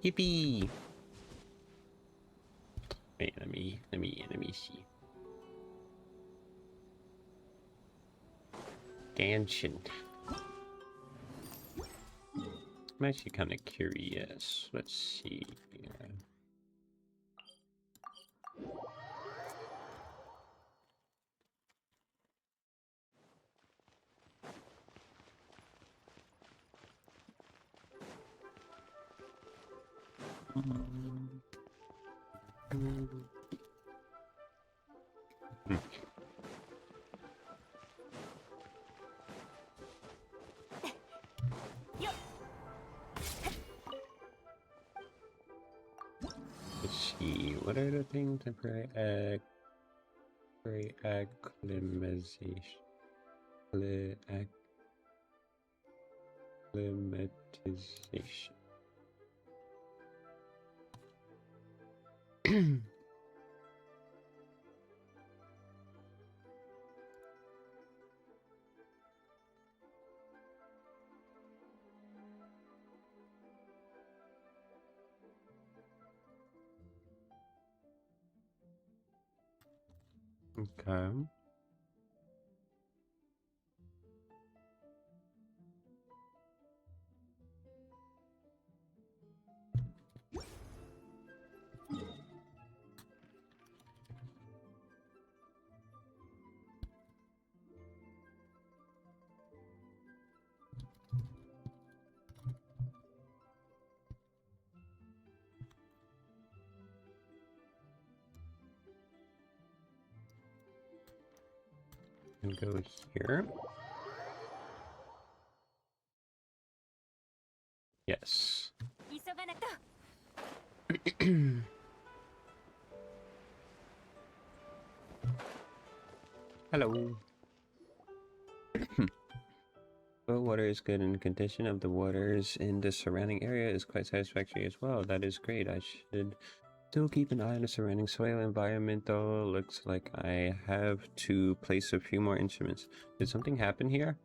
Yippee! Wait, let me see. Dancing. I'm actually kind of curious. Let's see here. Let's see, what are the things? Temporary acclimatization. Acclimatization. Okay. And go here. Yes. Hello. Well, water is good and the condition of the waters in the surrounding area is quite satisfactory as well. That is great. I should still keep an eye on the surrounding soil environment though. Looks like I have to place a few more instruments. Did something happen here?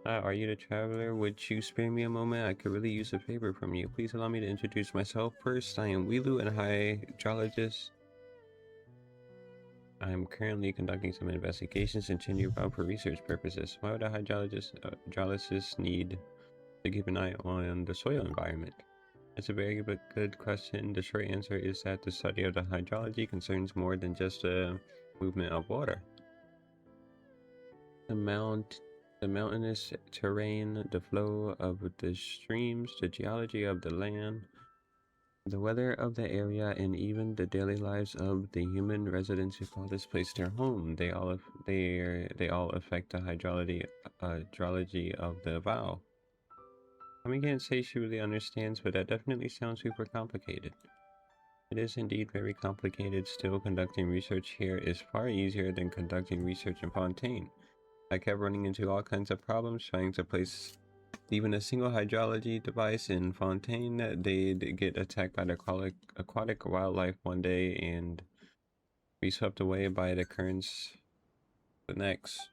Are you the traveler? Would you spare me a moment? I could really use a favor from you. Please allow me to introduce myself first. I am Wilu, a hydrologist. I'm currently conducting some investigations in Chenyu for research purposes. Why would a hydrologist need to keep an eye on the soil environment? That's a very good question. The short answer is that the study of the hydrology concerns more than just the movement of water. The mountainous terrain, the flow of the streams, the geology of the land, the weather of the area, and even the daily lives of the human residents who call this place their home. They all affect the hydrology of the vow. I mean, can't say she really understands, but that definitely sounds super complicated. It is indeed very complicated. Still, conducting research here is far easier than conducting research in Fontaine. I kept running into all kinds of problems trying to place even a single hydrology device in Fontaine. They'd get attacked by the aquatic wildlife one day and be swept away by the currents the next.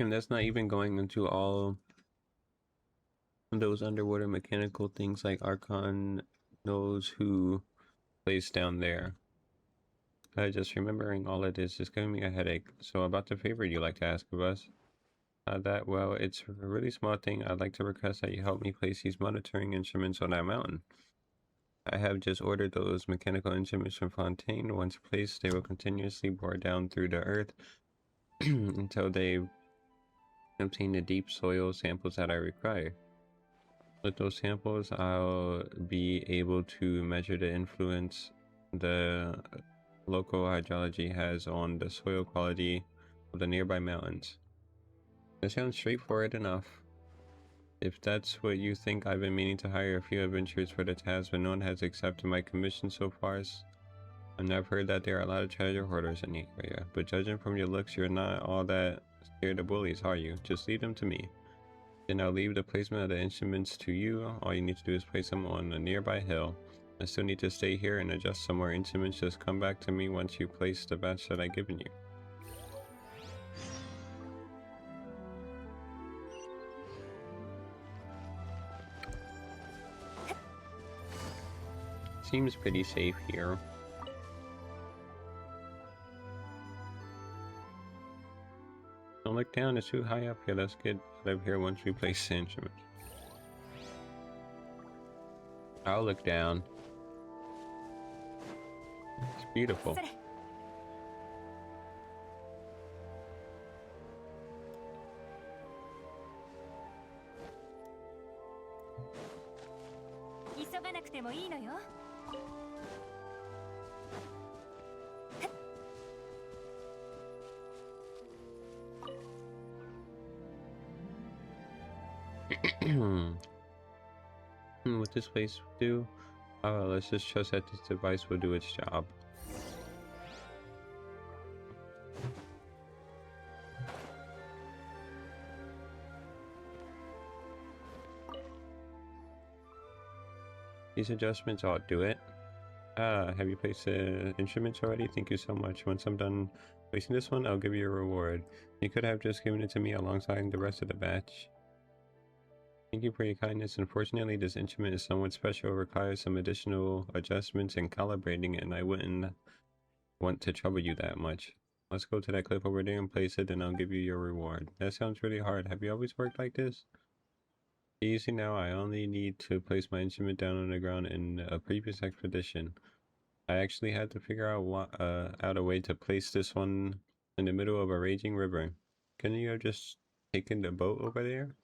And that's not even going into all those underwater mechanical things like Archon knows who plays down there. Just remembering all of this is giving me a headache. So about the favor you'd like to ask of us? Well, it's a really small thing. I'd like to request that you help me place these monitoring instruments on that mountain. I have just ordered those mechanical instruments from Fontaine. Once placed, they will continuously bore down through the earth until they obtain the deep soil samples that I require. With those samples, I'll be able to measure the influence the local hydrology has on the soil quality of the nearby mountains. That sounds straightforward enough. If that's what you think, I've been meaning to hire a few adventurers for the task, but no one has accepted my commission so far. And I've heard that there are a lot of treasure hoarders in the area, but judging from your looks, you're not all that scared of bullies, are you? Just leave them to me. Then I'll leave the placement of the instruments to you. All you need to do is place them on a nearby hill. I still need to stay here and adjust some more instruments. Just come back to me once you place the batch that I've given you. Seems pretty safe here. Don't look down, it's too high up here. Let's get out of here once we place the instrument. I'll look down. It's beautiful. What this place do? Let's just trust that this device will do its job. These adjustments ought to do it. Have you placed the instruments already? Thank you so much. Once I'm done placing this one, I'll give you a reward. You could have just given it to me alongside the rest of the batch. Thank you for your kindness. Unfortunately, this instrument is somewhat special. It requires some additional adjustments and calibrating, and I wouldn't want to trouble you that much. Let's go to that clip over there and place it, and I'll give you your reward. That sounds really hard. Have you always worked like this? Easy now. I only need to place my instrument down on the ground. In a previous expedition, I actually had to figure out a way to place this one in the middle of a raging river. Couldn't you have just taken the boat over there?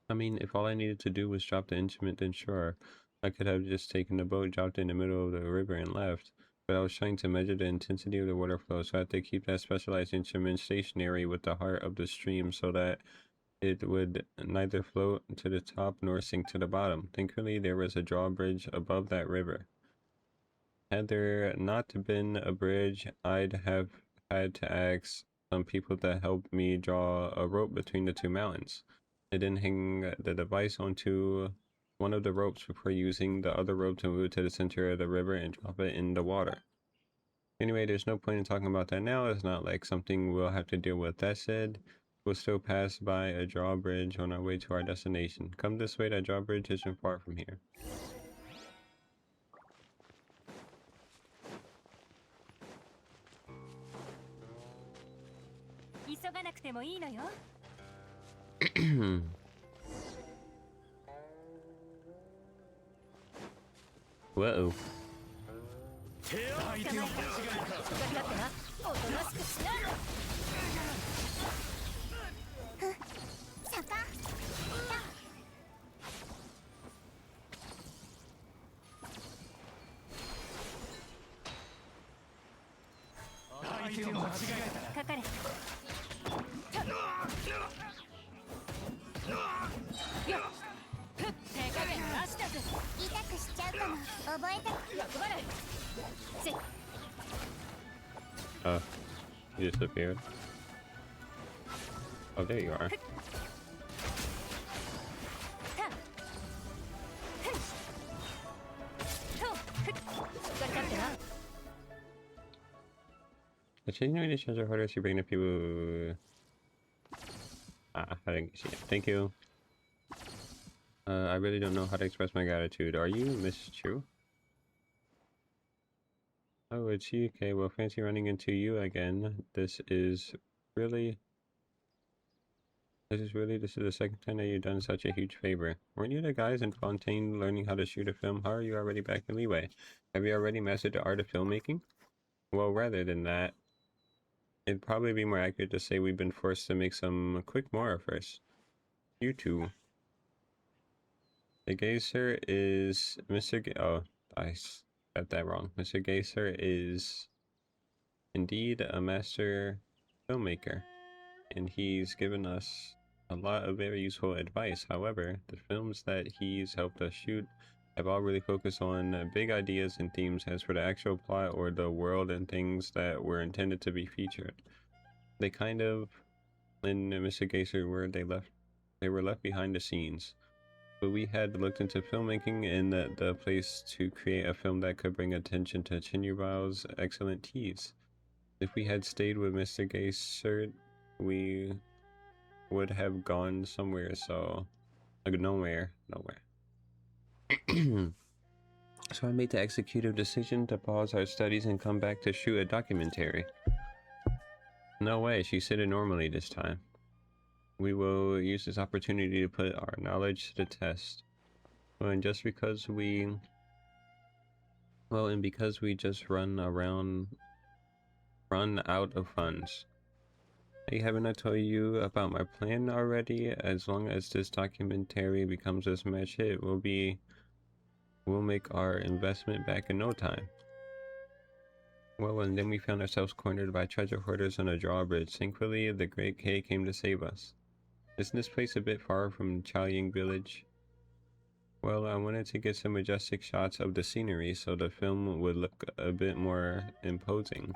I mean, if all I needed to do was drop the instrument, then sure, I could have just taken the boat, dropped it in the middle of the river, and left. But I was trying to measure the intensity of the water flow, so I had to keep that specialized instrument stationary with the heart of the stream so that it would neither float to the top nor sink to the bottom. Thankfully, there was a drawbridge above that river. Had there not been a bridge, I'd have had to ask some people to help me draw a rope between the two mountains. I then hang the device onto one of the ropes before using the other rope to move it to the center of the river and drop it in the water. Anyway, there's no point in talking about that now. It's not like something we'll have to deal with. That said, we'll still pass by a drawbridge on our way to our destination. Come this way, that drawbridge isn't far from here. Whoa. You disappeared. Oh, there you are. Continuing to change our harder to bring the people. I didn't see it. Thank you. I really don't know how to express my gratitude. Are you Miss Chu? Oh, it's you. Okay, well, fancy running into you again. This is the second time that you've done such a huge favor. Weren't you the guys in Fontaine learning how to shoot a film? How are you already back in Leeway? Have you already mastered the art of filmmaking? Well, rather than that, it'd probably be more accurate to say we've been forced to make some quick Mora first. You two. The Geyser is Mr. Oh, I got that wrong. Mr. Geyser is indeed a master filmmaker, and he's given us a lot of very useful advice. However, the films that he's helped us shoot have all really focused on big ideas and themes. As for the actual plot or the world and things that were intended to be featured, they kind of, in Mr. Geyser, they were left behind the scenes. But we had looked into filmmaking and the place to create a film that could bring attention to Chinyubao's excellent teas. If we had stayed with Mr. Geyser, we would have gone somewhere, so like nowhere. So I made the executive decision to pause our studies and come back to shoot a documentary. No way, she said it normally this time. We will use this opportunity to put our knowledge to the test. And just because we... Well, and because we just run out of funds. Hey, haven't I told you about my plan already? As long as this documentary becomes a smash hit, we'll make our investment back in no time. Well, and then we found ourselves cornered by treasure hoarders on a drawbridge. Thankfully, the Great K came to save us. Isn't this place a bit far from Chaoying Village? Well, I wanted to get some majestic shots of the scenery so the film would look a bit more imposing.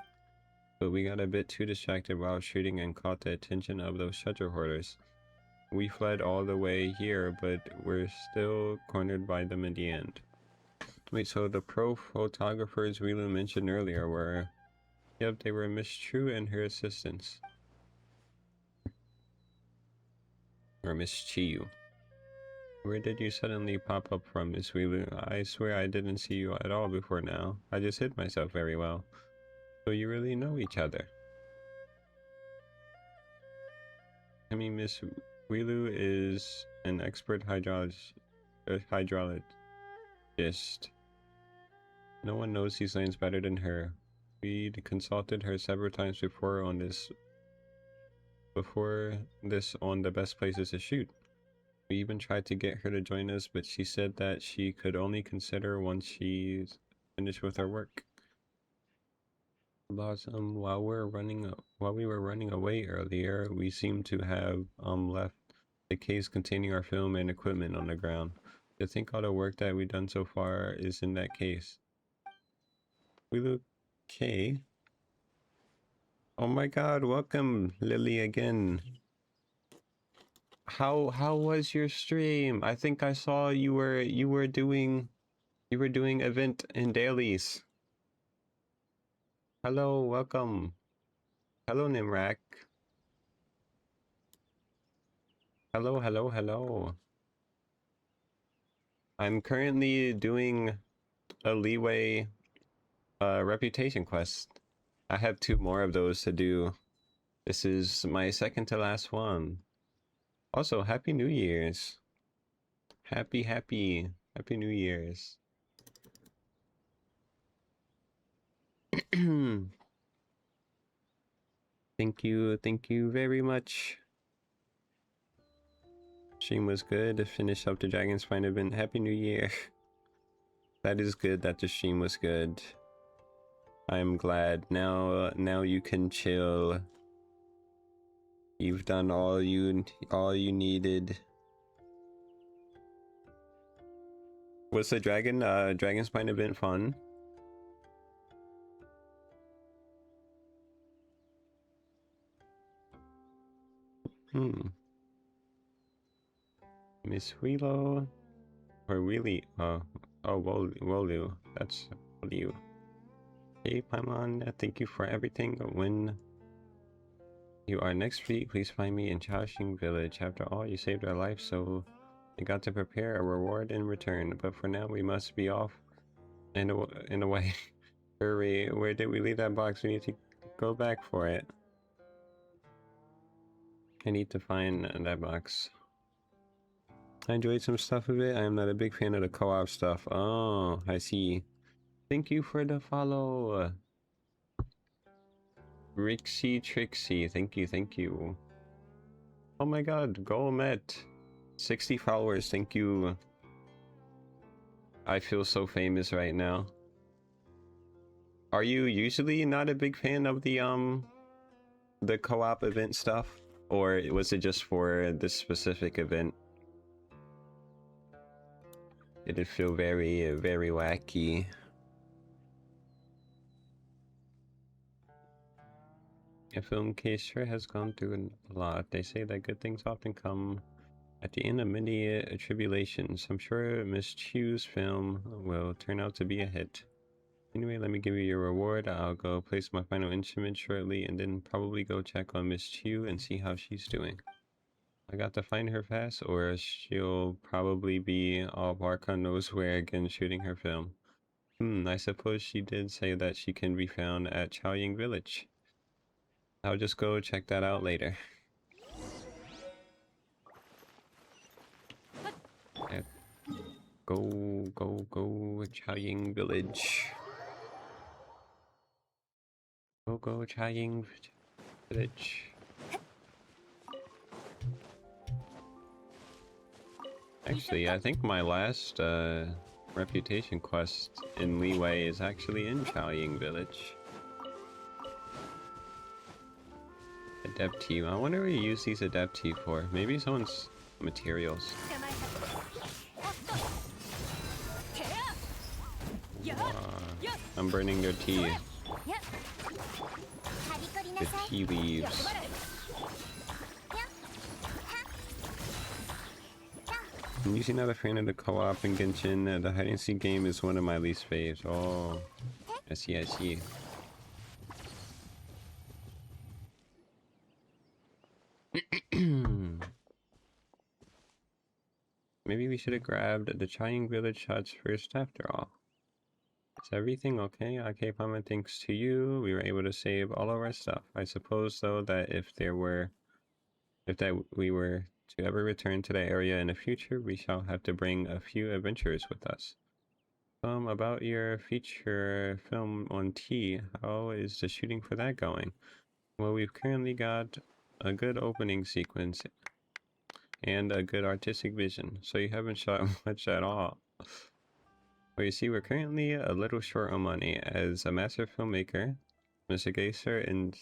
But we got a bit too distracted while shooting and caught the attention of those treasure hoarders. We fled all the way here, but we're still cornered by them in the end. Wait, so the pro photographers Wilu mentioned earlier were... Yep, they were Miss True and her assistants. Or Miss Chiyu. Where did you suddenly pop up from, Miss Wilu? I swear I didn't see you at all before now. I just hid myself very well. So you really know each other. I mean, Miss Wilu is an expert hydrologist. No one knows these lands better than her. We consulted her several times before this on the best places to shoot. We even tried to get her to join us, but she said that she could only consider once she's finished with her work. Blossom, while we were running away earlier, we seem to have left the case containing our film and equipment on the ground. To think all the work that we've done so far is in that case. We look okay. Oh my god, welcome Lily again. How was your stream? I think I saw you were doing event in dailies. Hello, welcome. Hello Nimrak. Hello. I'm currently doing a Leeway reputation quest. I have 2 more of those to do. This is my second to last one. Also, Happy New Year's. Happy New Year's. Thank you very much. Stream was good to finish up the Dragon Spine event. Happy New Year. That is good that the stream was good. I'm glad. Now you can chill. You've done all you needed. Was the Dragon Spine event fun? Miss Wheelo or Wheelie? Oh, Wolu. That's you. Hey Paimon, thank you for everything. When you are next week, please find me in Chaoying Village. After all, you saved our life, so I got to prepare a reward in return. But for now, we must be off in a way. Hurry! Where did we leave that box? We need to go back for it. I need to find that box. I enjoyed some stuff of it. I am not a big fan of the co-op stuff. Oh, I see. Thank you for the follow. Trixie, thank you. Oh my god, Golmet. 60 followers, thank you. I feel so famous right now. Are you usually not a big fan of the co-op event stuff? Or was it just for this specific event? Did it feel very, very wacky? A film case sure has gone through a lot. They say that good things often come at the end of many tribulations. I'm sure Miss Chu's film will turn out to be a hit. Anyway, let me give you your reward. I'll go place my final instrument shortly and then probably go check on Miss Chu and see how she's doing. I got to find her fast, or she'll probably be all bark on knows where again shooting her film. I suppose she did say that she can be found at Chaoying Village. I'll just go check that out later. Yeah. Go, Chaoying Village. Go, Chaoying Village. Actually, I think my last reputation quest in Liyue is actually in Chaoying Village. Adepti. I wonder what you use these Adepti for. Maybe someone's materials. I'm burning their tea. The tea leaves. I'm usually not a fan of the co-op in Genshin. The hide and seek game is one of my least faves. Oh, I see, I see. Maybe we should have grabbed the Chaoying Village shots first after all. Is everything okay? Okay, Paimon, thanks to you, we were able to save all of our stuff. I suppose, though, that if we were to ever return to that area in the future, we shall have to bring a few adventurers with us. About your feature film on T, how is the shooting for that going? Well, we've currently got a good opening sequence and a good artistic vision, so you haven't shot much at all. Well, you see, we're currently a little short on money. As a master filmmaker, Mr. Geyser and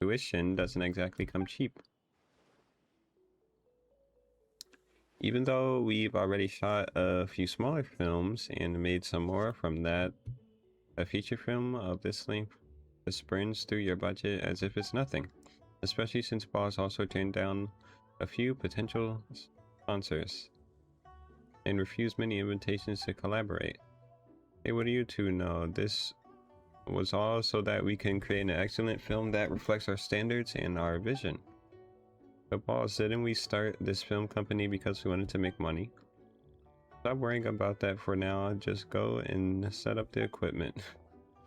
tuition doesn't exactly come cheap. Even though we've already shot a few smaller films and made some more from that, a feature film of this length just burns through your budget as if it's nothing, especially since Boss also turned down a few potential sponsors and refused many invitations to collaborate. Hey, what do you two know? This was all so that we can create an excellent film that reflects our standards and our vision. But Boss, didn't we start this film company because we wanted to make money? Stop worrying about that for now, just go and set up the equipment.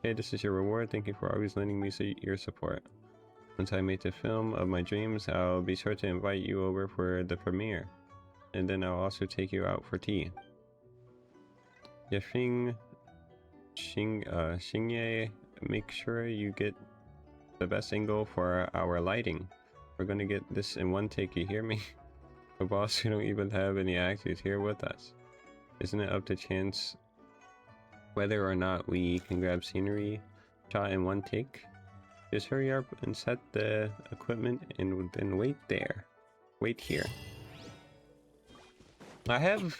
Hey, this is your reward, thank you for always lending me your support. Once I make the film of my dreams, I'll be sure to invite you over for the premiere. And then I'll also take you out for tea. Yafing Xingye, make sure you get the best angle for our lighting. We're gonna get this in one take, you hear me? The boss, we don't even have any actors here with us. Isn't it up to chance whether or not we can grab scenery shot in one take? Just hurry up and set the equipment and then wait there. Wait here. I have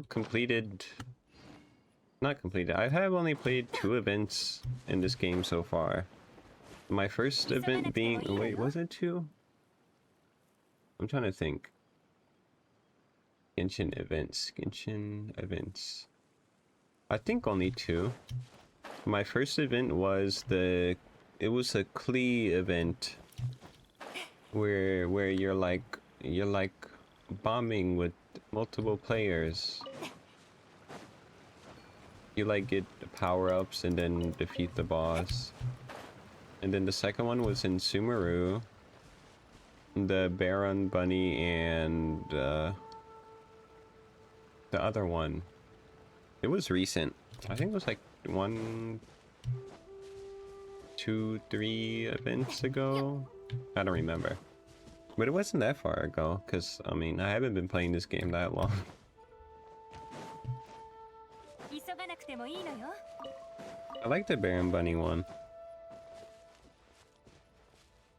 completed, not completed, I have only played 2 events in this game so far. My first event being, wait, was it 2? I'm trying to think. Genshin events. I think only 2. My first event was it was a Klee event where you're like bombing with multiple players. You like get power-ups and then defeat the boss. And then the second one was in Sumeru. The Baron Bunny and the other one. It was recent. I think it was like 1, 2, 3 events ago. I don't remember. But it wasn't that far ago, because, I mean, I haven't been playing this game that long. I like the Baron Bunny one.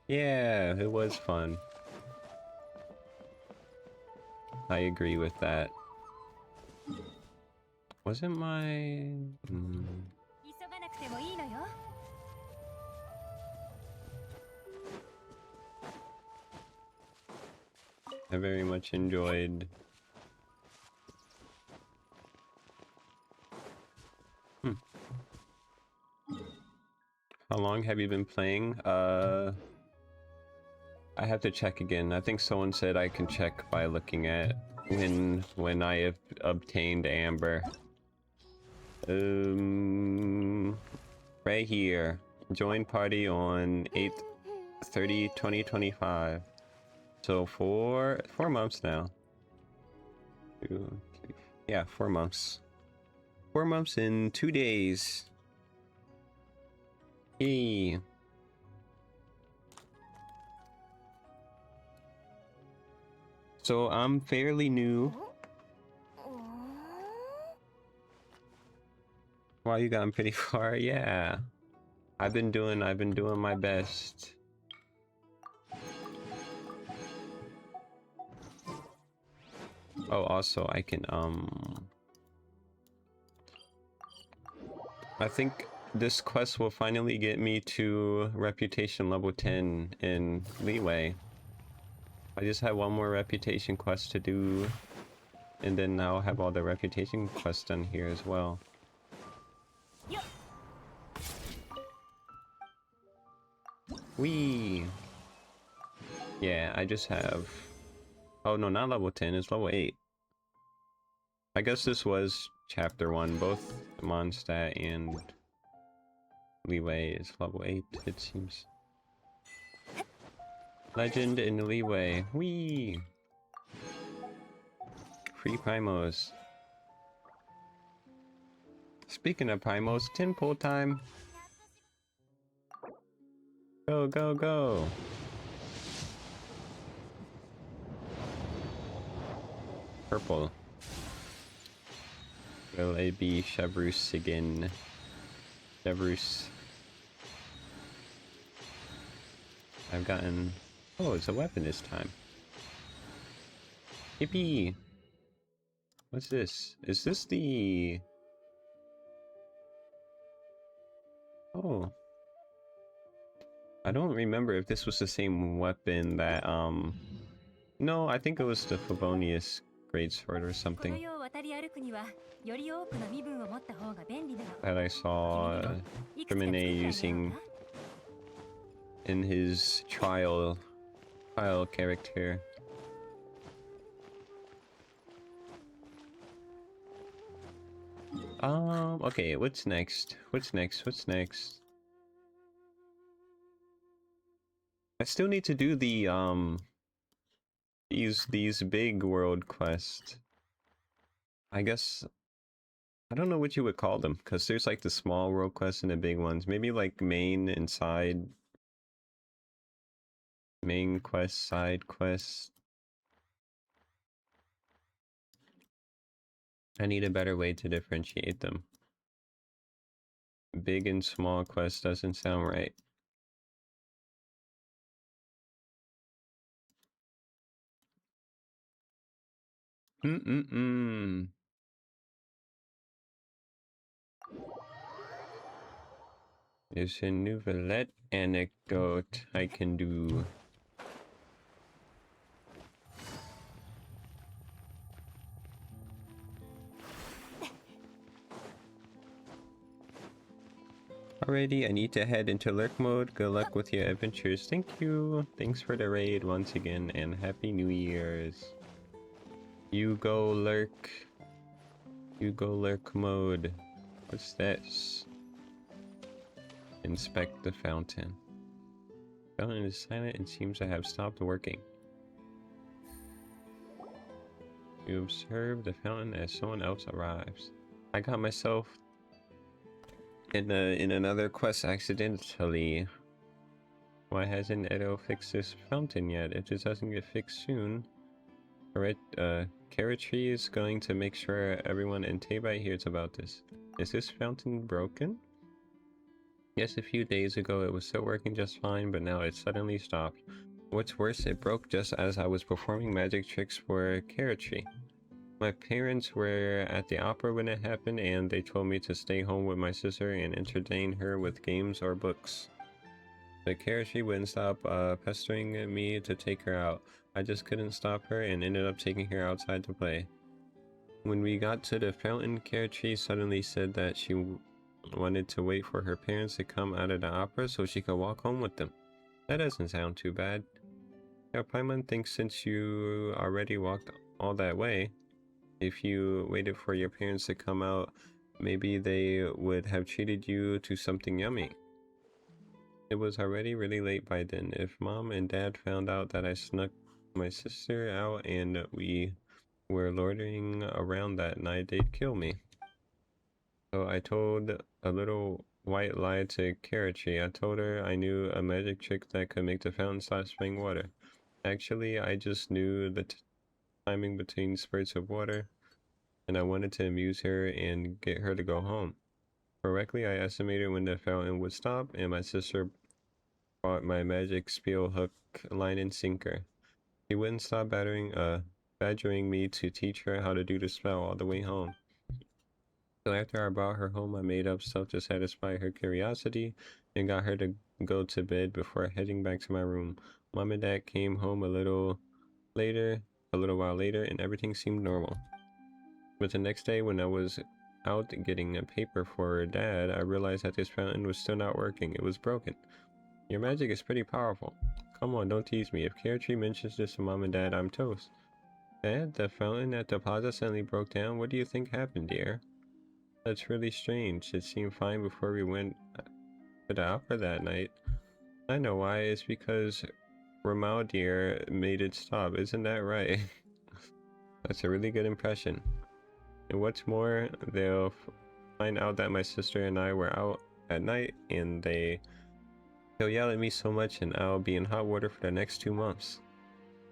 Yeah, it was fun. I agree with that. Wasn't my... I very much enjoyed... How long have you been playing? I have to check again. I think someone said I can check by looking at when I have obtained Amber. Right here. Join party on 8/30/2025. So 4 months now. 2, 3, yeah, 4 months. 4 months in 2 days. Yay. So I'm fairly new. Wow, you gotten pretty far. Yeah. I've been doing my best. Oh, also I can I think this quest will finally get me to reputation level 10 in Leeway. I just have one more reputation quest to do, and then I'll have all the reputation quests done here as well. Whee! Yeah, I just have... Oh no, not level 10, it's level 8. I guess this was chapter 1, both Mondstadt and Leeway is level 8, it seems. Legend in Leeway. Whee! Free Primos. Speaking of Primos, 10 pull time. Go, go, go! Purple. Will it be Chevrouse again? Chevrouse. I've gotten... Oh, it's a weapon this time. Yippee! What's this? Is this the... Oh. I don't remember if this was the same weapon that, No, I think it was the Favonius Greatsword or something. That I saw Termine using in his trial character. Okay, what's next? What's next? I still need to do the, these big world quests. I guess, I don't know what you would call them, because there's like the small world quests and the big ones. Maybe like main and side. Main quest, side quest. I need a better way to differentiate them. Big and small quest doesn't sound right. There's a novelette anecdote I can do. Alrighty, I need to head into lurk mode. Good luck with your adventures. Thank you. Thanks for the raid once again, and Happy New Year's. You go lurk. You go lurk mode. What's this? Inspect the fountain. Fountain is silent and seems to have stopped working. You observe the fountain as someone else arrives. I got myself in another quest accidentally. Why hasn't Edo fixed this fountain yet? If this doesn't get fixed soon, alright, Karatree is going to make sure everyone in Teyvat hears about this. Is this fountain broken? Yes, a few days ago it was still working just fine, but now it suddenly stopped. What's worse, it broke just as I was performing magic tricks for Karatree. My parents were at the opera when it happened, and they told me to stay home with my sister and entertain her with games or books. But Karatree wouldn't stop pestering me to take her out. I just couldn't stop her and ended up taking her outside to play. When we got to the fountain, Karatree suddenly said that she wanted to wait for her parents to come out of the opera so she could walk home with them. That doesn't sound too bad. Now, Paimon thinks since you already walked all that way. If you waited for your parents to come out, maybe they would have treated you to something yummy. It was already really late by then. If mom and dad found out that I snuck my sister out and we were loitering around that night, they'd kill me. So I told a little white lie to Karachi. I told her I knew a magic trick that could make the fountain stop spraying water. Actually, I just knew the timing between spurts of water, and I wanted to amuse her and get her to go home. Correctly, I estimated when the fountain would stop, and my sister bought my magic spiel hook, line, and sinker. She wouldn't stop badgering me to teach her how to do the spell all the way home. So after I brought her home, I made up stuff to satisfy her curiosity and got her to go to bed before heading back to my room. Mom and Dad came home a little while later, and everything seemed normal. But the next day, when I was out getting a paper for Dad, I realized that this fountain was still not working. It was broken. Your magic is pretty powerful. Come on, don't tease me. If Karachi mentions this to Mom and Dad, I'm toast. Dad, the fountain at the plaza suddenly broke down. What do you think happened, dear? That's really strange. It seemed fine before we went to the opera that night. I know why. It's because Ramal dear made it stop. Isn't that right? That's a really good impression. And what's more, they'll find out that my sister and I were out at night, and they'll yell at me so much, and I'll be in hot water for the next 2 months.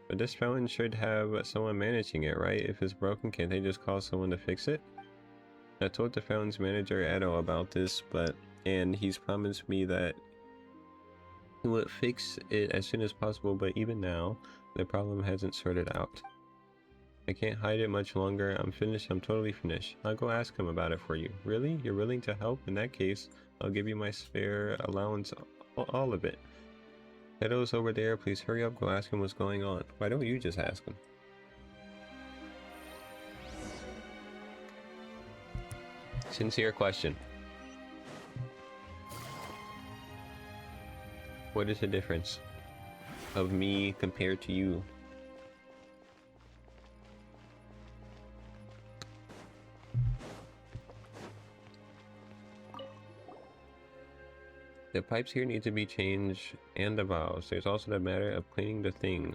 But this fountain should have someone managing it, right? If it's broken, can't they just call someone to fix it? I told the fountain's manager Edo about this, and he's promised me that he would fix it as soon as possible, but even now, the problem hasn't sorted out. I can't hide it much longer. I'm finished. I'm totally finished. I'll go ask him about it for you. Really? You're willing to help? In that case, I'll give you my spare allowance, all of it. Edo's over there. Please hurry up. Go ask him what's going on. Why don't you just ask him? Sincere question. What is the difference of me compared to you? The pipes here need to be changed, and the valves. There's also the matter of cleaning the thing.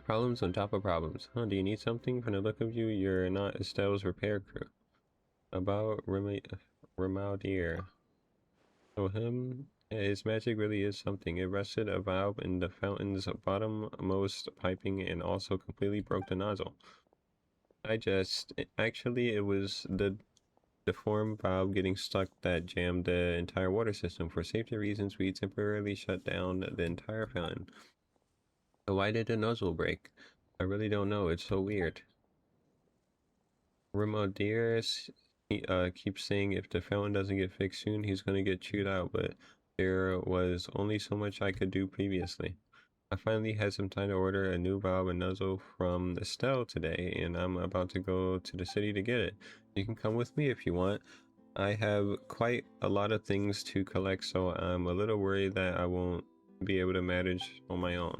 Problems on top of problems. Huh, do you need something? From the look of you, you're not Estelle's repair crew. About Ramaudier. So his magic really is something. It rusted a valve in the fountain's bottommost piping and also completely broke the nozzle. Actually, it was the deformed valve getting stuck that jammed the entire water system. For safety reasons, we temporarily shut down the entire fountain. So why did the nozzle break? I really don't know. It's so weird. Ramaudier keeps saying if the fountain doesn't get fixed soon, he's gonna get chewed out, but there was only so much I could do previously. I finally had some time to order a new valve and nozzle from Estelle today, and I'm about to go to the city to get it. You can come with me if you want. I have quite a lot of things to collect, so I'm a little worried that I won't be able to manage on my own.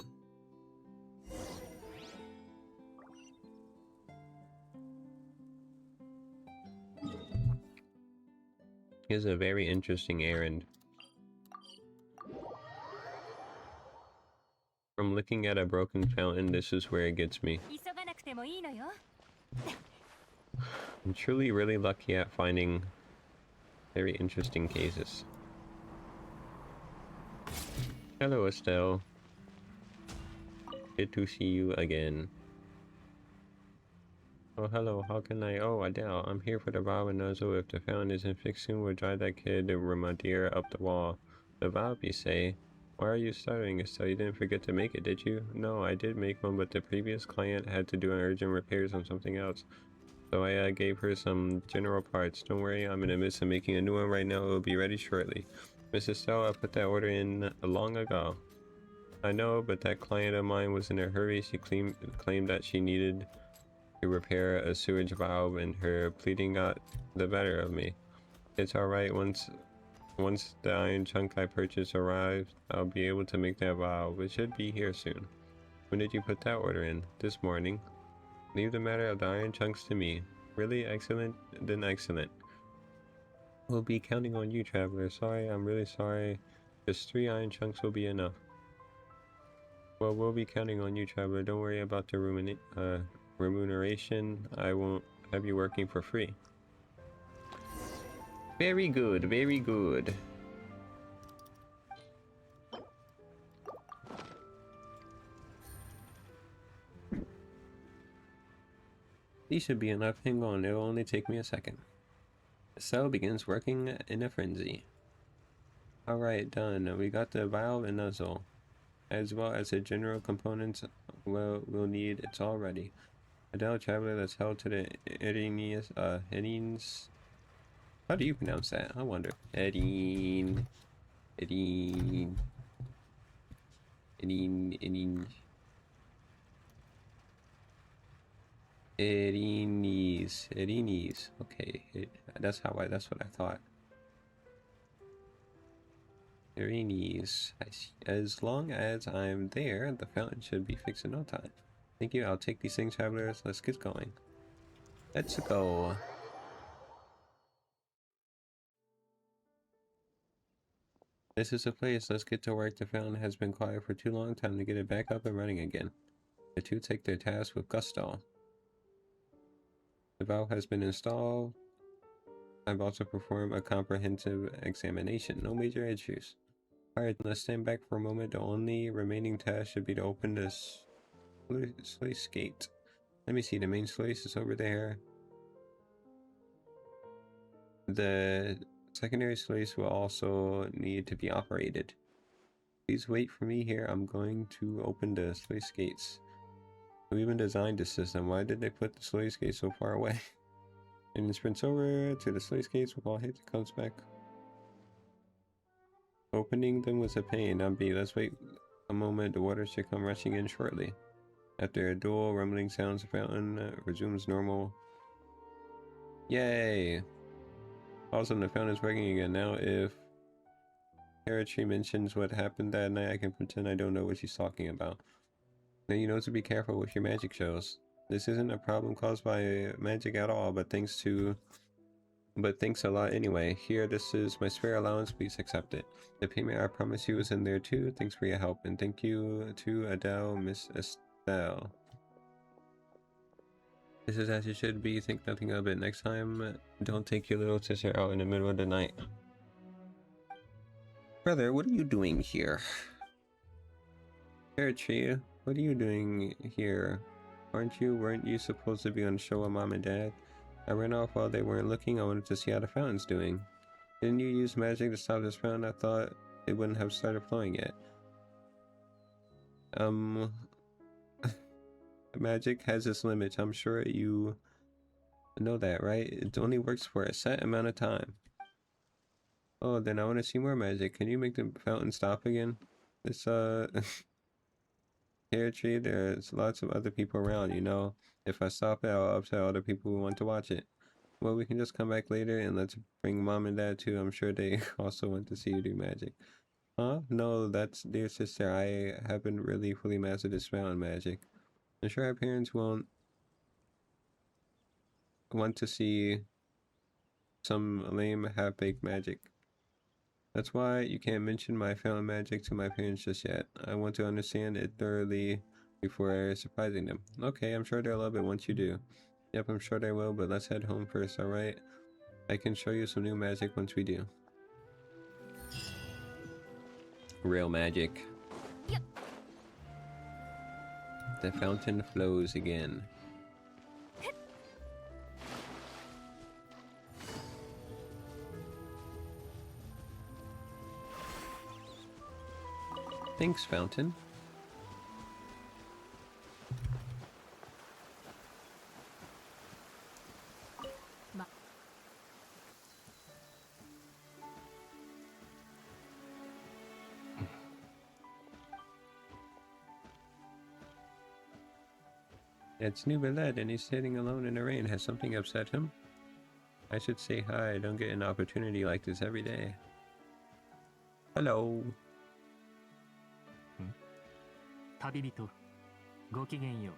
Here's a very interesting errand. From looking at a broken fountain, this is where it gets me. I'm truly really lucky at finding very interesting cases. Hello, Estelle. Good to see you again. Oh, hello. How can I? Oh, Adele. I'm here for the valve and nozzle. If the fountain isn't fixed soon, we'll drive that kid Ramadier up the wall. The valve, you say? Why are you stuttering, Estelle? You didn't forget to make it, did you? No, I did make one, but the previous client had to do an urgent repairs on something else. So I gave her some general parts. Don't worry, I'm in the midst of making a new one right now. It will be ready shortly. Mrs. Estelle, I put that order in long ago. I know, but that client of mine was in a hurry. She claimed that she needed to repair a sewage valve, and her pleading got the better of me. It's alright. Once the iron chunk I purchased arrives, I'll be able to make that valve. It should be here soon. When did you put that order in? This morning. Leave the matter of the iron chunks to me. Really excellent, then excellent. We'll be counting on you, traveler. Sorry, I'm really sorry. Just 3 iron chunks will be enough. Well, we'll be counting on you, traveler. Don't worry about the remuneration. I won't have you working for free. Very good, very good. These should be enough. Hang on, it'll only take me a second. The cell begins working in a frenzy. Alright, done. We got the valve and nozzle, as well as the general components we'll need. It's all ready. Adele traveler that's held to the Edines. How do you pronounce that? I wonder. Edine. Edine. Edine. Edine. Edines. Edines. Okay, that's what I thought. Edines. I see. As long as I'm there, the fountain should be fixed in no time. Thank you. I'll take these things, travelers. Let's get going. Let's go. This is the place. Let's get to work. The fountain has been quiet for too long. Time to get it back up and running again. The two take their task with gusto. The valve has been installed. I've also performed a comprehensive examination. No major issues. Alright, let's stand back for a moment. The only remaining task should be to open this sluice gate. Let me see, the main sluice is over there. The secondary sluice will also need to be operated. Please wait for me here. I'm going to open the sluice gates. Who even designed this system? Why did they put the sluice gate so far away? And it sprints over to the sluice gates with all hits. It comes back. Opening them was a pain. Let's wait a moment. The water should come rushing in shortly. After a dual rumbling sounds, the fountain resumes normal. Yay! Awesome, the fountain is working again. Now if Paratree mentions what happened that night, I can pretend I don't know what she's talking about. Now you know to be careful with your magic shows. This isn't a problem caused by magic at all, but thanks a lot anyway. Here, this is my spare allowance. Please accept it. The payment I promise you is in there too. Thanks for your help, and thank you to Adele, Miss Estelle. This is as it should be. Think nothing of it. Next time, don't take your little sister out in the middle of the night. Brother, what are you doing here? Paratree, what are you doing here? Weren't you supposed to be on the show with Mom and Dad? I ran off while they weren't looking. I wanted to see how the fountain's doing. Didn't you use magic to stop this fountain? I thought it wouldn't have started flowing yet. Magic has its limits. I'm sure you know that, right? It only works for a set amount of time. Oh, then I want to see more magic. Can you make the fountain stop again? This, Paratree, there's lots of other people around, you know. If I stop it, I'll upset other people who want to watch it. Well, we can just come back later and let's bring Mom and Dad too. I'm sure they also want to see you do magic. Huh? No, that's dear sister. I haven't really fully mastered this fountain magic. I'm sure our parents won't want to see some lame half-baked magic. That's why you can't mention my fountain magic to my parents just yet. I want to understand it thoroughly before surprising them. Okay, I'm sure they'll love it once you do. Yep, I'm sure they will, but let's head home first, alright? I can show you some new magic once we do. Real magic. Yep. The fountain flows again. Thanks, fountain. It's Neuvillette and he's sitting alone in the rain. Has something upset him? I should say hi. I don't get an opportunity like this every day. Hello. 旅人、ごきげんよ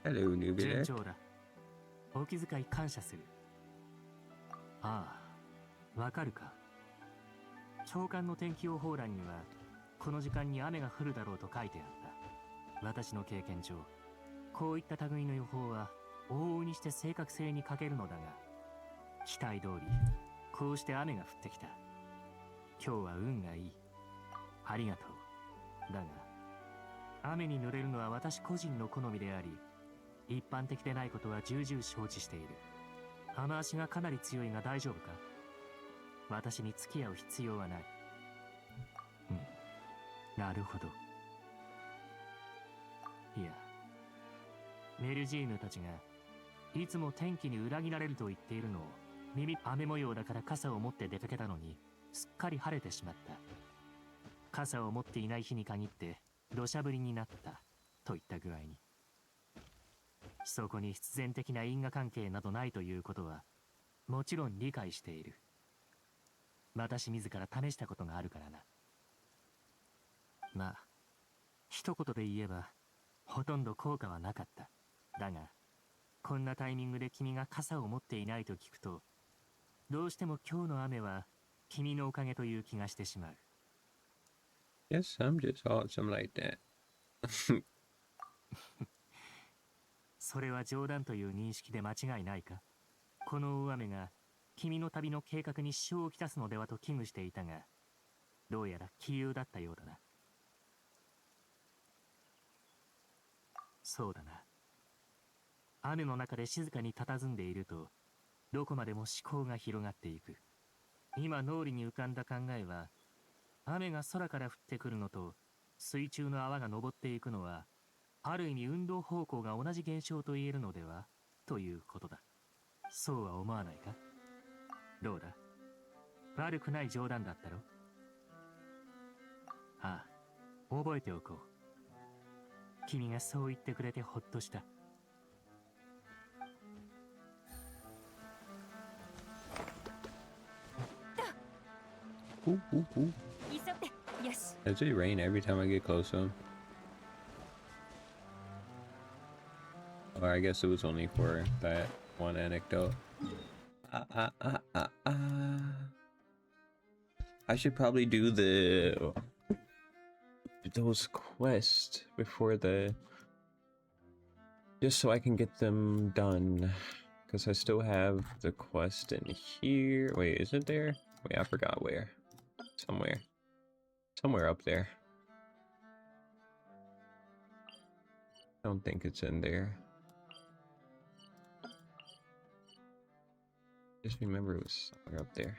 う。Hello, 順 Nubile. 調だ。お気遣い感謝する。ああ、わかるか。長官の天気予報欄には、この時間に雨が降るだろうと書いてあった。私の経験上、こういった類の予報は、往々にして正確性に欠けるのだが、期待通り、こうして雨が降ってきた。今日は運がいい。ありがとう。だが、雨に濡れるのは私個人の好みであり、一般的でないことは重々承知している。雨足がかなり強いが大丈夫か？私に付き合う必要はない。うん、なるほど。いや、メルジーヌたちがいつも天気に裏切られると言っているのを雨模様だから傘を持って出かけたのにすっかり晴れてしまった。傘を持っていない日に限って土砂降りになったといった具合に、そこに必然的な因果関係などないということはもちろん理解している。私自ら試したことがあるからな。まあ一言で言えばほとんど効果はなかった。だがこんなタイミングで君が傘を持っていないと聞くと、どうしても今日の雨は君のおかげという気がしてしまう。 Yes, I'm just awesome like that. それは冗談という認識で間違いないか？この大雨が君の旅の計画に支障をきたすのではと危惧していたが、どうやら杞憂だったようだな。そうだな。雨の中で静かに佇んでいると、どこまでも思考が広がっていく。今脳裏に浮かんだ考えは、雨が空から降ってくるのと水中の泡が昇っていくのは、ある意味運動方向が同じ現象と言えるのではということだ。そうは思わないか？どうだ？悪くない冗談だったろ？ああ、覚えておこう。君がそう言ってくれてほっとした。Ooh, ooh, ooh. Does it rain every time I get close to him? Or I guess it was only for that one anecdote. I should probably do those quests before just so I can get them done. Because I still have the quest in here. Wait, is it there? Wait, I forgot where. Somewhere up there. I don't think it's in there. Just remember it was somewhere up there.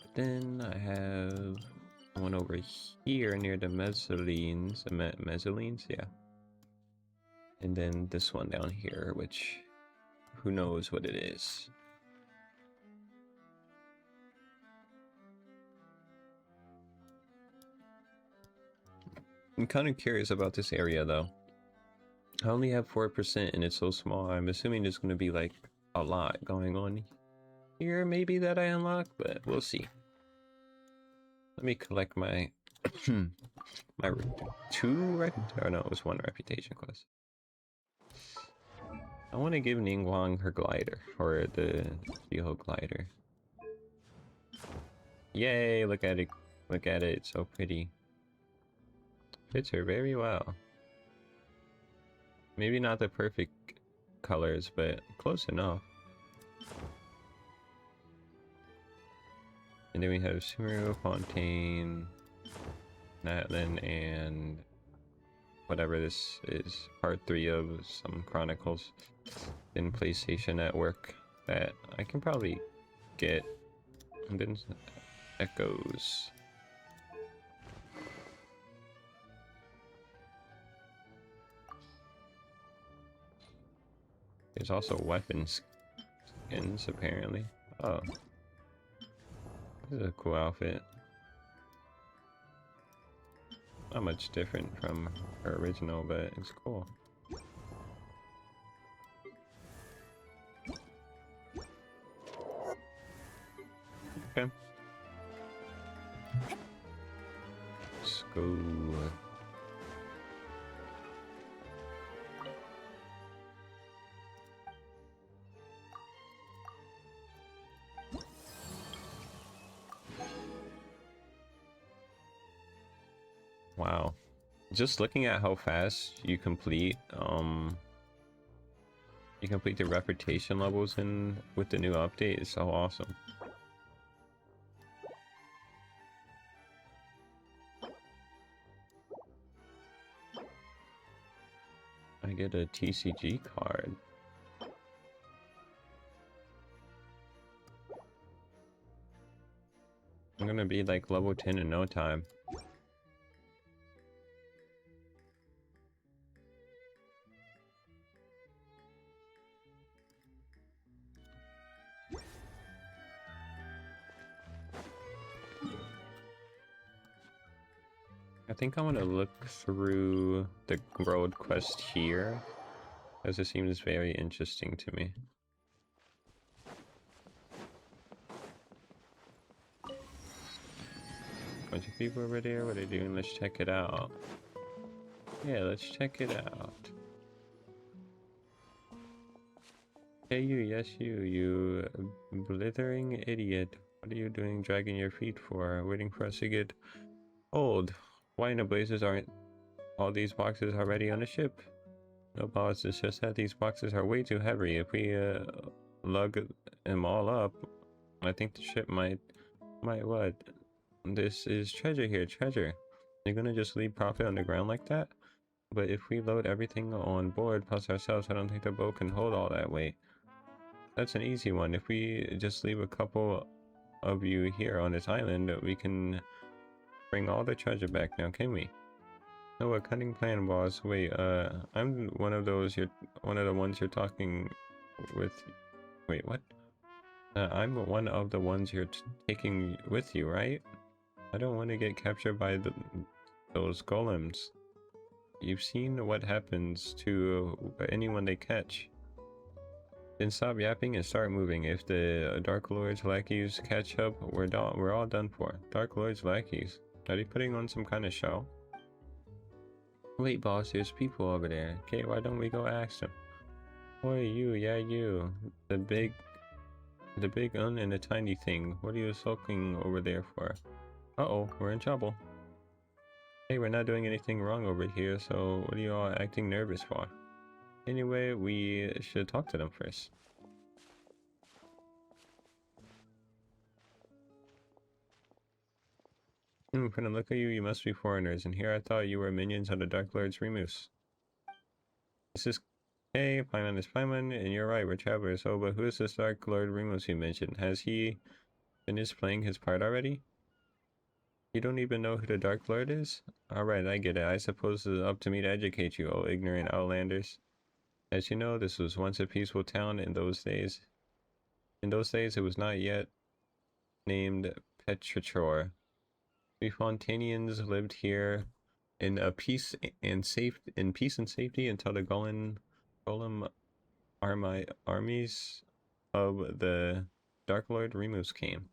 But then I have one over here near the mezzanines. Mezzanines, yeah. And then this one down here, which who knows what it is. I'm kind of curious about this area though. I only have 4% and it's so small. I'm assuming there's going to be like a lot going on here maybe that I unlock, but we'll see. Let me collect my my it was one reputation quest. I want to give Ningguang her glider, or the Shiho glider. Yay, look at it, it's so pretty. Fits her very well. Maybe not the perfect colors, but close enough. And then we have Sumeru, Fontaine, Natlin, and whatever this is, part 3 of some Chronicles in PlayStation Network that I can probably get. And then Echoes. There's also weapons skins, apparently. Oh. This is a cool outfit. Not much different from her original, but it's cool. Okay. Let's go. just looking at how fast you complete the reputation levels in with the new update is so awesome. I get a TCG card. I'm gonna be like level 10 in no time. I think I want to look through the road quest here, as it seems very interesting to me. Bunch of people over there, what are they doing? Let's check it out. Yeah, let's check it out. Hey you, yes you blithering idiot. What are you doing dragging your feet for? Waiting for us to get old. Why in the blazes aren't all these boxes already on the ship? No boss, it's just that these boxes are way too heavy. If we lug them all up, I think the ship might what? This is treasure here, treasure. You're gonna just leave profit on the ground like that? But if we load everything on board plus ourselves, I don't think the boat can hold all that weight. That's an easy one. If we just leave a couple of you here on this island, we can bring all the treasure back now, can we? No, a cunning plan, boss. Wait, I'm one of the ones you're talking with. Wait, what? I'm one of the ones you're taking with you, right? I don't want to get captured by those golems. You've seen what happens to anyone they catch. Then stop yapping and start moving. If the Dark Lord's lackeys catch up, we're all done for. Dark Lord's lackeys? Are they putting on some kind of show? Wait, boss, there's people over there. Okay, why don't we go ask them? Boy, you, yeah, you. The big un and the tiny thing. What are you sulking over there for? Uh-oh, we're in trouble. Hey, we're not doing anything wrong over here, so what are you all acting nervous for? Anyway, we should talk to them first. When I look at you, you must be foreigners, and here I thought you were minions of the Dark Lord's Remus. This is... Hey, Paimon is Paimon, and you're right, we're travelers. Oh, but who is this Dark Lord Remus you mentioned? Has he finished playing his part already? You don't even know who the Dark Lord is? Alright, I get it. I suppose it's up to me to educate you, oh ignorant outlanders. As you know, this was once a peaceful town in those days. In those days, it was not yet named Petrichor. We Fontanians lived here in peace and safety until the golem armies of the Dark Lord Remus came.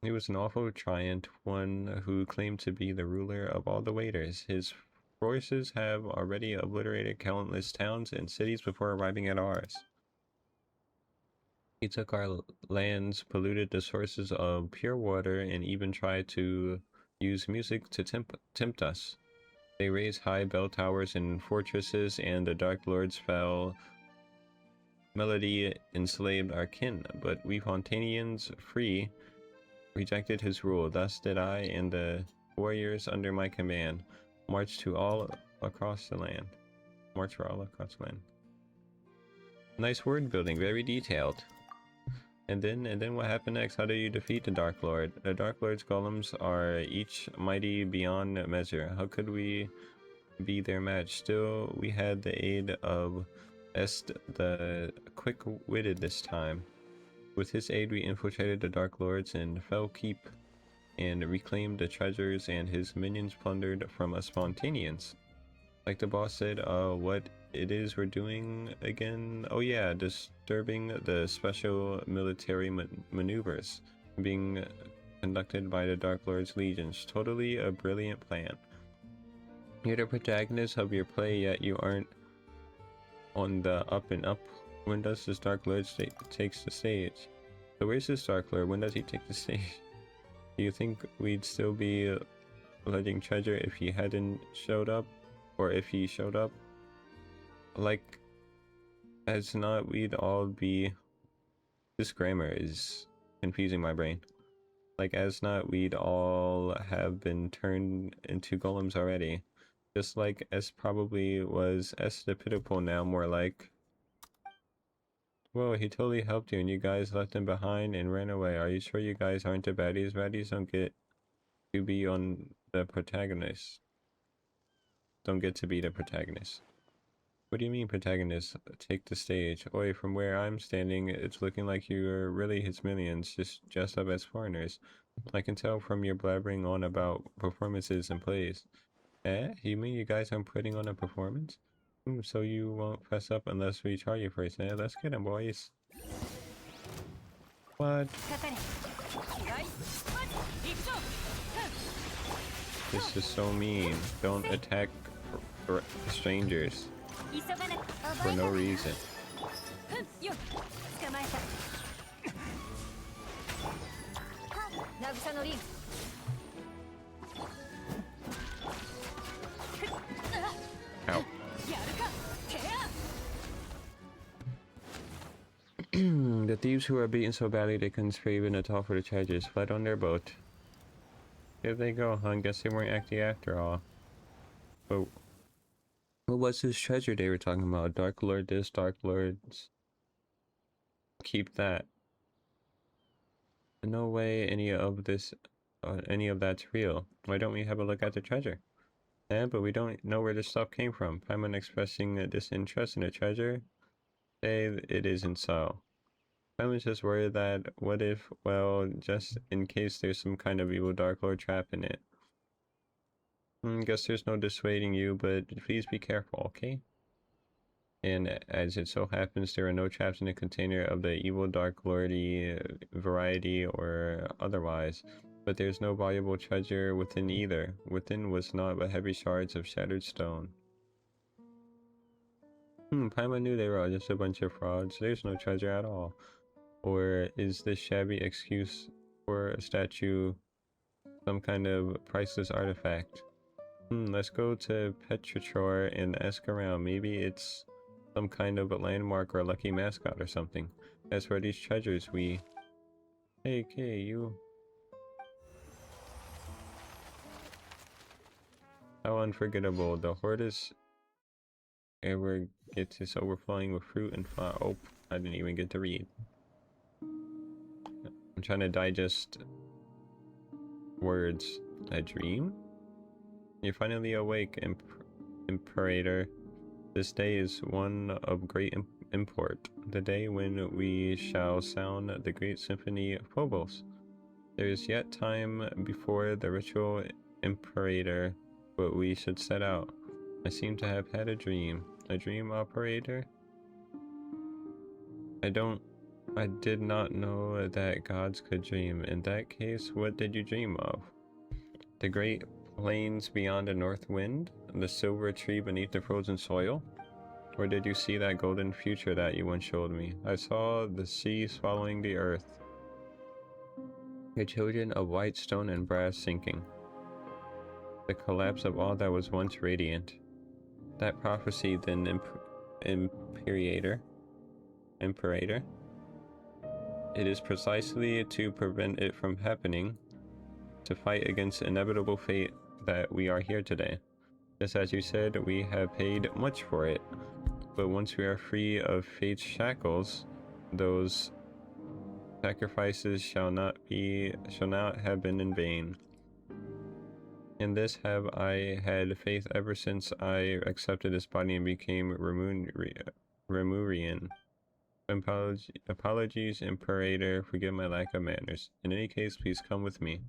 He was an awful tyrant, one who claimed to be the ruler of all the waiters. His forces have already obliterated countless towns and cities before arriving at ours. He took our lands, polluted the sources of pure water, and even tried to use music to tempt us. They raised high bell towers and fortresses, and the Dark Lord's foul melody enslaved our kin. But we Fontanians, free, rejected his rule. Thus did I and the warriors under my command march for all across the land. Nice word building, very detailed. And then what happened next? How do you defeat the Dark Lord? The Dark Lord's golems are each mighty beyond measure. How could we be their match? Still, we had the aid of Est the quick-witted this time. With his aid, we infiltrated the Dark Lords in Fell Keep and reclaimed the treasures, and his minions plundered from us Fontanians. Like the boss said, what it is we're doing again? Oh yeah, disturbing the special military maneuvers being conducted by the Dark Lord's legions. Totally a brilliant plan. You're the protagonist of your play, yet you aren't on the up and up. When does this Dark Lord takes the stage? So where's this Dark Lord? When does he take the stage? Do you think we'd still be alleging treasure if he hadn't showed up, or if he showed up. Like, as not, we'd all be. This grammar is confusing my brain. Like, as not, we'd all have been turned into golems already. Just like S probably was S the pitiful now, more like. Whoa, he totally helped you and you guys left him behind and ran away. Are you sure you guys aren't the baddies? Baddies don't get to be on the protagonist. Don't get to be the protagonist. What do you mean, protagonist? Take the stage. Oi, from where I'm standing, it's looking like you're really his millions, just dressed up as foreigners. I can tell from your blabbering on about performances and plays. Eh? You mean you guys aren't putting on a performance? So you won't fess up unless we try you first, eh? Let's get 'em, boys. What? This is so mean. Don't attack strangers for no reason. Ow. The thieves who are beaten so badly they couldn't spare even at all for the charges fled on their boat. Here they go, huh? Guess they weren't acting after all. But what was this treasure they were talking about? Dark Lord this, Dark Lords. Keep that. No way any of that's real. Why don't we have a look at the treasure? Yeah, but we don't know where this stuff came from. Paimon expressing disinterest in the treasure. Say it isn't so. Paimon's just worried that what if, well, just in case there's some kind of evil Dark Lord trap in it. Guess there's no dissuading you, but please be careful, okay? And as it so happens, there are no traps in the container of the evil Dark Lordy variety or otherwise. But there's no valuable treasure within either. Within was naught but heavy shards of shattered stone. Paimon knew they were all just a bunch of frauds. There's no treasure at all. Or is this shabby excuse for a statue some kind of priceless artifact? Let's go to Petrichor and ask around. Maybe it's some kind of a landmark or a lucky mascot or something. As for these treasures, Hey, Kay, you... How unforgettable. The Hortus ever gets this overflowing with fruit and flower. Oh, I didn't even get to read. I'm trying to digest words. A dream? You're finally awake, Imperator. This day is one of great import. The day when we shall sound the great symphony of Phobos. There is yet time before the ritual, Imperator, but we should set out. I seem to have had a dream. A dream, Operator? I did not know that gods could dream. In that case, what did you dream of? The great plains beyond the north wind? The silver tree beneath the frozen soil? Or did you see that golden future that you once showed me? I saw the sea swallowing the earth. The children of white stone and brass sinking. The collapse of all that was once radiant. That prophecy then, Imperator. It is precisely to prevent it from happening, to fight against the inevitable fate, that we are here today. Just as you said, we have paid much for it. But once we are free of fate's shackles, those sacrifices shall not have been in vain. In this have I had faith ever since I accepted this body and became Remurian. Apologies, Imperator, forgive my lack of manners. In any case, please come with me.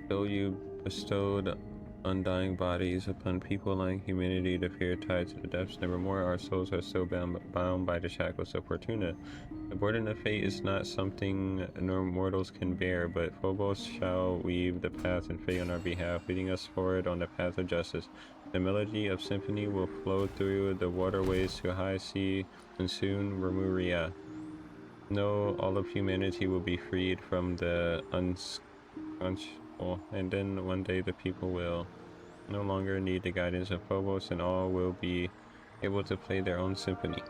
Though you bestowed undying bodies upon people lying humanity to fear tied to the depths nevermore. Our souls are so bound by the shackles of Fortuna. The burden of fate is not something nor mortals can bear, but Phobos shall weave the path and fate on our behalf, leading us forward on the path of justice. The melody of symphony will flow through the waterways to high sea and soon Remuria. No, all of humanity will be freed from the unconscionable, and then one day the people will no longer need the guidance of Phobos, and all will be able to play their own symphony.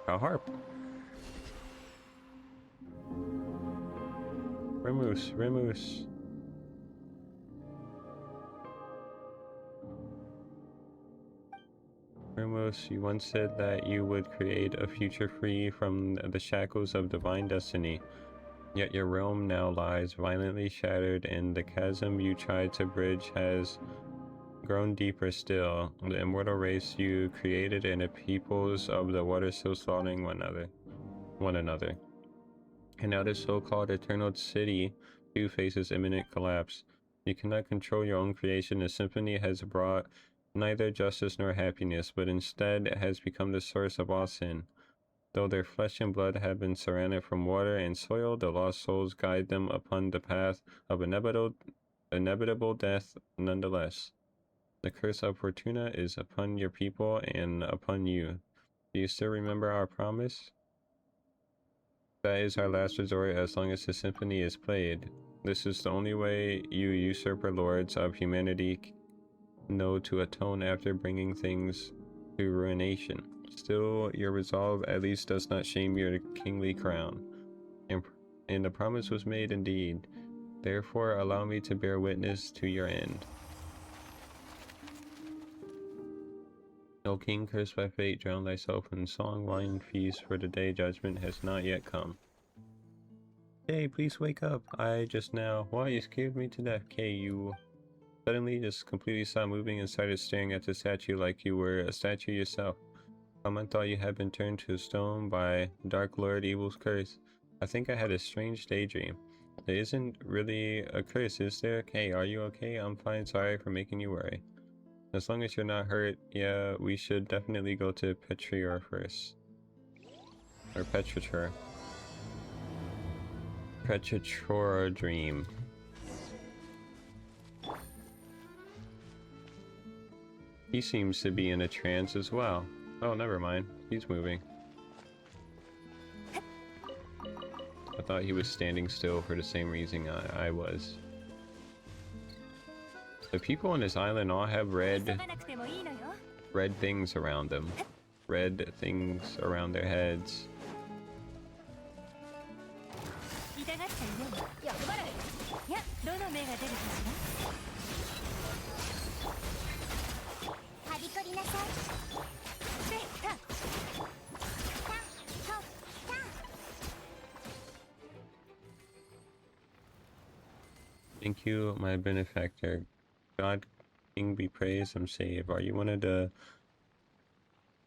A harp. Remus, Remus. Remus, you once said that you would create a future free from the shackles of divine destiny. Yet your realm now lies violently shattered, and the chasm you tried to bridge has grown deeper still. The immortal race you created and the peoples of the water still slaughtering one another. And now this so-called eternal city too faces imminent collapse. You cannot control your own creation. The symphony has brought neither justice nor happiness, but instead it has become the source of all sin. Though their flesh and blood have been surrounded from water and soil, the lost souls guide them upon the path of inevitable death nonetheless. The curse of Fortuna is upon your people and upon you. Do you still remember our promise? That is our last resort as long as the symphony is played. This is the only way you usurper lords of humanity know to atone after bringing things to ruination. Still, your resolve at least does not shame your kingly crown. And the promise was made indeed. Therefore, allow me to bear witness to your end. O king, cursed by fate, drown thyself in song, wine, feast, for the day judgment has not yet come. Hey, please wake up. I just now... Why, you scared me to death. Kay, you suddenly just completely stopped moving and started staring at the statue like you were a statue yourself. I thought you had been turned to stone by Dark Lord Evil's curse. I think I had a strange daydream. There isn't really a curse, is there? Hey, are you okay? I'm fine, sorry for making you worry. As long as you're not hurt, yeah, we should definitely go to Petrior first. Or Petrichor. Petrichor Dream. He seems to be in a trance as well. Oh, never mind. He's moving. I thought he was standing still for the same reason I was. The people on this island all have red things around them. Red things around their heads. Thank you, my benefactor. God King be praised, I'm saved. Are you one of the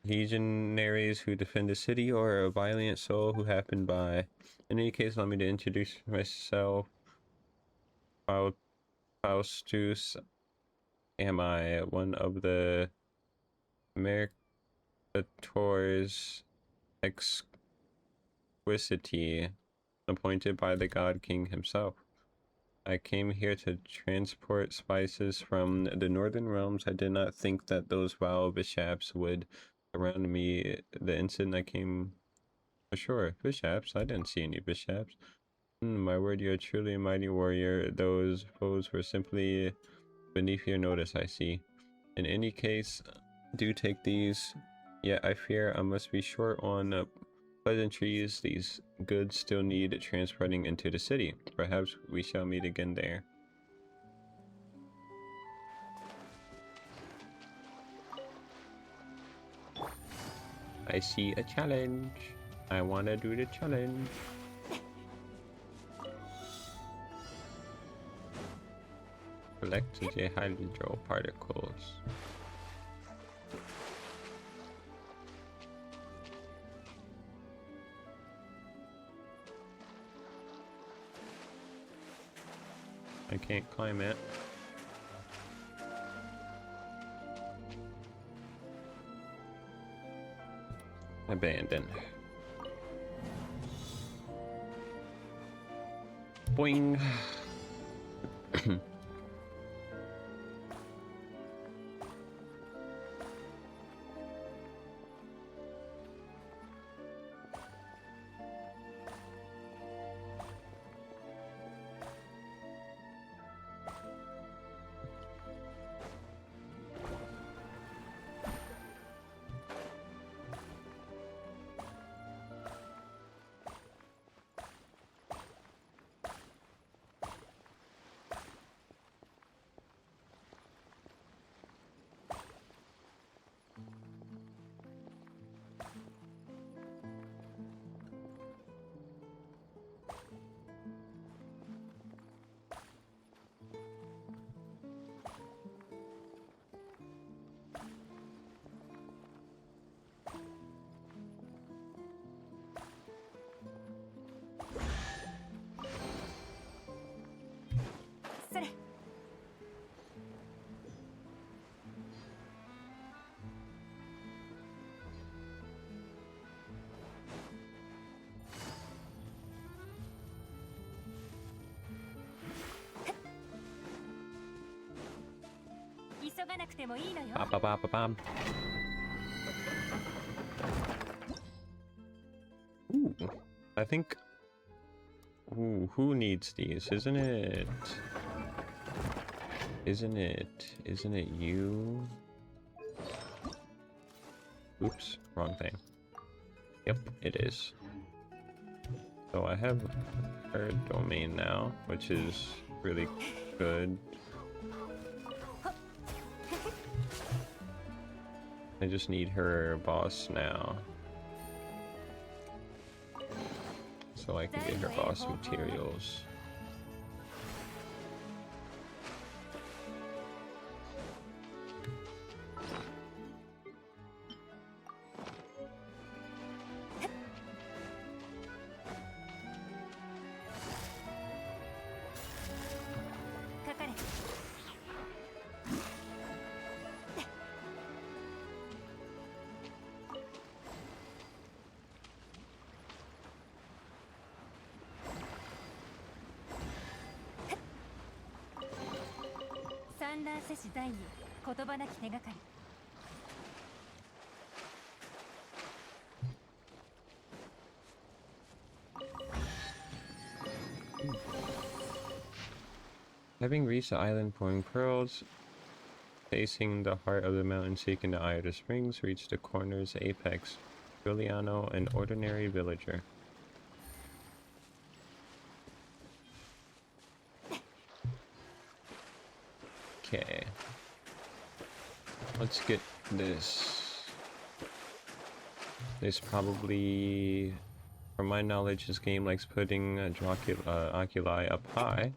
legionaries who defend the city, or a valiant soul who happened by? In any case, allow me to introduce myself. Faustus am I, one of the Mercators Exquisiti, appointed by the God King himself. I came here to transport spices from the northern realms. I did not think that those vile bishops would surround me the instant I came ashore. Bishops? I didn't see any bishops. My word, you're truly a mighty warrior. Those foes were simply beneath your notice, I see. In any case, do take these. Yet I fear I must be short on pleasantries. These goods still need transporting into the city. Perhaps we shall meet again there. I see a challenge. I wanna do the challenge. Collect the hydro particles. I can't climb it. Abandoned. Boing. Bop, bop, bop, bop, bop. Ooh, I think. Ooh, who needs these? Isn't it? Isn't it you? Oops, wrong thing. Yep, it is. So I have her domain now, which is really good. I just need her boss now, so I can get her boss materials. Having reached the island pouring pearls, facing the heart of the mountain seeking the eye of the springs, reach the corner's apex. Giuliano, an ordinary villager. Okay. Let's get this. This probably, from my knowledge, this game likes putting oculi up high.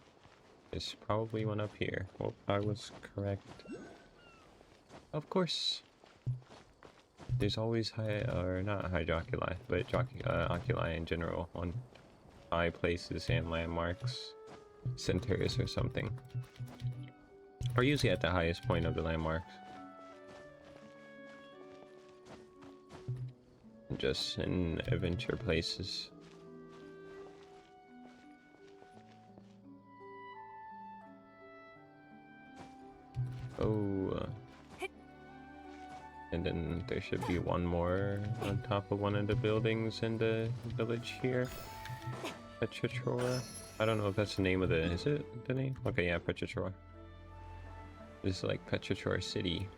There's probably one up here. Well, I was correct. Of course. There's always high, or not high oculi, but oculi in general on high places and landmarks, centers or something. Or usually at the highest point of the landmarks. Just in adventure places. Oh, and then there should be one more on top of one of the buildings in the village here. Petratror. I don't know if that's the name of the. Is it the name? Okay, yeah, Petratror. This is like Petratror City.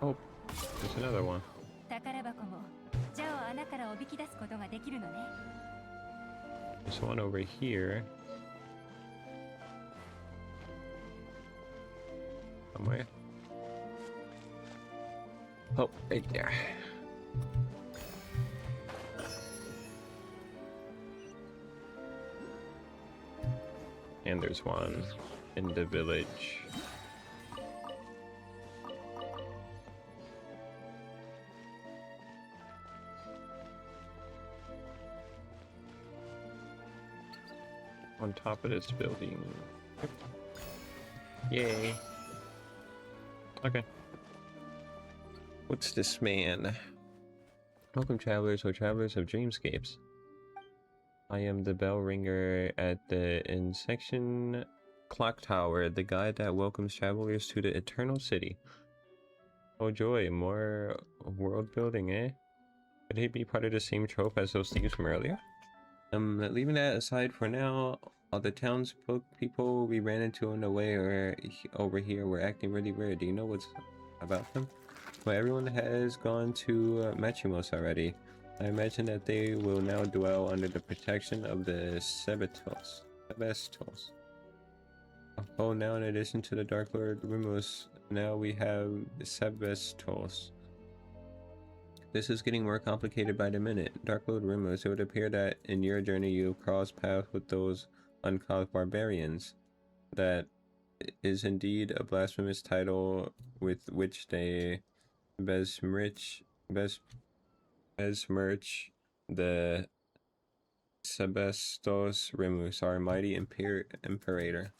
Oh, there's another one. There's one over here. Somewhere. Oh, right there. And there's one in the village. on top of this building. Yay. Okay. What's this man? Welcome travelers or travelers of dreamscapes. I am the bell ringer at the Insection Clock Tower, the guide that welcomes travelers to the Eternal City. Oh joy, more world building, eh? Could he be part of the same trope as those thieves from earlier? Leaving that aside for now, all the townsfolk people we ran into on the way or over here were acting really weird. Do you know what's about them? Well, everyone has gone to Machimos already. I imagine that they will now dwell under the protection of the Sebestos. Oh, now in addition to the Dark Lord Rimos, now we have Sebestos. This is getting more complicated by the minute. Dark Lord Rimos, it would appear that in your journey you crossed paths with those uncouth barbarians. That is indeed a blasphemous title with which they besmirch the Sebestos Remus, our mighty imperator.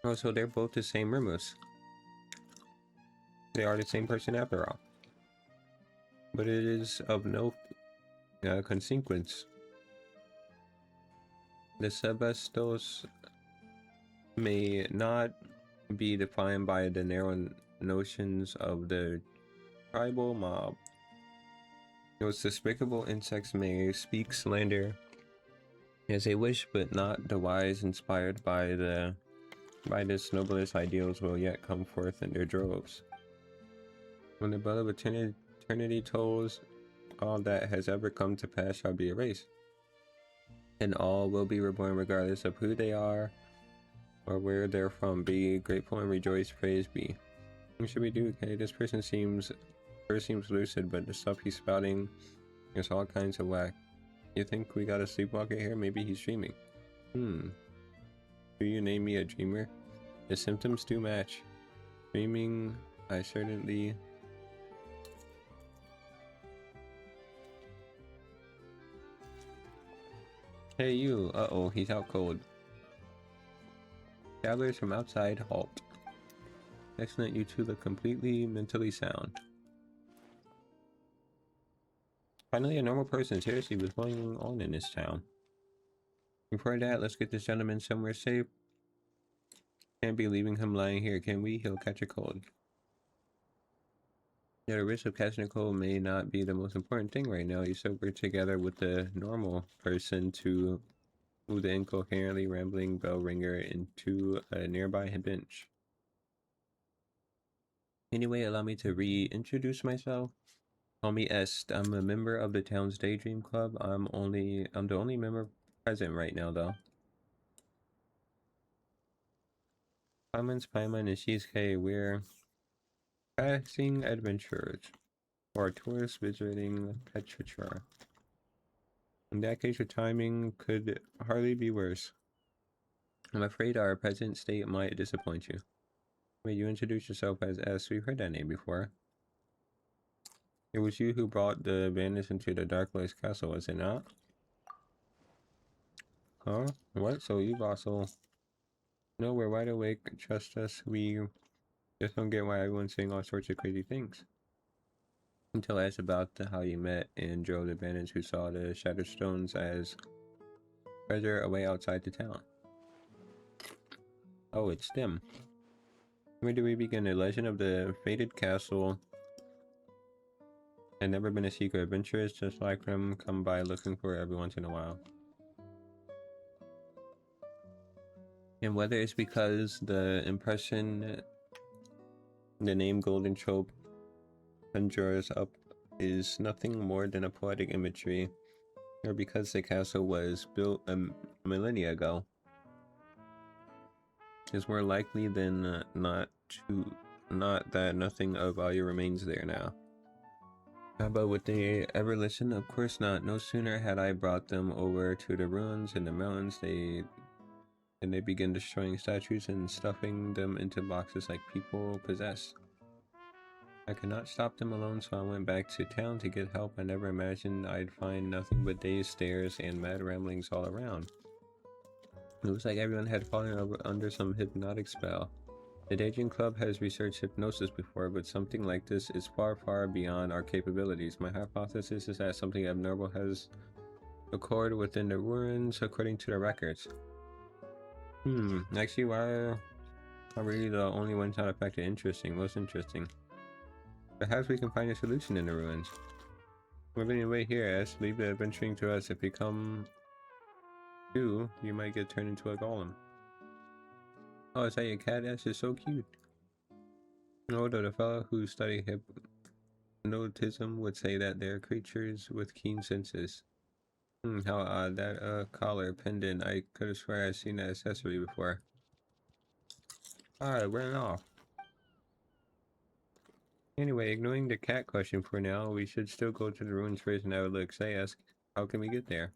Oh, so they're both the same Remus. They are the same person after all. But it is of no consequence. The Sebestos may not be defined by the narrow notions of the tribal mob. Those despicable insects may speak slander as they wish, but not the wise inspired by this noblest ideals will yet come forth in their droves. When the bell of eternity tolls, all that has ever come to pass shall be erased, and all will be reborn regardless of who they are or where they're from. Be grateful and rejoice, praise be. What should we do? Okay, this person seems lucid, but the stuff he's spouting is all kinds of whack. You think we got a sleepwalker here? Maybe he's dreaming. Do you name me a dreamer? The symptoms do match. Dreaming, I certainly... Hey you! Uh-oh, he's out cold. Travelers from outside, halt. Excellent, you two look completely mentally sound. Finally, a normal person. Seriously, what's going on in this town? Before that, let's get this gentleman somewhere safe. Can't be leaving him lying here, can we? He'll catch a cold. Yeah, the risk of catching a cold may not be the most important thing right now. You sober together with the normal person to move the incoherently rambling bell ringer into a nearby bench. Anyway, allow me to reintroduce myself. Call me Est. I'm a member of the town's Daydream Club. I'm the only member present right now, though. Paimon and Shizuke, we're passing adventurers or tourists visiting Petrichor. In that case, your timing could hardly be worse. I'm afraid our present state might disappoint you. Wait, you introduced yourself as S. We've heard that name before. It was you who brought the bandits into the Dark Lord's castle, was it not? Huh? What? So you've also... No, we're wide awake. Trust us. We just don't get why everyone's saying all sorts of crazy things. Until I asked about how you met and drove the bandits who saw the Shattered Stones as treasure away outside the town. Oh, it's them. Where do we begin? The legend of the fated castle had never been a secret. Adventurers just like them come by looking for it every once in a while. And whether it's because the impression the name Golden Trope conjures up is nothing more than a poetic imagery, or because the castle was built a millennia ago, it's more likely than not that nothing of value remains there now. But would they ever listen? Of course not. No sooner had I brought them over to the ruins in the mountains, they begin destroying statues and stuffing them into boxes like people possess. I could not stop them alone, so I went back to town to get help. I never imagined I'd find nothing but dazed stares and mad ramblings all around. It was like everyone had fallen under some hypnotic spell. The Daydream Club has researched hypnosis before, but something like this is far, far beyond our capabilities. My hypothesis is that something abnormal has occurred within the ruins, according to the records. Actually, why are really the only ones not affected? Interesting, most interesting. Perhaps we can find a solution in the ruins. We're going to wait here, as leave the adventuring to us. If you come too, you might get turned into a golem. Oh, is that your cat? That's just so cute. Although the fellow who studied hypnotism would say that they're creatures with keen senses. How odd. That collar pendant. I could have sworn I've seen that accessory before. Alright, we're off. Anyway, ignoring the cat question for now, we should still go to the ruins first and have a look. Say, ask, how can we get there?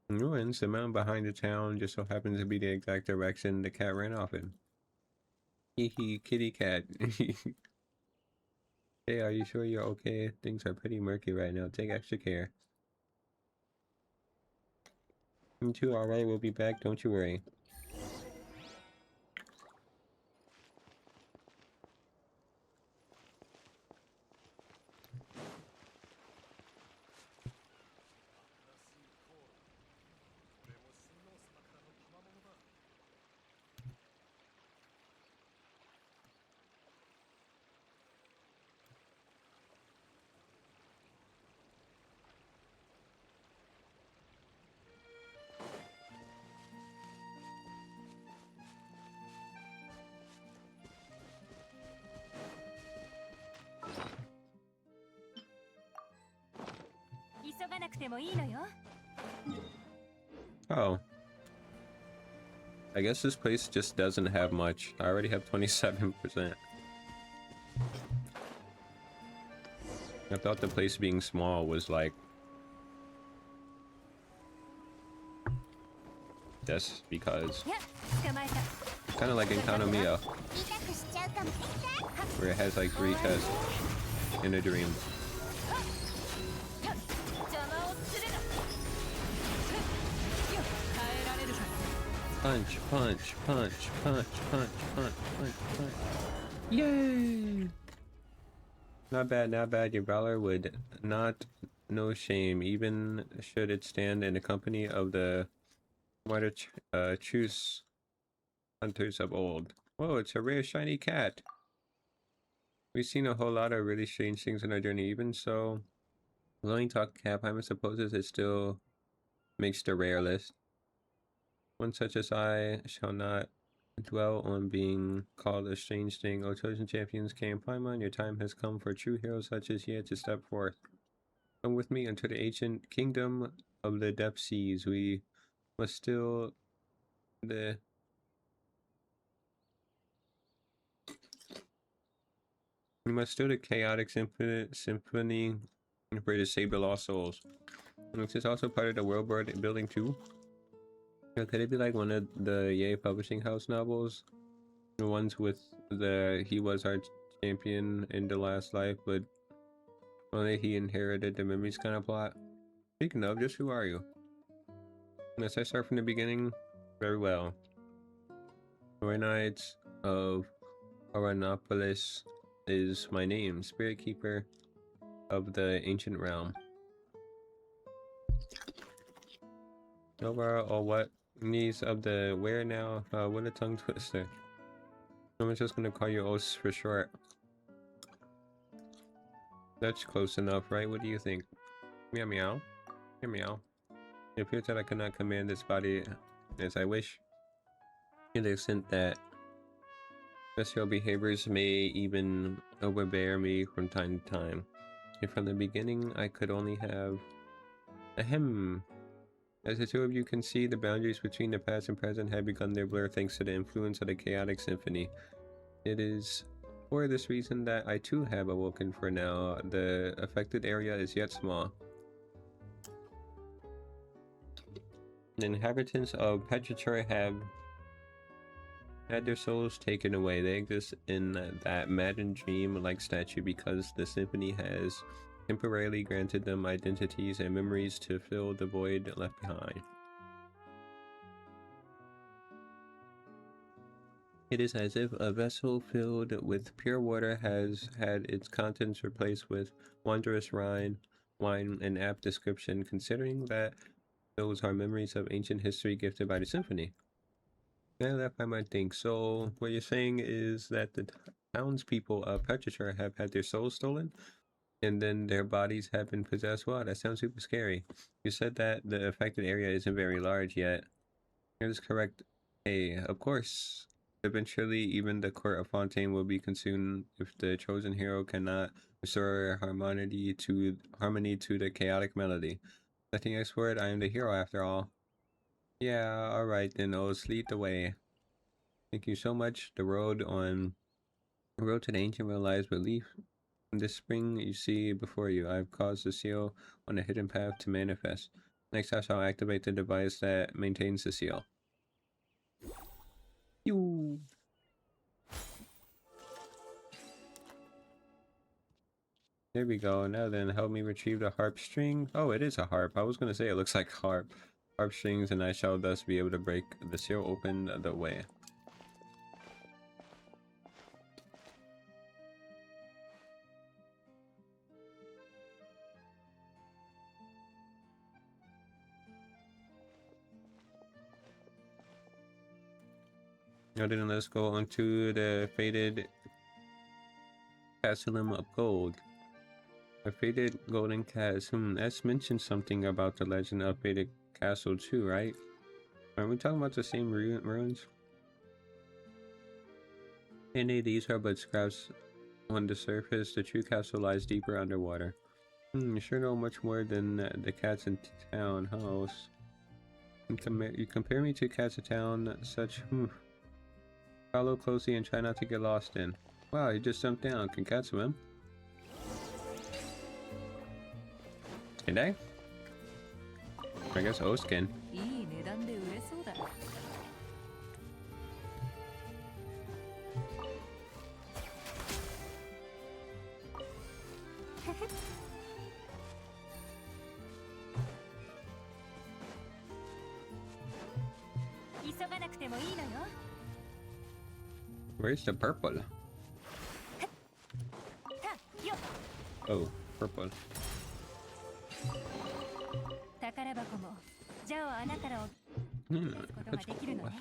Ruins, the mountain behind the town just so happens to be the exact direction the cat ran off in. Hee kitty cat. Hey, are you sure you're okay? Things are pretty murky right now. Take extra care. You too, alright, we'll be back, don't you worry. Oh. I guess this place just doesn't have much. I already have 27%. I thought the place being small was like... just because. Kind of like in Kanomiya, where it has like 3 chests in a dream. Punch, punch, punch, punch, punch, punch, punch, punch. Yay! Not bad, not bad. Your valor would not know shame, even should it stand in the company of the martyr truce hunters of old. Whoa, it's a rare shiny cat. We've seen a whole lot of really strange things in our journey. Even so, Glowing Talk Cap, I supposes it still makes the rare list. One such as I shall not dwell on being called a strange thing. O chosen champions, King Paimon, your time has come for true heroes such as ye to step forth. Come with me into the ancient kingdom of the depth seas. We must still the chaotic symphony for to save the lost souls. And this is also part of the world building too. Could it be like one of the Yay Publishing House novels? The ones with the he was our champion in the last life, but only he inherited the memories kind of plot. Speaking of, just who are you? Unless I start from the beginning, very well. Knights of Oranopolis is my name, Spirit Keeper of the Ancient Realm. Overall, or what? Knees of the where now? What a tongue twister. I'm just gonna call you Os for short. That's close enough, right? What do you think? Meow meow. Meow meow. It appears that I cannot command this body as I wish. To the extent that special behaviors may even overbear me from time to time. And from the beginning, I could only have... Ahem. As the two of you can see, the boundaries between the past and present have begun their blur thanks to the influence of the chaotic symphony. It is for this reason that I too have awoken. For now, the affected area is yet small. The inhabitants of Petrichor have had their souls taken away. They exist in that maddened dream-like statue because the symphony has temporarily granted them identities and memories to fill the void left behind. It is as if a vessel filled with pure water has had its contents replaced with wondrous wine, an apt description, considering that those are memories of ancient history gifted by the symphony. Yeah, that I might think. So, what you're saying is that the townspeople of Petrichor have had their souls stolen, and then their bodies have been possessed? Wow, that sounds super scary. You said that the affected area isn't very large yet. That is correct. Hey, of course. Eventually, even the court of Fontaine will be consumed if the chosen hero cannot restore harmony to the chaotic melody. Letting X word, I am the hero after all. Yeah, alright then, Oz, lead the way. Thank you so much. The road to the ancient realm lies with leaf. In this spring you see before you, I have caused the seal on a hidden path to manifest. Next I shall activate the device that maintains the seal. You. There we go. Now then, help me retrieve the harp string. Oh, it is a harp. I was gonna say it looks like harp strings, and I shall thus be able to break the seal open the way. Now then, let's go on to the faded Castle of Gold. A faded golden castle. That's mentioned something about the legend of Faded Castle too, right? Are we talking about the same ruins? Nay, these are but scraps on the surface. The true castle lies deeper underwater. You sure know much more than the cats in town, huh? You compare me to cats in town, such. Follow closely and try not to get lost in. Wow, you just jumped down. Can cats swim? Can they? I guess Oz can. いい値段で売れそうだ。急がなくてもいいのよ。Where's the purple? た、よ。Oh, purple. 宝箱もジャオ穴からを出すことができるのね。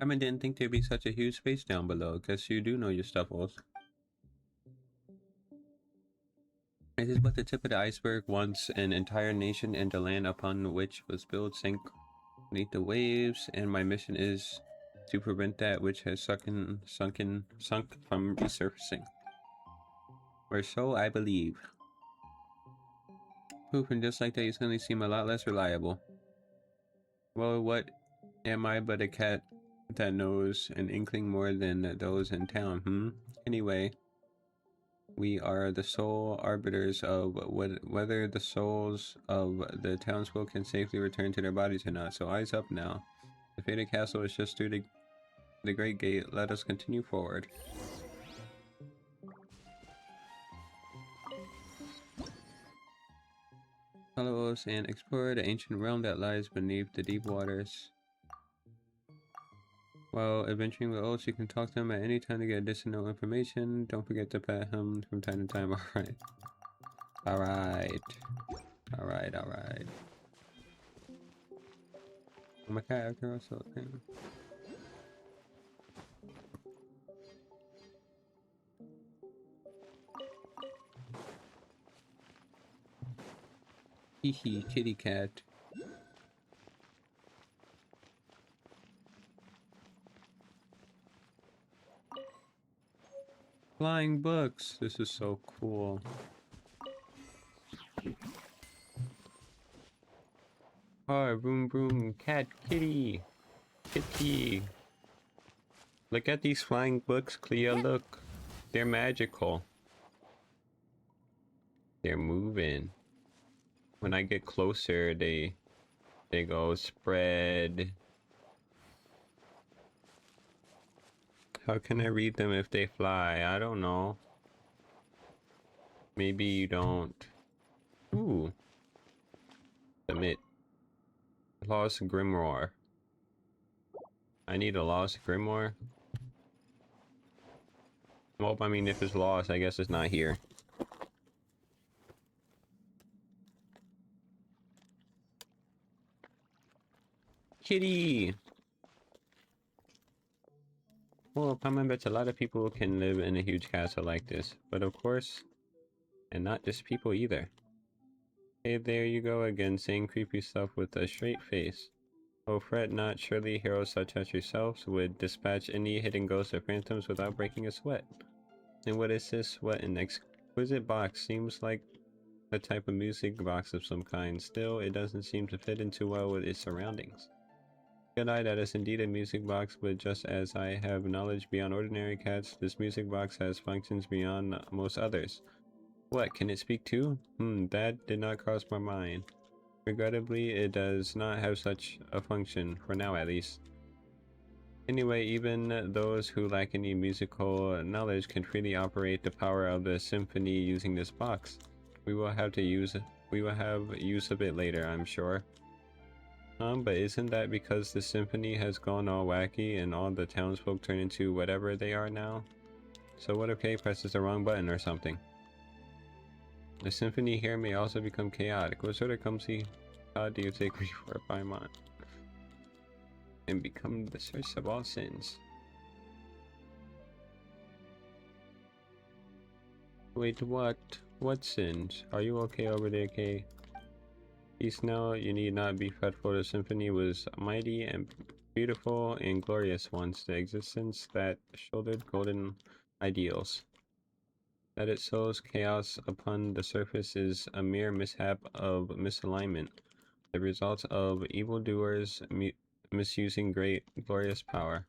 I mean, didn't think there'd be such a huge space down below. Guess you do know your stuff, Oz. It is but the tip of the iceberg. Once an entire nation and the land upon which was built sank beneath the waves, and my mission is to prevent that which has sunk from resurfacing. Or so I believe. Poof, and just like that, you suddenly seem a lot less reliable. Well, what am I but a cat that knows an inkling more than those in town, Anyway, we are the sole arbiters of whether the souls of the townsfolk can safely return to their bodies or not, so eyes up now. The Faded Castle is just through the Great Gate. Let us continue forward. Follow us and explore the ancient realm that lies beneath the deep waters. While adventuring with Oats, you can talk to him at any time to get additional information. Don't forget to pet him from time to time. Alright. Alright. Alright, alright. I'm a cat after all, so thing. Hee kitty cat. Flying books. This is so cool. Car, boom boom, cat, kitty. Kitty. Look at these flying books, Clea, look. They're magical. They're moving. When I get closer, they go spread. How can I read them if they fly? I don't know. Maybe you don't. Ooh. Submit. Lost Grimoire. I need a lost Grimoire. Well, I mean, if it's lost, I guess it's not here. Kitty! Well, I bet a lot of people can live in a huge castle like this, but of course, and not just people either. Hey, there you go again, saying creepy stuff with a straight face. Oh, fret not, surely heroes such as yourselves would dispatch any hidden ghosts or phantoms without breaking a sweat. And what is this? What an exquisite box. Seems like a type of music box of some kind. Still, it doesn't seem to fit in too well with its surroundings. Good eye, that is indeed a music box, but just as I have knowledge beyond ordinary cats, this music box has functions beyond most others. What, can it speak too? That did not cross my mind. Regrettably, it does not have such a function, for now at least. Anyway, even those who lack any musical knowledge can freely operate the power of the symphony using this box. We will have use of it later, I'm sure. But isn't that because the symphony has gone all wacky and all the townsfolk turn into whatever they are now? So what if Kay presses the wrong button or something? The symphony here may also become chaotic. What sort of clumsy god do you take me for a Paimon? And become the source of all sins. Wait, what? What sins? Are you okay over there, Kay? Peace now, you need not be fretful. The symphony was mighty and beautiful and glorious once. The existence that shouldered golden ideals. That it sows chaos upon the surface is a mere mishap of misalignment, the result of evildoers misusing great, glorious power.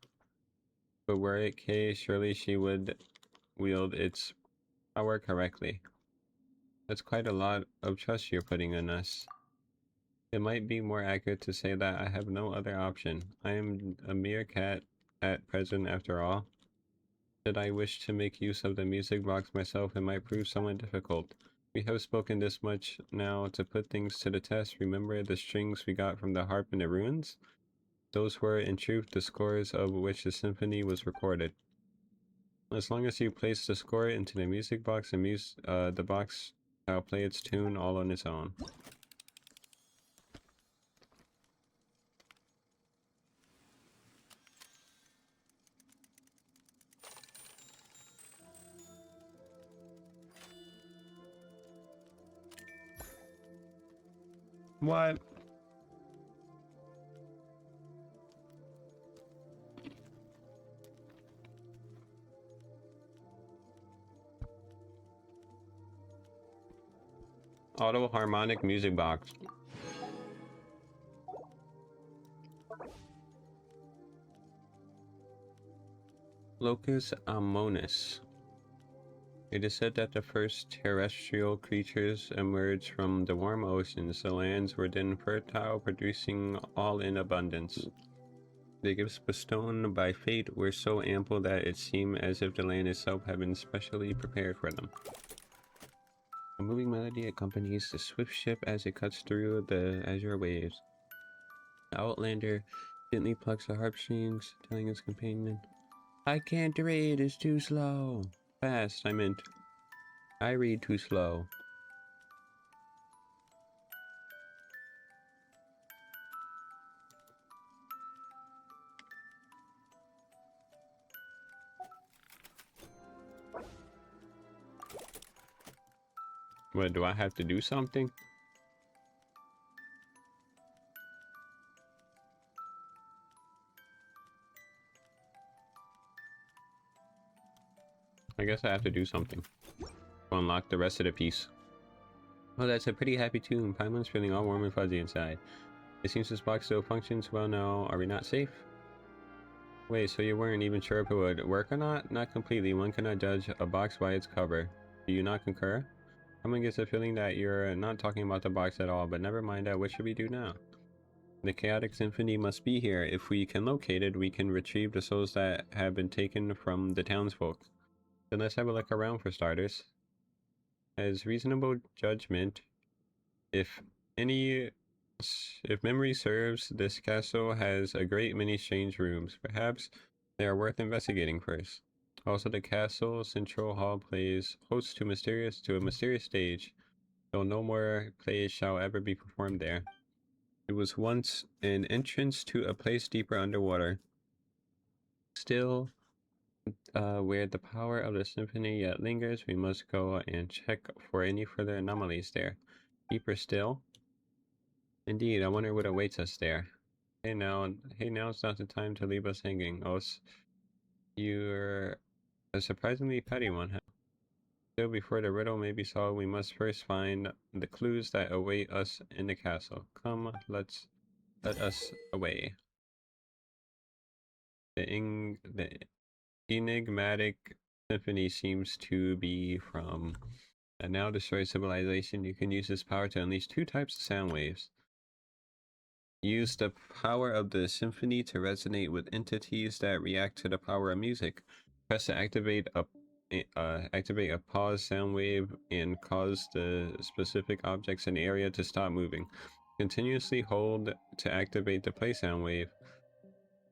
But were it Kay, surely she would wield its power correctly. That's quite a lot of trust you're putting in us. It might be more accurate to say that I have no other option. I am a mere cat at present after all. Should I wish to make use of the music box myself, it might prove somewhat difficult. We have spoken this much now to put things to the test. Remember the strings we got from the harp in the ruins? Those were, in truth, the scores of which the symphony was recorded. As long as you place the score into the music box, the box shall play its tune all on its own. What? Auto harmonic music box. Locus Amonis. It is said that the first terrestrial creatures emerged from the warm oceans. The lands were then fertile, producing all in abundance. The gifts bestowed by fate were so ample that it seemed as if the land itself had been specially prepared for them. A moving melody accompanies the swift ship as it cuts through the azure waves. The Outlander Gently plucks the harpstrings, telling his companion, I can't read, it's too slow. Fast, I meant. I read too slow. What, do I have to do something? I guess I have to do something to unlock the rest of the piece. Oh, that's a pretty happy tune. Paimon's feeling all warm and fuzzy inside. It seems this box still functions well now. Are we not safe? Wait, so you weren't even sure if it would work or not? Not completely. One cannot judge a box by its cover. Do you not concur? Someone gets a feeling that you're not talking about the box at all, but never mind that. What should we do now? The Chaotic Symphony must be here. If we can locate it, we can retrieve the souls that have been taken from the townsfolk. Then let's have a look around for starters. As reasonable judgment, if memory serves, this castle has a great many strange rooms. Perhaps they are worth investigating first. Also, the castle central hall plays host to a mysterious stage, though no more plays shall ever be performed there. It was once an entrance to a place deeper underwater. Still, where the power of the symphony yet lingers, we must go and check for any further anomalies there. Deeper still? Indeed, I wonder what awaits us there. Hey, now's not the time to leave us hanging. Oh, you're a surprisingly petty one, huh? Still, before the riddle may be solved, we must first find the clues that await us in the castle. Come, let us away. The enigmatic symphony seems to be from a now destroyed civilization. You can use this power to unleash two types of sound waves. Use the power of the symphony to resonate with entities that react to the power of music. Press to activate a pause sound wave and cause the specific objects in the area to stop moving. Continuously hold to activate the play sound wave,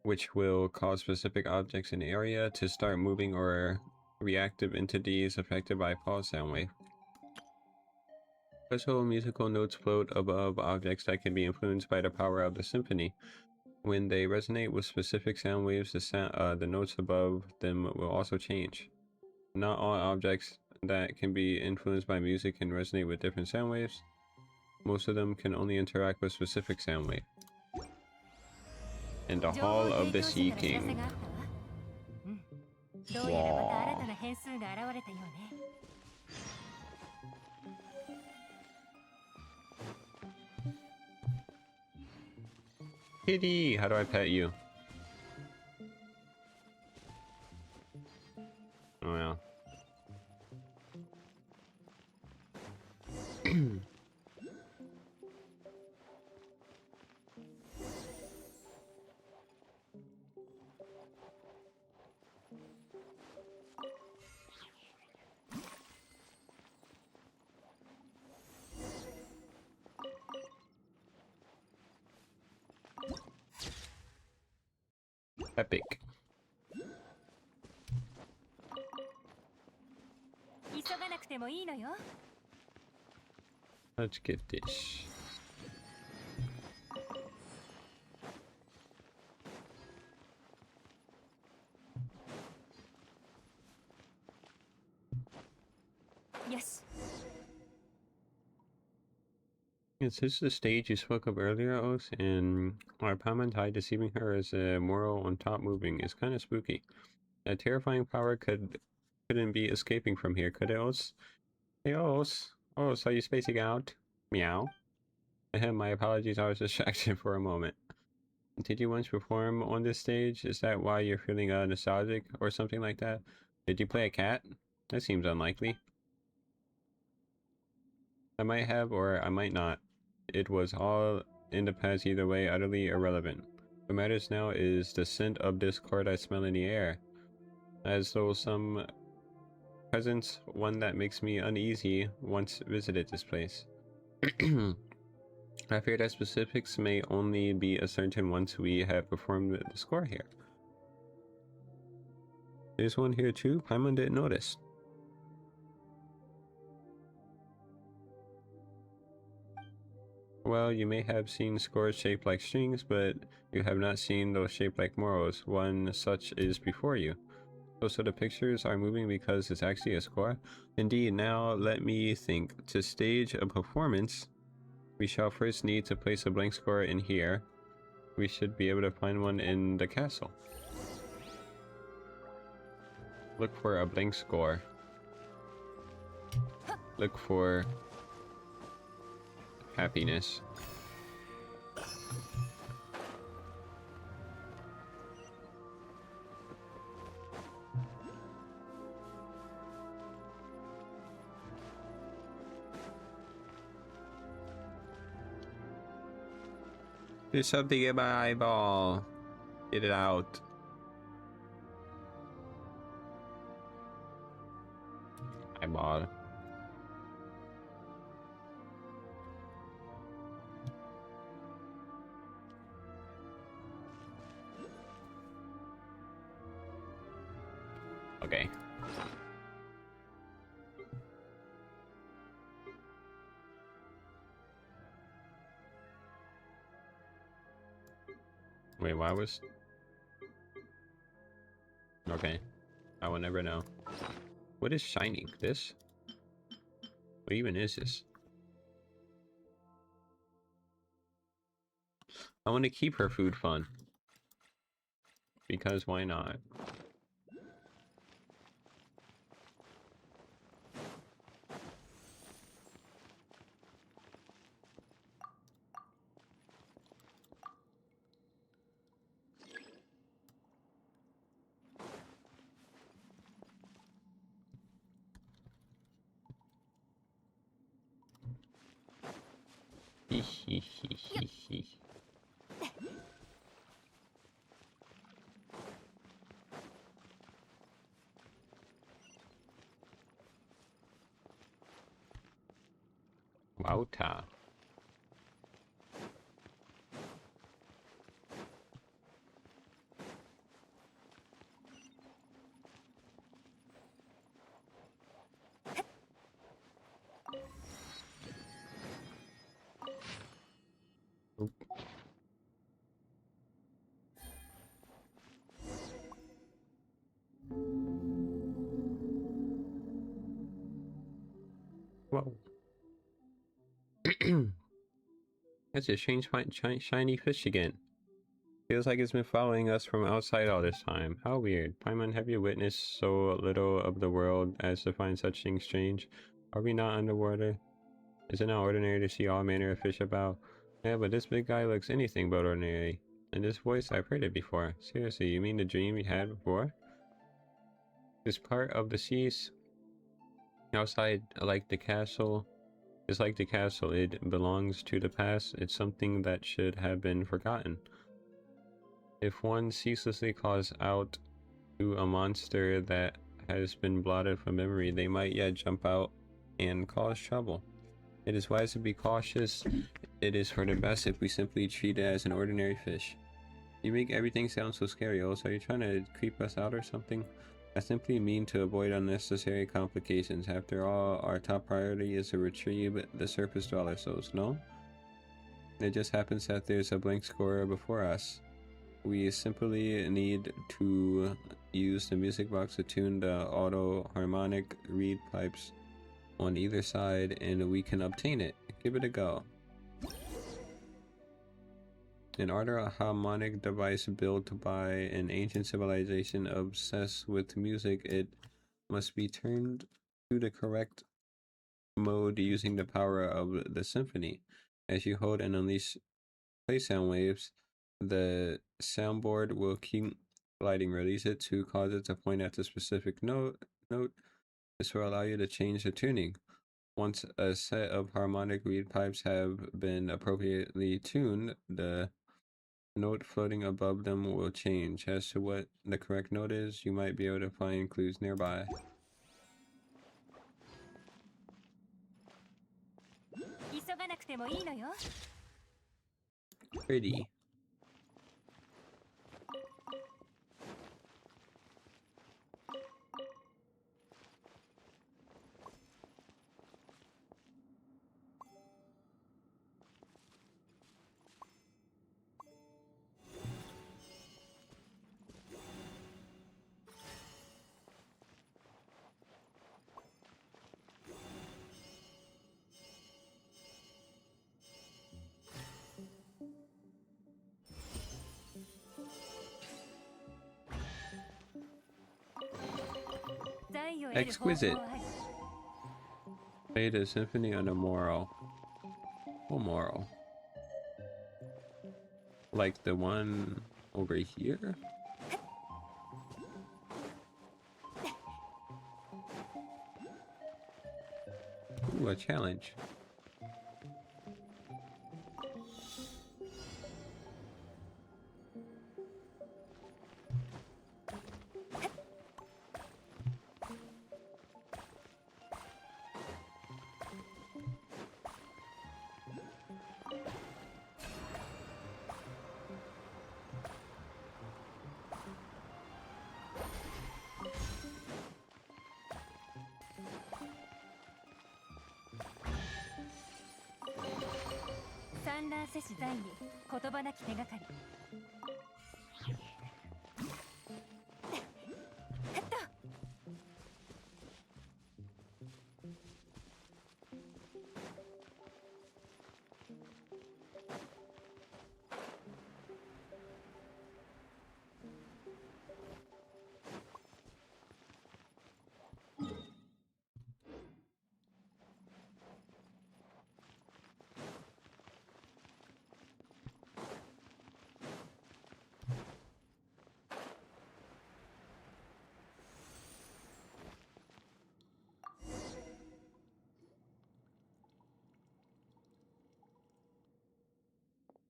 which will cause specific objects in the area to start moving or reactive entities affected by pause sound wave. Special musical notes float above objects that can be influenced by the power of the symphony. When they resonate with specific sound waves, the notes above them will also change. Not all objects that can be influenced by music can resonate with different sound waves. Most of them can only interact with specific sound wave. In the Hall of the Sea King. どうやらまた新たな変数が現れたようね。Kitty, how do I pet you? Oh well. Epic. 急がなくてもいいのよ。Let's get this. Yes. Is this the stage you spoke of earlier, Oath? And our Paimon deceiving her as a moral on top moving is kind of spooky. That terrifying power couldn't be escaping from here, could it, Oath? Hey, Oath. Oath, are you spacing out? Meow. My apologies, I was distracted for a moment. Did you once perform on this stage? Is that why you're feeling nostalgic or something like that? Did you play a cat? That seems unlikely. I might have, or I might not. It was all in the past either way, utterly irrelevant. What matters now is the scent of discord I smell in the air. As though some presence, one that makes me uneasy, once visited this place. I fear that specifics may only be ascertained once we have performed the score here. There's one here too. Paimon didn't notice. Well, you may have seen scores shaped like strings, but you have not seen those shaped like morals. One such is before you. So the pictures are moving because it's actually a score? Indeed, now let me think. To stage a performance, we shall first need to place a blank score in here. We should be able to find one in the castle. Look for a blank score. Look for happiness. Do something in my eyeball. Get it out. Eyeball. Okay. Wait, why was... Okay. I will never know. What is shining? This? What even is this? I want to keep her food fun. Because why not? Wauta. Whoa. That's a strange shiny fish again. Feels like it's been following us from outside all this time. How weird. Paimon, have you witnessed so little of the world as to find such things strange? Are we not underwater? Is it not ordinary to see all manner of fish about? Yeah, but this big guy looks anything but ordinary. And this voice, I've heard it before. Seriously, you mean the dream you had before? This part of the seas outside, like the castle, is like the castle. It belongs to the past. It's something that should have been forgotten. If one ceaselessly calls out to a monster that has been blotted from memory, they might yet jump out and cause trouble. It is wise to be cautious. It is for the best if we simply treat it as an ordinary fish. You make everything sound so scary, also. Are you trying to creep us out or something? I simply mean to avoid unnecessary complications. After all, our top priority is to retrieve the surface dweller souls, no? It just happens that there's a blank score before us. We simply need to use the music box to tune the auto harmonic reed pipes on either side, and we can obtain it. Give it a go. An auto harmonic device built by an ancient civilization obsessed with music, it must be turned to the correct mode using the power of the symphony. As you hold and unleash play sound waves, the soundboard will keep gliding. Release it to cause it to point at the specific note. This will allow you to change the tuning. Once a set of harmonic reed pipes have been appropriately tuned, the note floating above them will change. As to what the correct note is, you might be able to find clues nearby. 急がなくてもいいのよ。Pretty. Exquisite. Played a symphony on a moral. What moral? Like the one over here? Ooh, a challenge.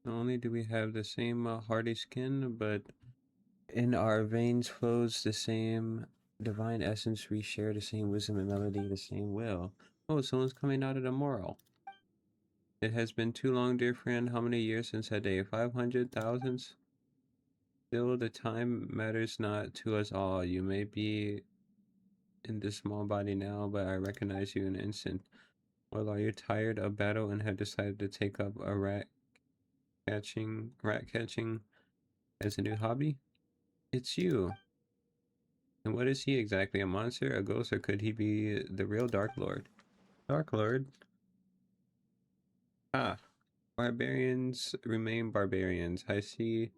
Not only do we have the same hardy skin, but in our veins flows the same divine essence. We share the same wisdom and melody, the same will. Oh, someone's coming out of the moral. It has been too long, dear friend. How many years since that day? 500,000? Still, the time matters not to us all. You may be in this small body now, but I recognize you in an instant. Well, are you tired of battle and have decided to take up a rat catching as a new hobby? It's you. And what is he exactly? A monster, a ghost, or could he be the real Dark Lord? Dark Lord? Ah, barbarians remain barbarians. I see,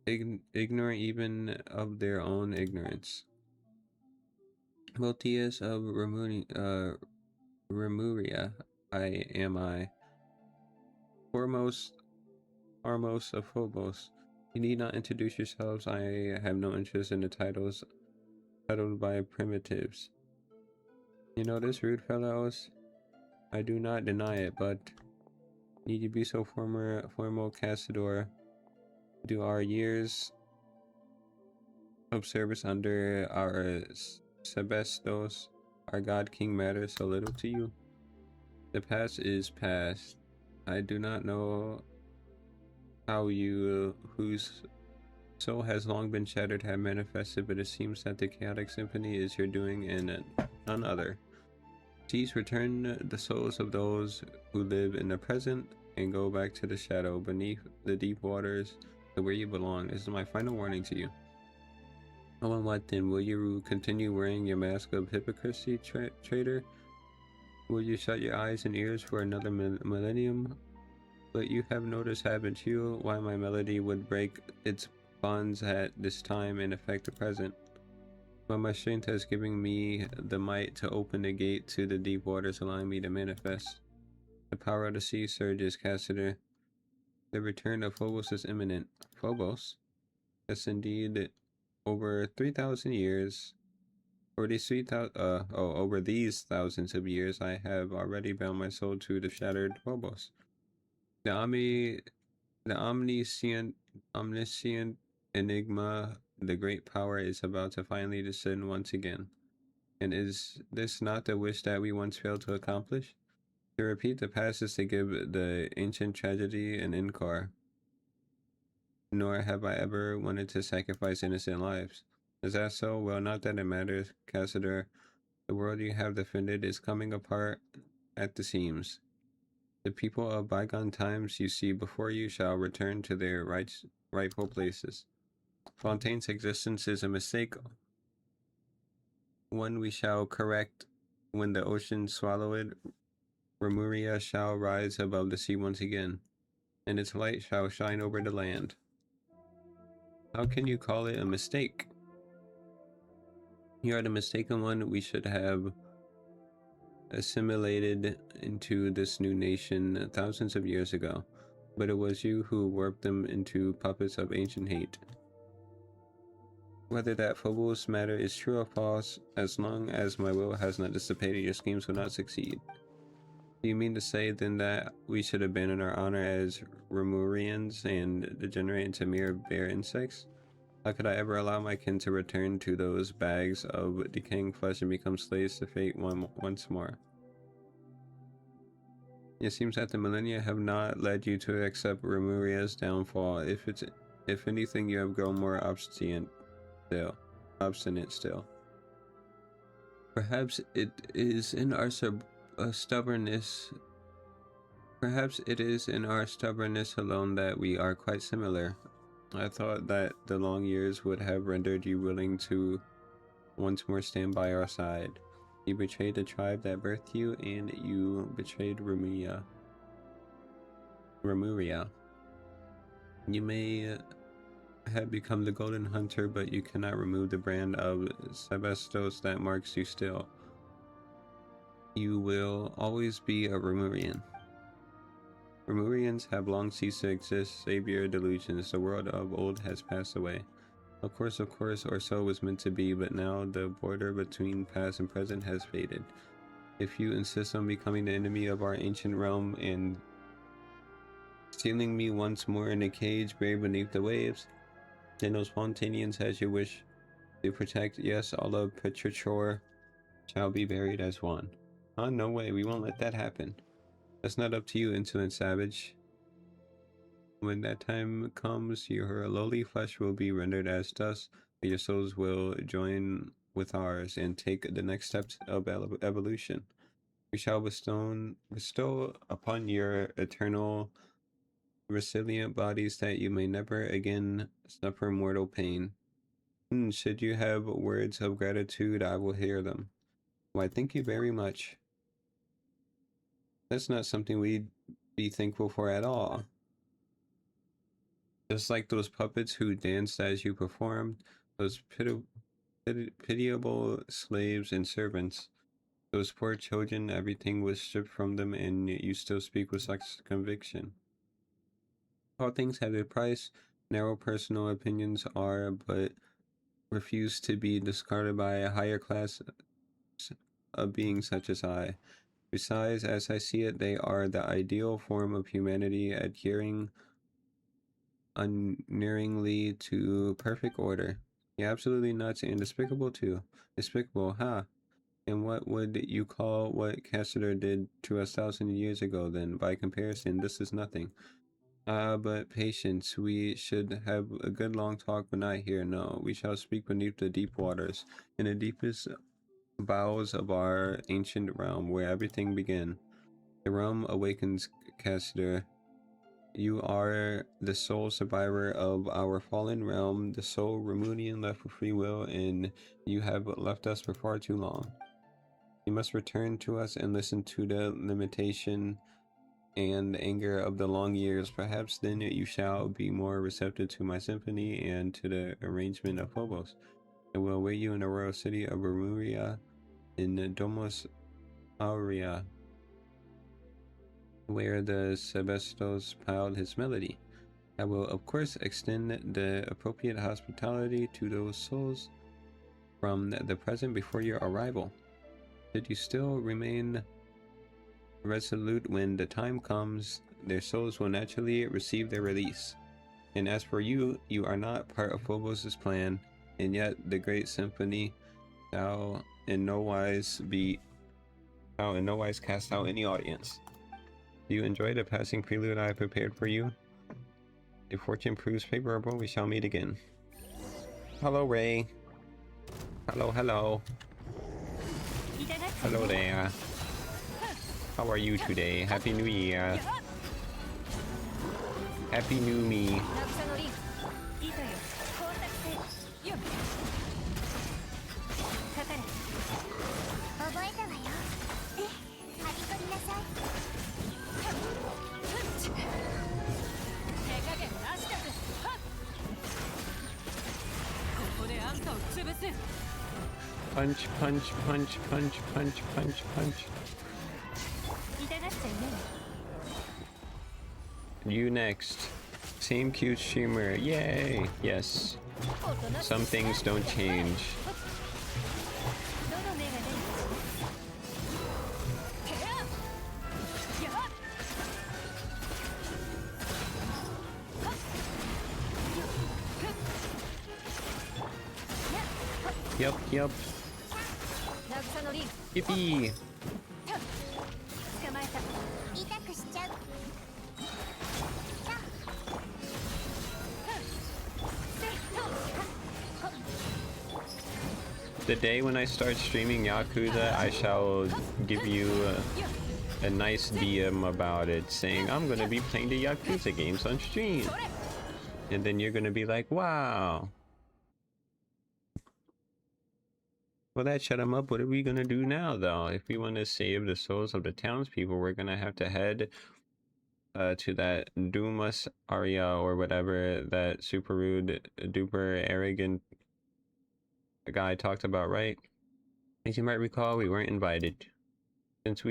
ignorant even of their own ignorance. Multius of Remuria, I. Foremost of Phobos. You need not introduce yourselves. I have no interest in the titles titled by primitives. You know this, rude fellows? I do not deny it, but need you be so formal, Castador? Do our years of service under our Sebestos, our god king, matter so little to you? The past is past. I do not know how you, whose soul has long been shattered, have manifested, but it seems that the chaotic symphony is your doing and none other. Please return the souls of those who live in the present and go back to the shadow beneath the deep waters to where you belong. This is my final warning to you. Oh, and what then? Will you continue wearing your mask of hypocrisy, traitor? Will you shut your eyes and ears for another millennium? But you have noticed, haven't you, why my melody would break its bonds at this time and affect the present? But my strength has given me the might to open the gate to the deep waters, allowing me to manifest. The power of the sea surges, Cassidy. The return of Phobos is imminent. Phobos? Yes, indeed. Over 3,000 years, over these thousands of years, I have already bound my soul to the shattered Phobos. The omniscient enigma, the great power, is about to finally descend once again. And is this not the wish that we once failed to accomplish? To repeat the past is to give the ancient tragedy an encore. Nor have I ever wanted to sacrifice innocent lives. Is that so? Well, not that it matters, Cassador. The world you have defended is coming apart at the seams. The people of bygone times you see before you shall return to their rightful places. Fontaine's existence is a mistake, one we shall correct when the ocean swallow it. Remuria shall rise above the sea once again, and its light shall shine over the land. How can you call it a mistake? You are the mistaken one. We should have assimilated into this new nation thousands of years ago, but it was you who warped them into puppets of ancient hate. Whether that Phobos matter is true or false, as long as my will has not dissipated, your schemes will not succeed. Do you mean to say then that we should abandon our honor as Remurians and degenerate into mere bare insects? How could I ever allow my kin to return to those bags of decaying flesh and become slaves to fate once more? It seems that the millennia have not led you to accept Remuria's downfall. If anything, you have grown more obstinate still. Perhaps it is in our stubbornness. Perhaps it is in our stubbornness alone that we are quite similar. I thought that the long years would have rendered you willing to once more stand by our side. You betrayed the tribe that birthed you, and you betrayed Remuria. You may have become the Golden Hunter, but you cannot remove the brand of Sebestos that marks you still. You will always be a Remurian. Remurians have long ceased to exist, savior delusions. The world of old has passed away. Of course, or so was meant to be, but now the border between past and present has faded. If you insist on becoming the enemy of our ancient realm and sealing me once more in a cage buried beneath the waves, then those Fontainians as you wish to protect, yes, all of Petrichor shall be buried as one. No way, we won't let that happen. That's not up to you, insolent savage. When that time comes, your lowly flesh will be rendered as dust, but your souls will join with ours and take the next steps of evolution. We shall bestow upon your eternal, resilient bodies that you may never again suffer mortal pain. Should you have words of gratitude, I will hear them. Why, thank you very much. That's not something we'd be thankful for at all. Just like those puppets who danced as you performed, those pitiable slaves and servants, those poor children, everything was stripped from them, and you still speak with such conviction. All things have a price. Narrow personal opinions are, but refuse to be discarded by a higher class of beings such as I. Besides, as I see it, they are the ideal form of humanity, adhering unerringly to perfect order. Yeah, absolutely nuts and despicable too. Despicable, huh? And what would you call what Cassador did to us 1,000 years ago then? By comparison, this is nothing. But patience, we should have a good long talk, but not here, no. We shall speak beneath the deep waters, in the deepest bowels of our ancient realm, where everything began. The realm awakens, Cassador. You are the sole survivor of our fallen realm, the sole Remunian left with free will, and you have left us for far too long. You must return to us and listen to the limitation and anger of the long years. Perhaps then you shall be more receptive to my symphony and to the arrangement of Phobos. I will await you in the royal city of Remuria, in Domos Aurea, where the Sebestos piled his melody. I will of course extend the appropriate hospitality to those souls from the present before your arrival. Should you still remain resolute when the time comes, their souls will naturally receive their release. And as for you, you are not part of Phobos' plan, and yet the great symphony shall in no wise be out and no wise cast out any audience. Do you enjoy the passing prelude I prepared for you? If fortune proves favorable, we shall meet again. Hello, Ray. Hello, hello. Hello there. How are you today? Happy New Year. Happy New Me. 渚のリン糸よ工作せよかかれ覚えたわよはびこりなさい手加減なしだぜここであんたを潰す Punch, punch, punch, punch, punch, punch, punch. 痛がっちゃいない You next. Same cute streamer. Yay! Yes. Some things don't change. どの目が出るケアやっ Yup, yup. 渚のリン Yippee! 捕まえた痛くしちゃう The day when I start streaming Yakuza, I shall give you a nice DM about it, saying I'm gonna be playing the Yakuza games on stream. And then you're gonna be like, wow. Well, that shut him up. What are we gonna do now, though? If we want to save the souls of the townspeople, we're gonna have to head to that Dumas Aria or whatever that super rude, duper arrogant guy talked about, right? As you might recall, we weren't invited. Since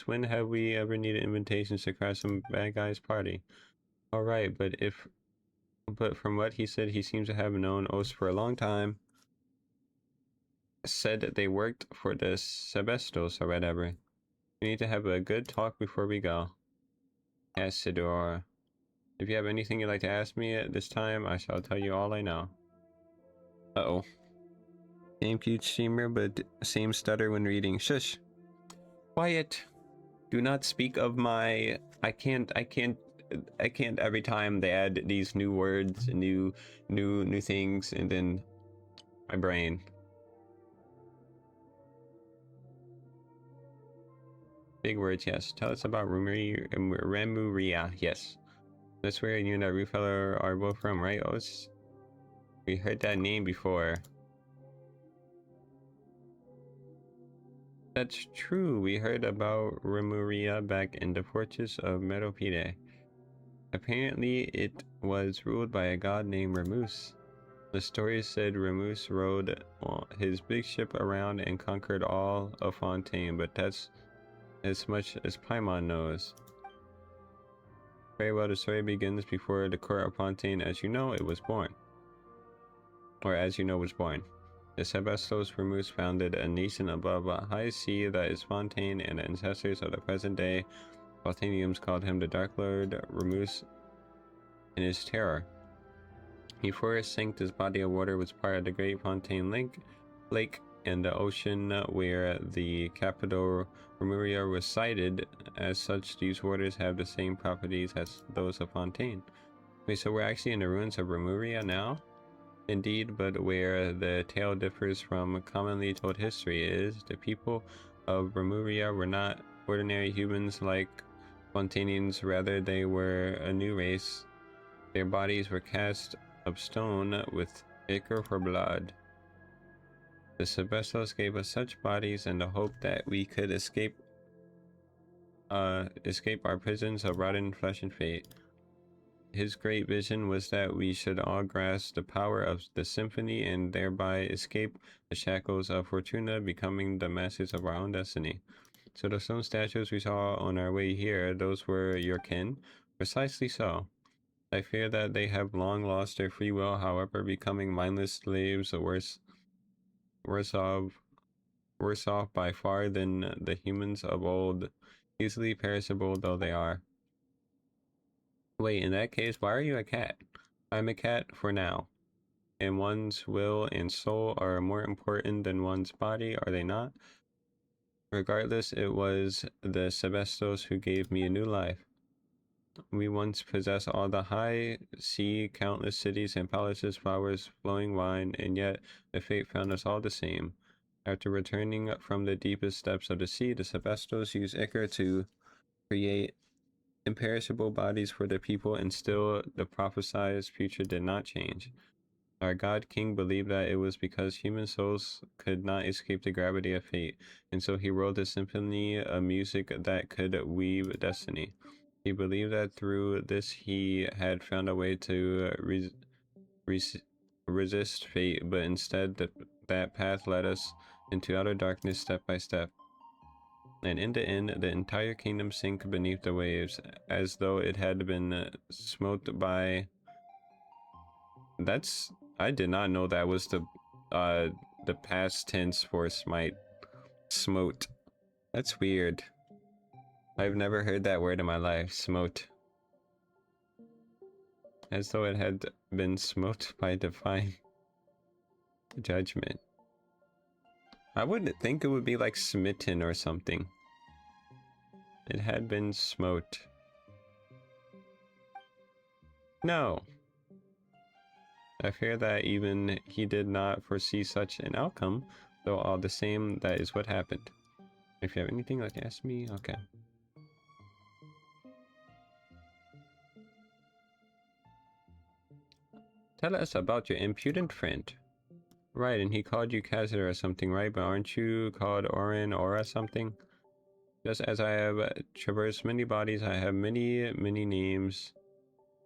when have we ever needed invitations to crash some bad guy's party? Alright, but from what he said, he seems to have known Ost for a long time. Said that they worked for the Sebestos or whatever. We need to have a good talk before we go. Yes, Sidora. If you have anything you'd like to ask me at this time, I shall tell you all I know. Uh-oh. Same cute streamer, but same stutter when reading. Shush! Quiet! Do not speak of my... I can't every time they add these new words, new things, and then my brain. Big words, yes. Tell us about Remuria, yes. That's where you and that Rue fellow are both from, right, Os? We heard that name before. That's true. We heard about Remuria back in the fortress of Meropide. Apparently, it was ruled by a god named Remus. The story said Remus rode his big ship around and conquered all of Fontaine, but that's as much as Paimon knows. Very well, the story begins before the court of Fontaine, as you know, it was born. Or as you know, was born. The Sebestos Remus founded a nation above a high sea that is Fontaine, and the ancestors of the present day Fontainians called him the Dark Lord Remus in his terror. He first sank this body of water was part of the Great Fontaine Lake in the ocean where the capital Remuria was sited. As such, these waters have the same properties as those of Fontaine. Wait, so we're actually in the ruins of Remuria now? Indeed, but where the tale differs from commonly told history is, the people of Remuria were not ordinary humans like Fontainians, rather they were a new race. Their bodies were cast of stone with ichor for blood. The Sebestos gave us such bodies in the hope that we could escape our prisons of rotten flesh and fate. His great vision was that we should all grasp the power of the symphony and thereby escape the shackles of Fortuna, becoming the masters of our own destiny. So the stone statues we saw on our way here, those were your kin? Precisely so. I fear that they have long lost their free will, however, becoming mindless slaves worse off by far than the humans of old, easily perishable though they are. Wait, in that case, why are you a cat? I'm a cat for now. And one's will and soul are more important than one's body, are they not? Regardless, it was the Sebestos who gave me a new life. We once possessed all the high sea, countless cities and palaces, flowers, flowing wine, and yet the fate found us all the same. After returning from the deepest depths of the sea, the Sebestos used Ichor to create imperishable bodies for the people, and still the prophesied future did not change. Our god king believed that it was because human souls could not escape the gravity of fate, and so he wrote a symphony of music that could weave destiny. He believed that through this he had found a way to resist fate, but instead that path led us into outer darkness step by step. And in the end, the entire kingdom sank beneath the waves, as though it had been smote by... That's... I did not know that was the past tense for smite. Smote. That's weird. I've never heard that word in my life. Smote. As though it had been smote by divine judgment. I wouldn't think it would be like smitten or something. It had been smote. No. I fear that even he did not foresee such an outcome, though all the same, that is what happened. If you have anything like to ask me, okay. Tell us about your impudent friend. Right, and he called you Kazir or something, right? But aren't you called Orin or something? Just as I have traversed many bodies, I have many names.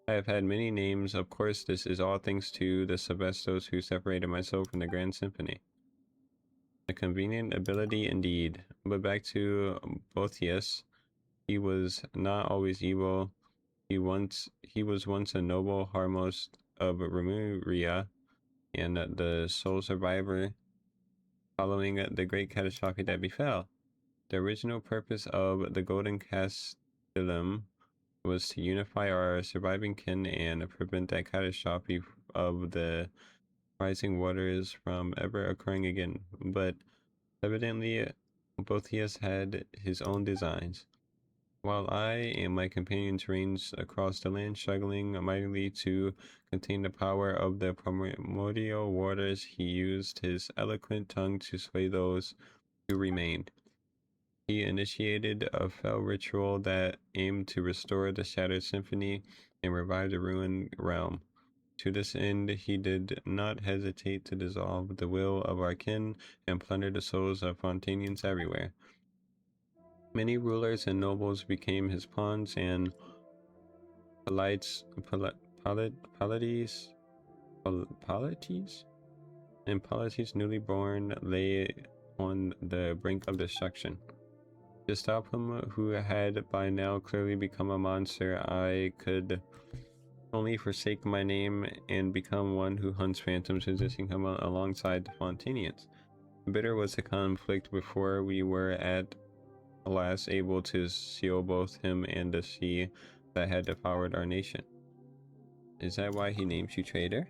I have had many names. Of course, this is all thanks to the Sebestos who separated my soul from the Grand Symphony. A convenient ability indeed. But back to Boethius. He was not always evil. He was once a noble Harmos of Remuria, and the sole survivor following the great catastrophe that befell. The original purpose of the Golden Castellum was to unify our surviving kin and prevent that catastrophe of the rising waters from ever occurring again. But evidently, Boethius had his own designs. While I and my companions ranged across the land, struggling mightily to contain the power of the primordial waters, he used his eloquent tongue to sway those who remained. He initiated a fell ritual that aimed to restore the shattered symphony and revive the ruined realm. To this end, he did not hesitate to dissolve the will of our kin and plunder the souls of Fontanians everywhere. Many rulers and nobles became his pawns, and polities newly born lay on the brink of destruction. To stop him, who had by now clearly become a monster, I could only forsake my name and become one who hunts phantoms, resisting him alongside the Fontanians. Bitter was the conflict before we were at last able to seal both him and the sea that had devoured our nation. Is that why he names you traitor?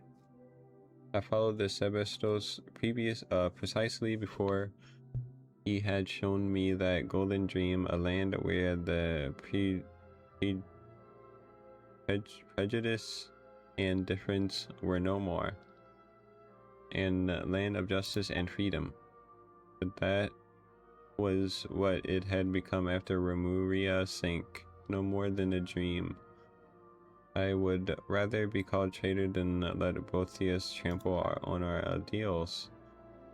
I followed the Sebestos precisely before he had shown me that golden dream, a land where the prejudice and difference were no more, and a land of justice and freedom. But that was what it had become after Remuria sank, no more than a dream. I would rather be called traitor than let Boethius trample on our ideals.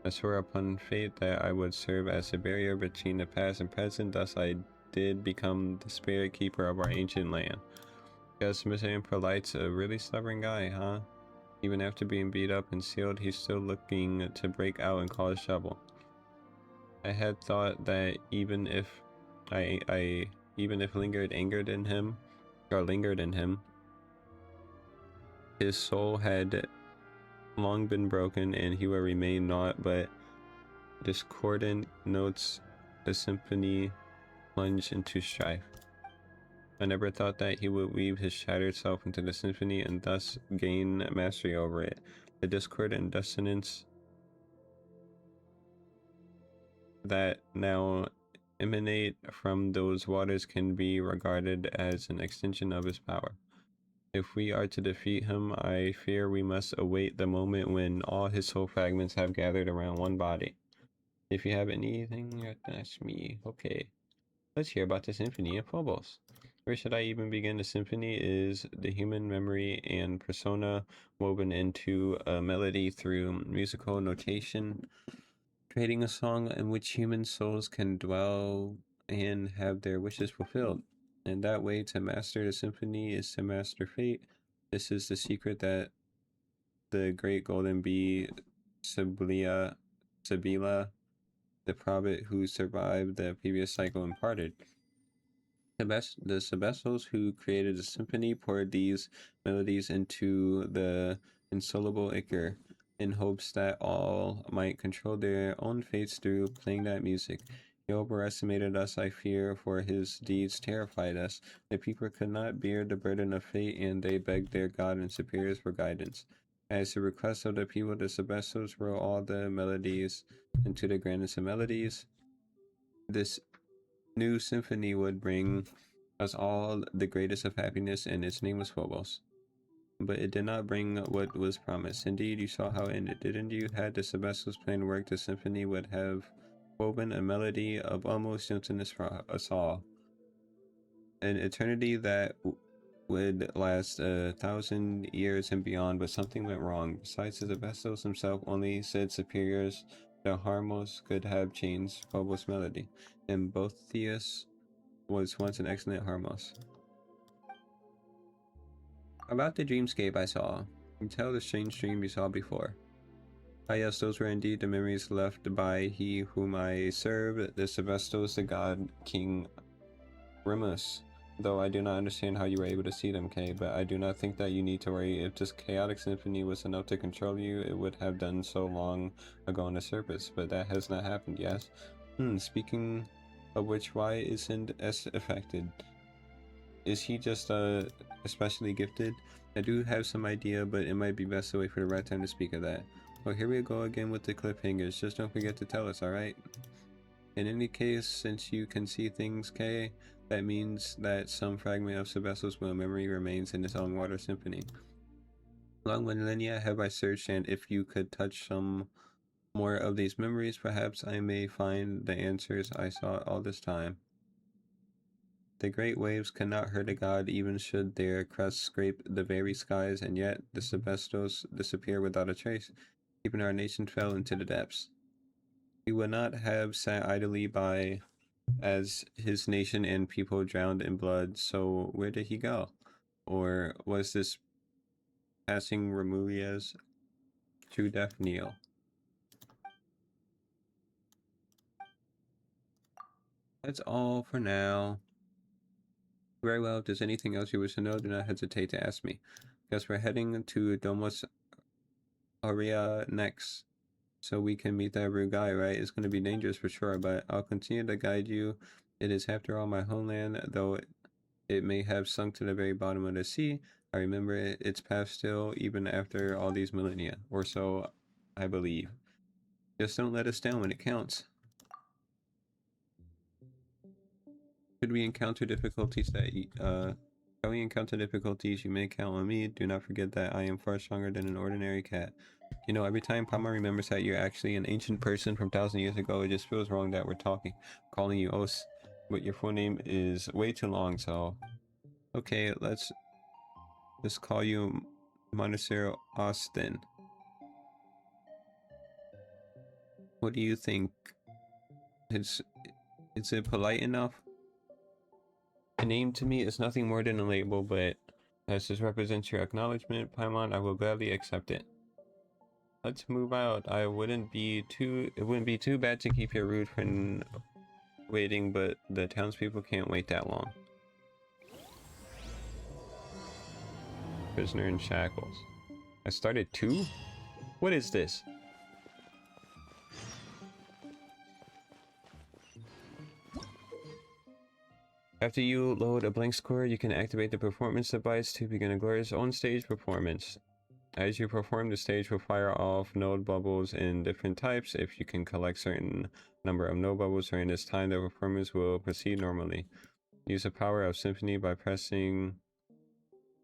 I swore upon fate that I would serve as a barrier between the past and present, thus I did become the spirit keeper of our ancient land. Guess Mr. Impolite's a really stubborn guy, huh? Even after being beat up and sealed, he's still looking to break out and cause trouble. I had thought that even if lingered in him, his soul had long been broken and he would remain naught but discordant notes, the symphony plunged into strife. I never thought that he would weave his shattered self into the symphony and thus gain mastery over it. The discordant dissonance that now emanate from those waters can be regarded as an extension of his power. If we are to defeat him, I fear we must await the moment when all his soul fragments have gathered around one body. If you have anything, you have to ask me. Okay, let's hear about the Symphony of Phobos. Where should I even begin? The symphony is the human memory and persona woven into a melody through musical notation, creating a song in which human souls can dwell and have their wishes fulfilled. And that way, to master the symphony is to master fate. This is the secret that the great golden bee Sibila, the prophet who survived the previous cycle, imparted. The Sebestos who created the symphony poured these melodies into the insoluble ichor in hopes that all might control their own fates through playing that music. He overestimated us, I fear, for his deeds terrified us. The people could not bear the burden of fate, and they begged their god and superiors for guidance. As the request of the people, the Sebestos wrote all the melodies into the grandest of melodies. This new symphony would bring us all the greatest of happiness, and its name was Phobos. But it did not bring what was promised. Indeed, you saw how it ended, didn't you? Had the Sebestos plan worked, the symphony would have woven a melody of almost gentleness for us all. An eternity that would last 1,000 years and beyond, but something went wrong. Besides, the Sebestos himself only said superiors the Harmos could have changed Phobos' melody, and Boethius was once an excellent Harmos. About the dreamscape I saw. You tell the strange dream you saw before. Ah yes, those were indeed the memories left by he whom I serve, the Sebestos, the god King Remus. Though I do not understand how you were able to see them, Kay, but I do not think that you need to worry. If this chaotic symphony was enough to control you, it would have done so long ago on the surface, but that has not happened, yes? Speaking of which, why isn't S affected? Is he just especially gifted? I do have some idea, but it might be best to wait for the right time to speak of that. Well, here we go again with the cliffhangers. Just don't forget to tell us, alright? In any case, since you can see things, Kay, that means that some fragment of Sebestos' memory remains in his own water symphony. Long millennia have I searched, and if you could touch some more of these memories, perhaps I may find the answers I sought all this time. The great waves cannot hurt a god, even should their crests scrape the very skies, and yet the Sebestos disappear without a trace, even our nation fell into the depths. He would not have sat idly by as his nation and people drowned in blood, so where did he go? Or was this passing Romulia's true death kneel? That's all for now. Very well, if there's anything else you wish to know, do not hesitate to ask me. Guess we're heading to Domus Aurea next, so we can meet that rude guy, right? It's going to be dangerous for sure, but I'll continue to guide you. It is, after all, my homeland, though it may have sunk to the very bottom of the sea. I remember its path still, even after all these millennia, or so I believe. Just don't let us down when it counts. Should we encounter difficulties you may count on me. Do not forget that I am far stronger than an ordinary cat. You know, every time Pama remembers that you're actually an ancient person from 1,000 years ago, it just feels wrong that we're calling you Os, but your full name is way too long, so... Okay, let's just call you Monasterio Austin. What do you think? Is it polite enough? A name to me is nothing more than a label, but as this represents your acknowledgement, Paimon, I will gladly accept it. Let's move out. It wouldn't be too bad to keep your rude friend waiting, but the townspeople can't wait that long. Prisoner in shackles. I started 2? What is this? After you load a blank score, you can activate the performance device to begin a glorious on-stage performance. As you perform, the stage will fire off node bubbles in different types. If you can collect certain number of node bubbles during this time, the performance will proceed normally. Use the power of Symphony by pressing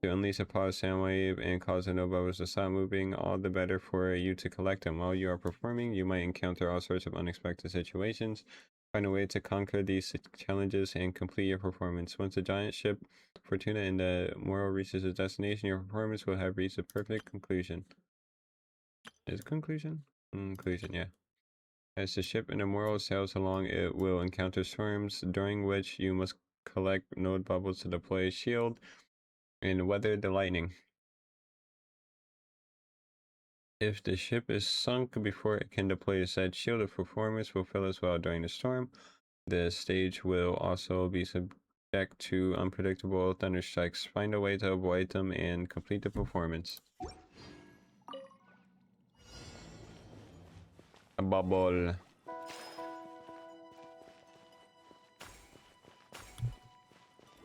to unleash a pause sound wave and cause the node bubbles to stop moving, all the better for you to collect them. While you are performing, you might encounter all sorts of unexpected situations. Find a way to conquer these challenges and complete your performance. Once the giant ship Fortuna in the Morrow reaches its destination, your performance will have reached a perfect conclusion. Is it conclusion? Conclusion, yeah. As the ship in the Morrow sails along, it will encounter storms, during which you must collect node bubbles to deploy a shield and weather the lightning. If the ship is sunk before it can deploy said shield, the performance will fail as well during the storm. The stage will also be subject to unpredictable thunderstrikes. Find a way to avoid them and complete the performance. A bubble.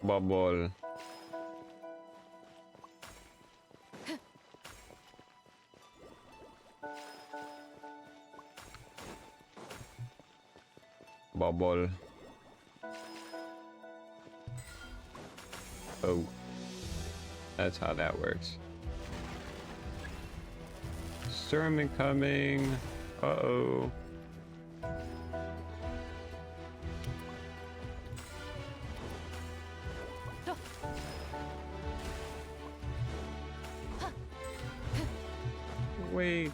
Bubble. Bubble. Oh. That's how that works. Storm incoming. Uh-oh. Wait.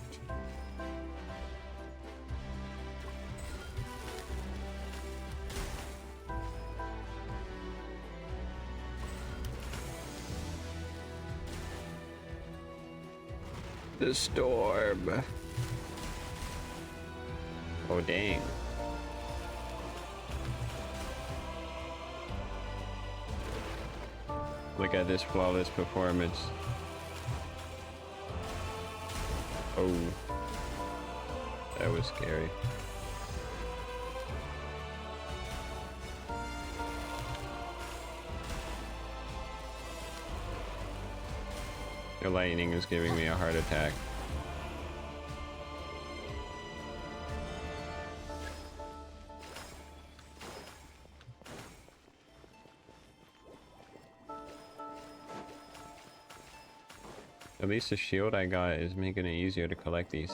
The storm. Oh, dang. Look at this flawless performance. Oh. That was scary. The lightning is giving me a heart attack. At least the shield I got is making it easier to collect these.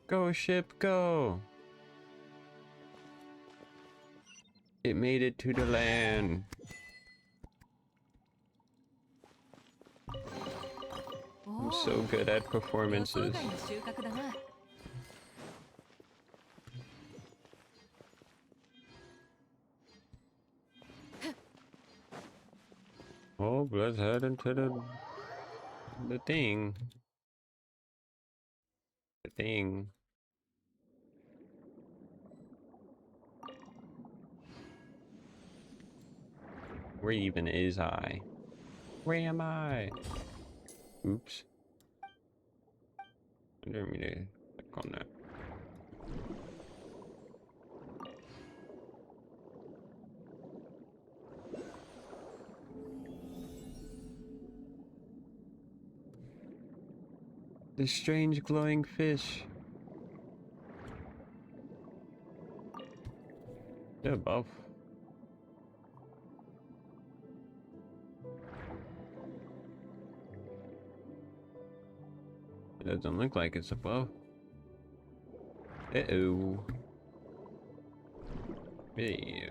Go ship, go! It made it to the land. I'm so good at performances. Oh, let's head into the thing. The thing. Where even is I? Where am I? Oops. I didn't mean to click on that. The strange glowing fish. They're above. It doesn't look like it's above. Uh-oh. Hey.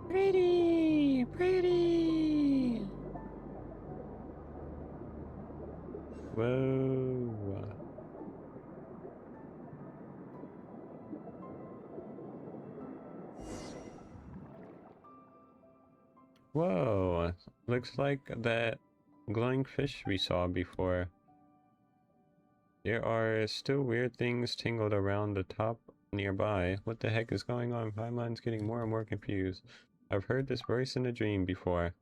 Pretty, pretty. Whoa. Whoa. Looks like that glowing fish we saw before. There are still weird things tangled around the top nearby. What the heck is going on? My mind's getting more and more confused. I've heard this voice in a dream before.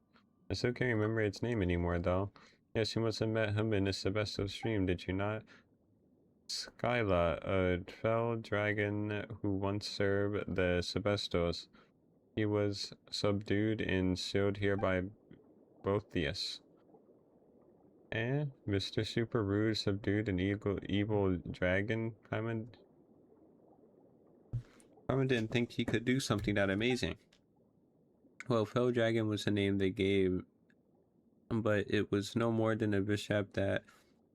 I still can't remember its name anymore, though. Yes, you must have met him in the Sebestos dream, did you not? Skyla, a fell dragon who once served the Sebestos. He was subdued and sealed here by Botheus. And Mr. Super Rude subdued an evil dragon? Paimon didn't think he could do something that amazing. Well, Fell Dragon was the name they gave, but it was no more than a bishop that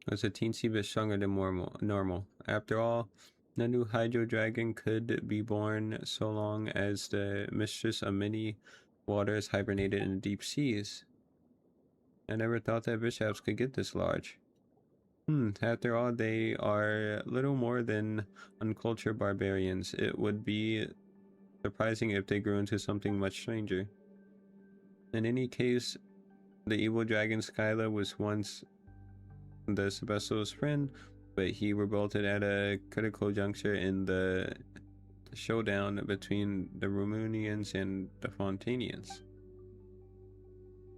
was a teensy bit stronger than normal. After all, the new Hydro Dragon could be born so long as the mistress of many waters hibernated in the deep seas. I never thought that bishops could get this large. After all, they are little more than uncultured barbarians. It would be surprising if they grew into something much stranger. In any case, the evil dragon Skyla was once the Sebestos' friend, but he revolted at a critical juncture in the showdown between the Romunians and the Fontanians.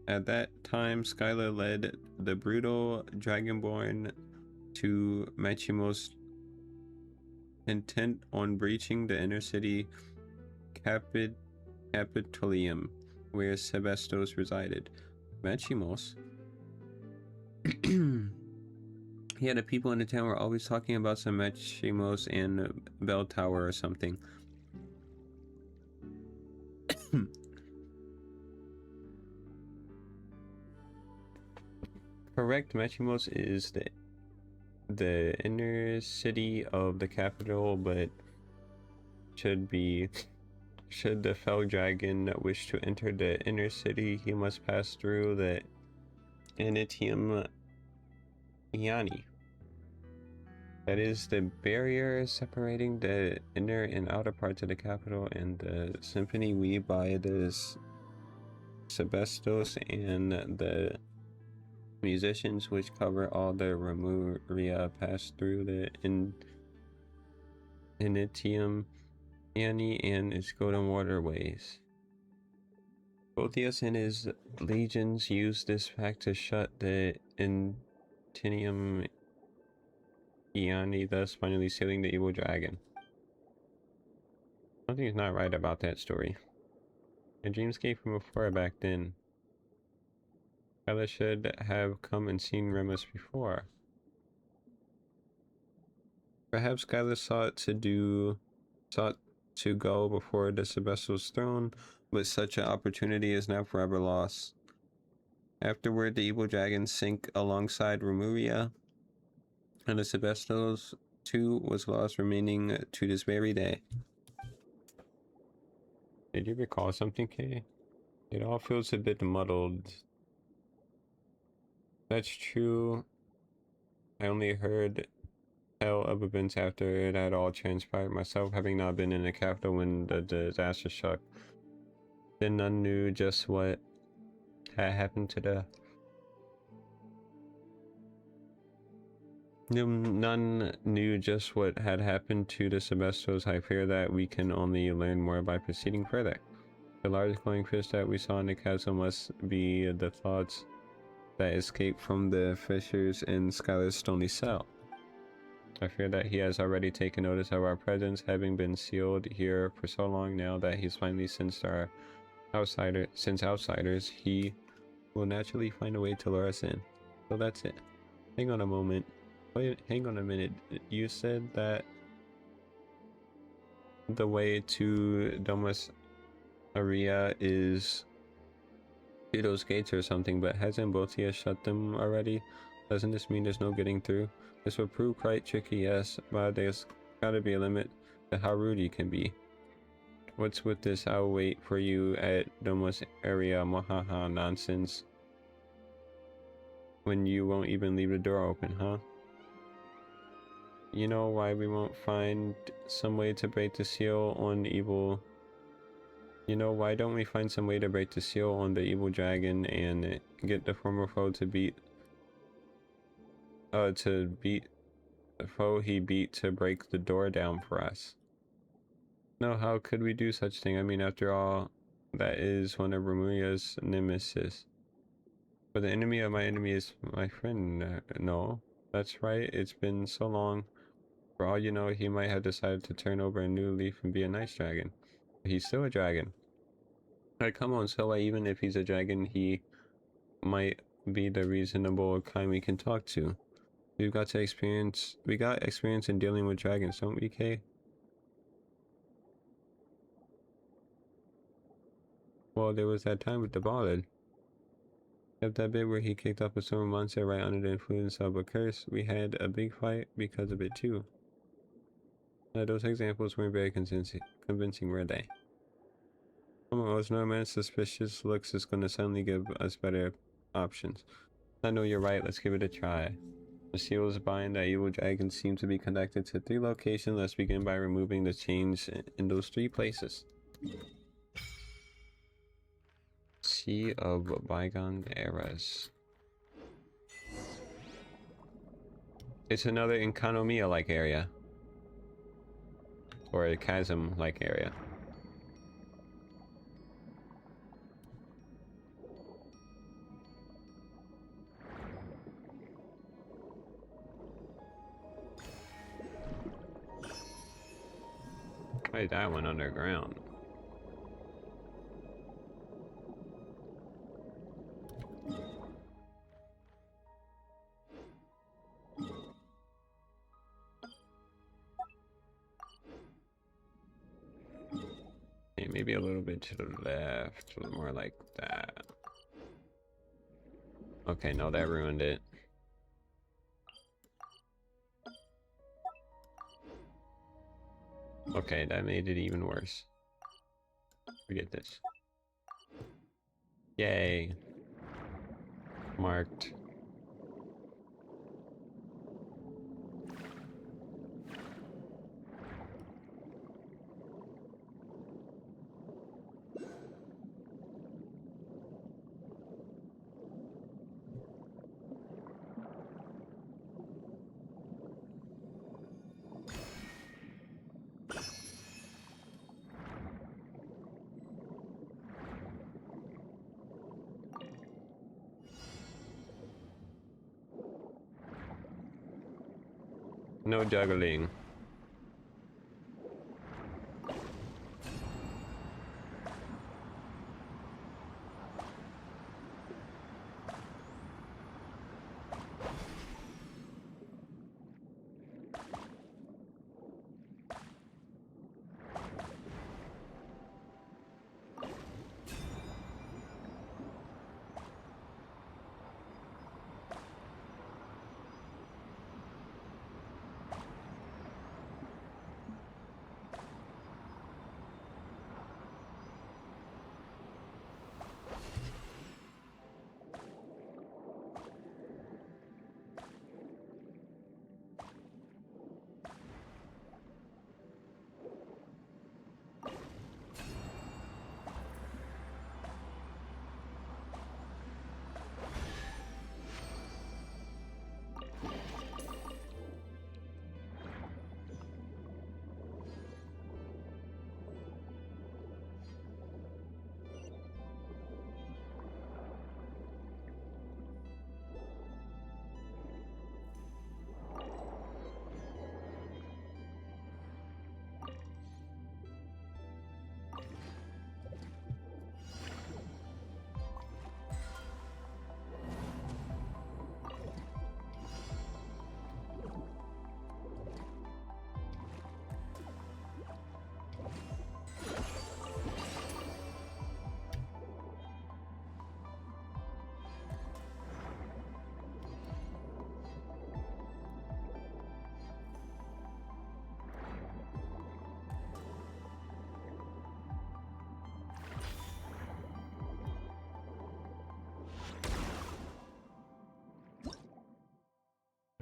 At that time, Skyla led the brutal Dragonborn to Machimos, intent on breaching the inner city Capitolium, where Sebestos resided. Machimos? Yeah, the people in the town were always talking about some Machimos and Bell Tower or something. Correct, Machimos is the inner city of the capital, but should the Fell Dragon wish to enter the inner city, he must pass through the Initium Iani. That is the barrier separating the inner and outer parts of the capital, and the symphony weaved by the Sebestos and the musicians which cover all the Remuria pass through the Initium Iani and its golden waterways. Botheus and his legions used this fact to shut the Initium Iani, thus finally sealing the evil dragon. Something is not right about that story. The dreams came from afar back then. Skyla should have come and seen Remus before. Perhaps Skyla sought to go before the Sebestos throne, but such an opportunity is now forever lost. Afterward, the evil dragon sank alongside Remuria, and the Sebestos too was lost, remaining to this very day. Did you recall something, Kay? It all feels a bit muddled. That's true. I only heard tell of events after it had all transpired, myself having not been in the capital when the disaster struck. Then none knew just what had happened to the... None knew just what had happened to the Sebestos. I fear that we can only learn more by proceeding further. The large glowing fish that we saw in the castle must be the thoughts that escaped from the fissures in Skylar's stony cell. I fear that he has already taken notice of our presence, having been sealed here for so long now that he's finally sensed our outsiders, he will naturally find a way to lure us in. So that's it. Hang on a moment. Wait, hang on a minute. You said that the way to Domus Aurea is through those gates or something, but hasn't Botheus shut them already? Doesn't this mean there's no getting through? This would prove quite tricky, yes, but there's gotta be a limit to how rude you can be. What's with this "I'll wait for you at Domus Aurea" Mohaha nonsense? when you won't even leave the door open, huh? You know why we won't find some way to break the seal on evil? You know, why don't we find some way to break the seal on the evil dragon and get the former foe to beat the foe he beat to break the door down for us? No, how could we do such thing? I mean, after all, that is one of Remuria's nemesis. But the enemy of my enemy is my friend. No, that's right. It's been so long. For all you know, he might have decided to turn over a new leaf and be a nice dragon. But he's still a dragon. Like, come on, so even if he's a dragon, he might be the reasonable kind we can talk to. We got experience in dealing with dragons, don't we, Kay? Well, there was that time with the ballad. Except that bit where he kicked off a storm monster right under the influence of a curse. We had a big fight because of it too. Those examples weren't very convincing, were they? Come on, no man's suspicious looks is gonna suddenly give us better options. I know you're right, let's give it a try. The seals bind that evil dragon seem to be connected to 3 locations. Let's begin by removing the chains in those 3 places. Sea of Bygone Eras. It's another Enkanomiya-like area. Or a chasm-like area. Wait, that went underground. Okay, maybe a little bit to the left, more like that. Okay, no, that ruined it. Okay, that made it even worse. Forget this. Yay. Marked. No juggling.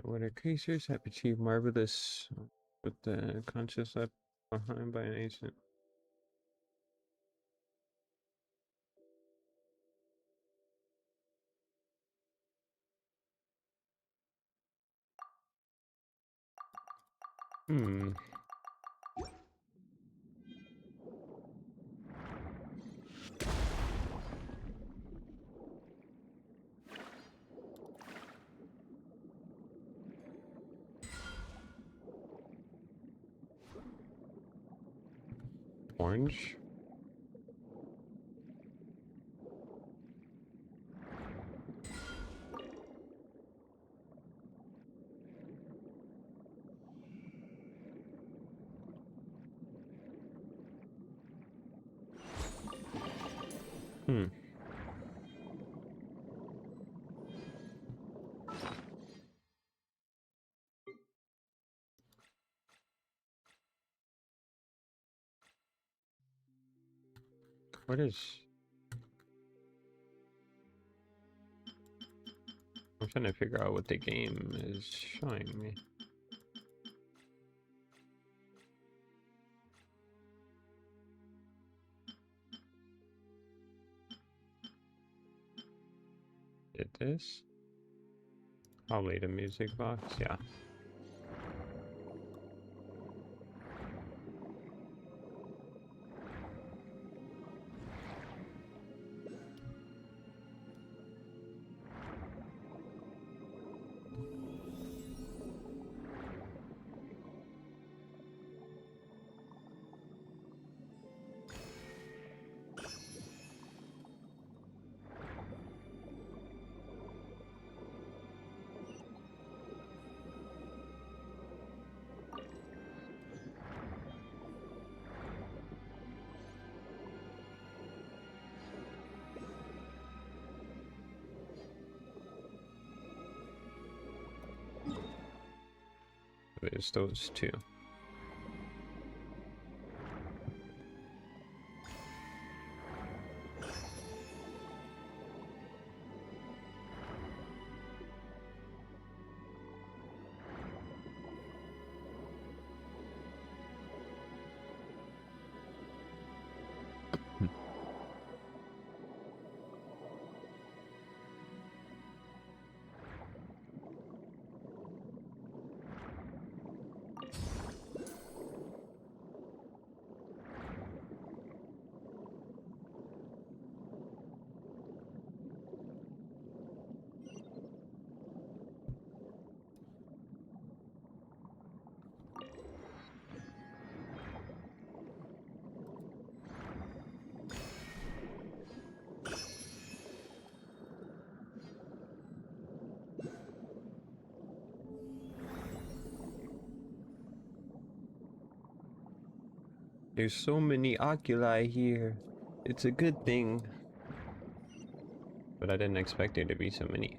what are creatures have achieved marvelous with the conscious left behind by an ancient. Hmm. Orange? Hmm. What is... I'm trying to figure out what the game is showing me. Did this? Probably the music box, yeah. There's those two. There's so many oculi here. It's a good thing. But I didn't expect there to be so many.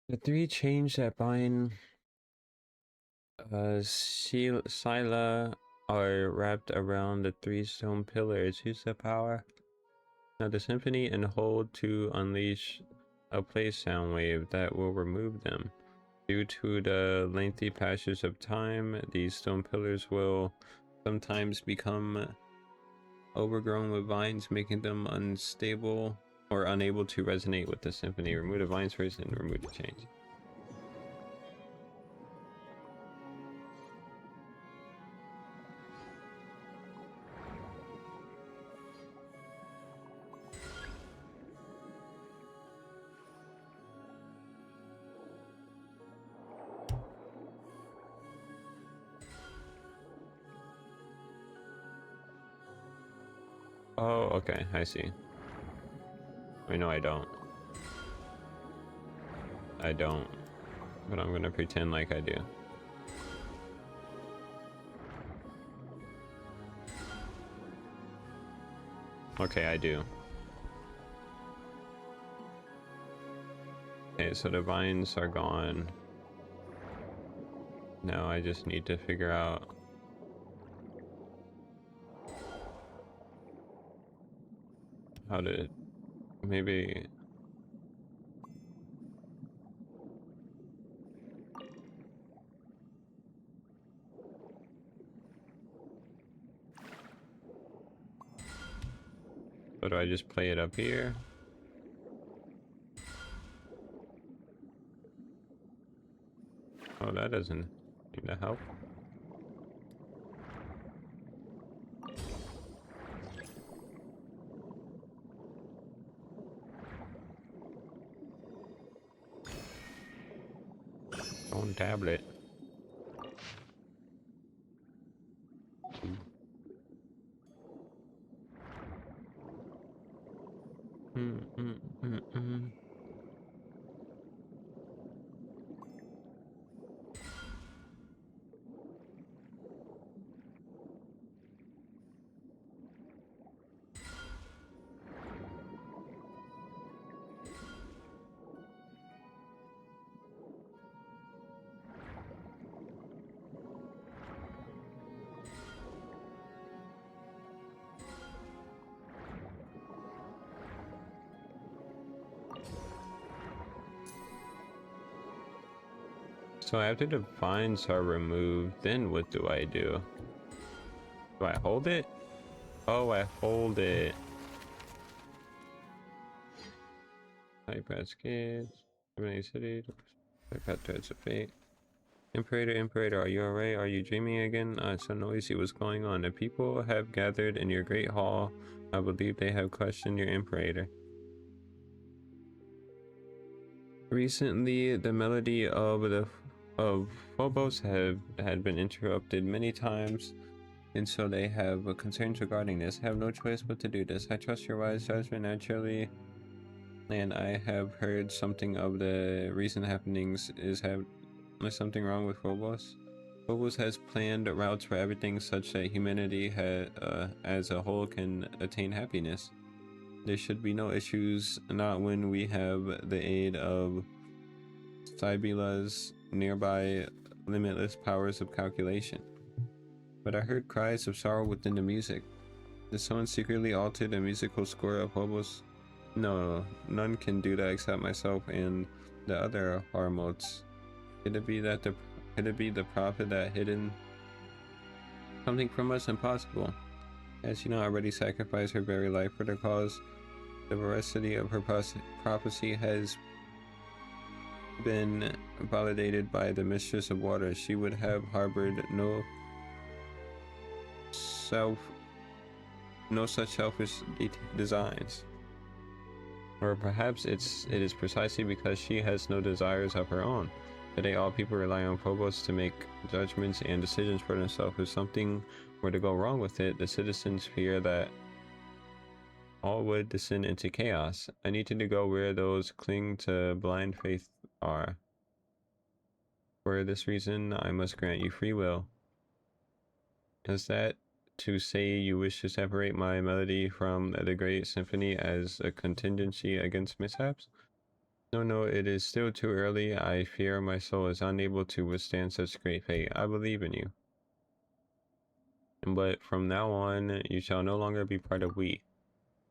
The three chains that bind Scylla are wrapped around the three stone pillars. Who's the power? Now the symphony and hold to unleash a play sound wave that will remove them. Due to the lengthy passage of time, these stone pillars will sometimes become overgrown with vines, making them unstable or unable to resonate with the symphony. Remove the vines first and remove the chains. Oh, okay, I see. Wait, no, I don't. I don't. But I'm gonna pretend like I do. Okay, I do. Okay, so the vines are gone. Now I just need to figure out how to maybe So do I just play it up here? Oh, that doesn't seem to help. On tablet. Mm. So after the vines are removed, then what do I do? Do I hold it? Oh, I hold it. Hyper's kids. Many cities. Got threads of fate. Imperator, are you alright? Are you dreaming again? It's so noisy. What's going on? The people have gathered in your great hall. I believe they have questioned your Imperator. Recently, the melody of Phobos had been interrupted many times, and so they have concerns regarding this. I have no choice but to do this. I trust your wise judgment naturally, and I have heard something of the recent happenings. Is something wrong with Phobos? Phobos has planned routes for everything such that humanity as a whole can attain happiness. There should be no issues, not when we have the aid of Cybela's nearby limitless powers of calculation. But I heard cries of sorrow within the music. Did someone secretly alter the musical score of Phobos? No, none can do that except myself and the other Harmotes. Could it be the prophet that hidden something from us? Impossible. Has she not already sacrificed her very life for the cause? The veracity of her prophecy has been validated by the Mistress of Water. She would have harbored no such selfish designs. Or perhaps it is precisely because she has no desires of her own. Today all people rely on Phobos to make judgments and decisions for themselves. If something were to go wrong with it, the citizens fear that all would descend into chaos. I need to go where those cling to blind faith are. For this reason, I must grant you free will. Is that to say you wish to separate my melody from the great symphony as a contingency against mishaps? No, it is still too early. I fear my soul is unable to withstand such great fate. I believe in you. But from now on, you shall no longer be part of we.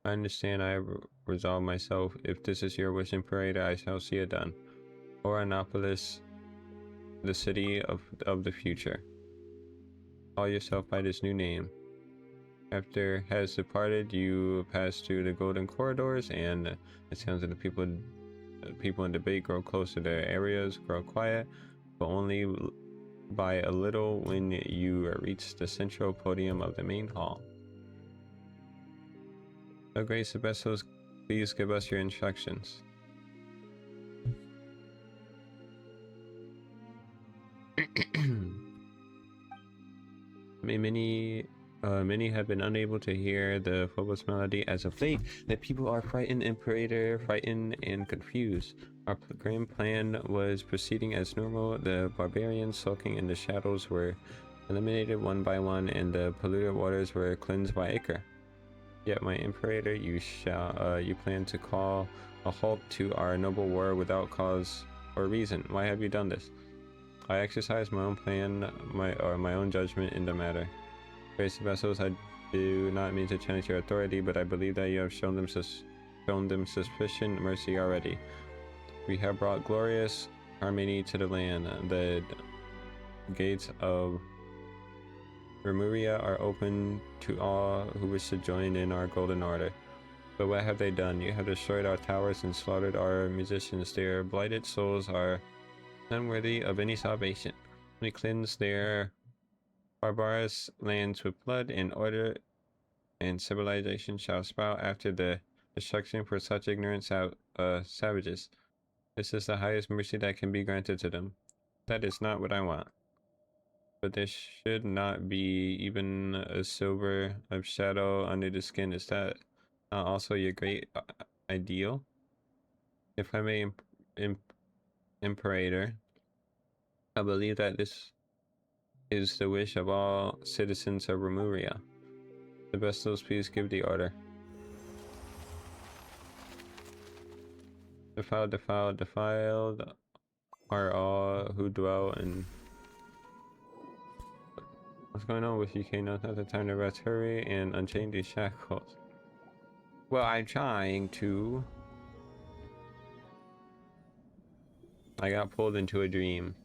I understand. I have resolved myself. If this is your wish, Imperator, I shall see it done. Oranopolis, the city of the future. Call yourself by this new name. After has departed, you pass through the golden corridors, and it sounds like the people in debate grow close to their areas, grow quiet, but only by a little when you reach the central podium of the main hall. O great Sebestos, please give us your instructions. Many have been unable to hear the Phobos melody as of late. The people are frightened, Imperator, frightened and confused. Our grand plan was proceeding as normal. The barbarians sulking in the shadows were eliminated one by one, and the polluted waters were cleansed by Icar. Yet, my Imperator, you plan to call a halt to our noble war without cause or reason. Why have you done this? I exercise my own plan, my own judgment in the matter. Grace vessels, I do not mean to challenge your authority, but I believe that you have shown them sufficient mercy already. We have brought glorious harmony to the land. The gates of Remuria are open to all who wish to join in our golden order. But what have they done? You have destroyed our towers and slaughtered our musicians. Their blighted souls are unworthy of any salvation. We cleanse their barbarous lands with blood, and order and civilization shall sprout after the destruction for such ignorant savages. This is the highest mercy that can be granted to them. That is not what I want. But there should not be even a silver of shadow under the skin. Is that not also your great ideal? If I may, Imperator, I believe that this is the wish of all citizens of Remuria. The Vestals, please give the order. Defiled, defiled, defiled are all who dwell in... What's going on with you, Kano? Not the time to rest. Hurry and unchain these shackles. Well, I'm trying to. I got pulled into a dream.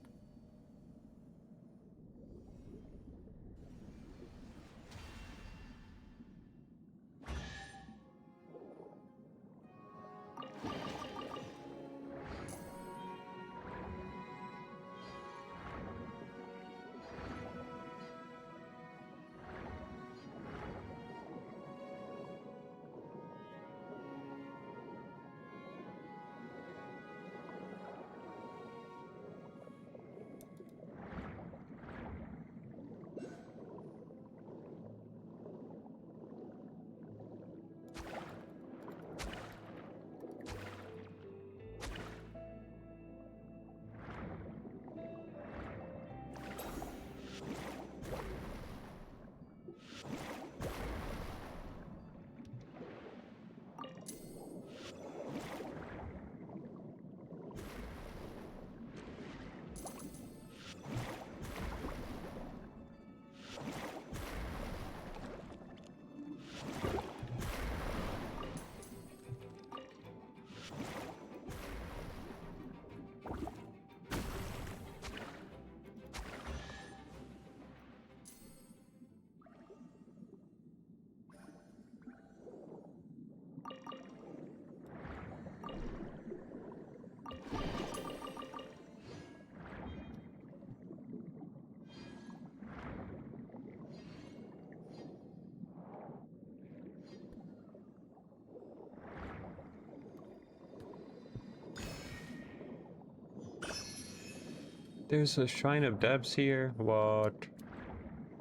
There's a shrine of depths here. What?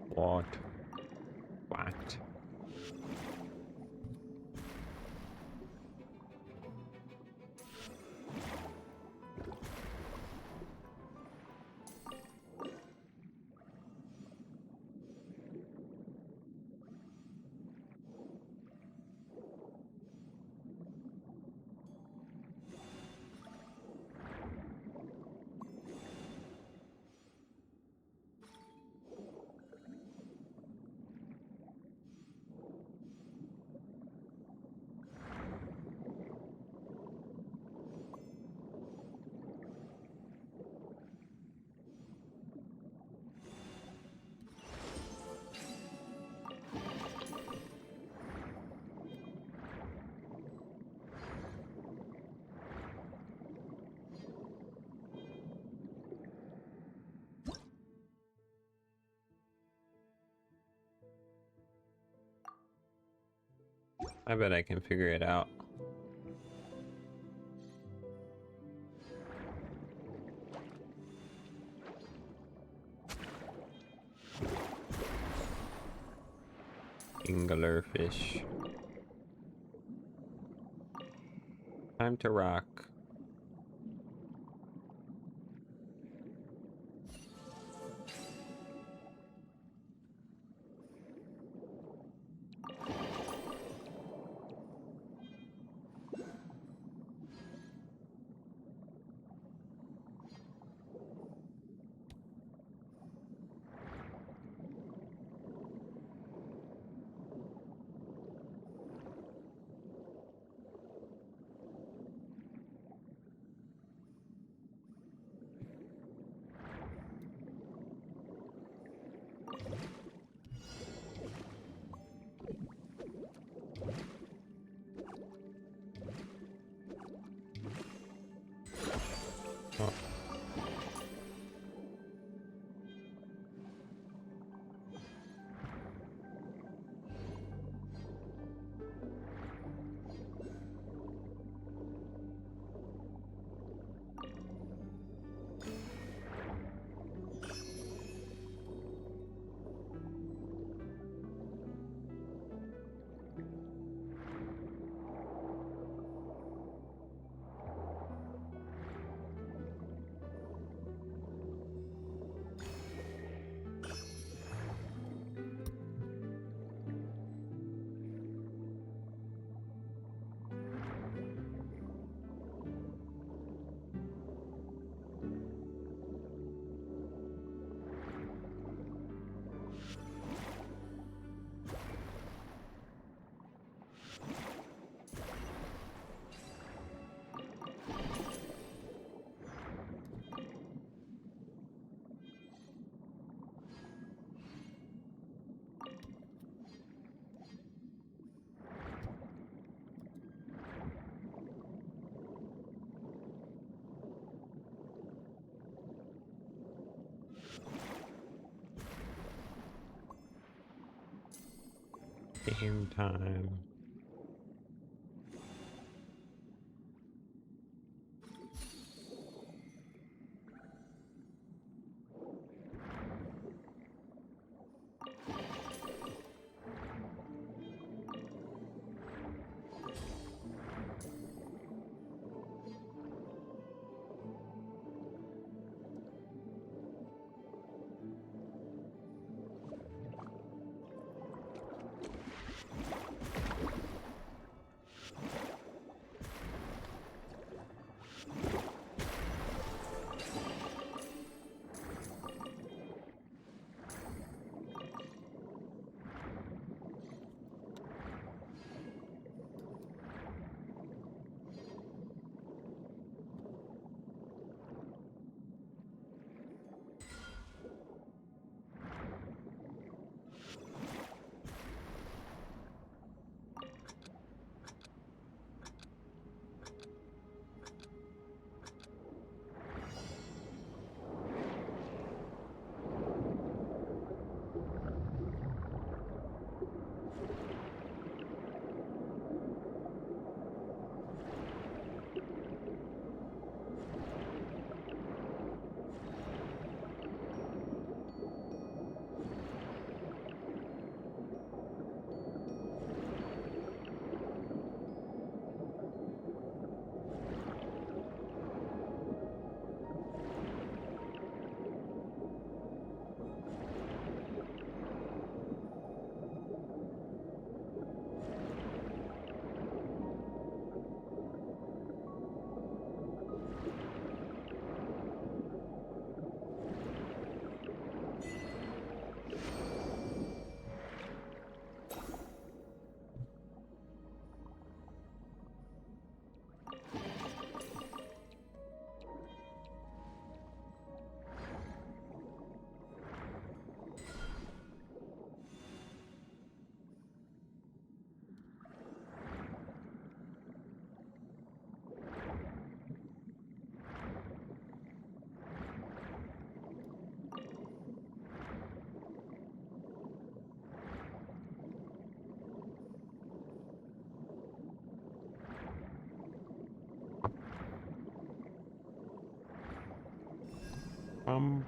What? What? I bet I can figure it out. Anglerfish. Time to rock. Game time. Bum.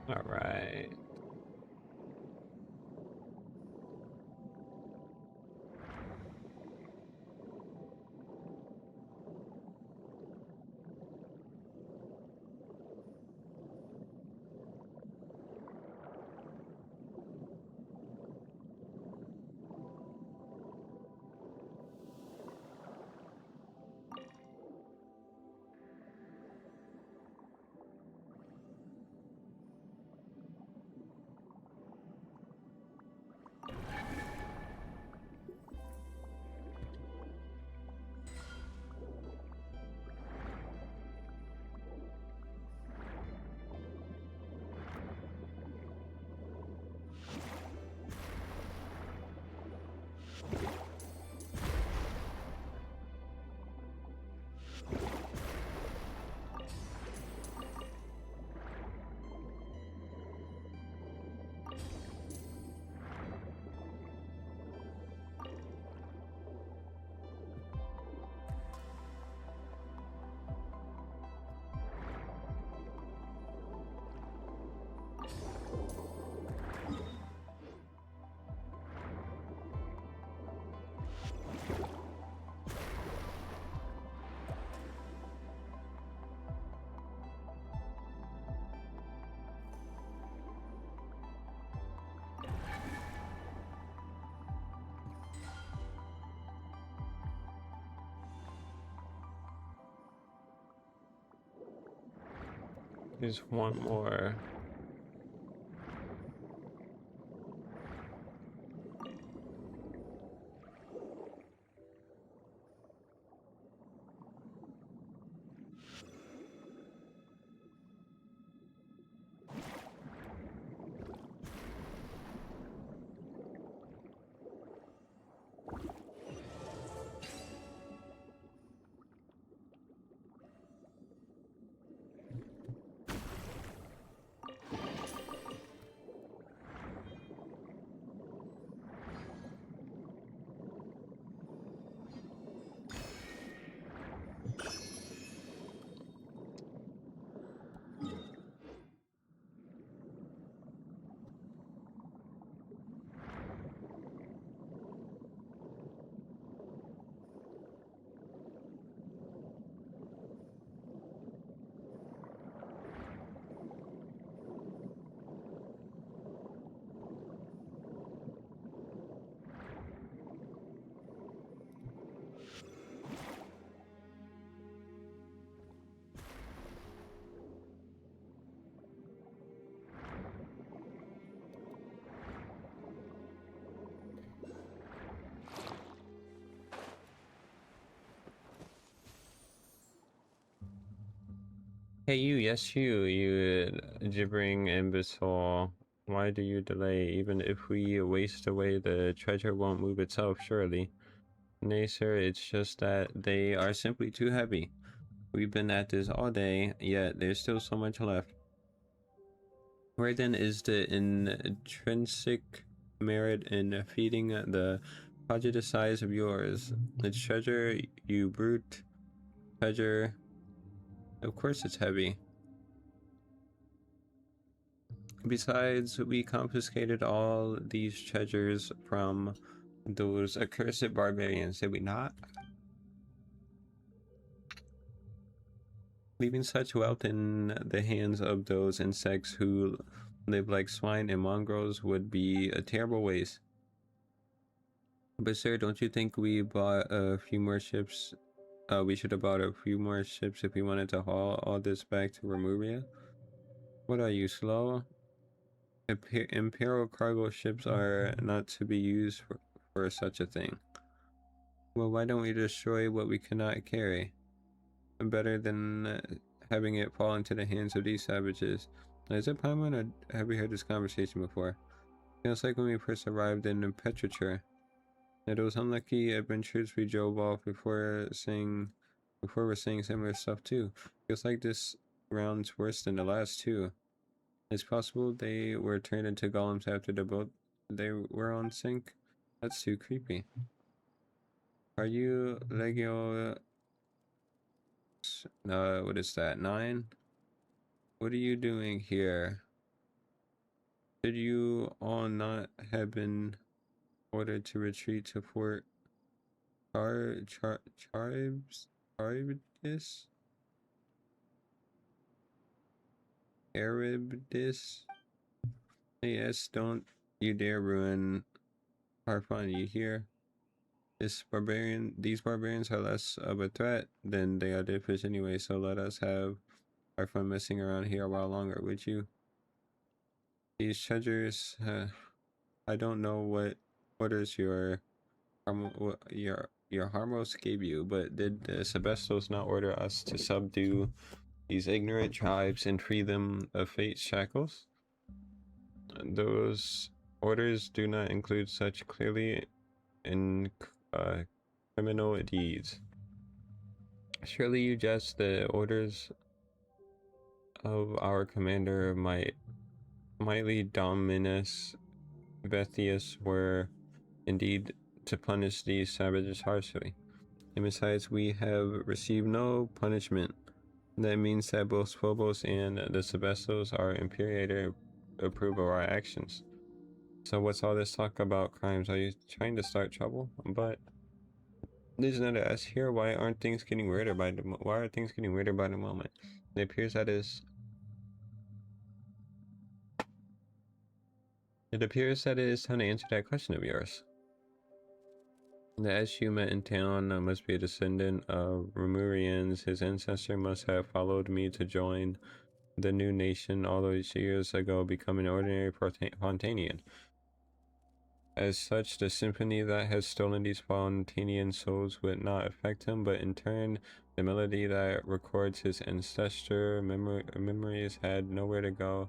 All right. There's one more. Hey you, yes you gibbering imbecile. Why do you delay? Even if we waste away, the treasure won't move itself, surely. Nay, sir, it's just that they are simply too heavy. We've been at this all day, yet there's still so much left. Where then is the intrinsic merit in feeding the prodigious size of yours? The treasure, you brute. Treasure. Of course it's heavy. Besides, we confiscated all these treasures from those accursed barbarians, did we not? Leaving such wealth in the hands of those insects who live like swine and mongrels would be a terrible waste. But sir, don't you think we bought a few more ships? We should have bought a few more ships if we wanted to haul all this back to Remuria? What are you, slow? Imperial cargo ships are not to be used for such a thing. Well, why don't we destroy what we cannot carry? Better than having it fall into the hands of these savages. Is it Paimon, or have we heard this conversation before? Feels like when we first arrived in Petrichor. Those unlucky adventures we drove off before we're saying similar stuff too. Feels like this round's worse than the last two. It's possible they were turned into golems after the boat they were on sink. That's too creepy. Are you Legio? What is that? 9? What are you doing here? Should you all not have been ordered to retreat to Fort Charybdis? Charybdis? Yes, don't you dare ruin our fun, you hear? These barbarians are less of a threat than they are dead fish anyway, so let us have our fun messing around here a while longer, would you? These treasures, I don't know what orders your Harmos gave you, but did the Sebestos not order us to subdue these ignorant tribes and free them of fate's shackles? Those orders do not include such clearly in criminal deeds. Surely you jest. The orders of our commander, Mighty Dominus Bethius, were indeed to punish these savages harshly. And besides, we have received no punishment. That means that both Phobos and the Sebestos, our Imperator, approve of our actions. So what's all this talk about crimes? Are you trying to start trouble? But there's none of us here. Why aren't things getting weirder by the moment? It appears that it is time to answer that question of yours. The Esh you met in town must be a descendant of Remurians. His ancestor must have followed me to join the new nation all those years ago become an ordinary Fontanian. As such, the symphony that has stolen these Fontanian souls would not affect him, but in turn, the melody that records his ancestor memories had nowhere to go,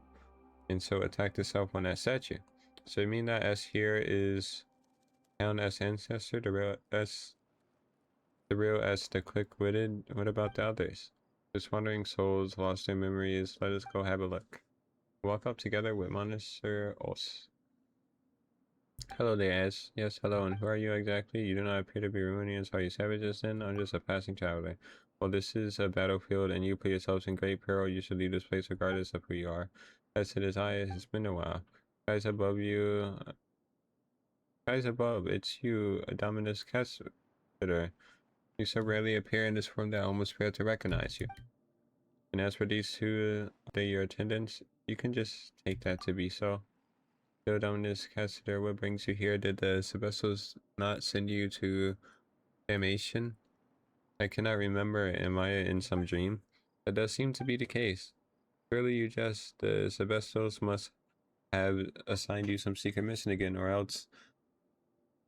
and so attacked itself on that statue. So you mean that S here is Count S ancestor, the real S, the quick-witted? What about the others? Just wandering souls lost their memories. Let us go have a look. Walk up together with Minister Os. Hello there, S. Yes, hello, and who are you exactly? You do not appear to be Rumunians. Are you savages then? I'm just a passing traveler. Well, this is a battlefield, and you put yourselves in great peril. You should leave this place regardless of who you are. As it is I, it's been a while. Guys above you... Guys above, it's you, Dominus Cassitor. You so rarely appear in this form that I almost fail to recognize you. And as for these two, your attendants, you can just take that to be so. So, Dominus Cassitor, what brings you here? Did the Sebestos not send you to damnation? I cannot remember. Am I in some dream? That does seem to be the case. Surely the Sebestos must have assigned you some secret mission again, or else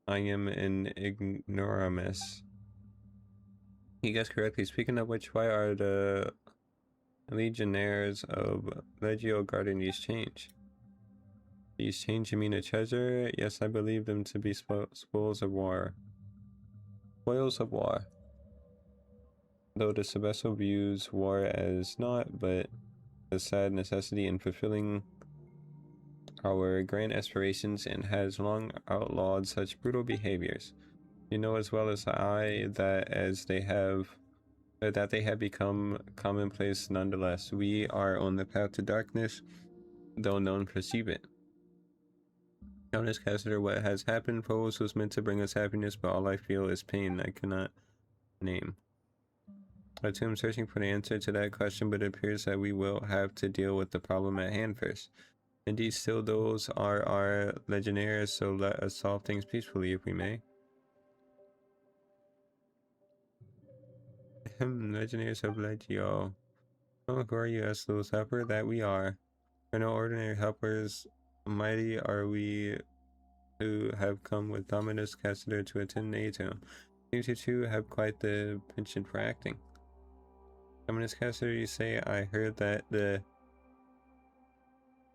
I am an ignoramus. You guessed correctly. Speaking of which, why are the legionnaires of Legio guarding these chains? These chains, you mean a treasure? Yes, I believe them to be spoils of war. Spoils of war. Though the Sebesto views war as not, but a sad necessity in fulfilling our grand aspirations, and has long outlawed such brutal behaviors. You know as well as I that they have become commonplace nonetheless. We are on the path to darkness, though none perceive it. Dominus Cassitor, what has happened? Phobos was meant to bring us happiness, but all I feel is pain I cannot name. I too am searching for the answer to that question, but it appears that we will have to deal with the problem at hand first. Indeed, still those are our legionnaires, so let us solve things peacefully if we may. Legionnaires of Legio. Oh, who are you, S. Helper? That we are. We're no ordinary helpers. Mighty are we who have come with Dominus Cassitor to attend NATO. Seems you two have quite the penchant for acting. Dominus Cassitor, you say? I heard that the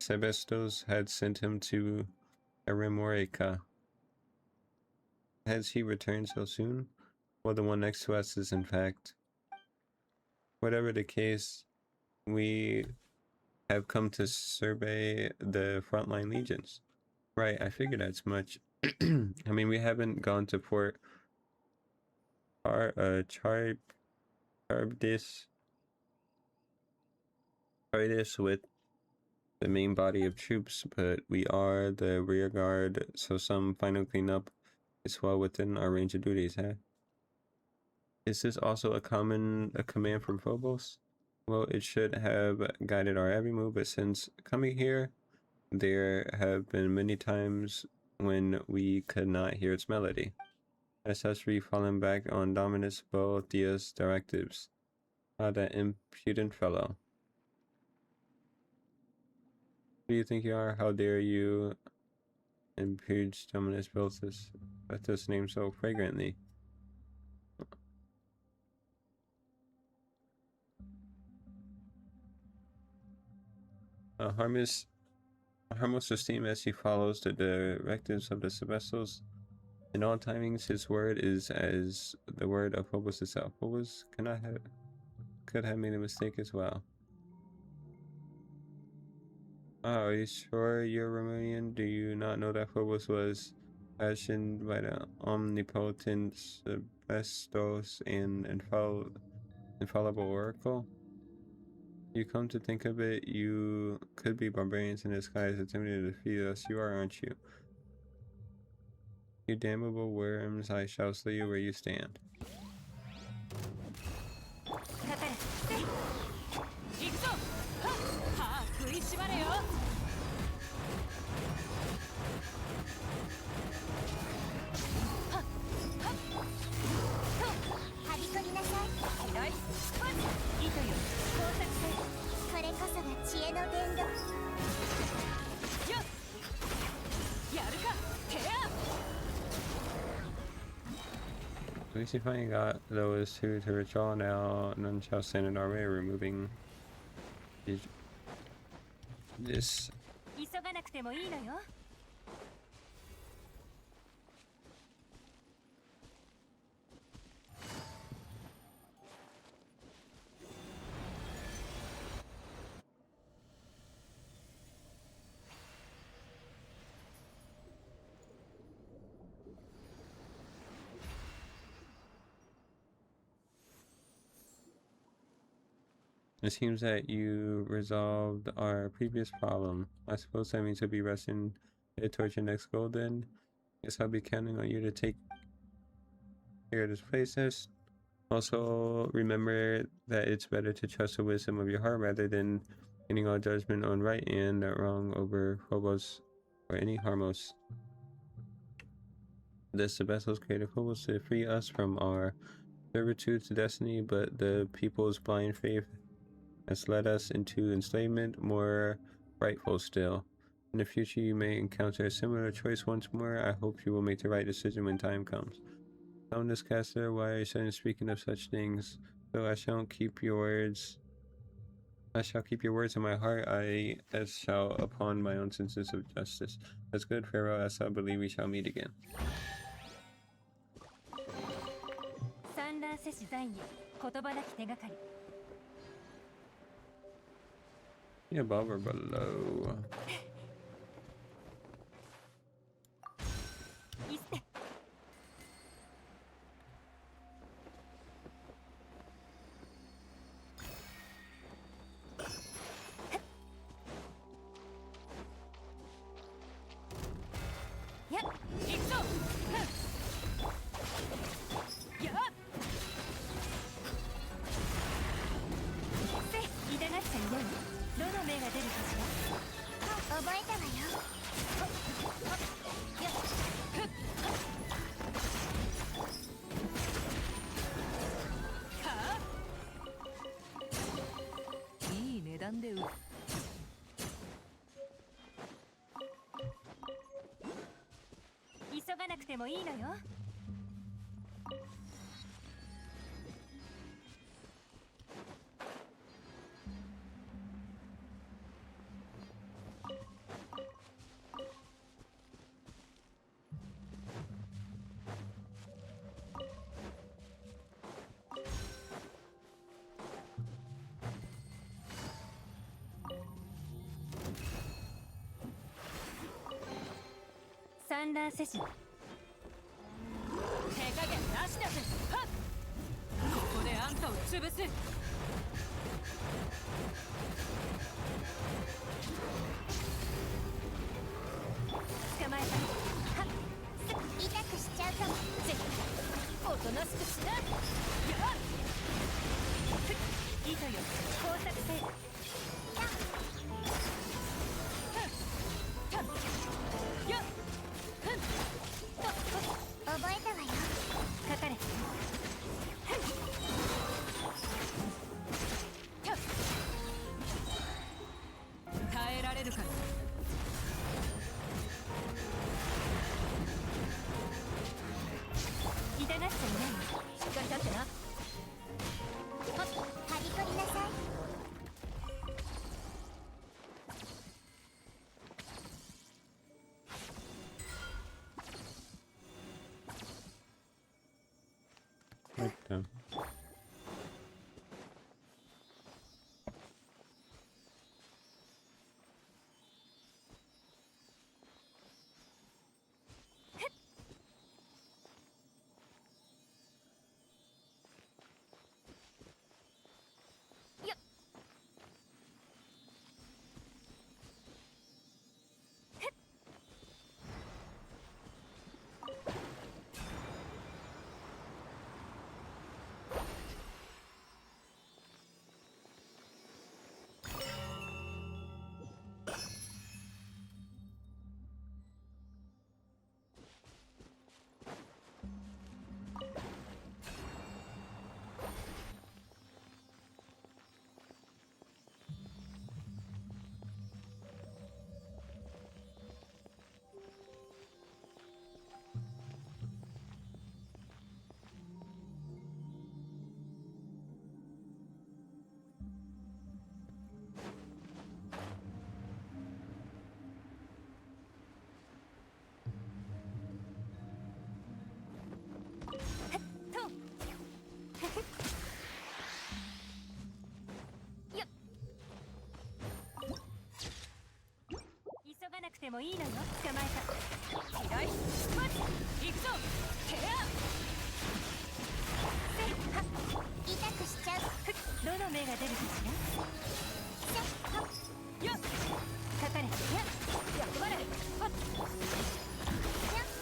Sebestos had sent him to Eremorica. Has he returned so soon? Well, the one next to us is, in fact. Whatever the case, we have come to survey the frontline legions. Right, I figured as much. I mean, we haven't gone to Fort Charbdis with the main body of troops, but we are the rear guard, so some final cleanup is well within our range of duties, huh? Is this also a command from Phobos? Well, it should have guided our every move, but since coming here, there have been many times when we could not hear its melody. As such, we've fallen back on Dominus Boethius' directives. Ah, that impudent fellow. Who do you think you are? How dare you impeach Dominus Boethius? That's his name so fragrantly. Harmless esteem as he follows the directives of the Sebestos. In all timings, his word is as the word of Phobos itself. Phobos could have made a mistake as well. Oh, are you sure you're Romanian? Do you not know that Phobos was fashioned by the omnipotent Sebestos and infallible oracle? You come to think of it, you could be barbarians in disguise attempting to defeat us. You are, aren't you? You damnable worms, I shall slay you where you stand. At least you finally got those two to withdraw now. None shall stand in our way, removing this. 急がなくてもいいのよ。It seems that you resolved our previous problem. I suppose that means you'll be resting it towards your next goal then. Guess I'll be counting on you to take care of this places. Also, remember that it's better to trust the wisdom of your heart rather than getting all judgment on right and wrong over Phobos or any Harmos. This the vessels created Phobos to free us from our servitude to destiny, but the people's blind faith has led us into enslavement, more frightful still. In the future, you may encounter a similar choice once more. I hope you will make the right decision when time comes. Soundness caster, why are you suddenly speaking of such things? So I shall keep your words. I shall keep your words in my heart. I as shall upon my own senses of justice. That's good, farewell. As I believe we shall meet again. 産卵せし残余、言葉なき手がかり。 Above or below? いっせ。やっ、行くぞ。やっ。せ、痛がっちゃいない。 どの目が出るかしら。覚えたわよ。いい値段で売る。急がなくてもいいのよ。 産卵せし。手加減なしだぜ。はっ。ここであんたを潰す。捕まえた。はっ。痛くしちゃうかも。ぜひ。おとなしくしな。やっ。糸よ。工作せよ。やっ。 覚えたわよ。かかれ。耐えられるか。痛がっちゃいない。しっかり立ってな。はりこりなさい。 Right down. もいいのよ。捕まえた。左まず行くぞ。テアせはっ痛くしちゃう。ふっどの目が出るかしら。せはっよっかかれ。や役払い。はっやはっ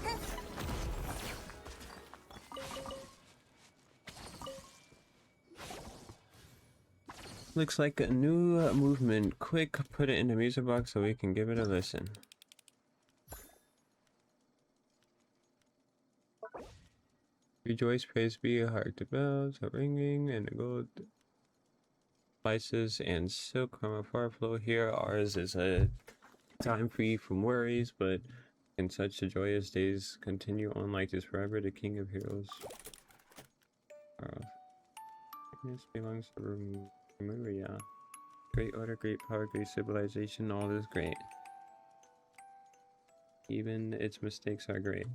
ふっ Looks like a new movement. Quick, put it in the music box so we can give it a listen. Rejoice, praise be, hark the bells are ringing, and the gold spices and silk from afar flow here. Ours is a time free from worries, but in such a joyous days continue on like this forever. The King of Heroes. This belongs to Remuria. Great order, great power, great civilization, all is great. Even its mistakes are great.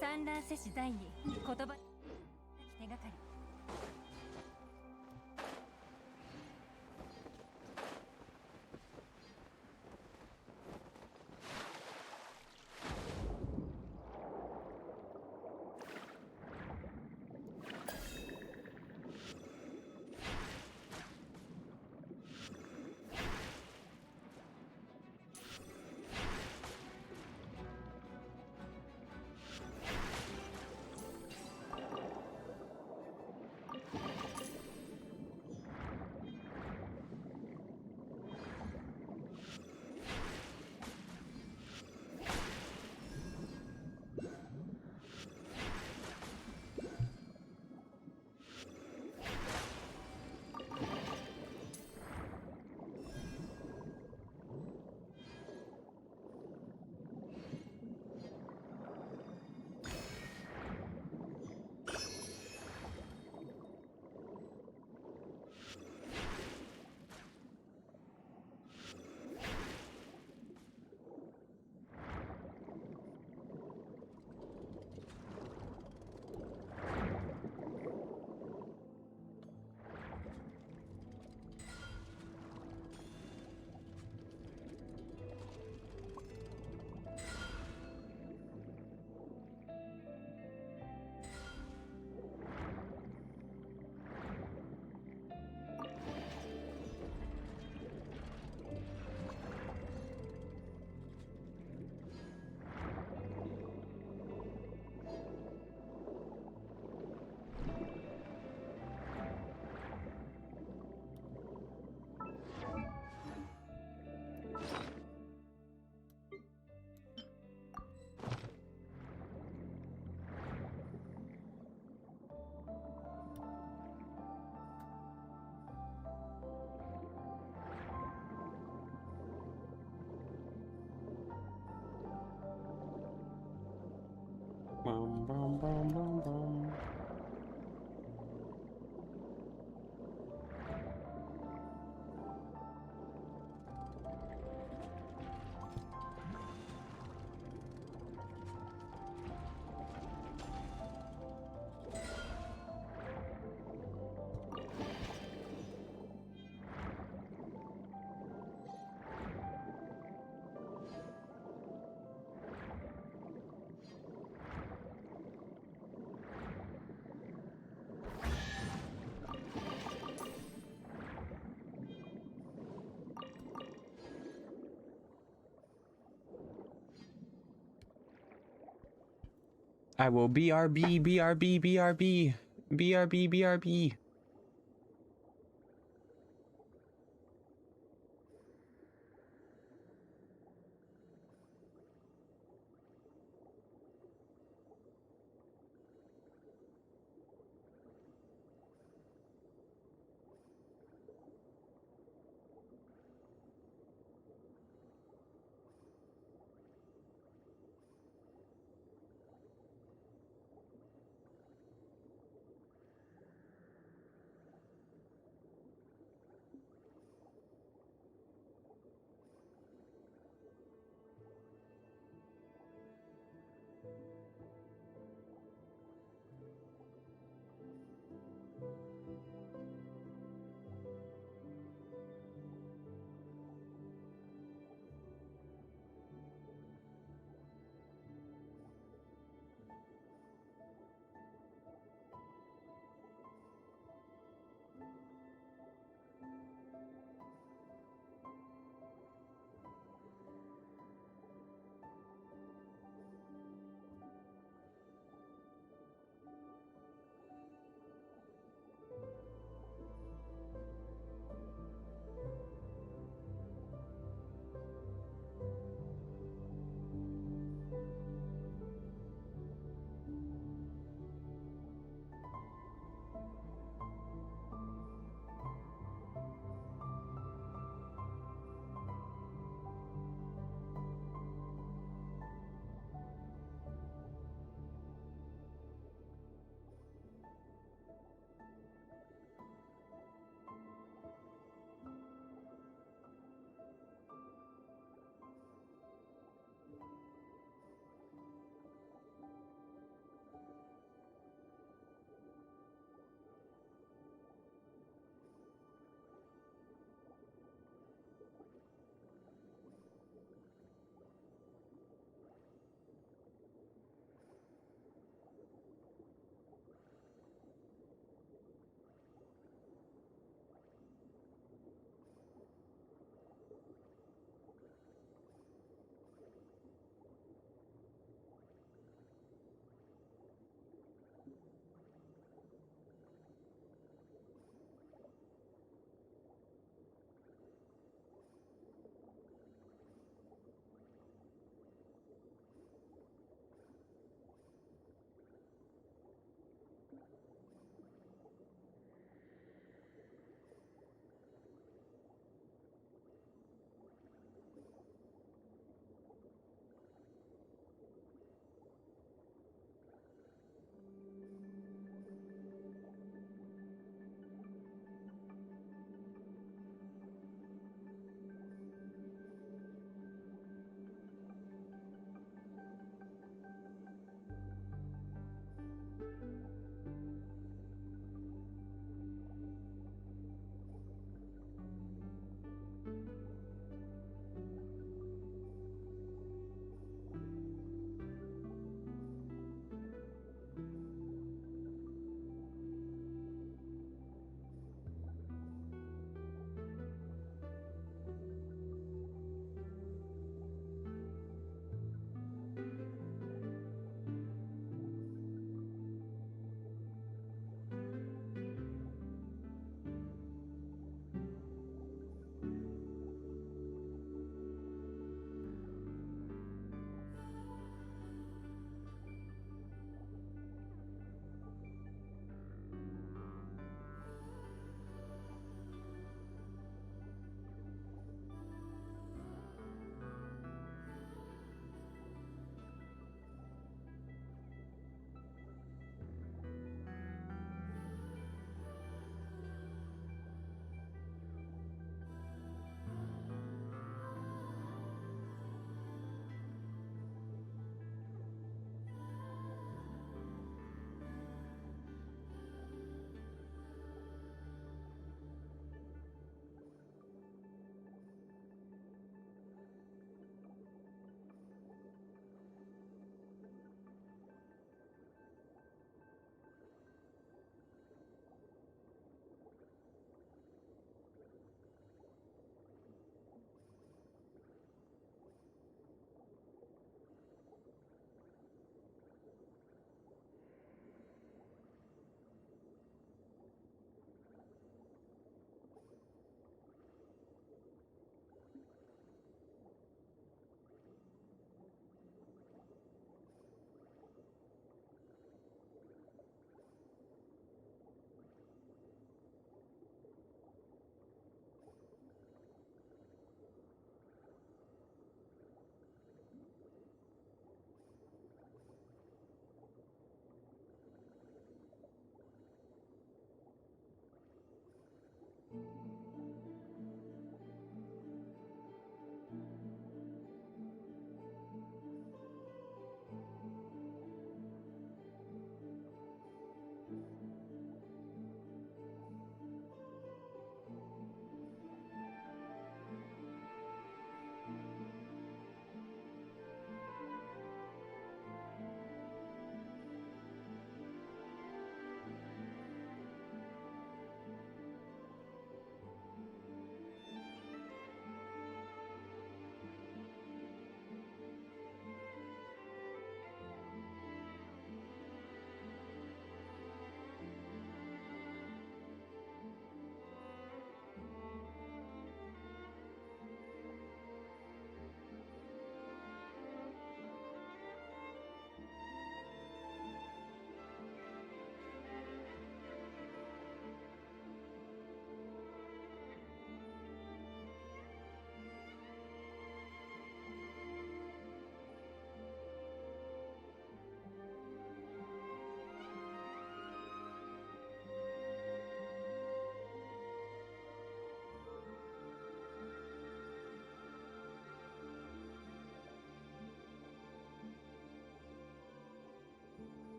産卵せし在に言葉手がかり。Bum, bum, bum, bum, bum. I will BRB, BRB, BRB, BRB, BRB.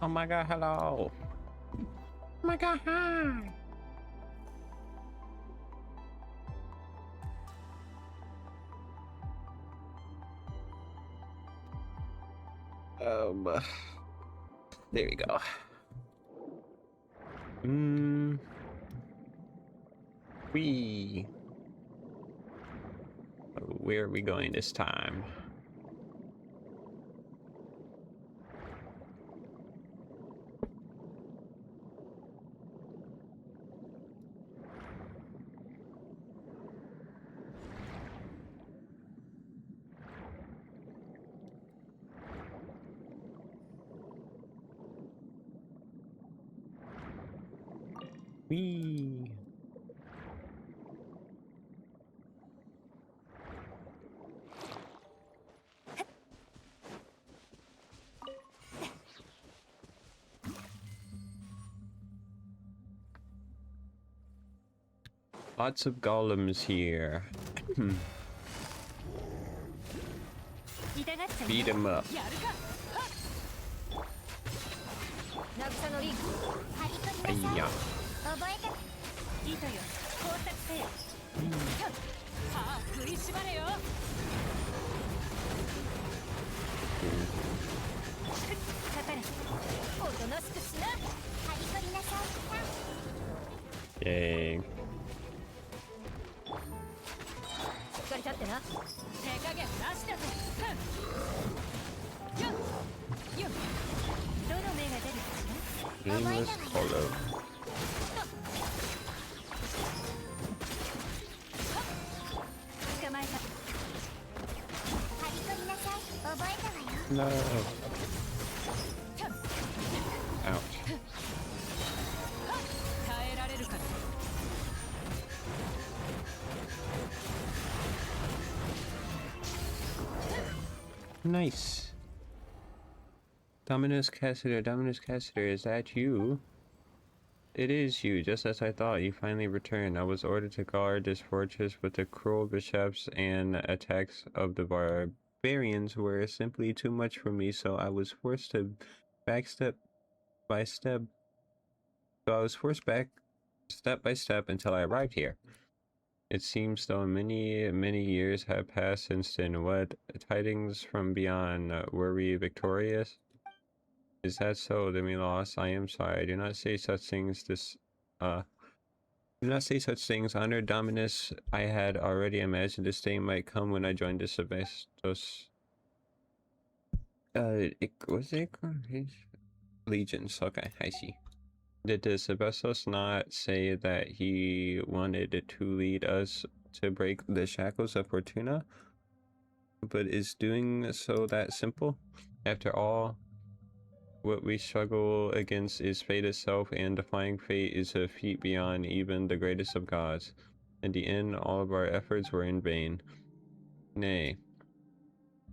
Oh my god, hello. Oh my god, hi. Um, there we go. We. Where are we going this time? We. Lots of golems here. 痛がっちゃう Beat him up. やるか渚のリング張り取りなさい Hiya. 覚えた糸よ工作せよさあ食いしばれよかかれおとなしくしな張り取りなさい Yay. しっかり立ってな手加減なしだぞよっよっどの目が出るかしら Nameless Hollow. 捕まえた張り取りなさい覚えたわよ No. Ouch. 耐えられるか Nice. Dominus Cassidy, is that you? It is you, just as I thought. You finally returned. I was ordered to guard this fortress, but the cruel bishops and attacks of the barbarians were simply too much for me, so I was forced to back step by step. So I was forced back step by step until I arrived here. It seems though many years have passed since then. What tidings from beyond? Were we victorious? Is that so? Then we lost. I am sorry. Do not say such things. Do not say such things. Under Dominus, I had already imagined this day might come when I joined the Sebastos. Was it Legions? Okay, I see. Did the Sebastos not say that he wanted to lead us to break the shackles of Fortuna? But is doing so that simple? After all, what we struggle against is fate itself, and defying fate is a feat beyond even the greatest of gods. In the end, all of our efforts were in vain. Nay.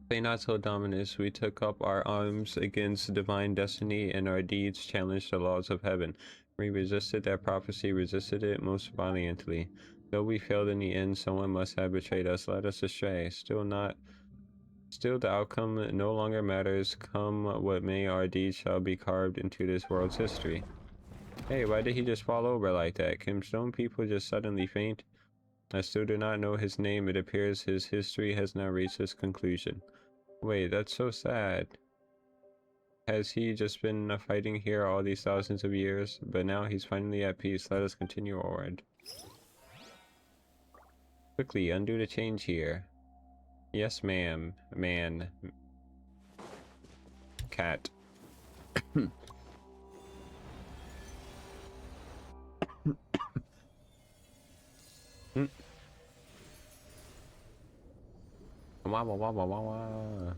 Say not so, Dominus. We took up our arms against divine destiny, and our deeds challenged the laws of heaven. We resisted that prophecy, resisted it most valiantly. Though we failed in the end, someone must have betrayed us, led us astray. Still, the outcome no longer matters. Come what may, our deeds shall be carved into this world's history. Hey, why did he just fall over like that? Can stone people just suddenly faint? I still do not know his name. It appears his history has now reached its conclusion. Wait, that's so sad. Has he just been fighting here all these thousands of years? But now he's finally at peace. Let us continue onward. Quickly, undo the change here. Yes, ma'am. Man. Cat. Wah, wah, wah, wah, wah, wah.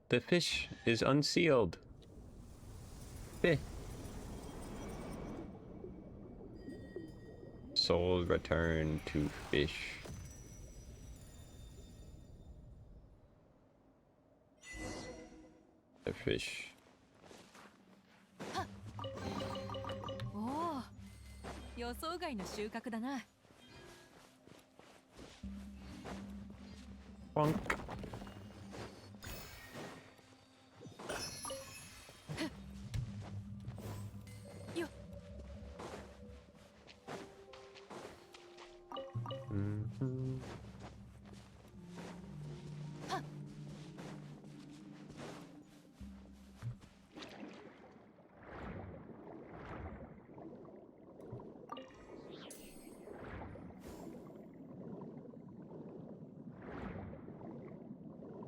The fish is unsealed. Eh. Soul return to fish. The fish. おお予想外の収穫だな Bonk.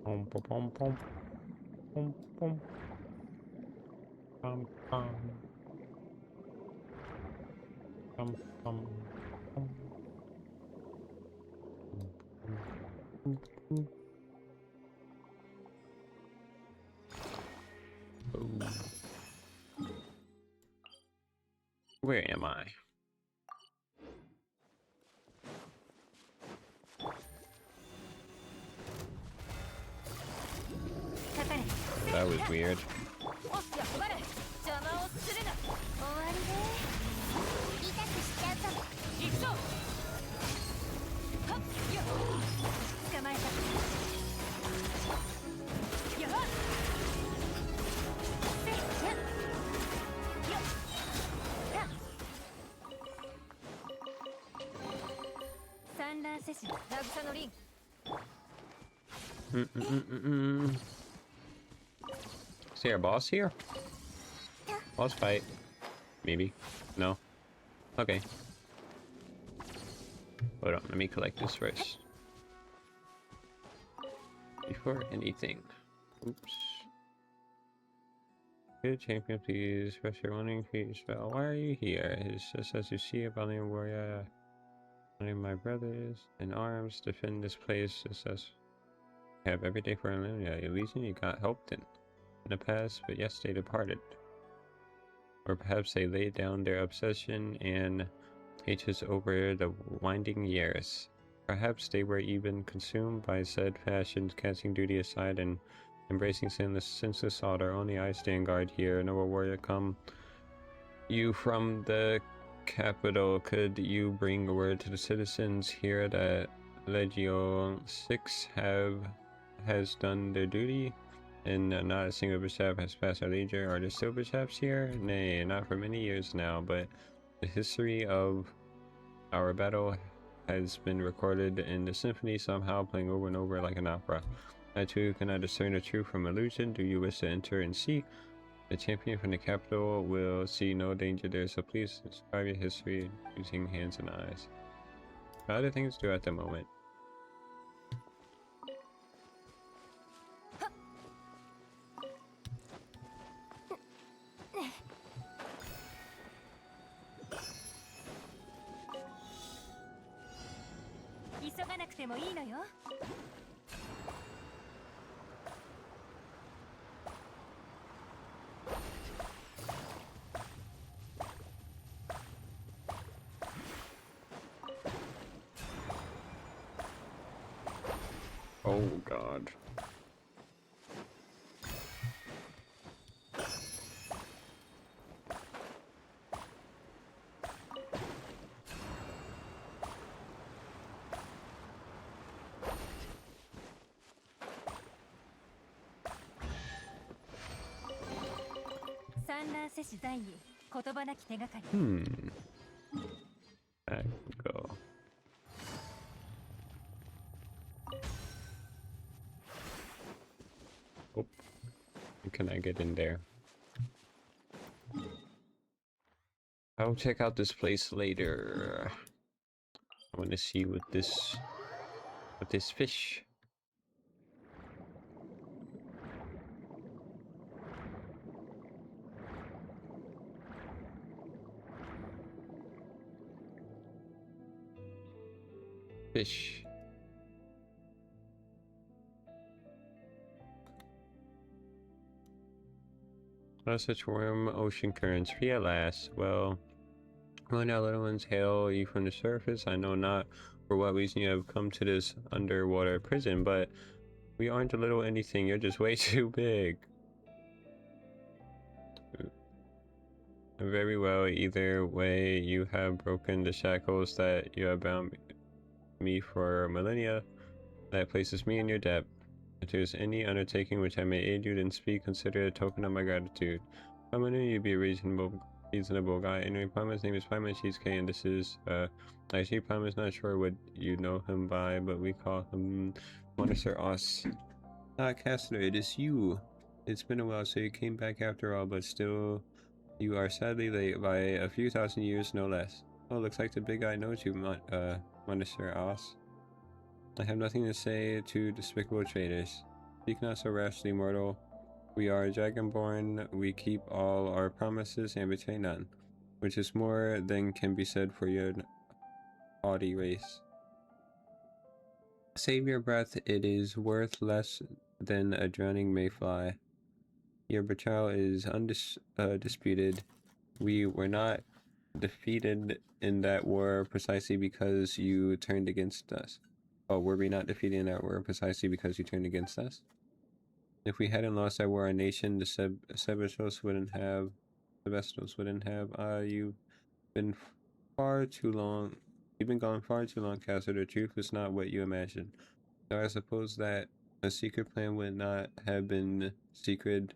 Pom pom pom pom pom pom pom pom pom pom pom. Oh. Where am I? That was weird. おっ役割邪魔をするな。終わりね。痛くしちゃうかも。行くぞ。はっよっ捕まえた。よっせっよっはっ産卵せし渚のリン。 Is there a boss here? Boss fight. Maybe. No. Okay. Hold on, let me collect this first. Before anything. Oops. Good champion, please. Press your running feet spell. Why are you here? It's just as you see a valiant warrior. One of my brothers in arms defend this place just as I have every day for a millennia. Elysian, you got helped in the past, but yes, they departed. Or perhaps they laid down their obsession and hatred over the winding years. Perhaps they were even consumed by said passions, casting duty aside and embracing senseless slaughter. Only I stand guard here. Noble warrior, come you from the capital. Could you bring word to the citizens here that Legio 6 has done their duty? And not a single bishop has passed our leisure. Are there still bishops here? Nay, not for many years now, but the history of our battle has been recorded in the symphony, somehow playing over and over like an opera. I too cannot discern the truth from illusion. Do you wish to enter and see? The champion from the capital will see no danger there, so please describe your history using hands and eyes. Other things to do at the moment. Oh god. I can go. Oh, can I get in there? I'll check out this place later. I want to see what this fish. Fish. Not such warm ocean currents, free at last. Well, when our little ones hail you from the surface, I know not for what reason you have come to this underwater prison, but we aren't a little anything, you're just way too big. Very well, either way, you have broken the shackles that you have bound me for millennia. That places me in your debt. If there is any undertaking which I may aid you, then speak, consider it a token of my gratitude. I knew you'd be a reasonable guy. Anyway, Paimon's name is Paimon Cheesecake, and this is, actually, Paimon's not sure what you know him by, but we call him Monitor Os. Ah, Cassandra, it is you. It's been a while, so you came back after all, but still, you are sadly late by a few thousand years, no less. Oh, looks like the big guy knows you, Monitor Os. I have nothing to say to despicable traitors. Speak not so rashly, mortal. We are dragonborn. We keep all our promises and betray none, which is more than can be said for your haughty race. Save your breath. It is worth less than a drowning mayfly. Your betrayal is undisputed. We were not defeated in that war precisely because you turned against us. Oh, were we not defeated in that war precisely because you turned against us? If we hadn't lost that war, our nation, the Sebestos wouldn't have. You've been far too long. You've been gone far too long, Caster. The truth is not what you imagine. So I suppose that a secret plan would not have been secret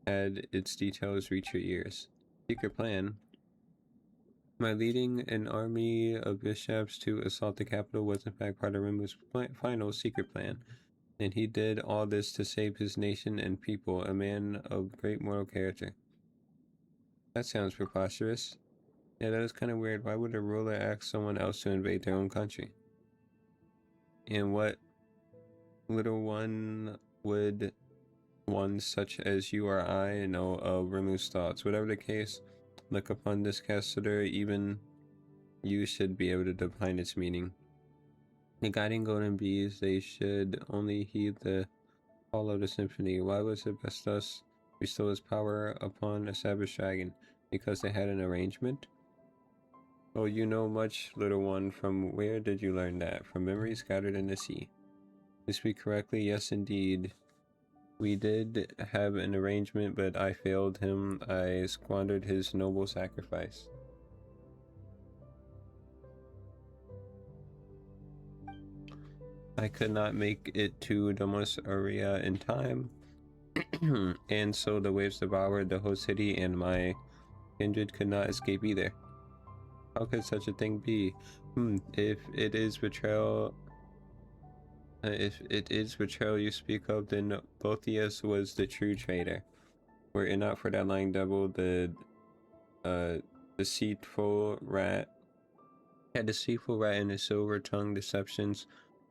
had its details reached your ears. Secret plan? My leading an army of bishops to assault the capital was in fact part of Rimmu's final secret plan. And he did all this to save his nation and people, a man of great moral character. That sounds preposterous. Yeah, that is kind of weird. Why would a ruler ask someone else to invade their own country? And what little one would one such as you or I know of Rimmu's thoughts? Whatever the case, look upon this caster, even you should be able to define its meaning. The guiding golden bees, they should only heed the call of the symphony. Why was Sebestos bestow his power upon a savage dragon? Because they had an arrangement? Oh, you know much, little one. From where did you learn that? From memories scattered in the sea. To speak correctly, yes indeed. We did have an arrangement, but I failed him. I squandered his noble sacrifice. I could not make it to Domus Aurea in time, and so the waves devoured the whole city, and my kindred could not escape either. How could such a thing be? If it is betrayal, you speak of, then Boethius was the true traitor. Were it not for that lying devil, the deceitful rat, and his silver-tongued deceptions,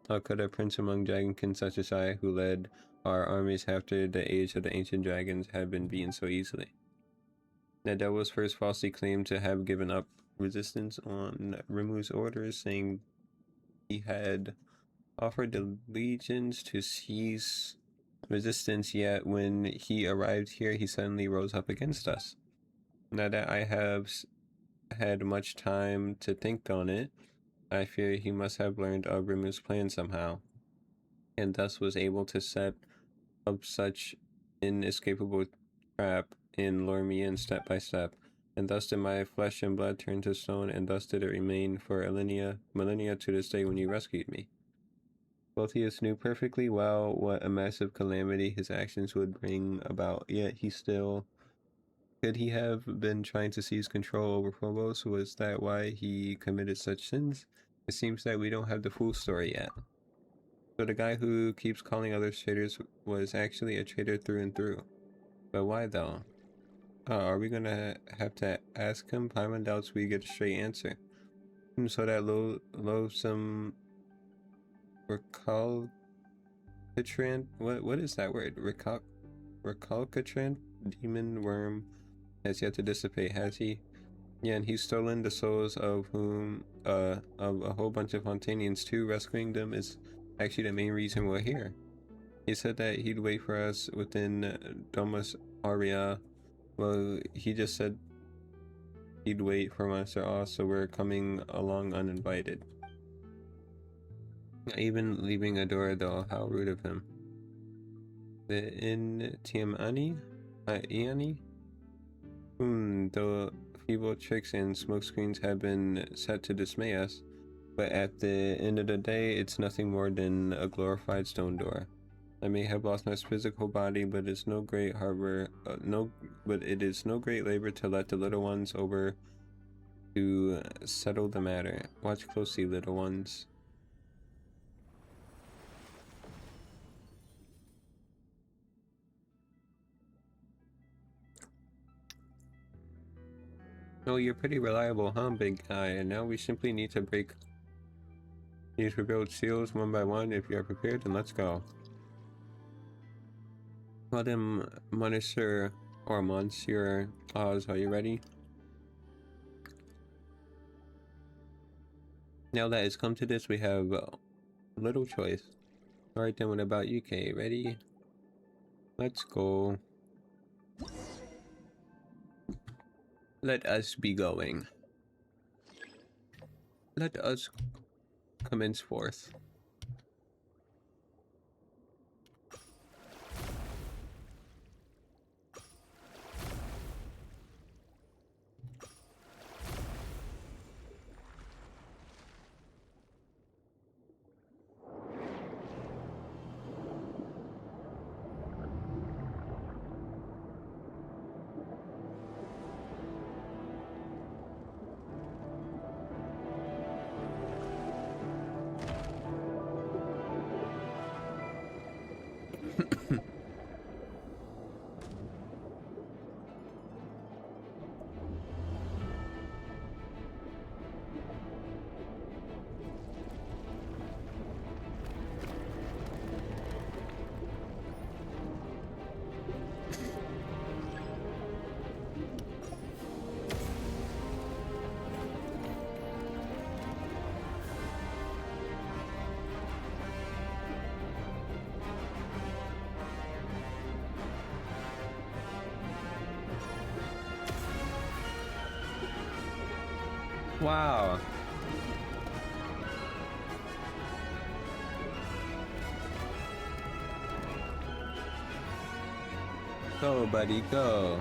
how could a prince among dragonkins such as I, who led our armies after the age of the ancient dragons, have been beaten so easily? The devils first falsely claimed to have given up resistance on Rimmu's orders, saying he had offered the legions to cease resistance, yet when he arrived here, he suddenly rose up against us. Now that I have had much time to think on it, I fear he must have learned of Rimmu's plan somehow, and thus was able to set up such inescapable trap and lure me in step by step. And thus did my flesh and blood turn to stone, and thus did it remain for millennia to this day when you rescued me. Boethius knew perfectly well what a massive calamity his actions would bring about, yet he still... Could he have been trying to seize control over Phobos? Was that why he committed such sins? It seems that we don't have the full story yet. So the guy who keeps calling others traitors was actually a traitor through and through. But why though? Are we gonna have to ask him? Paimon doubts we get a straight answer. So that loathsome recalcitrant, what is that word? Recalcitrant demon worm has yet to dissipate, has he? Yeah, and he's stolen the souls of a whole bunch of Fontanians too. Rescuing them is actually the main reason we're here. He said that he'd wait for us within Domus Aurea. Well, he just said he'd wait for Master Oz, so we're coming along uninvited. Even leaving a door though, how rude of him. The Intiamani? Iani? The feeble tricks and smokescreens have been set to dismay us, but at the end of the day, it's nothing more than a glorified stone door. I may have lost my physical body, but it's no great but it is no great labor to let the little ones over to settle the matter. Watch closely, little ones. Oh, you're pretty reliable, huh, big guy? And now we simply need to build seals one by one. If you are prepared, then let's go. Well then, Monsieur or Monsieur Oz, are you ready? Now that it's come to this, we have little choice. Alright then, what about UK? Ready? Let's go. Let us be going. Let us commence forth. Wow. Go, buddy, go.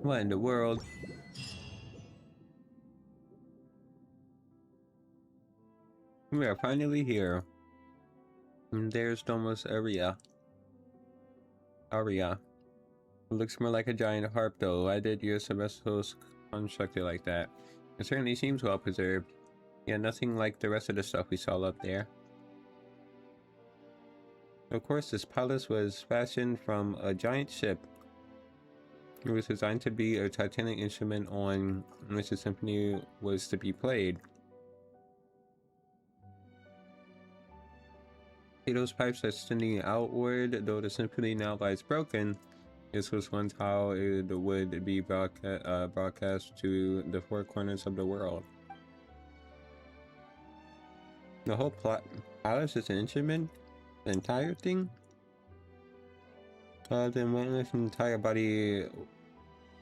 What in the world? We are finally here. And there's Domus Aria. Aria. It looks more like a giant harp though. Why did your Sebestos construct it like that? It certainly seems well preserved. Yeah, nothing like the rest of the stuff we saw up there. Of course, this palace was fashioned from a giant ship. It was designed to be a titanic instrument on which the symphony was to be played. See, those pipes are extending outward, though the symphony now lies broken. This was once how it would be broadcast to the four corners of the world. The whole palace is an instrument? The entire thing? Then when if an entire body,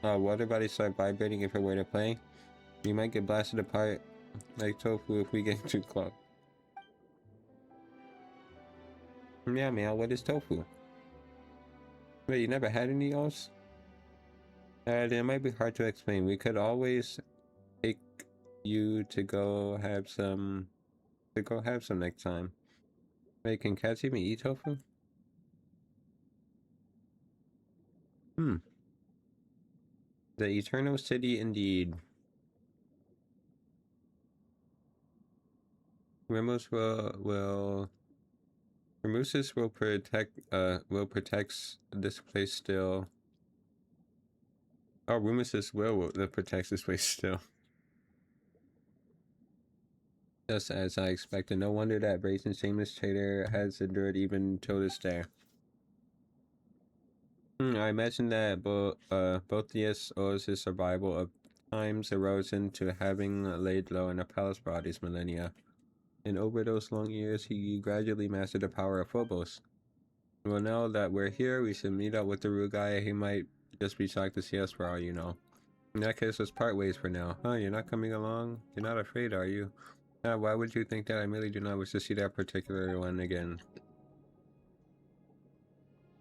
water body start vibrating if it were to play? You might get blasted apart like tofu if we get too close. Yeah, man, what is tofu? Wait, you never had any else? It might be hard to explain. We could always take you to go have some next time. Wait, can cats even eat tofu? The Eternal City indeed. Remus Ramusis will protect this place still. Oh, Ramusis will protect this place still. Just as I expected. No wonder that brazen shameless traitor has endured even till this day. I imagine that Boethius owes his survival of times erosion to having laid low in the palace for all these millennia. And over those long years, he gradually mastered the power of Phobos. Well, now that we're here, we should meet up with the rude guy. He might just be shocked to see us for all you know. In that case, let's part ways for now. Huh, you're not coming along? You're not afraid, are you? Why would you think that? I merely do not wish to see that particular one again.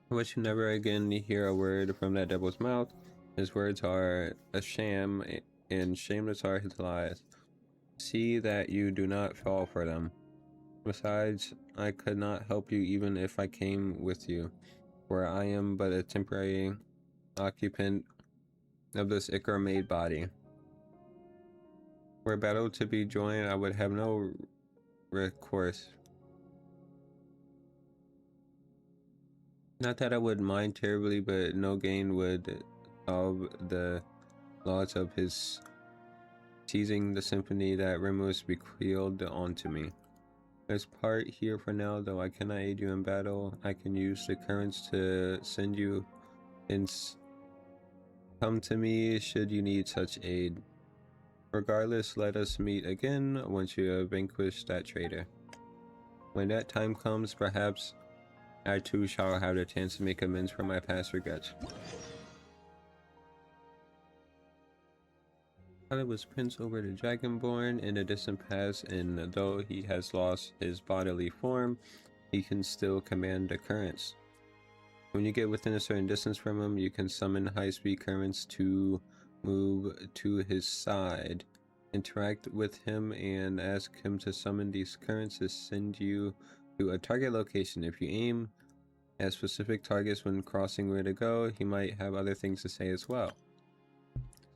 I wish you never again hear a word from that devil's mouth. His words are a sham, and shameless are his lies. See that you do not fall for them. Besides, I could not help you even if I came with you, for I am but a temporary occupant of this Ichor-made body. Were battle to be joined, I would have no recourse. Not that I would mind terribly, but no gain would solve the loss of his seizing the symphony that Remus bequeathed onto me. Let's part here for now, though I cannot aid you in battle. I can use the currents to send you and come to me should you need such aid. Regardless, let us meet again once you have vanquished that traitor. When that time comes, perhaps I too shall have the chance to make amends for my past regrets. Scarlet was prince over the Dragonborn in the distant past, and though he has lost his bodily form, he can still command the currents. When you get within a certain distance from him, you can summon high-speed currents to move to his side. Interact with him and ask him to summon these currents to send you to a target location. If you aim at specific targets when crossing where to go, he might have other things to say as well.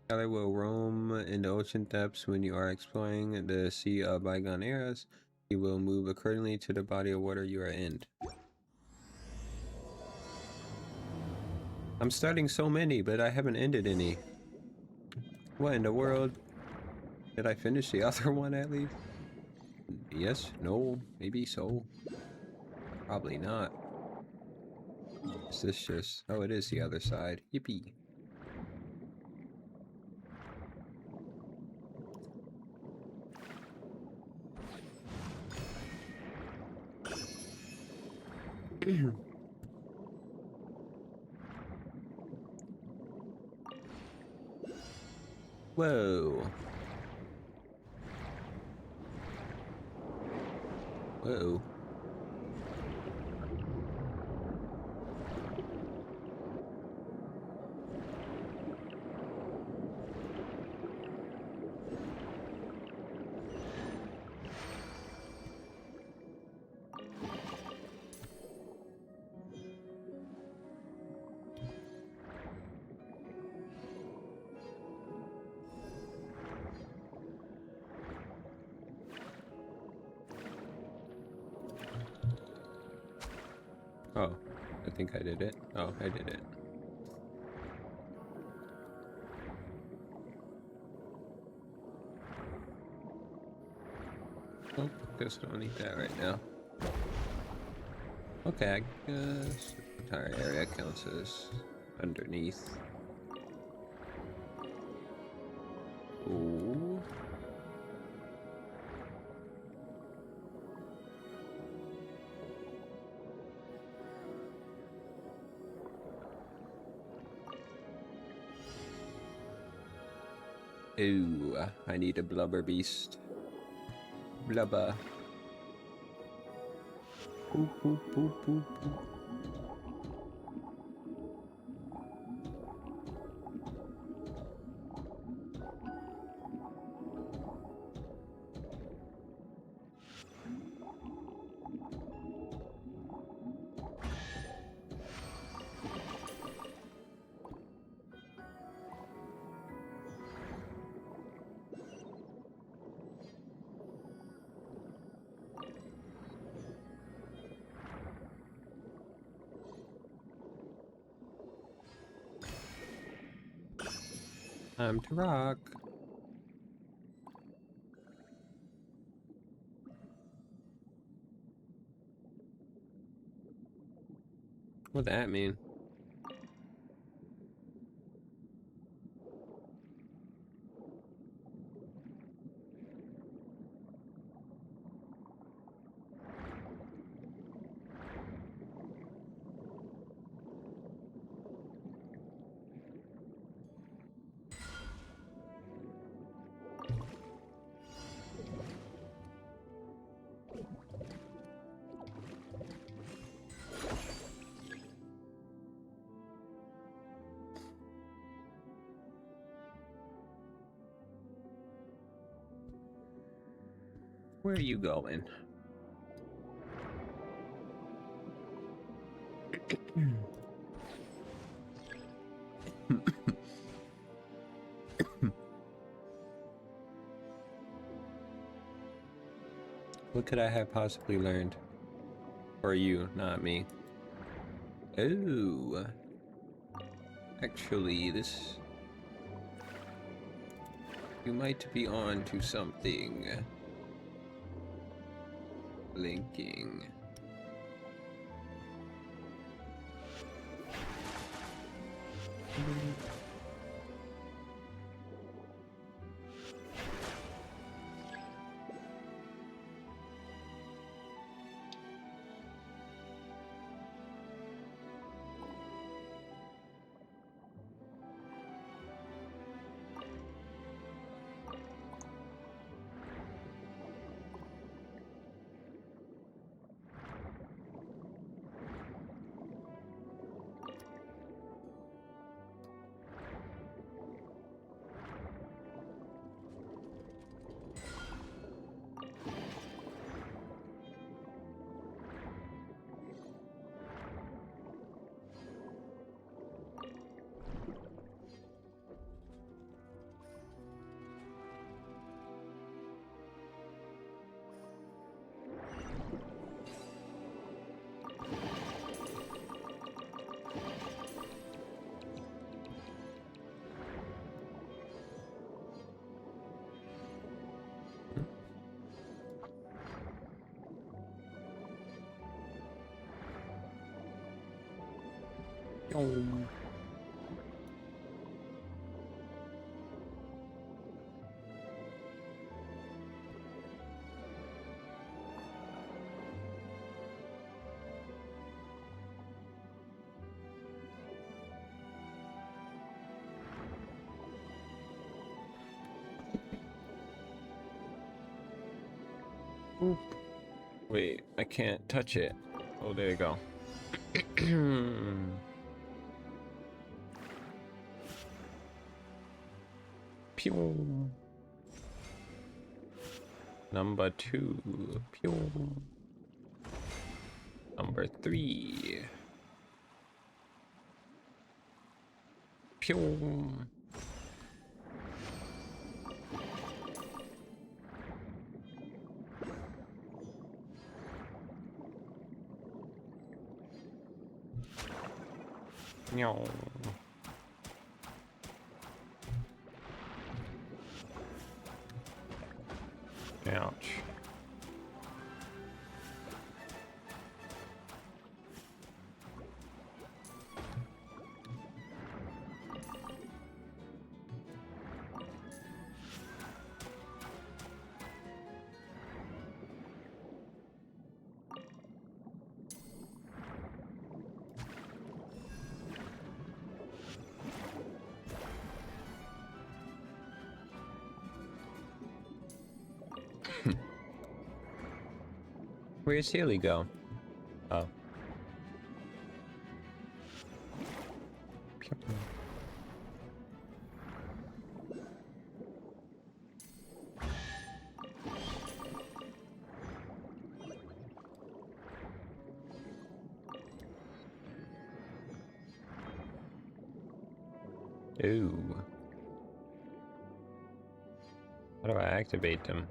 Skylar will roam in the ocean depths when you are exploring the Sea of Bygone Eras. He will move accordingly to the body of water you are in. I'm starting so many, but I haven't ended any. What in the world? Did I finish the other one at least? Yes? No? Maybe so? Probably not. Is this just... Oh, it is the other side. Yippee. Whoa. Whoa. Oh, I think I did it. Oh, I did it. Oh, guess I don't need that right now. Okay, I guess the entire area counts as underneath. Ooh. Ooh, I need a blubber beast. Blubber. Boop, boop, boop, boop, boop. Time to rock. What'd that mean? Where are you going? What could I have possibly learned? Or you, not me. Oh. Actually, this... You might be on to something. Blinking. Oh. Oop. Wait, I can't touch it. Oh, there you go. Pew. Number 2. Pew. Number 3. Pew. Meow. Ouch. Where's Haley go? Oh. Ooh. How do I activate them?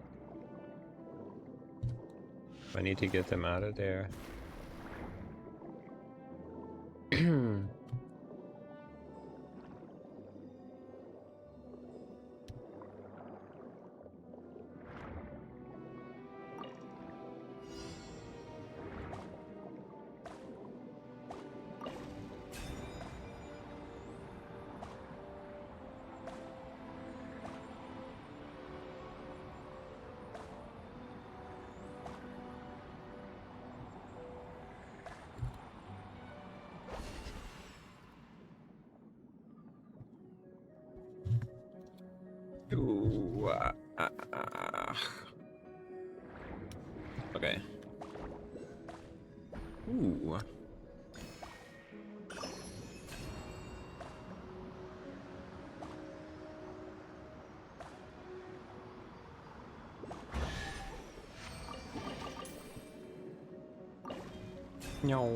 I need to get them out of there. Ooh, okay. Ooh. No.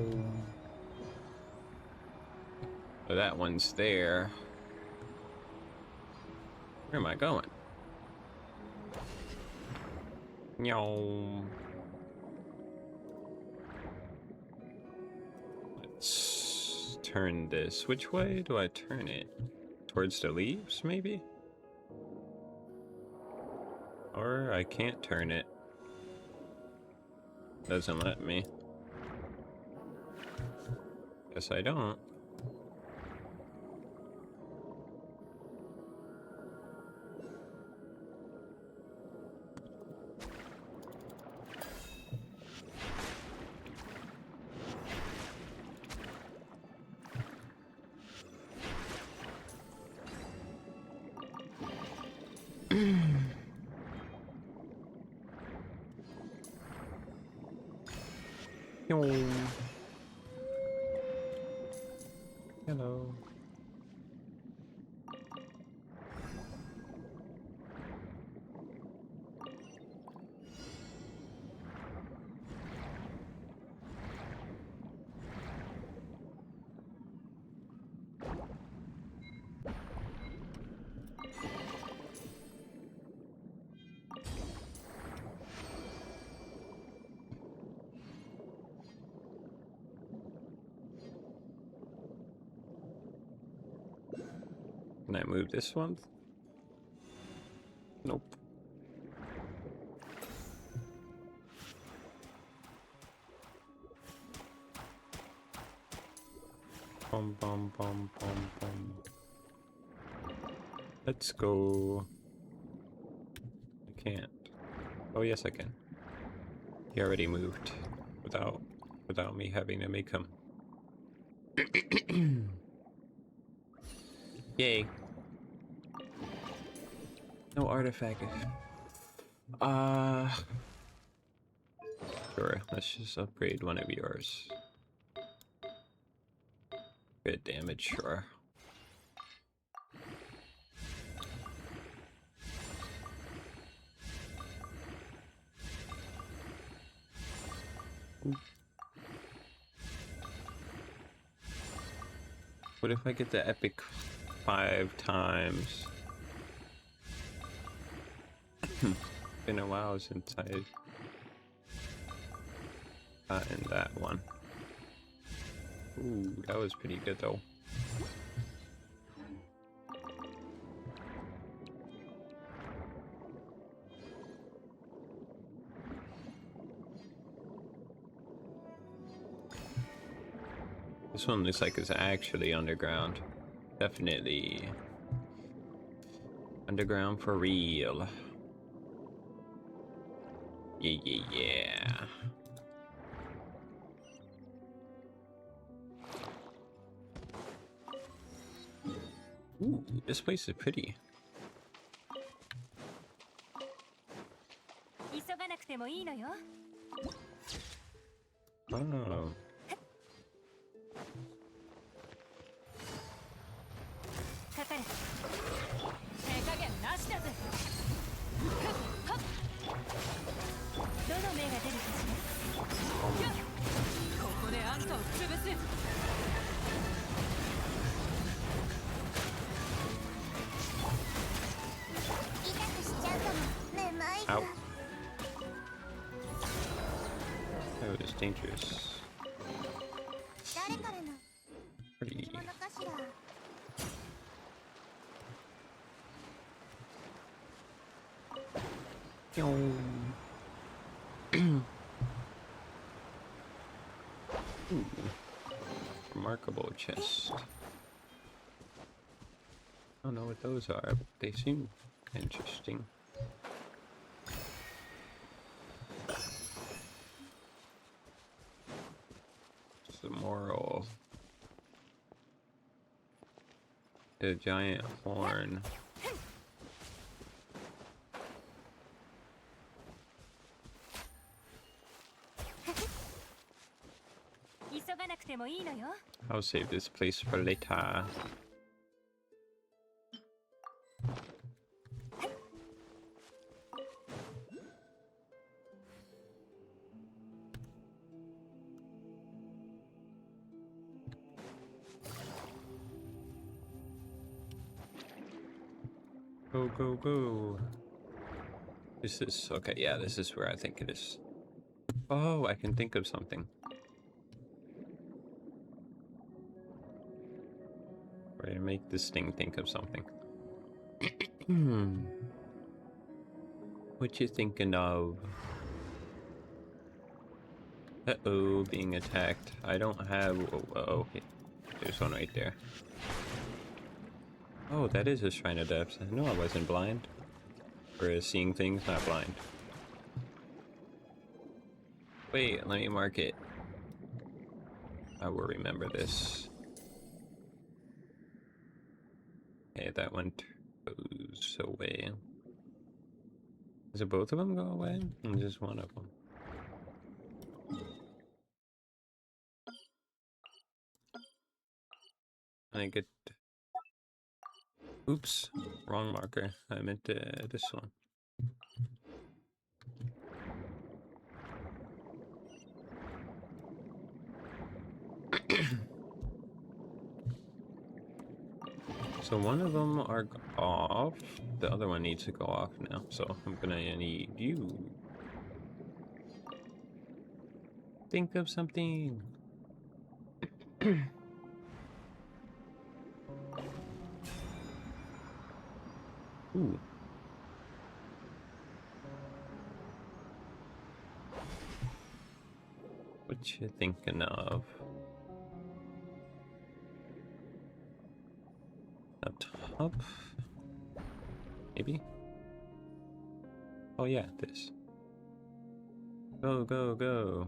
Oh, that one's there. Where am I going? No. Let's turn this. Which way do I turn it? Towards the leaves, maybe? Or I can't turn it. Doesn't let me. Guess I don't. Hello. Can I move this one? Nope. Bum bum bum bum bum. Let's go. I can't. Oh yes, I can. He already moved without me having to make him. Yay. No artifact. Sure, let's just upgrade one of yours. Good damage, sure. What if I get the epic 5 times? Been a while since I've gotten that one. Ooh, that was pretty good though. This one looks like it's actually underground. Definitely underground for real. Yeah, yeah, yeah. Ooh, this place is pretty. 急がなくてもいいのよ。 Oh. かかれ。手加減なしだぜ。ふっはっ。どの目が出るかしら。よっ。ここであんたを潰す。痛くしちゃうかも。めまい。 Ow. That was dangerous. 誰からの Pretty. ものかしら。 Ooh. Remarkable chest. I don't know what those are, but they seem interesting. Some moral. The giant horn. 急がなくてもいいのよ。 I'll save this place for later. Go, go, go. This is okay. Yeah, this is where I think it is. Oh, I can think of something. Or make this thing think of something. What you thinking of? Uh-oh, being attacked. I don't have... Oh, okay. There's one right there. Oh, that is a Shrine of Depths. I know I wasn't blind. Or seeing things, not blind. Wait, let me mark it. I will remember this. Okay, that one goes away. Does it both of them go away? Or just one of them? I get... Oops, wrong marker. I meant this one. So one of them are off. The other one needs to go off now. So I'm gonna need you. Think of something. Ooh. What you thinking of? Up top? Maybe? Oh yeah, this. Go, go, go.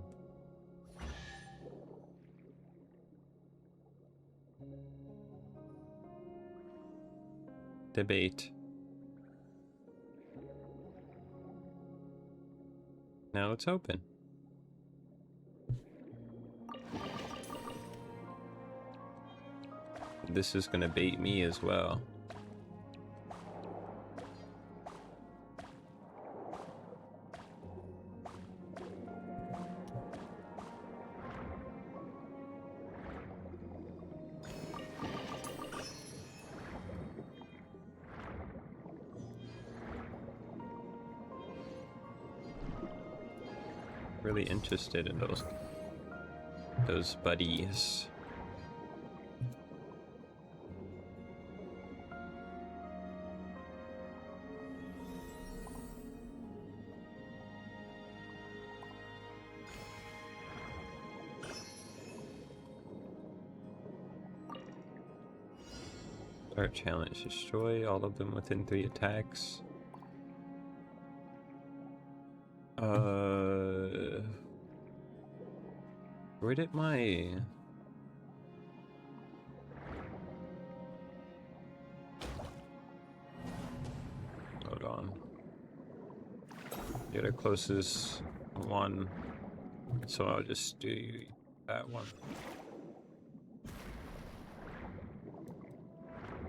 Debate. Now it's open. This is gonna bait me as well. Really interested in those buddies. Start challenge. Destroy all of them within 3 attacks. Where did my... Hold on. You're the closest one, so I'll just do that one.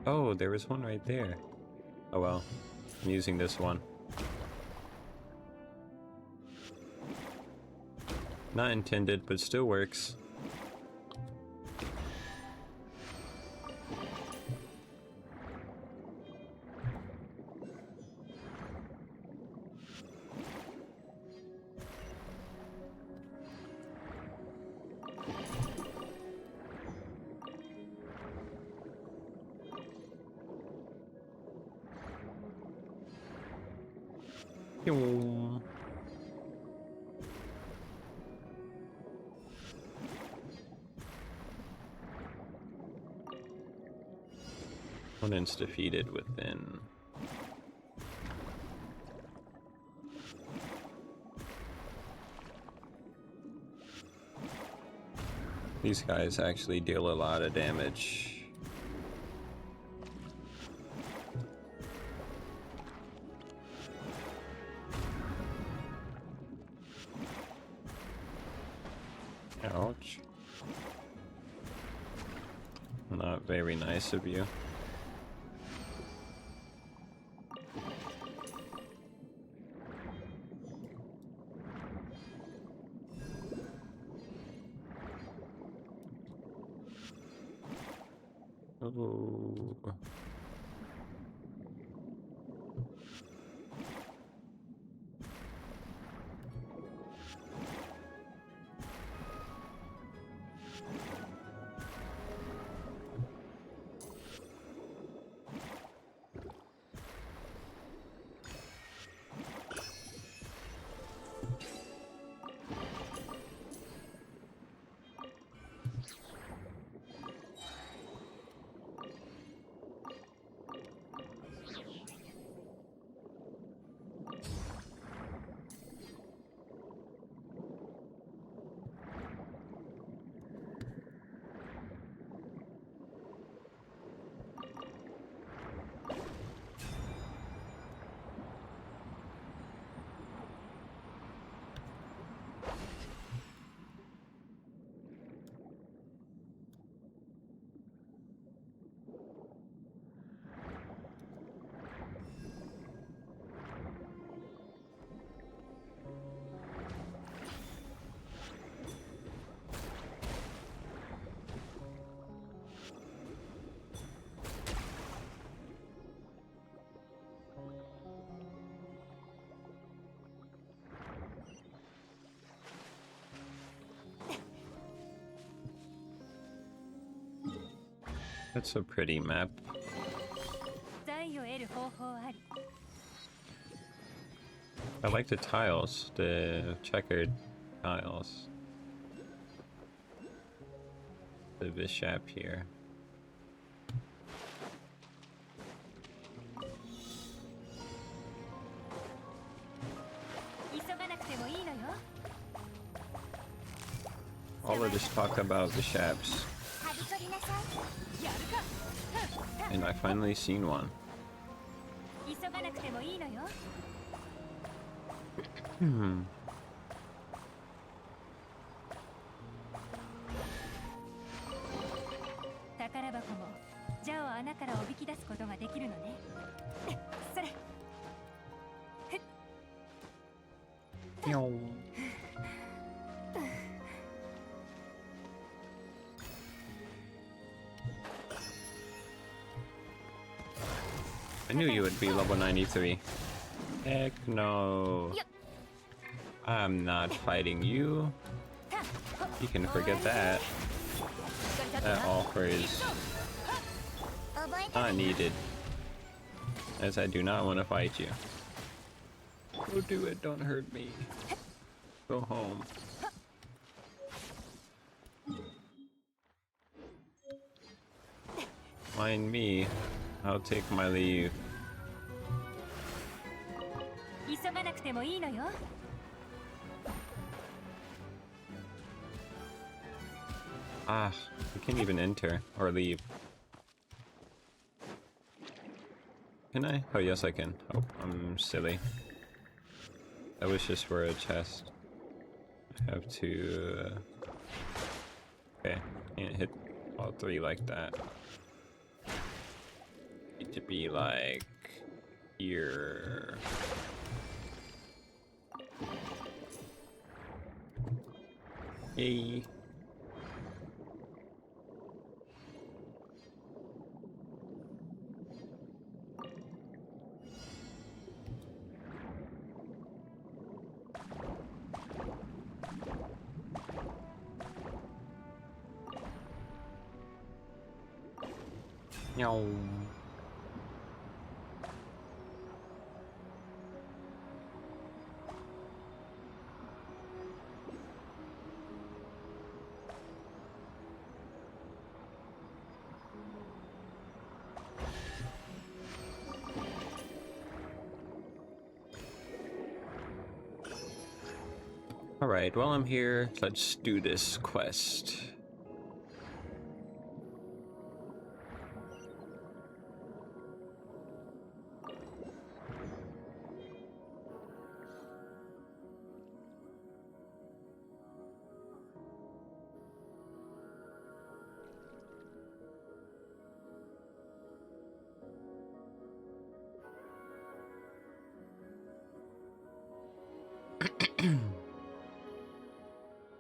Oh, there was one right there. Oh well, I'm using this one. Not intended, but still works. Pew. Opponents defeated within. These guys actually deal a lot of damage. Ouch. Not very nice of you. Oh. That's a pretty map. 財を得る方法あり I like the tiles, the checkered tiles. The bishop here. 急がなくてもいいのよ All of this talk about bishops, はびこりなさいやるか and I finally seen one. 急がなくてもいいのよ Hmm. 宝箱もジャを穴からおびき出すことができるのねそれ I knew you would be level 93. Heck no. I'm not fighting you. You can forget that. That offer is 覚えた not needed. As I do not want to fight you. Go do it, don't hurt me. Go home. Mind me. I'll take my leave. 急がなくてもいいのよ Ah, I can't even enter or leave. Can I? Oh, yes, I can. Oh, I'm silly. That was just for a chest. I have to... Okay, can't hit all three like that. Need to be like... here. Yay. Meow. Alright, while I'm here, let's do this quest.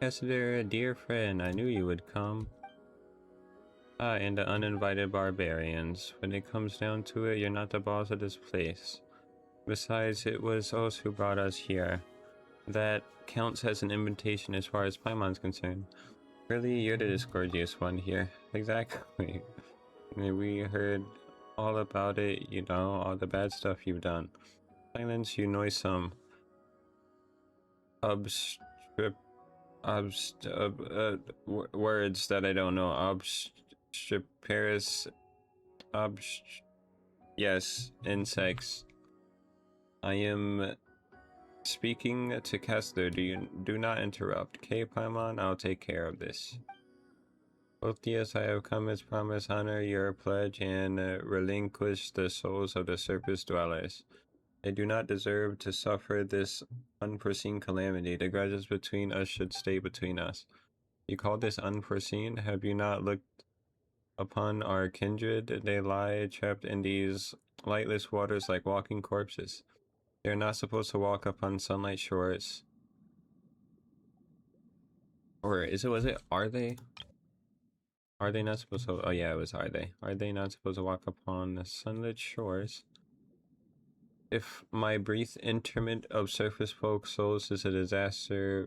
Hester, a dear friend, I knew you would come. Ah, and the uninvited barbarians. When it comes down to it, you're not the boss of this place. Besides, it was us who brought us here. That counts as an invitation as far as Paimon's concerned. Really, you're the discordious one here. Exactly. We heard all about it, you know, all the bad stuff you've done. Silence, you noisome. Words that I don't know. Obstreperous. Yes, insects. I am speaking to Kessler. Do not interrupt. Okay, Paimon, I'll take care of this. Botius, I have come as promised. Honor your pledge and relinquish the souls of the surface dwellers. They do not deserve to suffer this unforeseen calamity. The grudges between us should stay between us. You call this unforeseen? Have you not looked upon our kindred? They lie trapped in these lightless waters like walking corpses. They are not supposed to walk upon sunlight shores. Or are they? Are they not supposed to? Oh yeah, it was are they. Are they not supposed to walk upon the sunlit shores? If my brief interment of surface folk souls is a disaster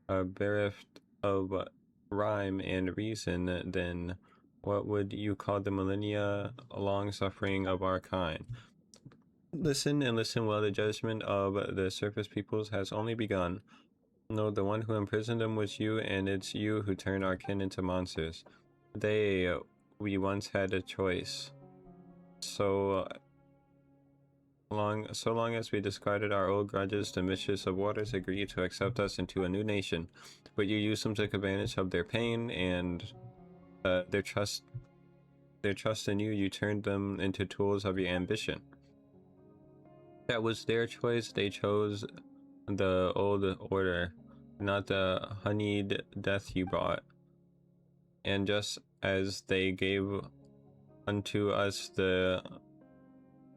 bereft of rhyme and reason, then what would you call the millennia long suffering of our kind? Listen and listen well, the judgment of the surface peoples has only begun. No, the one who imprisoned them was you, and it's you who turned our kin into monsters. We once had a choice. So long as we discarded our old grudges, the mistress of waters agreed to accept us into a new nation. But you used them to take advantage of their pain and their trust in you. You turned them into tools of your ambition. That was their choice. They chose the old order, not the honeyed death you brought. And just as they gave unto us the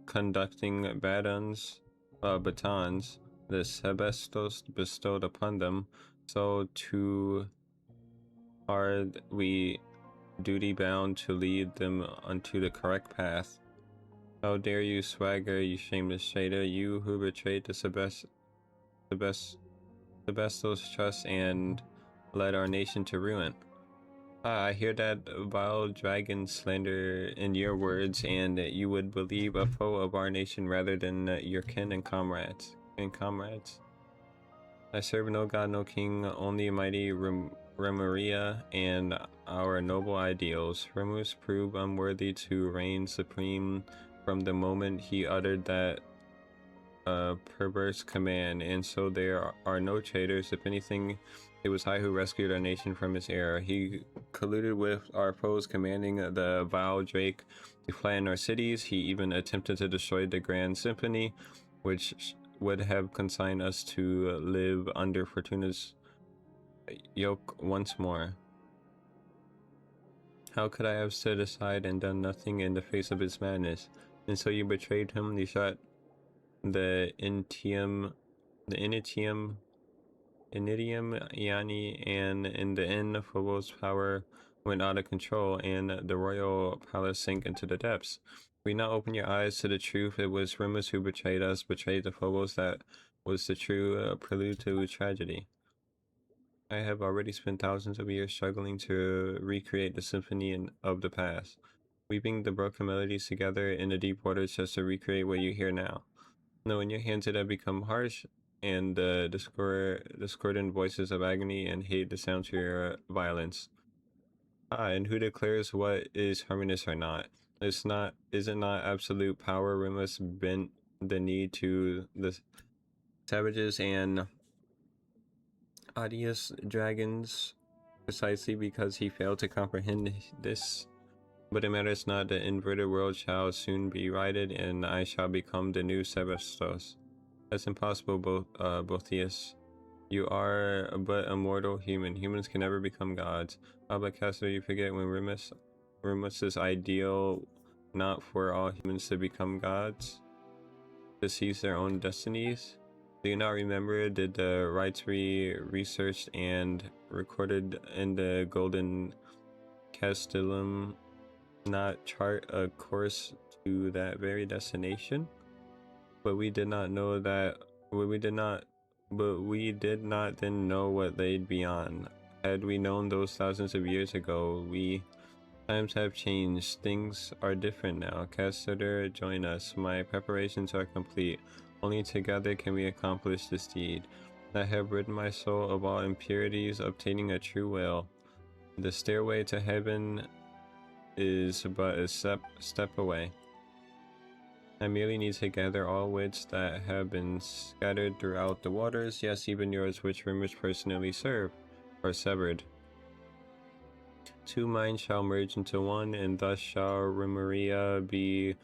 conducting batons, the Sebestos bestowed upon them, so too are we duty bound to lead them unto the correct path. How dare you swagger, you shameless traitor, you who betrayed the Sebestos trust and led our nation to ruin. I hear that vile dragon slander in your words, and you would believe a foe of our nation rather than your kin and comrades. I serve no god, no king, only mighty Remuria and our noble ideals. Remus proved unworthy to reign supreme from the moment he uttered that perverse command, and so there are no traitors. If anything, it was I who rescued our nation from his error. He colluded with our foes, commanding the vile Drake to fly in our cities. He even attempted to destroy the Grand Symphony, which would have consigned us to live under Fortuna's yoke once more. How could I have stood aside and done nothing in the face of his madness? And so you betrayed him. You shot the Initium Iani, and in the end, Phobos' power went out of control, and the royal palace sank into the depths. We now open your eyes to the truth. It was Remus who betrayed us, betrayed the Phobos. That was the true prelude to tragedy. I have already spent thousands of years struggling to recreate the symphony of the past, weaving the broken melodies together in the deep waters just to recreate what you hear now. No, in your hands it had become harsh, and the discordant voices of agony and hate that sound to your violence. And who declares what is harmonious or not? Is it not absolute power Remus bent the knee to the savages and odious dragons precisely because he failed to comprehend this? But it matters not, the inverted world shall soon be righted, and I shall become the new Sebestos. That's impossible, Boethius. You are but a mortal human. Humans can never become gods. But Castor, you forget when Remus's ideal not for all humans to become gods, to seize their own destinies? Do you not remember? Did the rites we researched and recorded in the Golden Castellum not chart a course to that very destination? But we did not then know what laid beyond. Had we known those thousands of years ago, times have changed. Things are different now. Castor, join us. My preparations are complete. Only together can we accomplish this deed. I have rid my soul of all impurities, obtaining a true will. The stairway to heaven is but a step away. I merely need to gather all wits that have been scattered throughout the waters, yes, even yours, which Remus personally served, or severed. Two minds shall merge into one, and thus shall Remuria be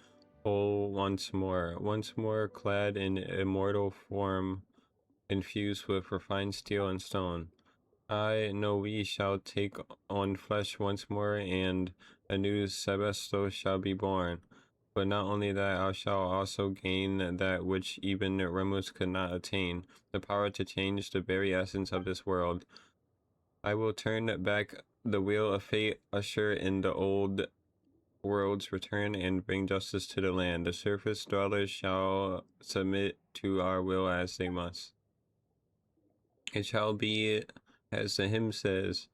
whole once more clad in immortal form, infused with refined steel and stone. I know we shall take on flesh once more, and a new Sebestos shall be born. But not only that, I shall also gain that which even Remus could not attain, the power to change the very essence of this world. I will turn back the wheel of fate, usher in the old world's return, and bring justice to the land. The surface dwellers shall submit to our will as they must. It shall be as the hymn says,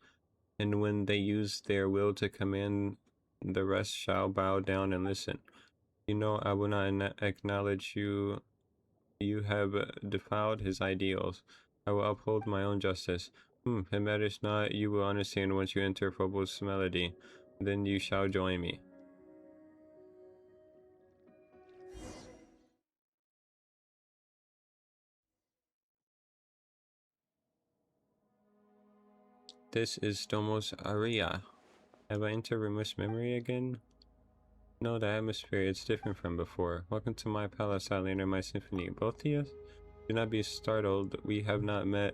and when they use their will to command the rest shall bow down and listen. You know I will not acknowledge you. You have defiled his ideals. I will uphold my own justice. It matters not. You will understand once you enter Phobos' melody. Then you shall join me. This is Stomos Aria. Have I entered Remus memory again? No, the atmosphere is different from before. Welcome to my palace, Outlander, my symphony. Both of you? Do not be startled. We have not met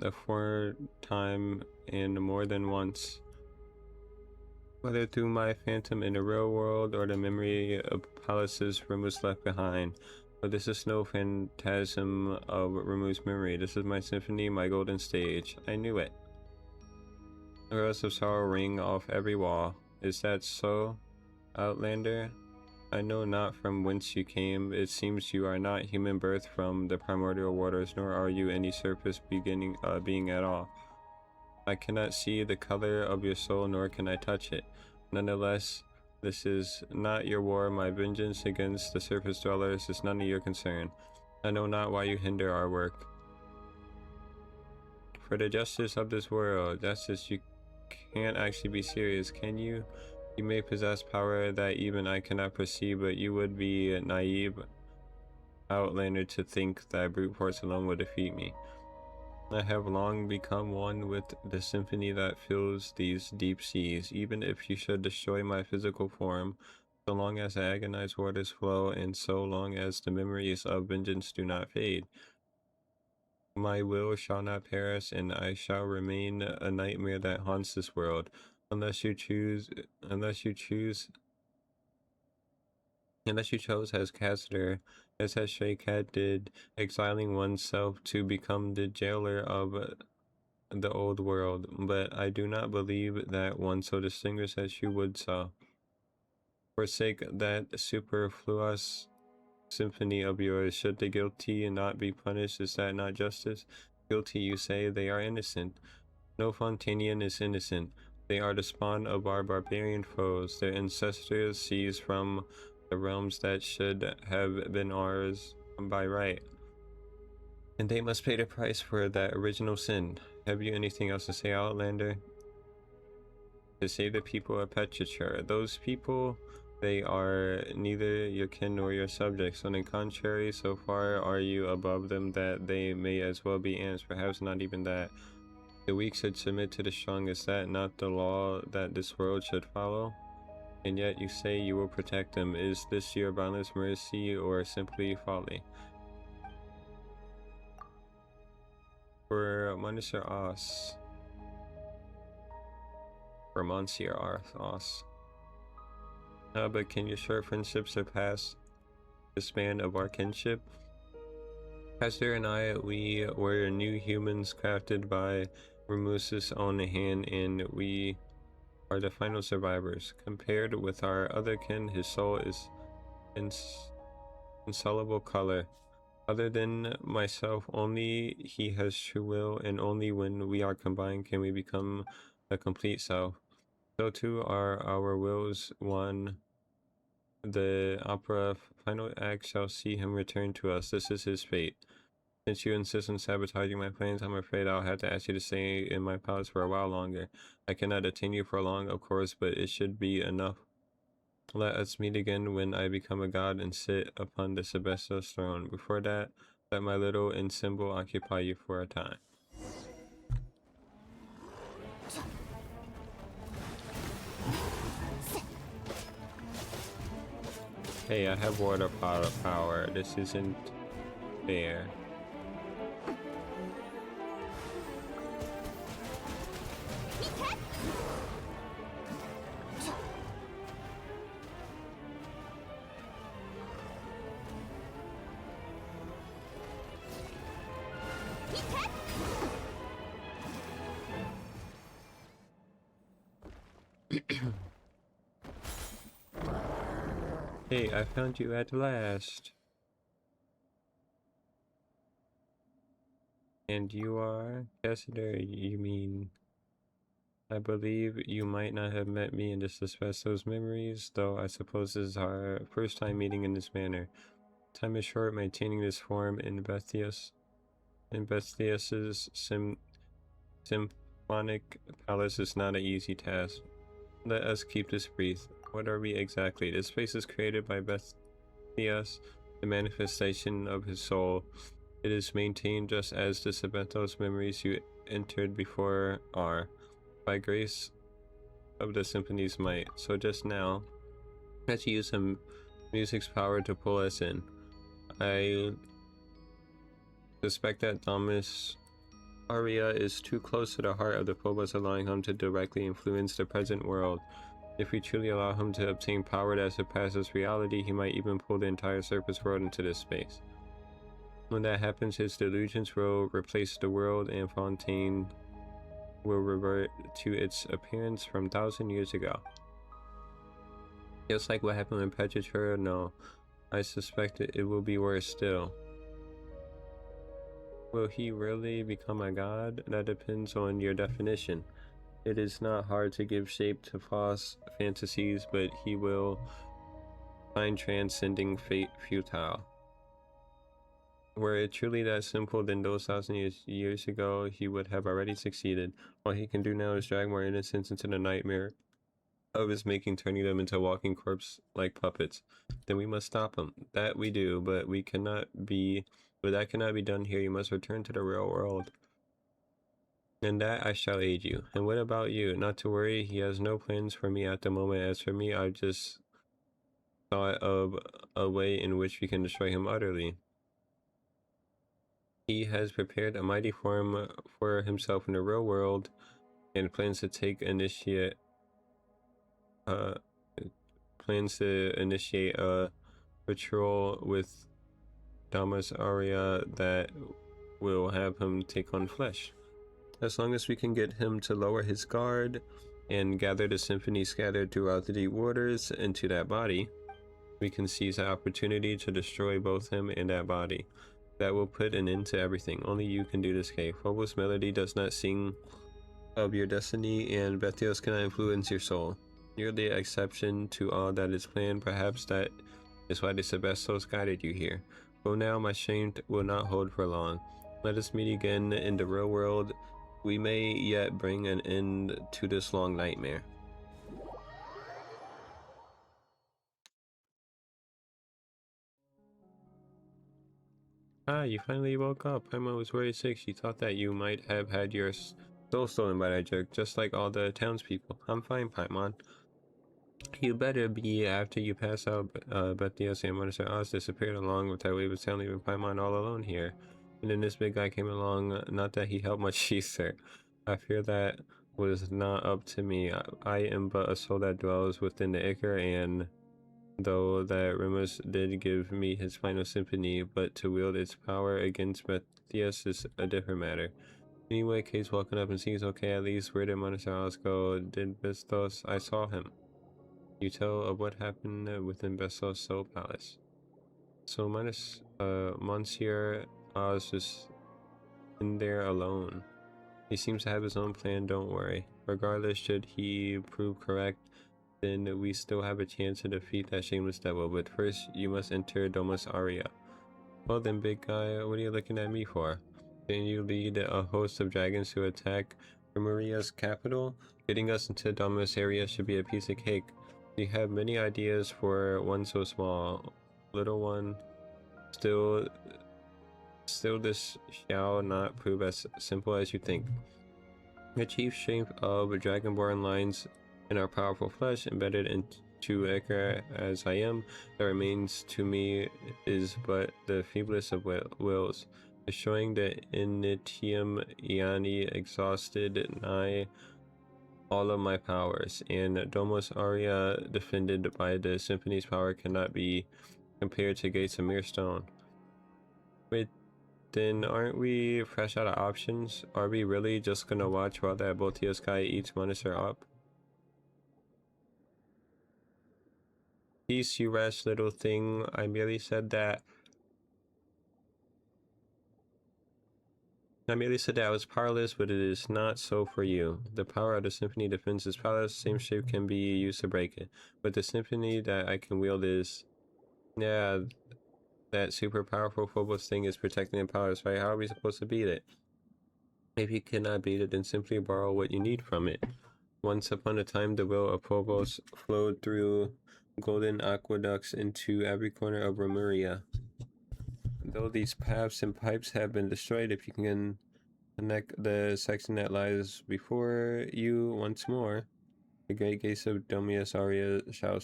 aforetime and more than once. Whether through my phantom in the real world or the memory of palaces Remus left behind. But this is no phantasm of Remus' memory. This is my symphony, my golden stage. I knew it. The rose of sorrow ring off every wall. Is that so, Outlander? I know not from whence you came. It seems you are not human birth from the primordial waters, nor are you any surface being at all. I cannot see the color of your soul, nor can I touch it. Nonetheless, this is not your war. My vengeance against the surface dwellers is none of your concern. I know not why you hinder our work. For the justice of this world, justice, you can't actually be serious, can you? You may possess power that even I cannot perceive, but you would be naive, Outlander, to think that brute force alone would defeat me. I have long become one with the symphony that fills these deep seas. Even if you should destroy my physical form, so long as the agonized waters flow, and so long as the memories of vengeance do not fade, my will shall not perish, and I shall remain a nightmare that haunts this world. Unless you chose as Cassider, as that Stray Cat did, exiling oneself to become the jailer of the old world. But I do not believe that one so distinguished as you would so. Forsake that superfluous symphony of yours. Should the guilty not be punished? Is that not justice? Guilty, you say? They are innocent. No Fontanian is innocent. They are the spawn of our barbarian foes. Their ancestors seized from the realms that should have been ours by right. And they must pay the price for that original sin. Have you anything else to say, Outlander? To save the people of Petrichor. Those people, they are neither your kin nor your subjects. On the contrary, so far are you above them that they may as well be ants, perhaps not even that. The weak should submit to the strong. Is that not the law that this world should follow? And yet you say you will protect them. Is this your boundless mercy or simply folly? For Monsieur Os. For Monsieur Os. But can your short friendship surpass the span of our kinship? Pastor and I, we were new humans crafted by Remus's own hand, and we are the final survivors. Compared with our other kin, his soul is insoluble color. Other than myself, only he has true will, and only when we are combined can we become a complete self. So too are our wills one. The opera final act shall see him return to us. This is his fate. Since you insist on sabotaging my plans, I'm afraid I'll have to ask you to stay in my palace for a while longer. I cannot detain you for long, of course, but it should be enough. Let us meet again when I become a god and sit upon the Sebestos throne. Before that, let my little ensemble occupy you for a time. Hey, I have water power. This isn't fair. Hey, I found you at last. And you are? Cassider, you mean... I believe you might not have met me and just discussed those memories, though I suppose this is our first time meeting in this manner. Time is short, maintaining this form in Bethias's symphonic palace is not an easy task. Let us keep this brief. What are we exactly? This space is created by Bethias, the manifestation of his soul. It is maintained just as the Sabentos memories you entered before are, by grace of the symphony's might. So just now, let's use some music's power to pull us in. I suspect that Thomas Aria is too close to the heart of the Phobos, allowing him to directly influence the present world. If we truly allow him to obtain power that surpasses reality, he might even pull the entire surface world into this space. When that happens, his delusions will replace the world, and Fontaine will revert to its appearance from 1,000 years ago. Just like what happened with Petrichor? No, I suspect it will be worse still. Will he really become a god? That depends on your definition. It is not hard to give shape to false fantasies, but he will find transcending fate futile. Were it truly that simple, then those 1,000 years ago he would have already succeeded. All he can do now is drag more innocents into the nightmare of his making, turning them into walking corpse like puppets. Then we must stop him. That we do, but that cannot be done here. You must return to the real world. And that I shall aid you. And what about you? Not to worry, he has no plans for me at the moment. As for me, I've just thought of a way in which we can destroy him utterly. He has prepared a mighty form for himself in the real world and plans to initiate a ritual with Damas Aria that will have him take on flesh. As long as we can get him to lower his guard and gather the symphony scattered throughout the deep waters into that body, we can seize the opportunity to destroy both him and that body. That will put an end to everything. Only you can do this, Kay. Phobos melody does not sing of your destiny, and Bethios cannot influence your soul. You're the exception to all that is planned. Perhaps that is why the Sebestos guided you here. Go now, my shame will not hold for long. Let us meet again in the real world. We may yet bring an end to this long nightmare. Ah, you finally woke up. Paimon was worried sick. She thought that you might have had your soul stolen by that jerk, just like all the townspeople. I'm fine, Paimon. You better be after you pass out. Bethios and Minister Oz disappeared along with that wave of sound, leaving Paimon all alone here. And then this big guy came along. Not that he helped much either. I fear that was not up to me. I am but a soul that dwells within the Ichor, and though that Remus did give me his final symphony, but to wield its power against Bethios is a different matter. Anyway, Kay's walking up and seems okay at least. Where did Monosaurus go? Did Bestos? I saw him. You tell of what happened within Bestos' Soul Palace. So Monsieur Oz is in there alone. He seems to have his own plan, don't worry. Regardless, should he prove correct, then we still have a chance to defeat that shameless devil, but first you must enter Domus Aria. Well then, big guy, what are you looking at me for? Can you lead a host of dragons to attack Maria's capital? Getting us into Domus Aria should be a piece of cake. We have many ideas for one so small. Little one, still this shall not prove as simple as you think. The chief strength of Dragonborn lies in our powerful flesh, embedded into Ichor as I am. That remains to me is but the feeblest of wills. Destroying the Initium Iani exhausted nigh all of my powers, and Domus Aria, defended by the symphony's power, cannot be compared to gates of mere stone. Wait, then aren't we fresh out of options? Are we really just gonna watch while that Botios guy eats Monitor up? Peace, you rash little thing. I merely said that I merely said that I was powerless, but it is not so for you. The power of the symphony defends its palace. Same shape can be used to break it. But the symphony that I can wield is... Yeah, that super powerful Phobos thing is protecting the palace, right? How are we supposed to beat it? If you cannot beat it, then simply borrow what you need from it. Once upon a time, the will of Phobos flowed through golden aqueducts into every corner of Remuria. Though these paths and pipes have been destroyed, if you can connect the section that lies before you once more, the great gates of Dominus Aurea shall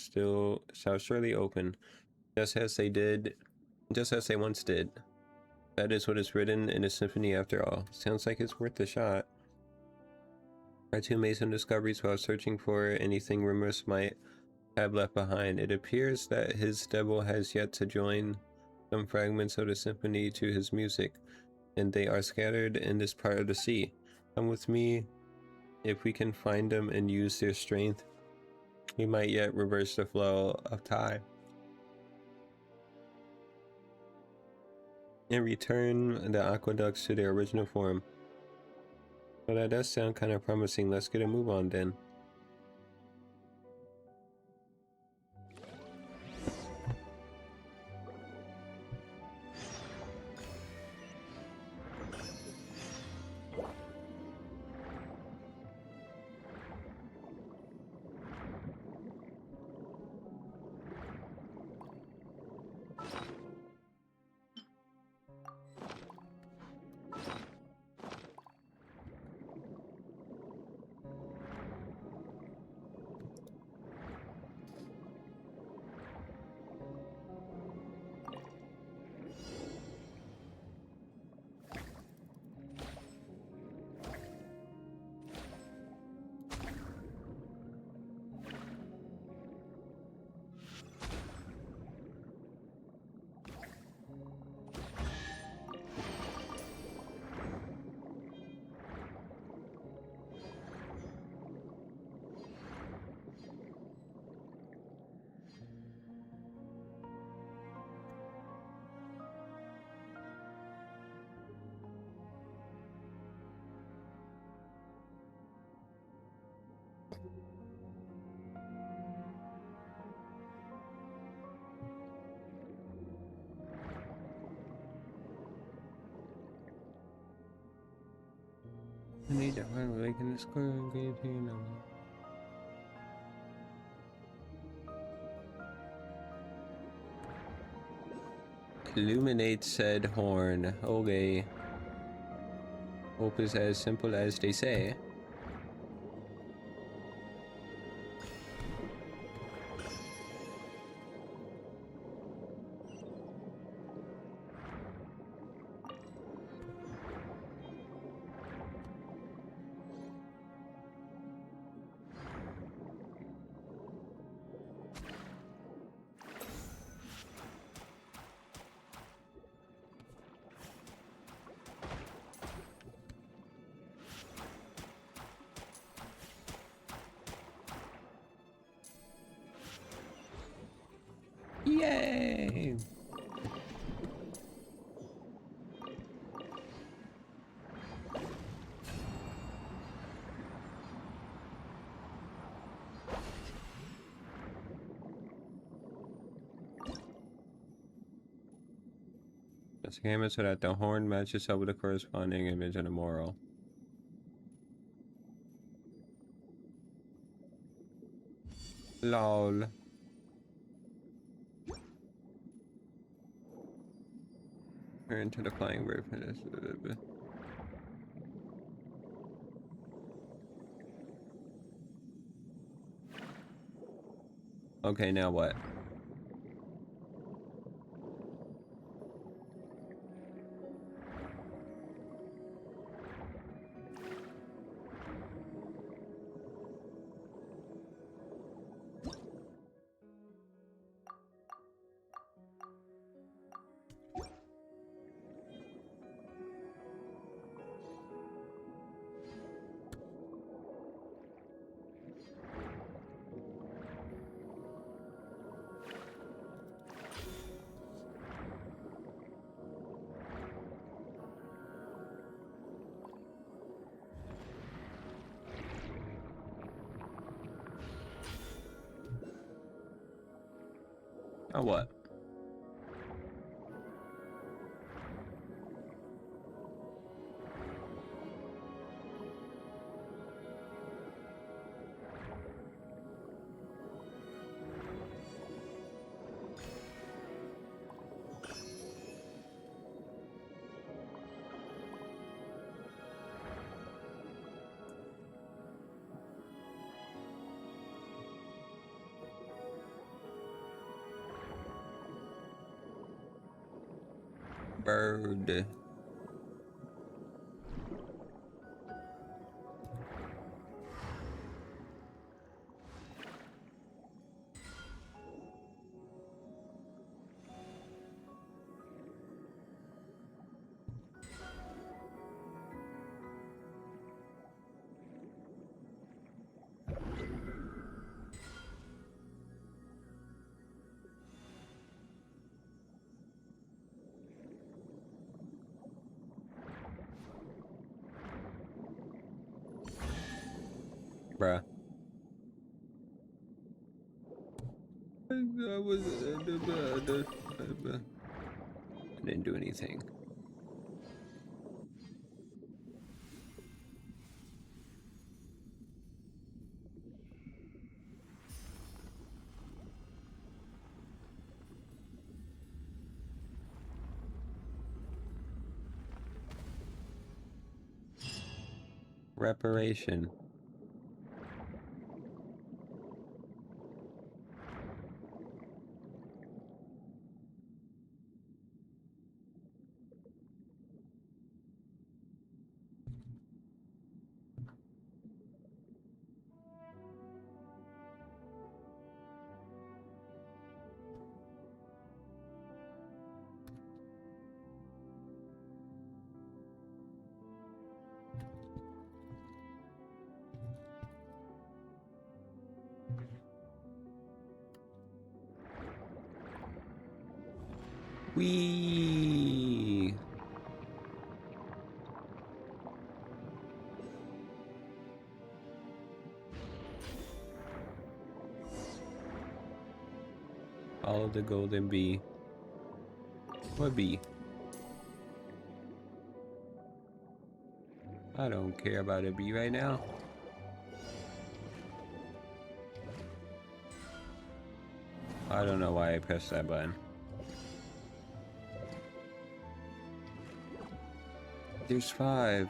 surely open, just as they once did. That is what is written in the symphony after all. Sounds like it's worth a shot. Our two made some discoveries while searching for anything Remus might have left behind. It appears that his devil has yet to join some fragments of the symphony to his music, and they are scattered in this part of the sea. Come with me. If we can find them and use their strength, we might yet reverse the flow of time and return the aqueducts to their original form. Well, that does sound kind of promising. Let's get a move on then. I need to find a lake in the square and get to you. Illuminate said horn. Okay. Hope is as simple as they say. Yay! Let's game it so that the horn matches up with the corresponding image in the moral. LOL. Turn to the flying bird for this. Okay, now what? Or what? Bird. Bruh. I didn't do anything. Reparation. Wee. Follow the golden bee. What bee? I don't care about a bee right now. I don't know why I pressed that button. There's 5.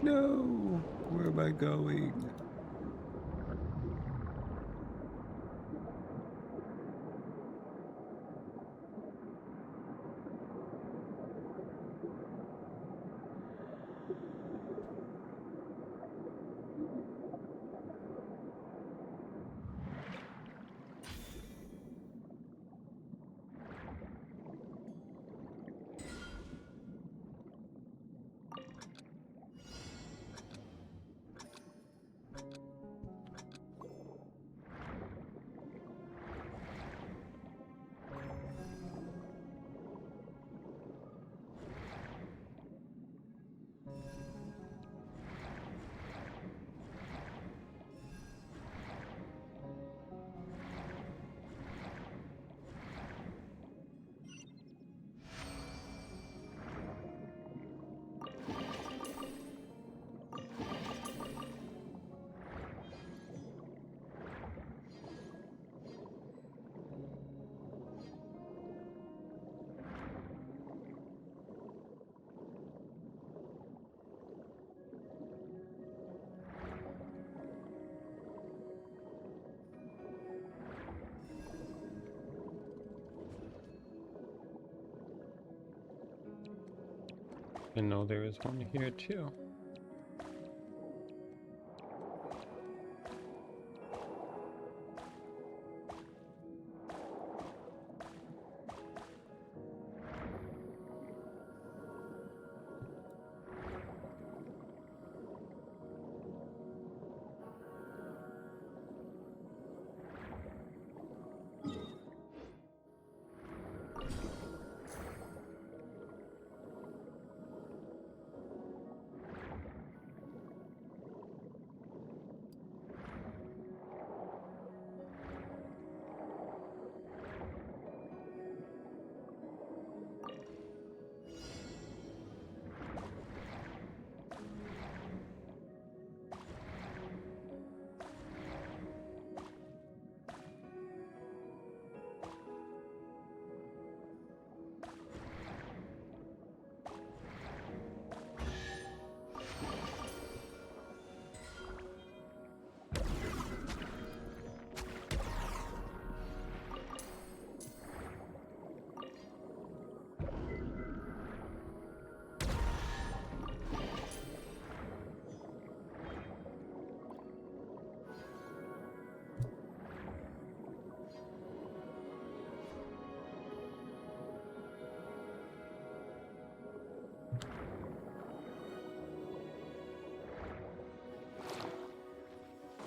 No, where am I going? Didn't know there was one here too.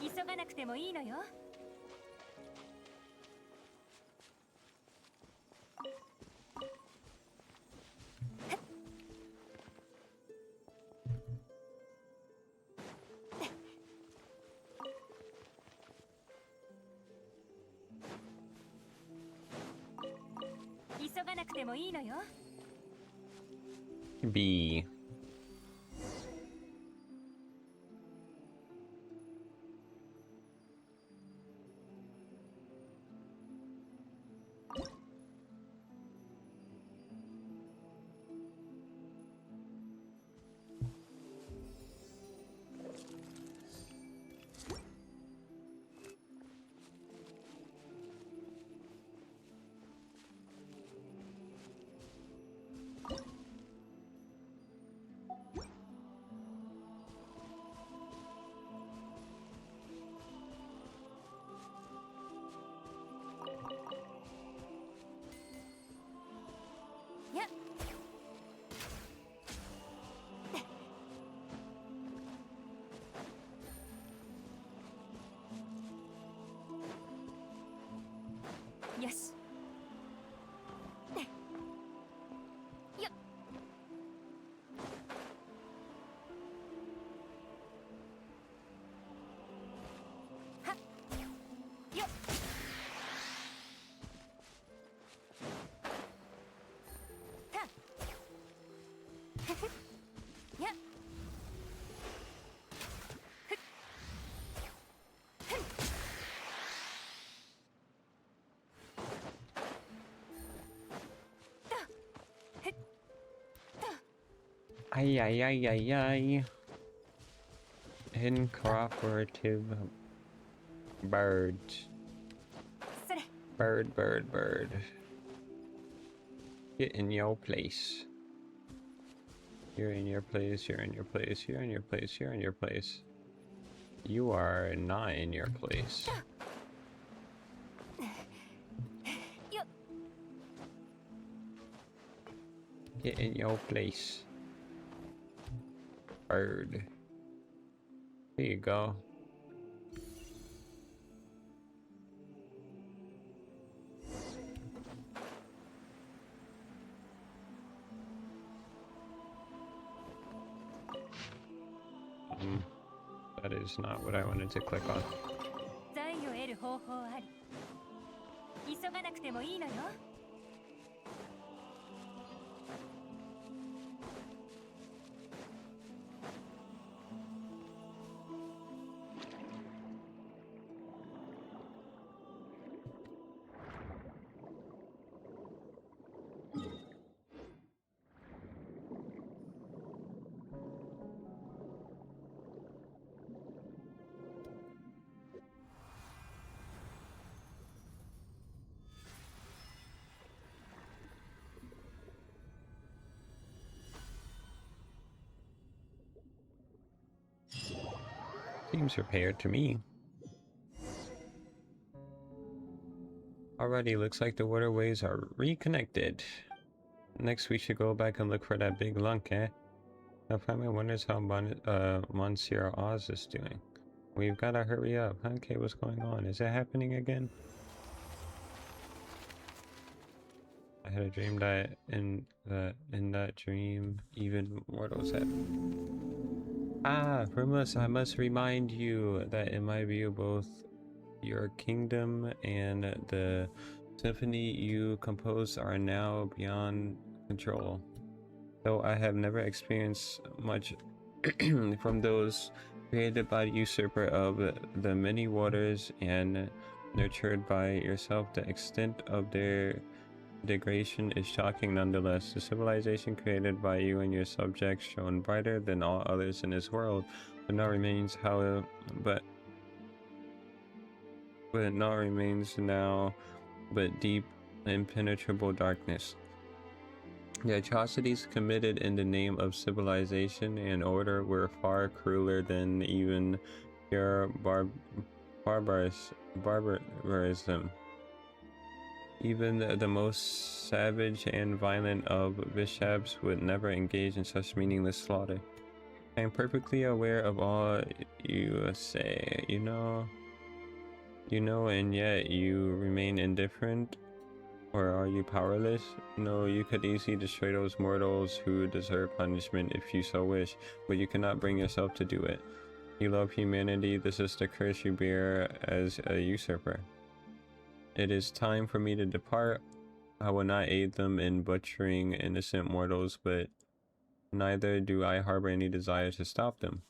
急がなくてもいいのよ。急がなくてもいいのよ。 B.やっ。よし。よっ。はっ。よっ。た。ふふ。やっ。ふっ。ふん。と。ふっ。と。 Ay, ay, ay, ay, ay. Incooperative bird. それ。 Bird, bird, bird. Get in your place. You're in your place, you're in your place, you're in your place, you're in your place. You are not in your place. よっ。 Get in your place. Bird. There you go. That is not what I wanted to click on. 財を得る方法あり。急がなくてもいいのよ。Seems prepared to me. Alrighty, looks like the waterways are reconnected. Next, we should go back and look for that big lunk, eh? Now, Family wonders how Monsieur Oz is doing. We've gotta hurry up. Okay, what's going on? Is it happening again? I had a dream that in that dream, even mortals have. Ah, Rimus, I must remind you that in my view, both your kingdom and the symphony you composed are now beyond control. Though I have never experienced much from those created by the usurper of the many waters and nurtured by yourself, the extent of their degradation is shocking nonetheless. The civilization created by you and your subjects shone brighter than all others in this world, but now remains now but deep impenetrable darkness. The atrocities committed in the name of civilization and order were far crueler than even pure barbarism. Even the most savage and violent of bishops would never engage in such meaningless slaughter. I am perfectly aware of all you say, you know, and yet you remain indifferent. Or are you powerless? No, you could easily destroy those mortals who deserve punishment if you so wish, but you cannot bring yourself to do it. You love humanity, this is the curse you bear as a usurper. It is time for me to depart. I will not aid them in butchering innocent mortals, but neither do I harbor any desire to stop them.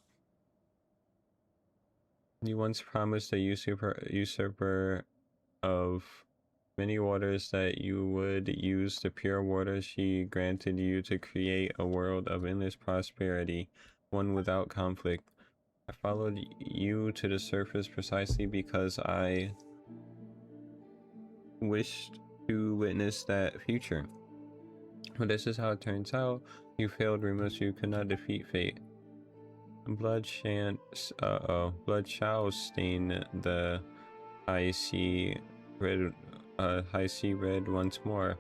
You once promised a usurper of many waters that you would use the pure water she granted you to create a world of endless prosperity, one without conflict. I followed you to the surface precisely because I wished to witness that future. But this is how it turns out. You failed, Remus. You could not defeat fate. Blood shall stain the high sea red once more.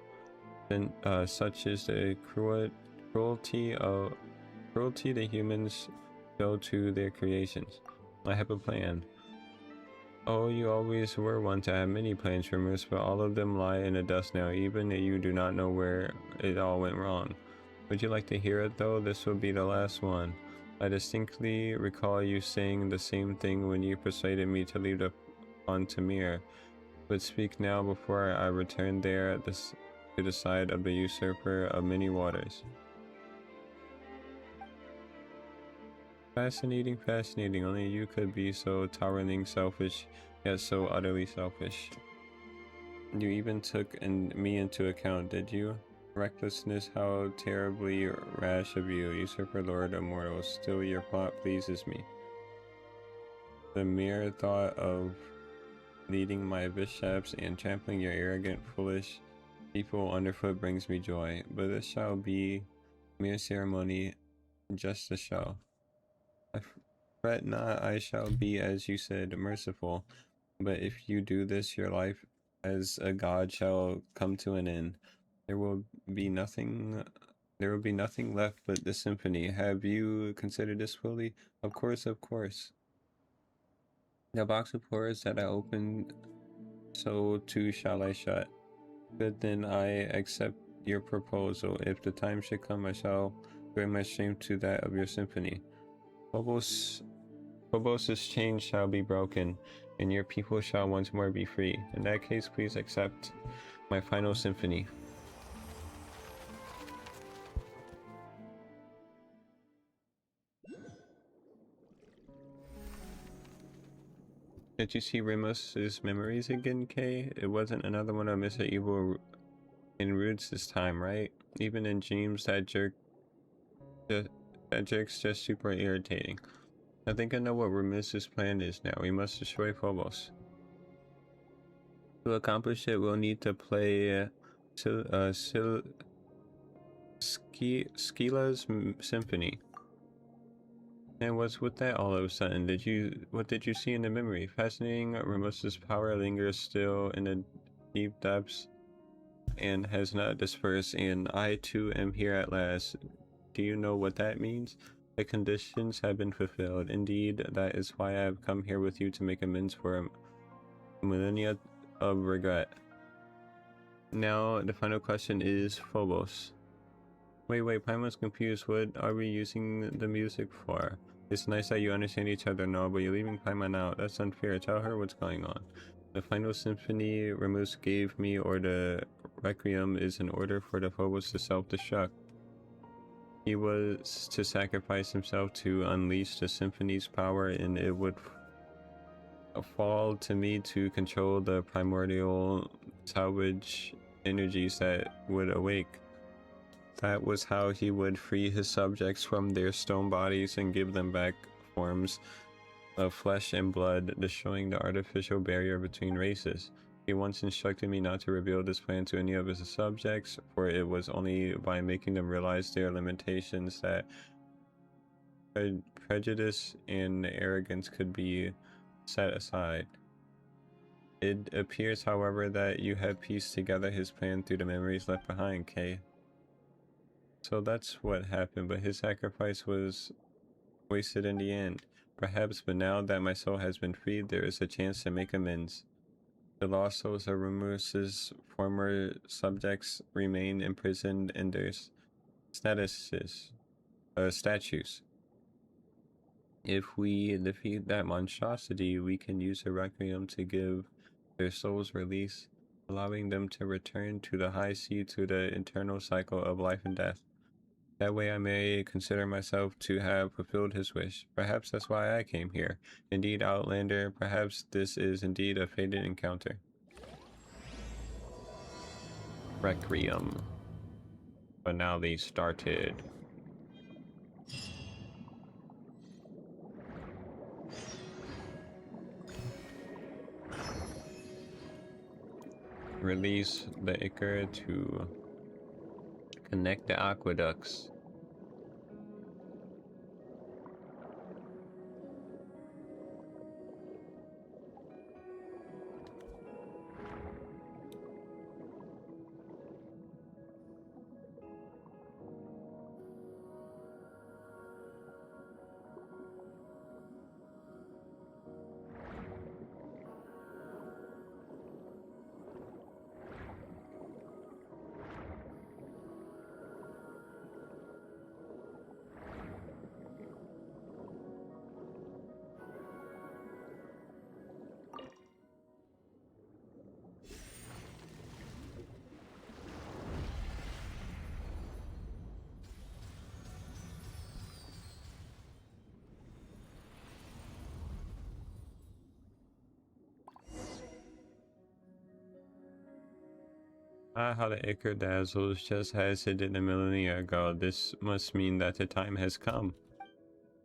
Then such is the cruelty the humans show to their creations. I have a plan. Oh, you always were one to have many plans, Remus, but all of them lie in the dust now. Even you do not know where it all went wrong. Would you like to hear it though? This will be the last one. I distinctly recall you saying the same thing when you persuaded me to leave on Tamir. But speak now before I return there to the side of the usurper of many waters. Fascinating, fascinating. Only you could be so toweringly selfish, yet so utterly selfish. You even took me into account, did you? Recklessness, how terribly rash of you, usurper lord of mortals. Still your plot pleases me. The mere thought of leading my bishops and trampling your arrogant, foolish people underfoot brings me joy. But this shall be mere ceremony, just a show. Fret not, I shall be, as you said, merciful. But if you do this, your life as a god shall come to an end. There will be nothing left but the symphony. Have you considered this fully? Of course, of course. The box of horrors that I opened, so too shall I shut. Good, then I accept your proposal. If the time should come, I shall bring my strength to that of your symphony. Phobos' chains shall be broken, and your people shall once more be free. In that case, please accept my final symphony. Did you see Remus's memories again, Kay? It wasn't another one of Mr. Evil in Roots this time, right? Even in dreams, that jerk's just super irritating. I think I know what Remus's plan is now. We must destroy Phobos. To accomplish it, we'll need to play Scylla's Symphony. And what's with that all of a sudden? What did you see in the memory? Fascinating. Ramosa's power lingers still in the deep depths and has not dispersed, and I too am here at last. Do you know what that means? The conditions have been fulfilled. Indeed, that is why I have come here with you to make amends for a millennia of regret. Now, the final question is Phobos. Wait, Paimon's confused. What are we using the music for? It's nice that you understand each other now, but you're leaving Paimon out. That's unfair. Tell her what's going on. The final symphony Ramus gave me, or the Requiem, is an order for the Phobos to self-destruct. He was to sacrifice himself to unleash the symphony's power, and it would fall to me to control the primordial salvage energies that would awake. That was how he would free his subjects from their stone bodies and give them back forms of flesh and blood, destroying the artificial barrier between races. He once instructed me not to reveal this plan to any of his subjects, for it was only by making them realize their limitations that prejudice and arrogance could be set aside. It appears, however, that you have pieced together his plan through the memories left behind, Kay. So that's what happened, but his sacrifice was wasted in the end. Perhaps, but now that my soul has been freed, there is a chance to make amends. The lost souls of Ramus's former subjects remain imprisoned in their statues. If we defeat that monstrosity, we can use a requiem to give their souls release, allowing them to return to the high sea, to the eternal cycle of life and death. That way I may consider myself to have fulfilled his wish. Perhaps that's why I came here. Indeed, Outlander, perhaps this is indeed a fated encounter. Requiem. Finale started. Release the Icar to connect the aqueducts. Ah, how the Icar dazzles, just as it did a millennia ago. This must mean that the time has come.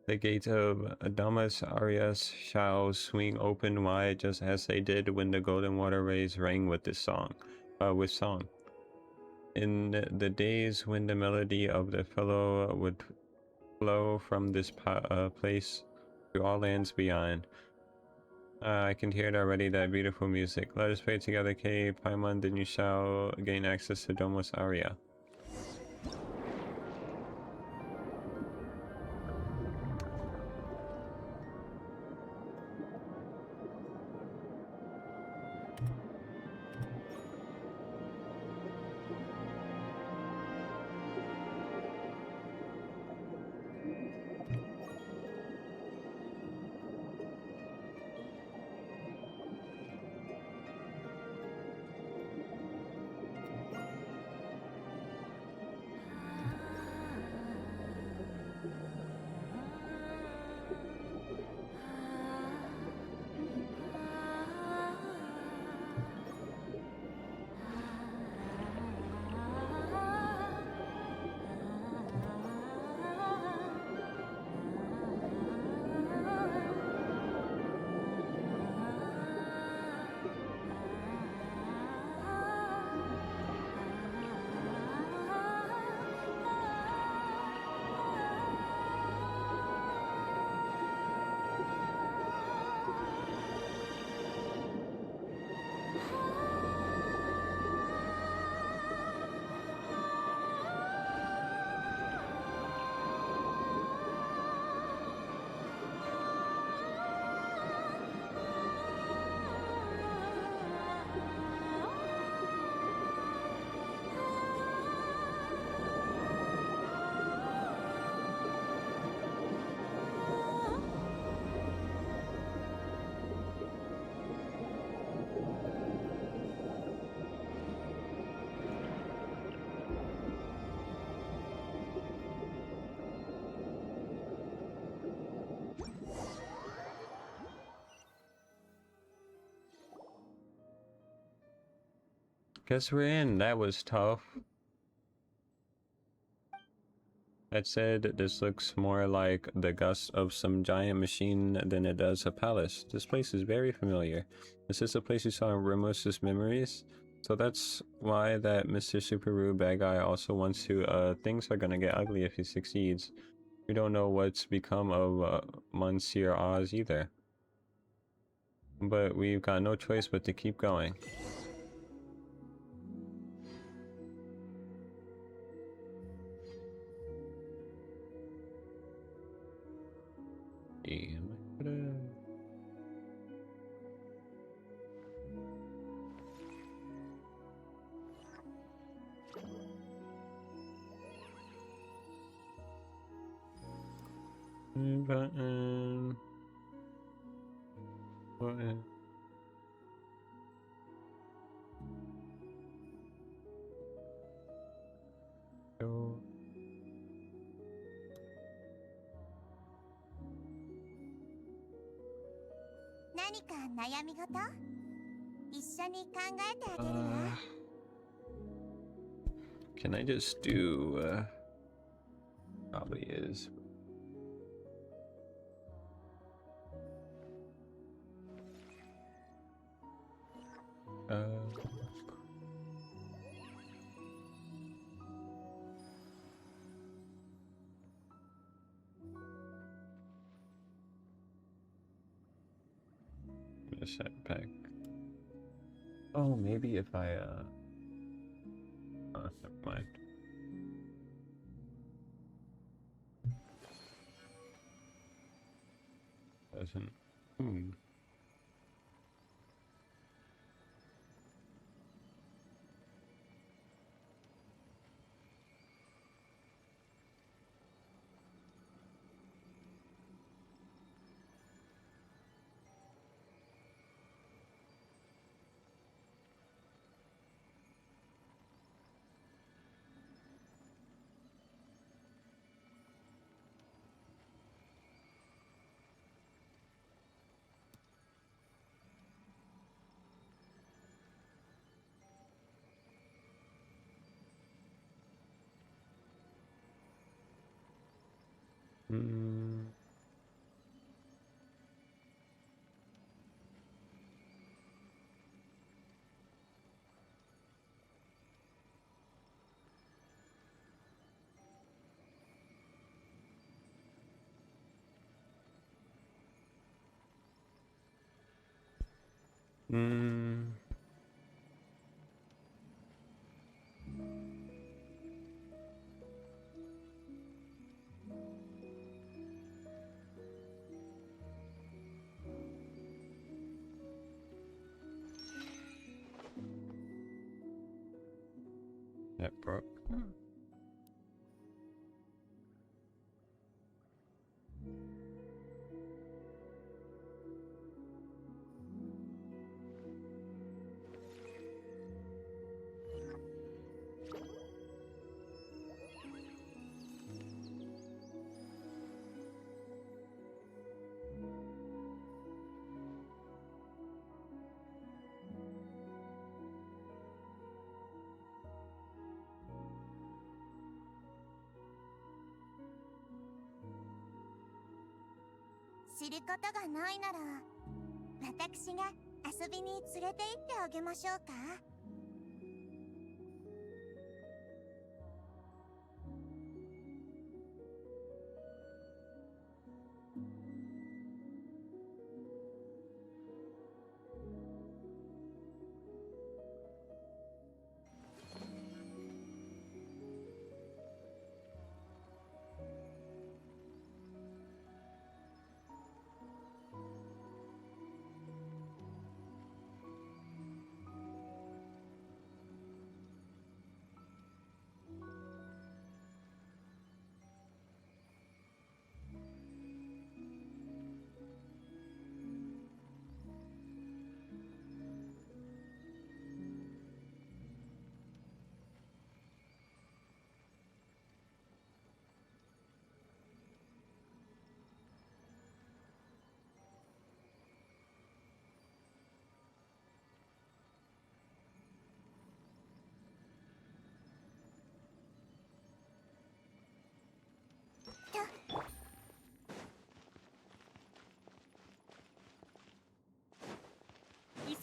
The gates of Adamas Arias shall swing open wide, just as they did when the golden water rays rang with this song. In the days when the melody of the fellow would flow from this place to all lands beyond. I can hear it already, that beautiful music. Let us pray together, Kay Paimon, then you shall gain access to Domus Aria. Guess we're in. That was tough. That said, this looks more like the gust of some giant machine than it does a palace. This place is very familiar. This is the place you saw in Ramos's memories. So that's why that Mr. Subaru bad guy also wants to, things are gonna get ugly if he succeeds. We don't know what's become of Monsieur Oz either. But we've got no choice but to keep going. Am I gonna... Button. Button. Go.何か悩み事一緒に考えてあげるわ。 Can I just do probably is set back. Oh, maybe if I oh, never mind. Doesn't. That broke.知ることがないなら私が遊びに連れて行ってあげましょうか。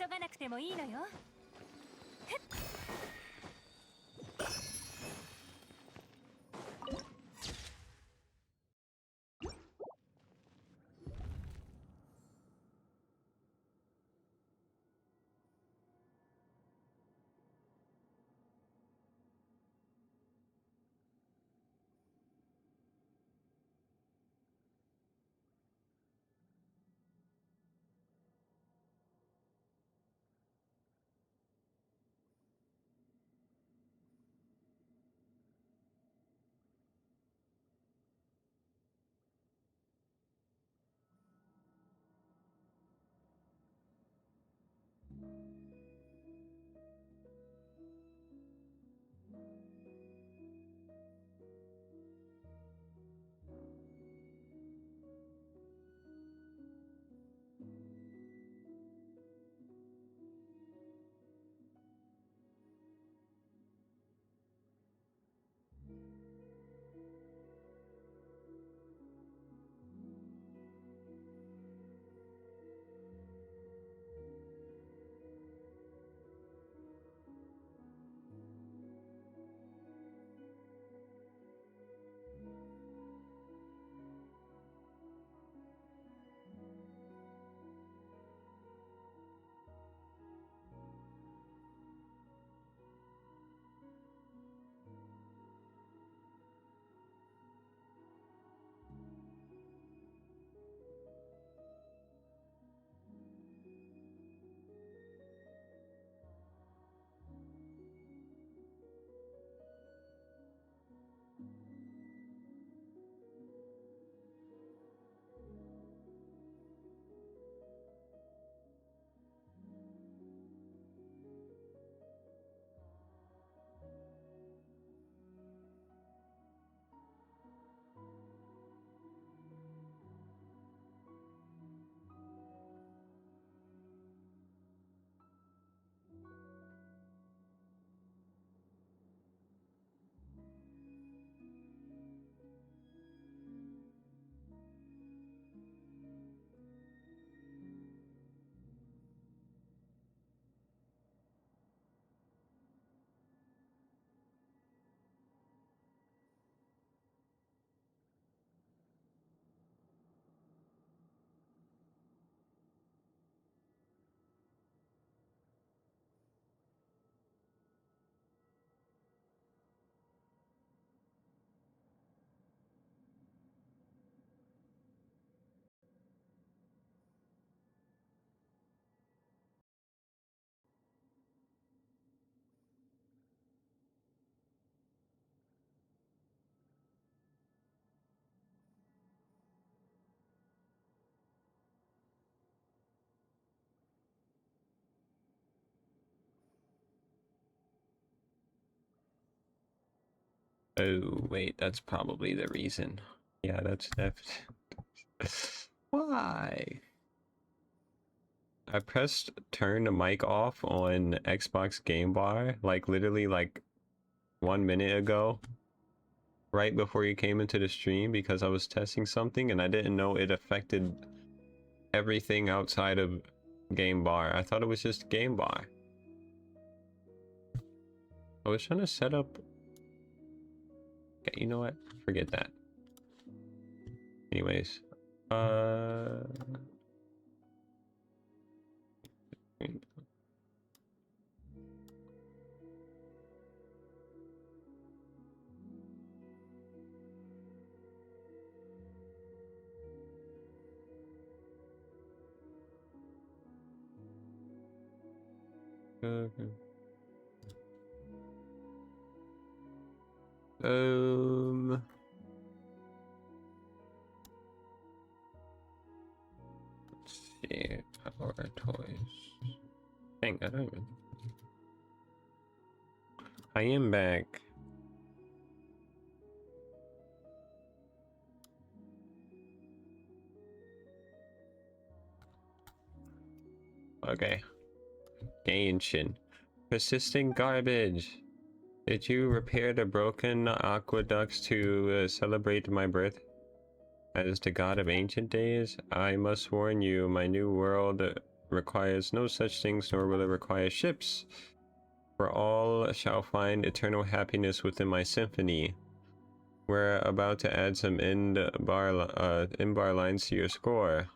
急がなくてもいいのよ。Oh, wait, that's probably the reason. Yeah, that's why? I pressed turn the mic off on Xbox Game Bar, like literally like 1 minute ago, right before you came into the stream because I was testing something and I didn't know it affected everything outside of Game Bar. I thought it was just Game Bar. I was trying to set up. Okay, you know what? Forget that. Anyways, okay. Let's see. Power toys. Dang, I don't even. I am back. Okay. Genshin. Persistent garbage. Did you repair the broken aqueducts to celebrate my birth? As the god of ancient days, I must warn you, my new world requires no such things, nor will it require ships. For all shall find eternal happiness within my symphony. We're about to add some end bar lines to your score.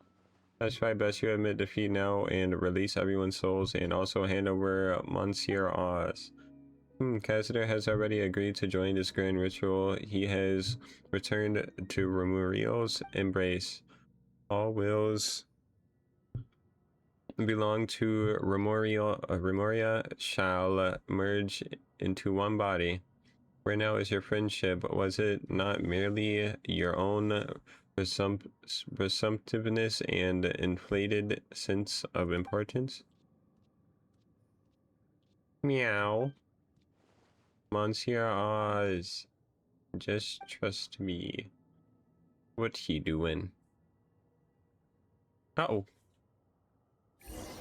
That's why best you admit defeat now and release everyone's souls, and also hand over Monsieur Oz. Cassidy has already agreed to join this grand ritual. He has returned to Remuriel's embrace. All wills belong to Remuria shall merge into one body. Where now is your friendship? Was it not merely your own presumptiveness and inflated sense of importance? Meow. Monsieur Oz, just trust me. What he doing? Uh-oh.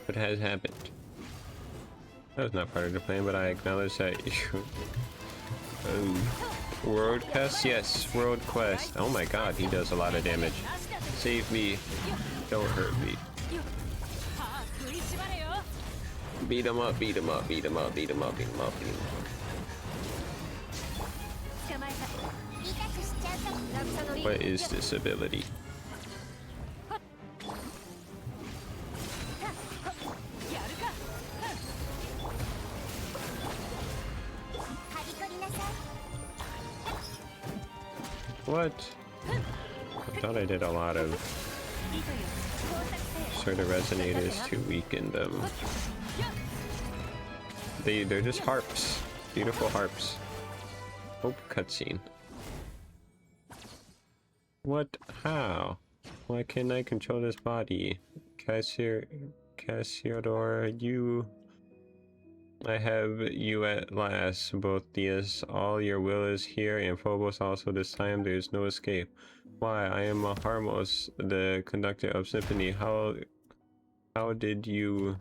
What has happened? That was not part of the plan, but I acknowledge that you... World Quest? Yes, World Quest. Oh my god, he does a lot of damage. Save me. Don't hurt me. Beat him up, beat him up, beat him up, beat him up, beat him up, beat him up. What is this ability? What? I thought I did a lot of sort of resonators to weaken them. They're just harps. Beautiful harps. Oh, cutscene. What? How? Why can't I control this body? Cassiodor, you... I have you at last, both Theus. All your will is here, and Phobos also. This time there is no escape. Why? I am Harmos, the conductor of symphony. How did you...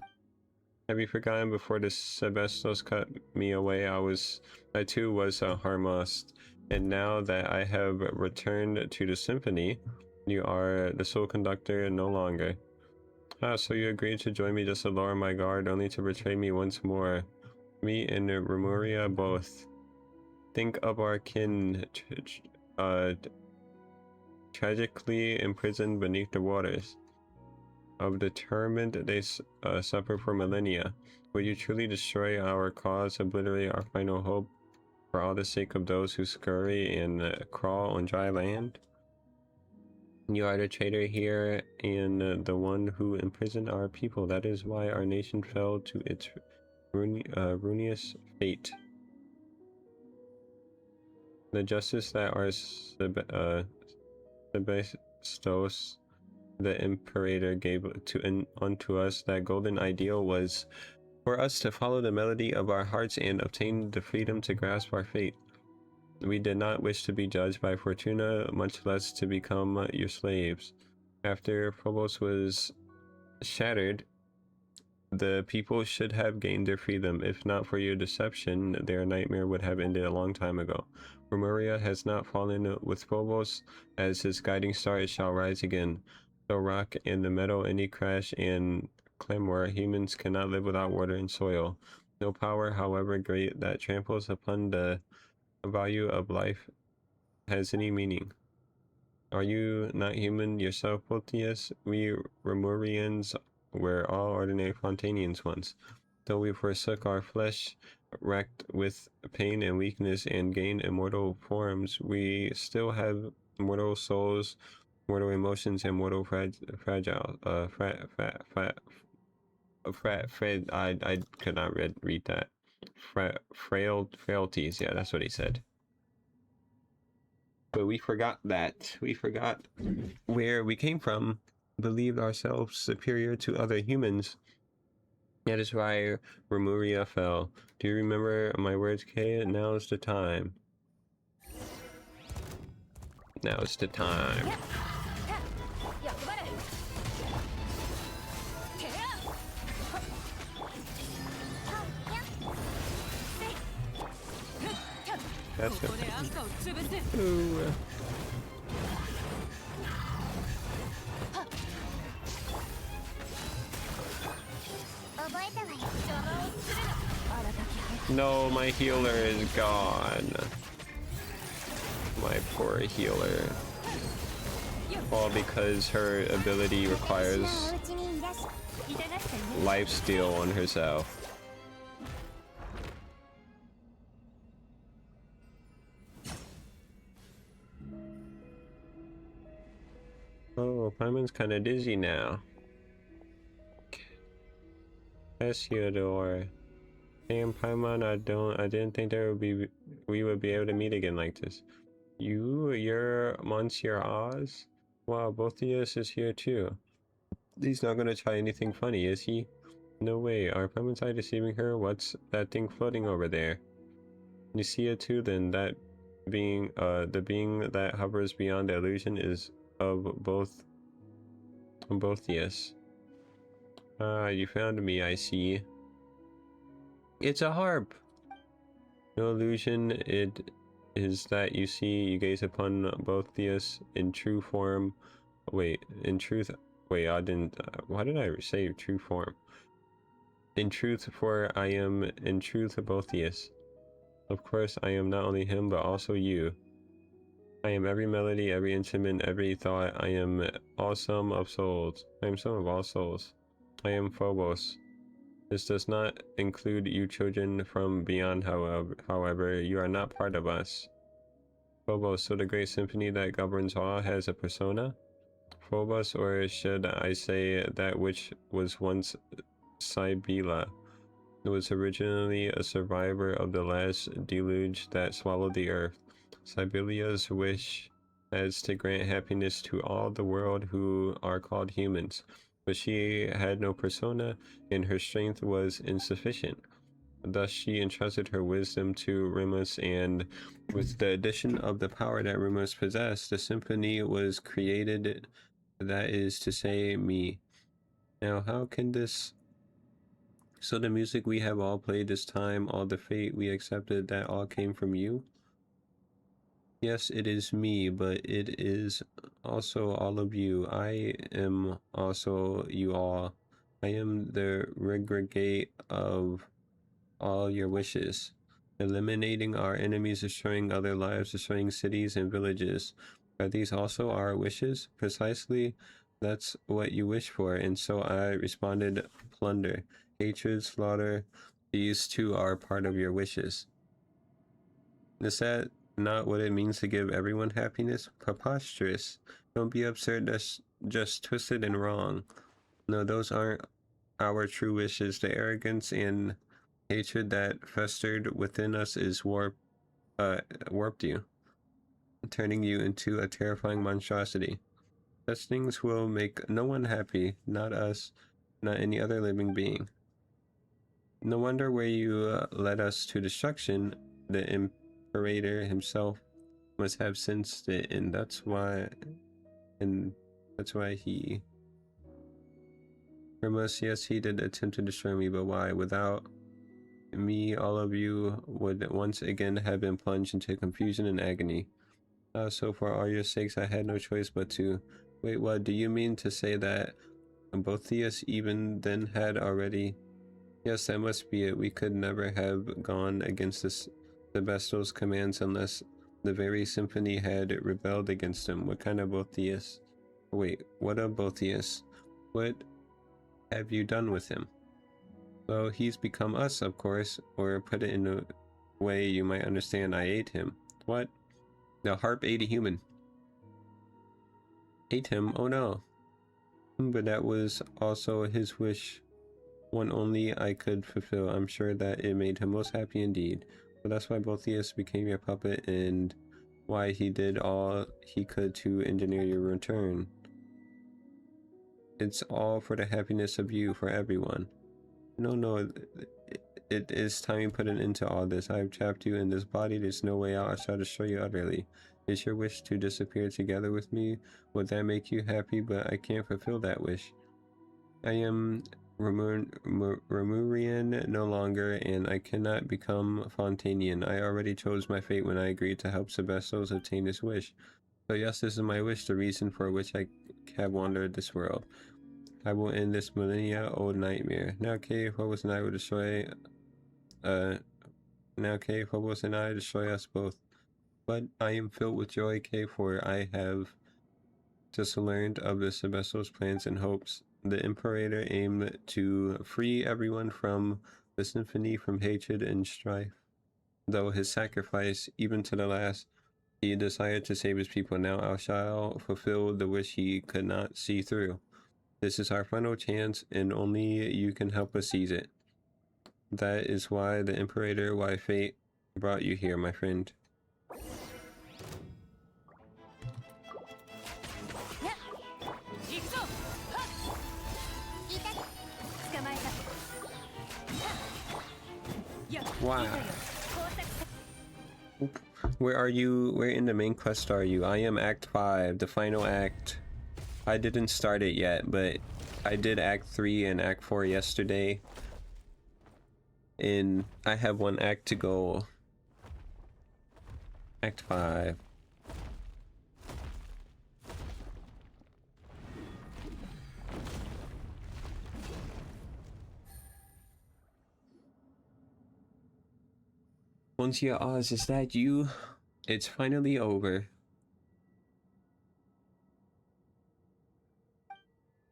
Have you forgotten before the Sebestos cut me away? I too was a Harmos. And now that I have returned to the symphony, you are the sole conductor no longer. Ah, so you agreed to join me just to lower my guard, only to betray me once more. Me and Remuria both. Think of our kin, tragically imprisoned beneath the waters. Of the torment they suffer for millennia. Will you truly destroy our cause, obliterate our final hope, for all the sake of those who scurry and crawl on dry land? You are the traitor here and the one who imprisoned our people. That is why our nation fell to its ruinous fate. The justice that our Sebestos, the Imperator, gave unto us, that golden ideal, was for us to follow the melody of our hearts and obtain the freedom to grasp our fate. We did not wish to be judged by Fortuna, much less to become your slaves. After Phobos was shattered, the people should have gained their freedom. If not for your deception, their nightmare would have ended a long time ago. Remuria has not fallen with Phobos. As his guiding star, it shall rise again. So rock and the metal, any crash and clamor, humans cannot live without water and soil. No power, however great, that tramples upon the value of life has any meaning. Are you not human yourself, Proteus? We Remurians were all ordinary Fontanians once. Though we forsook our flesh, racked with pain and weakness, and gained immortal forms, we still have mortal souls, mortal emotions, and mortal fragile. I could not read that. Frailties. Yeah, that's what he said. But we forgot that. We forgot where we came from. Believed ourselves superior to other humans. That is why Remuria fell. Do you remember my words, Kay? Now's the time. Now's the time. That's good. Ooh. No, my healer is gone. My poor healer. All because her ability 私の requires お家にいらっしゃいただきたいね lifesteal on herself. Oh, Paimon's kind of dizzy now. Theodore. Damn, Paimon, I didn't think we would be able to meet again like this. You're Monsieur Oz? Wow, both of us is here too. He's not gonna try anything funny, is he? No way, are Paimon's eye deceiving her? What's that thing floating over there? You see it too, then that being, the being that hovers beyond the illusion is of both yes. You found me, I see. It's a harp! No illusion, it is that you see, you gaze upon Botheus in true form. Wait, in truth, wait, I didn't, why did I say true form? In truth, for I am in truth Botheus. Of course, I am not only him, but also you. I am every melody, every instrument, every thought. I am awesome of souls. I am some of all souls. I am Phobos. This does not include you children from beyond, however, you are not part of us. Phobos, so the great symphony that governs all has a persona? Phobos, or should I say that which was once Cybele, was originally a survivor of the last deluge that swallowed the earth. Cybele's wish is to grant happiness to all the world who are called humans, but she had no persona and her strength was insufficient. Thus she entrusted her wisdom to Remus, and with the addition of the power that Remus possessed, the symphony was created, that is to say, me. Now how can this... So the music we have all played this time, all the fate we accepted, that all came from you? Yes, it is me, but it is also all of you. I am also you all. I am the regregate of all your wishes. Eliminating our enemies, destroying other lives, destroying cities and villages. Are these also our wishes? Precisely, that's what you wish for, and so I responded, plunder. Hatred, slaughter, these two are part of your wishes. Is that not what it means to give everyone happiness? Preposterous. Don't be absurd, that's just twisted and wrong. No, those aren't our true wishes. The arrogance and hatred that festered within us is warped you, turning you into a terrifying monstrosity. Such things will make no one happy, not us, not any other living being. No wonder where you led us to destruction, the Imperator himself must have sensed it, and that's why he... Remus, yes, he did attempt to destroy me, but why? Without me, all of you would once again have been plunged into confusion and agony. So for all your sakes, I had no choice but to... Wait, what? Do you mean to say that Botheus even then had already... Yes, that must be it. We could never have gone against the Bestel's commands unless the very symphony had rebelled against him. What kind of Botheus? Wait, what of Botheus? What have you done with him? Well, he's become us, of course, or put it in a way you might understand, I ate him. What? The harp ate a human. Ate him? Oh no. But that was also his wish. One only I could fulfill. I'm sure that it made him most happy indeed. But that's why Botheus became your puppet, and why he did all he could to engineer your return. It's all for the happiness of you, for everyone. No, it is time you put an end to all this. I have trapped you in this body. There's no way out. I shall destroy you utterly. Is your wish to disappear together with me? Would that make you happy? But I can't fulfill that wish. I am Remurian no longer, and I cannot become Fontanian. I already chose my fate when I agreed to help Sebestos obtain his wish. So yes, this is my wish, the reason for which I have wandered this world. I will end this millennia-old nightmare. Now, okay, Phobos and I will destroy Now K, Phobos, and I destroy us both. But I am filled with joy, K, for I have just learned of the Sebestos' plans and hopes. The Imperator aimed to free everyone from the symphony, from hatred and strife. Though his sacrifice, even to the last, he desired to save his people. Now I shall fulfill the wish he could not see through. This is our final chance, and only you can help us seize it. That is why the Imperator, why fate brought you here, my friend. やっ行くぞ。はっいた捕まえた。はっやっ Wow. いざよ工作さ Oop. Where are you? Where in the main quest are you? I am Act 5, the final act. I didn't start it yet, but I did Act 3 and Act 4 yesterday. And I have one act to go. Act 5. Monsieur Oz, is that you? It's finally over.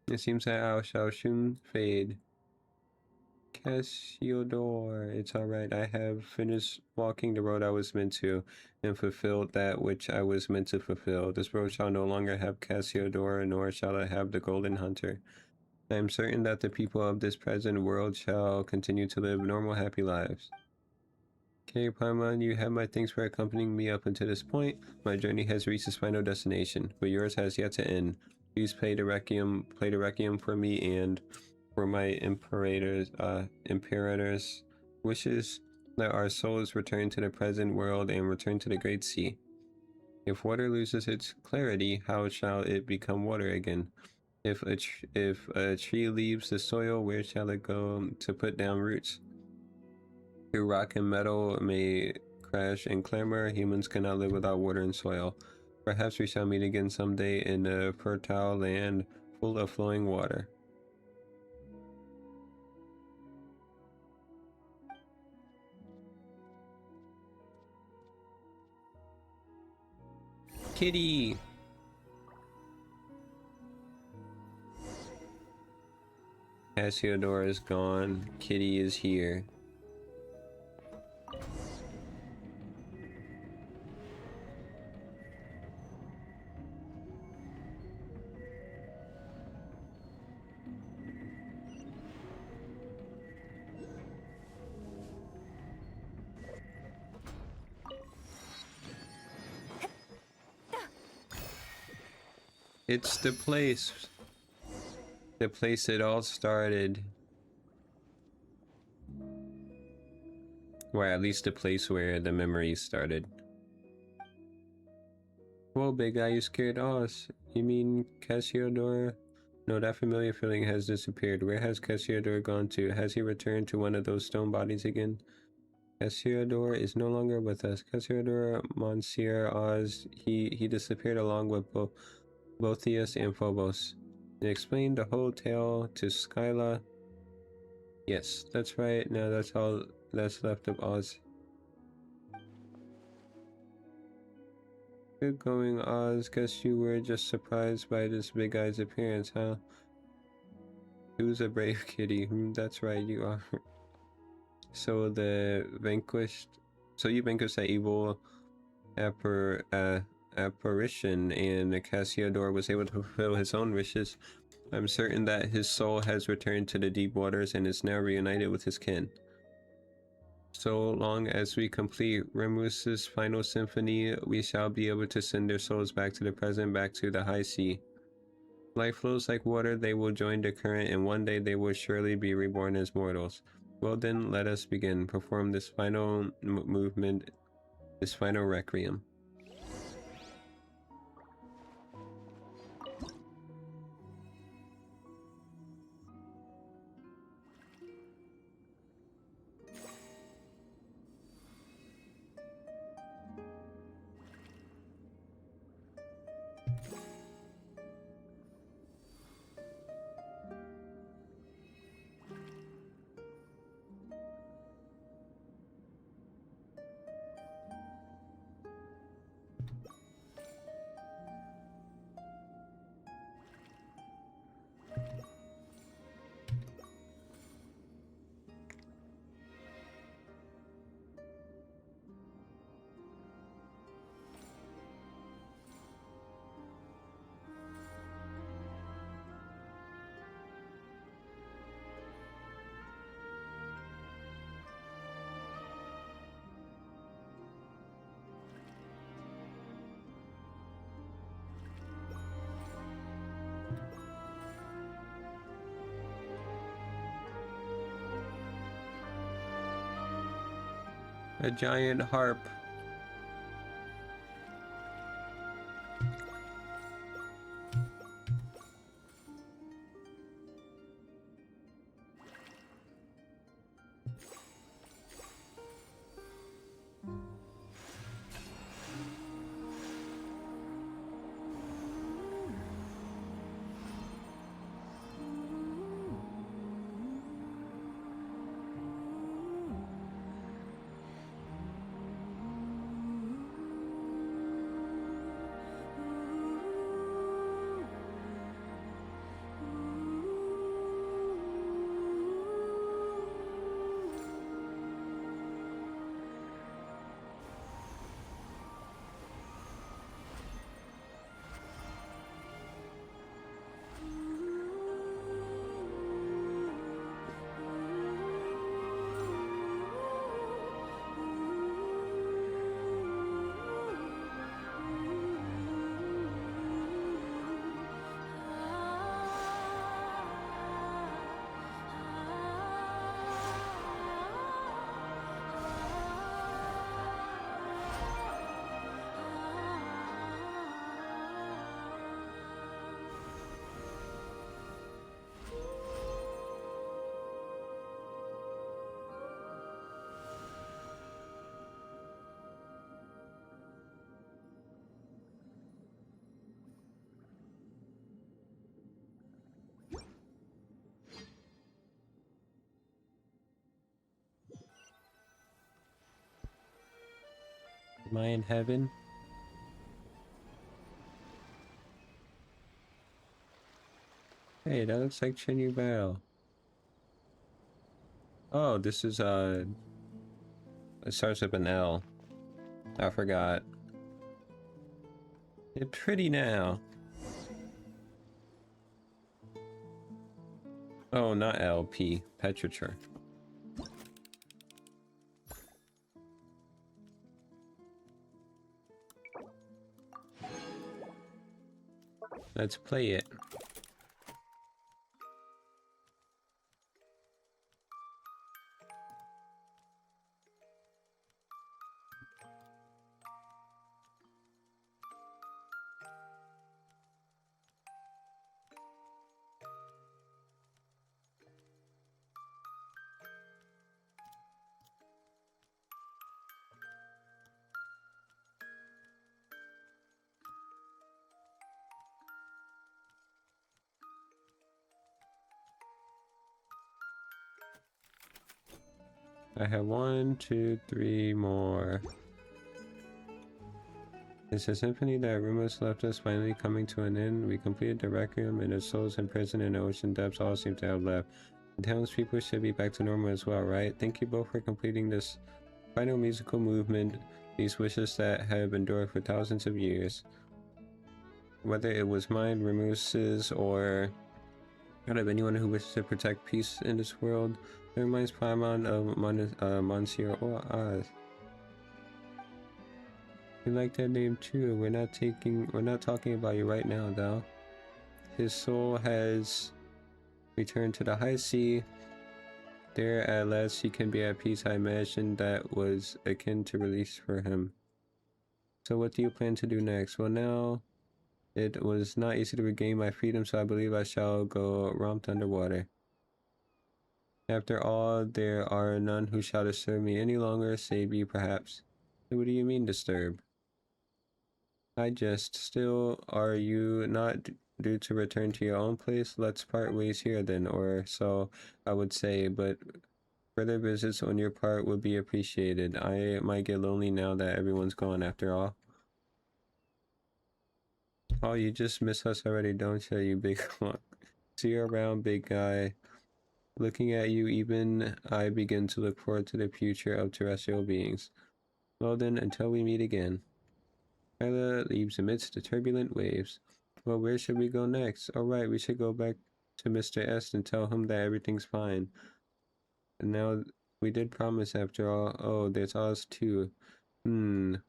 It seems that I shall soon fade. Cassiodor, it's alright. I have finished walking the road I was meant to, and fulfilled that which I was meant to fulfill. This road shall no longer have Cassiodor, nor shall it have the Golden Hunter. I am certain that the people of this present world shall continue to live normal, happy lives. Okay, Paimon, you have my thanks for accompanying me up until this point. My journey has reached its final destination, but yours has yet to end. Please play the requiem for me and for my imperator's wishes. Let our souls return to the present world and return to the Great Sea. If water loses its clarity, how shall it become water again? If a tree leaves the soil, where shall it go to put down roots? Through rock and metal may crash and clamor, humans cannot live without water and soil. Perhaps we shall meet again someday in a fertile land full of flowing water. Kitty! Cassiodor is gone. Kitty is here. It's the place it all started. Or at least the place where the memories started. Whoa, big guy, you scared us. You mean Cassiodor? No, that familiar feeling has disappeared. Where has Cassiodor gone to? Has he returned to one of those stone bodies again? Cassiodor is no longer with us. Cassiodor, Monsieur Oz, he disappeared along with Botheus and Phobos. It explained the whole tale to Skyla. Yes, that's right. Now that's all that's left of Oz. Good going, Oz. Guess you were just surprised by this big guy's appearance, huh? Who's a brave kitty? That's right, you are. So you vanquished that evil apparition, and Cassiodor was able to fulfill his own wishes. I'm certain that his soul has returned to the deep waters and is now reunited with his kin. So long as we complete Remus's final symphony, we shall be able to send their souls back to the present, back to the high sea. Life flows like water, they will join the current, and one day they will surely be reborn as mortals. Well then, let us begin. Perform this final movement, this final requiem. A giant harp. Am I in heaven? Hey, that looks like Chinny Bell. Oh, this is it starts with an L. I forgot. It's pretty now. Oh, not LP. Petriture. Let's play it. I have 1, 2, 3 more. Is the symphony that Rumos left us finally coming to an end? We completed the Requiem, and the souls imprisoned in the ocean depths all seem to have left. The townspeople should be back to normal as well, right? Thank you both for completing this final musical movement, these wishes that have endured for thousands of years. Whether it was mine, Rumos's, or out of anyone who wishes to protect peace in this world, it reminds Paimon of Monsieur or Oz. We like that name too. We're not talking about you right now, though. His soul has returned to the high sea. There at last he can be at peace. I imagine that was akin to release for him. So what do you plan to do next? Well, now it was not easy to regain my freedom, so I believe I shall go romp underwater. After all, there are none who shall disturb me any longer, save you perhaps. What do you mean disturb? I just, still, are you not due to return to your own place? Let's part ways here then, or so I would say, but further visits on your part would be appreciated. I might get lonely now that everyone's gone after all. Oh, you just miss us already, don't you, you big one? See you around, big guy. Looking at you, even I begin to look forward to the future of terrestrial beings. Well then, until we meet again. Kyla leaves amidst the turbulent waves. Well, where should we go next? Alright, we should go back to Mr. S and tell him that everything's fine. And now, we did promise after all. Oh, there's Oz too.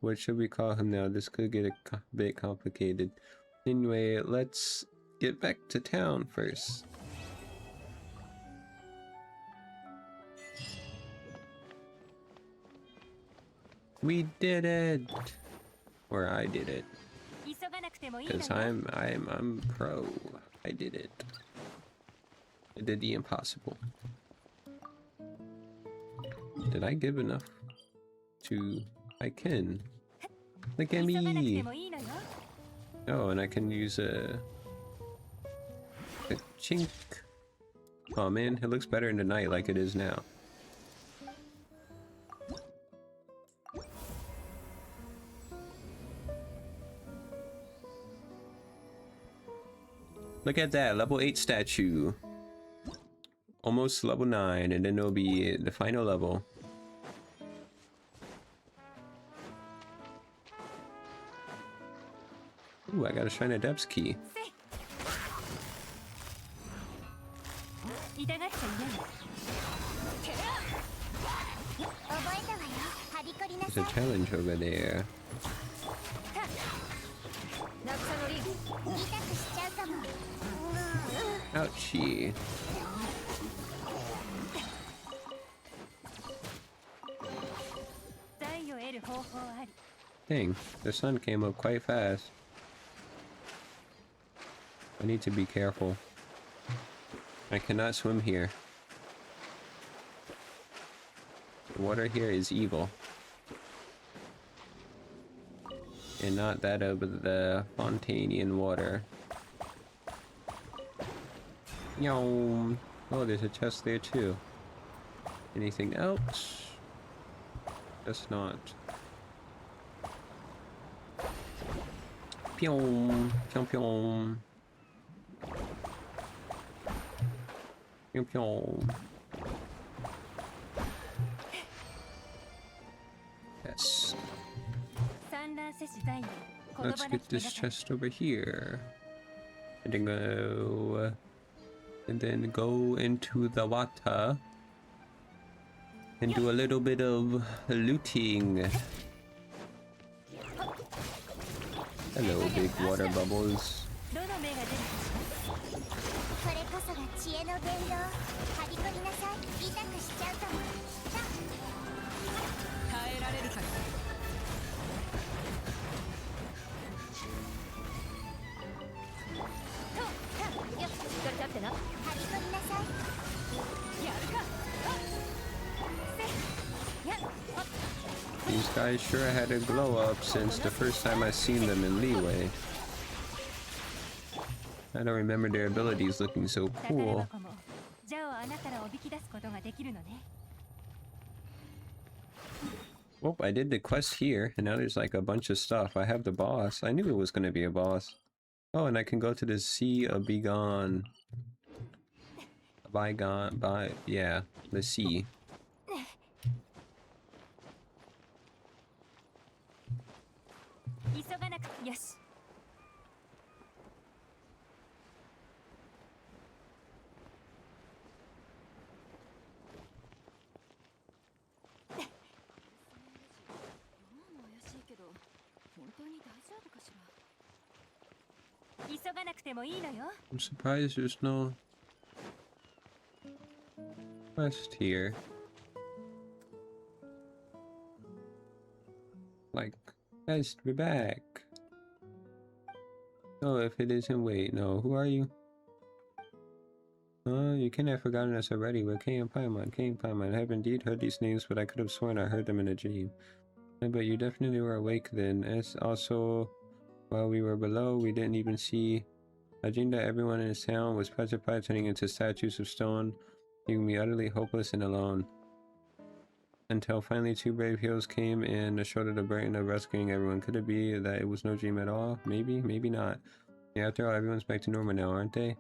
What should we call him now? This could get a bit complicated. Anyway, let's get back to town first. We did it! Or I did it. 急がなくてもいいのよ。 Because I'm pro. I did it. I did the impossible. Did I give enough to... I can. Look at 急がなくて me! もいいのよ。 Oh, and I can use a chink. Oh man, it looks better in the night like it is now. Look at that, level 8 statue. Almost level 9, and then it'll be the final level. Ooh, I got a Shrine of Depths key. 痛がっちゃいない。覚えたわよ。はびこりな There's さ a い。 challenge over there. ナクサのリン。痛くしちゃうかも。 Ouchie. 財を得る方法あり。 Dang, the sun came up quite fast. I need to be careful. I cannot swim here. The water here is evil. And not that of the Fontanian water. Yum. Oh, there's a chest there too. Anything else? Guess not. Pyong, pyong, pyong. Pyong, pyong. Yes. 産卵せし財を。 Let's get this chest over here. And then go into the water. And do a little bit of looting. Hello, big water bubbles. どの目が出るかしら。これこそが知恵の伝道。はびこりなさい。痛くしちゃうかも。耐えられるか。よっ、しっかり立ってな。はびこりなさい。やるか。せ。やっ。 These guys sure had a glow up since the first time I seen them in Leeway. I don't remember their abilities looking so 宝 cool. 箱もジャオを穴からおびき出すことができるのね。 Well, I did the quest here, and now there's like a bunch of stuff. I have the boss. I knew it was gonna be a boss. Oh, and I can go to the Sea of Begone. Yeah, the sea. 急がなくよし。 急がなくてもいいのよ。 I'm surprised there's no quest here. Like, guys, we're back. Oh, if it isn't, wait, no, who are you? You can't have forgotten us already. We're Kay and Paimon. Kay and Paimon. I have indeed heard these names, but I could have sworn I heard them in a dream. But you definitely were awake then. As also, while we were below, we didn't even see. I dreamed that everyone in this town was petrified, turning into statues of stone, leaving me utterly hopeless and alone. Until finally 2 brave heroes came and shouldered the burden of rescuing everyone. Could it be that it was no dream at all? Maybe, maybe not. Yeah, after all, everyone's back to normal now, aren't they?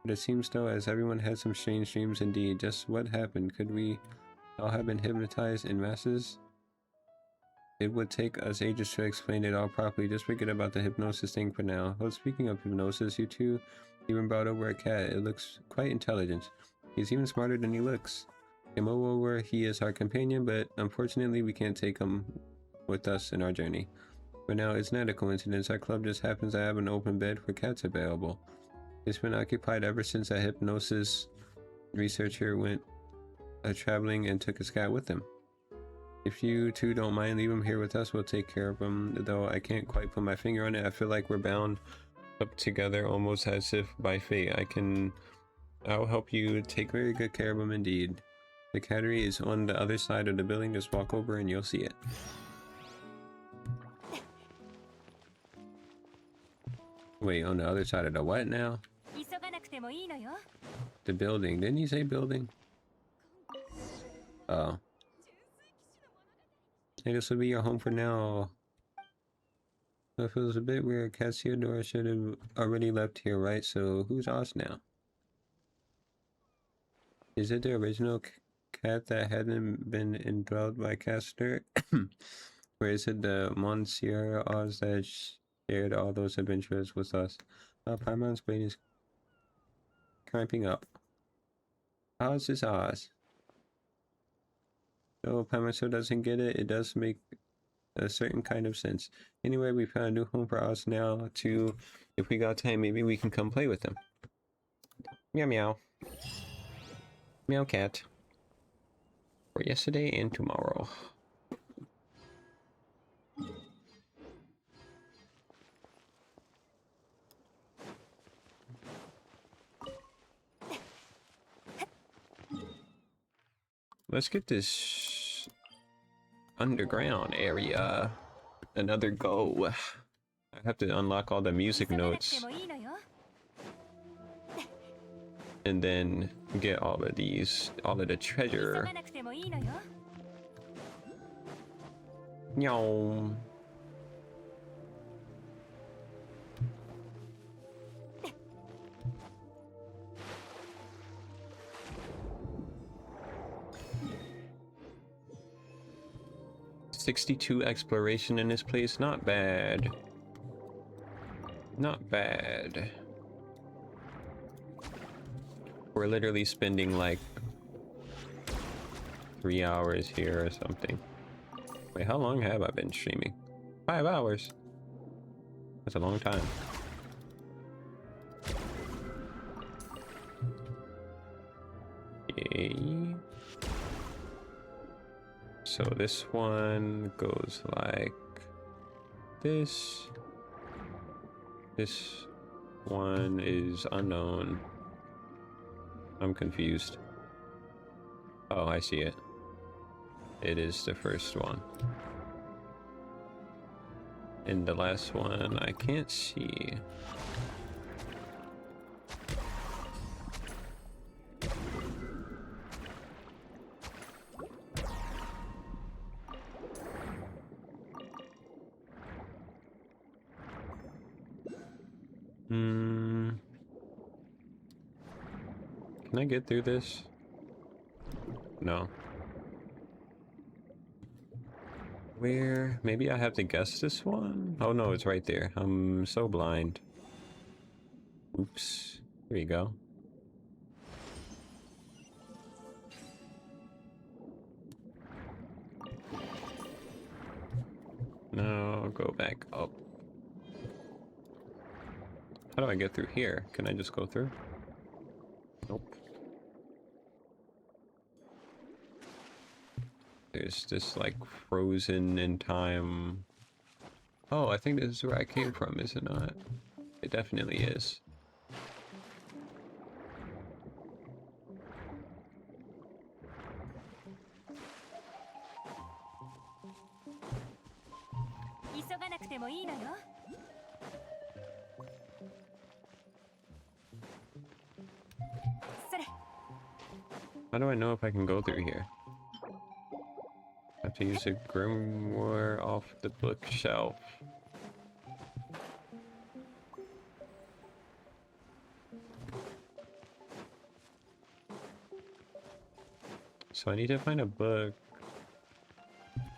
But it seems though as everyone had some strange dreams indeed. Just what happened? Could we all have been hypnotized in masses? It would take us ages to explain it all properly. Just forget about the hypnosis thing for now. Well, speaking of hypnosis, you two even brought over a cat. It looks quite intelligent. He's even smarter than he looks. Came over, he is our companion, but unfortunately we can't take him with us in our journey. But now it's not a coincidence. Our club just happens to have an open bed for cats available. It's been occupied ever since a hypnosis researcher went traveling and took his cat with him. If you two don't mind, leave him here with us. We'll take care of him. Though I can't quite put my finger on it. I feel like we're bound up together almost as if by fate. I'll help you take very good care of him indeed. The cattery is on the other side of the building. Just walk over and you'll see it. Wait, on the other side of the what now? 急がなくてもいいのよ。 The building. Didn't he say building? Oh. Hey, this will be your home for now. So it feels a bit weird. Cassiodora should have already left here, right? So who's Oz now? Is it the original cat that hadn't been enthralled by Castor? Or is it the Monsieur Oz that shared all those adventures with us? Paimon's brain is cramping up. Oz is Oz. So Paimon still doesn't get it. It does make a certain kind of sense. Anyway, we found a new home for Oz now too. If we got time, maybe we can come play with him. Meow meow. Meow cat. For yesterday and tomorrow. Let's get this underground area another go. I have to unlock all the music 急がなく notes てもいいのよ。 and then get all of the 急 treasure. がなくてもいいのよ。 Meow. "62 exploration in this place, not bad. Not bad. We're literally spending like 3 hours here or something. Wait, how long have I been streaming? 5 hours. That's a long time. Okay. So this one goes like this. This one is unknown. I'm confused. Oh, I see it. It is the first one. And the last one I can't see. Can I get through this? No. Where? Maybe I have to guess this one? Oh no, it's right there. I'm so blind. Oops. Here you go. No, go back up. How do I get through here? Can I just go through? Nope. There's this like frozen in time. Oh, I think this is where I came from, is it not? It definitely is. How do I know if I can go through here? I have to use a grimoire off the bookshelf. So I need to find a book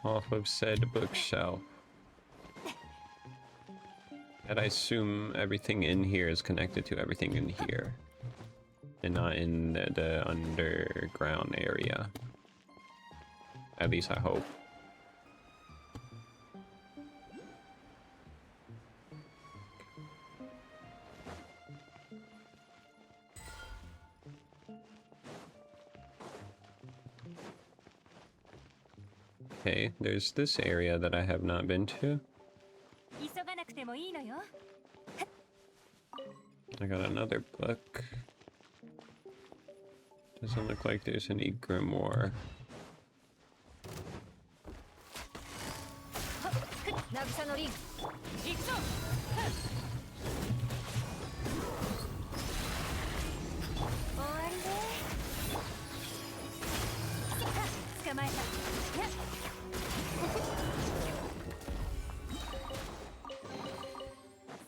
off of said bookshelf. And I assume everything in here is connected to everything in here. And not in the underground area. At least I hope. Okay, there's this area that I have not been to. 急がなくてもいいのよ。 I got another book. Doesn't look like there's any grimoire. 渚のリン行くぞ。終わりね。捕まえた。やっ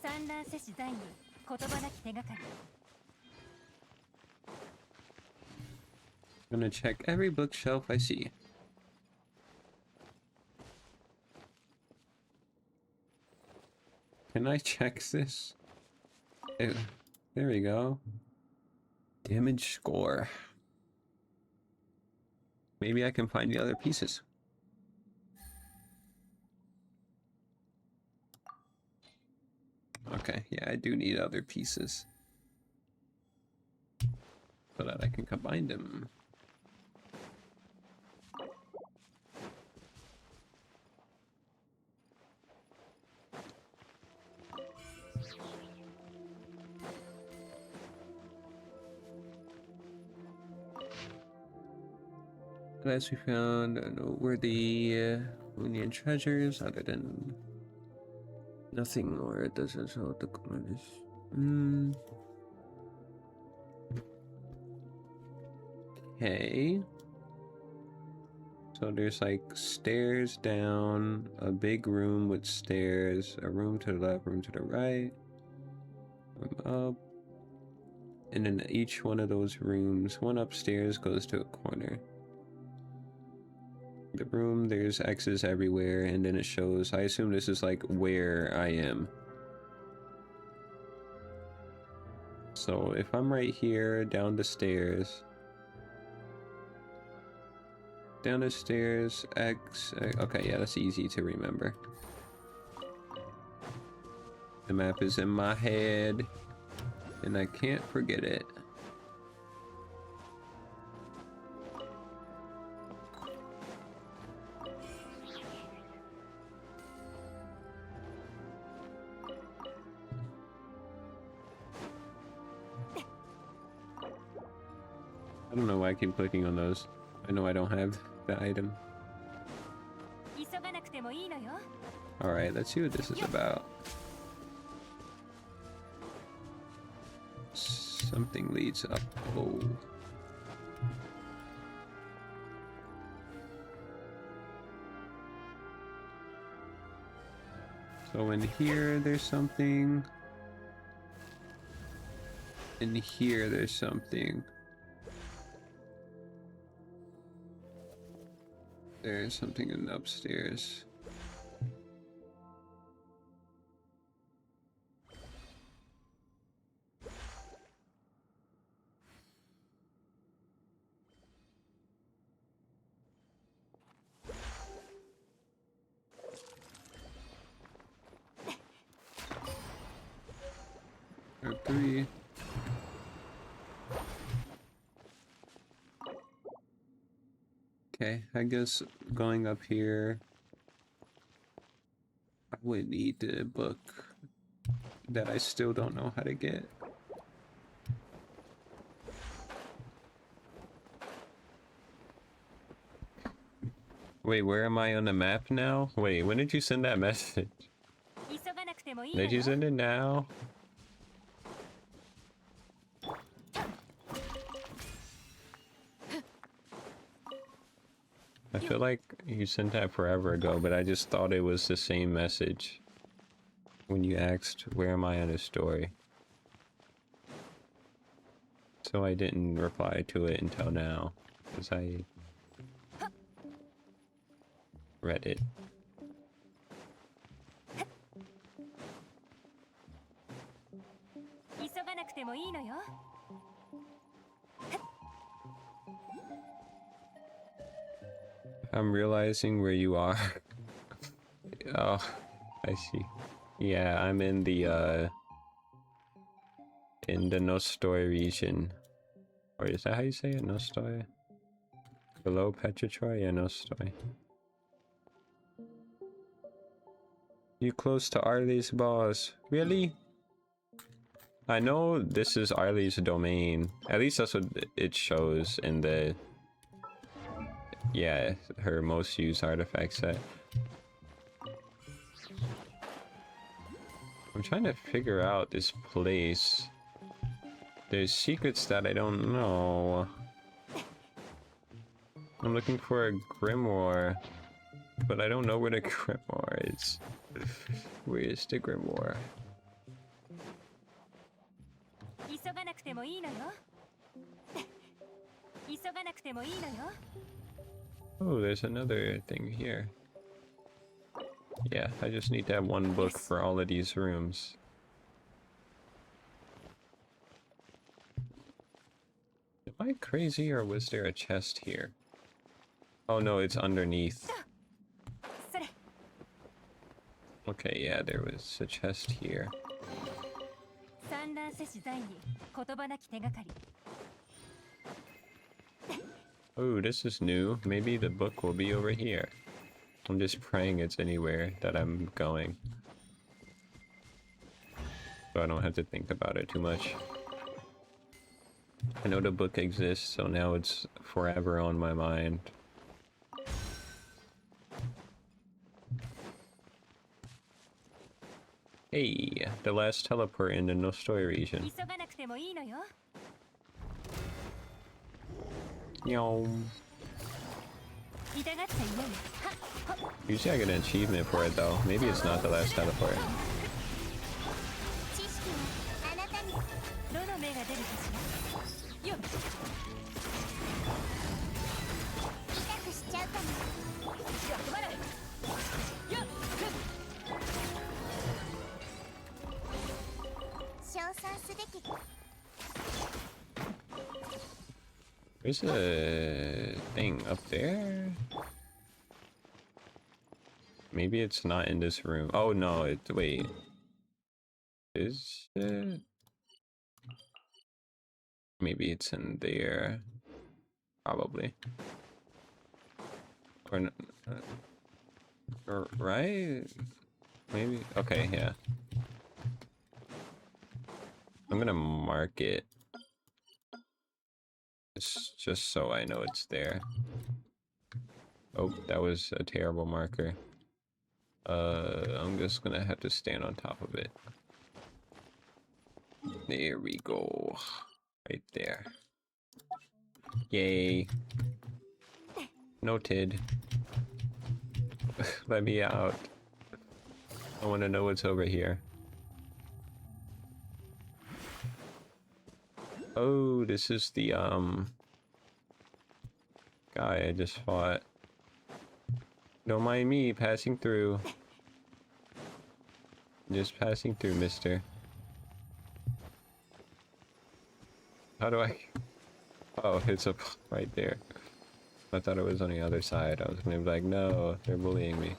産卵摂取残余、言葉なき手がかり。 I'm gonna check every bookshelf I see. Can I check this? There we go. Damage score. Maybe I can find the other pieces. Okay, yeah, I do need other pieces. So that I can combine them. Last we found noteworthy Union treasures other than nothing, or it doesn't show the colors. Okay. So there's like stairs down, a big room with stairs, a room to the left, room to the right, room up. And in each one of those rooms, one upstairs goes to a corner. The room, there's X's everywhere, and then it shows, I assume this is like where I am. So if I'm right here, down the stairs, X, okay, yeah, that's easy to remember. The map is in my head, and I can't forget it. I don't know why I keep clicking on those. I know I don't have the item. 急がなくてもいいのよ。 Alright, let's see what this is about. Something leads up. Oh. So in here, there's something. In here, there's something. There's something in upstairs. Or 3. Okay, I guess going up here, I would need the book that I still don't know how to get. Wait, where am I on the map now? Wait, when did you send that message? 急がなくてもいいの Did you よ。 send it now? I feel like you sent that forever ago, but I just thought it was the same message when you asked, where am I on the story? So I didn't reply to it until now, because I read it. 急がなくてもいいのよ。 I'm realizing where you are. Oh, I see. Yeah, I'm in the Nostoi region. Or is that how you say it? Nostoi? Below Petrichor? Yeah, Nostoi. You close to Arlie's boss. Really? I know this is Arlie's domain. At least that's what it shows in the... Yeah, her most used artifact set. I'm trying to figure out this place. There's secrets that I don't know. I'm looking for a grimoire, but I don't know where the grimoire is. Where is the grimoire? 急がなくてもいいのよ。急がなくてもいいのよ。 Oh, there's another thing here. Yeah, I just need to have one book for all of these rooms. Am I crazy or was there a chest here? Oh no, it's underneath. それ。 Okay, yeah, there was a chest here. 産卵せし在に言葉なき手がかり。 Oh, this is new. Maybe the book will be over here. I'm just praying it's anywhere that I'm going. So I don't have to think about it too much. I know the book exists, so now it's forever on my mind. Hey, the last teleport in the Nostoi region. 急がなくてもいいのよ。 Yo. 痛がっちゃいないよ。はっほっ。 Usually I get an achievement for it though. Maybe it's not the last teleport. 知識はあなたに。どの目が出るかしら。よっ。痛くしちゃうかも。役払い。よっ。称賛すべき。 There's a thing up there. Maybe it's not in this room. Oh no, wait. Is it? Maybe it's in there. Probably. Or right? Maybe. Okay, yeah. I'm gonna mark it. Just so I know it's there. Oh, that was a terrible marker. I'm just gonna have to stand on top of it. There we go. Right there. Yay. Noted. Let me out. I want to know what's over here. Oh, this is the guy I just fought. Don't mind me passing through. Just passing through, mister. How do I... Oh, it's up right there. I thought it was on the other side. I was gonna be like, no, they're bullying me.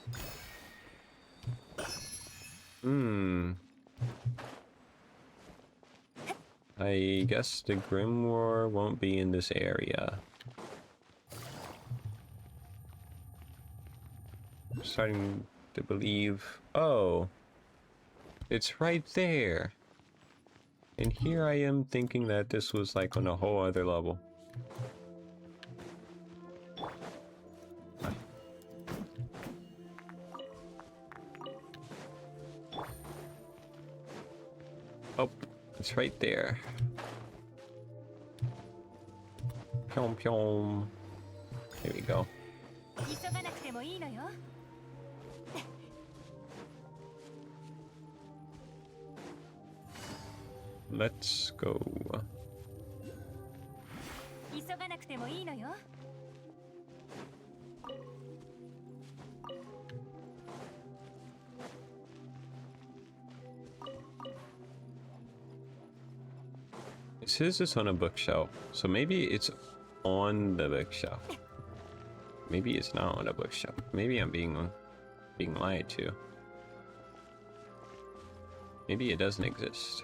I guess the grimoire won't be in this area. I'm starting to believe... Oh! It's right there! And here I am thinking that this was like on a whole other level. Oh, it's right there. Pyom pyom. There we go. 急がなくてもいいのよ。 Let's go. 急がなくてもいいのよ。 It says it's on a bookshelf, so maybe it's on the bookshelf. Maybe it's not on a bookshelf. Maybe I'm being lied to. Maybe it doesn't exist.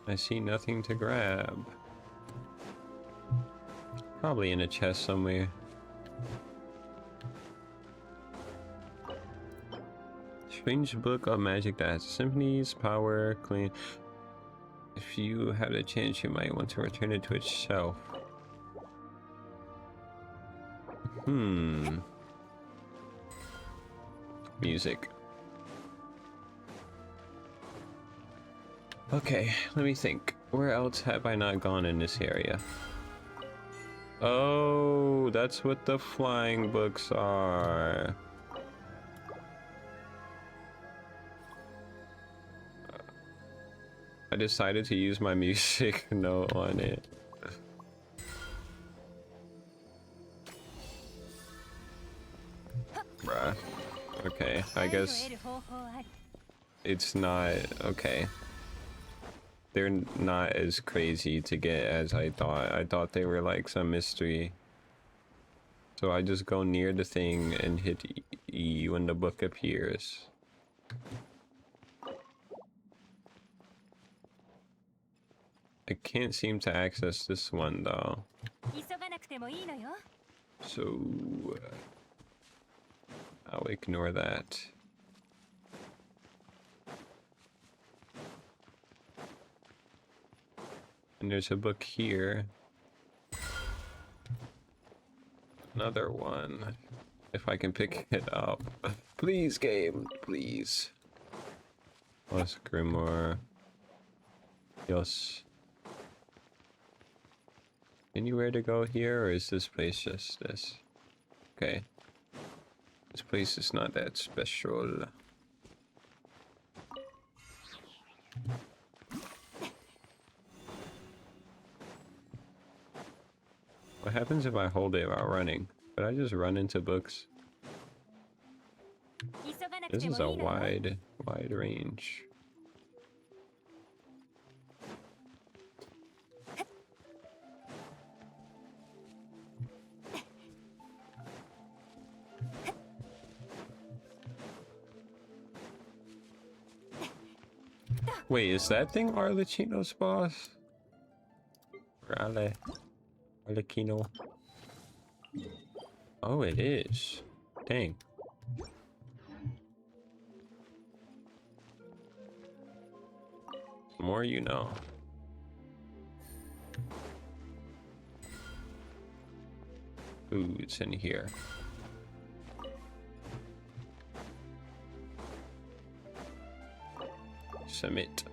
I see nothing to grab. Probably in a chest somewhere. Strange book of magic that has symphonies, power, clean. If you have the chance, you might want to return it to its shelf. Music. Okay, let me think. Where else have I not gone in this area? Oh, that's what the flying books are. I decided to use my music note on it. Bruh. Okay, I guess it's not okay. They're not as crazy to get as I thought. I thought they were like some mystery. So I just go near the thing and hit E when the book appears. I can't seem to access this one though. So I'll ignore that. And there's a book here. Another one. If I can pick it up. Please, game, please. Plus Grimoire. Yes. Anywhere to go here, or is this place just this? Okay. This place is not that special. What happens if I hold it while running? But I just run into books. This is a wide range. Wait, is that thing Arlecchino's boss? Or Arlecchino? Oh, it is. Dang. The more you know. Ooh, it's in here. Submit.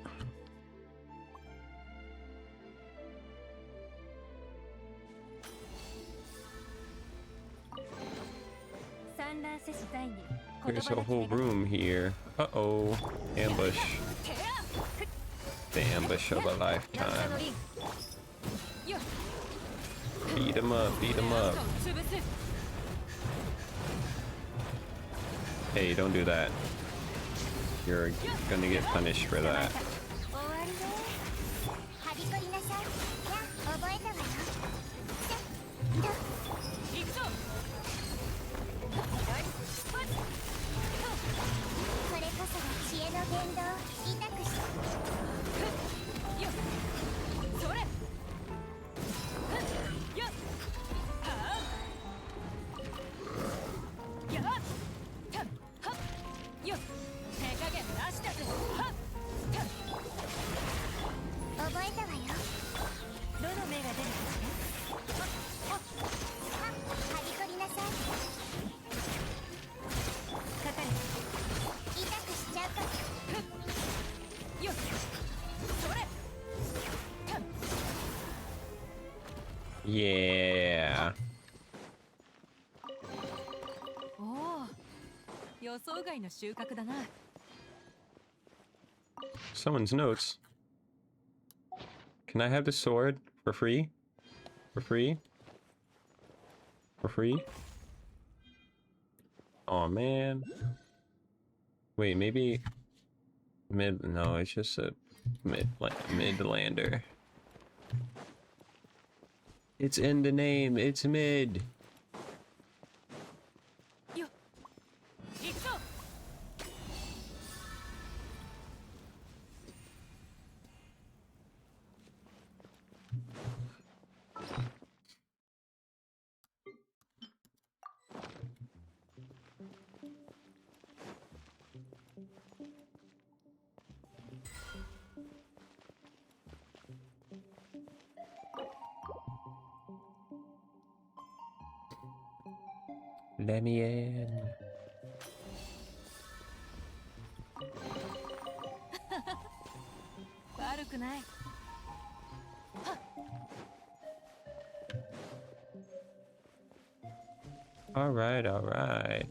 There's a whole room here. Uh-oh. Ambush. The ambush of a lifetime. Beat him up, beat him up. Hey, don't do that. You're gonna get punished for that. Yeah. Someone's notes. Can I have the sword for free? For free? For free? Oh man. Wait, maybe mid? No, it's just a midlander. It's in the name. It's mid. Let me in.悪くない。 All right, all right.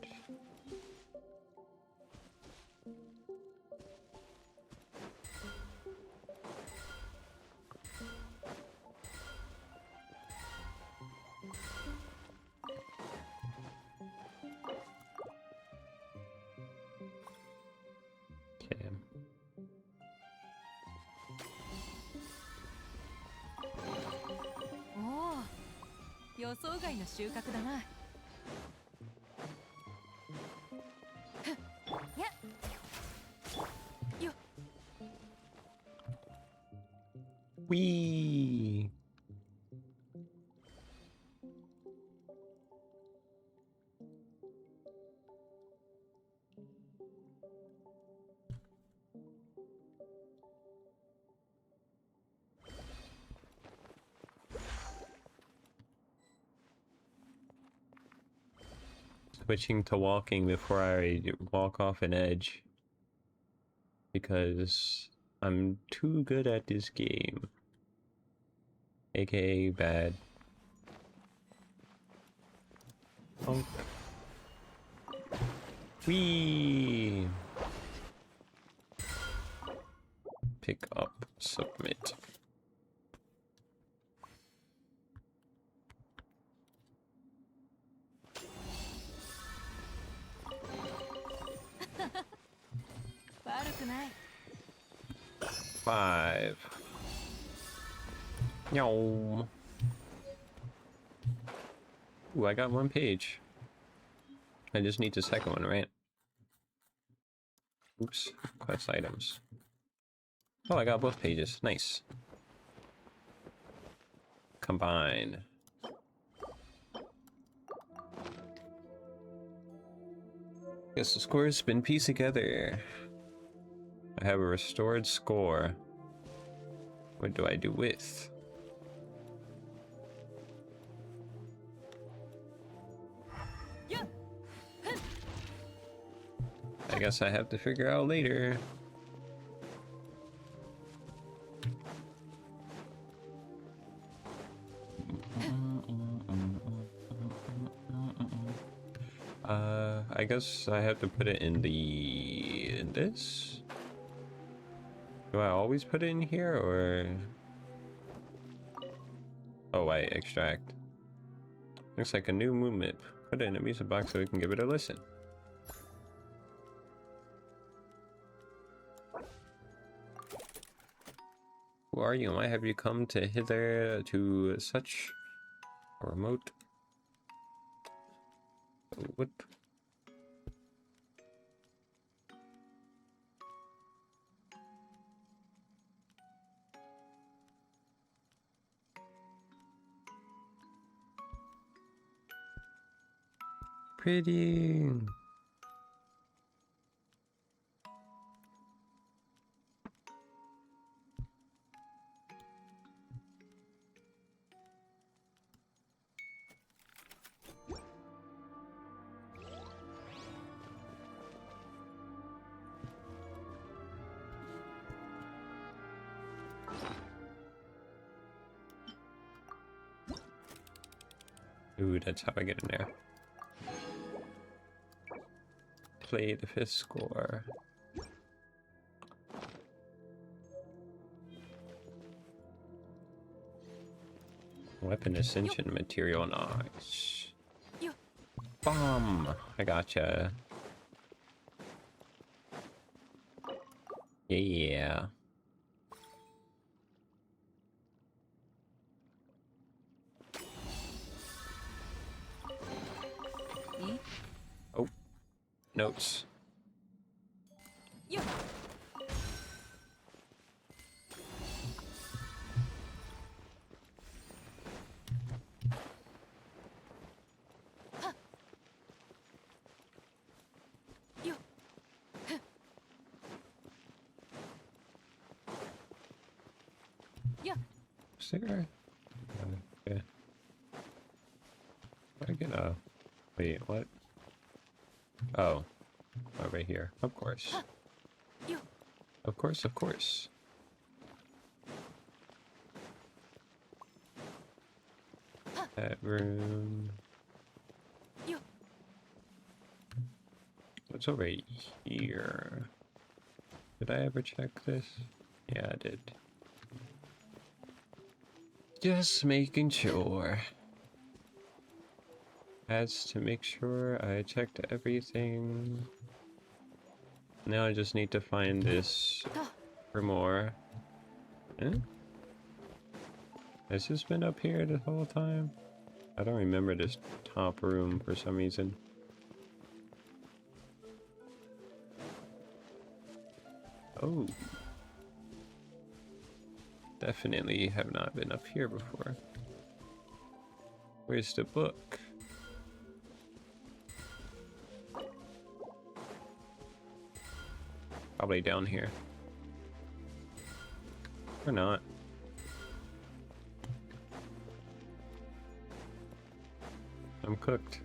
Okay. おお、予想外の収穫だな。やっよっ Wee. Switching to walking before I walk off an edge. Because I'm too good at this game. AKA bad. Oh. Whee! Pick up, submit. Five. Yo. Ooh, I got one page. I just need the second one, right? Oops. Quest items. Oh, I got both pages. Nice. Combine. Guess the scores been pieced together. I have a restored score. What do I do with? I guess I have to figure out later. I guess I have to put it in this? Do I always put it in here, or? Oh, I extract. Looks like a new movement. Put it in a music box so we can give it a listen. Who are you? Why have you come to hither to such a remote? What? Pretty. Ooh, that's how I get in there. Play the fifth score. Weapon ascension material, nice. Bomb! I gotcha. Yeah. Oh. Notes. Is there? Okay. I get a... Wait, what? Oh, over here. Of course. Yo. Of course, of course. That room. Yo. What's over here? Did I ever check this? Yeah, I did. Just making sure. Has to make sure I checked everything. Now I just need to find this for more. Eh? Has this been up here the whole time? I don't remember this top room for some reason. Oh. Definitely have not been up here before. Where's the book? Probably down here. Or not. I'm cooked.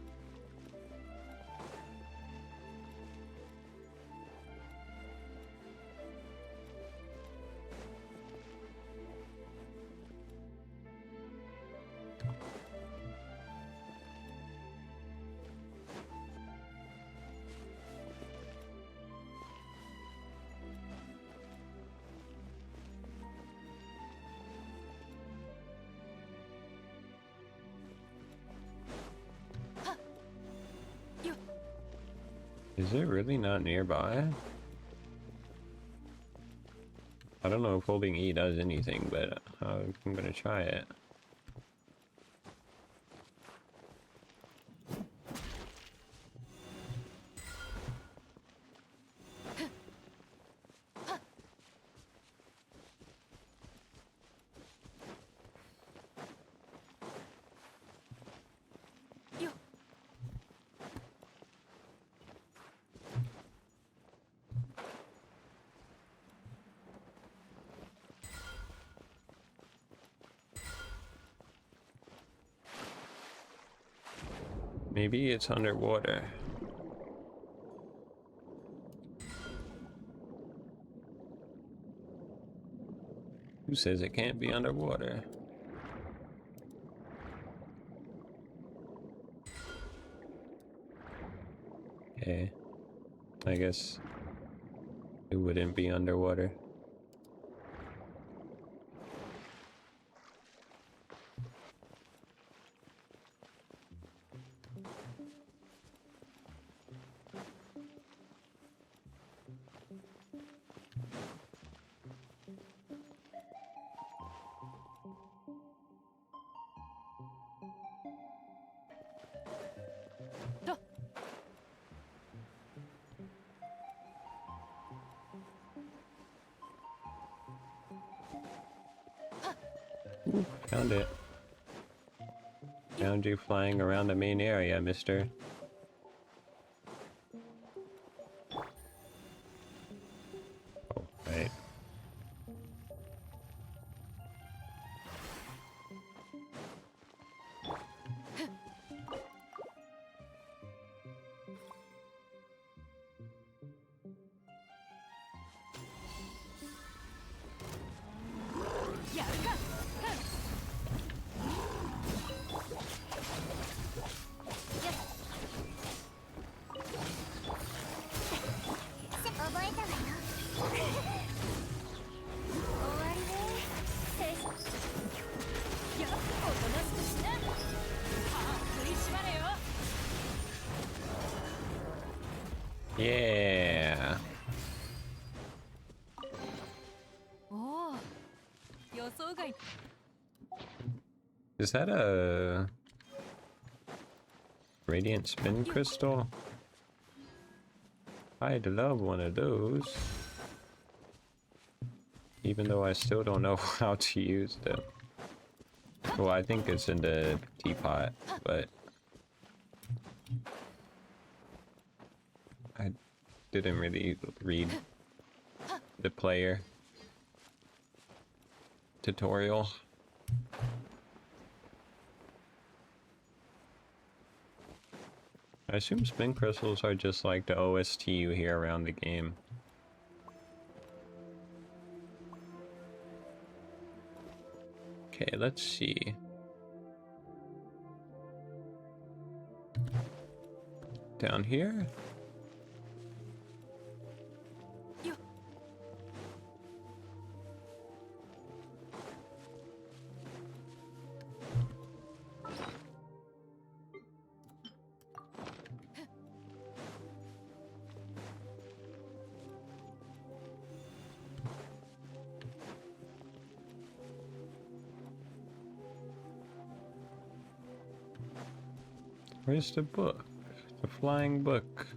Is it really not nearby? I don't know if holding E does anything, but I'm gonna try it. Yo. Maybe it's underwater. Who says it can't be underwater? Okay. I guess it wouldn't be underwater. To. Ooh, found it. Found you flying around the main area, mister. Oh, right. Yaruka. 覚えたわよ。終わりね。いや、おとなしくしな。はあ、食いしばれよ。Yeah. おお、予想外。 Is that a radiant spin crystal? I'd love one of those. Even though I still don't know how to use them. Well, I think it's in the teapot, but I didn't really read the player tutorial. I assume spin crystals are just like the OST you hear around the game. Okay, let's see. Down here? Yo. Where's the book? The flying book.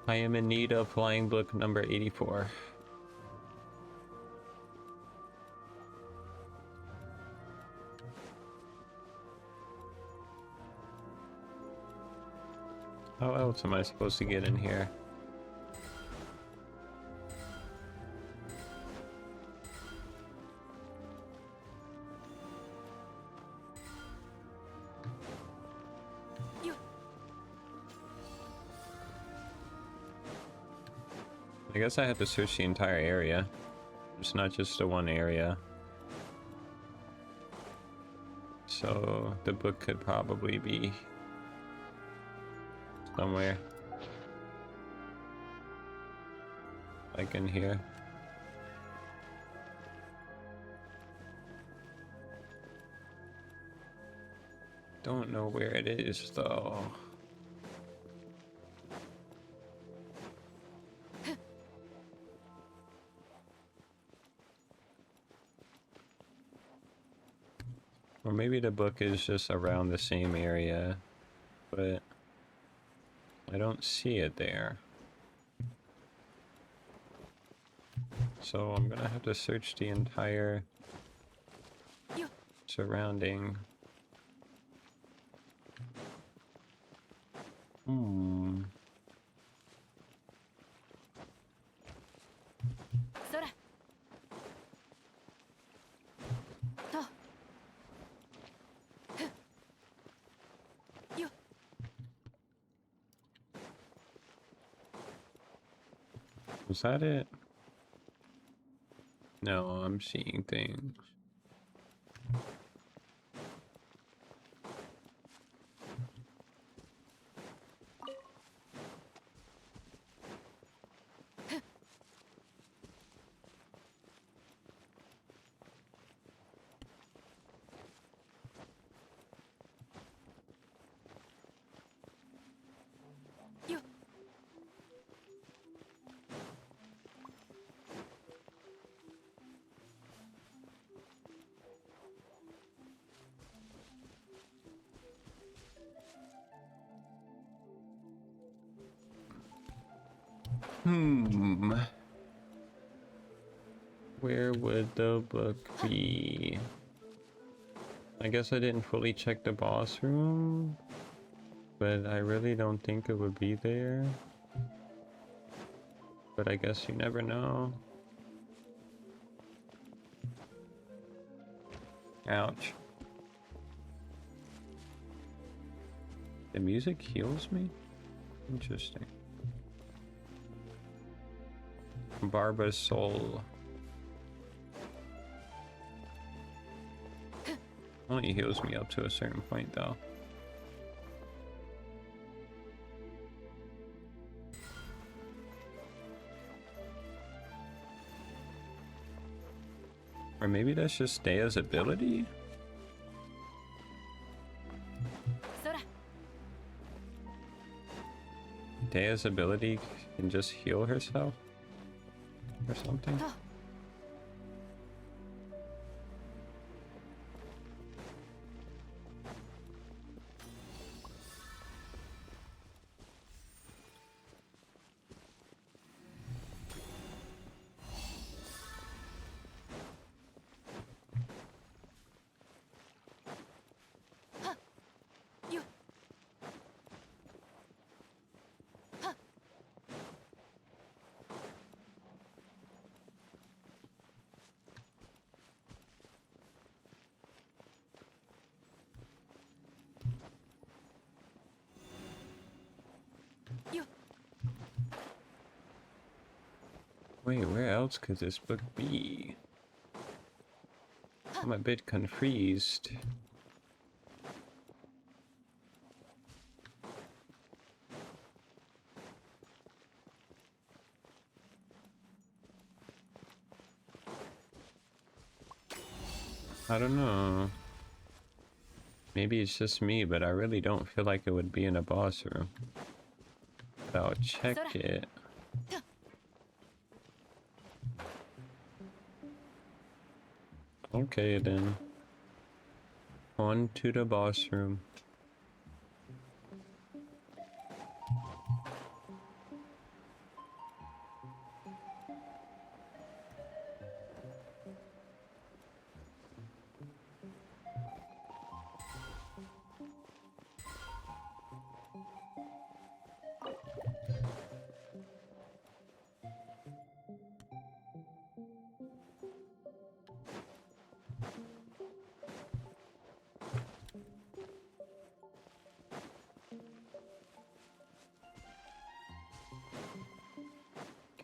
I am in need of flying book number 84. How else am I supposed to get in here? Yo. I guess I have to search the entire area. It's not just the one area. So the book could probably be somewhere. Like in here. Don't know where it is though. Or maybe the book is just around the same area, but I don't see it there. So I'm gonna have to search the entire Yo. surrounding. Hmm. 空とよ Was that it? No, I'm seeing things.よ Hmm. Where would the book be? I guess I didn't fully check the boss room, but I really don't think it would be there. But I guess you never know. Ouch. The music heals me? Interesting. Barba's soul. Only heals me up to a certain point though. Or maybe that's just Dea's ability? 空 Dea's ability can just heal herself? Or something? と よ Wait, where else could this book be? I'm a bit confused. I don't know. Maybe it's just me, but I really don't feel like it would be in a boss room. But I'll check it. Okay then. On to the boss room.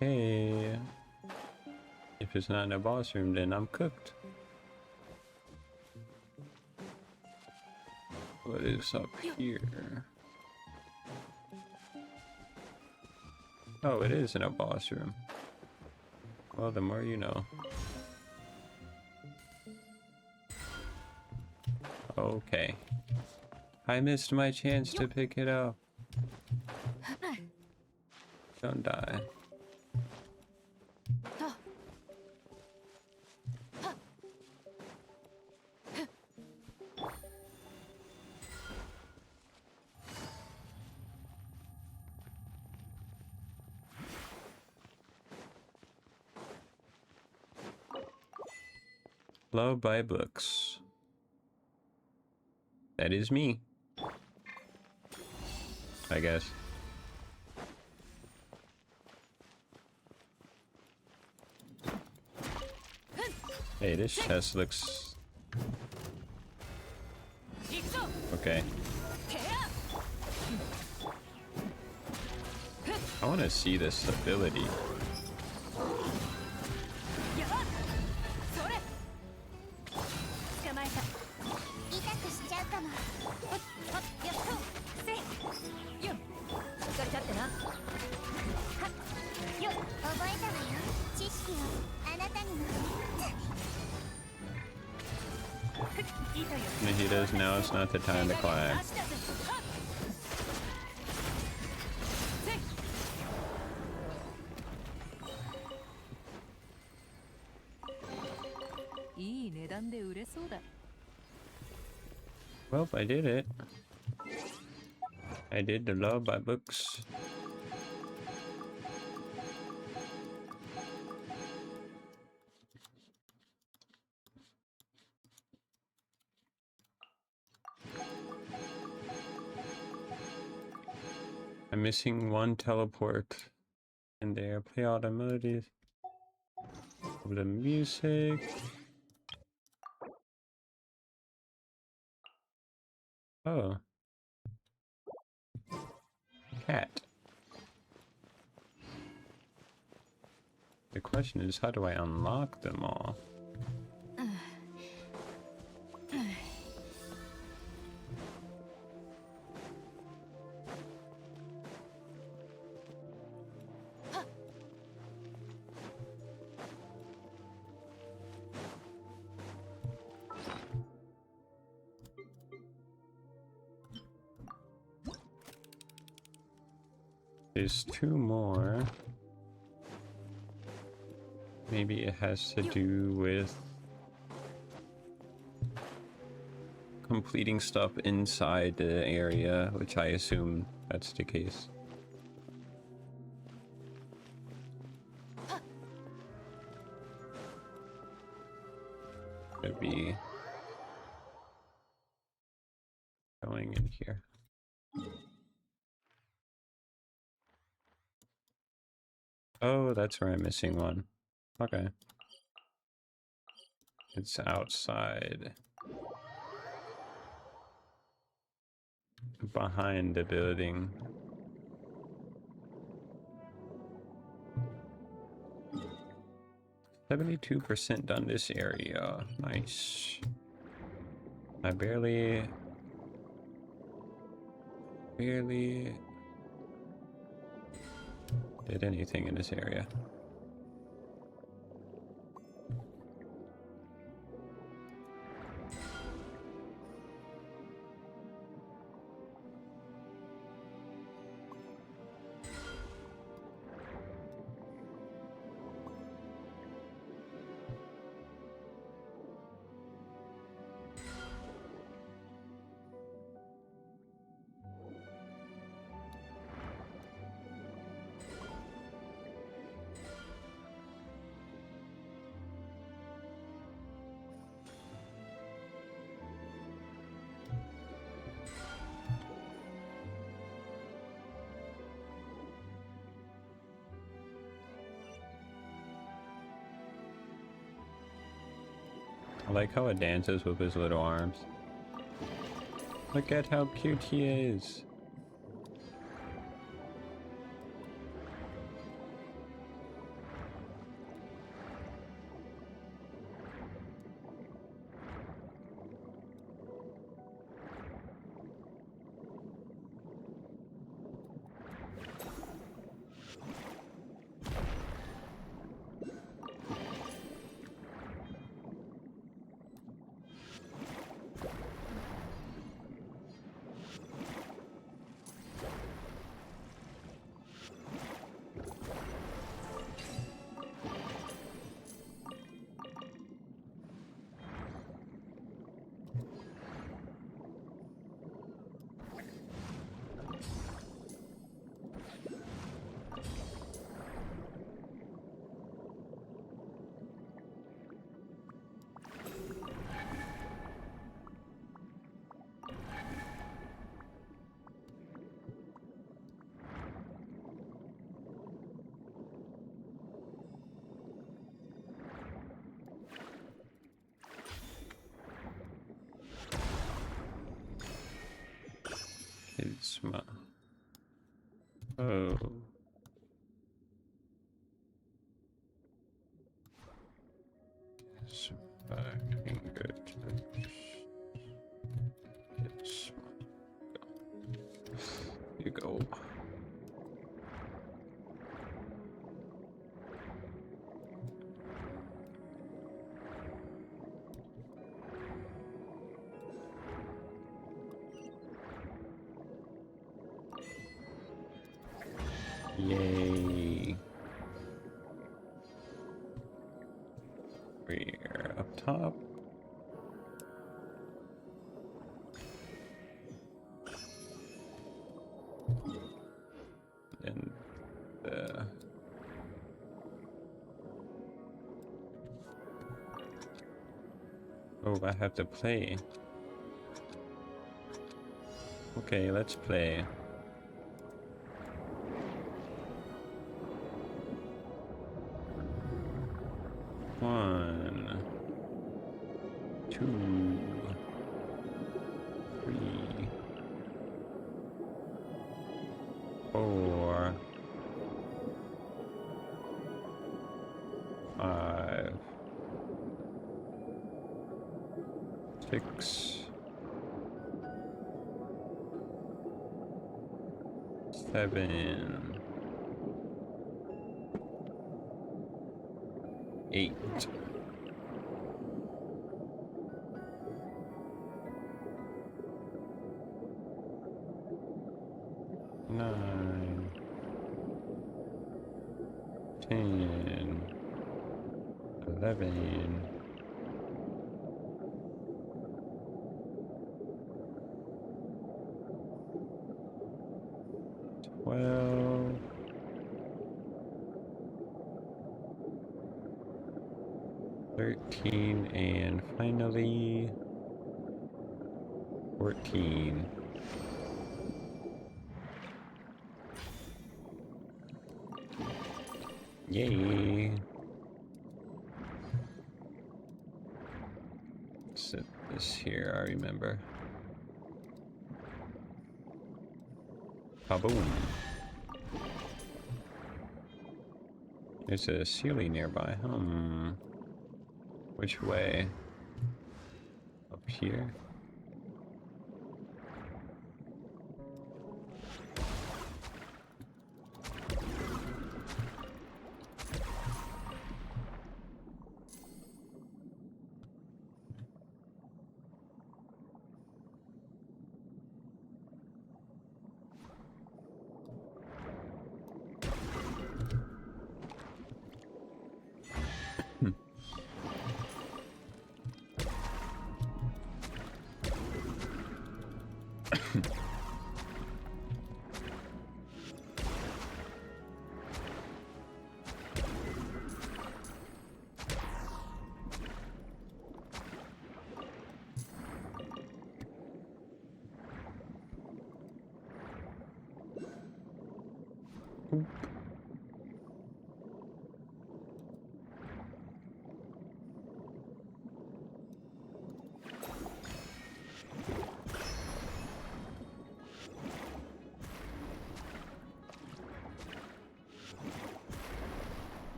Okay. If it's not in a boss room, then I'm cooked. What is up here? Oh, it is in a boss room. Well, the more you know. Okay. I missed my chance to pick it up. Don't die. Love by books. That is me. I guess. Hey, this chest looks... okay. I want to see this ability. Nahida's now it's not the time to climb. Well, I did it. I did the love by books. I'm missing one teleport in there. Play all the melodies of the music. Oh. Cat. The question is, how do I unlock them all? There's two more. Maybe it has to do with completing stuff inside the area, which I assume that's the case. Could be going in here. Oh, that's where I'm missing one. Okay. It's outside. Behind the building. 72% done this area. Nice. I barely did anything in this area. I like how it dances with his little arms. Look at how cute he is. It's my... Oh. Surviving good. It's... You go. Yay. We're up top. And oh, I have to play. Okay, let's play. One, two, three, four, five, six, seven, 8. Nine, 10, 11, 12, 13, and finally 14. Yay! Set this here, I remember. Kaboom! There's a Sealy nearby. Which way? Up here?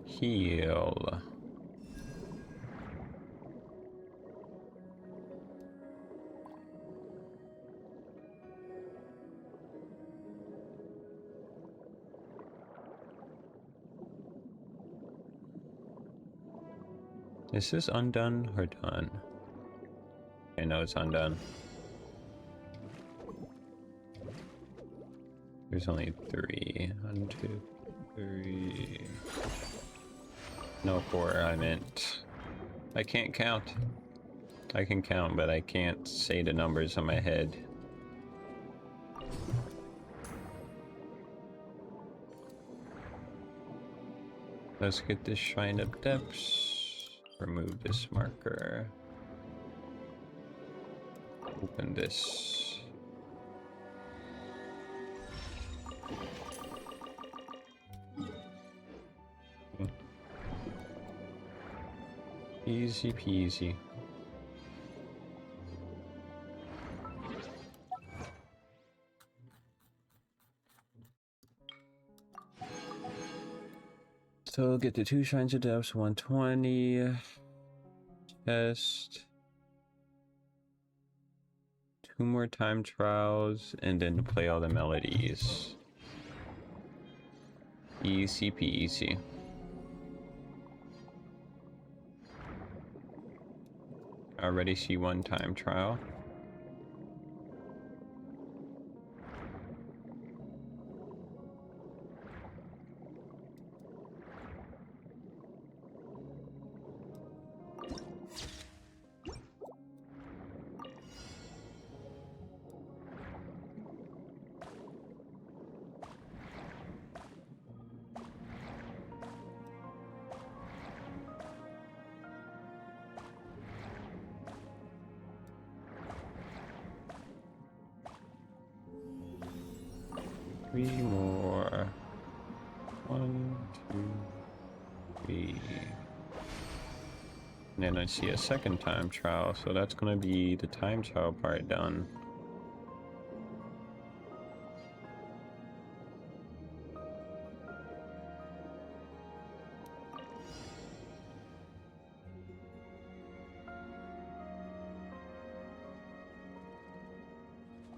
Heal. Is this undone or done? I know it's undone. There's only 3. 1, 2, 3. No, 4, I meant. I can't count. I can count, but I can't say the numbers in my head. Let's get this Shrine of Depths. Remove this marker. Open this. Easy peasy. So get the 2 Shrines of Depths, 120. Test. 2 more time trials, and then play all the melodies. Easy peasy. Already see 1 time trial. Three more. 1, 2, 3. And then I see a second time trial, so that's gonna be the time trial part done.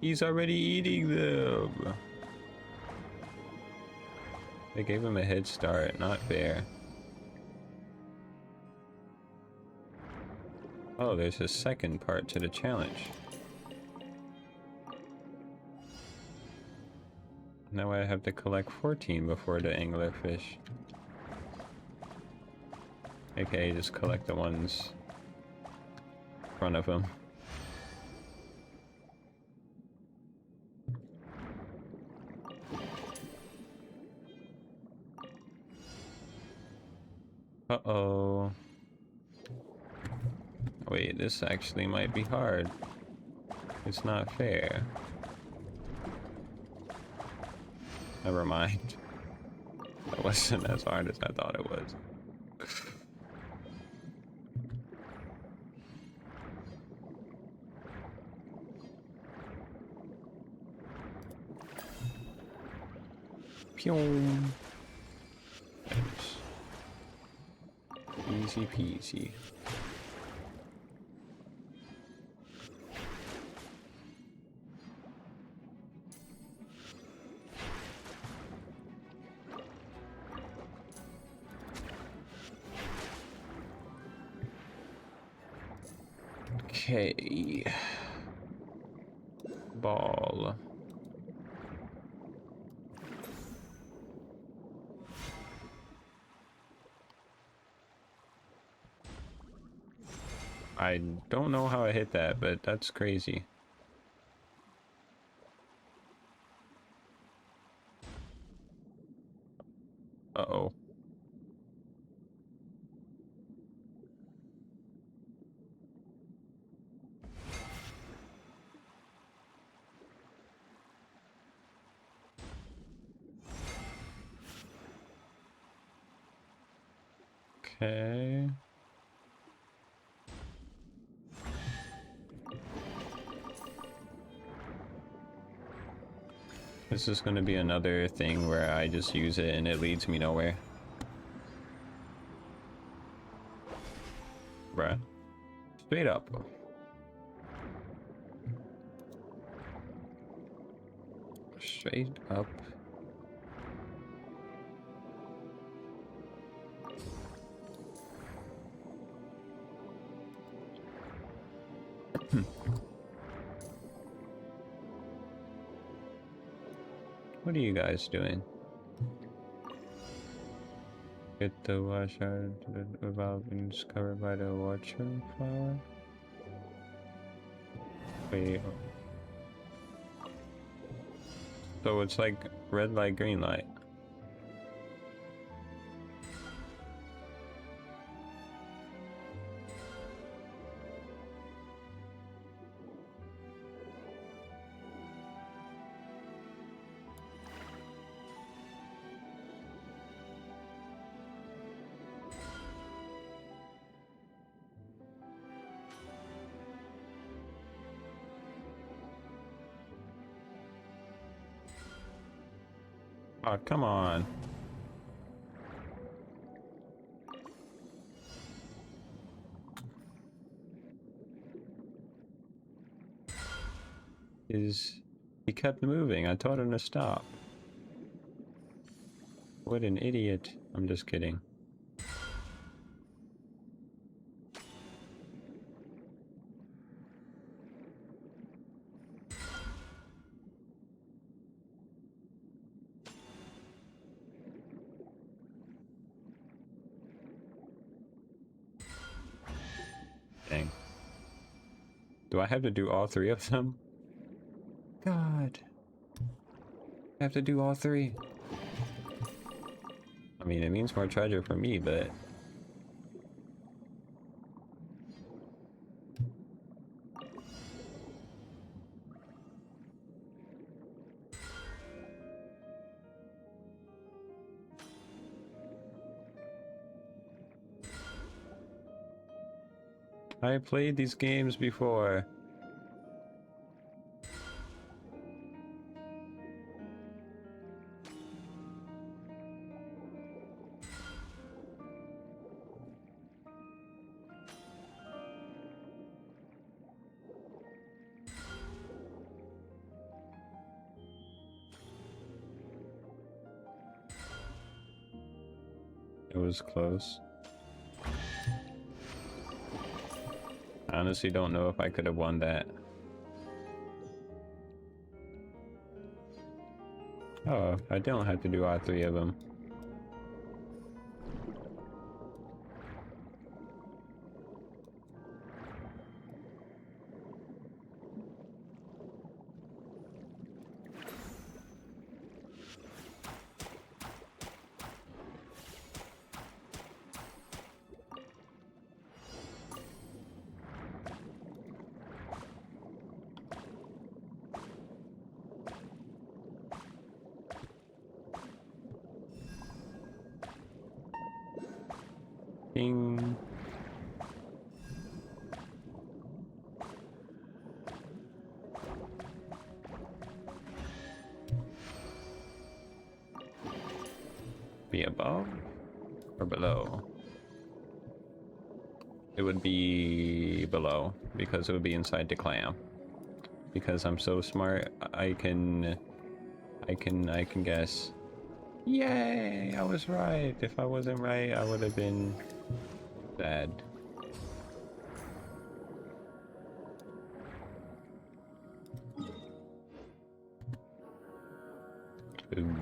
He's already eating them. They gave him a head start, not fair. Oh, there's a second part to the challenge. Now I have to collect 14 before the anglerfish. Okay, just collect the ones in front of him. Uh-oh. Wait, this actually might be hard. It's not fair. Never mind. That wasn't as hard as I thought it was. Pew. Nice. Easy peasy. Okay. Ball. I don't know how I hit that, but that's crazy. Uh-oh. Okay. This is going to be another thing where I just use it and it leads me nowhere. Bruh. Straight up. Straight up. What are you guys doing? Get the wash out without being discovered by the watchman flower? Wait. So it's like red light, green light. Oh, come on. He kept moving. I told him to stop. What an idiot. I'm just kidding. Dang. Do I have to do all three of them? God. I have to do all three. I mean, it means more treasure for me, but... I played these games before. It was close. I honestly don't know if I could have won that. Oh, I don't have to do all three of them. Ding. be above or below? It would be below because it would be inside the clam. Because I'm so smart, I can guess. Yay! I was right. If I wasn't right, I would have been sad. Ooh.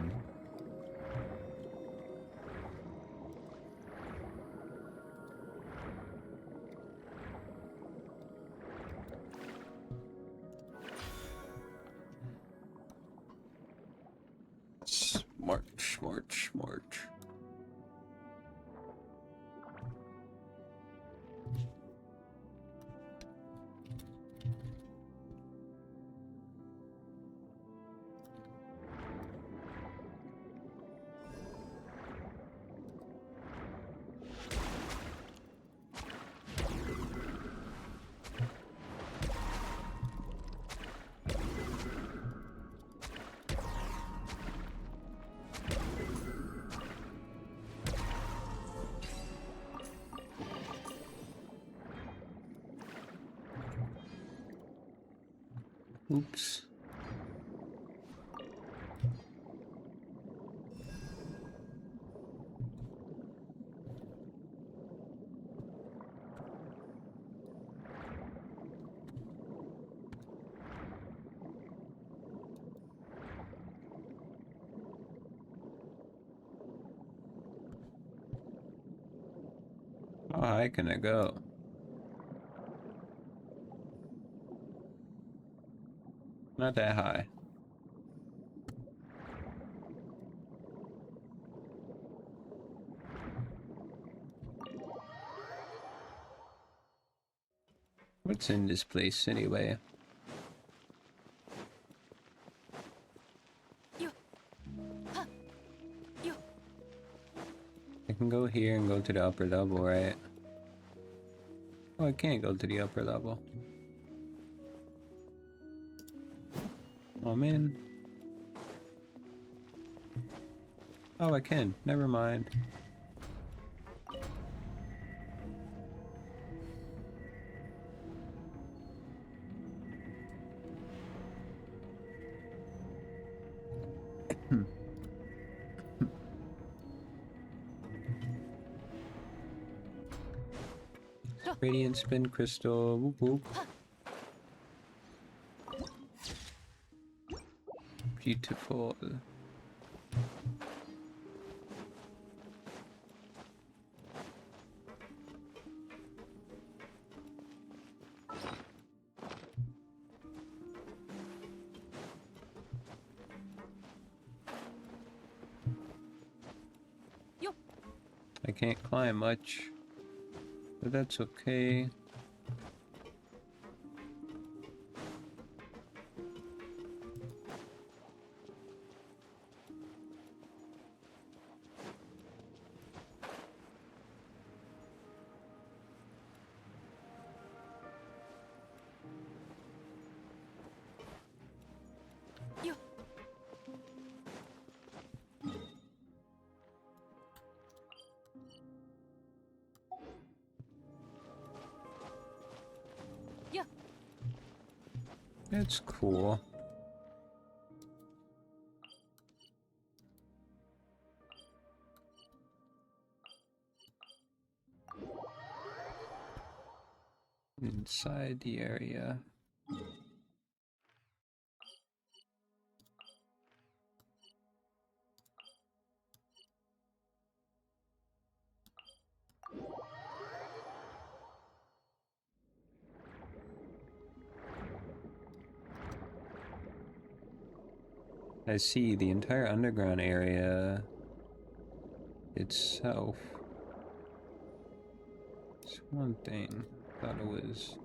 March. Oops. How high can I go? Not that high. What's in this place anyway? I can go here and go to the upper level, right? Oh, I can't go to the upper level. Oh man. Oh, I can. Never mind. Radiant spin crystal. Whoop whoop. Beautiful. I can't climb much, but that's okay. It's cool. Inside the area. I see the entire underground area itself. It's one thing. Thought it was.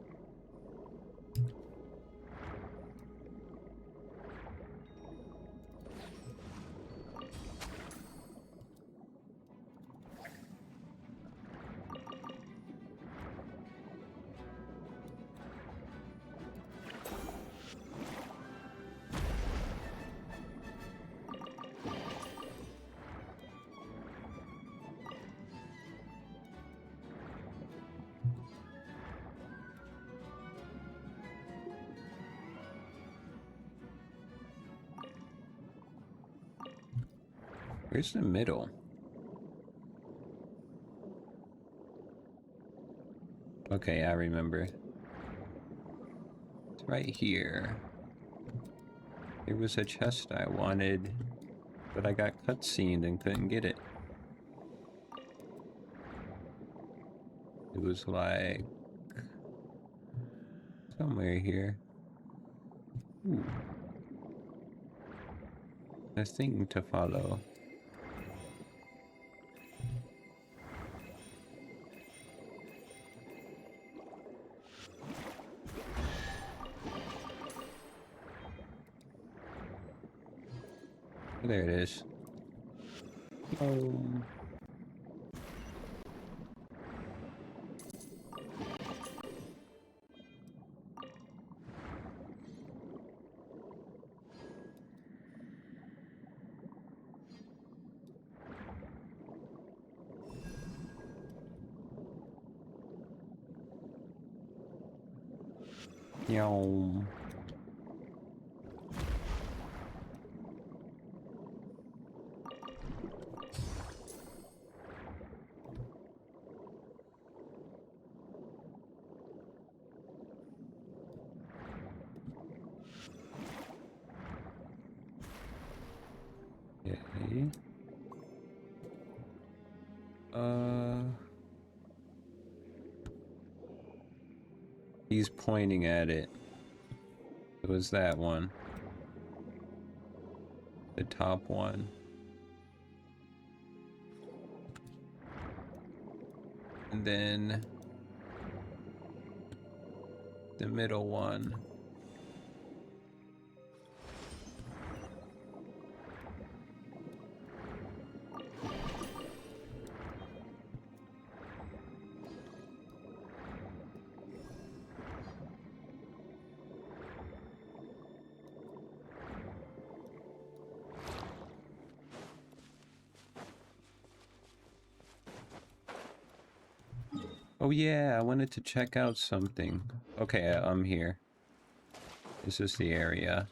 Where's the middle? Okay, I remember. It's right here. There was a chest I wanted, but I got cutscened and couldn't get it. It was like somewhere here. Ooh. A thing to follow. There it is. Oh. Yum. Okay. He's pointing at it. It was that one. The top one. And then the middle one. Oh yeah, I wanted to check out something. Okay, I'm here. This is the area.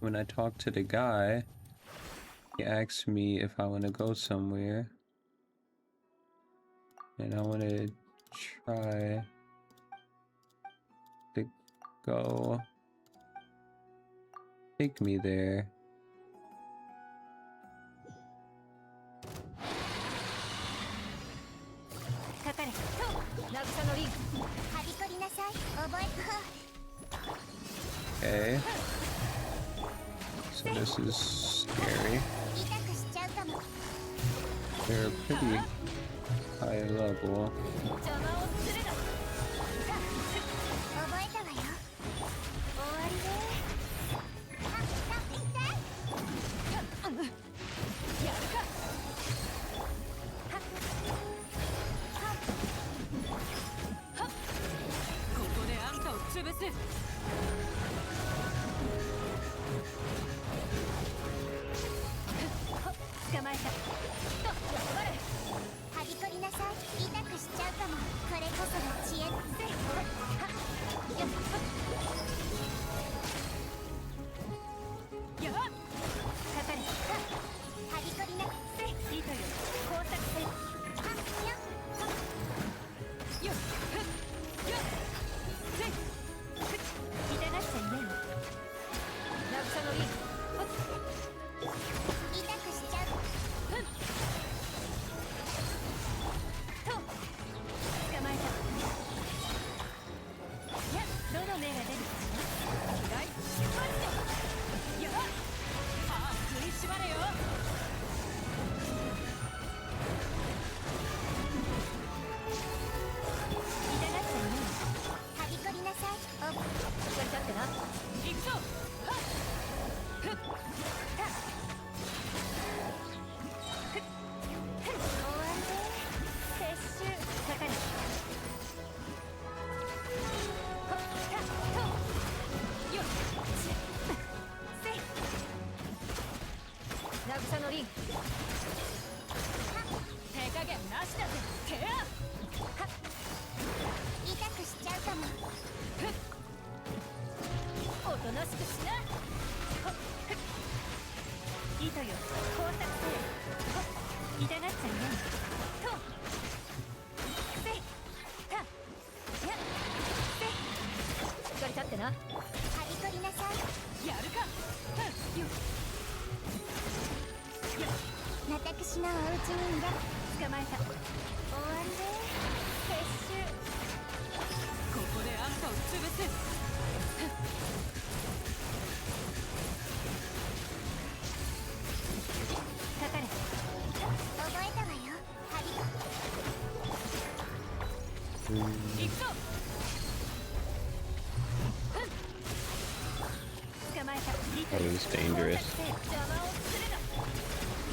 When I talked to the guy, he asked me if I want to go somewhere. And I want to try to go. Take me there. Okay. So this is scary. They're pretty high level. 糸よ工作せよ痛がっちゃいないとせいたやせいしっかり立ってなはびこりなさいやるかよ私のお家にいら捕まえた終わりで撤収ここであんたを潰すかかれ覚えたわよはび行くぞ捕まえた That was dangerous. 邪魔をするな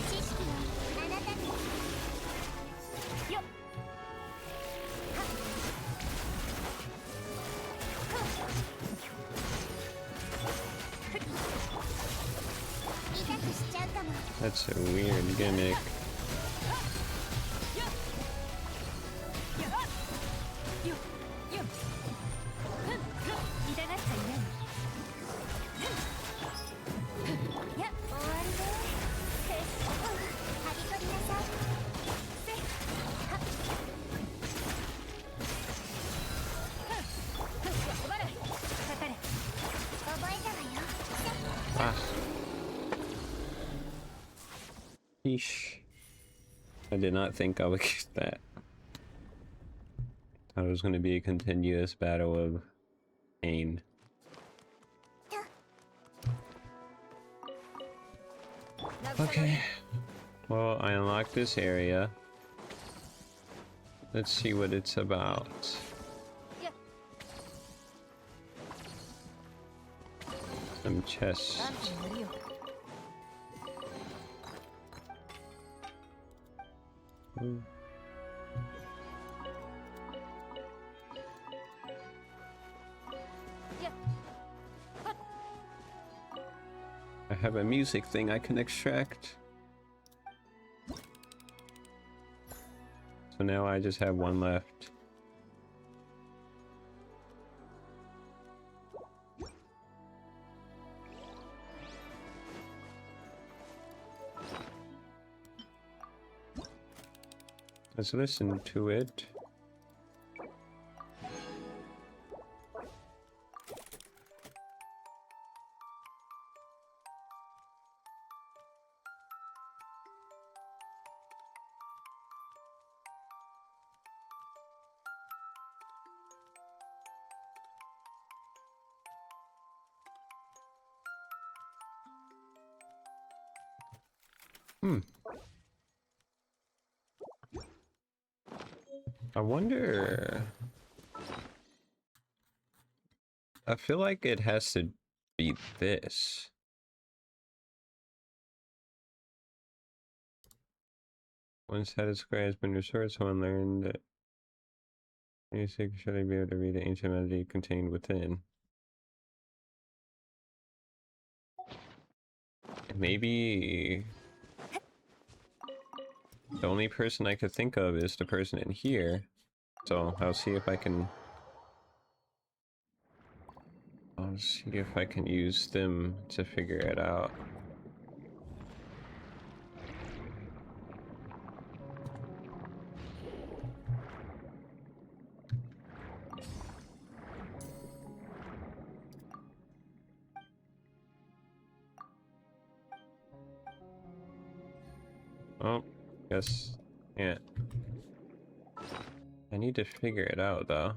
知識はあなたによっはっふっ痛くしちゃうかも That's a weird gimmick. あ Yeesh. I did not think I would get that. Thought it was going to be a continuous battle of pain. Okay. Well, I unlocked this area. Let's see what it's about. Some chests. Ooh. I have a music thing I can extract. So now I just have one left. Let's listen to it. I wonder. I feel like it has to be this. One status square has been restored, someone learned that music should be able to read the ancient melody contained within. Maybe the only person I could think of is the person in here. So I'll see if I can use them to figure it out. Oh, guess can't. I need to figure it out though.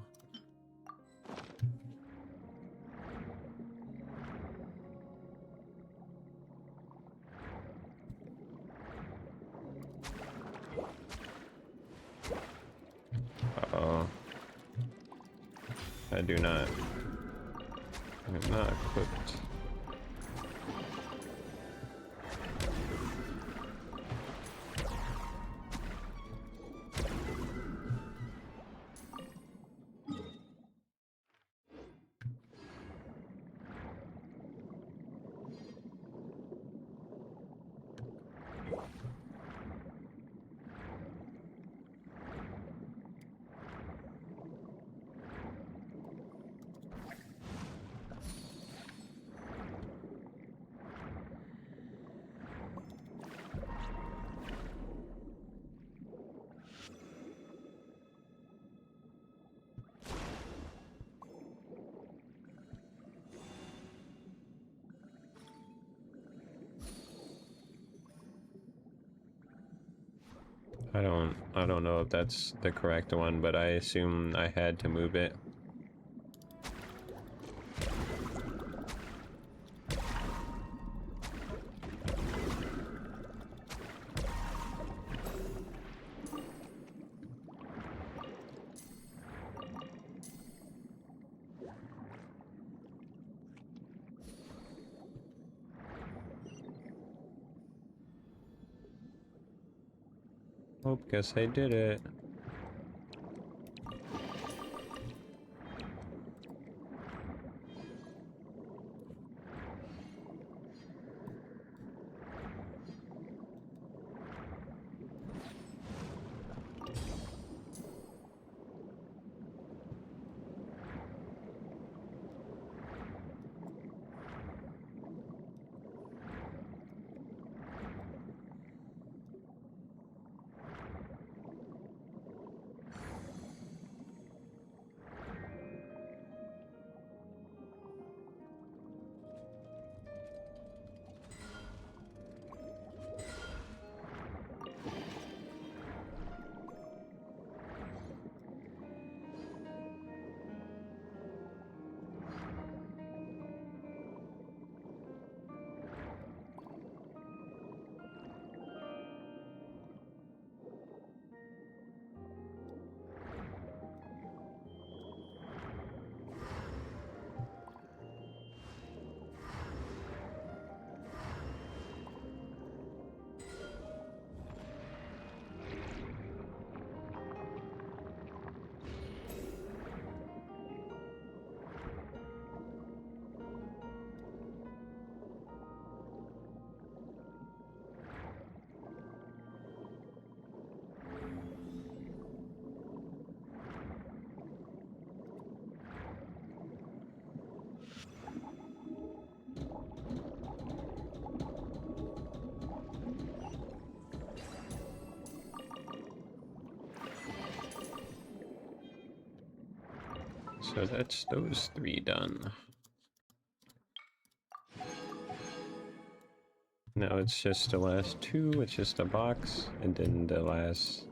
Uh-oh. I do not. I'm not equipped. I don't know if that's the correct one, but I assume I had to move it. Oh, guess I did it. So that's those 3 done. Now it's just the last 2, it's just a box, and then the last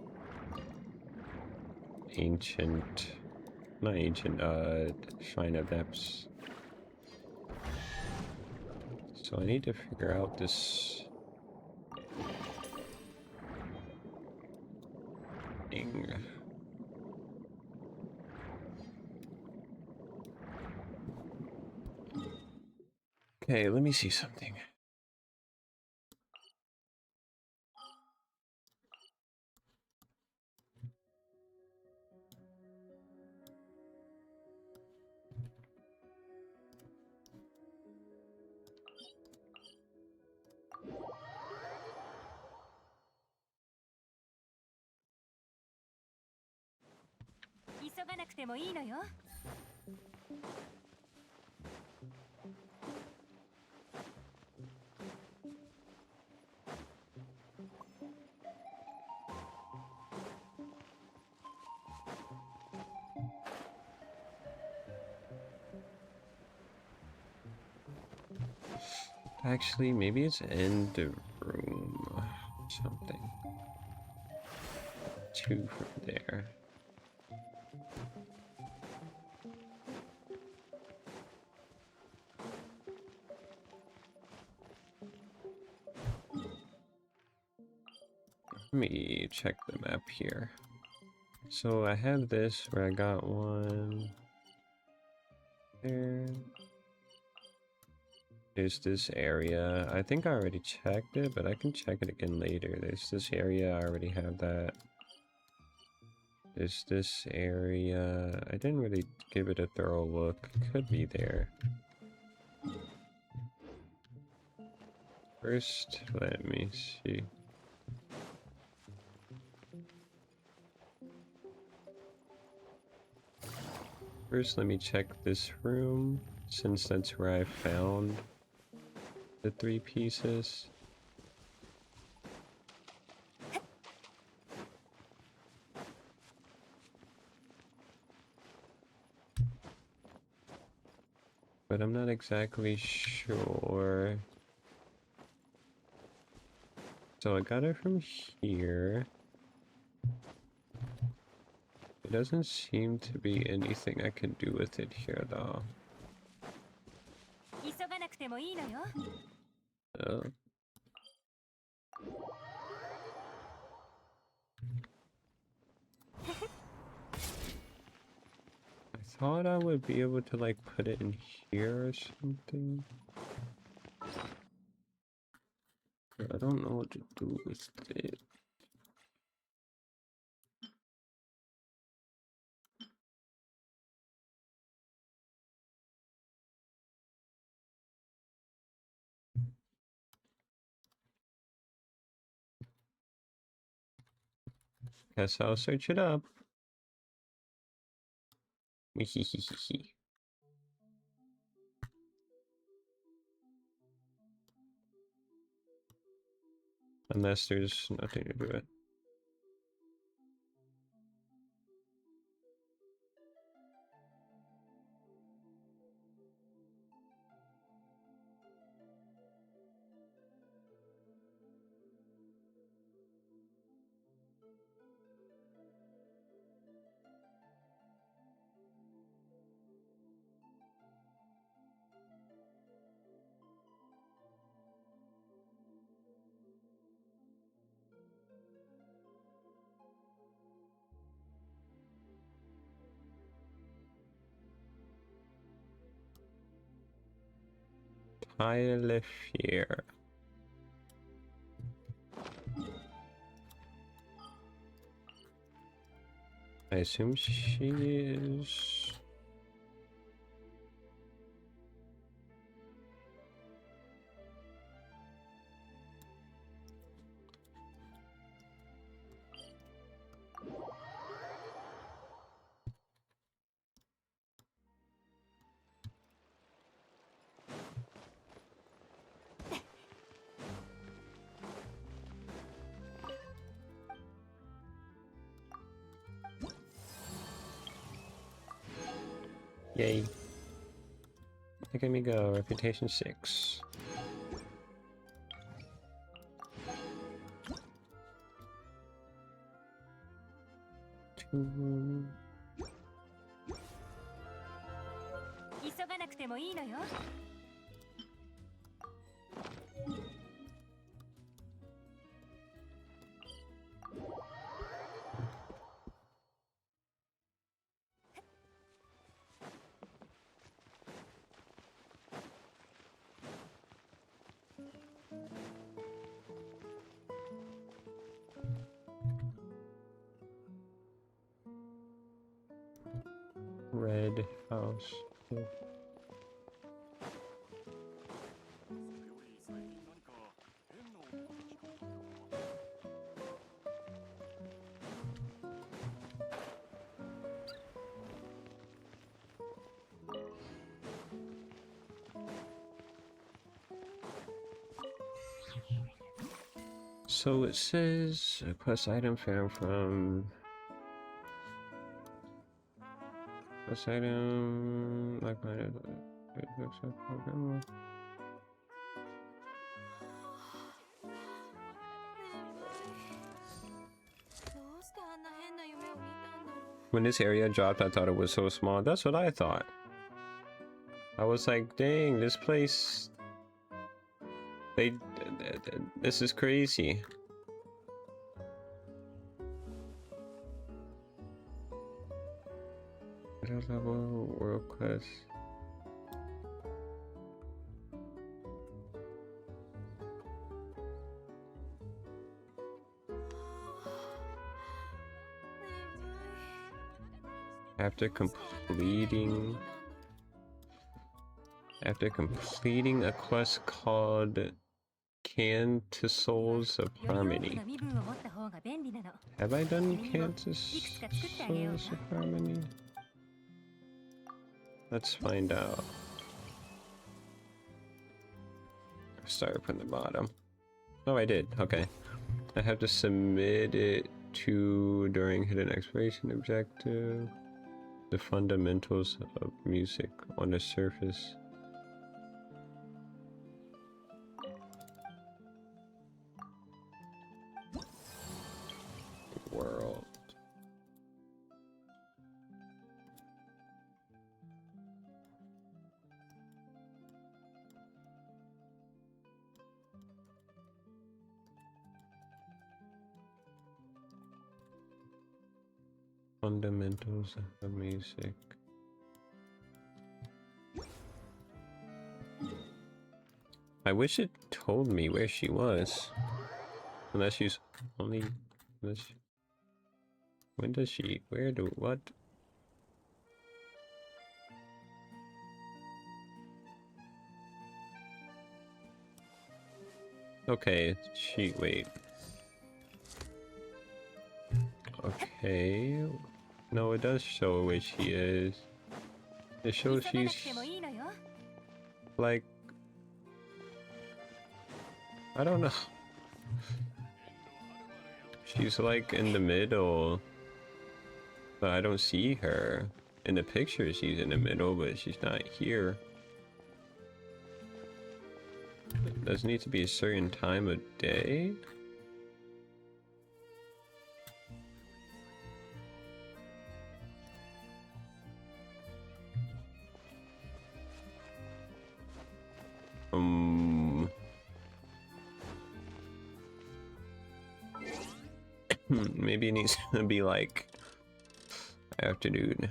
ancient, not ancient, Shrine of Depths. So I need to figure out this thing. Okay, let me see something.急がなくてもいいのよ。Actually, maybe it's in the room. Something. 2 from there. Let me check the map here. So I have this where I got one there. There's this area. I think I already checked it, but I can check it again later. There's this area. I already have that. There's this area. I didn't really give it a thorough look. Could be there. First, let me see. First, let me check this room, since that's where I found the 3 pieces. But I'm not exactly sure. So I got it from here. There doesn't seem to be anything I can do with it here, though. 急がなくてもいいのよ。 Uh, I thought I would be able to like put it in here or something. But I don't know what to do with it. Guess I'll search it up. Wehehehehe. Unless there's nothing to do it. Pile here. I assume she is. Yay. Look at me go, reputation 6. Two. 急がなくてもいいのよ。 Red house. Yeah. So it says a quest item found from quest item like minded program. どうしてあんな変な夢を見たんだろう。 When this area dropped, I thought it was so small. That's what I thought. I was like, dang, this place. This is crazy. Level world quest. After completing a quest called Can to Souls of Harmony. Have I done Can to Souls of Harmony? Let's find out. Start from the bottom. Oh, I did. Okay. I have to submit it to during hidden exploration objective. The fundamentals of music on the surface. World. Fundamentals of the music. I wish it told me where she was. Unless she's only... When does she... Where do... What? Okay, wait. Okay. No, it does show where she is. It shows 急がな she's くてもいいのよ。 like... I don't know. She's like in the middle. But I don't see her. In the picture she's in the middle, but she's not here. Does it need to be a certain time of day? Maybe it needs to be like afternoon.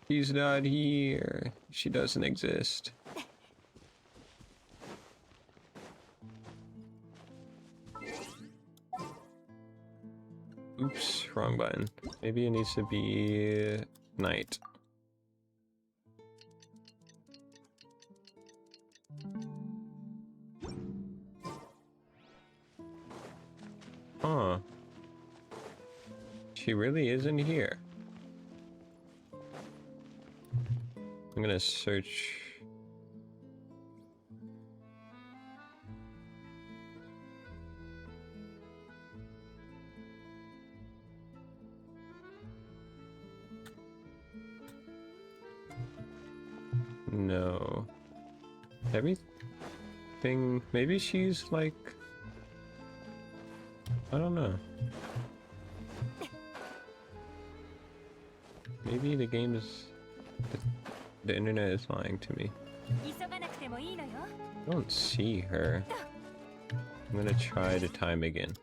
She's not here. She doesn't exist. Oops, wrong button. Maybe it needs to be night. Huh. She really isn't here. I'm gonna search. No. Everything. Maybe she's like. I don't know. Maybe the game is. The internet is lying to me. 急がなくてもいいのよ。 I don't see her. I'm gonna try the time again.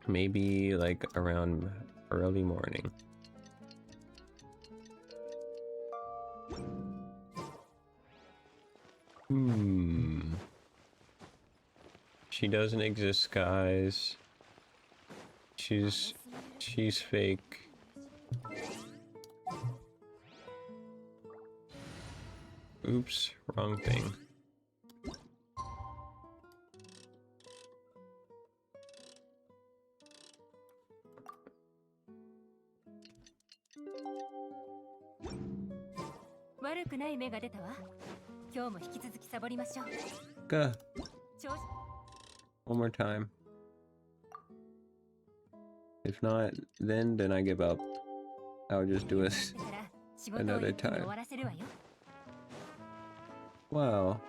Maybe like around early morning. She doesn't exist, guys. She's fake. Oops, wrong thing. Gah. One more time. If not, then I give up. I'll just do it another time. Wow.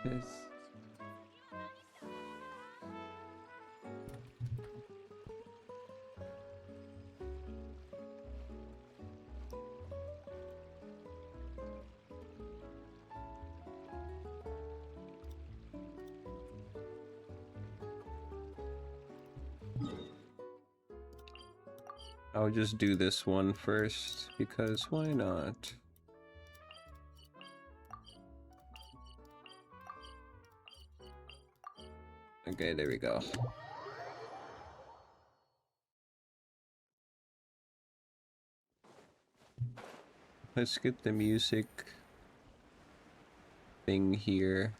This. I'll just do this one first, because why not? Okay, there we go. Let's get the music thing here.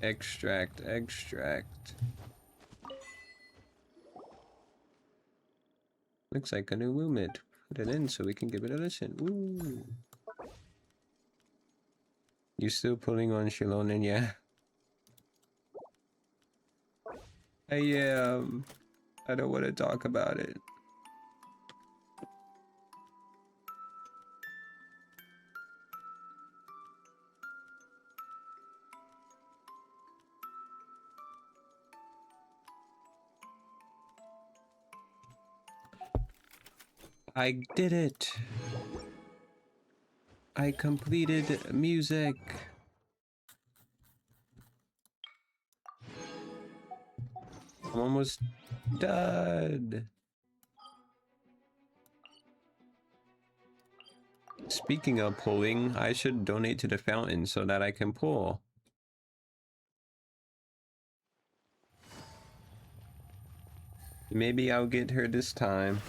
Extract. Looks like a new movement. Put it in so we can give it a listen. Ooh. You still pulling on Shilonen, yeah? I I don't want to talk about it. I did it. I completed music. I'm almost done. Speaking of pulling, I should donate to the fountain so that I can pull. Maybe I'll get her this time.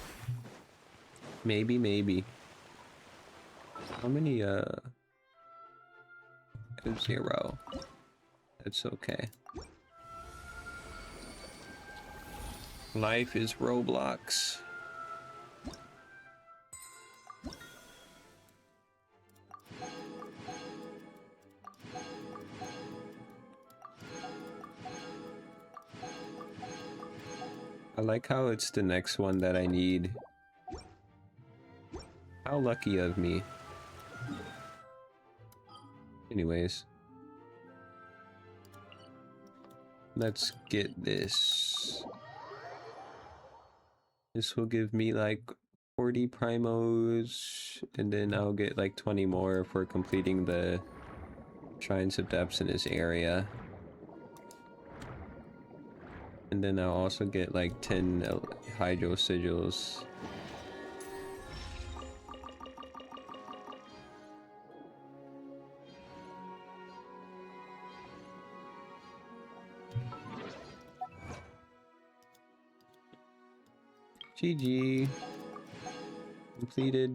Maybe. How many, 0. That's okay. Life is Roblox. I like how it's the next one that I need. How lucky of me. Anyways. Let's get this. This will give me like 40 primos, and then I'll get like 20 more for completing the Shrines of Depths in this area. And then I'll also get like 10 Hydro Sigils. GG. Completed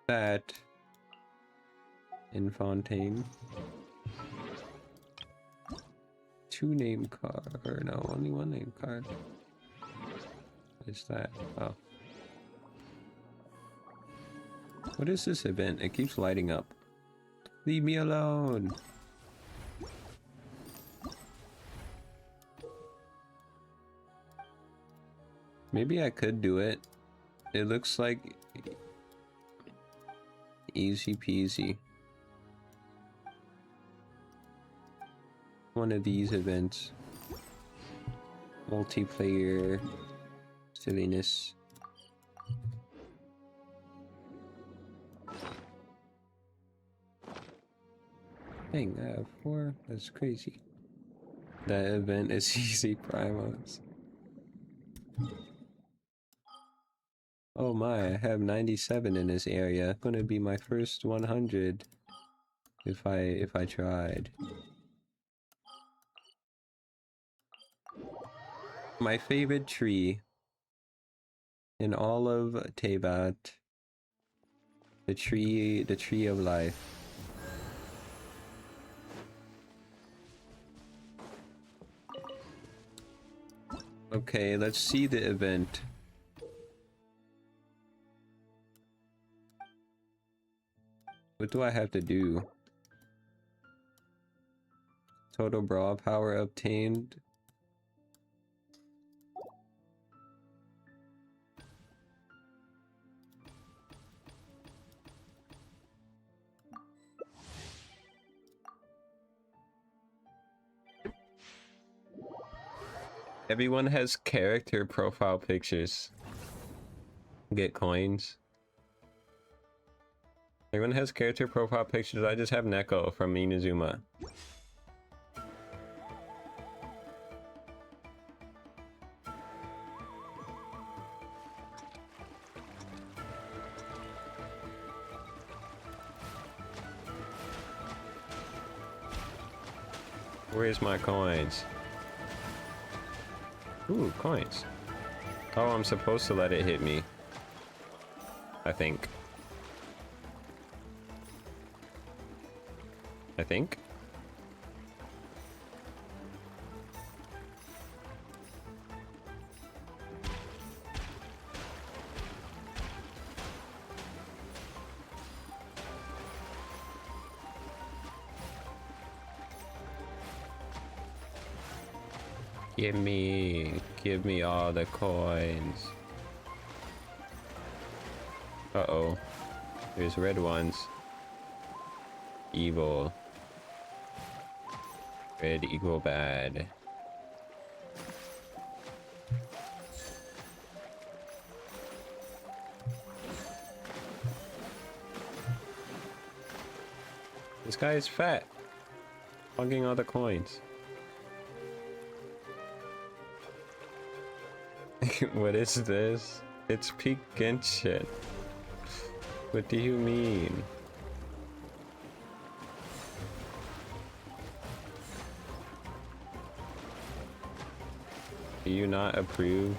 that in Fontaine. 2 name card, or no, only 1 name card. What is that? Oh. What is this event? It keeps lighting up. Leave me alone! Maybe I could do it. It looks like easy peasy. One of these events. Multiplayer silliness. Dang, I have 4? That's crazy. That event is easy primos. Oh my, I have 97 in this area. Gonna be my first 100 if I tried. My favorite tree in all of Teyvat. The tree of life. Okay, let's see the event. What do I have to do? Total brawl power obtained. Everyone has character profile pictures. Get coins. Everyone has character profile pictures. I just have Neko from Inazuma. Where's my coins? Ooh, coins. Oh, I'm supposed to let it hit me. I think. Give me all the coins. Uh-oh. There's red ones. Evil. Red equal bad. This guy is fat. Hogging all the coins. What is this? It's peak Genshin. What do you mean? Do you not approve?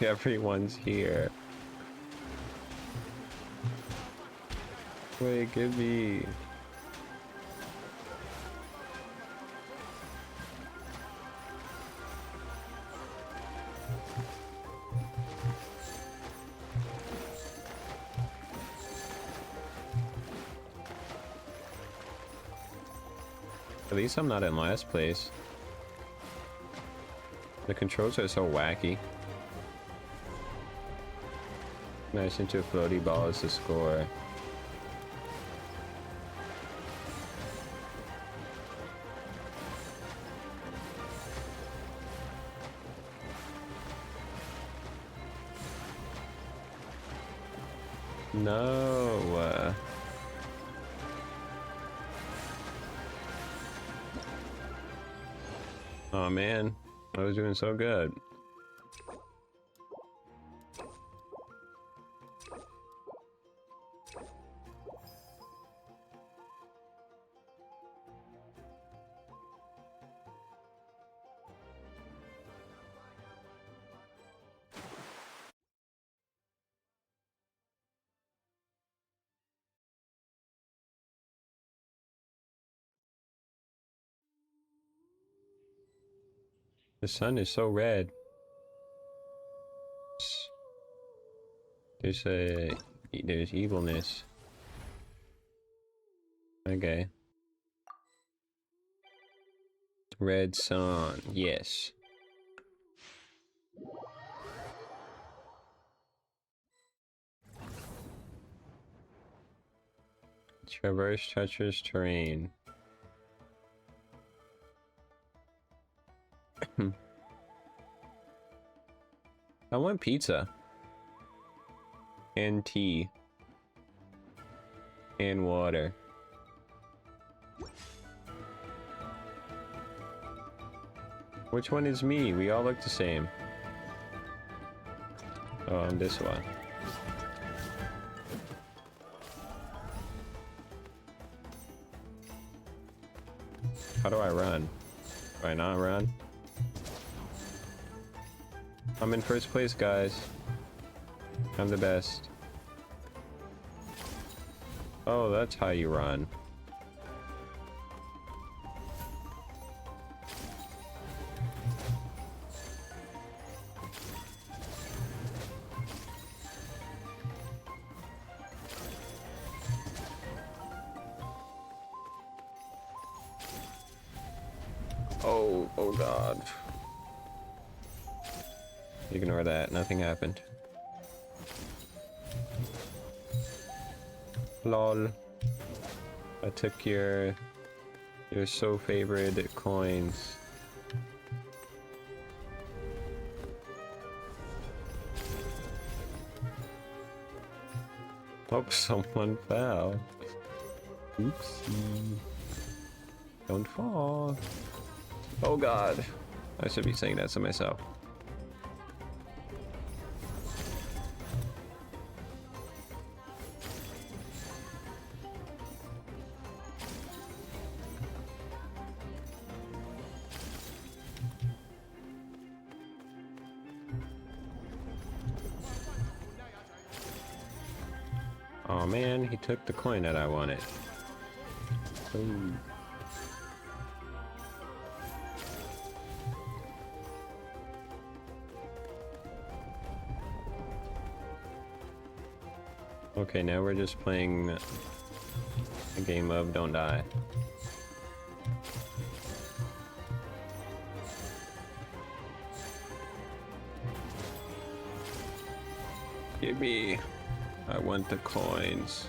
Everyone's here. Wait, give me. At least I'm not in last place. The controls are so wacky. Smash into a floaty ball is the score. No. Oh man, I was doing so good. The sun is so red. There's evilness. Okay. Red sun, yes. Traverse treacherous terrain. I want pizza. And tea. And water. Which one is me? We all look the same. Oh, I'm this one. How do I run? Do I not run? I'm in first place, guys. I'm the best. Oh, that's how you run. Oh god. Ignore that, nothing happened. Lol. I took your so favorite coins. Oh, someone fell. Oopsie. Don't fall. Oh god. I should be saying that to myself. Oh man, he took the coin that I wanted. Ooh. Okay, now we're just playing a game of don't die. Give me. I want the coins.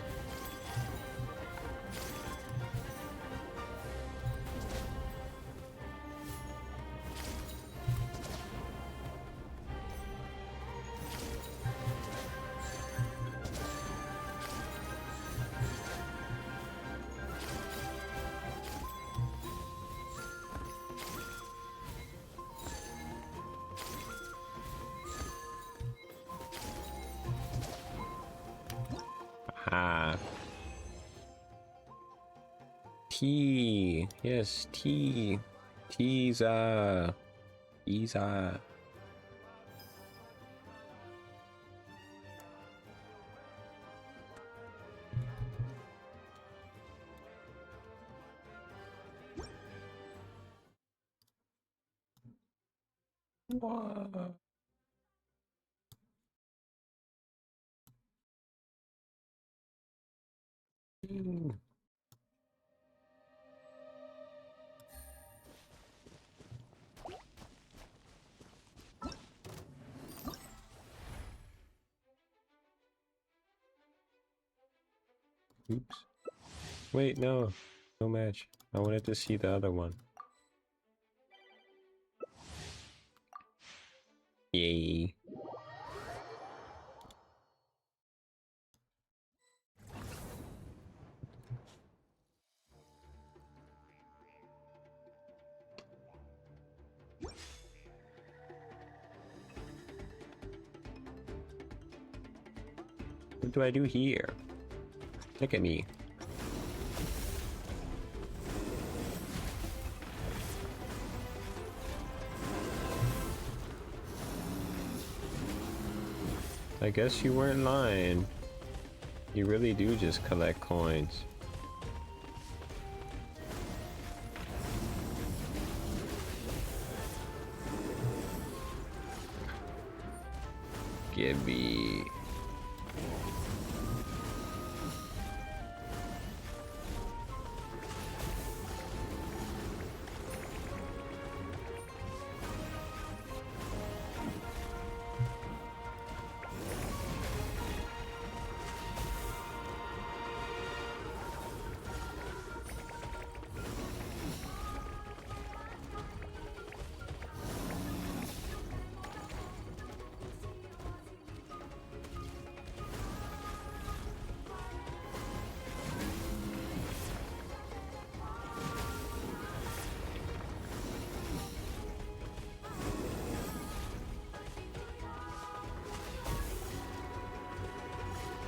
Ah. Tea. Yes, tea. Teaser. Teaser. Whoa. Mm. Oops. Wait, no. No match. I wanted to see the other one. Yay. What do I do here? Look at me. I guess you weren't lying. You really do just collect coins. Give me.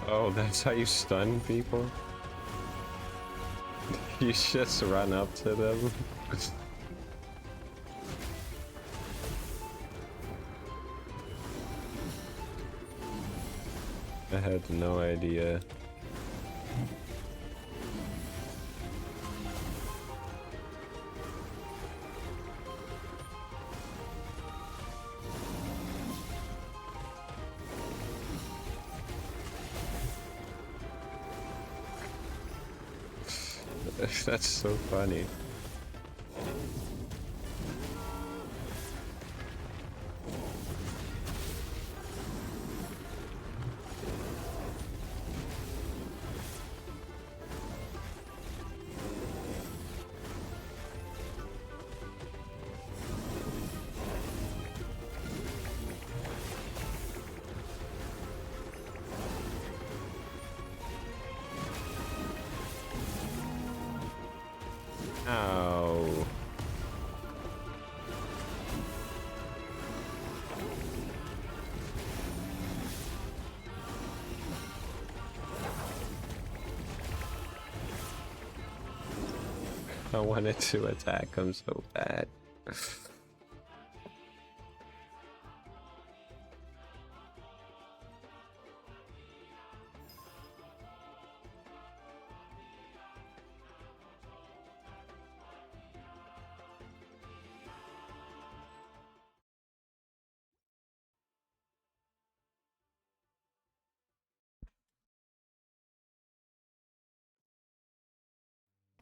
Oh, that's how you stun people? You just run up to them? I had no idea. That's so funny. Ow. I wanted to attack him so bad.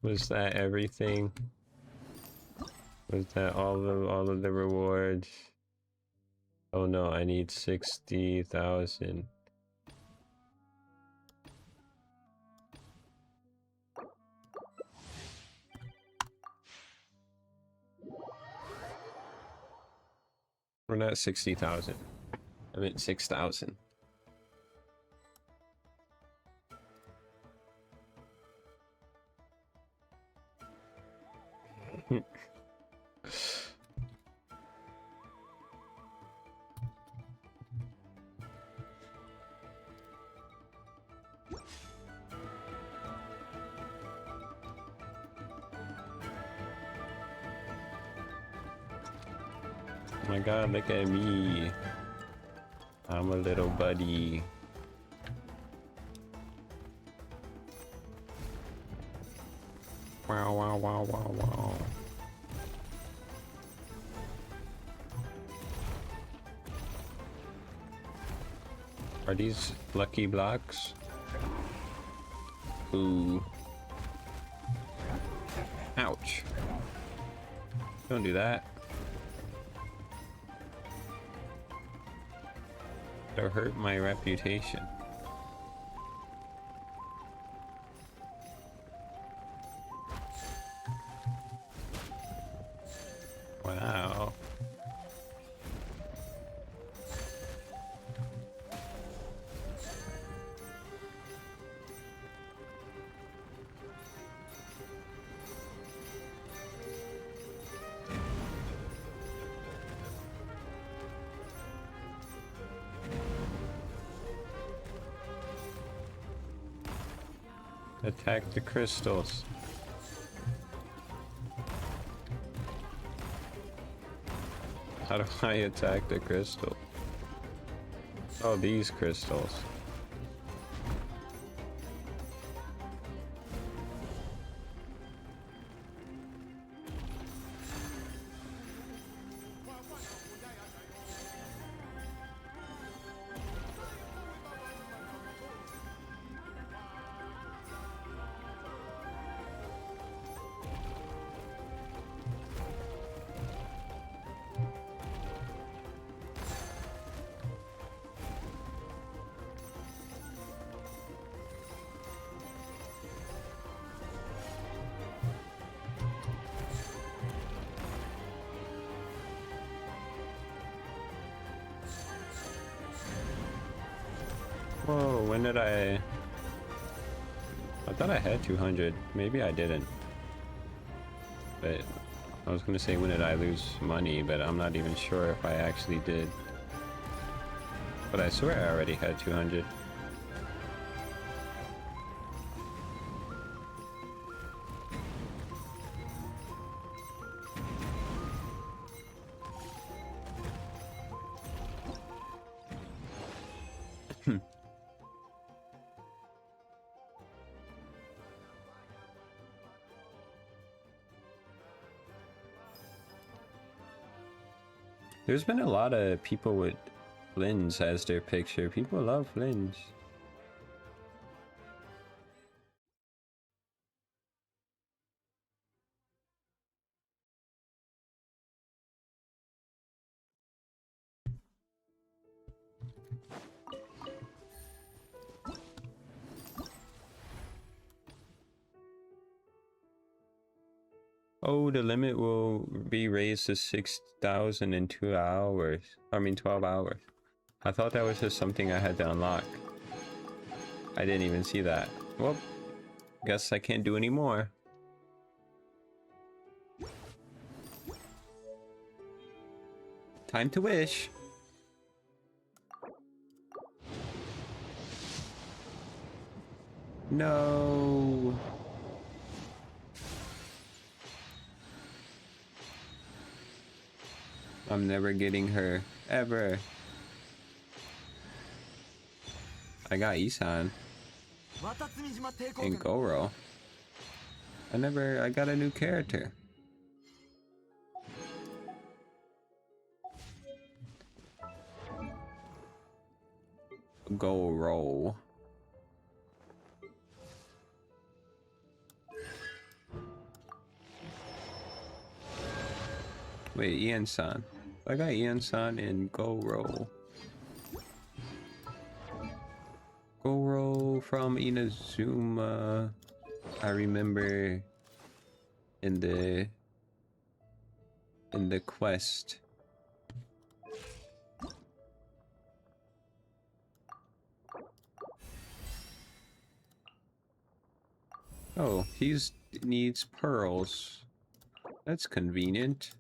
Was that everything? Was that all of the rewards? Oh no, I need 60,000. We're not 60,000. I meant 6,000. Oh my god, look at me. I'm a little buddy. Wow, wow, wow, wow, wow. Are these lucky blocks? Ooh. Ouch. Don't do that. It'll hurt my reputation. Wow. Attack the crystals. How do I attack the crystal? Oh, these crystals. Whoa, when did I thought I had 200. Maybe I didn't. But I was gonna say when did I lose money, but I'm not even sure if I actually did. But I swear I already had 200. There's been a lot of people with Flynn's as their picture. People love Flynn's. Oh, the limit will be raised to 6,000 in 2 hours. I mean 12 hours. I thought that was just something I had to unlock. I didn't even see that. Well, guess I can't do any more. Time to wish. No. I'm never getting her. Ever. I got Isan. And Goro. I got a new character. Goro. Wait, Ian-san. I got Ian-san in Goro. Goro from Inazuma. I remember in the quest. Oh, he's needs pearls. That's convenient.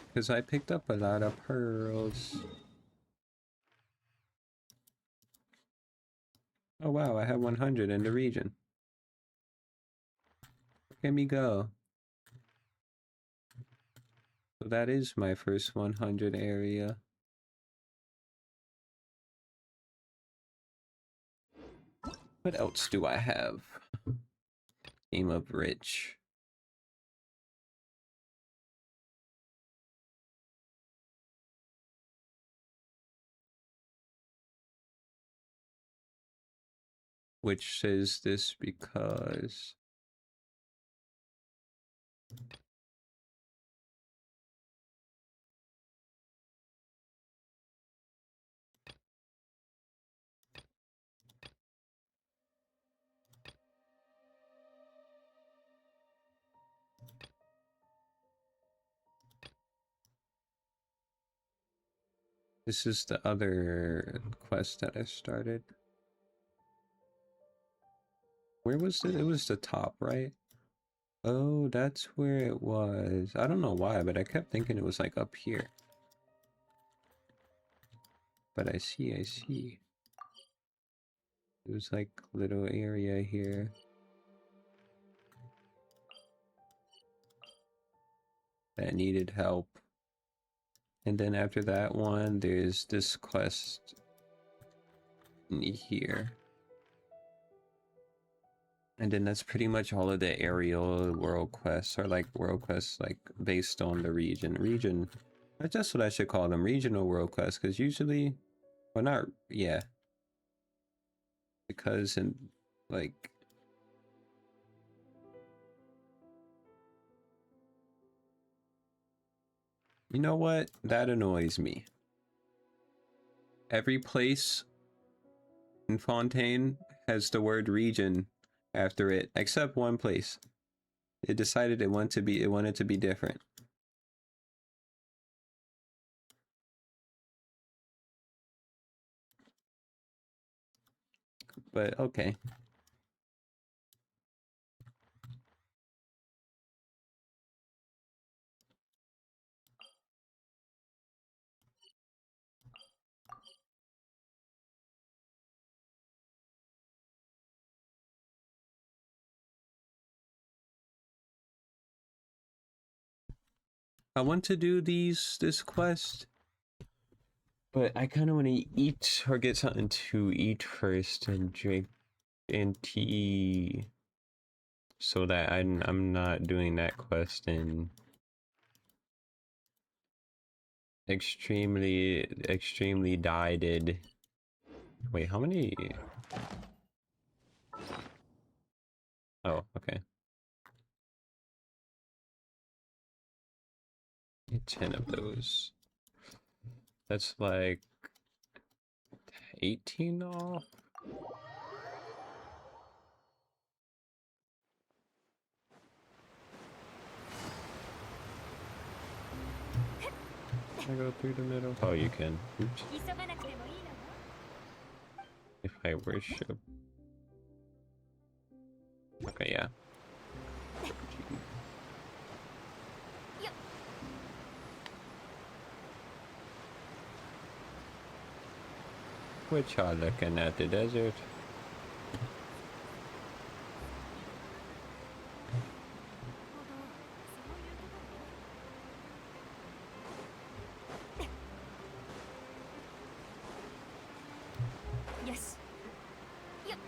Because I picked up a lot of pearls. Oh wow, I have 100 in the region. Look at me go. So that is my first 100 area. What else do I have? Game of Rich. Which says this because this is the other quest that I started. Where was it? It was the top, right? Oh, that's where it was. I don't know why, but I kept thinking it was like up here. But I see. It was like little area here. That needed help. And then after that one, there's this quest in here. And then that's pretty much all of the aerial world quests, or like world quests like based on the region. That's what I should call them, regional world quests, because usually, well, not, yeah. Because in like, you know what? That annoys me. Every place in Fontaine has the word region after it, except one place. It decided it wanted to be different. But okay. I want to do this quest, but I kind of want to eat or get something to eat first and drink and tea, so that I'm not doing that quest in extremely dieted. Wait, how many? Oh, okay. Get 10 of those. That's like 18 off. Can I go through the middle? Oh, you can. Oops. If I worship. Okay, yeah. Which are looking at the desert. Yes. Yep.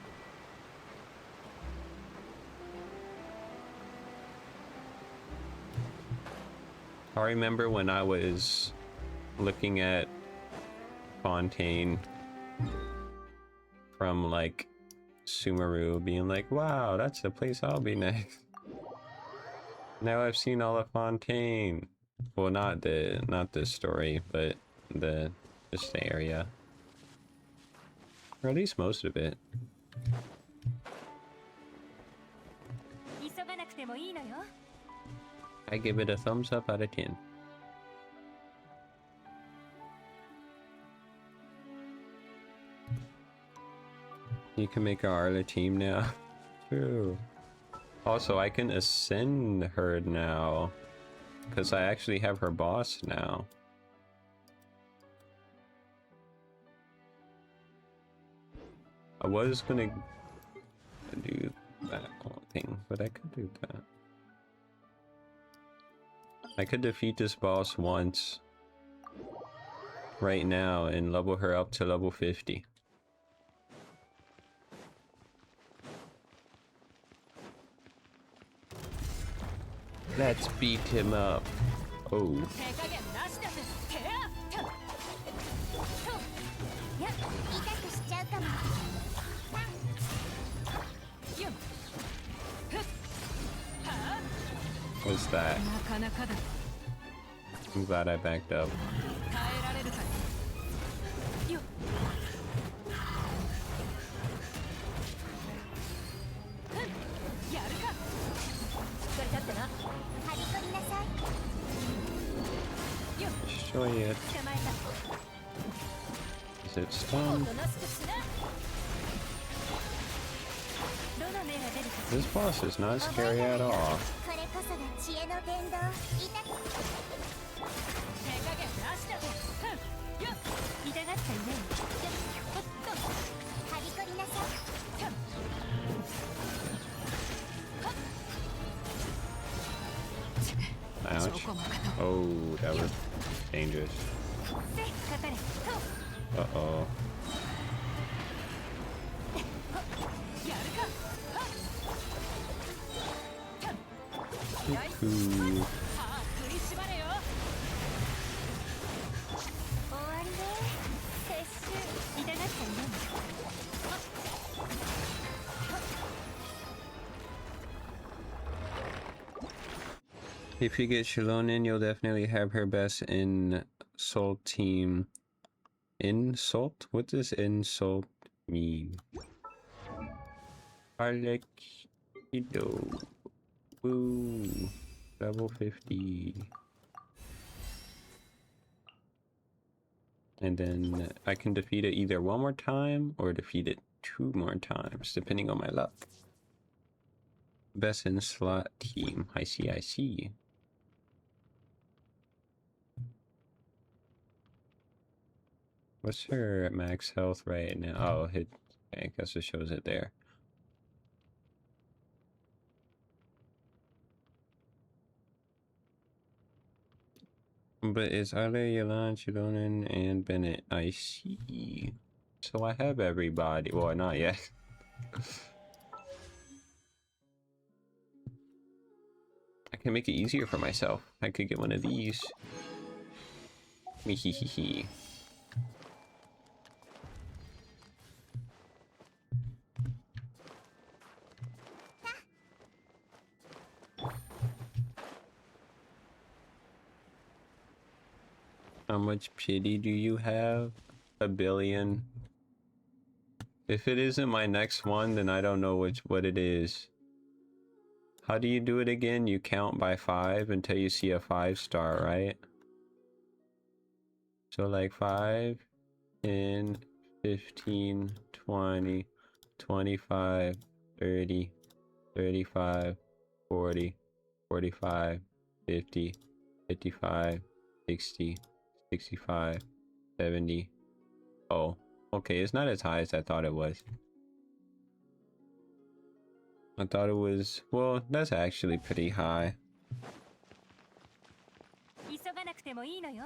I remember when I was looking at Fontaine from like Sumeru, being like, wow, that's the place I'll be next. Now I've seen all of Fontaine. Well, not the story, but just the area. Or at least most of it. 急がなくてもいいのよ。 I give it a thumbs up out of 10. You can make our Arla team now. True. Also, I can ascend her now. Because I actually have her boss now. I was gonna do that whole thing, but I could do that. I could defeat this boss once right now and level her up to level 50. Let's beat him up. Oh. 手加減なしだぜ。てやっと。やっ、痛くしちゃうかも。よっ。ふっ。はあ。 What's that? なかなかだ。 I'm glad I backed up. 耐えられるかい。よっ。ふん。やるか。しっかり立ってな。張り込みなさい。よっ。 Show it. 捕まえた。 Is it お stunned? となしくしな。どの目が出るか。 This boss is not scary at all. これこそが知恵の伝道。痛く。手加減なしだぜ。ふん。よっ。痛がった夢に。よっ。ほっと。はびこりなさい。ふん。はっ。 Ouch. Oh, that was dangerous. せ、かかれ。と。 Uh-oh. やるか。はっ。Cuckoo. はあ、食いしばれよ。終わりね。撤収。痛がった夢に。はっ。はっ。 If you get Shilonen, you'll definitely have her best insult team. Insult? What does insult mean? Alexido. Woo. Level 50. And then I can defeat it either one more time or defeat it 2 more times, depending on my luck. Best in slot team. I see, I see. What's her max health right now? Oh, hit. I guess it shows it there. But it's Ale, Yalan, Chidonen, and Bennett. I see. So I have everybody. Well, not yet. I can make it easier for myself. I could get one of these. Mehehehe. How much pity do you have? 1 billion. If it isn't my next one, then I don't know what it is. How do you do it again? You count by 5 until you see a 5-star, right? So like 5, 10, 15, 20, 25, 30, 35, 40, 45, 50, 55, 60, 65, 70. Oh, okay, it's not as high as I thought it was. I thought it was, well, that's actually pretty high. 急がなくてもいいのよ。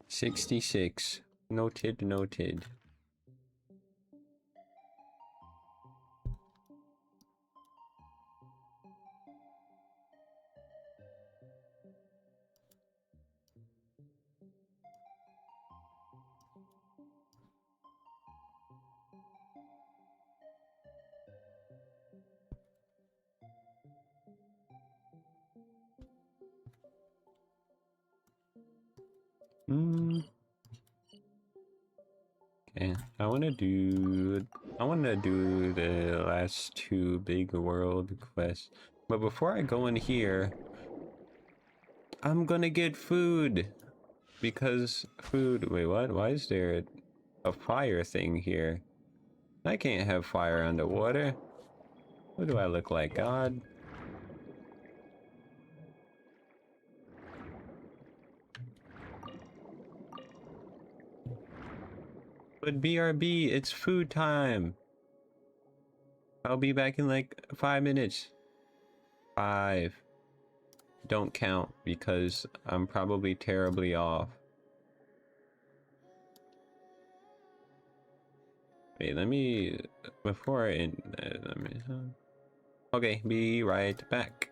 66. Noted, noted. Hmm. Okay, I want to do the last two big world quests. But before I go in here, I'm gonna get food. Because food, wait, what? Why is there a fire thing here? I can't have fire underwater. What do I look like, God? But BRB, it's food time. I'll be back in like 5 minutes. 5. Don't count because I'm probably terribly off. Wait, let me, before I, let me, okay, be right back.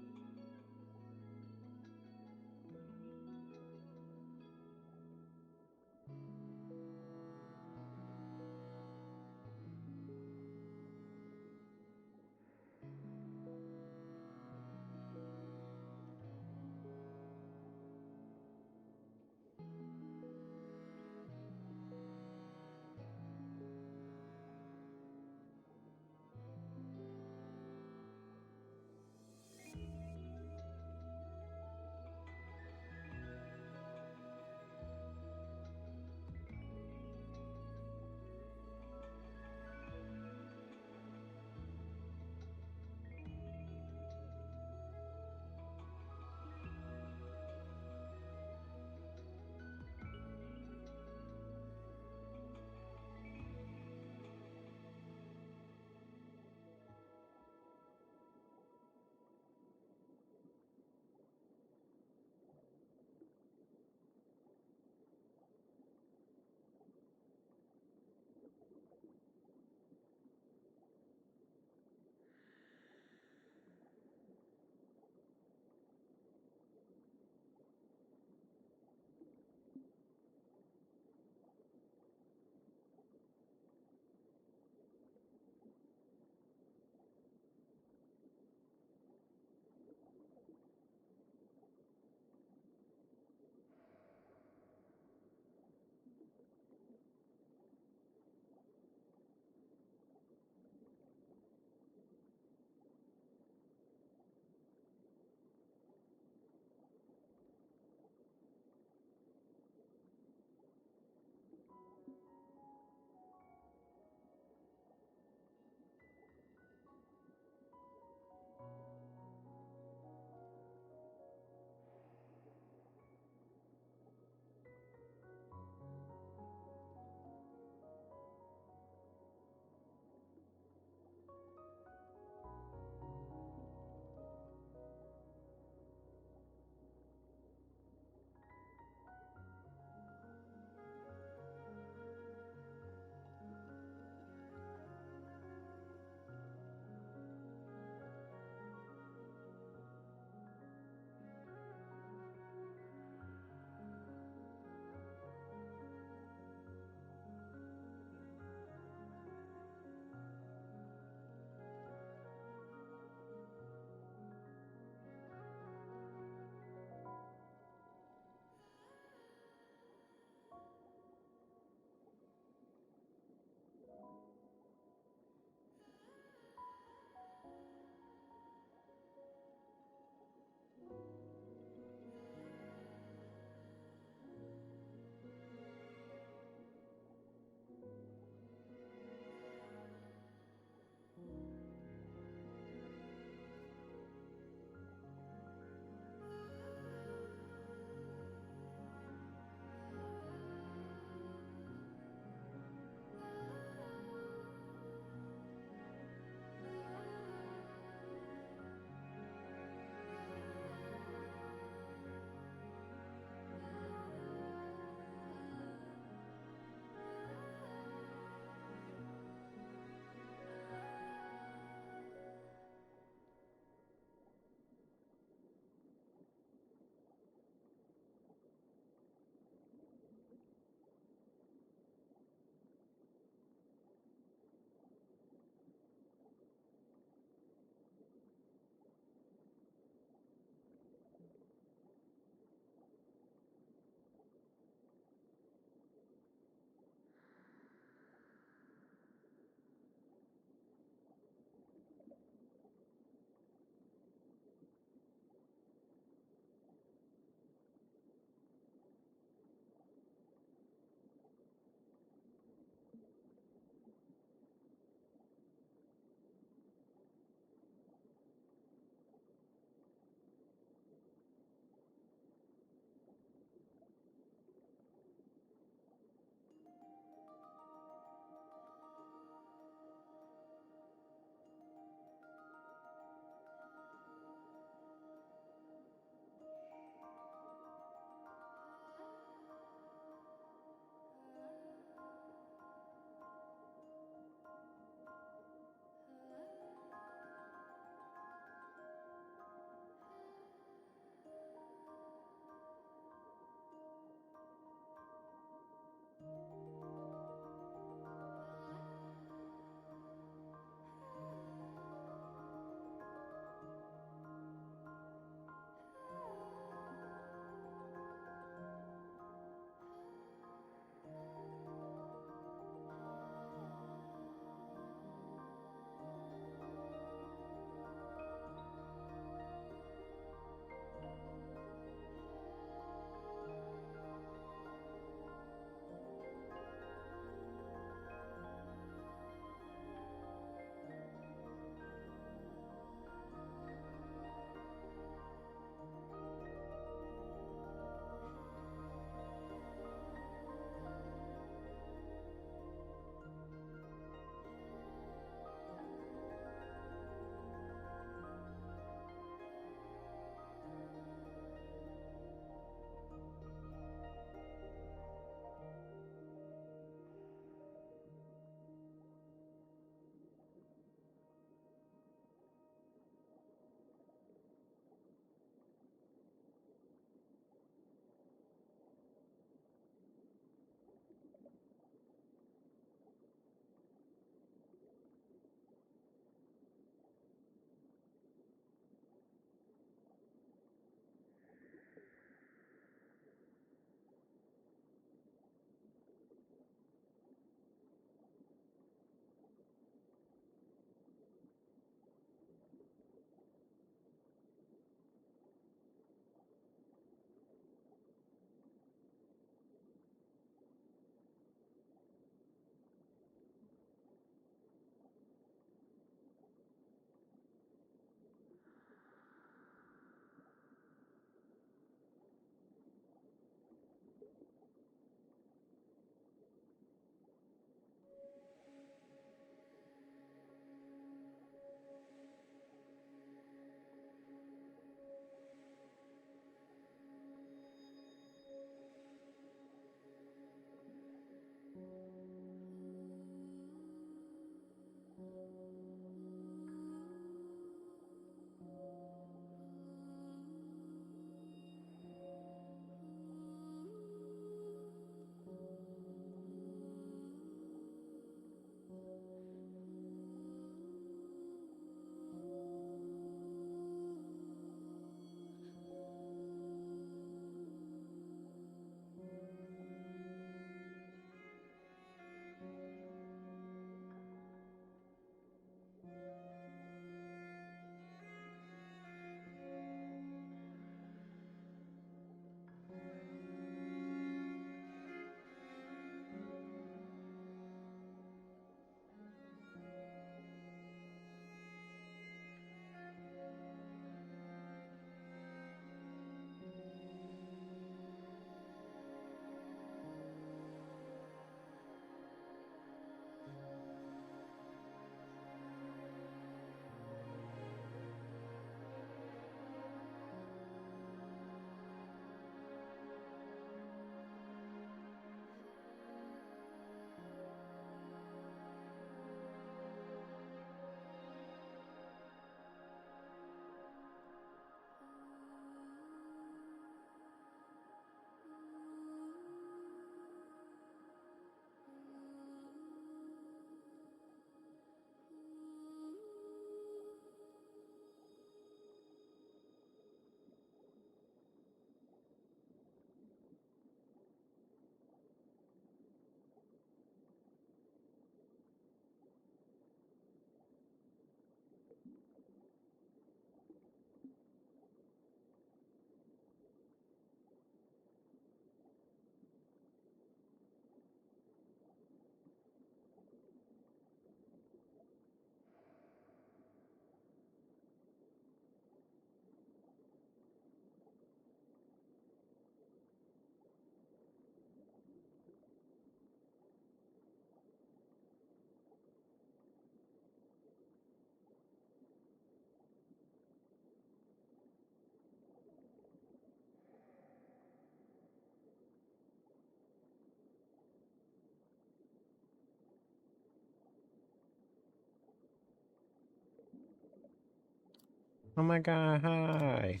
Oh my god, hi.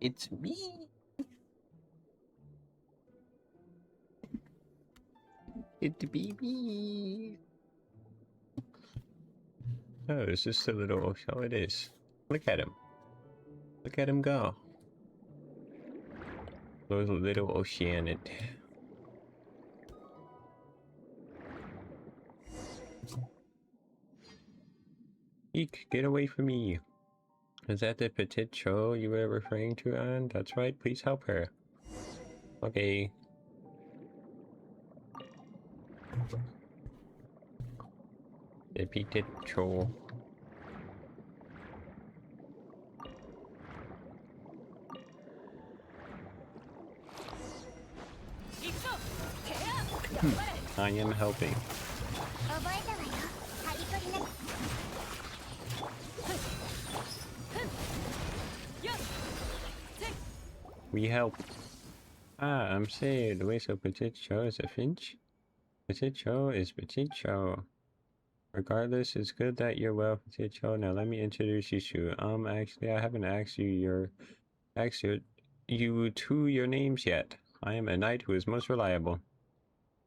It's me. It's BB. Oh, it's just a little. Oh, it is. Look at him. Look at him go. Those little Oceanid. Eek, get away from me. Is that the petite show you were referring to, Anne? That's right, please help her. Okay. The petite show. I am helping. 覚えたわよ。ハリトリな。We help. Ah, I'm saved. Wait, so petite show is a finch? Petite show is petite show. Regardless, it's good that you're well, petite show. Now let me introduce you to. Actually, I haven't asked you two your names yet. I am a knight who is most reliable.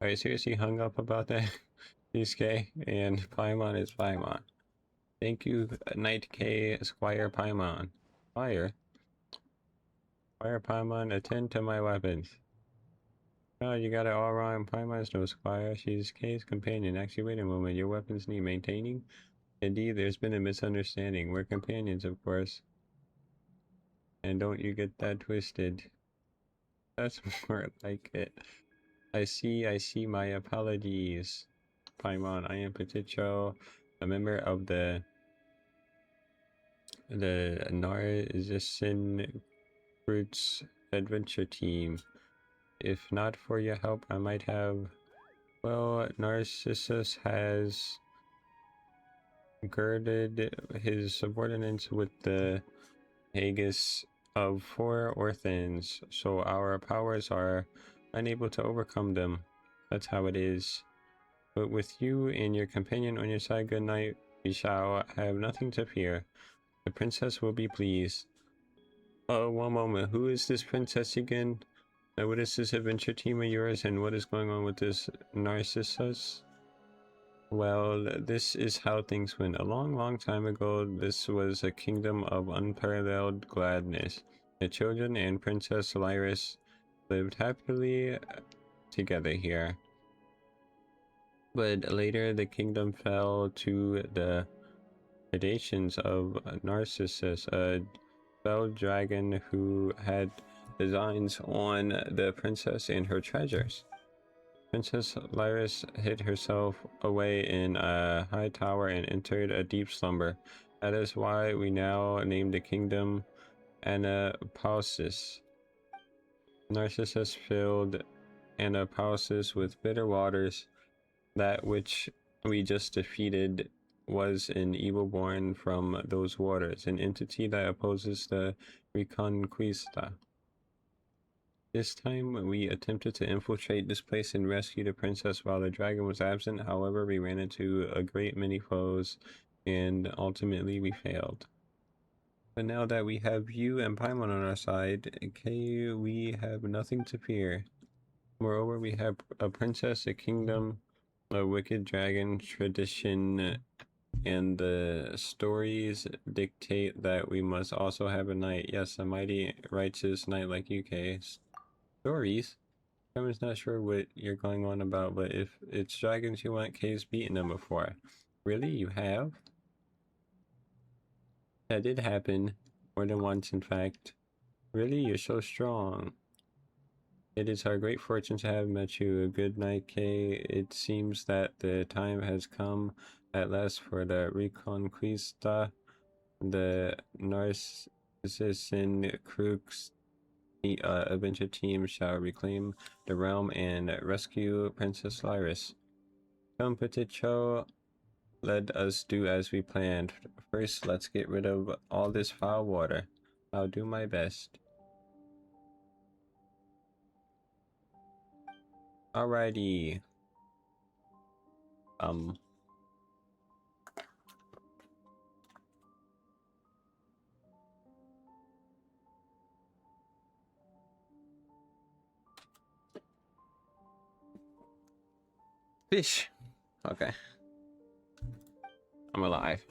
Are you seriously hung up about that? He's K and Paimon is Paimon. Thank you, Knight K, Squire Paimon. Squire Paimon, attend to my weapons. Oh, you got it all wrong. Paimon's no Squire. She's K's companion. Actually, wait a moment. Your weapons need maintaining? Indeed, there's been a misunderstanding. We're companions, of course. And don't you get that twisted. That's more like it. I see, my apologies. Paimon, I am Peticho, a member of the Narcissus Fruits adventure team. If not for your help, I might have... Well, Narcissus has girded his subordinates with the Haggis of 4 orphans, so our powers are unable to overcome them. That's how it is. But with you and your companion on your side, good night. We shall have nothing to fear. The princess will be pleased. Oh, one moment. Who is this princess again? Now, what is this adventure team of yours, and what is going on with this Narcissus? Well, this is how things went. A long, long time ago, this was a kingdom of unparalleled gladness. The children and Princess Lyris lived happily together here. But later, the kingdom fell to the predations of Narcissus, a fell dragon who had designs on the princess and her treasures. Princess Lyris hid herself away in a high tower and entered a deep slumber. That is why we now name the kingdom Anapausis. Narcissus filled Anapausis with bitter waters. That which we just defeated was an evil born from those waters, an entity that opposes the Reconquista. This time, we attempted to infiltrate this place and rescue the princess while the dragon was absent. However, we ran into a great many foes, and ultimately we failed. But now that we have you and Paimon on our side, okay, we have nothing to fear. Moreover, we have a princess, a kingdom, a wicked dragon, tradition, and the stories dictate that we must also have a knight. Yes, a mighty, righteous knight like UK. Stories? I'm just not sure what you're going on about, but if it's dragons you want, K's beaten them before. Really? You have? That did happen. More than once, in fact. Really? You're so strong. It is our great fortune to have met you. Good night, Kay. It seems that the time has come at last for the Reconquista. The Narcissan Crux adventure team shall reclaim the realm and rescue Princess Lyris. Come, Peticho, let us do as we planned. First, let's get rid of all this foul water. I'll do my best. Alrighty. Fish. Okay. I'm alive.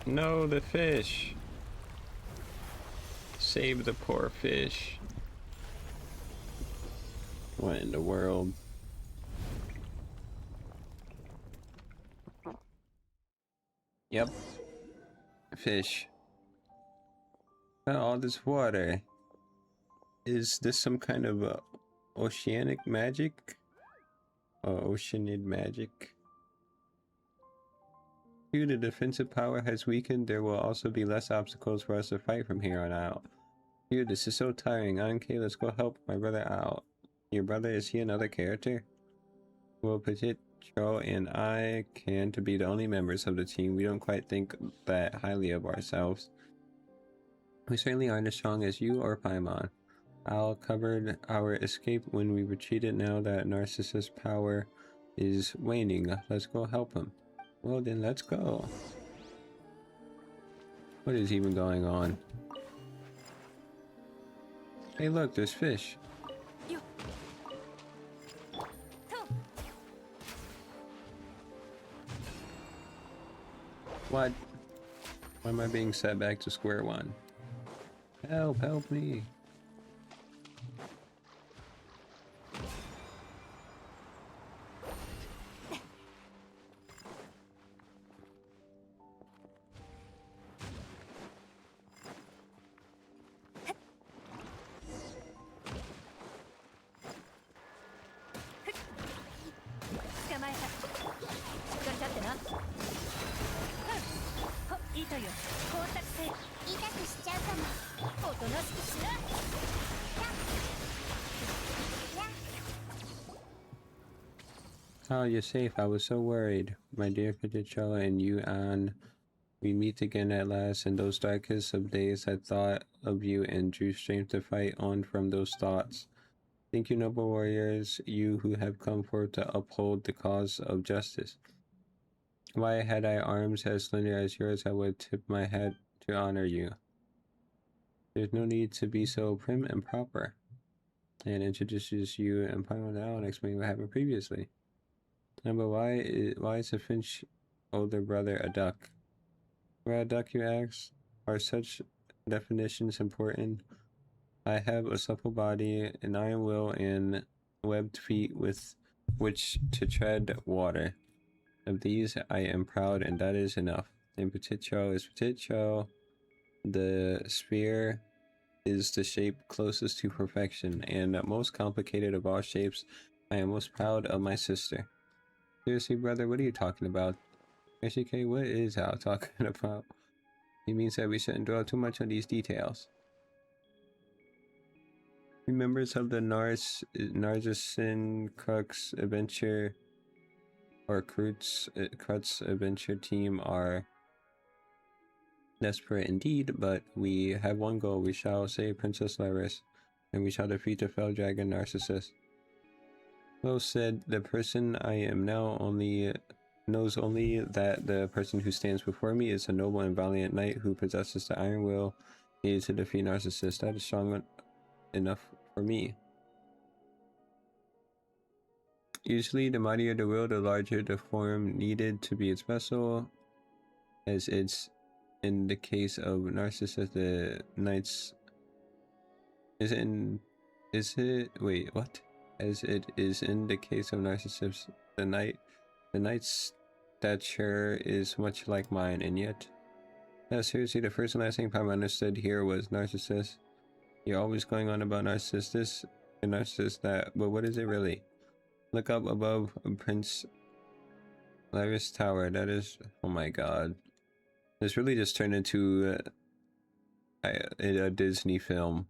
No, the fish. Save the poor fish. What in the world? Yep. Fish. All this water. Is this some kind of oceanic magic? Oceanid magic? Due to defensive power has weakened, there will also be less obstacles for us to fight from here on out. Dude, this is so tiring. Okay, let's go help my brother out. Your brother, is he another character? Well, Petit, Joe, and I can to be the only members of the team. We don't quite think that highly of ourselves. We certainly aren't as strong as you or Paimon. Al covered our escape when we retreated. Now that Narcissus' power is waning, let's go help him. Well then, let's go. What is even going on? Hey look, there's fish. What? Why am I being set back to square one? Help, help me. Oh, you're safe. I was so worried. My dear Peticho and you, Anne. We meet again at last. In those darkest of days, I thought of you and drew strength to fight on from those thoughts. Thank you, noble warriors, you who have come forth to uphold the cause of justice. Why had I arms as slender as yours, I would tip my hat to honor you. There's no need to be so prim and proper. And introduces you and Paimon now and explain what happened previously. But why is a Finch older brother a duck? Why a duck, you ask? Are such definitions important? I have a supple body, an iron will, and webbed feet with which to tread water. Of these I am proud, and that is enough. And Peticho is Peticho. The spear is the shape closest to perfection, and most complicated of all shapes. I am most proud of my sister. Seriously, brother, what are you talking about? SK, what is Al talking about? He means that we shouldn't dwell too much on these details. The members of the Narcissan Crux Adventure or Crux Adventure team are desperate indeed, but we have one goal. We shall save Princess Lyris, and we shall defeat the fell dragon Narcissus. Well said. The person I am now knows only that the person who stands before me is a noble and valiant knight who possesses the iron will needed to defeat Narcissus. That is strong enough for me. Usually, the mightier the will, the larger the form needed to be its vessel. As it's in the case of Narcissus, the knights. Wait, what? As it is in the case of Narcissus, the knight's stature is much like mine, and yet. No, seriously, the first and last thing Paimon understood here was Narcissus. You're always going on about Narcissus this and Narcissus that, but what is it really? Look up above Prince Lyris Tower. That is, oh my god. This really just turned into a Disney film.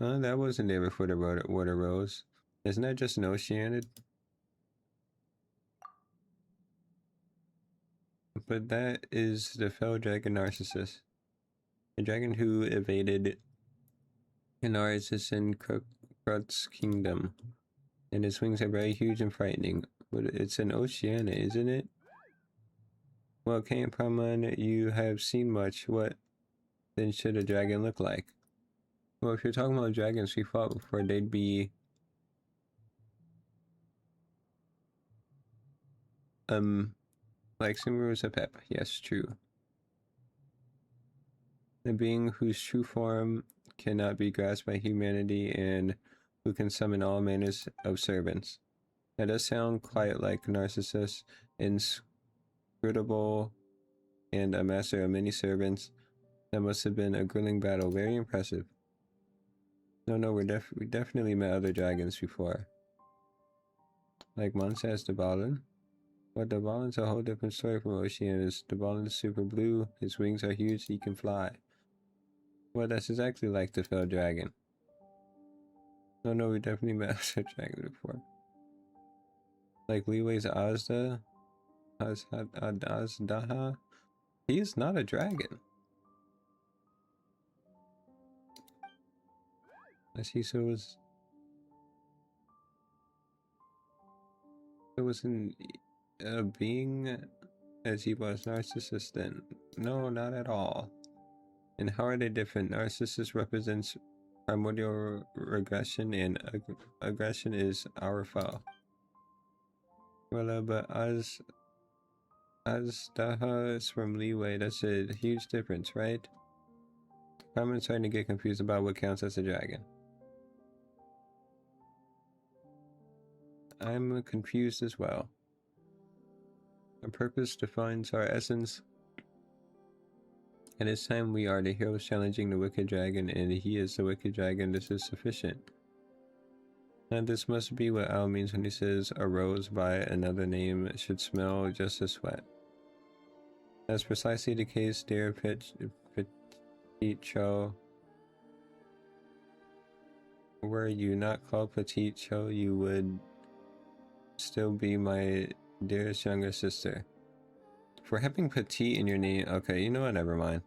That wasn't there before the water rose. Isn't that just an Oceanid? But that is the fell dragon Narcissus. The dragon who evaded Narcissus Crux kingdom. And its wings are very huge and frightening. But it's an Oceania, isn't it? Well, King Paimon, you have seen much. What then should a dragon look like? Well, if you're talking about dragons we fought before, they'd be like Sumeru's a pep. Yes, true. A being whose true form cannot be grasped by humanity and who can summon all manners of servants. That does sound quite like Narcissus, inscrutable and a master of many servants. That must have been a grueling battle. Very impressive. No, we definitely met other dragons before. Like Monsas Debalin. But Debalin's a whole different story from Oceanus. Debalin's super blue, his wings are huge, he can fly. Well, that's exactly like the fell dragon. No, we definitely met other dragons before. Like Leeway's Azda. Azdaha. He is not a dragon. As he so was. It was in a being as he was Narcissus then. No, not at all. And how are they different? Narcissus represents primordial regression and aggression is our foe. Well, but Azdaha is from Leeway. That's a huge difference, right? I'm starting to get confused about what counts as a dragon. I'm confused as well. Our purpose defines our essence. And this time we are the heroes challenging the wicked dragon, and he is the wicked dragon. This is sufficient. And this must be what Al means when he says a rose by another name should smell just as wet. That's precisely the case, dear Petite Cho. Were you not called Petite Cho, you would still be my dearest younger sister. For having Petite in your name, okay, you know what, never mind.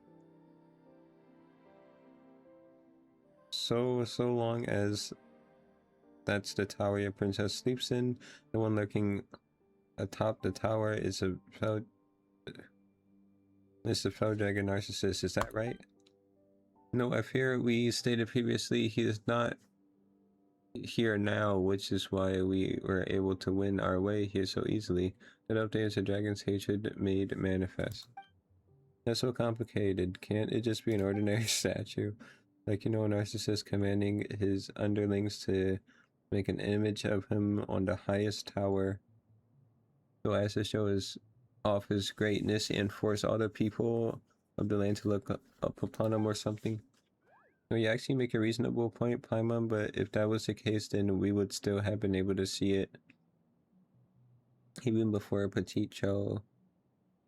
So long as that's the tower your princess sleeps in, the one lurking atop the tower is a fell dragon Narcissus, is that right? No, I fear we stated previously he is not here now, which is why we were able to win our way here so easily. That update is a dragon's hatred made manifest. That's so complicated. Can't it just be an ordinary statue? Like, you know, a Narcissus commanding his underlings to make an image of him on the highest tower so as to show off his greatness and force all the people of the land to look up upon him or something. No, you actually make a reasonable point, Paimon, but if that was the case, then we would still have been able to see it even before Petite Cho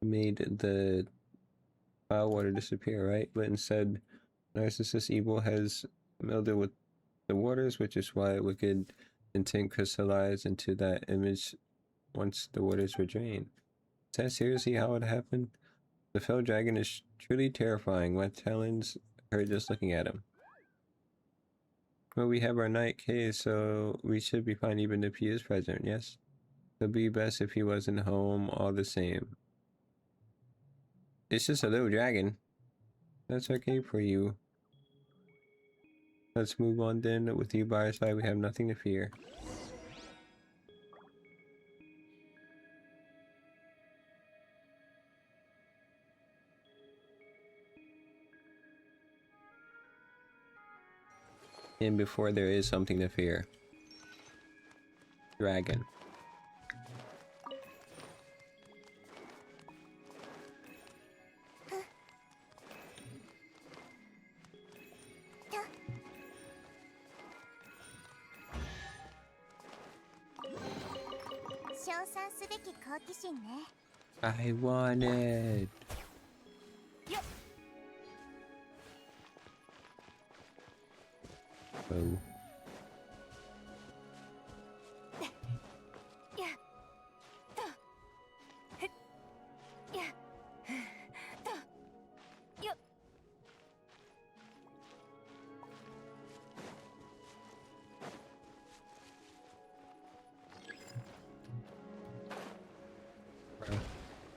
made the foul water disappear, right? But instead, Narcissus evil has melded with the waters, which is why wicked intent crystallized into that image once the waters were drained. Is that seriously how it happened? The fell dragon is truly terrifying. My talons hurt just looking at him. Well, we have our Knight K, so we should be fine even if he is present, yes? It'd be best if he wasn't home all the same. It's just a little dragon. That's okay for you. Let's move on then. With you by our side, we have nothing to fear. And before there is something to fear. Dragon. I want it. Oh.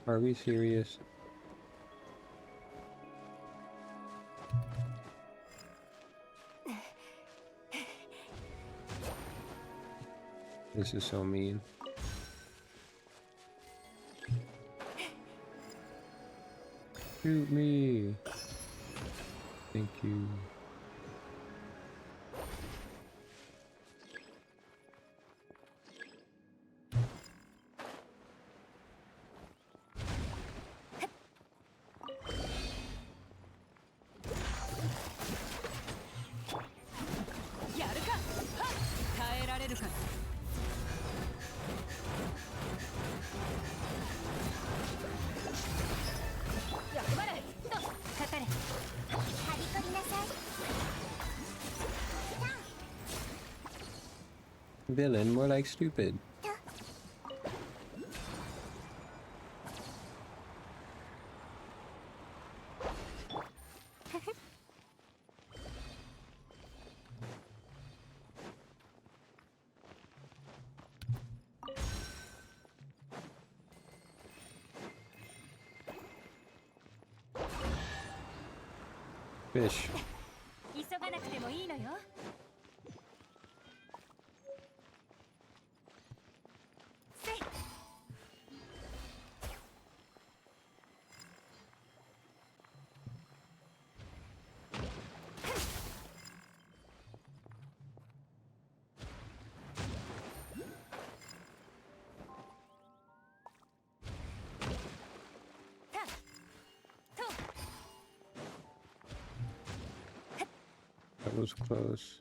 Are we serious? This is so mean. Shoot me. Thank you. Villain, more like stupid. Fish. 急がなくてもいいのよ。せい。That was close.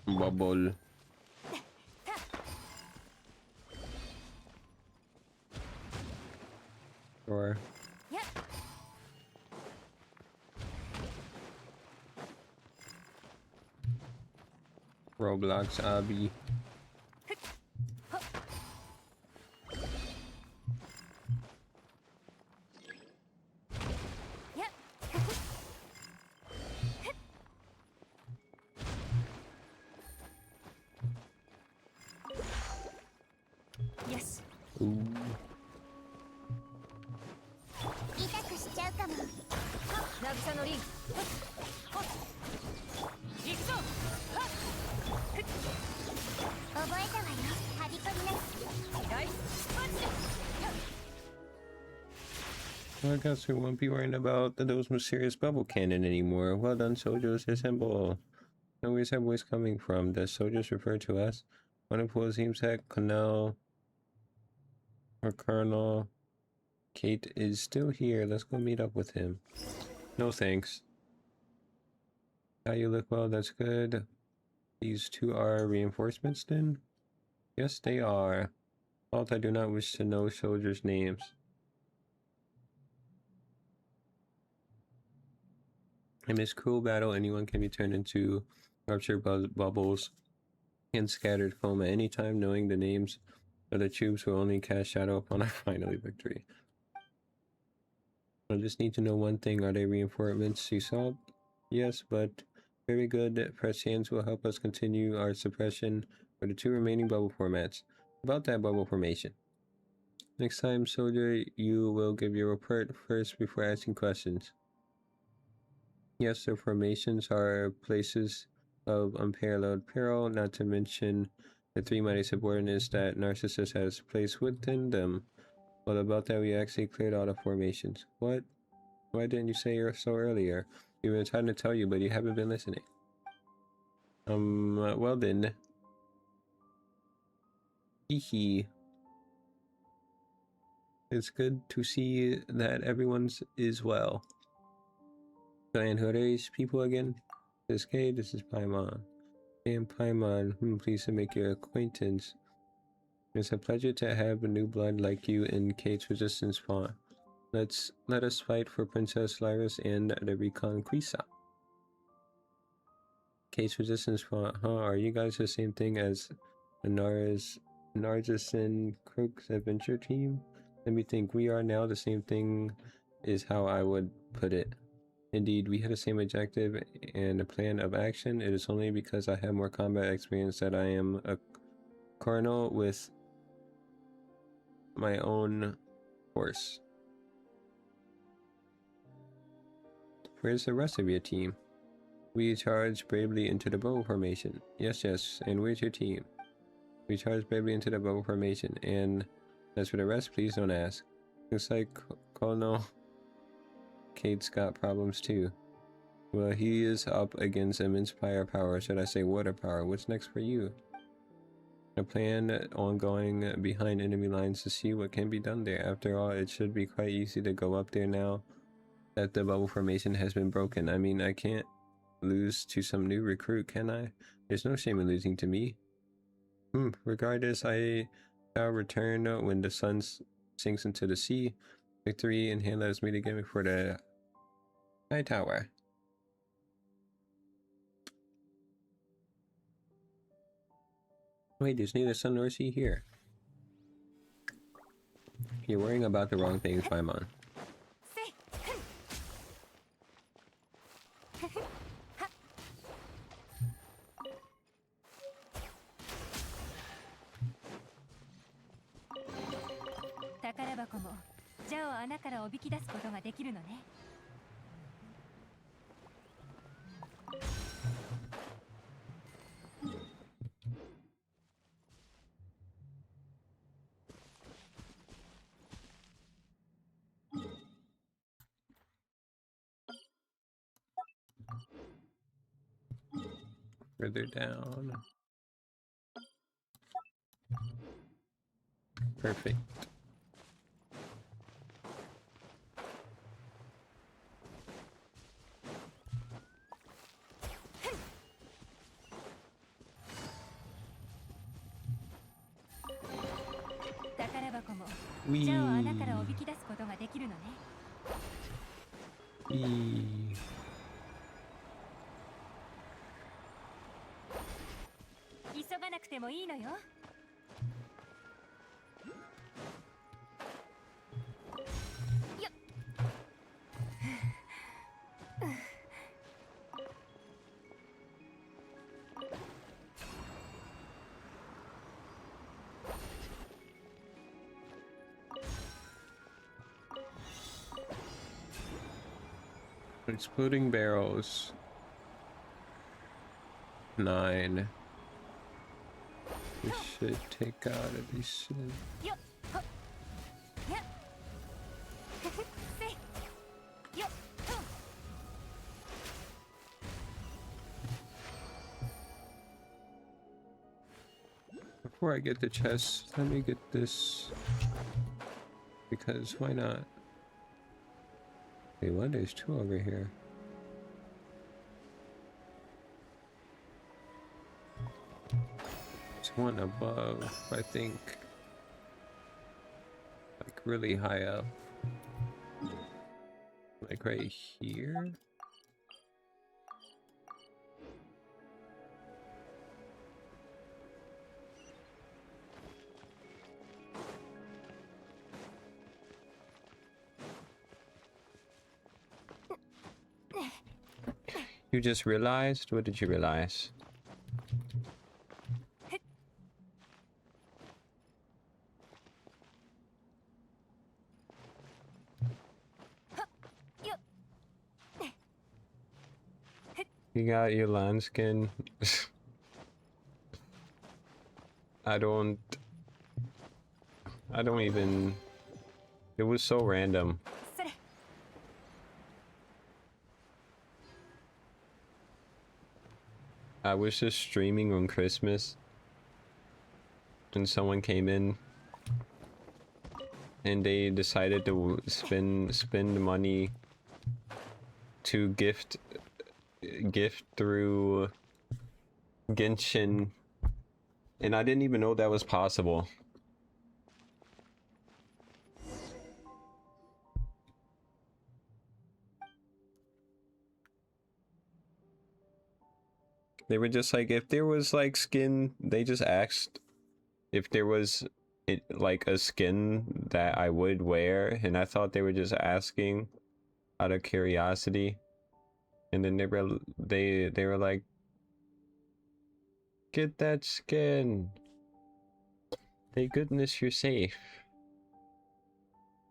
Bubble. Sure. Yep. Roblox Abby. Yes. Ooh. 痛くしちゃうかも。渚のリン。行くぞ。覚えたわよ。はびこりなし。はい。パンチ。 Well, I guess we won't be worrying about those mysterious bubble cannon anymore. Well done, soldiers. Assemble. And where's that voice coming from? Does soldiers refer to us? One of who seems that Colonel or Colonel Kate is still here. Let's go meet up with him. No thanks. How you look? Well, that's good. These two are reinforcements then? Yes, they are. Alt, I do not wish to know soldiers' names. In this cruel battle, anyone can be turned into ruptured bubbles and scattered foam at any time. Knowing the names of the troops will only cast shadow upon our final victory. I just need to know one thing. Are they reinforcements? You saw? Yes, but very good. Press hands will help us continue our suppression for the two remaining bubble formats. About that bubble formation. Next time, soldier, you will give your report first before asking questions. Yes, the formations are places of unparalleled peril, not to mention the three mighty subordinates that Narcissus has placed within them. Well, about that, we actually cleared all the formations. What? Why didn't you say so earlier? We've been trying to tell you, but you haven't been listening. Well then. Hehe. It's good to see that everyone's is well. And who are these people again? This is Kate, this is Paimon. And Paimon, pleased to make your acquaintance. It's a pleasure to have a new blood like you in Kate's resistance spawn. Let us fight for Princess Lyris and the Reconquista. Case resistance front, huh? Are you guys the same thing as Narja's and Crook's adventure team? Let me think. We are now the same thing is how I would put it. Indeed, we had the same objective and a plan of action. It is only because I have more combat experience that I am a colonel with my own horse. Where's the rest of your team? We charge bravely into the bubble formation. Yes, and where's your team? We charge bravely into the bubble formation, and as for the rest, please don't ask. Looks like Colonel Kate's got problems too. Well, he is up against immense firepower, should I say water power. What's next for you? A plan ongoing behind enemy lines to see what can be done there. After all, it should be quite easy to go up there now that the bubble formation has been broken. I mean, I can't lose to some new recruit, can I? There's no shame in losing to me. Regardless, I shall return when the sun sinks into the sea. Victory in hand, let us meet again for the High Tower. Wait, there's neither sun nor sea here. You're worrying about the wrong things, Paimon. 宝箱もジャを穴からおびき出すことができるのね。Further down. Perfect. Wee. Wee. 急がなくてもいいのよ。よっ。Exploding barrels. 9. We should take out at least. Before I get the chest, let me get this. Because why not? Wait, what? There's 2 over here. There's 1 above, I think. Like really high up. Like right here? You just realized? What did you realize? You got your land skin. I don't even. It was so random. I was just streaming on Christmas and someone came in and they decided to spend money to gift through Genshin, and I didn't even know that was possible. They were just like, if there was like skin, they just asked if there was it like a skin that I would wear, and I thought they were just asking out of curiosity. And then they were like, get that skin. Thank goodness you're safe.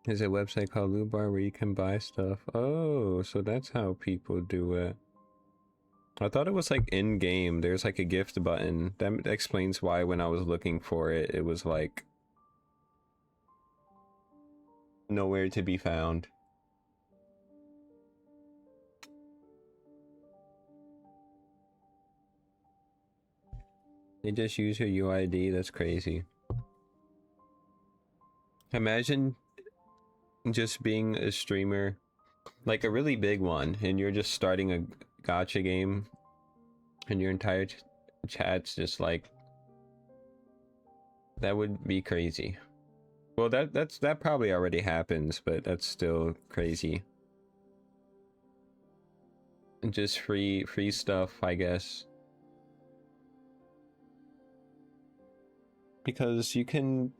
There's a website called Loot Bar where you can buy stuff. Oh, so that's how people do it. I thought it was like in game. There's like a gift button. That explains why when I was looking for it, it was like nowhere to be found. They just use your UID. That's crazy. Imagine just being a streamer, like a really big one, and you're just starting a gacha game, and your entire chat's just like, that would be crazy. Well, that probably already happens, but that's still crazy. And just free stuff, I guess. Because you can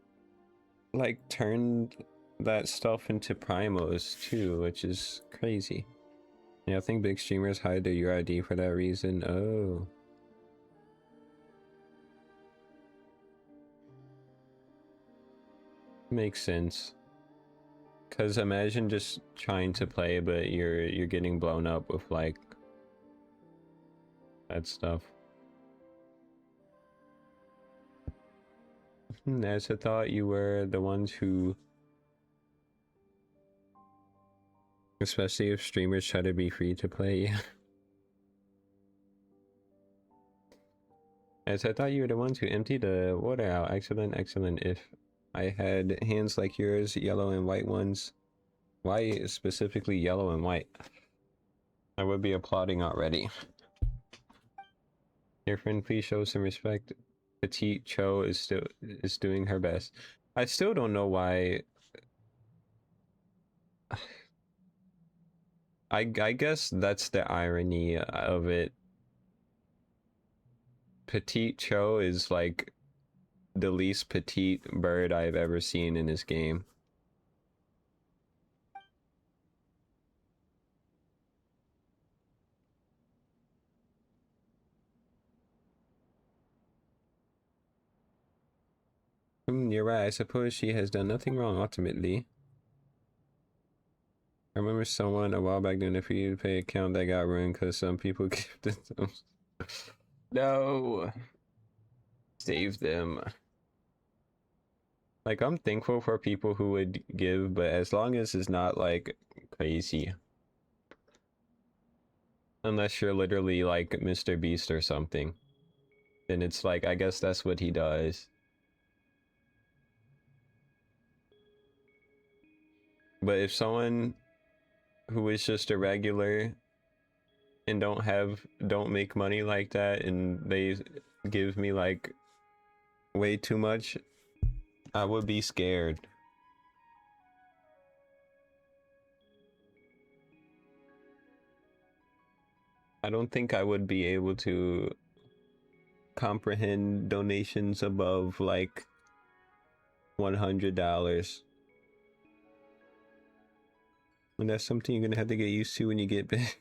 like turn that stuff into primos too, which is crazy. Yeah, I think big streamers hide their UID for that reason. Oh. Makes sense. Cause imagine just trying to play, but you're getting blown up with like that stuff. As I thought you were the ones who, especially if streamers try to be free to play. As I thought you were the ones who emptied the water out. Excellent, excellent. If I had hands like yours, yellow and white ones, why specifically yellow and white? I would be applauding already. Your friend, please show some respect. Petite Cho is doing her best. I still don't know why. I guess that's the irony of it. Petite Cho is like the least petite bird I've ever seen in this game. You're right. I suppose she has done nothing wrong ultimately. I remember someone a while back doing a free to pay account that got ruined because some people gifted them. No. Save them. Like, I'm thankful for people who would give, but as long as it's not like crazy. Unless you're literally like Mr. Beast or something. Then it's like, I guess that's what he does. But if someone who is just a regular and don't make money like that, and they give me like way too much, I would be scared. I don't think I would be able to comprehend donations above like $100. And that's something you're gonna have to get used to when you get big.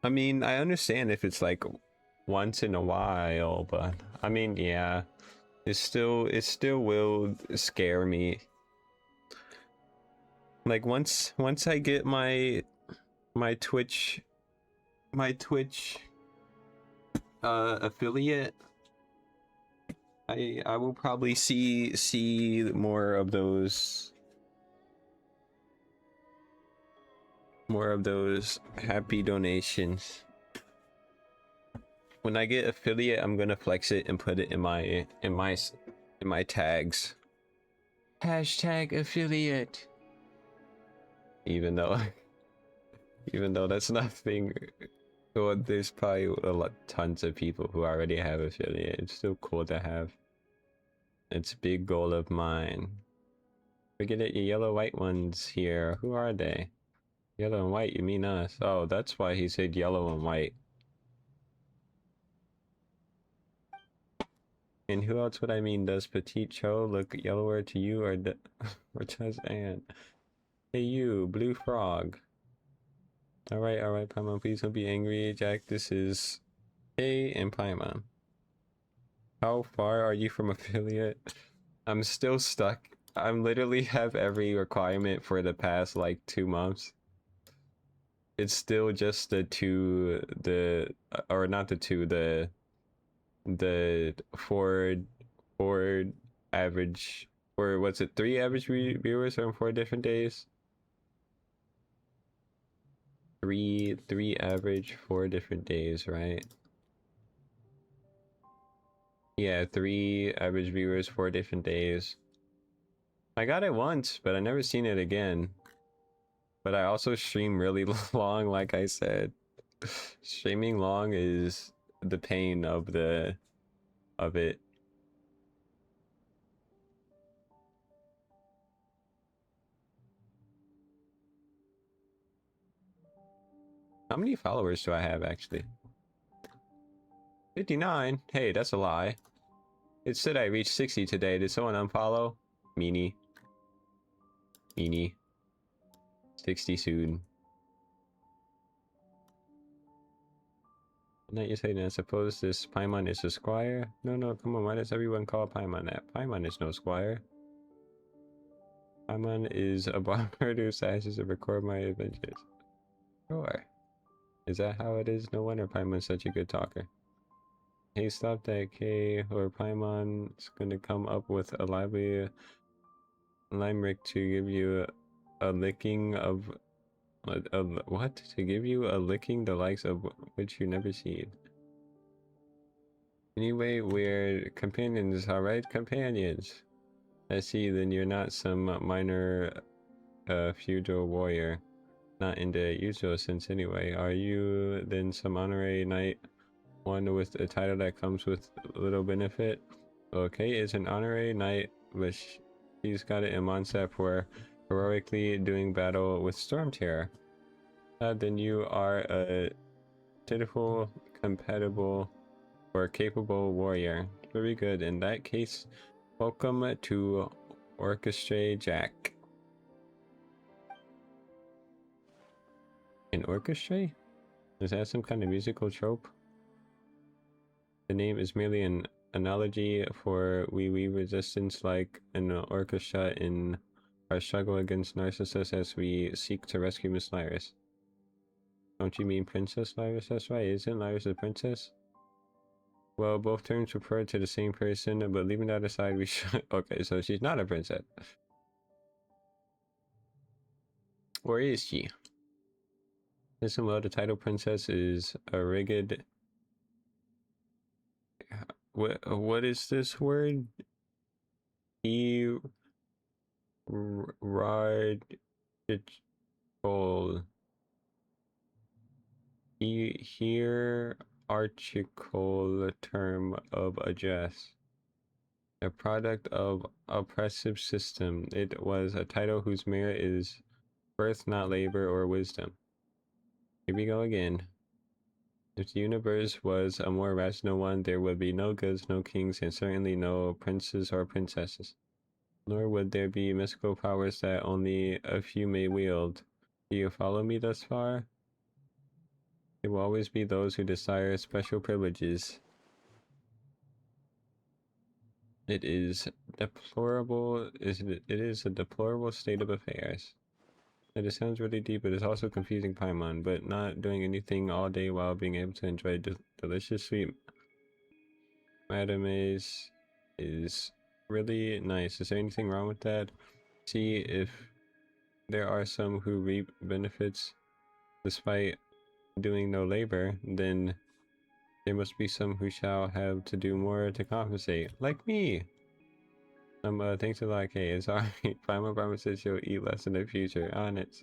I mean, I understand if it's like once in a while, but I mean, yeah, it still will scare me. Like once I get my Twitch affiliate, I will probably see more of those happy donations. When I get affiliate, I'm gonna flex it and put it in my tags. Hashtag affiliate. Even though that's nothing. Well, there's probably tons of people who already have affiliate. It's still cool to have. It's a big goal of mine. Look at it, your yellow white ones here. Who are they? Yellow and white, you mean us? Oh, that's why he said yellow and white. And who else would I mean? Does Petite Cho look yellower to you, or or does Anne? Hey you, Blue Frog. Alright, Paimon, please don't be angry. Jack, this is Hey and Paimon. How far are you from affiliate? I'm still stuck. I'm literally have every requirement for the past like 2 months. It's still just the two, or not the two, the four average, or what's it, 3 average viewers on 4 different days? Three average, 4 different days, right? Yeah, 3 average viewers, 4 different days. I got it once, but I never seen it again. But I also stream really long, like I said. Streaming long is the pain of it. How many followers do I have actually? 59? Hey, that's a lie. It said I reached 60 today. Did someone unfollow? Meanie. 60 soon. Now you're saying I suppose this Paimon is a squire? No, come on, why does everyone call Paimon that? Paimon is no squire. Paimon is a barber who sashes to record my adventures. Sure. Is that how it is? No wonder Paimon's such a good talker. Hey, stop that, K, or Paimon's gonna come up with a lively limerick to give you a licking of what? To give you a licking the likes of which you never seen. Anyway, we're companions, alright? Companions. I see, then you're not some minor feudal warrior. Not in the usual sense anyway. Are you then some honorary knight? One with a title that comes with little benefit? Okay, it's an honorary knight, but she's got it in Monsep for heroically doing battle with Storm Terror. Then you are a pitiful, compatible, or capable warrior. Very good. In that case, welcome to Orchestra Jack. An orchestra? Is that some kind of musical trope? The name is merely an analogy for we resistance like an orchestra in our struggle against Narcissus as we seek to rescue Miss Lyris. Don't you mean Princess Lyris? That's right, isn't Lyris a princess? Well, both terms refer to the same person, but leaving that aside, we should... Okay, so she's not a princess. Or is she? Listen well, the title princess is a rigid... What is this word? Hierarchical term of address. A product of oppressive system. It was a title whose merit is birth, not labor or wisdom. Here we go again. If the universe was a more rational one, there would be no gods, no kings, and certainly no princes or princesses. Nor would there be mystical powers that only a few may wield. Do you follow me thus far? There will always be those who desire special privileges. It is deplorable. It is a deplorable state of affairs. And it sounds really deep, but it's also confusing, Paimon. But not doing anything all day while being able to enjoy delicious sweet madames is really nice. Is there anything wrong with that? See, if there are some who reap benefits despite doing no labor, then there must be some who shall have to do more to compensate. Like me! Thanks a lot, Kay. Sorry. Paimon promises she'll eat less in the future. On it.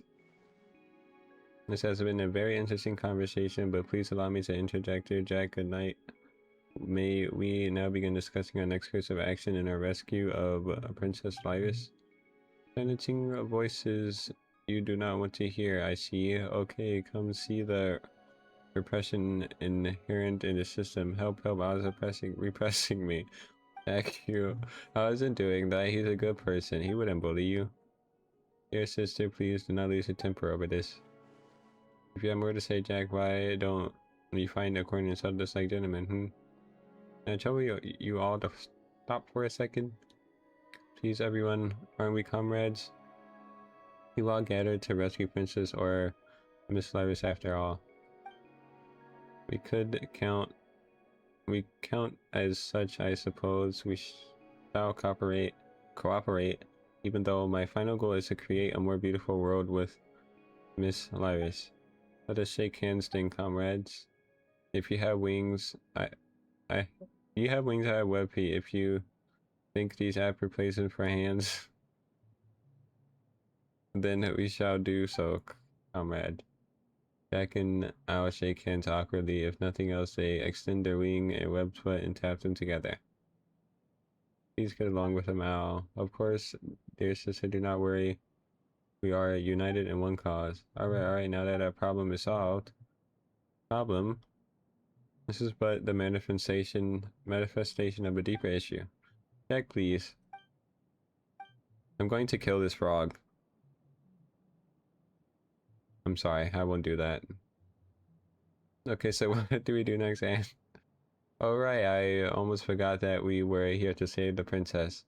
This has been a very interesting conversation, but please allow me to interject here. Jack, good night. May we now begin discussing our next course of action in our rescue of Princess Lyris? Silencing voices you do not want to hear. I see. Okay, come see the repression inherent in the system. Help, help, I was repressing me. Jack, I wasn't doing that. He's a good person. He wouldn't bully you. Dear sister, please do not lose your temper over this. If you have more to say, Jack, why don't you find a corner and settle this like gentlemen, Can I tell you all to stop for a second? Please, everyone, aren't we comrades? You all gathered to rescue Princess or Miss Lyris after all. We count as such, I suppose. We shall cooperate, even though my final goal is to create a more beautiful world with Miss Lyris. Let us shake hands then, comrades. If you have wings, you have wings, I have web feet. If you think these apt replacements for hands, then we shall do so, comrade. Jack and I'll shake hands awkwardly. If nothing else, they extend their wing and webbed foot and tap them together. Please get along with them, Al. Of course, dear sister, do not worry. We are united in one cause. Alright, now that our problem is solved. Problem? This is but the manifestation of a deeper issue. Jack, please. I'm going to kill this frog. I'm sorry, I won't do that. Okay, so what do we do next, Anne? Oh right, I almost forgot that we were here to save the princess.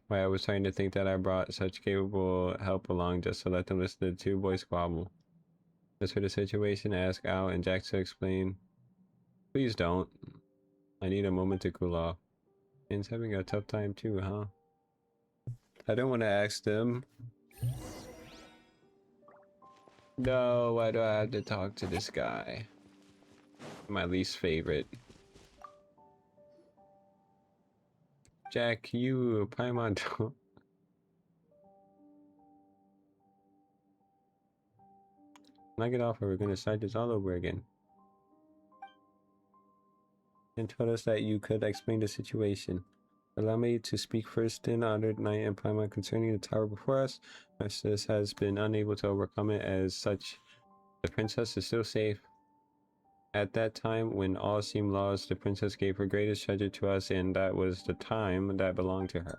Why, I was trying to think that I brought such capable help along just to let them listen to the two boys squabble. As for the situation, ask Al and Jack to explain. Please don't. I need a moment to cool off. Anne's having a tough time too, huh? I don't want to ask them. No, why do I have to talk to this guy? My least favorite. Jack, you Paimon don't. Knock it off or we're gonna start this all over again. And told us that you could explain the situation. Allow me to speak first then, Honored Knight and Paimon, concerning the tower before us. Narcissus has been unable to overcome it. As such, the princess is still safe. At that time, when all seemed lost, the princess gave her greatest treasure to us, and that was the time that belonged to her.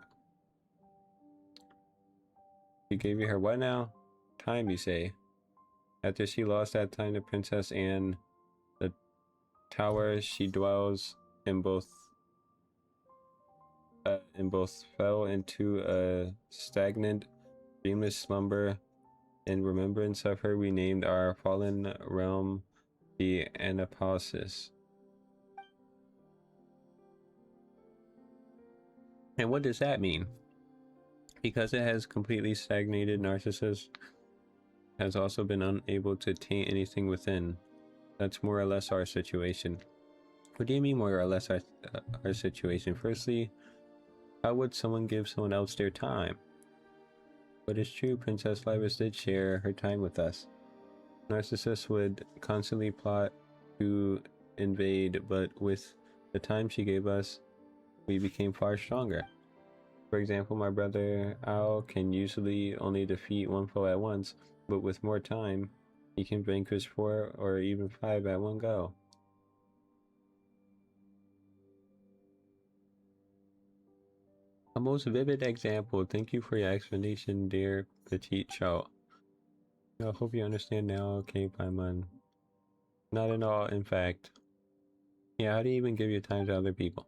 She gave you her what now? Time, you say? After she lost that time, the princess and the tower she dwells in both fell into a stagnant, dreamless slumber. In remembrance of her, we named our fallen realm the Anapausis. And what does that mean? Because it has completely stagnated, Narcissus has also been unable to taint anything within. That's more or less our situation. What do you mean more or less our situation? Firstly, how would someone give someone else their time? But it's true, Princess Lyris did share her time with us. Narcissus would constantly plot to invade, but with the time she gave us, we became far stronger. For example, my brother Al can usually only defeat one foe at once, but with more time, he can vanquish 4 or even 5 at one go. A most vivid example. Thank you for your explanation, dear Petite Chow. I hope you understand now, okay, Paimon? Not at all, in fact. Yeah, how do you even give your time to other people?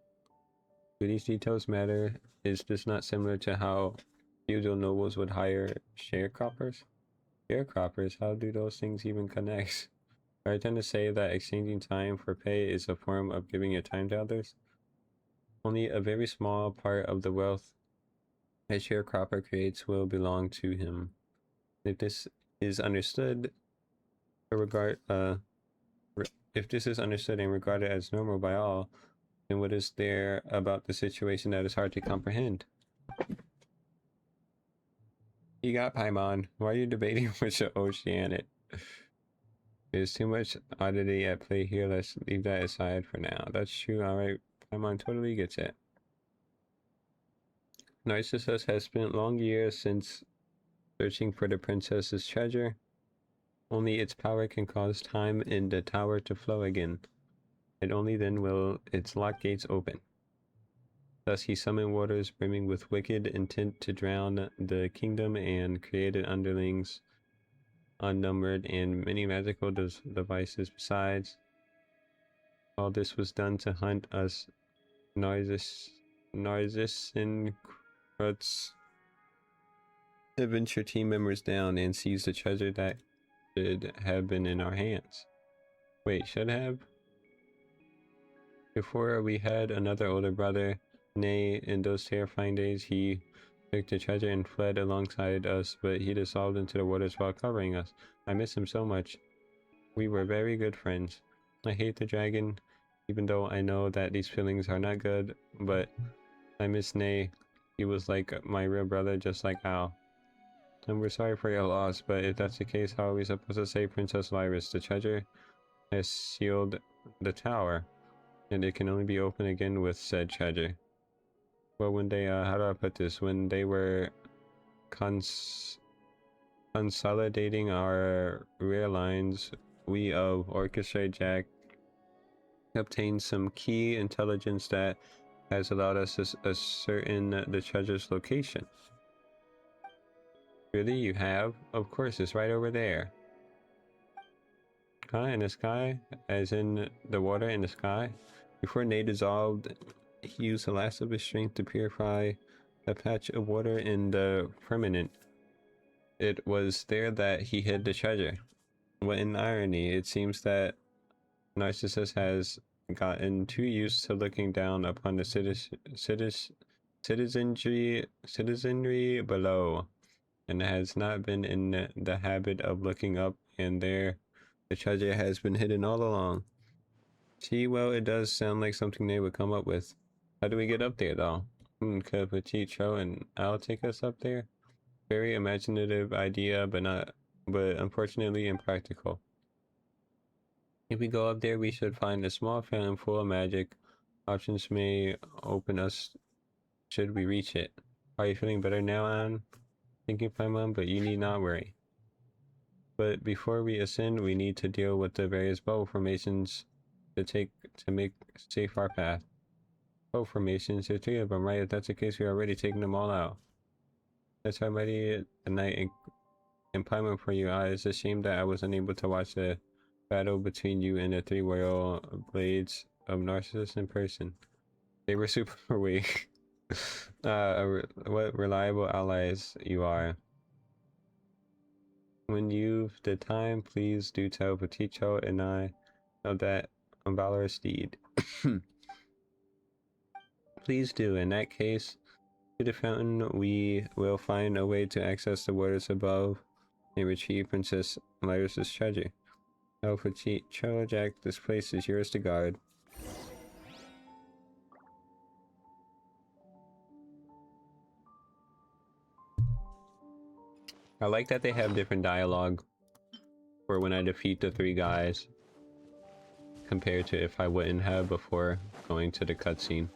Do these details matter? Is this not similar to how feudal nobles would hire sharecroppers? Sharecroppers? How do those things even connect? Are you trying to say that exchanging time for pay is a form of giving your time to others? Only a very small part of the wealth a sharecropper creates will belong to him. If this is understood and regarded as normal by all, then what is there about the situation that is hard to comprehend? You got Paimon. Why are you debating with the Oceanic? There's too much oddity at play here. Let's leave that aside for now. That's true. Alright, Paimon totally gets it. Narcissus has spent long years since searching for the princess's treasure. Only its power can cause time in the tower to flow again, and only then will its lock gates open. Thus he summoned waters brimming with wicked intent to drown the kingdom and created underlings unnumbered and many magical devices besides. All this was done to hunt us Narcissan Krutz adventure team members down and seize the treasure that should have been in our hands. Wait, should have? Before we had another older brother, nay, in those terrifying days he took the treasure and fled alongside us, but he dissolved into the waters while covering us. I miss him so much. We were very good friends. I hate the dragon, even though I know that these feelings are not good, but I miss Nay. He was like my real brother, just like Al. And we're sorry for your loss, but if that's the case, how are we supposed to save Princess Lyris? The treasure has sealed the tower, and it can only be opened again with said treasure. Well, when they, how do I put this? When they were consolidating our rear lines, we of Orchestra Jack obtained some key intelligence that has allowed us to ascertain the treasure's location. Really, you have? Of course, it's right over there. Huh? In the sky? As in the water in the sky? Before Nate dissolved, he used the last of his strength to purify a patch of water in the firmament. It was there that he hid the treasure. What an irony, it seems that Narcissus has gotten too used to looking down upon the citizenry below, and has not been in the habit of looking up, and there the treasure has been hidden all along. See, well, it does sound like something they would come up with. How do we get up there, though? Could Petit Cho and Al take us up there? Very imaginative idea, but unfortunately impractical. If we go up there, we should find a small fountain full of magic. Options may open us should we reach it. Are you feeling better now, Anne? Thank you, Paimon, but you need not worry. But before we ascend, we need to deal with the various bubble formations to make safe our path. Bubble formations, there's 3 of them, right? If that's the case, we're already taking them all out. That's already a night in Paimon for you. It's a shame that I was unable to watch the battle between you and the 3 royal blades of Narcissus in person. They were super weak. What reliable allies you are. When you've the time, please do tell Petit Cho and I of that valorous deed. Please do. In that case, to the fountain, we will find a way to access the waters above and retrieve Princess Lyris' treasure. Oh, Petit Cho, Jack, this place is yours to guard. I like that they have different dialogue for when I defeat the 3 guys compared to if I wouldn't have before going to the cutscene.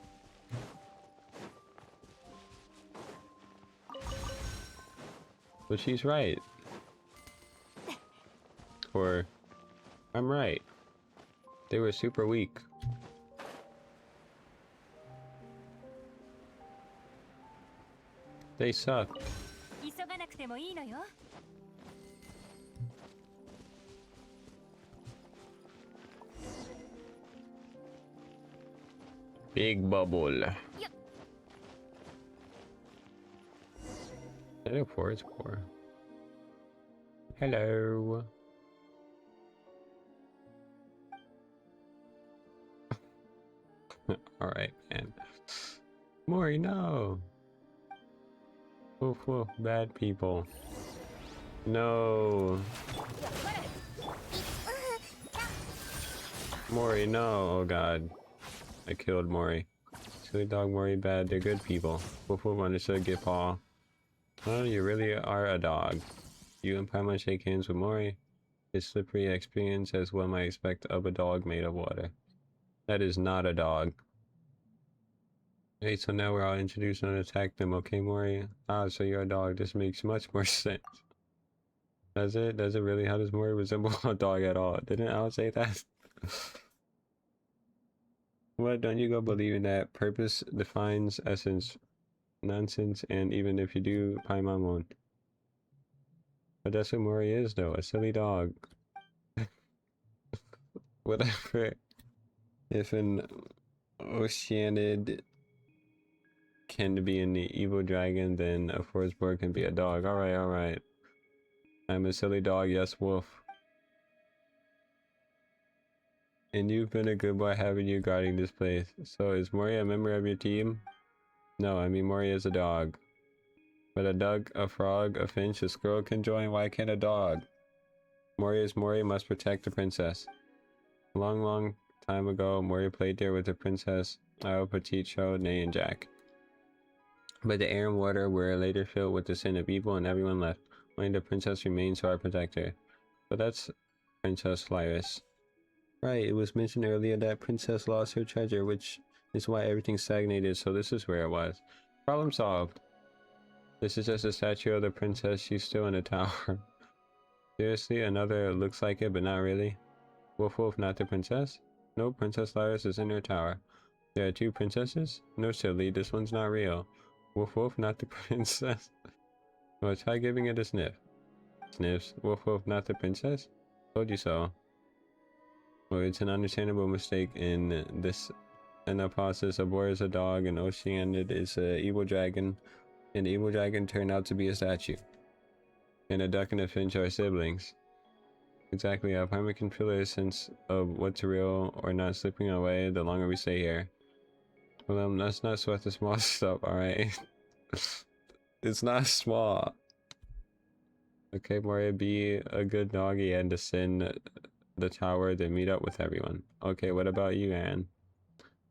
But she's right. Or I'm right. They were super weak. They suck. Big bubble. Hello, it's poor. Hello. Alright, man. Mori, no! Woof woof, bad people. No! Mori, no! Oh god. I killed Mori. Silly dog Mori bad, they're good people. Woof woof understood, get paw. Oh, you really are a dog. You and Paimon shake hands with Mori. His slippery experience as one might expect of a dog made of water. That is not a dog. Hey, so now we're all introduced and attack them, okay, Mori? Ah, so you're a dog. This makes much more sense. Does it? Does it really? How does Mori resemble a dog at all? Didn't Al say that? What, don't you go believing that purpose defines essence? Nonsense, and even if you do, Paimon won't. But that's what Mori is, though, a silly dog. Whatever. If an Oceanid can be an evil dragon, then a Forsborg can be a dog. Alright, alright. I'm a silly dog, yes, wolf. And you've been a good boy, haven't you, guarding this place? So is Mori a member of your team? No, I mean Mori is a dog. But a duck, a frog, a finch, a squirrel can join, why can't a dog? Mori is Mori, must protect the princess. A long, long time ago, Mori played there with the princess, Io, Petite, Cho, Nay, and Jack. But the air and water were later filled with the sin of evil and everyone left. Only the princess remains our protector. But that's Princess Lyris. Right, it was mentioned earlier that princess lost her treasure, which is why everything stagnated, so this is where it was. Problem solved. This is just a statue of the princess, she's still in a tower. Seriously, another looks like it, but not really. Wolf Wolf, not the princess? No, Princess Lyris is in her tower. There are two princesses? No, silly, this one's not real. Wolf Wolf, not the princess? Well, try giving it a sniff. Sniffs. Wolf Wolf, not the princess? Told you so. Well, it's an understandable mistake in this. In the process, Abor is a dog, and Oceanid is an evil dragon, and the evil dragon turned out to be a statue. And a duck and a finch are siblings. Exactly, our primary can feel a sense of what's real or not slipping away the longer we stay here. Well, let's not sweat the small stuff, alright? It's not small. Okay, Moria, be a good doggy and descend the tower, then meet up with everyone. Okay, what about you, Anne?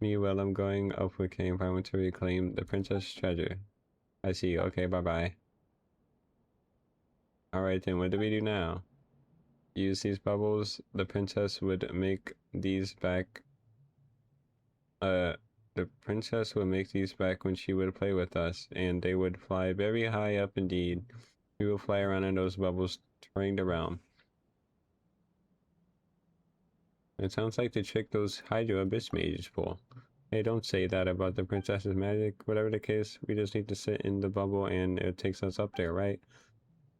Me, well, I'm going up with King Primal to reclaim the princess treasure. I see, okay, bye-bye. Alright then, what do we do now? Use these bubbles. The princess would make these back. The princess would make these back when she would play with us, and they would fly very high up indeed. We will fly around in those bubbles, touring the realm. It sounds like the trick those Hydro Abyss mages pull. Hey, don't say that about the princess's magic. Whatever the case, we just need to sit in the bubble and it takes us up there, right?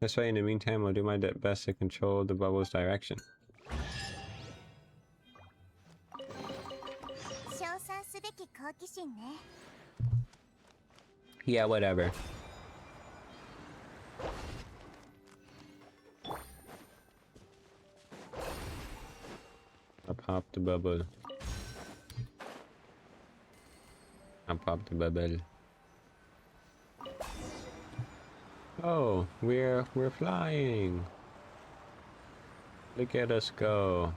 That's right, in the meantime, I'll do my best to control the bubble's direction. Yeah, whatever. I popped the bubble. I popped the bubble. Oh, we're flying. Look at us go.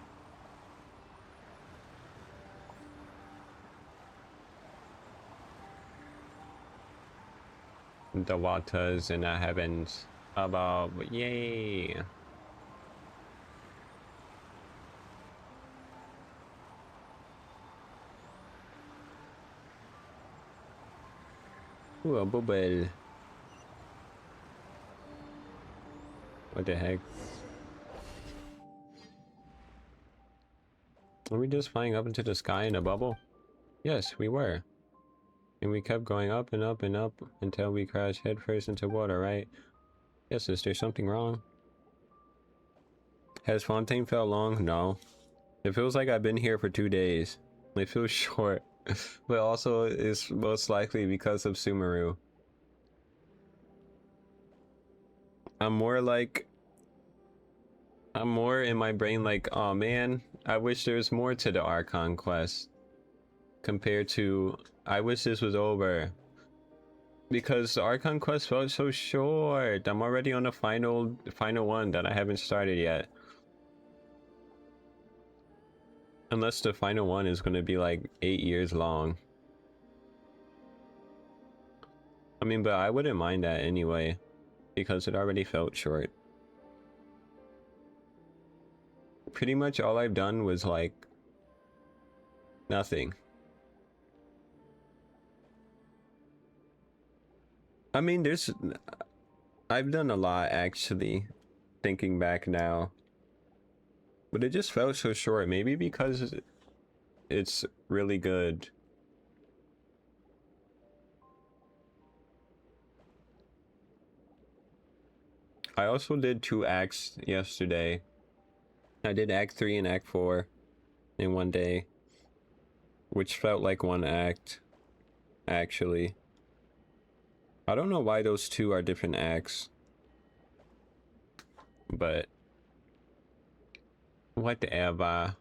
The waters in the heavens above. Yay! Ooh, a bubble. What the heck? Are we just flying up into the sky in a bubble? Yes, we were. And we kept going up and up and up until we crashed headfirst into water, right? Yes, is there something wrong? Has Fontaine felt long? No. It feels like I've been here for 2 days. It feels short. But also is most likely because of Sumeru. I'm more in my brain like, oh man, I wish there was more to the Archon quest. Compared to, I wish this was over. Because the Archon quest felt so short. I'm already on the final one that I haven't started yet. Unless the final one is going to be like 8 years long. I mean, but I wouldn't mind that anyway. Because it already felt short. Pretty much all I've done was like nothing. I mean, I've done a lot actually, thinking back now. But it just felt so short. Maybe because it's really good. I also did 2 acts yesterday. I did Act 3 and Act 4 in one day, which felt like one act, actually. I don't know why those 2 are different acts, but whatever.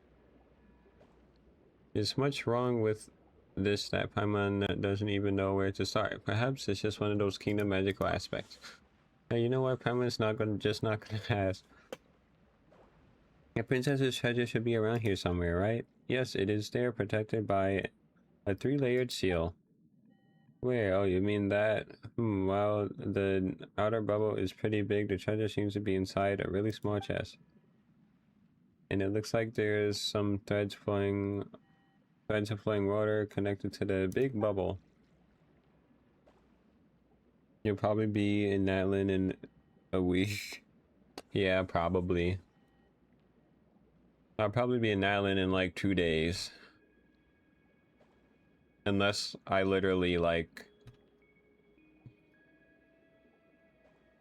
There's much wrong with this that Paimon doesn't even know where to start. Perhaps it's just one of those kingdom magical aspects. Hey, you know what? Paimon's not gonna ask. A princess's treasure should be around here somewhere, right? Yes, it is there, protected by a 3-layered seal. Where? Oh, you mean that? Well, the outer bubble is pretty big. The treasure seems to be inside a really small chest. And it looks like there's some threads of flowing water connected to the big bubble. You'll probably be in Natlan in a week. Yeah, probably. I'll probably be in Natlan in like 2 days. Unless I literally like...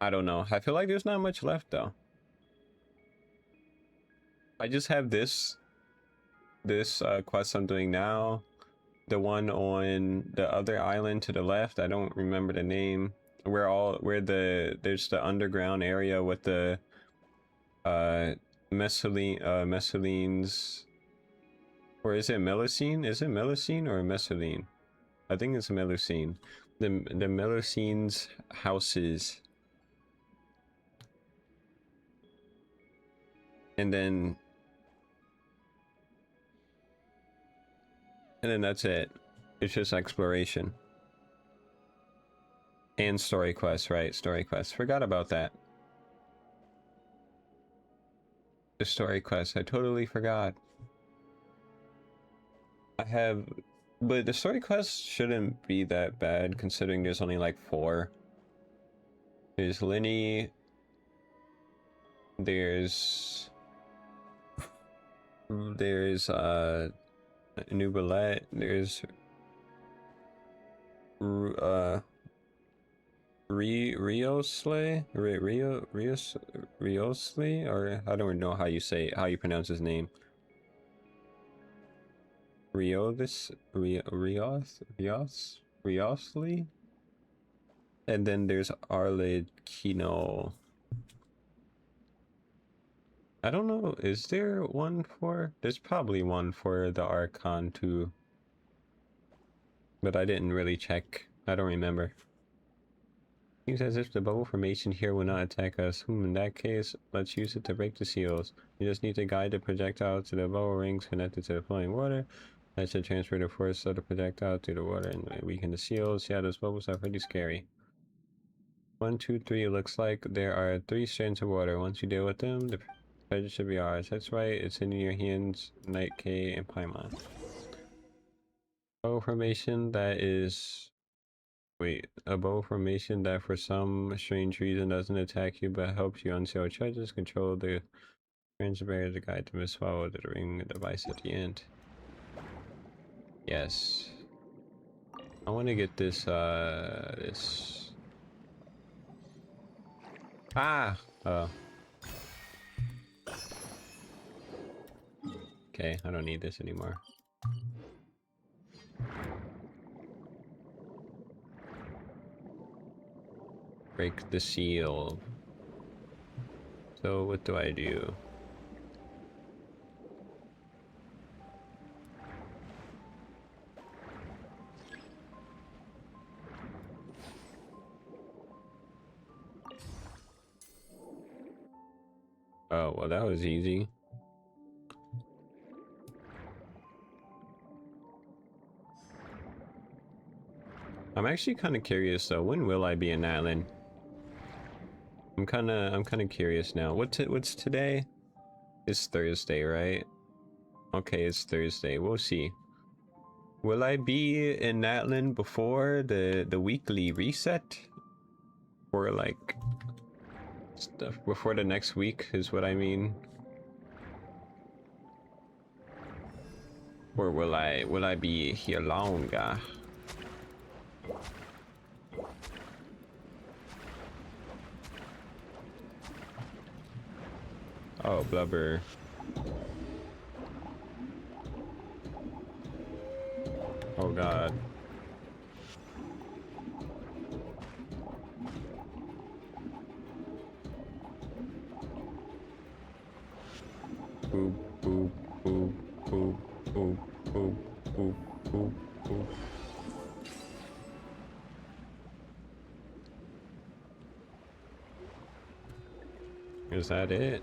I don't know. I feel like there's not much left though. I just have this quest I'm doing now. The one on the other island to the left. I don't remember the name. There's the underground area with the Messalene's, or is it Melusine? Is it Melusine or Messaline? I think it's Melusine. The Melusine's houses. And then that's it. It's just exploration. And story quests, right? Story quests. Forgot about that. The story quests. I totally forgot. But the story quests shouldn't be that bad considering there's only like 4. There's Linny. There's Nubalet. There's Riosli, or I don't know how you pronounce his name. Riosli? And then there's Arlid Kino. I don't know, is there one for... There's probably one for the Archon too. But I didn't really check. I don't remember. Seems as if the bubble formation here will not attack us. In that case, let's use it to break the seals. You just need to guide the projectile to the bubble rings connected to the flowing water. That should transfer the force of the projectile to the water and weaken the seals. Yeah, those bubbles are pretty scary. 1, 2, 3, it looks like there are 3 strands of water. Once you deal with them, the treasure should be ours. That's right, it's in your hands, Night K and Paimon. Bubble formation that is... Wait, a bubble formation that for some strange reason doesn't attack you but helps you unseal treasures, control the strange barrier to guide them as well with the ring device at the end. Yes. I want to get this, Ah! Oh. Okay, I don't need this anymore. Break the seal. So what do I do? Oh, well that was easy. I'm actually kind of curious though, when will I be in Natlan? I'm kind of curious now. What's today? It's Thursday, right? Okay, it's Thursday. We'll see. Will I be in Natlan before the weekly reset? for like stuff before the next week is what I mean. Or will I be here longer? Oh, blubber. Oh god. Boop, boop, boop, boop, boop, boop, boop, boop, boop. Is that it?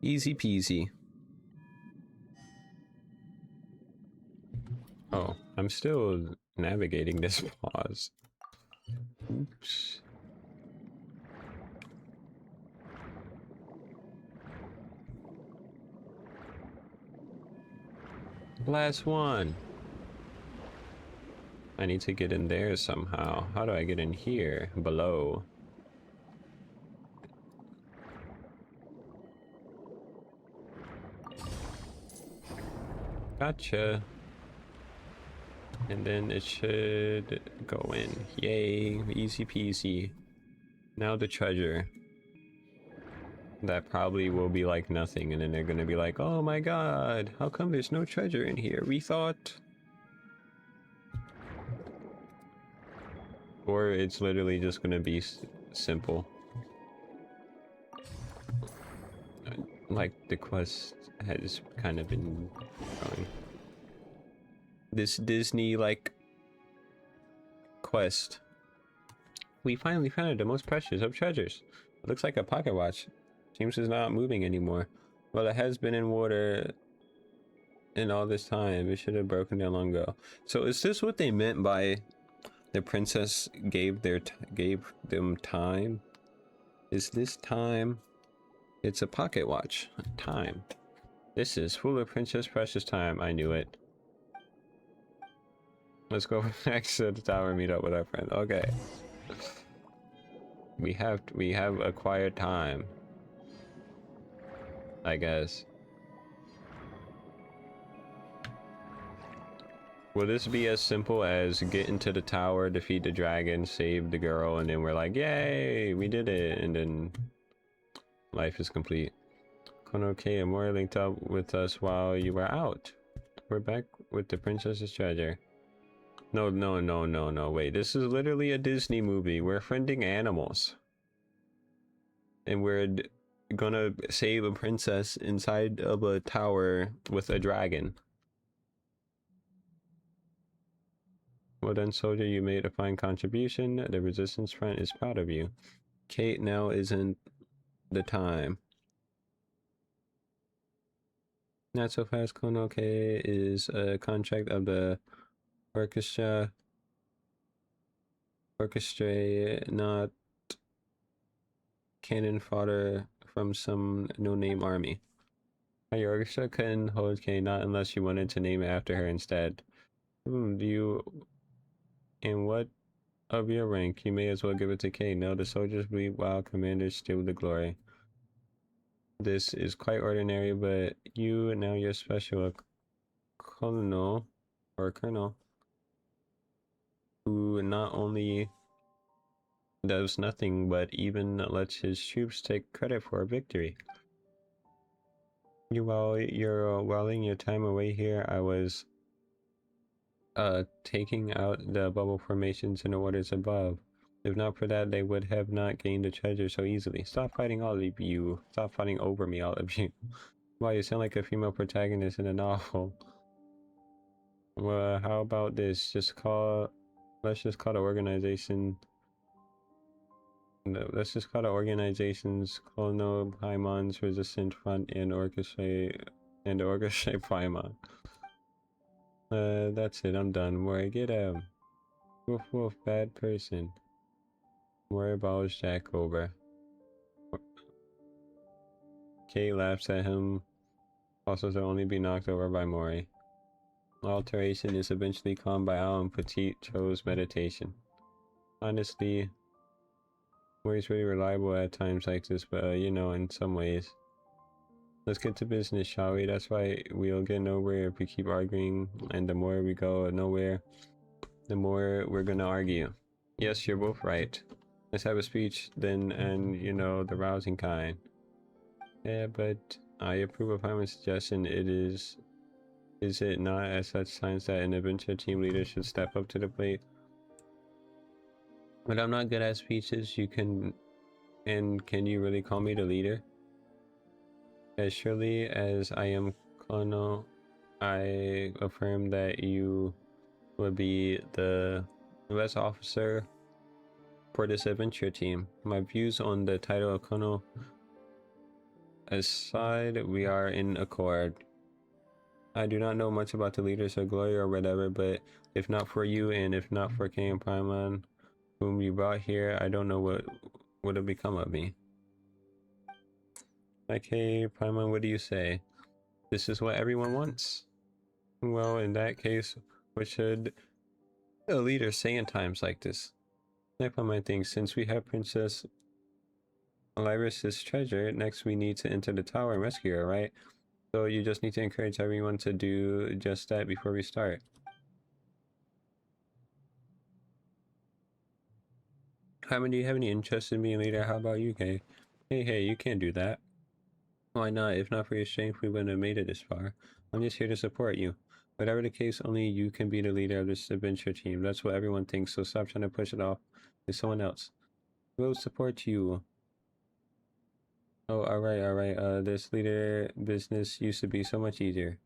Easy peasy. Oh, I'm still navigating this pause. Oops. Last one. I need to get in there somehow. How do I get in here? Below. Gotcha. And then it should go in. Yay, easy peasy. Now the treasure. That probably will be like nothing, and then they're gonna be like, oh my god, how come there's no treasure in here? We thought... Or it's literally just gonna be simple. Like the quest has kind of been going. This Disney like quest. We finally found the most precious of treasures. It looks like a pocket watch. Seems it's not moving anymore. Well, it has been in water in all this time. It should have broken down long ago. So is this what they meant by the princess gave them time? Is this time? It's a pocket watch. Time. This is full of princess precious time. I knew it. Let's go next to the tower and meet up with our friend. Okay. We have acquired time, I guess. Will this be as simple as get into the tower, defeat the dragon, save the girl, and then we're like, yay, we did it, and then life is complete? Konoke and Mori linked up with us while you were out. We're back with the princess's treasure. No, wait, this is literally a Disney movie. We're friending animals. And we're gonna save a princess inside of a tower with a dragon. Well done, soldier, you made a fine contribution. The resistance front is proud of you. Kate, now isn't the time. Not so fast. Konoke is a contract of the orchestra, not cannon fodder from some no-name army. Your orchestra couldn't hold Kate, not unless you wanted to name it after her instead. Do you... And what of your rank? You may as well give it to Kate. No, the soldiers bleed while commanders steal the glory. This is quite ordinary, but you, now you're special. A colonel, or a colonel, who not only does nothing, but even lets his troops take credit for a victory. While you're whiling your time away here, I was taking out the bubble formations in the waters above. If not for that, they would have not gained the treasure so easily. Stop fighting, all of you. Stop fighting over me, all of you. Wow, you sound like a female protagonist in a novel. Well, how about this? Let's just call the organization... No, let's just call the organizations Colonel Paimon's Resistant Front and Orchestra Paimon. That's it, I'm done. Mori, get him. Woof woof, bad person. Mori balls Jack over. Kate laughs at him, also to only be knocked over by Mori. alteration is eventually calmed by Al and Petit Cho's meditation. Honestly, Mori's really reliable at times like this, but you know, in some ways. Let's get to business, shall we? That's why we'll get nowhere if we keep arguing, and the more we go nowhere, the more we're gonna argue. Yes, you're both right. Let's have a speech then, and you know, the rousing kind. Yeah, but I approve of Hyman's suggestion. Is it not at such times that an adventure team leader should step up to the plate? But I'm not good at speeches. Can you really call me the leader? As surely as I am Kono, I affirm that you will be the best officer for this adventure team. My views on the title of Kono aside, we are in accord. I do not know much about the leaders of Glory or whatever, but if not for you and if not for Kay and Paimon, whom you brought here, I don't know what would have become of me. Okay, Paimon, what do you say? This is what everyone wants. Well, in that case, what should a leader say in times like this? Paimon thinks, since we have Princess Lyris's treasure, next we need to enter the tower and rescue her, right? So you just need to encourage everyone to do just that before we start. Paimon, do you have any interest in being leader? How about you, Kay? Hey, you can't do that. Why not? If not for your strength, we wouldn't have made it this far. I'm just here to support you. Whatever the case, only you can be the leader of this adventure team. That's what everyone thinks, so stop trying to push it off to someone else. We'll support you. Oh, alright. This leader business used to be so much easier.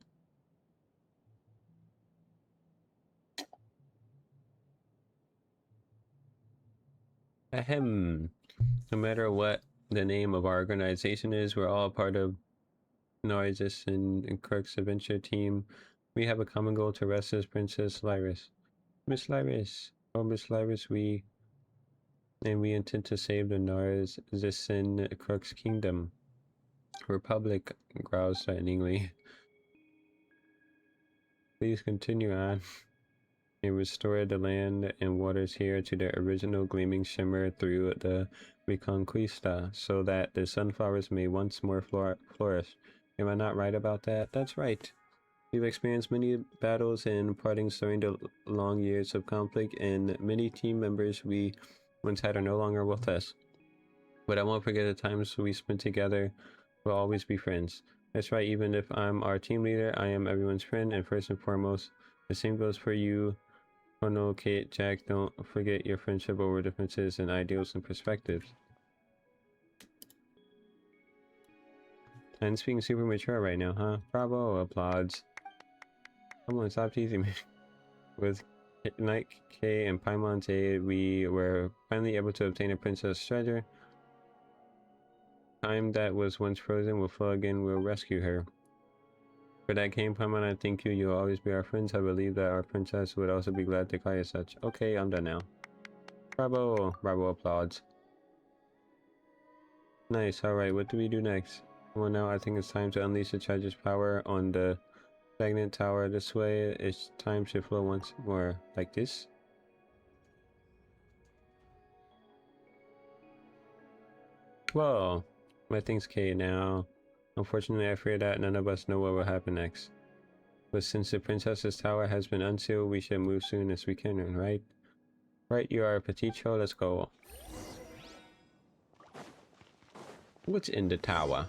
Ahem. No matter what the name of our organization is, we're all part of Noises and Kirk's adventure team. We have a common goal to rescue Princess Lyris. Miss Lyris. Oh, Miss Lyris, we intend to save the Narzissen Kirk's kingdom. Republic growls threateningly. Please continue on and restore the land and waters here to their original gleaming shimmer through the Reconquista, so that the sunflowers may once more flourish. Am I not right about that? That's right. We've experienced many battles and partings during the long years of conflict, and many team members we once had are no longer with us. But I won't forget the times we spent together. We'll always be friends. That's right, even if I'm our team leader, I am everyone's friend, and first and foremost, the same goes for you. Oh no, Kate, Jack, don't forget your friendship over differences and ideals and perspectives. And being super mature right now, huh? Bravo, applauds. Come on, stop teasing me. With Night, Kay, and Paimon's aid, we were finally able to obtain a princess treasure. Time that was once frozen will flow again. We'll rescue her. For that came, Paimon, I thank you. You'll always be our friends. I believe that our princess would also be glad to call you such. Okay, I'm done now. Bravo! Bravo, applauds. Nice, alright, what do we do next? Well, now I think it's time to unleash the treasure's power on the stagnant tower. This way, its time should flow once more. Like this? Whoa! My thing's K now. Unfortunately, I fear that none of us know what will happen next. But since the princess's tower has been unsealed, we should move soon as we can, right? Right, you are a Petit Cho, let's go. What's in the tower?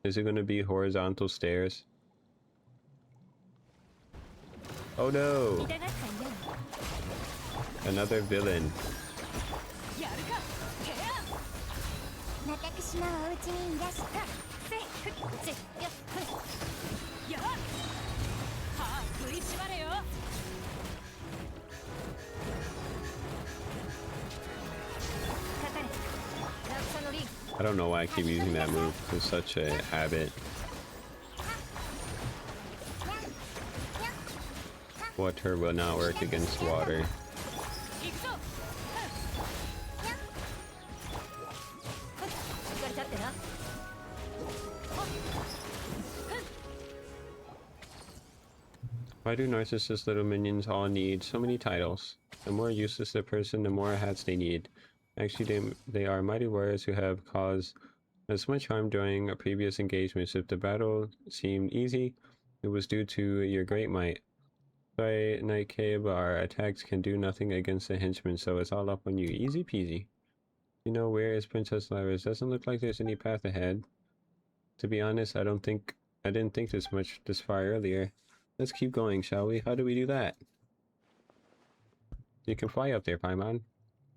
Is it gonna be horizontal stairs? Oh no! Another villain. 私のお家にいらしたせっせっよっやっはあ食いしばれよ I don't know why I keep using that move. It's such a habit. Water will not work against water. Why do narcissist little minions all need so many titles? The more useless the person, the more hats they need. Actually, they are mighty warriors who have caused as much harm during previous engagements. If the battle seemed easy, it was due to your great might. Sorry, Night Cave, our attacks can do nothing against the henchmen, so it's all up on you. Easy peasy. You know, where is Princess Lyris? Doesn't look like there's any path ahead. To be honest, I didn't think this far earlier. Let's keep going, shall we? How do we do that? You can fly up there, Paimon.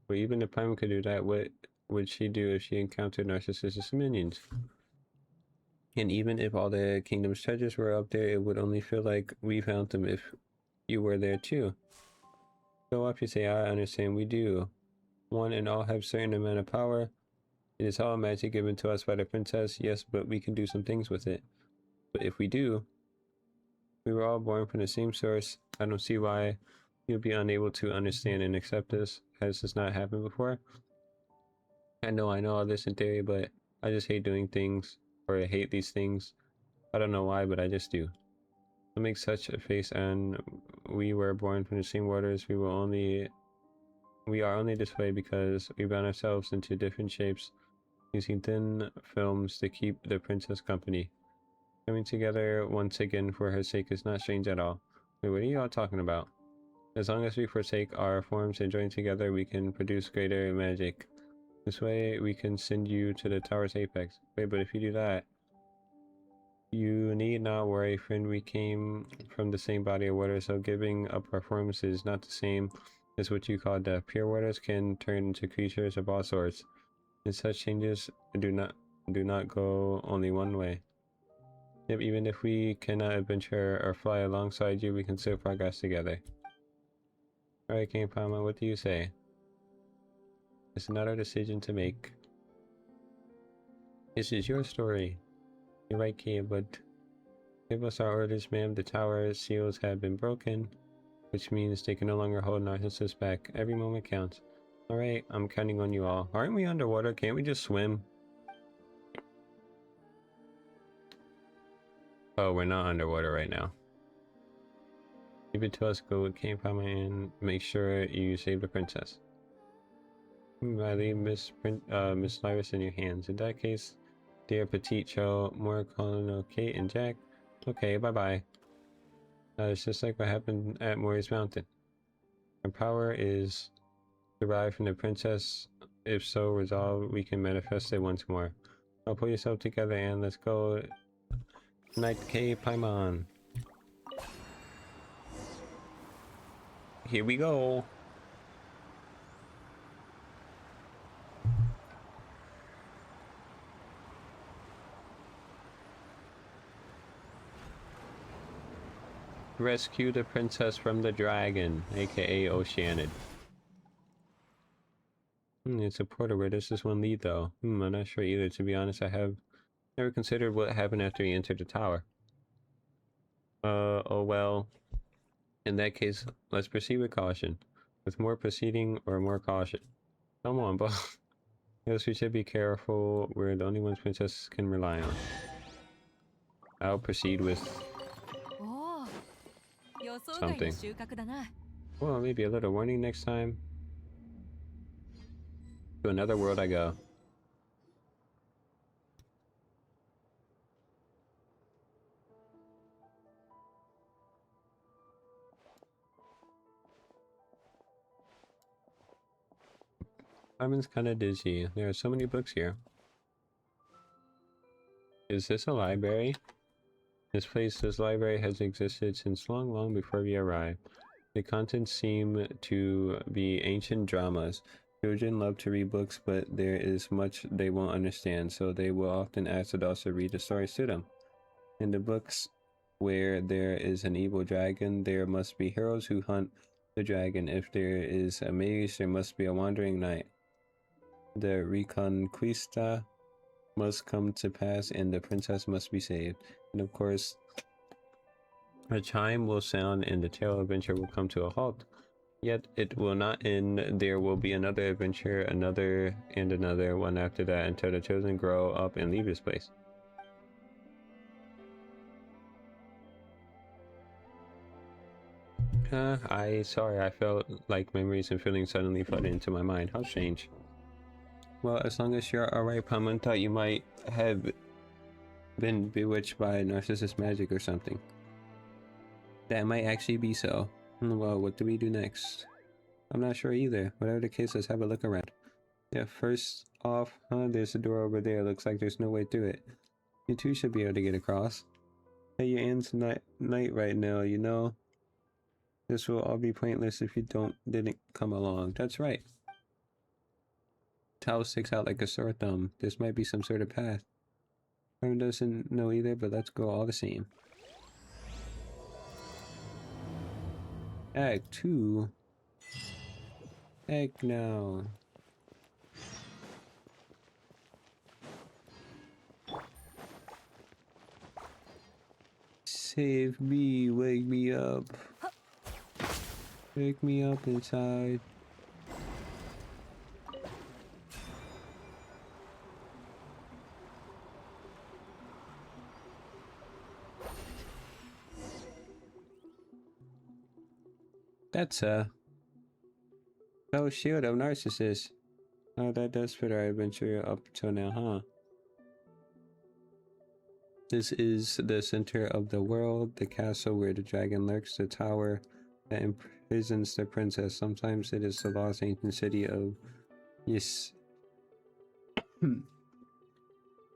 But even if Paimon could do that, what would she do if she encountered narcissistic minions? And even if all the kingdom's treasures were up there, it would only feel like we found them if you were there too. Go up, you say. I understand. We do. One and all have certain amount of power. It is all magic given to us by the princess. Yes, but we can do some things with it. But if we do, we were all born from the same source. I don't see why you'll be unable to understand and accept this. Has this not happened before? I know all this in theory, but I just hate doing things, or I hate these things. I don't know why, but I just do. Don't make such a face, and we were born from the same waters. We are only this way because we bound ourselves into different shapes, using thin films to keep the princess company. Coming together once again for her sake is not strange at all. Wait, what are you all talking about? As long as we forsake our forms and join together, we can produce greater magic. This way, we can send you to the tower's apex. Wait, but if you do that, you need not worry, friend. We came from the same body of water, so giving up our forms is not the same as what you call death. Pure waters can turn into creatures of all sorts, and such changes do not go only one way. Yep, even if we cannot adventure or fly alongside you, we can still progress together. Alright, King Paimon, what do you say? It's not our decision to make. This is your story. You're right, Kia, but give us our orders, ma'am. The tower seals have been broken, which means they can no longer hold Narcissus back. Every moment counts. Alright, I'm counting on you all. Aren't we underwater? Can't we just swim? Oh, we're not underwater right now. Leave it to us, go with King Paimon and make sure you save the princess. I leave Miss Lyris in your hands. In that case, dear Petite Cho, more Colonel Kate and Jack. Okay, bye-bye. It's just like what happened at Mori's Mountain. Our power is derived from the princess. If so resolved, we can manifest it once more. Now pull yourself together and let's go. Night Cave Paimon. Here we go. Rescue the princess from the dragon, aka Oceanid. It's a portal. Where does this one lead though? I'm not sure either, to be honest. I have never considered what happened after he entered the tower. Oh well. In that case, let's proceed with caution. With more proceeding or more caution. Come on, boss. Yes, we should be careful. We're the only ones princesses can rely on. I'll proceed with something. Well, maybe a little warning next time. To another world I go. Simon's kinda dizzy. There are so many books here. Is this a library? This library has existed since long before we arrived. The contents seem to be ancient dramas. Children love to read books, but there is much they won't understand, so they will often ask adults to read the stories to them. In the books where there is an evil dragon, there must be heroes who hunt the dragon. If there is a mage, there must be a wandering knight. The Reconquista must come to pass, and the princess must be saved. And of course, a chime will sound and the tale adventure will come to a halt. Yet it will not end. There will be another adventure, another and another one after that, until the chosen grow up and leave this place. Sorry, I felt like memories and feelings suddenly flooded into my mind. How strange. Well, as long as you're alright, Paimon, thought you might have been bewitched by narcissist magic or something. That might actually be so. Well, what do we do next? I'm not sure either. Whatever the case, let's have a look around. Yeah, first off, there's a door over there. Looks like there's no way through it. You two should be able to get across. Hey, your Anne's night right now, you know? This will all be pointless if you didn't come along. That's right. Towel sticks out like a sore thumb. This might be some sort of path. Everyone doesn't know either, but let's go all the same. Act 2? Heck no. Save me, wake me up. Wake me up inside. That's Shield of Narcissus. Oh, that does fit our adventure up till now, huh? This is the center of the world, the castle where the dragon lurks, the tower that imprisons the princess. Sometimes it is the lost ancient city of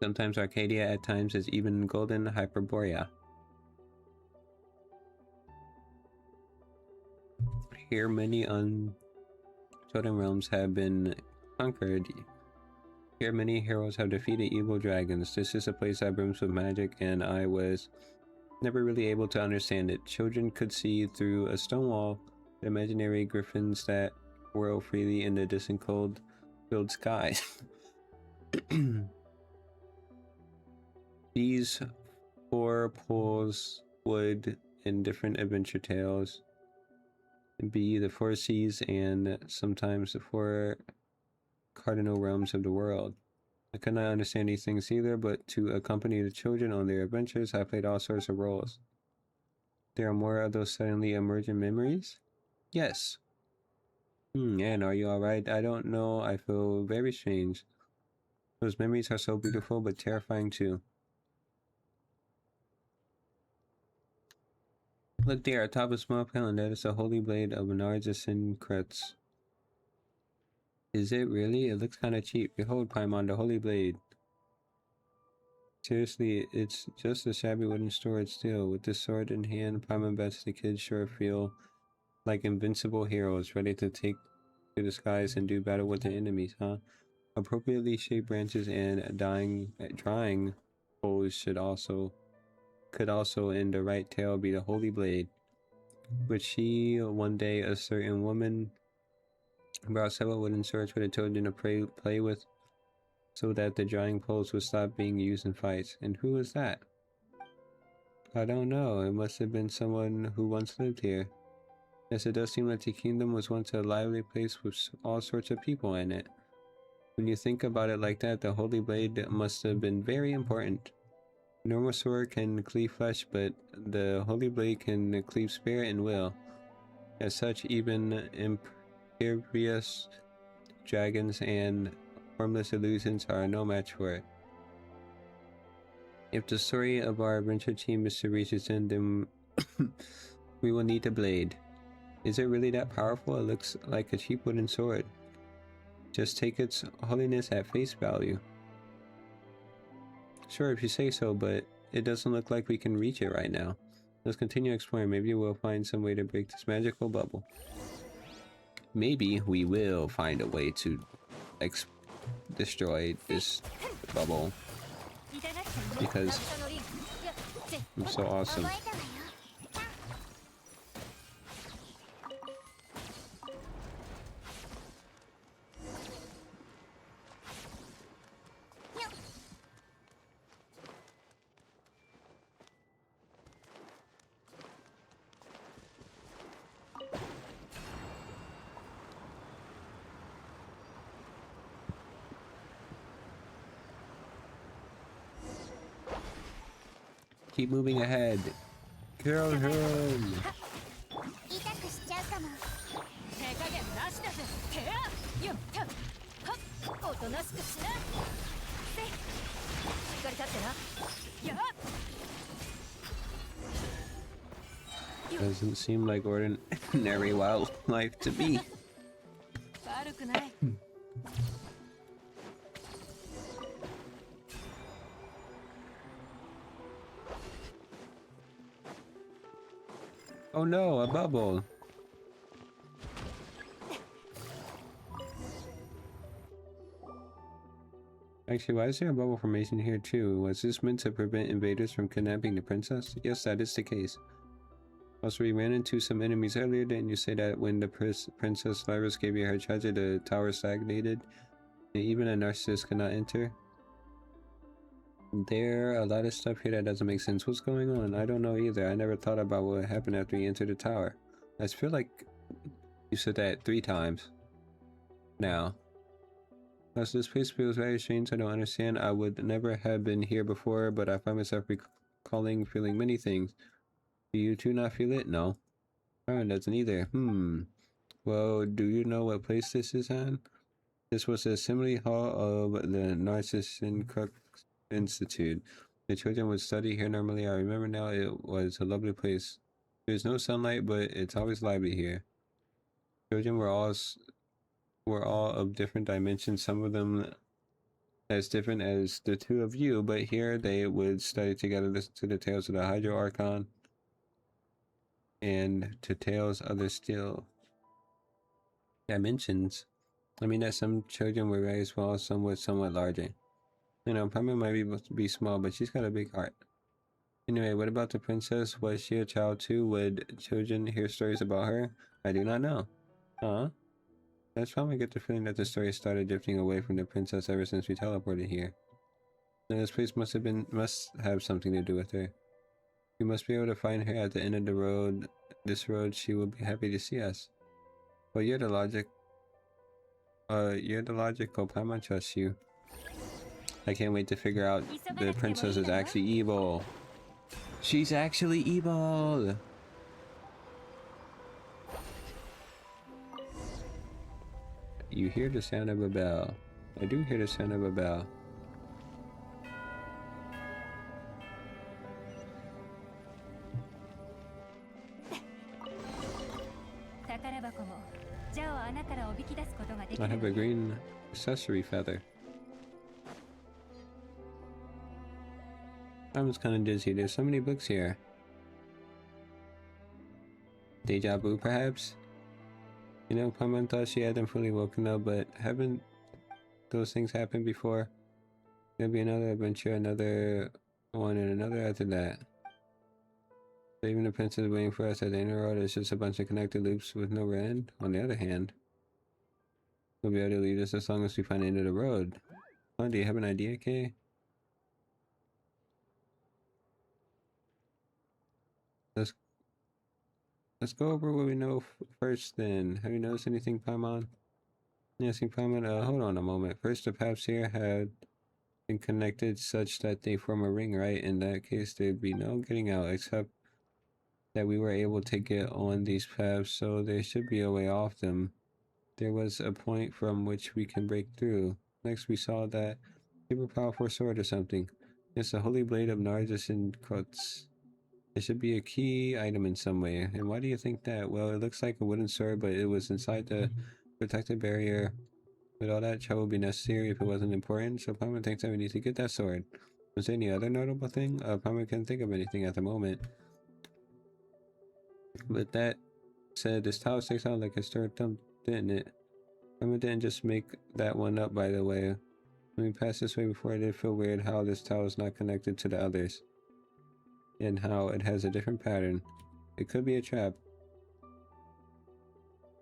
Sometimes Arcadia, at times is even Golden Hyperborea. Here many uncharted realms have been conquered. Here many heroes have defeated evil dragons. This is a place that brims with magic, and I was never really able to understand it. Children could see through a stone wall the imaginary griffins that whirl freely in the distant cold-filled sky. These four poles would, in different adventure tales, be the four seas and sometimes the four cardinal realms of the world. I could not understand these things either, but to accompany the children on their adventures, I played all sorts of roles. There are more of those suddenly emergent memories? Yes. Anne, are you alright? I don't know, I feel very strange. Those memories are so beautiful, but terrifying too. Look there, atop a small mountain, that is the holy blade of Narcissus Kretz. Is it really? It looks kinda cheap. Behold, Paimon, the holy blade. Seriously, it's just a shabby wooden sword still. With this sword in hand, Paimon bets the kids sure feel like invincible heroes, ready to take to the skies and do battle with the enemies, huh? Appropriately shaped branches and drying poles could also in the right tale be the holy blade, which she one day a certain woman brought several wooden swords for the children to play with, so that the drying poles would stop being used in fights. And who was that? I don't know. It must have been someone who once lived here. Yes, it does seem like the kingdom was once a lively place with all sorts of people in it. When you think about it like that, the holy blade must have been very important. A normal sword can cleave flesh, but the holy blade can cleave spirit and will. As such, even imperious dragons and formless illusions are no match for it. If the story of our adventure team is to reach its end, then we will need a blade. Is it really that powerful? It looks like a cheap wooden sword. Just take its holiness at face value. Sure, if you say so, but it doesn't look like we can reach it right now. Let's continue exploring. Maybe we'll find some way to break this magical bubble. Maybe we will find a way to destroy this bubble, because I'm so awesome. Keep moving ahead. Kill him! へやよっとはっおとなしくしなせいしっかり立ってなやっ Doesn't seem like ordinary wildlife to me. 悪くない Oh no, a bubble. Actually, why is there a bubble formation here too? Was this meant to prevent invaders from kidnapping the princess? Yes, that is the case. Also, we ran into some enemies earlier. Didn't you say that when the Princess Virus gave you her treasure, the tower stagnated? And even a narcissist could not enter? There are a lot of stuff here that doesn't make sense. What's going on? I don't know either. I never thought about what happened after you entered the tower. I feel like you said that 3 times now. As this place feels very strange, I don't understand. I would never have been here before, but I find myself feeling many things. Do you two not feel it? No. Aaron doesn't either. Well, do you know what place this is on? This was the assembly hall of the Narcissus Crux Institute. The children would study here normally. I remember now it was a lovely place. There's no sunlight, but it's always lively here. Children were all of different dimensions, some of them as different as the two of you, but here they would study together, listen to the tales of the Hydro Archon, and to tales other still dimensions. I mean that some children were very small, some were somewhat larger. You know, Pama might be small, but she's got a big heart. Anyway, what about the princess? Was she a child too? Would children hear stories about her? I do not know. Huh? That's why I get the feeling that the story started drifting away from the princess ever since we teleported here. And this place must have something to do with her. We must be able to find her at the end of the road. This road, she will be happy to see us. Well, you're the logical Paimon trusts you. I can't wait to figure out the princess is actually evil. She's actually evil! You hear the sound of a bell. I do hear the sound of a bell. 宝箱もジャオは穴からおびき出すことができる I have a green accessory feather. I was kind of dizzy. There's so many books here. Deja vu, perhaps? You know, Paimon thought she hadn't fully woken up, but haven't those things happened before? There'll be another adventure, another one, and another after that. So even the princess is waiting for us at the inner road. It's just a bunch of connected loops with no end. On the other hand, we'll be able to lead us as long as we find the end of the road. Oh, do you have an idea, Kay? Let's go over what we know first then. Have you noticed anything, Paimon? Yes, Paimon, hold on a moment. First, the paths here had been connected such that they form a ring, right? In that case, there'd be no getting out except that we were able to get on these paths, so there should be a way off them. There was a point from which we can break through. Next, we saw that super powerful sword or something. It's a holy blade of Narcissus Crux. It should be a key item in some way. And why do you think that? Well, it looks like a wooden sword, but it was inside the protective barrier. Would all that trouble be necessary if it wasn't important? So Paimon thinks that we need to get that sword. Was there any other notable thing? Paimon can't think of anything at the moment. But that said, this tower sticks out like a stir thump, didn't it? Paimon didn't just make that one up, by the way. When we passed this way before, it did feel weird how this tower is not connected to the others. And how it has a different pattern. It could be a trap.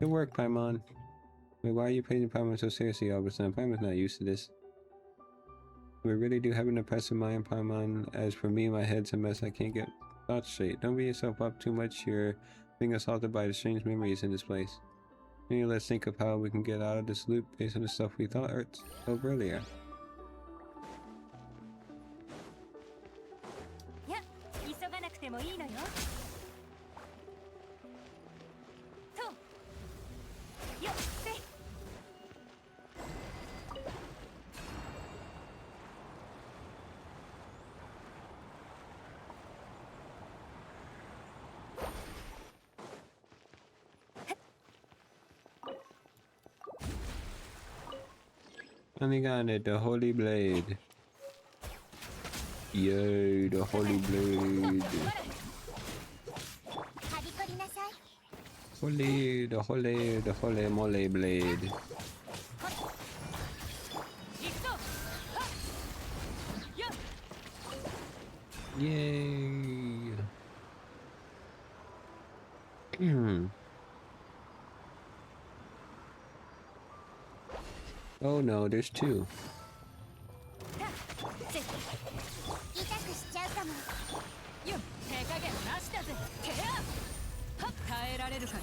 Good work, Paimon. Wait, why are you praising Paimon so seriously all of a sudden? Paimon's not used to this. We really do have an impressive mind, Paimon. As for me, my head's a mess. I can't get thoughts straight. Don't beat yourself up too much. You're being assaulted by the strange memories in this place. Maybe let's think of how we can get out of this loop based on the stuff we thought of earlier. 急がなくてもいいのよ。と、よっせ。Finally got it, the Holy Blade. Yay, the Holy Blade. はびこりなさい Holy, the Holy Moly Blade. 行くぞはっよっ Yay. Hmm. Oh no, there's two. 痛くしちゃうかもよっ手加減なしだぜケアはっ耐えられるかい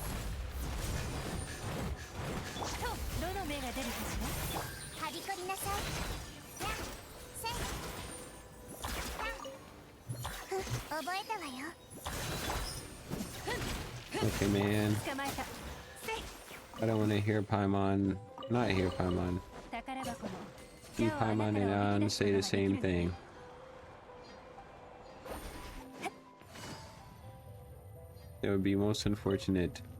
とどの目が出るかしらはびこりなさいやせや覚えたわよ Okay, man. 捕まえたせ I don't want to hear Paimon. Not hear Paimon. 宝箱も You Paimon and An say the same thing. It would be most unfortunate.「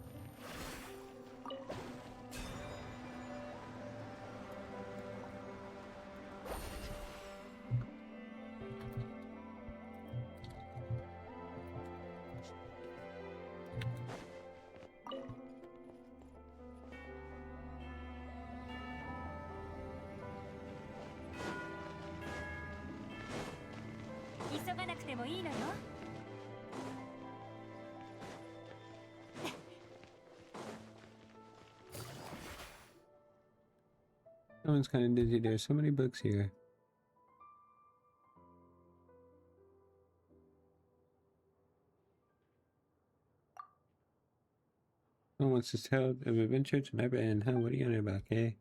急がなくてもいいのよ Someone's kind of dizzy. There's so many books here. Someone wants to tell of adventure to Never End, huh? What are you on about, Kay?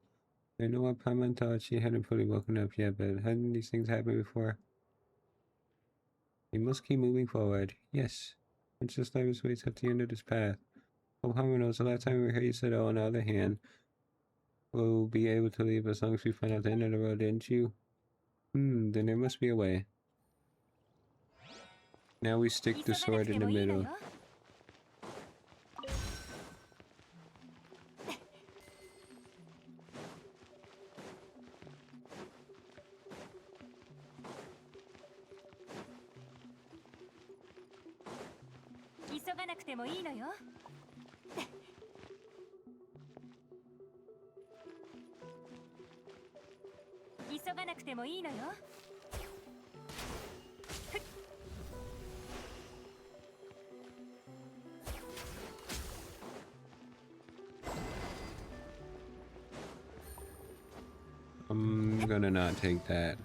I know what Paimon thought she hadn't fully woken up yet, but hadn't these things happened before? We must keep moving forward. Yes. Princess Livis waits at the end of this path. Oh, Paimon knows the last time we were here you said, oh, on the other hand, we'll be able to leave as long as we find out the end of the road, didn't you? Then there must be a way. Now we stick the sword in the middle. I'm gonna not take that.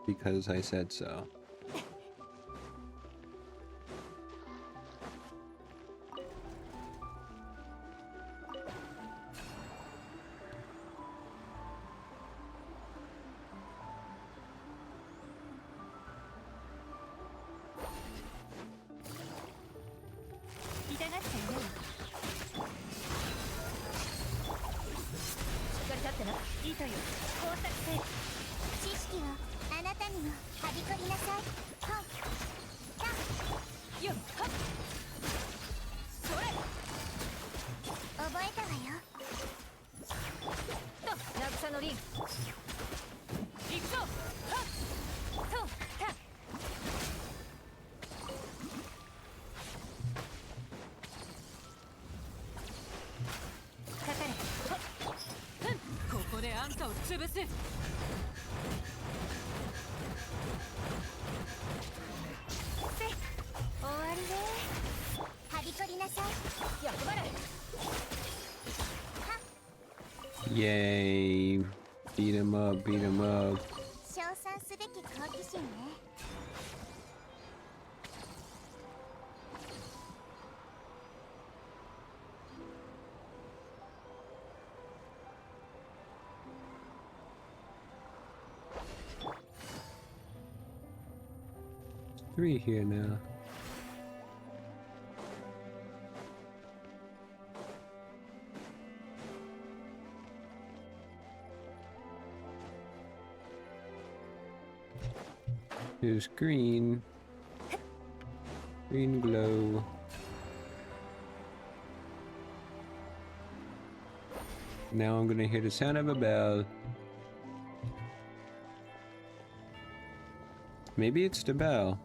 Because I said so. Yay! Beat him up, beat him up. 称賛すべき好奇心ね 3 here now. There's green. Green glow. Now I'm gonna hear the sound of a bell. Maybe it's the bell.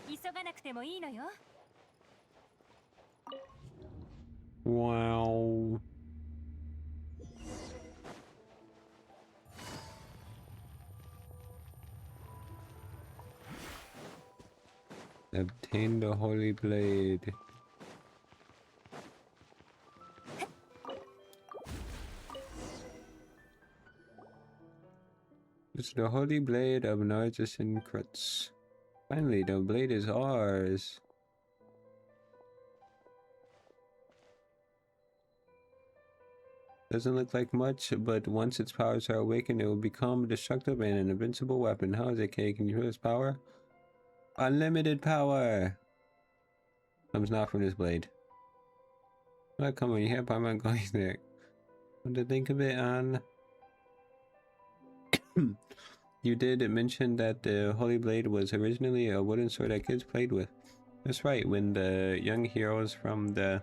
急がなくてもいいのよ。 Wow. Obtain the holy blade. It's the holy blade of Narcissus and Crutz. Finally, the blade is ours. Doesn't look like much, but once its powers are awakened, it will become destructive and an invincible weapon. How is it, Kay? Can you feel its power? Unlimited power! Comes not from this blade. Oh, come on, you have Paimon going there. What to think of it on... You did mention that the Holy Blade was originally a wooden sword that kids played with. That's right, when the young heroes from the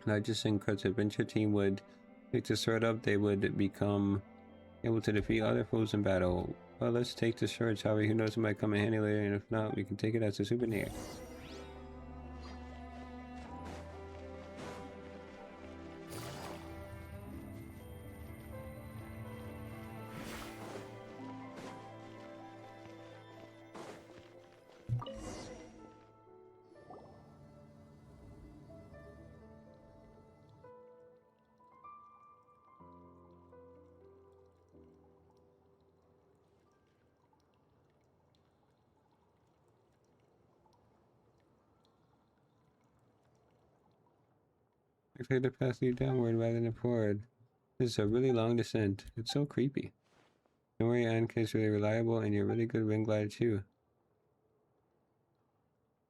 Narcissus and Crutz adventure team would pick the sword up, they would become able to defeat other foes in battle. Well, let's take the sword, shall we? Who knows, it might come in handy later, and if not, we can take it as a souvenir. I clear the path lead downward rather than upward. This is a really long descent. It's so creepy. Don't worry, Anka's really reliable, and you're a really good ring glider too.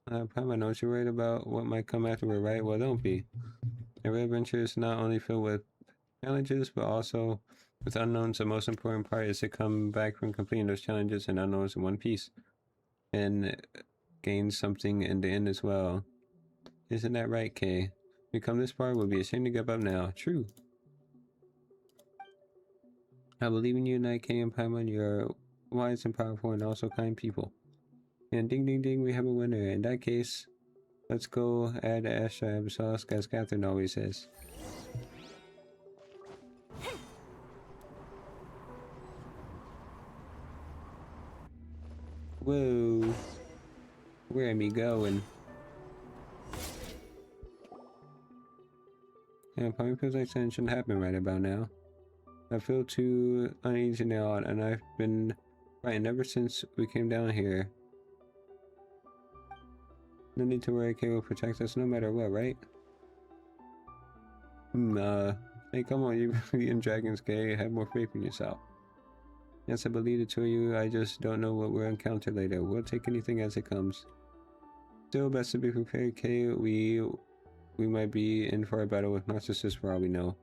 Paimon, don't you worry about what might come afterward, right? Well, don't be. Every adventure is not only filled with challenges, but also with unknowns. The most important part is to come back from completing those challenges and unknowns in one piece, and gain something in the end as well. Isn't that right, Kay? If you come this far, we'll be ashamed to give up now. True. I believe in you, Night King and Paimon. You're wise and powerful and also kind people. And ding ding ding, we have a winner. In that case, let's go add Astra Absolsk, as Catherine always says. Whoa. Where am I going? Yeah, probably feels like something shouldn't happen right about now. I feel too uneasy now, and I've been frightened ever since we came down here. No need to worry, Kay will protect us no matter what, right? Hey, come on, you've eaten dragons, Kay. Have more faith in yourself. Yes, I believe the two of you. I just don't know what we'll encounter later. We'll take anything as it comes. Still, best to be prepared, Kay. We might be in for a battle with Narcissus for all we know.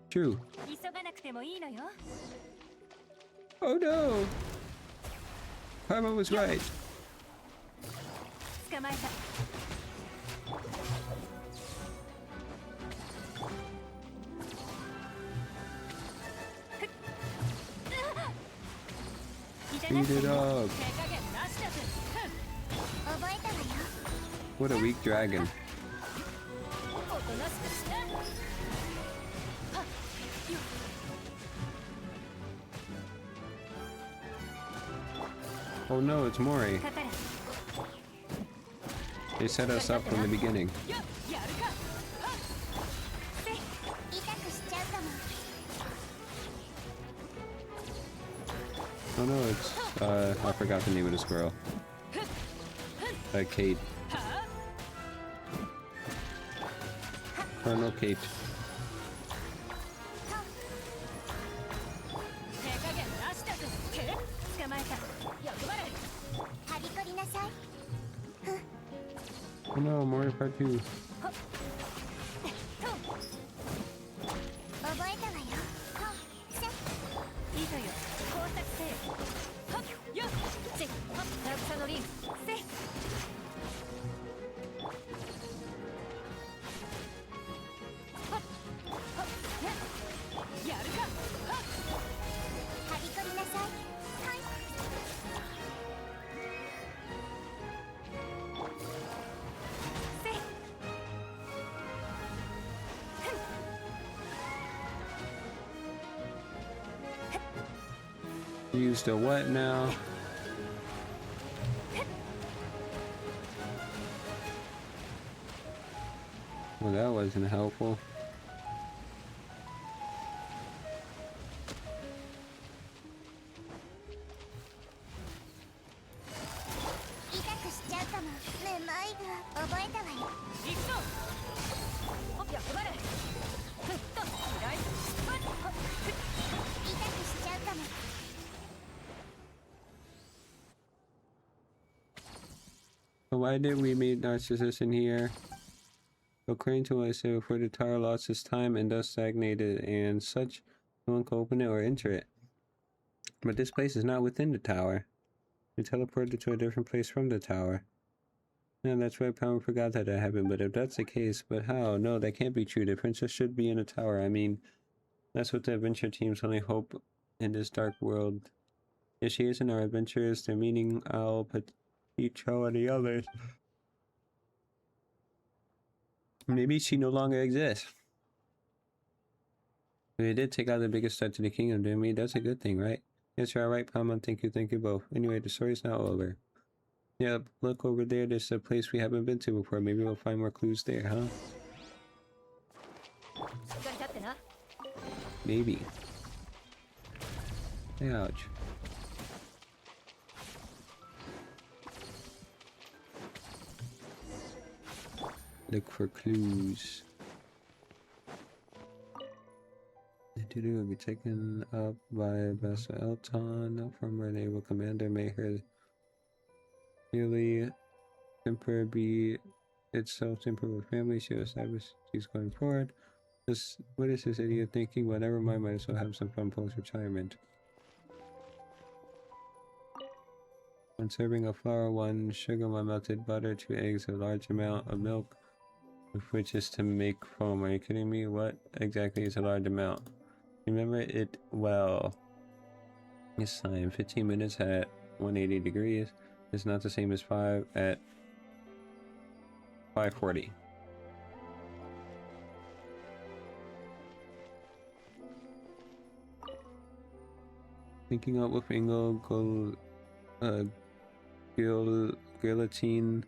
True. 急がなくてもいいのよ。 Oh no! Paimon was right. 捕まえた。Beat it up. 手加減なしだぜ。覚えたわよ。 What a weak dragon. おとなしくして。 Oh no, it's Mori. かかれ。 They set us up from the beginning. やるか。 痛くしちゃうかも。 Oh no, it's I forgot the name of this girl. Kate. Colonel Kate. 手加減なしだぜ。捕まえた。役割。はびこりなさい。 Oh no, Mori Part 2. 覚えたわよ。とよ工作せよはっよっちはっ渚のリンせはっはっやるかはっはびこりなさいはいせい Use the what now? Well, that wasn't helpful. 痛くしちゃうかもめまいが覚えたわよ行くぞほっ役払いふっと開いてふっほっふっ痛くしちゃうかも So why did we meet Narcissus in here? According to what I said before, the tower lost its time and thus stagnated, and such no one could open it or enter it. But this place is not within the tower. We teleported to a different place from the tower. No, that's right, Palmer forgot that happened, but if that's the case, but how? No, that can't be true. The princess should be in a tower. I mean, that's what the adventure team's only hope in this dark world. If she isn't, our adventurers, their meaning, I'll put Icho and the others. Maybe she no longer exists. We did take out the biggest threat to the kingdom, didn't we? That's a good thing, right? Yes, you're alright, Palma. Thank you both. Anyway, the story's now over. Yep, look over there. There's a place we haven't been to before. Maybe we'll find more clues there, huh? しっかり立ってな Maybe. Ouch. Look for clues. The duty will be taken up by Vessel Elton, former naval commander. May her nearly temper be itself temper with family. She will establish she's going forward. What is this idiot thinking? Well, never mind, might as well have some fun post-retirement. One serving of flour, 1 sugar, 1 melted butter, 2 eggs, a large amount of milk, which is to make foam. Are you kidding me? What exactly is a large amount? Remember it well. This time, 15 minutes at 180 degrees is not the same as 5 at 540. Thinking up with Ingo, Guillotine,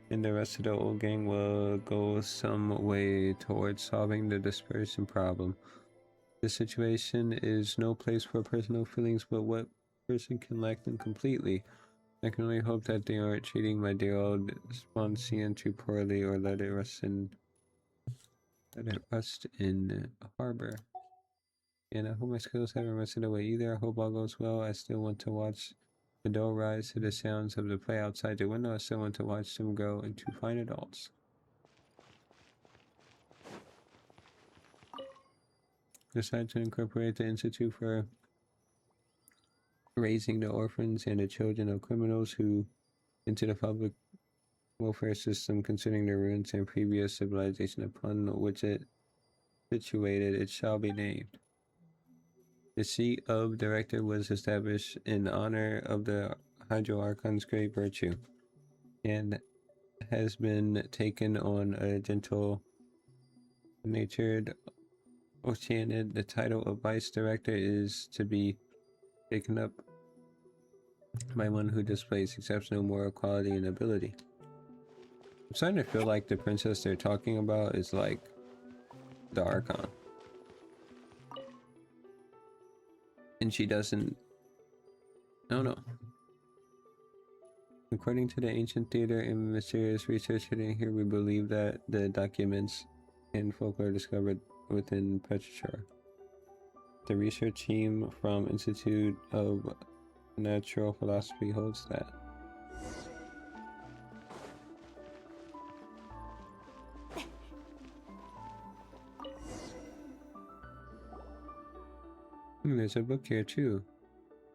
and the rest of the old gang will go some way towards solving the dispersion problem. This situation is no place for personal feelings, but what person can lack them completely? I can only hope that they aren't treating my dear old Sponcian too poorly, or let it rust in harbor. And I hope my skills haven't rusted away either. I hope all goes well. I still want to watch the doe rise to the sounds of the play outside the window. I still want to watch them grow into fine adults. Decide to incorporate the Institute for Raising the Orphans and the Children of Criminals who into the public welfare system, considering the ruins and previous civilization upon which it situated. It shall be named. The seat of director was established in honor of the Hydro Archon's great virtue, and has been taken on a gentle-natured Oceanid. The title of vice director is to be taken up by one who displays exceptional moral quality and ability. I'm starting to feel like the princess they're talking about is like the Archon. And she doesn't... I don't know. According to the ancient theater and mysterious research hidden here, we believe that the documents and folklore discovered within Petrichor. The research team from Institute of Natural Philosophy holds that. There's a book here too.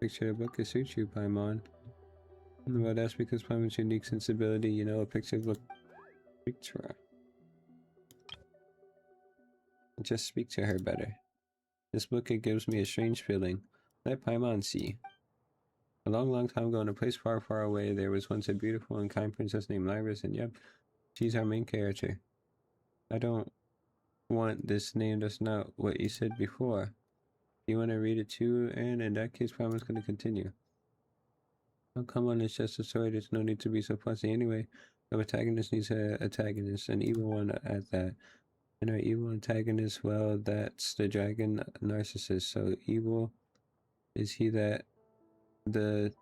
Picture of the book is suits you, Paimon. Well, that's because Paimon's unique sensibility, you know, a picture of the book speaks for her. Just speak to her better. This book, it gives me a strange feeling. Let Paimon see. A long, long time ago in a place far, far away, there was once a beautiful and kind princess named Lyris, and yep, she's our main character. I don't want this name, that's not what you said before. You want to read it too, and in that case, Paimon's going to continue. Oh, come on, it's just a story, there's no need to be so fussy anyway. The protagonist needs an antagonist, an evil one at that. And our evil antagonist, well, that's the dragon Narcissus. So evil is he that the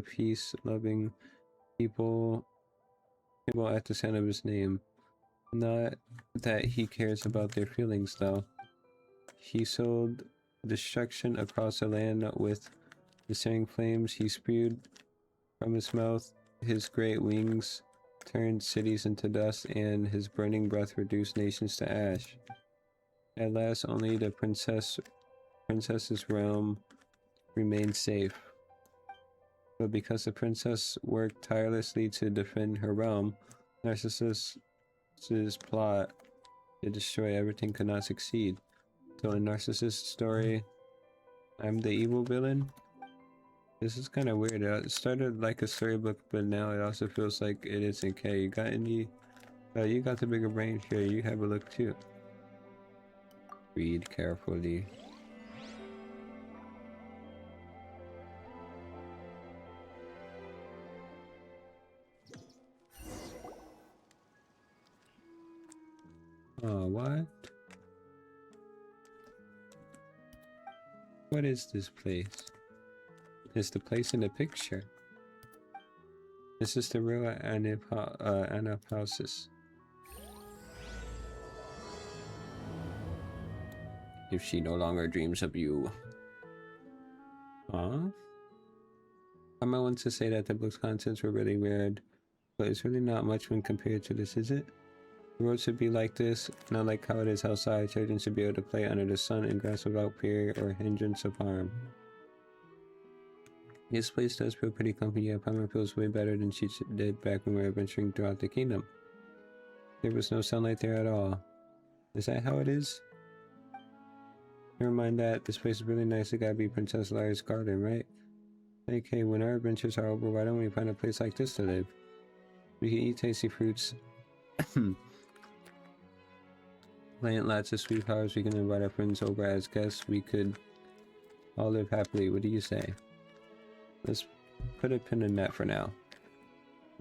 peace-loving people at the sound of his name. Not that he cares about their feelings, though. He sowed destruction across the land with the searing flames he spewed from his mouth. His great wings turned cities into dust, and his burning breath reduced nations to ash. At last, only the princess's realm remained safe. But because the princess worked tirelessly to defend her realm, Narcissus's plot to destroy everything could not succeed. So in Narcissus' story, I'm the evil villain. This is kind of weird. It started like a storybook, but now it also feels like it isn't. Okay, you got any? You got the bigger brain here. You have a look too. Read carefully. Oh, what? What is this place? It's the place in the picture. This is the real Anapausis. If she no longer dreams of you. Huh? I might want to say that the book's contents were really weird, but it's really not much when compared to this, is it? The world should be like this, not like how it is outside. Children should be able to play under the sun and grass without fear or hindrance of harm. This place does feel pretty comfy. Yeah, Paimon feels way better than she did back when we were adventuring throughout the kingdom. There was no sunlight there at all. Is that how it is? Never mind that. This place is really nice. It gotta be Princess Lyris' garden, right? Okay, when our adventures are over, why don't we find a place like this to live? We can eat tasty fruits. Plant lots of sweet flowers. We can invite our friends over as guests. We could all live happily. What do you say? Let's put a pin in that for now.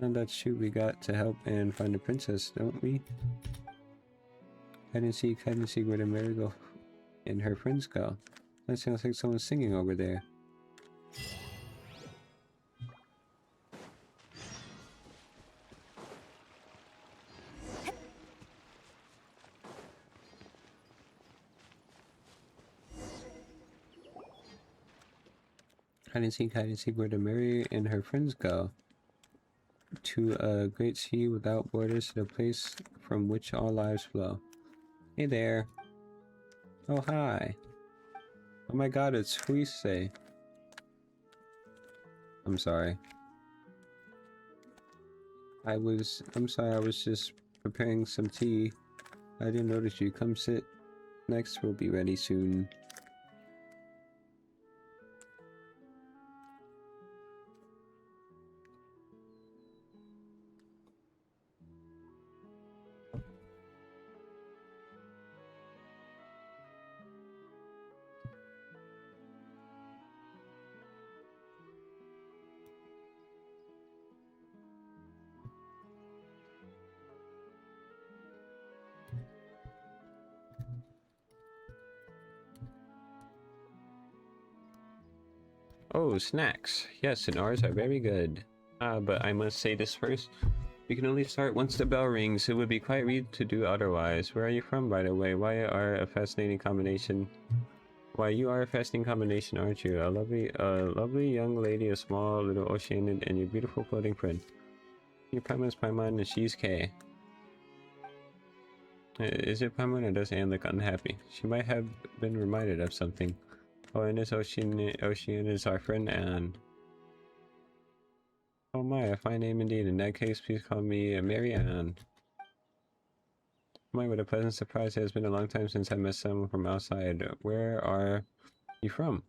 And that's true, we got to help and find the princess, don't we? Hide and seek where the Marigold and her friends go. That sounds like someone singing over there. Hide and seek where the Mary and her friends go. To a great sea without borders, to the place from which all lives flow. Hey there. Oh, hi. Oh my god, it's Huise. I'm sorry. I'm sorry, I was just preparing some tea. I didn't notice you. Come sit next, we'll be ready soon. Oh, snacks. Yes, and ours are very good. But I must say this first. We can only start once the bell rings. It would be quite rude to do otherwise. Where are you from, by the way? Why you are a fascinating combination, aren't you? A lovely young lady, a small little Oceanian, and your beautiful floating friend. Your Paimon is Paimon, and she's Kay. Is it Paimon, or does Anne look unhappy? She might have been reminded of something. Oh, and this Ocean is our friend Anne. Oh my, a fine name indeed. In that case, please call me Mary Anne. My, what a pleasant surprise. It has been a long time since I met someone from outside. Where are you from?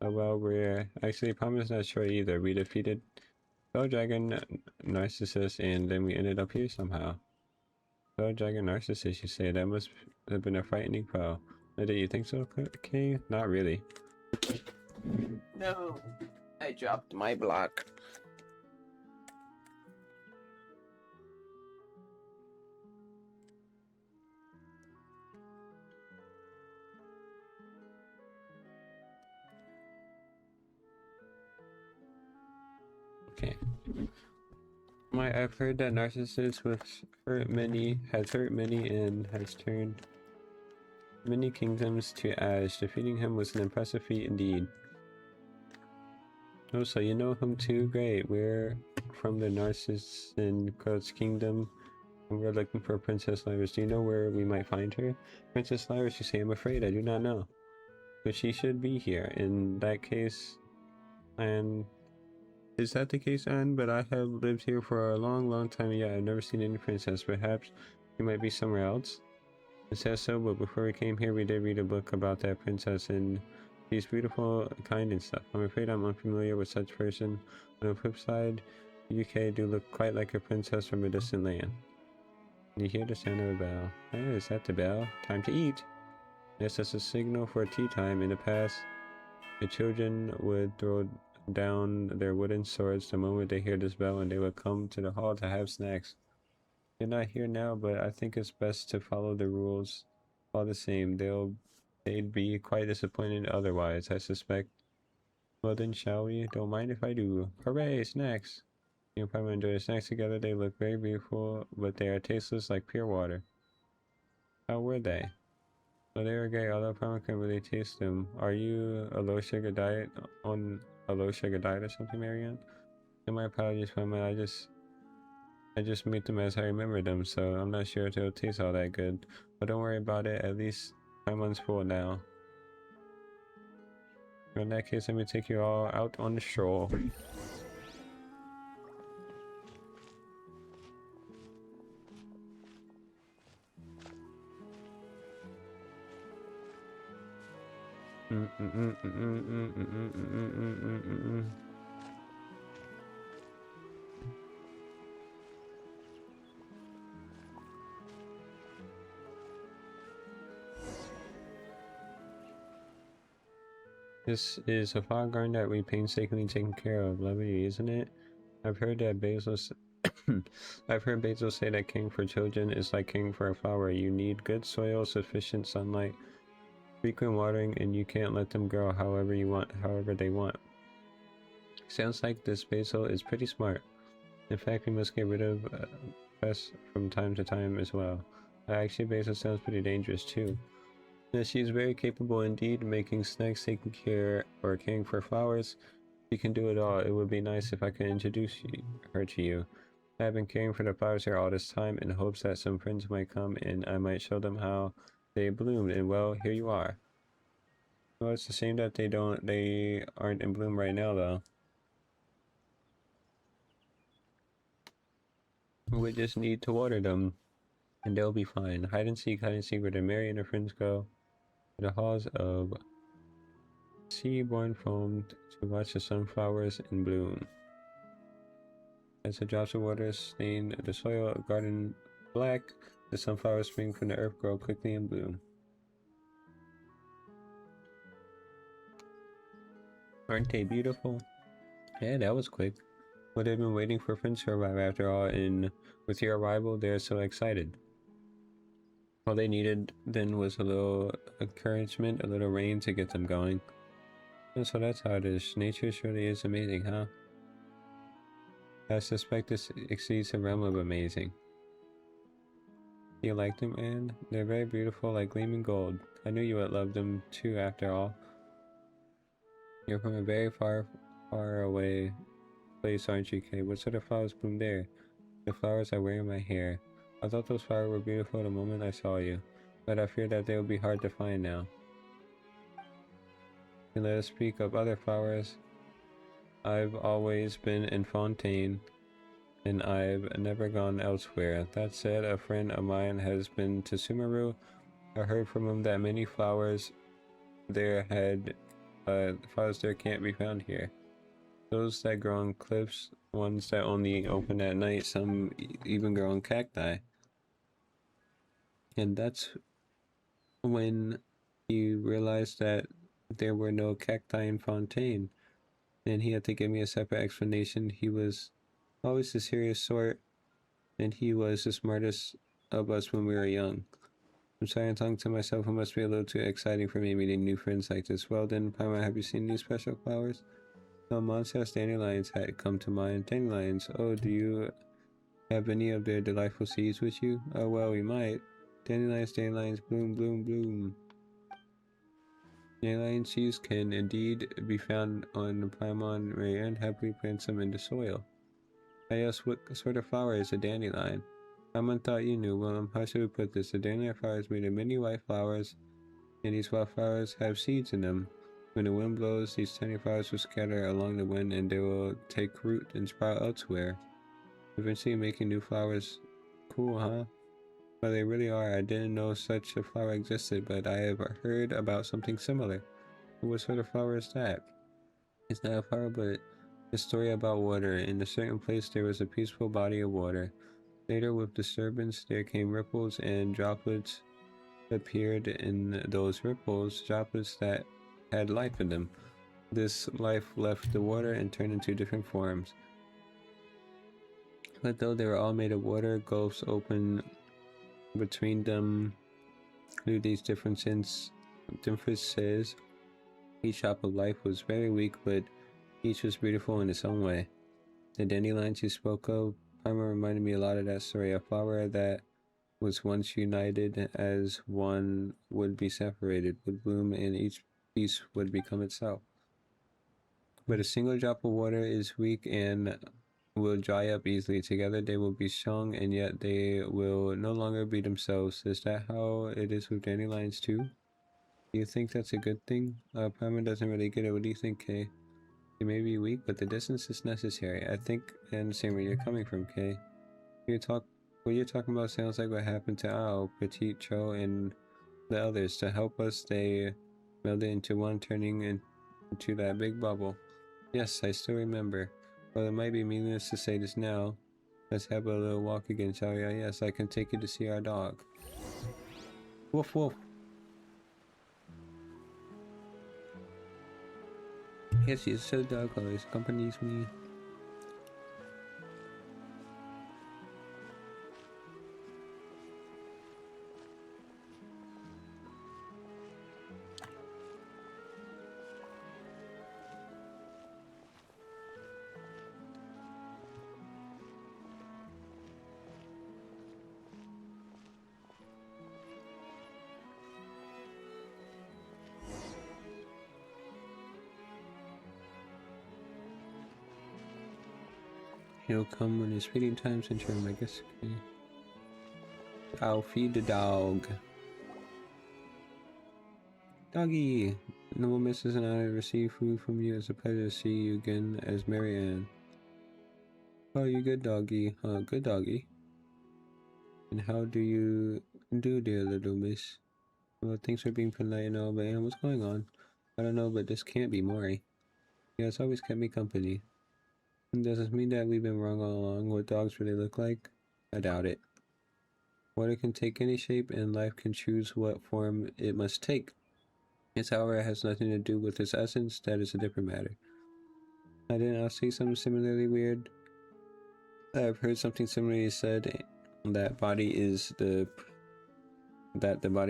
Oh, well, we're... Actually, Paimon is not sure either. We defeated Bell Dragon, Narcissus, and then we ended up here somehow. Bell Dragon, Narcissus, you say? That must have been a frightening foe. Did you think so, Kay? Not really. No, I dropped my block. Okay. I've heard that Narcissus has hurt many and has turned many kingdoms to ash. Defeating him was an impressive feat indeed. Oh, so you know him too? Great. We're from the Narcissan God's kingdom, and we're looking for Princess Lyris. Do you know where we might find her? Princess Lyris, you say? I'm afraid I do not know. But she should be here. In that case, and is that the case, Anne? But I have lived here for a long time, yeah, I've never seen any princess. Perhaps you might be somewhere else? It says so, but before we came here, we did read a book about that princess, and she's beautiful, kind, and stuff. I'm afraid I'm unfamiliar with such person. On the flip side, UK do look quite like a princess from a distant land. You hear the sound of a bell. Hey, is that the bell? Time to eat! Yes, that's a signal for tea time. In the past, the children would throw down their wooden swords the moment they hear this bell, and they would come to the hall to have snacks. They're not here now, but I think it's best to follow the rules all the same. They'd be quite disappointed otherwise, I suspect. Well then, shall we? Don't mind if I do. Hooray, snacks! You can probably enjoy the snacks together. They look very beautiful, but they are tasteless like pure water. How were they? Well, they were great, although I probably can't really taste them. Are you a low sugar diet or something, Marianne? And my apologies, Paimon. I just made them as I remember them, so I'm not sure if it'll taste all that good. But don't worry about it. At least Paimon's full now. In that case, let me take you all out on the stroll. This is a flower garden that we painstakingly taken care of. Lovely, isn't it? I've heard that I've heard Basil say that caring for children is like caring for a flower. You need good soil, sufficient sunlight, frequent watering, and you can't let them grow however they want. Sounds like this Basil is pretty smart. In fact, we must get rid of Bess from time to time as well. Actually, Basil sounds pretty dangerous too. Yes, she's very capable indeed, making snacks, taking care, or caring for flowers. She can do it all. It would be nice if I could introduce her to you. I have been caring for the flowers here all this time in hopes that some friends might come and I might show them how they bloomed, and well, here you are. Well, it's a shame that they aren't in bloom right now, though. We just need to water them, and they'll be fine. Hide and seek where the Mary and her friends go. The halls of sea-born foam to watch the sunflowers in bloom. As the drops of water stain the soil garden black, the sunflowers spring from the earth grow quickly and bloom. Aren't they beautiful? Yeah, that was quick. Well, they've been waiting for friends to arrive after all, and with your arrival, they're so excited. All they needed then was a little encouragement, a little rain to get them going. And so that's how it is. Nature surely is amazing, huh? I suspect this exceeds the realm of amazing. You like them, Anne? They're very beautiful, like gleaming gold. I knew you would love them too, after all. You're from a very far away place, aren't you, Kay? What sort of flowers bloom there? The flowers I wear in my hair. I thought those flowers were beautiful the moment I saw you, but I fear that they will be hard to find now. And let us speak of other flowers. I've always been in Fontaine, and I've never gone elsewhere. That said, a friend of mine has been to Sumeru. I heard from him that many flowers there can't be found here. Those that grow on cliffs, ones that only open at night, some even grow on cacti. And that's when he realized that there were no cacti in Fontaine, and he had to give me a separate explanation. He was always the serious sort, and he was the smartest of us when we were young. I'm sorry, I'm talking to myself. It must be a little too exciting for me meeting new friends like this. Well then, Paimon, have you seen these special flowers? No, Monsieur's dandelions had come to mind. Dandelions, oh, do you have any of their delightful seeds with you? Oh, well, we might. Dandelions, dandelions, bloom, bloom, bloom. Dandelion seeds can indeed be found on Paimon Rayan. Happily plant some in the soil. I asked, what sort of flower is a dandelion? Paimon thought you knew. Well, how should we put this? A dandelion flower is made of many white flowers, and these white flowers have seeds in them. When the wind blows, these tiny flowers will scatter along the wind, and they will take root and sprout elsewhere, eventually making new flowers. Cool, huh? Well, they really are. I didn't know such a flower existed, but I have heard about something similar. What sort of flower is that? It's not a flower, but a story about water. In a certain place, there was a peaceful body of water. Later, with disturbance, there came ripples, and droplets appeared in those ripples, droplets that had life in them. This life left the water and turned into different forms. But though they were all made of water, gulfs opened between them through these differences. Each drop of life was very weak, but each was beautiful in its own way. The dandelions you spoke of, Paimon, reminded me a lot of that story. A flower that was once united as one would be separated, would bloom, and each piece would become itself. But a single drop of water is weak and will dry up easily. Together they will be strong, and yet they will no longer be themselves. Is that how it is with dandelions too? Do you think that's a good thing? Paimon doesn't really get it. What do you think, Kay? They may be weak, but the distance is necessary. I think I understand where you're coming from, Kay. What you're talking about sounds like what happened to Ao, Petit, Cho, and the others. To help us, they melded into one, turning into that big bubble. Yes, I still remember. Well, it might be meaningless to say this now. Let's have a little walk again, shall we? Yes, I can take you to see our dog. Woof woof. Yes, he's so dog always accompanies me. He'll come when his feeding time's in term, I guess. Okay. I'll feed the dog. Doggy! Noble Mrs. and I receive food from you. It's a pleasure to see you again as Marianne. Oh, you good doggy. Good doggy. And how do you do, dear little miss? Well, thanks for being polite and all, but what's going on? I don't know, but this can't be Mori. Yeah, it's always kept me company. Does this mean that we've been wrong all along? What dogs really look like? I doubt it. Water can take any shape, and life can choose what form it must take. Its however has nothing to do with its essence. That is a different matter. I didn't say something similarly weird. I've heard something similarly said that the body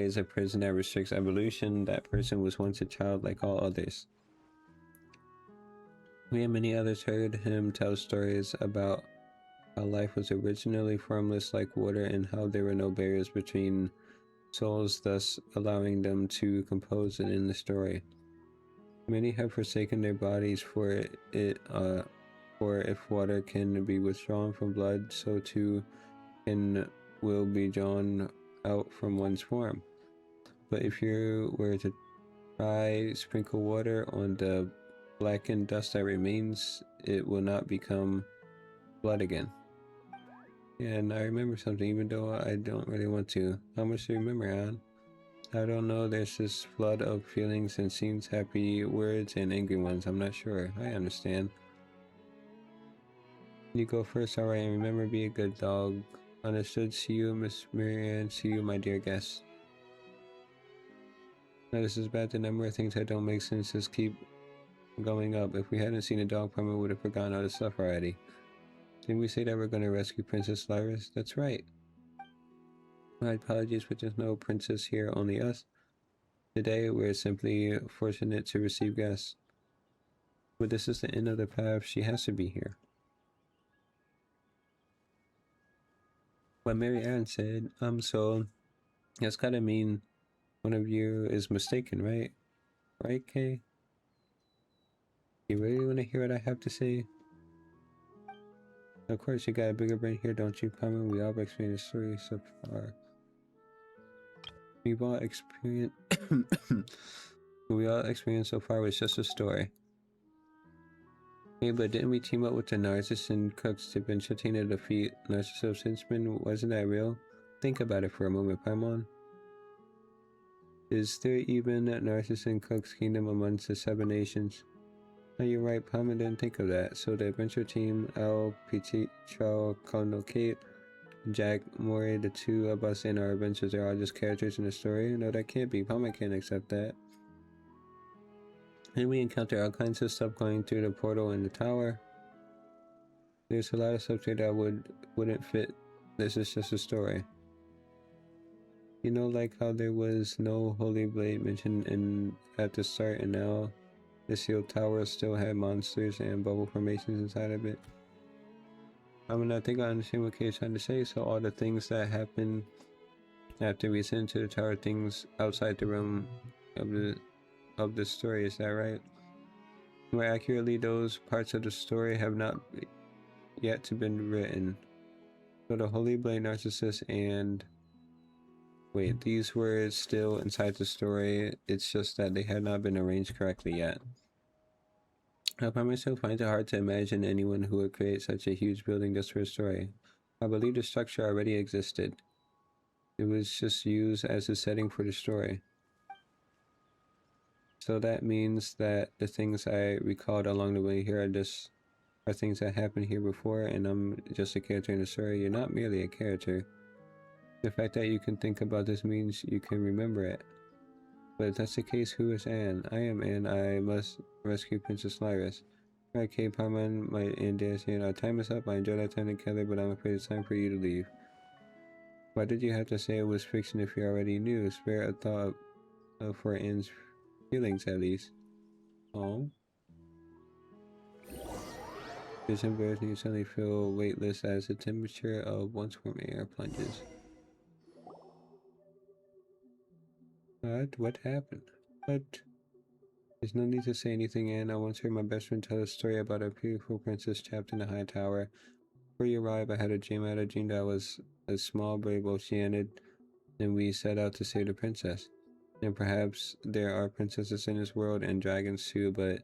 is a prison that restricts evolution. That person was once a child like all others. We and many others heard him tell stories about how life was originally formless like water, and how there were no barriers between souls, thus allowing them to compose it in the story. Many have forsaken their bodies for if water can be withdrawn from blood, so too can will be drawn out from one's form. But if you were to try sprinkle water on the blackened dust that remains, it will not become blood again. And I remember something, even though I don't really want to. How much do you remember, Anne? I don't know, there's this flood of feelings and scenes, happy words and angry ones. I'm not sure. I understand. You go first, alright, and remember, be a good dog. Understood. See you, Miss Marianne. See you, my dear guest. Now, this is bad. The number of things that don't make sense just keep going up. If we hadn't seen a dog, Parma would have forgotten all this stuff already. Didn't we say that we're going to rescue Princess Lyris? That's right. My apologies, but there's no princess here, only us. Today, we're simply fortunate to receive guests. But this is the end of the path. She has to be here. What Mary Ann said, so that's gotta mean one of you is mistaken, right? Right, Kay? You really want to hear what I have to say? Of course, you got a bigger brain here, don't you, Carmen? We all experienced stories so far. We've all experienced we all experienced so far was just a story. Hey, but didn't we team up with the Narcissus and Cooks to eventually defeat Narcissus Henchman? Wasn't that real? Think about it for a moment, Paimon. Is there even a Narcissus and Cooks kingdom amongst the 7 nations? Oh, you're right, Paimon didn't think of that. So the adventure team, Al, Petit, Chao, Kono, Kate, Jack, Mori, the 2 of us in our adventures are all just characters in the story? No, that can't be. Paimon can't accept that. And we encounter all kinds of stuff going through the portal in the tower. There's a lot of stuff there that wouldn't fit. This is just a story. You know, like how there was no Holy Blade mentioned at the start, and now the sealed tower still had monsters and bubble formations inside of it. I think I understand what Kay's trying to say. So all the things that happen after we ascend to the tower, things outside the realm of the story, is that right? More accurately, those parts of the story have not yet to been written. So the Holy Blade, Narcissus, and wait, these were still inside the story. It's just that they had not been arranged correctly yet. I by myself find it hard to imagine anyone who would create such a huge building just for a story. I believe the structure already existed. It was just used as a setting for the story. So that means that the things I recalled along the way here are things that happened here before, and I'm just a character in the story. You're not merely a character. The fact that you can think about this means you can remember it. But if that's the case, who is Anne? I am Anne. I must rescue Princess Lyris. Alright, Kay, Paimon, and Dacian, our time is up. I enjoyed our time together, but I'm afraid it's time for you to leave. Why did you have to say it was fiction if you already knew? Spare a thought for Anne's feelings, at least. Oh. This embarrassing, you suddenly feel weightless as the temperature of once warm air plunges. What happened? What? There's no need to say anything, Anne. I once heard my best friend tell a story about a beautiful princess trapped in a high tower. Before you arrived, I had a dream. I had a dream that was a small, brave Oceanid, and we set out to save the princess. And perhaps there are princesses in this world and dragons too, but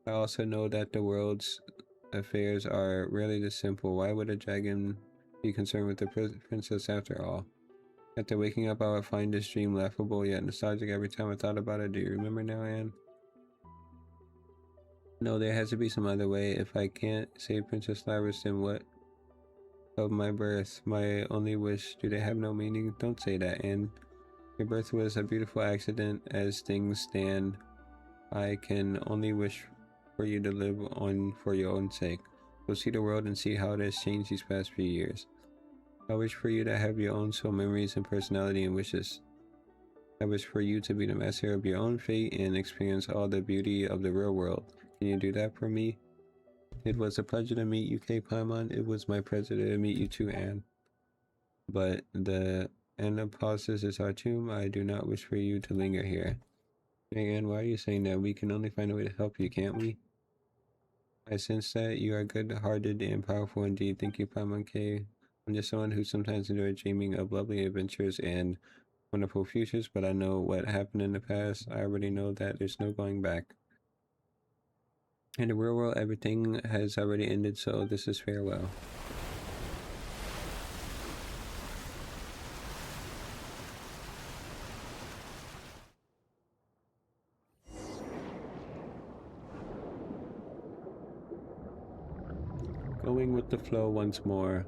I also know that the world's affairs are rarely this simple. Why would a dragon be concerned with the princess after all? After waking up, I would find this dream laughable yet nostalgic every time I thought about it. Do you remember now, Anne? No, there has to be some other way. If I can't save Princess Lyris, then what of my birth? My only wish. Do they have no meaning? Don't say that, Anne. Your birth was a beautiful accident. As things stand, I can only wish for you to live on for your own sake. Go see the world and see how it has changed these past few years. I wish for you to have your own soul memories and personality and wishes. I wish for you to be the master of your own fate and experience all the beauty of the real world. Can you do that for me? It was a pleasure to meet you, Kay Paimon. It was my pleasure to meet you too, Anne. But the Anna pauses is our tomb. I do not wish for you to linger here. Hey, Anne, why are you saying that? We can only find a way to help you, can't we? I sense that you are good-hearted and powerful indeed. Thank you, Paimon Kay. I'm just someone who sometimes enjoys dreaming of lovely adventures and wonderful futures, but I know what happened in the past. I already know that there's no going back. In the real world, everything has already ended, so this is farewell. Going with the flow once more.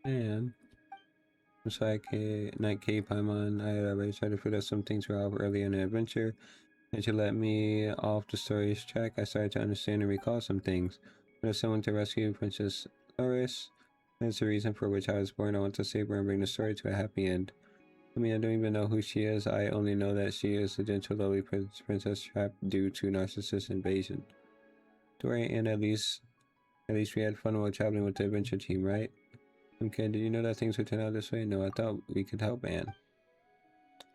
And it's like a Night K Paimon. I had already tried to figure out some things were off early in the adventure. And to let me off the story's track, I started to understand and recall some things. There's someone to rescue Princess Loris. That's the reason for which I was born. I want to save her and bring the story to a happy end. I mean, I don't even know who she is. I only know that she is a gentle, lovely princess trapped due to narcissist invasion. Story, and at least we had fun while traveling with the adventure team, right? Okay, did you know that things would turn out this way? No, I thought we could help Anne.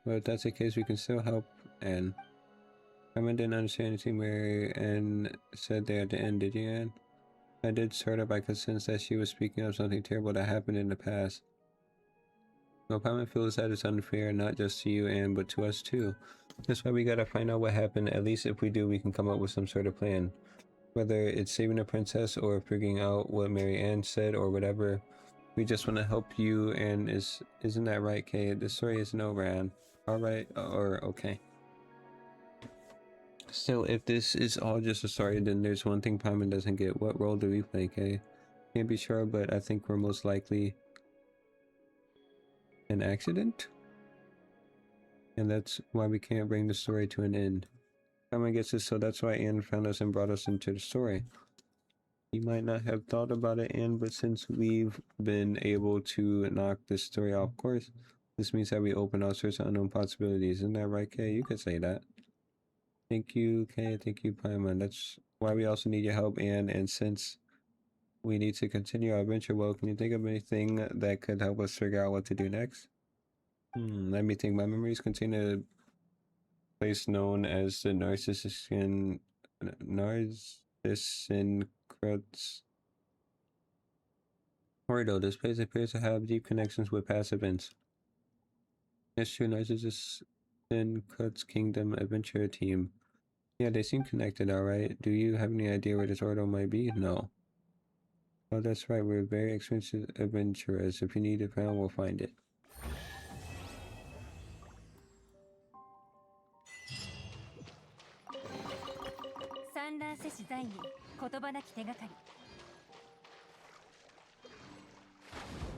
Well, if that's the case, we can still help Anne. Carmen didn't understand anything where Anne said there at the end, did you, Anne? I did, sort of. I could sense that she was speaking of something terrible that happened in the past. Well, Carmen feels that it's unfair, not just to you, Anne, but to us too. That's why we gotta find out what happened. At least if we do, we can come up with some sort of plan. Whether it's saving the princess or figuring out what Mary Ann said or whatever. We just want to help you, and isn't that right, Kay? The story isn't over, Anne. Alright, or okay. Still, if this is all just a story, then there's one thing Paimon doesn't get. What role do we play, Kay? Can't be sure, but I think we're most likely an accident? And that's why we can't bring the story to an end. Paimon gets it, so that's why Anne found us and brought us into the story. You might not have thought about it, Anne, but since we've been able to knock this story off course, this means that we open all sorts of unknown possibilities. Isn't that right, Kay? You could say that. Thank you, Kay. Thank you, Paimon. That's why we also need your help, Anne. And since we need to continue our adventure, well, can you think of anything that could help us figure out what to do next? Let me think. My memories contain a place known as the Narcissus Corridor. This place appears to have deep connections with past events. It's true, Narcissus Crud's Kingdom Adventure Team. Yeah, they seem connected, alright. Do you have any idea where this order might be? No. Oh, that's right, we're very experienced adventurers. If you need it found, we'll find it.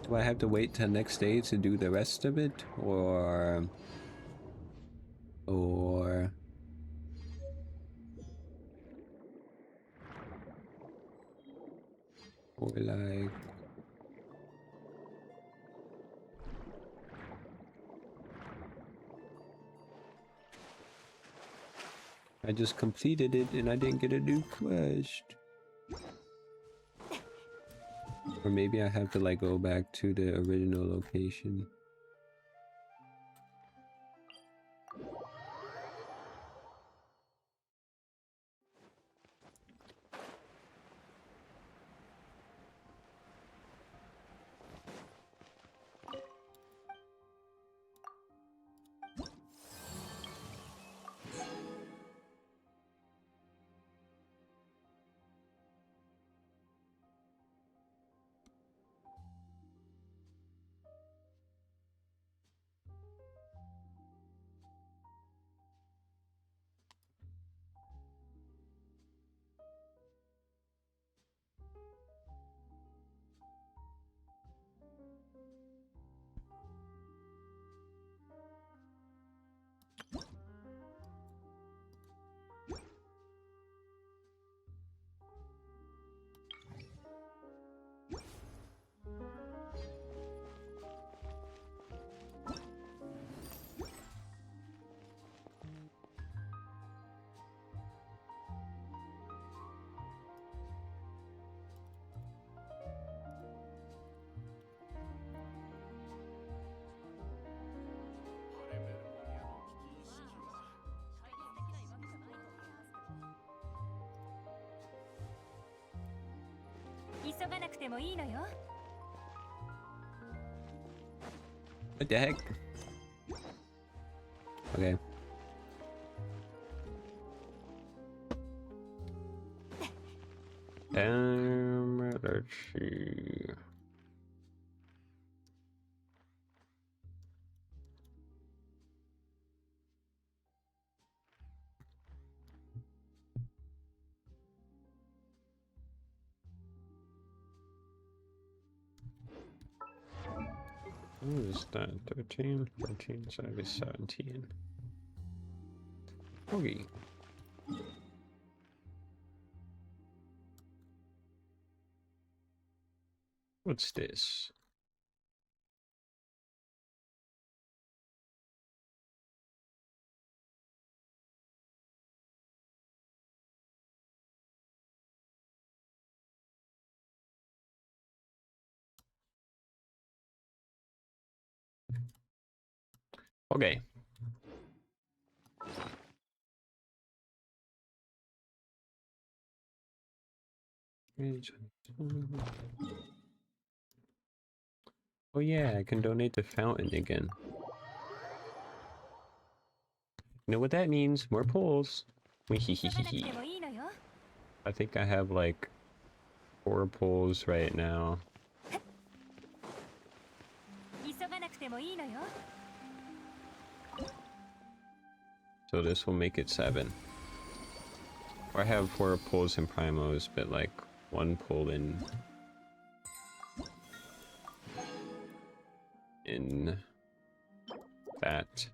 Do I have to wait till next day to do the rest of it? Or like... I just completed it and I didn't get a new quest. Or maybe I have to like go back to the original location. 急がなくてもいいのよ。 What the heck? Okay. Let's see. What is that? 13, 14, so that'd be 17. Okay. What's this? Okay. Oh yeah, I can donate to Fountain again. You know what that means? More pulls. 急がなくてもいいのよ。 I think I have like 4 pulls right now. 急がなくてもいいのよ。 So this will make it 7. Or I have 4 pulls in primos, but like 1 pull in that.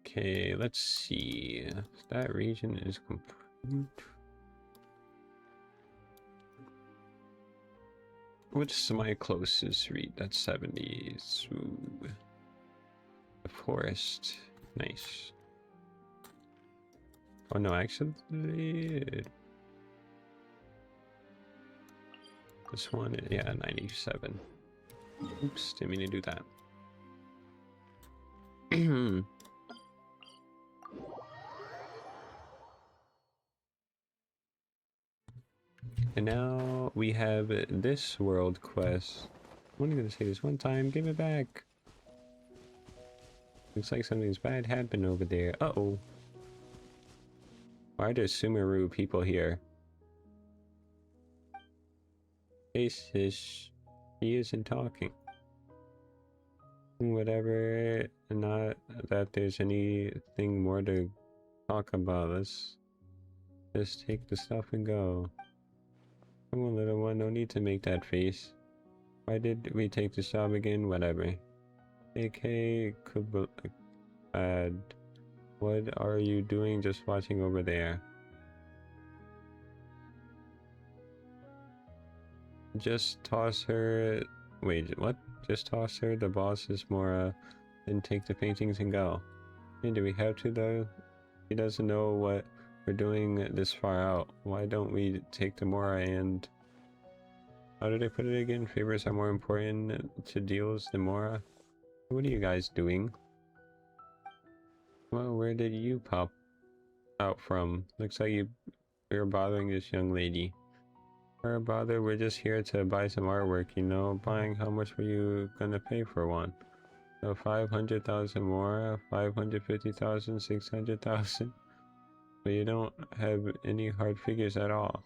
Okay, let's see. That region is complete. What's my closest read? That's 70. Ooh. The forest. Nice. Oh no, actually... This one, yeah, 97. Oops, didn't mean to do that. And now we have this world quest. I'm only gonna say this one time, give it back. Looks like something's bad happened over there. Uh-oh. Why are there Sumeru people here? Hey sis, he isn't talking. Whatever, not that there's anything more to talk about. Let's just take the stuff and go. Come on, little one, no need to make that face. Why did we take this job again? Whatever. AK Kubad, what are you doing just watching over there? Just toss her... Wait, what? Just toss her the boss's Mora, then take the paintings and go. And do we have to though? He doesn't know what we're doing this far out. Why don't we take the Mora and... How did I put it again? Favors are more important to deals than Mora? What are you guys doing? Well, where did you pop out from? Looks like you're bothering this young lady. Or bother, we're just here to buy some artwork, you know. Buying, how much were you gonna pay for one? So 500,000 more, 550,000, 600,000. But you don't have any hard figures at all.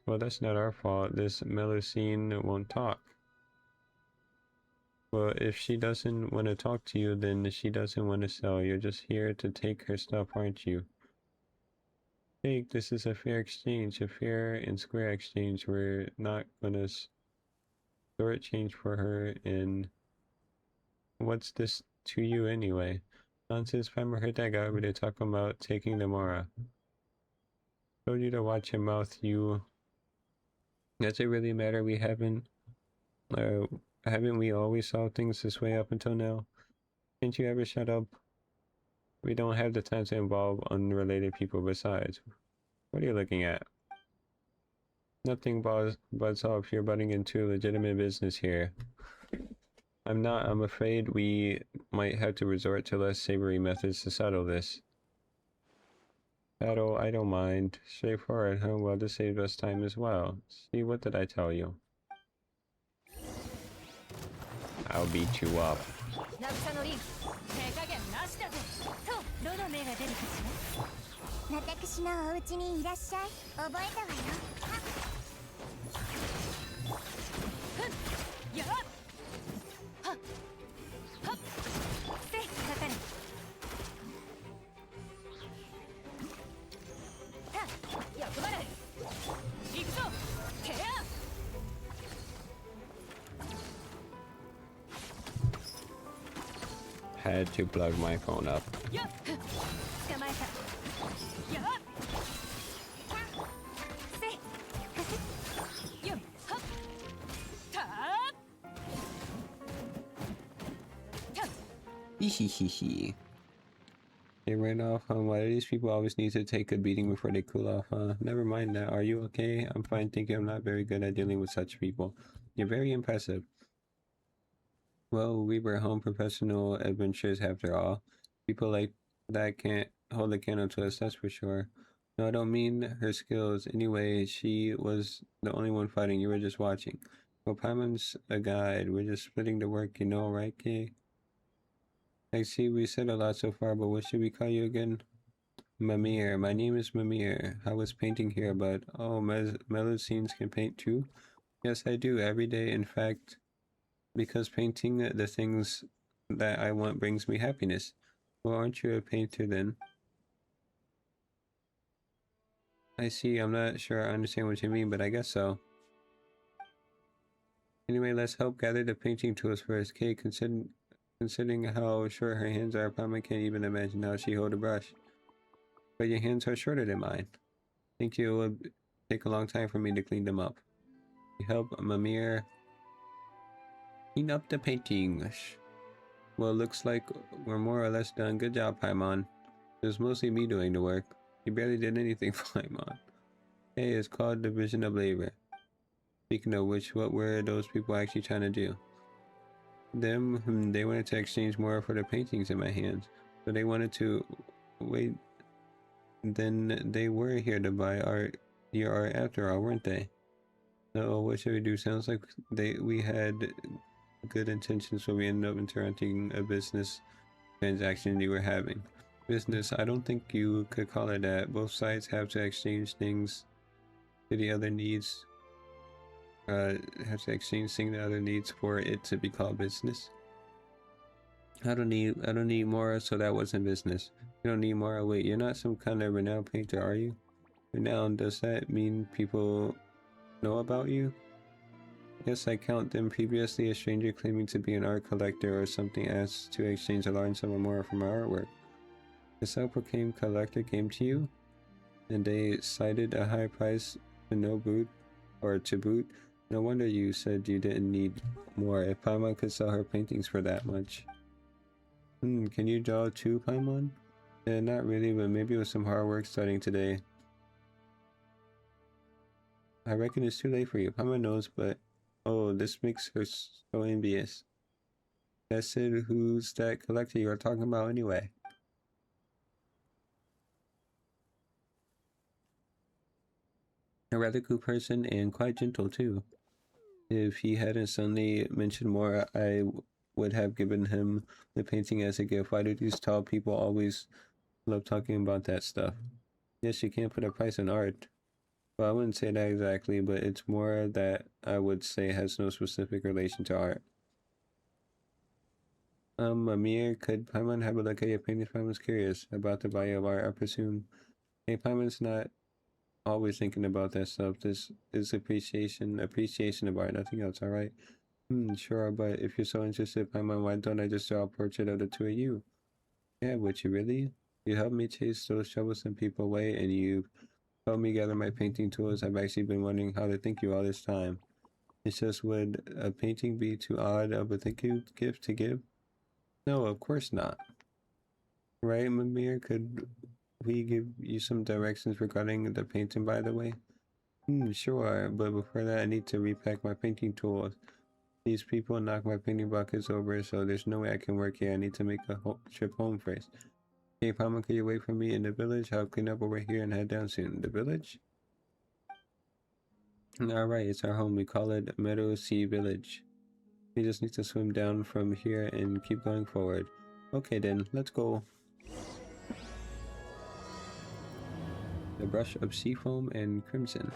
Well, that's not our fault. This Melusine won't talk. Well, if she doesn't want to talk to you, then she doesn't want to sell. You're just here to take her stuff, aren't you? Take, this is a fair exchange, a fair and square exchange. We're not gonna short change for her, and what's this to you anyway? Nonsense, if I heard that guy over there talking about taking the Mora. Told you to watch your mouth, you. Does it really matter? We haven't we always saw things this way up until now? Can't you ever shut up? We don't have the time to involve unrelated people besides. What are you looking at? Nothing, buzz off. You're butting into legitimate business here. I'm not. I'm afraid we might have to resort to less savory methods to settle this. Battle, I don't mind. Straightforward, huh? Well, this saved us time as well. See, what did I tell you? I'll beat you up. 渚のリン手加減なしだぜ。とどの目が出るかしら。私のお家にいらっしゃい。覚えたわよ。やっはっはっせいかかれ。役払い行くぞ。てや Had to plug my phone up. やっ捕まえた。やっせいよっはったた Hehehehe. They ran off, huh? Why do these people always need to take a beating before they cool off, huh? Never mind that. Are you okay? I'm fine, thank you. I'm not very good at dealing with such people. You're very impressive. Well, we were home professional adventurers after all. People like that can't hold a candle to us, that's for sure. No, I don't mean her skills. Anyway, she was the only one fighting. You were just watching. Well, Paimon's a guide. We're just splitting the work, you know, right, Kay? I see we said a lot so far, but what should we call you again? Mimir. My name is Mimir. I was painting here, but oh, Melusines can paint too? Yes, I do, every day, in fact, because painting the things that I want brings me happiness. Well, aren't you a painter then? I see, I'm not sure I understand what you mean, but I guess so. Anyway, let's help gather the painting tools first. Kay, considering how short her hands are, Palma can't even imagine how she hold a brush. But your hands are shorter than mine. I think it would take a long time for me to clean them up. You help Mimir clean up the paintings. Well, looks like we're more or less done. Good job, Paimon. It was mostly me doing the work. You barely did anything, Paimon. Hey, it's called division of labor. Speaking of which, what were those people actually trying to do? They wanted to exchange more for the paintings in my hands. So they wanted to wait. Then they were here to buy your art after all, weren't they? So what should we do? Sounds like we had good intentions, so we ended up interrupting a business transaction you were having. Business? I don't think you could call it that. Both sides have to exchange things to the other needs. Have to exchange things to other needs for it to be called business. I don't need more, so that wasn't business. You don't need more. Wait, you're not some kind of renowned painter, are you? Renowned, does that mean people know about you? Yes, I count them. Previously, a stranger claiming to be an art collector or something asked to exchange a large sum or more from our artwork. The self-proclaimed collector came to you, and they cited a high price to boot. No wonder you said you didn't need more. If Paimon could sell her paintings for that much. Can you draw too, Paimon? Yeah, not really, but maybe with some hard work starting today. I reckon it's too late for you. Paimon knows, but oh, this makes her so envious. That's it. Who's that collector you are talking about anyway? A rather cool person and quite gentle too. If he hadn't suddenly mentioned more, I would have given him the painting as a gift. Why do these tall people always love talking about that stuff? Yes, you can't put a price on art. Well, I wouldn't say that exactly, but it's more that I would say has no specific relation to art. Amir, could Paimon have a look at your paintings? Paimon's curious about the value of art, I presume. Hey, Paimon's not always thinking about that stuff. This is appreciation of art, nothing else, alright? Sure, but if you're so interested, Paimon, why don't I just draw a portrait of the two of you? Yeah, would you really? You helped me chase those troublesome people away, and you helped me gather my painting tools. I've actually been wondering how to thank you all this time. It's just, would a painting be too odd of a thank you gift to give? No, of course not. Right, Mimir? Could we give you some directions regarding the painting, by the way? Sure, but before that I need to repack my painting tools. These people knock my penny buckets over, so there's no way I can work here. I need to make a trip home first. Hey, Palma, can you wait for me in the village? I'll clean up over here and head down soon. The village? Alright, it's our home. We call it Meadow Sea Village. We just need to swim down from here and keep going forward. Okay then, let's go. The brush of seafoam and crimson.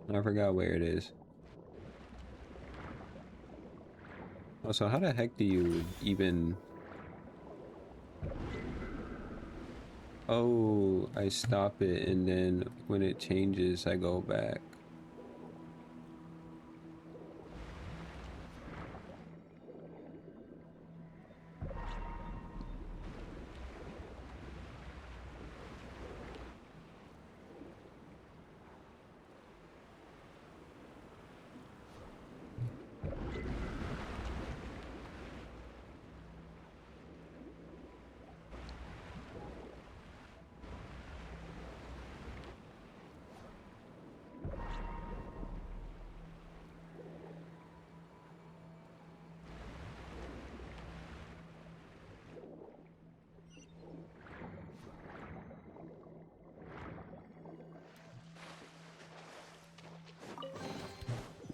I forgot where it is. Also, how the heck do you even... Oh, I stop it and then when it changes, I go back.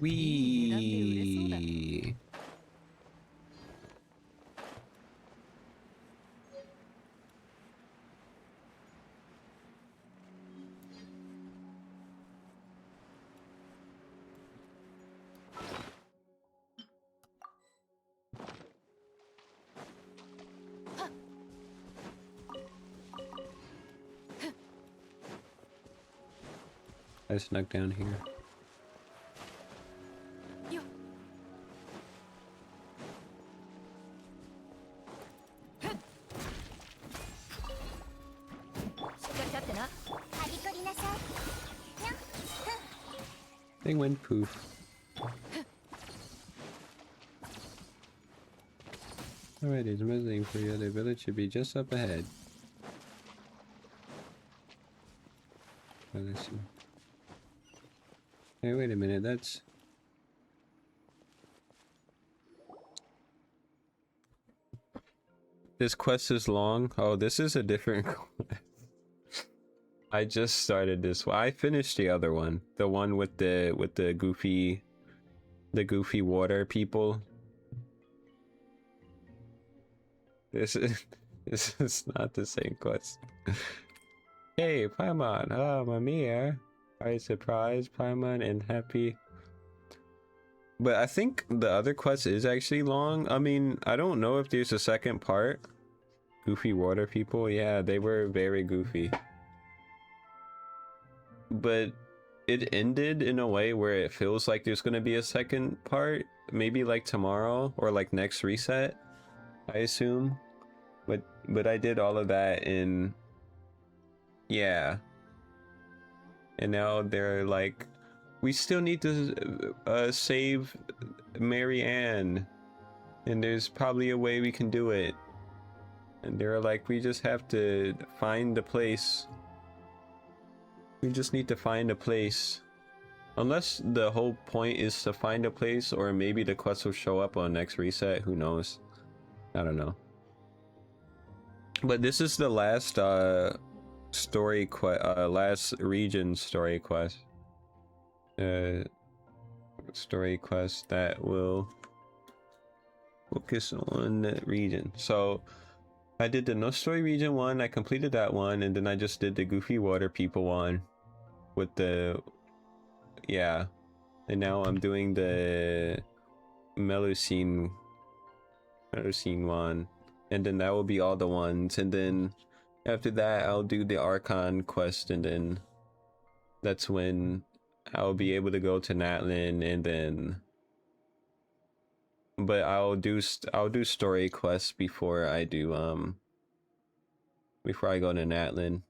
Wee. I snuck down here. They went poof. Alright, it's missing for you. The village should be just up ahead. Oh, let's see. Hey, wait a minute, that's... This quest is long. Oh, this is a different quest. I just started this one. I finished the other one. The one with the goofy water people. This is not the same quest. Hey, Paimon. Oh, Mamiya. Are you surprised, Paimon, and happy? But I think the other quest is actually long. I mean, I don't know if there's a second part. Goofy water people. Yeah, they were very goofy. But it ended in a way where it feels like there's going to be a second part. Maybe like tomorrow or like next reset, I assume. But I did all of that in... Yeah. And now they're like, we still need to save Mary Ann. And there's probably a way we can do it. And they're like, we just have to find the place. We just need to find a place. Unless the whole point is to find a place, or maybe the quest will show up on next reset, who knows? I don't know. But this is the last last region story quest. Story quest that will focus on that region. So I did the No Story region one, I completed that one, and then I just did the Goofy Water People one with the... Yeah. And now I'm doing the Melusine one. And then that will be all the ones. And then after that, I'll do the Archon quest, and then that's when I'll be able to go to Natlin and then, but I'll do story quests before I do before I go to Natlin,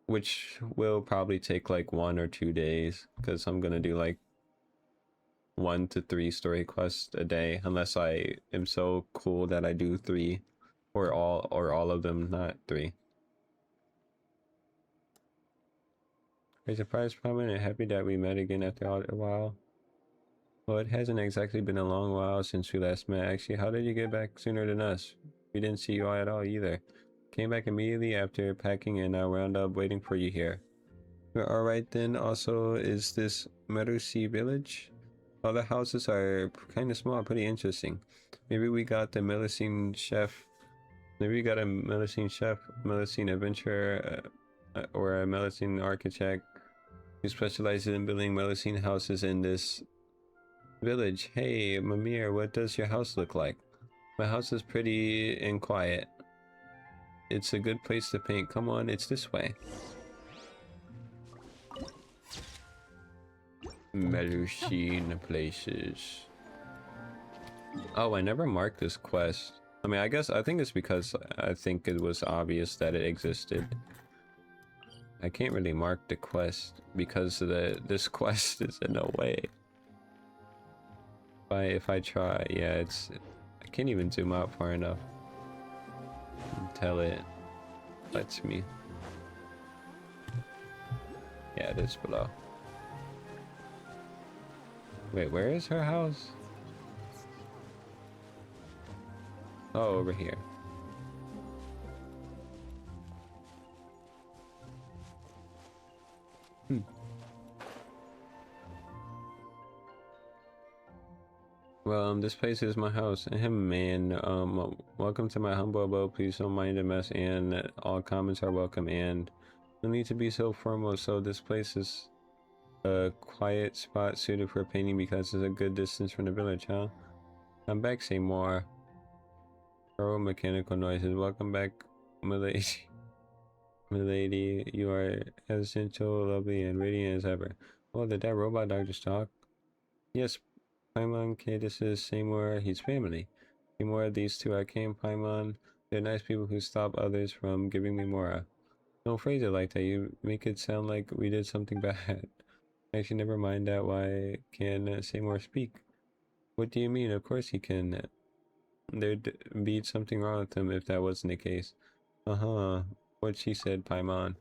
which will probably take like 1 or 2 days because I'm gonna do like 1 to 3 story quests a day, unless I am so cool that I do 3 or all of them, not 3. Are you surprised, Prominent, and happy that we met again after a while? Well, it hasn't exactly been a long while since we last met. Actually, how did you get back sooner than us? We didn't see you at all either. Came back immediately after packing and I wound up waiting for you here. You're alright then. Also, is this Merusi village? All the houses are kind of small, pretty interesting. Maybe we got the Melusine chef. Maybe we got a Melusine chef, Melusine adventurer, or a Melusine architect who specializes in building Melusine houses in this village. Hey, Mimir, what does your house look like? My house is pretty and quiet. It's a good place to paint. Come on, it's this way. Melusine places. Oh, I never marked this quest. I mean, I think it's because I think it was obvious that it existed. I can't really mark the quest because this quest is in a way. If I try, yeah, I can't even zoom out far enough until it lets me. Yeah, it is below. Wait, where is her house? Oh, over here. Well, this place is my house. Man, welcome to my humble abode. Please don't mind the mess, and all comments are welcome, and no need to be so formal. So this place is a quiet spot suited for painting because it's a good distance from the village, huh? I'm back, Seymour. Oh, mechanical noises. Welcome back, milady. Milady, you are as gentle, lovely, and radiant as ever. Oh, did that robot dog just talk? Yes, Paimon, okay, this is Seymour, he's family. Seymour, these two are Kane and Paimon. They're nice people who stop others from giving me Mora. Don't phrase it like that, you make it sound like we did something bad. Actually, never mind that, why can Seymour speak? What do you mean? Of course he can. There'd be something wrong with him if that wasn't the case. Uh-huh. What she said, Paimon.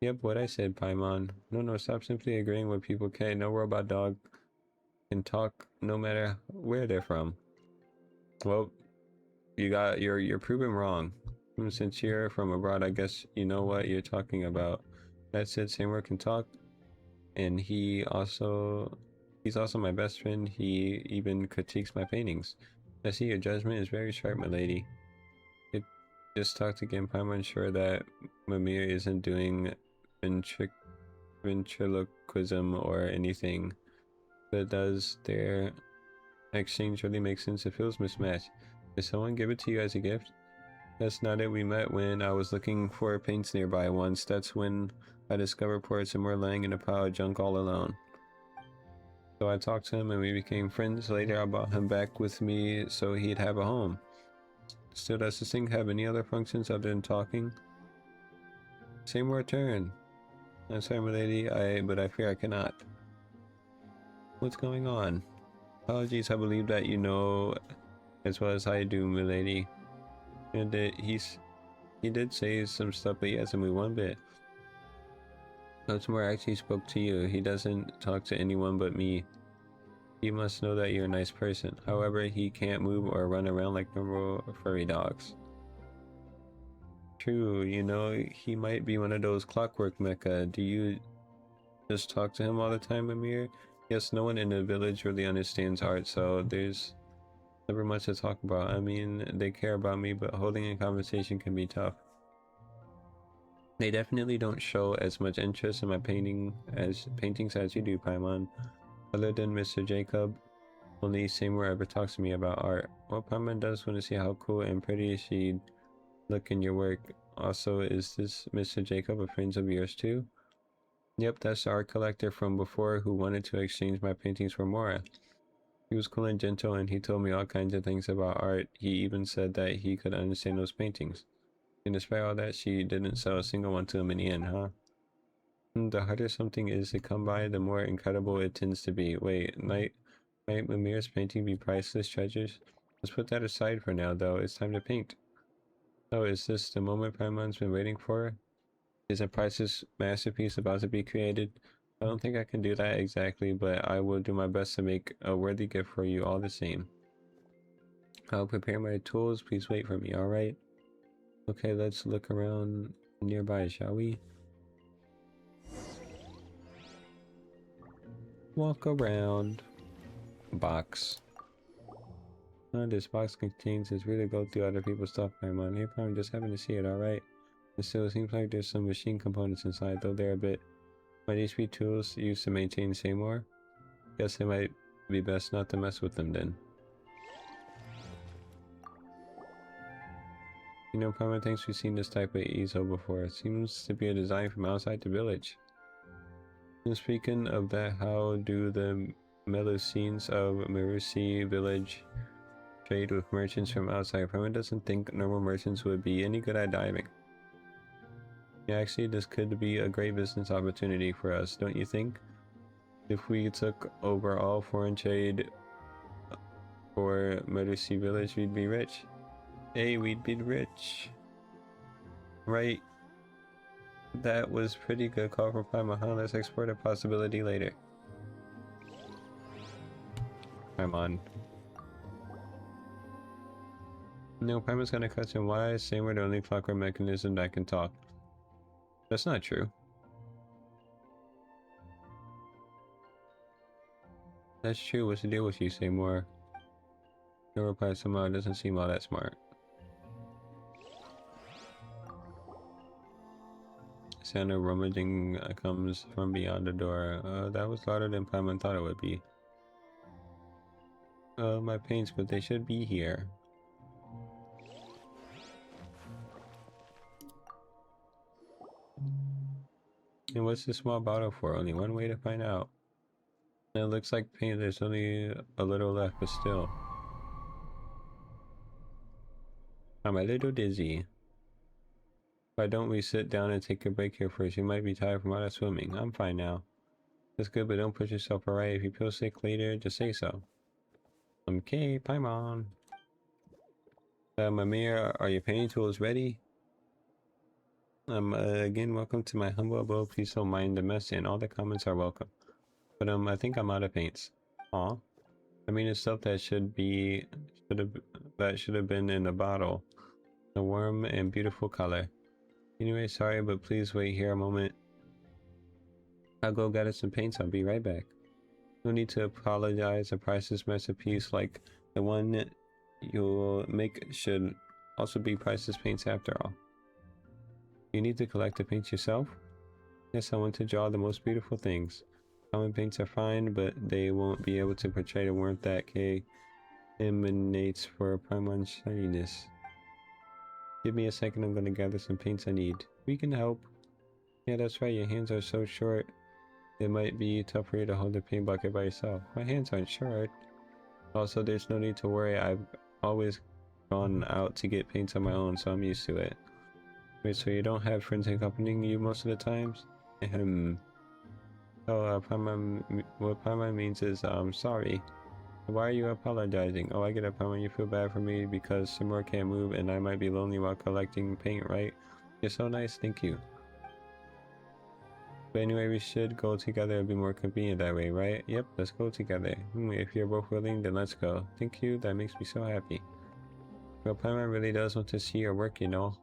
Yep, what I said, Paimon. No, stop simply agreeing with people. Okay, no robot dog can talk no matter where they're from. Well, you're proven wrong. Since you're from abroad, I guess you know what you're talking about. That's it, Seymour can talk. And he's also my best friend. He even critiques my paintings. I see your judgment is very sharp, my lady. It just talked again, Paimon, sure that Mimir isn't doing ventriloquism or anything. But does their exchange really make sense? It feels mismatched. Did someone give it to you as a gift? That's not it. We met when I was looking for paints nearby once. That's when I discovered poor Seymour laying in a pile of junk all alone. So I talked to him and we became friends. Later I brought him back with me so he'd have a home. Still, does this thing have any other functions other than talking? Seymour, turn. I'm sorry, my lady, but I fear I cannot. What's going on? Apologies, I believe that you know as well as I do, milady. And he did say some stuff, but he hasn't moved one bit. Seymour actually spoke to you. He doesn't talk to anyone but me. You must know that you're a nice person. However, he can't move or run around like normal furry dogs. True, you know, he might be one of those clockwork mecha. Do you just talk to him all the time, Mimir? Yes, no one in the village really understands art, so there's never much to talk about. I mean, they care about me, but holding a conversation can be tough. They definitely don't show as much interest in my paintings as you do, Paimon. Other than Mr. Jacob, only Seymour ever talks to me about art. Well, Paimon does want to see how cool and pretty she'd look in your work. Also, is this Mr. Jacob a friend of yours too? Yep, that's the art collector from before who wanted to exchange my paintings for Mora. He was cool and gentle, and he told me all kinds of things about art. He even said that he could understand those paintings. And despite all that, she didn't sell a single one to him in the end, huh? The harder something is to come by, the more incredible it tends to be. Wait, might Mimir's painting be priceless treasures? Let's put that aside for now, though. It's time to paint. Oh, is this the moment Paimon's been waiting for? Is a priceless masterpiece about to be created? I don't think I can do that exactly, but I will do my best to make a worthy gift for you all the same. I'll prepare my tools. Please wait for me, alright? Okay, let's look around nearby, shall we? Walk around. Box. This box contains this really go through other people's stuff, Paimon. Hey, Paimon, just happened to see it, alright? It still seems like there's some machine components inside, though they're a bit. Might these be tools used to maintain Seymour? Guess it might be best not to mess with them then. You know, Paimon thinks we've seen this type of easel before. It seems to be a design from outside the village. And speaking of that, how do the Melusines of Marusi village trade with merchants from outside? Paimon doesn't think normal merchants would be any good at diving. Yeah, actually, this could be a great business opportunity for us, don't you think? If we took over all foreign trade for Merusi village, we'd be rich. Hey, we'd be rich. Right? That was pretty good call from Paimon, huh? Let's explore the possibility later. Paimon. No, Paimon's gonna question why Seymour the only clockwork mechanism that can talk. That's not true. That's true. What's the deal with you, Seymour? No reply. Somehow it doesn't seem all that smart. Sound of rummaging comes from beyond the door. That was louder than Paimon thought it would be. My paints, but they should be here. And what's this small bottle for? Only one way to find out. It looks like paint. There's only a little left, but still. I'm a little dizzy. Why don't we sit down and take a break here first? You might be tired from all that swimming. I'm fine now. That's good, but don't push yourself, alright? If you feel sick later, just say so. Okay, Paimon. Mimir, are your painting tools ready? Again, welcome to my humble abode. Please don't mind the mess, and all the comments are welcome. But I think I'm out of paints. Aw. I mean, it's stuff that should have been in a bottle. A warm and beautiful color. Anyway, sorry, but please wait here a moment. I'll go gather some paints. I'll be right back. No need to apologize. A priceless masterpiece like the one you'll make should also be priceless paints after all. You need to collect the paints yourself? Yes, I want to draw the most beautiful things. Common paints are fine, but they won't be able to portray the warmth that emanates for Paimon's shininess. Give me a second, I'm gonna gather some paints I need. We can help. Yeah, that's right, your hands are so short. It might be tough for you to hold the paint bucket by yourself. My hands aren't short. Also, there's no need to worry, I've always gone out to get paints on my own, so I'm used to it. Wait, so you don't have friends accompanying you most of the times? So, what Paimon means is, sorry. Why are you apologizing? Oh, I get it, Paimon. You feel bad for me because Seymour can't move and I might be lonely while collecting paint, right? You're so nice, thank you. But anyway, we should go together. It'd be more convenient that way, right? Yep, let's go together. If you're both willing, then let's go. Thank you, that makes me so happy. Well, Paimon really does want to see your work, you know.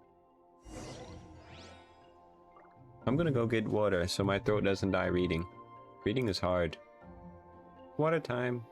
I'm gonna go get water so my throat doesn't die reading. Reading is hard. Water time.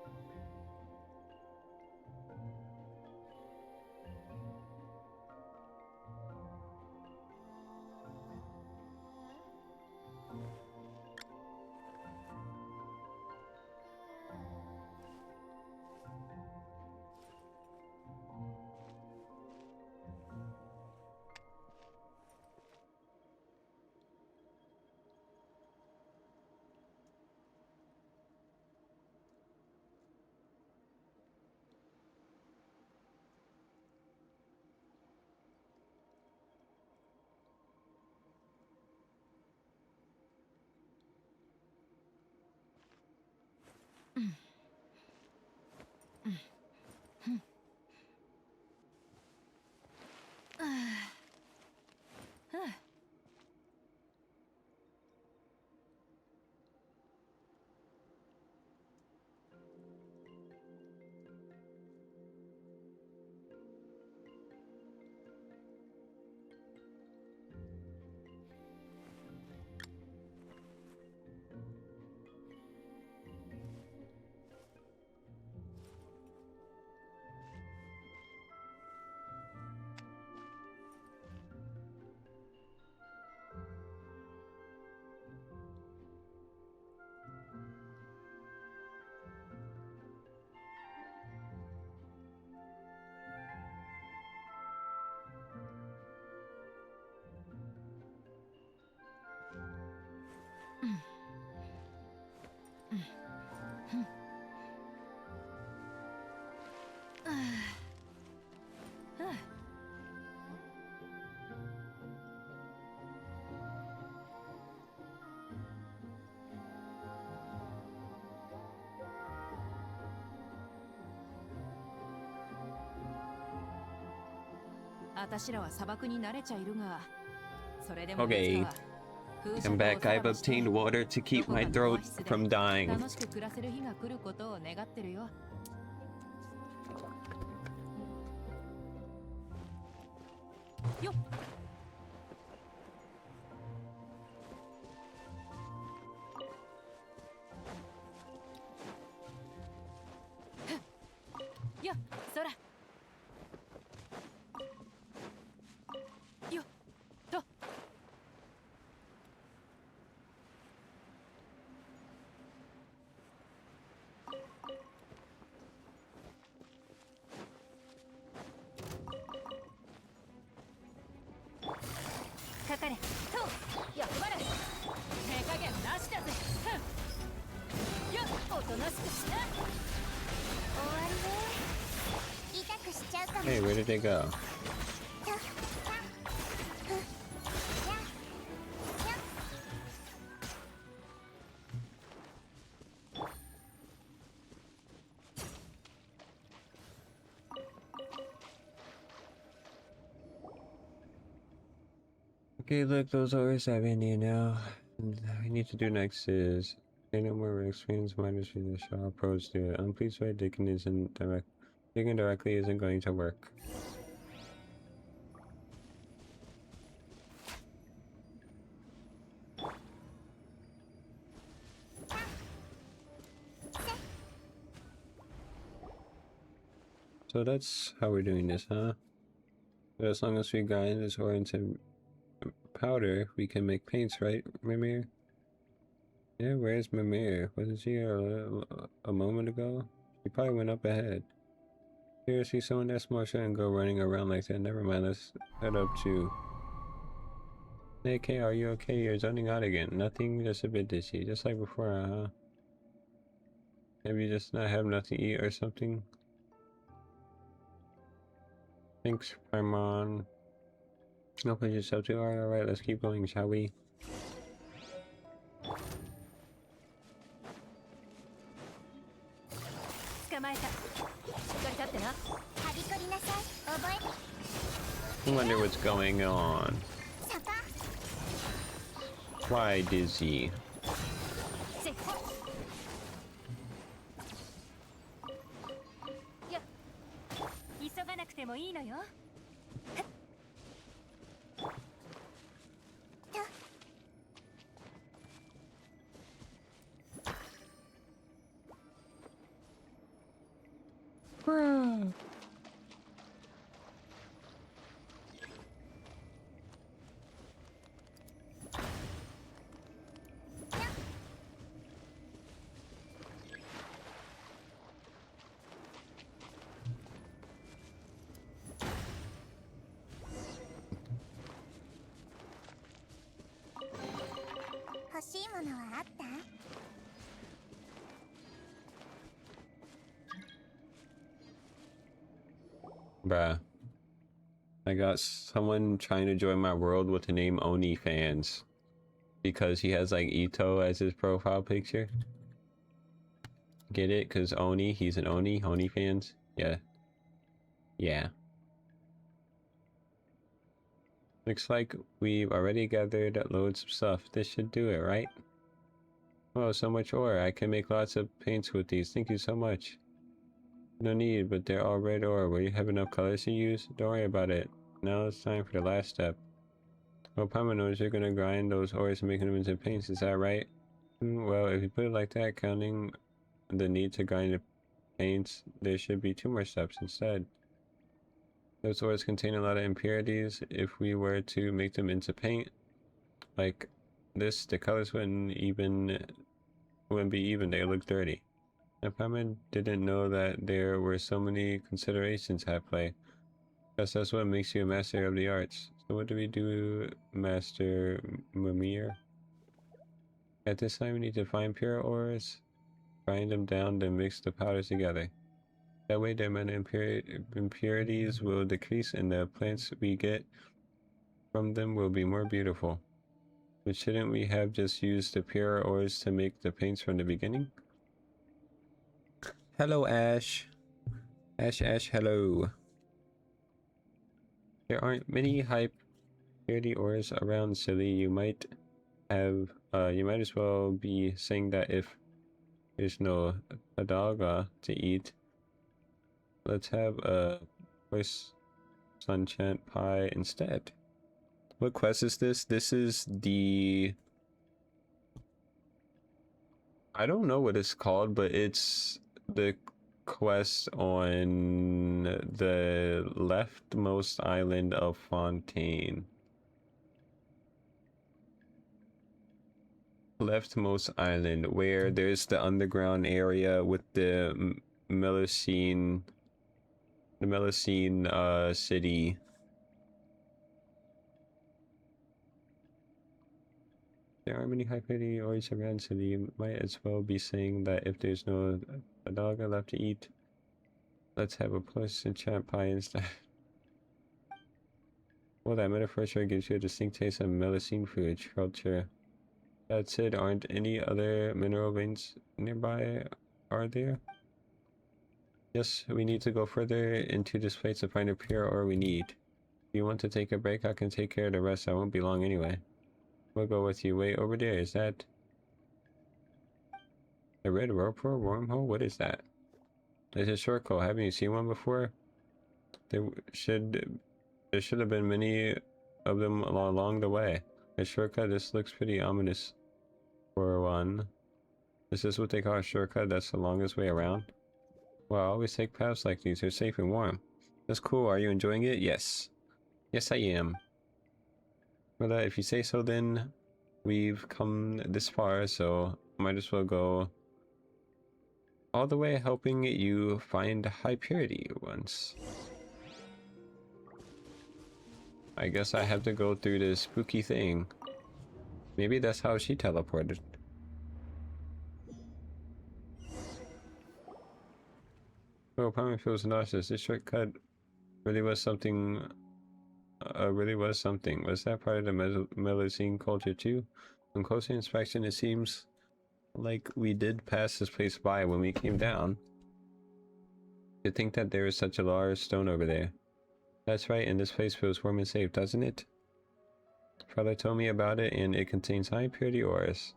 私らは砂漠に慣れちゃいるが、それでも Okay, いつかは風車 I'm とお back. さら I've ばして obtained water to keep my どこかの throat オアシスで from dying. 楽しく暮らせる日が来ることを願ってるよ。よっ。よっ、そら。よっと。かかれ。と、役払い。手加減なしだぜ。よっ、おとなしくしな。終わりね。痛くしちゃうかも。 Hey, where did they go? と、た、ふ、や、や。 Okay, look, those always have India now. And we need to do next is say no more experience minus for the Shaw approach to it. I'm pleased why digging isn't direct. Digging directly isn't going to work. So that's how we're doing this, huh? But as long as we grind this ore into powder, we can make paints, right, Mimir? Yeah, where's Mimir? Wasn't she here a moment ago? She probably went up ahead. Seriously, someone that smart shouldn't go running around like that. Never mind, let's head up to... Hey, Kay, are you okay? You're zoning out again. Nothing, just a bit dizzy. Just like before, huh? Maybe you just not have enough to eat or something? Thanks, Paimon. No push yourself too hard. Alright, let's keep going, shall we? 捕まえた。しっかり立ってな。はびこりなさい。覚え。 I wonder what's going on. サパ。 Why dizzy? せっほ。よっ。急がなくてもいいのよ。と。 Bruh. 欲しいものはあった？ Bruh. I got someone trying to join my world with the name OnlyFans. Because he has like Ito as his profile picture. Get it? Cause Oni, he's an Oni fans. Yeah. Yeah. Looks like we've already gathered loads of stuff. This should do it, right? Oh, so much ore. I can make lots of paints with these. Thank you so much. No need, but they're all red ore. Will you have enough colors to use? Don't worry about it. Now it's time for the last step. Well, Paimon knows you're gonna grind those ores and make them into paints. Is that right? Well, if you put it like that, counting the need to grind the paints, there should be 2 more steps instead. Those ores contain a lot of impurities. If we were to make them into paint, like this, the colors wouldn't be even. They look dirty. And Paimon didn't know that there were so many considerations at play. Guess that's what makes you a master of the arts. So what do we do, Master Mimir? At this time we need to find pure ores, grind them down, then mix the powders together. That way the amount of impurities will decrease and the plants we get from them will be more beautiful. But shouldn't we have just used the pure ores to make the paints from the beginning? Hello, Ash. Ash, hello. There aren't many high purity ores around, silly. You might as well be saying that if there's no Adaga to eat. Let's have a voice sunchant pie instead. What quest is this? This is the... I don't know what it's called, but it's the quest on the leftmost island of Fontaine. Leftmost island, where there's the underground area with the Melusine city. There aren't many high purity ores around, so you might as well be saying that if there's no Adaga left to eat, let's have a plus enchant pie instead. Well, that metaphor sure gives you a distinct taste of Melusine food culture. That said, aren't any other mineral veins nearby, are there? Yes, we need to go further into this place to find a pure ore we need. If you want to take a break, I can take care of the rest. I won't be long anyway. We'll go with you. Wait, over there, is that a red whirlpool wormhole? What is that? It's a shortcut. Haven't you seen one before? There should have been many of them along the way. A shortcut. This looks pretty ominous for one. Is this what they call a shortcut? That's the longest way around? Well, I always take paths like these. They're safe and warm. That's cool. Are you enjoying it? Yes. Yes, I am. Well, if you say so, then we've come this far, so might as well go all the way helping you find high purity ones. I guess I have to go through this spooky thing. Maybe that's how she teleported. Oh, Paimon feels nauseous. This shortcut really was something. Was that part of the Melusine culture too? On closer inspection, it seems like we did pass this place by when we came down. To think that there is such a large stone over there. That's right, and this place feels warm and safe, doesn't it? Father told me about it, and it contains high purity ores.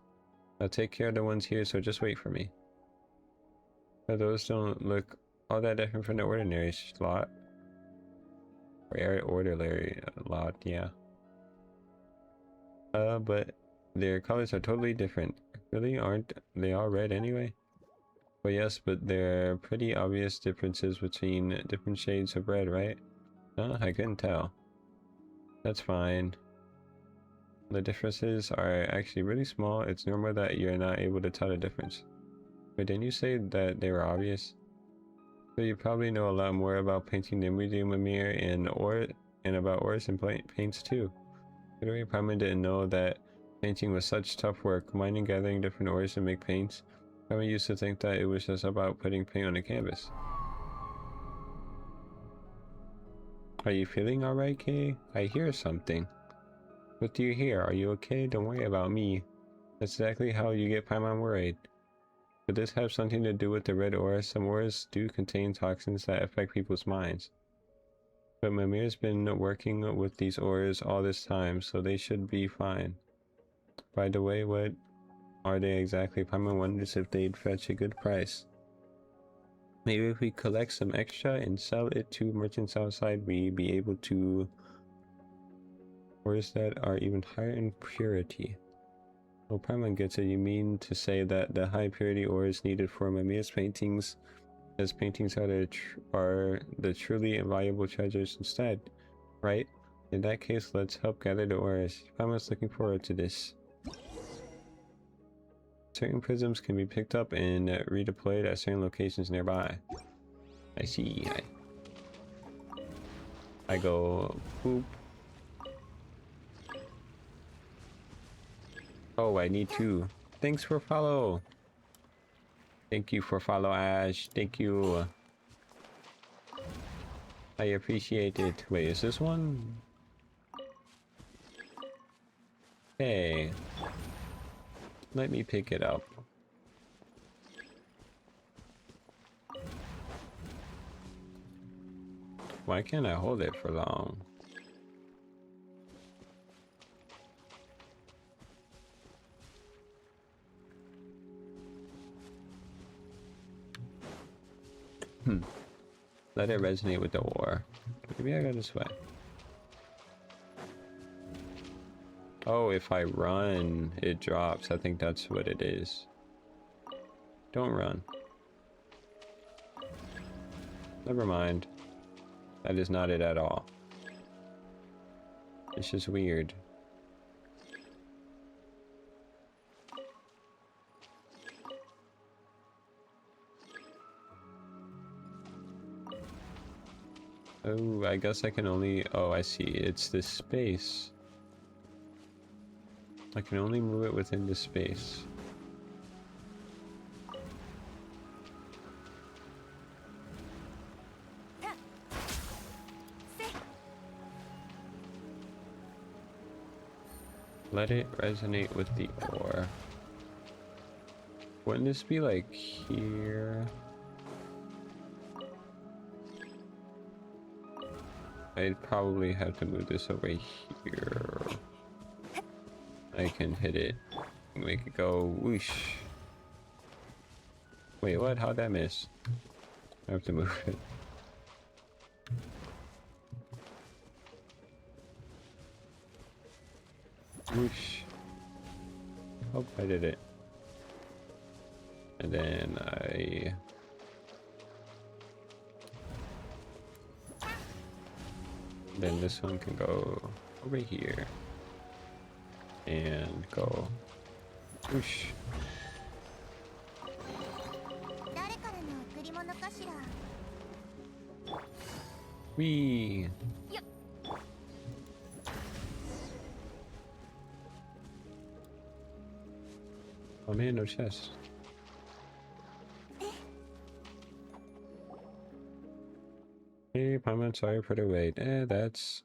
I'll take care of the ones here, so just wait for me. But those don't look all that different from the ordinary slot. Or ordinary lot, yeah. But their colors are totally different. Really? Aren't they all red anyway? Well, yes, but there are pretty obvious differences between different shades of red, right? No, I couldn't tell. That's fine. The differences are actually really small. It's normal that you're not able to tell the difference. But didn't you say that they were obvious? So you probably know a lot more about painting than we do, Mimir, and about ores and paints too. Literally, Paimon didn't know that painting was such tough work. Mining, gathering different ores to make paints. Paimon used to think that it was just about putting paint on a canvas. Are you feeling alright, Kay? I hear something. What do you hear? Are you okay? Don't worry about me. That's exactly how you get Paimon worried. Could this have something to do with the red aura? Some auras do contain toxins that affect people's minds. But Mimir's been working with these auras all this time, so they should be fine. By the way, what are they exactly? Paimon wonders if they'd fetch a good price. Maybe if we collect some extra and sell it to merchants outside, we'd be able to... auras that are even higher in purity. Oh, Paimon gets it. You mean to say that the high purity ores needed for Mimir's paintings, as paintings are the truly invaluable treasures instead, right? In that case, let's help gather the ores. Paimon's looking forward to this. Certain prisms can be picked up and redeployed at certain locations nearby. I see. I go boop. Oh, I need to. Thanks for follow. Thank you for follow, Ash. Thank you. I appreciate it. Wait, is this one? Hey. Let me pick it up. Why can't I hold it for long? Let it resonate with the war. Maybe I go this way. Oh, if I run, it drops. I think that's what it is. Don't run. Never mind. That is not it at all. It's just weird. Oh, I guess I can only... Oh, I see. It's this space. I can only move it within this space. Let it resonate with the ore. Wouldn't this be like here? I'd probably have to move this over here. I can hit it, make it go whoosh. Wait, what? How'd that miss? I have to move it. Whoosh. Oh, I did it. And then then this one can go over here. And go whoosh. Wee. Oh man, no chest. Hey, Paimon, sorry for the wait. That's...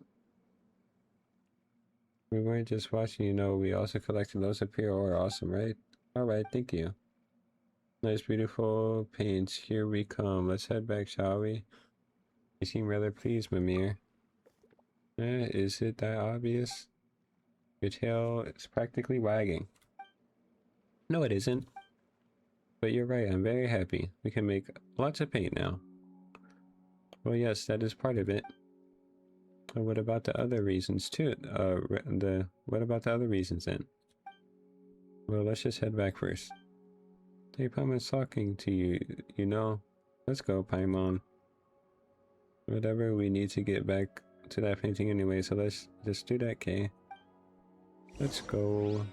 We weren't just watching, you know, we also collected loads of pure ore. Awesome, right? Alright, thank you. Nice, beautiful paints. Here we come. Let's head back, shall we? You seem rather pleased, Mimir. Is it that obvious? Your tail is practically wagging. No, it isn't. But you're right, I'm very happy. We can make lots of paint now. Well, yes, that is part of it. What about the other reasons too? What about the other reasons then? Well, let's just head back first. Hey, Paimon's talking to you, you know. Let's go, Paimon. Whatever, we need to get back to that painting anyway, so let's just do that, Kay. Let's go.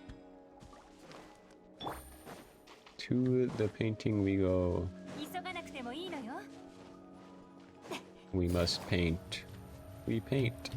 To the painting we go. We must paint. We paint.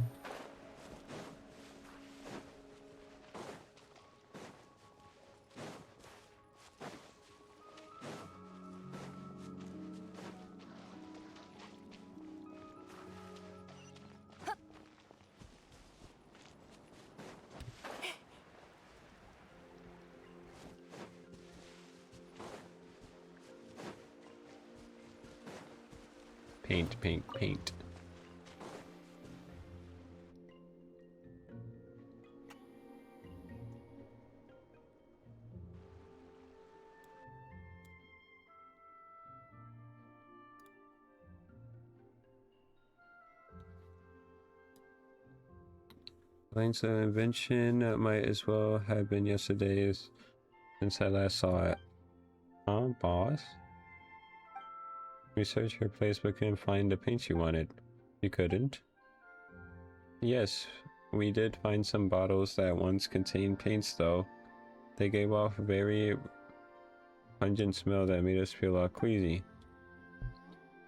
Paint, paint, paint. Lines of invention might as well have been yesterday's since I last saw it. Huh, boss? We searched your place but couldn't find the paints you wanted. You couldn't? Yes, we did find some bottles that once contained paints though. They gave off a very pungent smell that made us feel all queasy.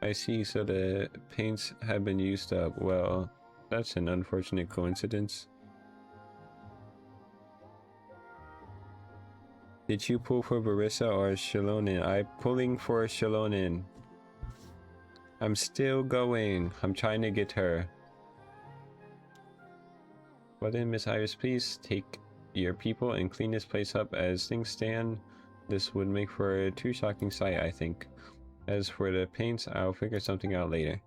I see, so the paints have been used up. Well, that's an unfortunate coincidence. Did you pull for Barissa or Shilonen? I'm pulling for Shilonen. I'm still going. I'm trying to get her. Well then, Miss Iris, please take your people and clean this place up. As things stand, this would make for a too shocking sight, I think. As for the paints, I'll figure something out later.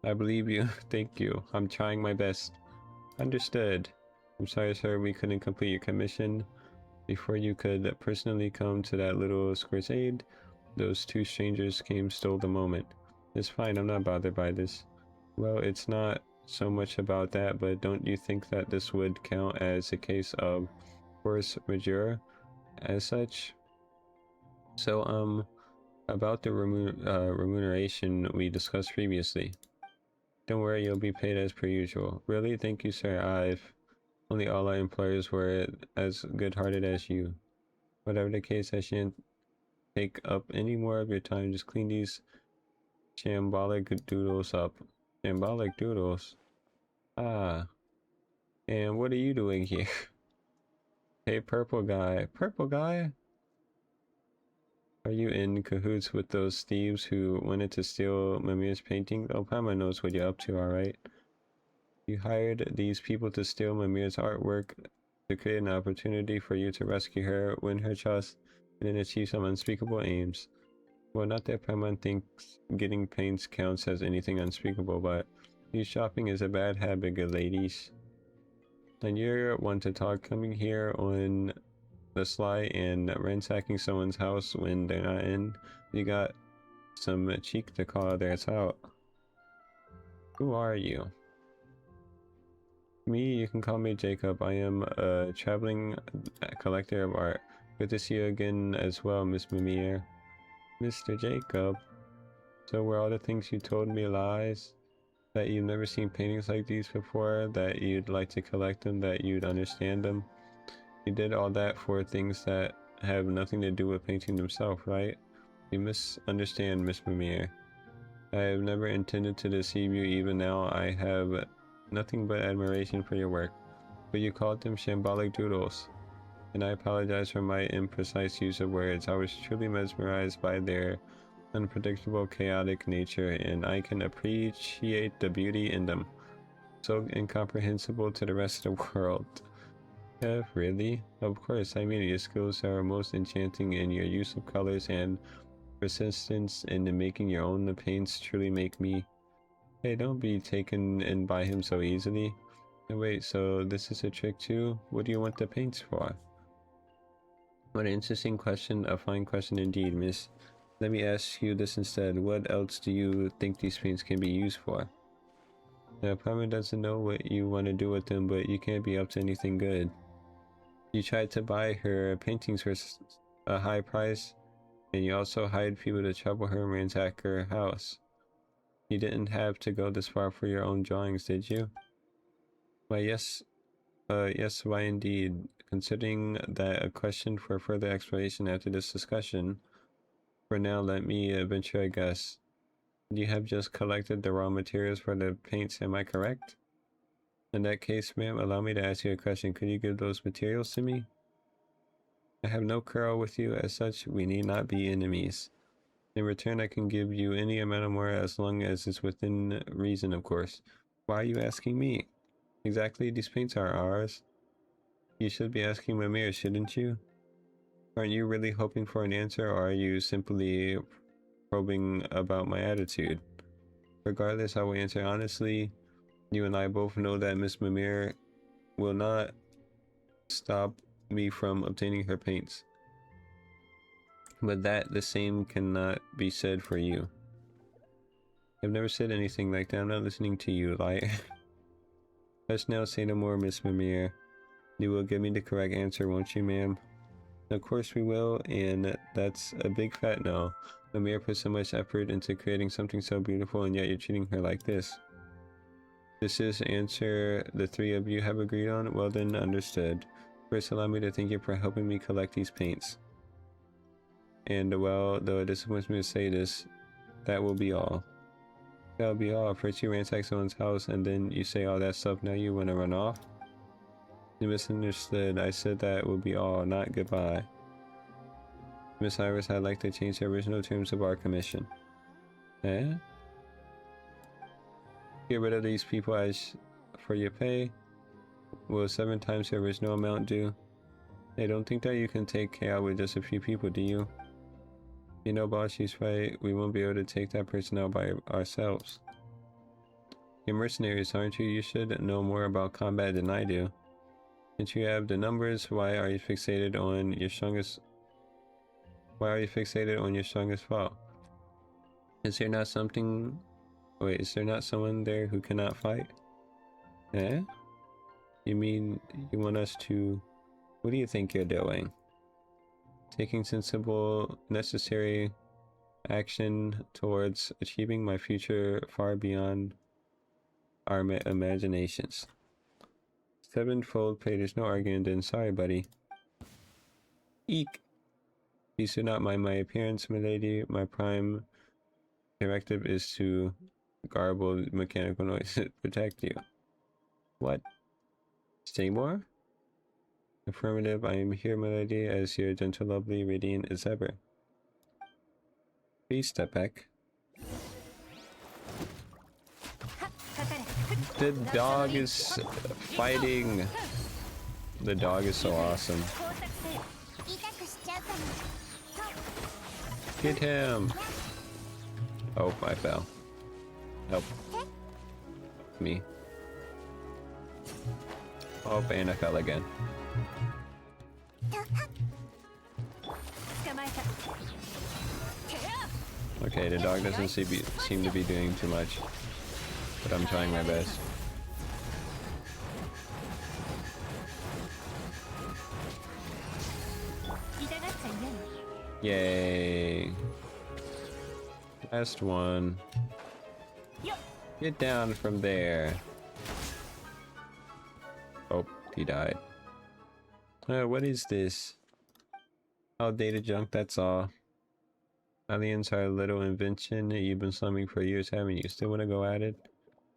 I believe you. Thank you. I'm trying my best. Understood. I'm sorry, sir, we couldn't complete your commission. Before you could personally come to that little square's aid, those two strangers stole the moment. It's fine, I'm not bothered by this. Well, it's not so much about that, but don't you think that this would count as a case of force majeure as such? So, about the remuneration we discussed previously. Don't worry, you'll be paid as per usual. Really? Thank you, sir. If only all our employers were as good-hearted as you. Whatever the case, I shan't take up any more of your time. Just clean these shambolic doodles up. Shambolic doodles? Ah. And what are you doing here? Hey, purple guy. Purple guy? Are you in cahoots with those thieves who wanted to steal Mimir's painting? Oh, Paimon knows what you're up to, alright? You hired these people to steal Mimir's artwork to create an opportunity for you to rescue her, win her trust, and then achieve some unspeakable aims. Well, not that Paimon thinks getting paints counts as anything unspeakable, but you shopping is a bad habit, good ladies. And you're one to talk, coming here on the sly and ransacking someone's house when they're not in. You got some cheek to call theirs out. Who are you? Me, you can call me Jacob. I am a traveling collector of art. Good to see you again as well, Miss Mimir. Mr. Jacob. So were all the things you told me lies? That you've never seen paintings like these before? That you'd like to collect them? That you'd understand them? You did all that for things that have nothing to do with painting themselves, right? You misunderstand, Miss Mimir. I have never intended to deceive you. Even now, I have nothing but admiration for your work. But you called them shambolic doodles. And I apologize for my imprecise use of words. I was truly mesmerized by their unpredictable, chaotic nature, and I can appreciate the beauty in them. So incomprehensible to the rest of the world. Really? Of course, I mean, your skills are most enchanting, and your use of colors and persistence in making your own paints truly make me... Hey, don't be taken in by him so easily. And wait, so this is a trick too? What do you want the paints for? What an interesting question, a fine question indeed, miss. Let me ask you this instead. What else do you think these paints can be used for? Now, Paimon doesn't know what you want to do with them, but you can't be up to anything good. You tried to buy her paintings for a high price, and you also hired people to trouble her and ransack her house. You didn't have to go this far for your own drawings, did you? Why, yes. Yes, why indeed. Considering that a question for further explanation after this discussion, for now let me venture a guess. You have just collected the raw materials for the paints, am I correct? In that case, ma'am, allow me to ask you a question. Could you give those materials to me? I have no quarrel with you. As such, we need not be enemies. In return, I can give you any amount of more as long as it's within reason, of course. Why are you asking me? Exactly, these paints are ours. You should be asking Mimir, shouldn't you? Aren't you really hoping for an answer, or are you simply probing about my attitude? Regardless, I will answer honestly. You and I both know that Miss Mimir will not stop me from obtaining her paints. But that the same cannot be said for you. I've never said anything like that. I'm not listening to you, liar. Let's now say no more, Miss Mimir. You will give me the correct answer, won't you, ma'am? Of course we will, and that's a big fat no. Mimir put so much effort into creating something so beautiful, and yet you're treating her like this. This is the answer the three of you have agreed on? Well then, understood. First, allow me to thank you for helping me collect these paints. And well, though it disappoints me to say this, that will be all. That'll be all. First you ransack someone's house, and then you say all that stuff, now you want to run off? You misunderstood. I said that will be all, not goodbye. Miss Iris, I'd like to change the original terms of our commission. Eh? Get rid of these people as for your pay. Will 7 times the original amount do? I don't think that you can take Kay out with just a few people, do you? You know, boss, she's right. We won't be able to take that person out by ourselves. You're mercenaries, aren't you? You should know more about combat than I do. Since you have the numbers, why are you fixated on your strongest... Why are you fixated on your strongest foe? Is there not something... Wait, is there not someone there who cannot fight? Eh? You mean you want us to... What do you think you're doing? Taking sensible, necessary action towards achieving my future far beyond our imaginations. Sevenfold pay, there's no arguing then. Sorry, buddy. Eek! Please do not mind my appearance, milady. My prime directive is to garble mechanical noise to protect you. What? Seymour? Affirmative, I am here, milady, as your gentle, lovely, radiant as ever. Please step back. The dog is fighting. The dog is so awesome. Get him! Oh, I fell. Help. Me. Oh, and I fell again. Okay, the dog doesn't seem to be doing too much, but I'm trying my best. Yay! Last one. Get down from there. Oh, he died. What is this? Outdated junk, that's all. Aliens are a little invention you've been slumming for years, haven't you? Still want to go at it?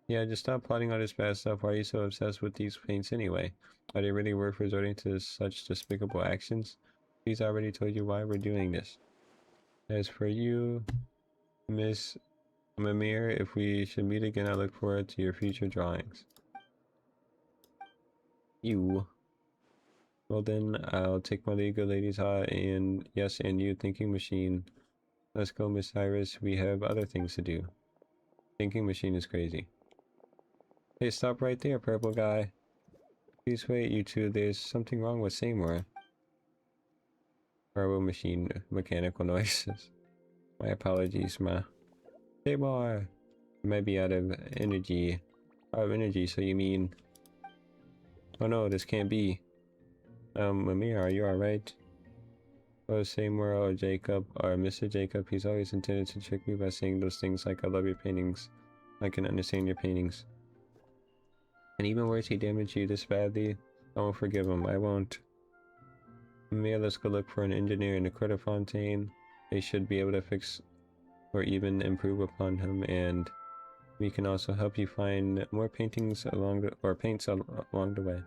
Yeah, just stop plotting all this bad stuff. Why are you so obsessed with these paints anyway? Are they really worth resorting to such despicable actions? He's already told you why we're doing this. As for you, Miss Mimir, if we should meet again, I look forward to your future drawings. You. Well then, I'll take my legal ladies out, and yes, and you, thinking machine. Let's go, Miss Iris. We have other things to do. Thinking machine is crazy. Hey, stop right there, purple guy. Please wait, you two. There's something wrong with Seymour. Purple machine mechanical noises. My apologies, ma. Seymour! You might be out of energy. Out of energy, so you mean... Oh no, this can't be. Mimir, are you alright? Oh, Seymour or Jacob, or Mr. Jacob, he's always intended to trick me by saying those things like, I love your paintings. I can understand your paintings. And even worse, he damaged you this badly. I won't forgive him, I won't. Mimir, let's go look for an engineer in the Quarterfontaine. They should be able to fix or even improve upon him, and we can also help you find more paintings along the, or paints along the way.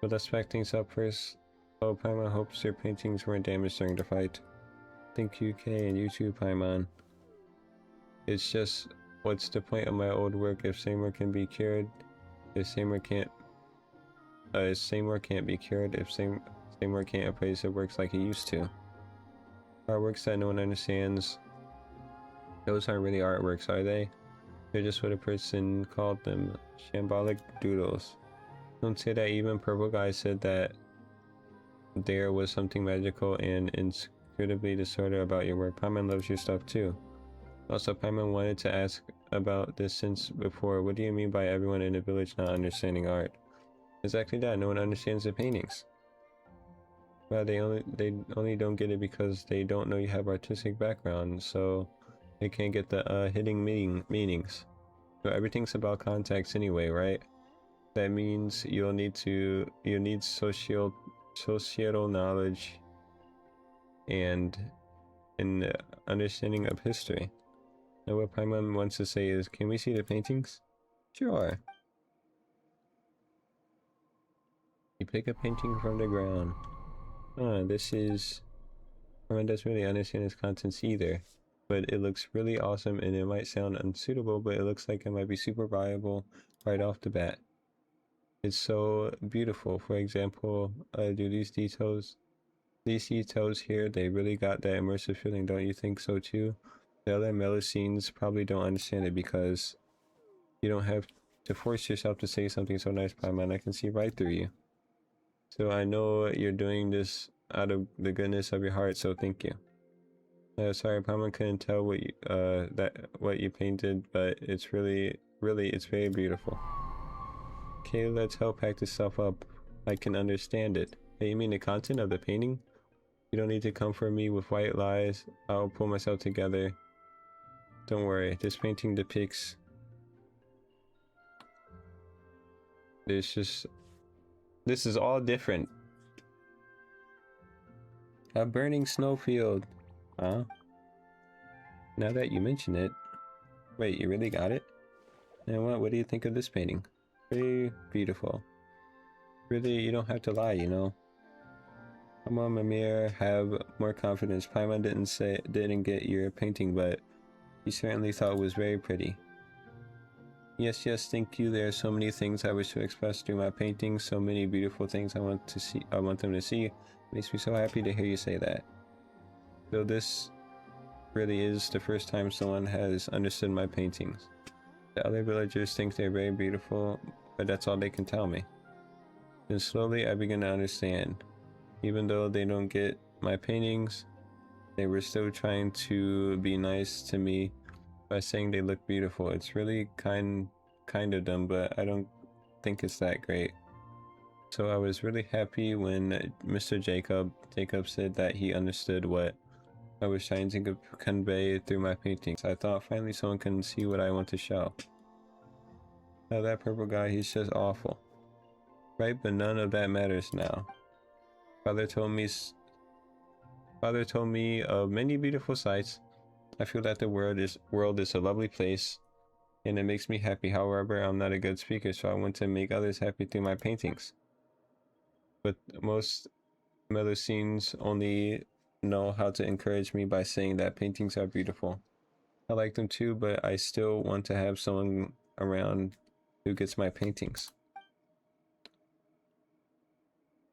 But let's pack things up first. Oh, Paimon hopes your paintings weren't damaged during the fight. Thank you, Kay, and you too, Paimon. It's just, what's the point of my old work if Seymour can be cured? If Seymour can't be cured, if Seymour can't appraise the works like he used to. Our works that no one understands. Those aren't really artworks, are they? They're just what a person called them, shambolic doodles. Don't say that. Even Purple Guy said that there was something magical and inscrutably disorder about your work. Paimon loves your stuff too. Also, Paimon wanted to ask about this since before. What do you mean by everyone in the village not understanding art? Exactly that. No one understands the paintings. Well, they only don't get it because they don't know you have artistic background, so they can't get the hidden meanings. So everything's about context anyway, right? That means you'll need societal knowledge and an understanding of history. Now what Paimon wants to say is, can we see the paintings? Sure. You pick a painting from the ground. This is... Paimon doesn't really understand its contents either. But it looks really awesome, and it might sound unsuitable, but it looks like it might be super viable right off the bat. It's so beautiful. For example, do these details here, they really got that immersive feeling, don't you think so too? The other Melusines probably don't understand it because you don't have to force yourself to say something so nice, Paimon. I can see right through you. So I know you're doing this out of the goodness of your heart, so thank you. Sorry, Paimon couldn't tell what you painted, but it's really, it's very beautiful. Okay, let's help pack this stuff up. I can understand it. Hey, you mean the content of the painting? You don't need to come for me with white lies. I'll pull myself together. Don't worry, this painting depicts... This is all different. A burning snowfield. Huh? Now that you mention it... Wait, you really got it? And what do you think of this painting? Very beautiful. Really, you don't have to lie, you know. Come on, Mimir, have more confidence. Paimon didn't get your painting, but he certainly thought it was very pretty. Yes, thank you. There are so many things I wish to express through my paintings, so many beautiful things I want them to see. It makes me so happy to hear you say that. So this really is the first time someone has understood my paintings. The other villagers think they're very beautiful, but that's all they can tell me. Then slowly I begin to understand. Even though they don't get my paintings, they were still trying to be nice to me by saying they look beautiful. It's really kind of them, but I don't think it's that great. So I was really happy when Mr. Jacob said that he understood what I was trying to convey through my paintings. I thought finally someone can see what I want to show. Now that purple guy, he's just awful. Right, but none of that matters now. Father told me of many beautiful sights. I feel that the world is a lovely place, and it makes me happy. However, I'm not a good speaker, so I want to make others happy through my paintings. But most Melusines only know how to encourage me by saying that paintings are beautiful. I like them too, but I still want to have someone around who gets my paintings.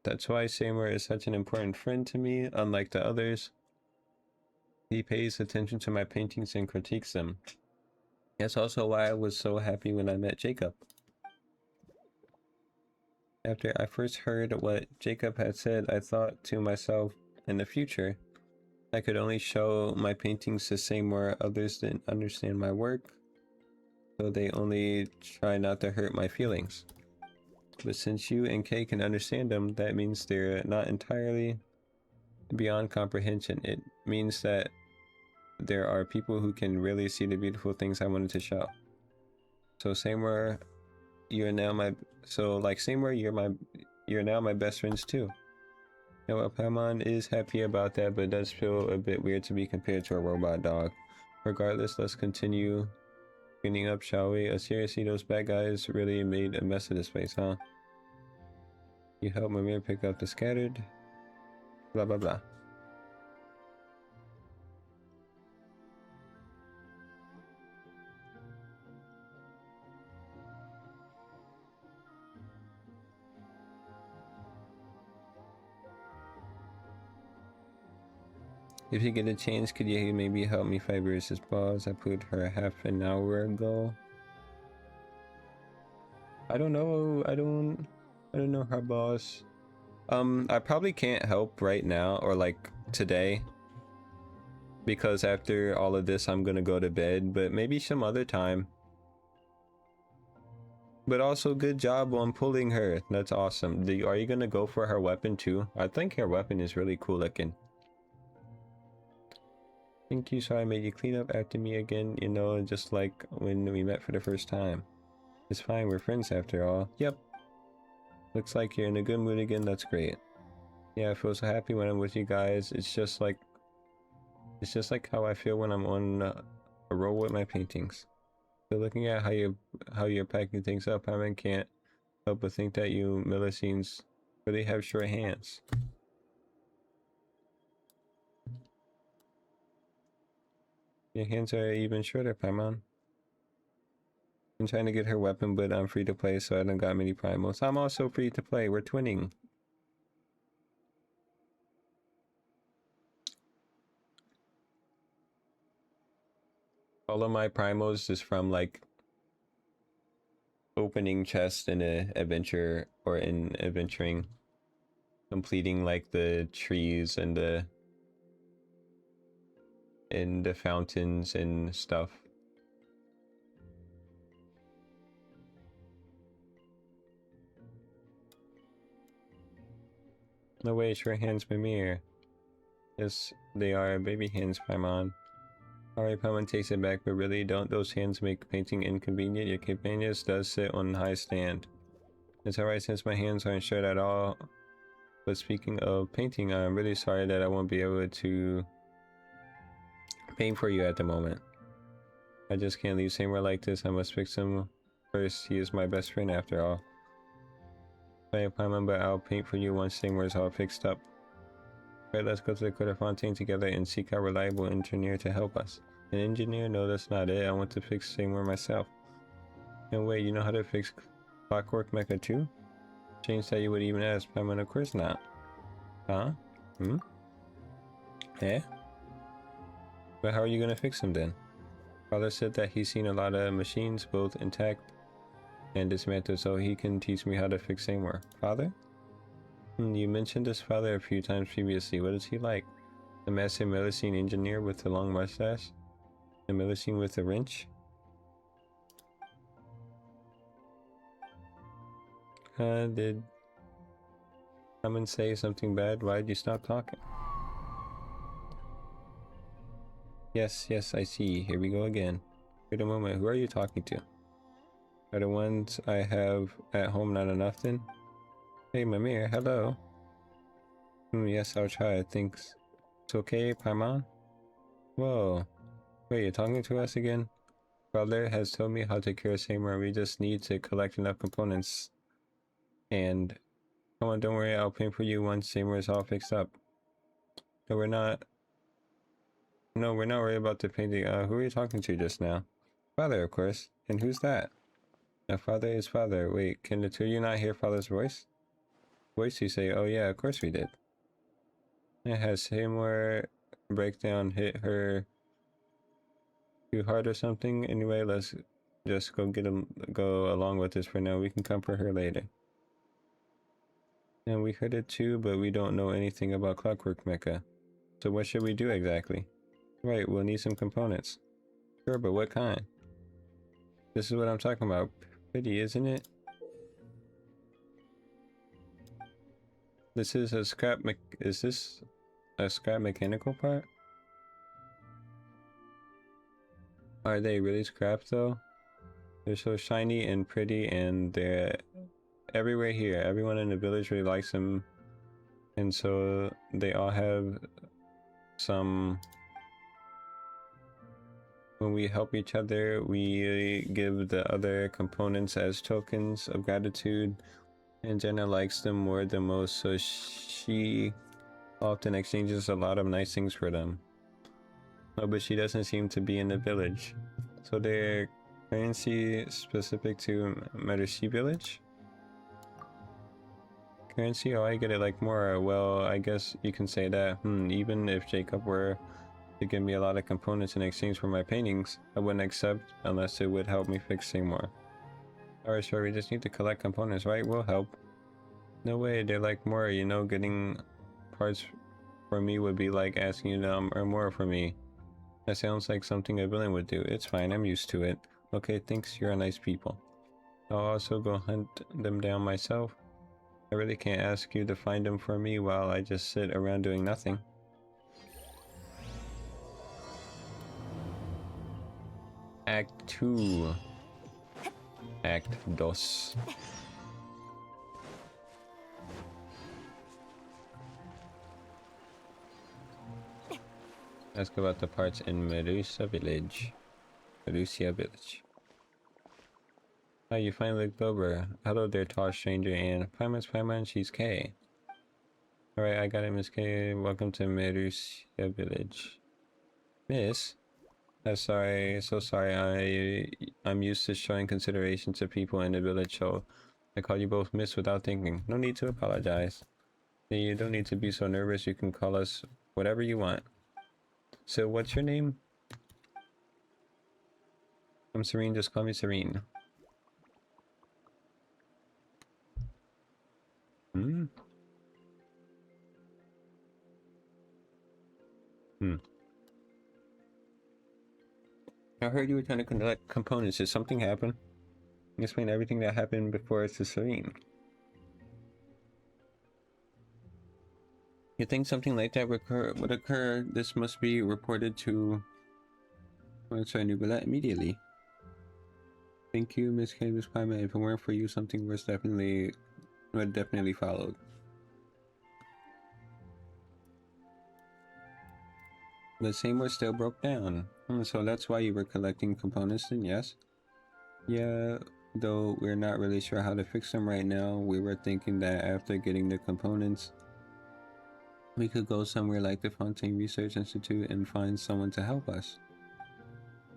That's why Seymour is such an important friend to me, unlike the others. He pays attention to my paintings and critiques them. That's also why I was so happy when I met Jacob. After I first heard what Jacob had said, I thought to myself, in the future, I could only show my paintings to Seymour. Others didn't understand my work, so they only try not to hurt my feelings. But since you and Kay can understand them, that means they're not entirely beyond comprehension. It means that there are people who can really see the beautiful things I wanted to show. So Seymour, you're now my best friends too. You know what, Paimon is happy about that, but it does feel a bit weird to be compared to a robot dog. Regardless, let's continue cleaning up, shall we? Seriously, those bad guys really made a mess of this place, huh? You help Mimir pick up the scattered... blah blah blah. If you get a chance, could you maybe help me fight Bruce's boss? I put her half an hour ago. I don't know. I don't know her boss. I probably can't help right now or like today, because after all of this I'm gonna go to bed, but maybe some other time. But also good job on pulling her. That's awesome. Are you gonna go for her weapon too? I think her weapon is really cool looking. Thank you. Sorry I made you clean up after me again, you know, just like when we met for the first time. It's fine, we're friends after all. Yep. Looks like you're in a good mood again, that's great. Yeah, I feel so happy when I'm with you guys. It's just like how I feel when I'm on a roll with my paintings. So looking at how you're packing things up, I can't help but think that you Millicines really have short hands. Your hands are even shorter, Paimon. I'm trying to get her weapon, but I'm free to play, so I don't got many primals. I'm also free to play. We're twinning. All of my primals is from like opening chests in a adventure or in adventuring, completing like the trees and the fountains and stuff. No way, short hands Mimir. Yes, they are baby hands, Paimon. Alright, Paimon takes it back, but really, don't those hands make painting inconvenient? Your companions does sit on a high stand. It's alright since my hands aren't short at all. But speaking of painting, I'm really sorry that I won't be able to paint for you at the moment. I just can't leave Seymour like this. I must fix him first. He is my best friend after all. Sorry, Paimon, but I'll paint for you once Seymour's all fixed up. Right, let's go to the Quarter Fontaine together and seek out a reliable engineer to help us. An engineer? No, that's not it. I want to fix Seymour myself. And wait, you know how to fix Clockwork Mecha too? Change that you would even ask, Paimon, of course not. Huh? Hmm? Eh? But how are you gonna fix him then? Father said that he's seen a lot of machines, both intact and dismantled, so he can teach me how to fix Seymour. Father? You mentioned his father a few times previously. What is he like? The master Millicine engineer with the long mustache? The Millicine with the wrench? Did someone say something bad? Why did you stop talking? Yes, I see. Here we go again. Wait a moment, who are you talking to? Are the ones I have at home not enough then? Hey, Mimir, hello. Yes, I'll try, thanks. It's okay, Paimon? Whoa. Wait, you're talking to us again? Father has told me how to cure Seymour. We just need to collect enough components. And come on, don't worry, I'll paint for you once Seymour's all fixed up. No, we're not worried about the painting. Who are you talking to just now? Father, of course. And who's that? My father is Father. Wait, can the two of you not hear Father's voice? Voice, you say? Oh yeah, of course we did. It has Seymour breakdown hit her too hard or something? Anyway, let's just go along with this for now. We can comfort her later. And we heard it too, but we don't know anything about Clockwork Mecha. So what should we do exactly? Right, we'll need some components. Sure, but what kind? This is what I'm talking about. Pretty, isn't it? This is a is this a scrap mechanical part? Are they really scrap though? They're so shiny and pretty, and they're everywhere here. Everyone in the village really likes them, and so they all have some. When we help each other, we give the other components as tokens of gratitude, and Jenna likes them more than most, so she often exchanges a lot of nice things for them. Oh, but she doesn't seem to be in the village. So they're currency specific to Marushi village? Currency? Oh, I get it, like more. Well, I guess you can say that. Even if Jacob were to give me a lot of components in exchange for my paintings, I wouldn't accept unless it would help me fixing more. Alright, sure, we just need to collect components, right? We'll help. No way, they're like more, you know, getting parts for me would be like asking you to earn more for me. That sounds like something a villain would do. It's fine, I'm used to it. Okay, thanks, you're a nice people. I'll also go hunt them down myself. I really can't ask you to find them for me while I just sit around doing nothing. Act 2. Act dos. Ask about the parts in Medusa Village. Medusa Village. Oh, you finally looked over. Hello there, tall stranger, and Paimon, she's Kay. Alright, I got it, Miss Kay. Welcome to Medusa Village. Miss? So sorry. I'm used to showing consideration to people in the village, so I call you both Miss without thinking. No need to apologize. You don't need to be so nervous. You can call us whatever you want. So, what's your name? I'm Serene. Just call me Serene. I heard you were trying to collect components. Did something happen? Explain everything that happened before to Serene. You think something like that would occur? This must be reported to Nubila immediately. Thank you, Miss K. Miss Paimon. If it weren't for you, something worse would definitely followed. The Seymour still broke down. So that's why you were collecting components then, yes? Yeah, though we're not really sure how to fix them right now. We were thinking that after getting the components, we could go somewhere like the Fontaine Research Institute and find someone to help us.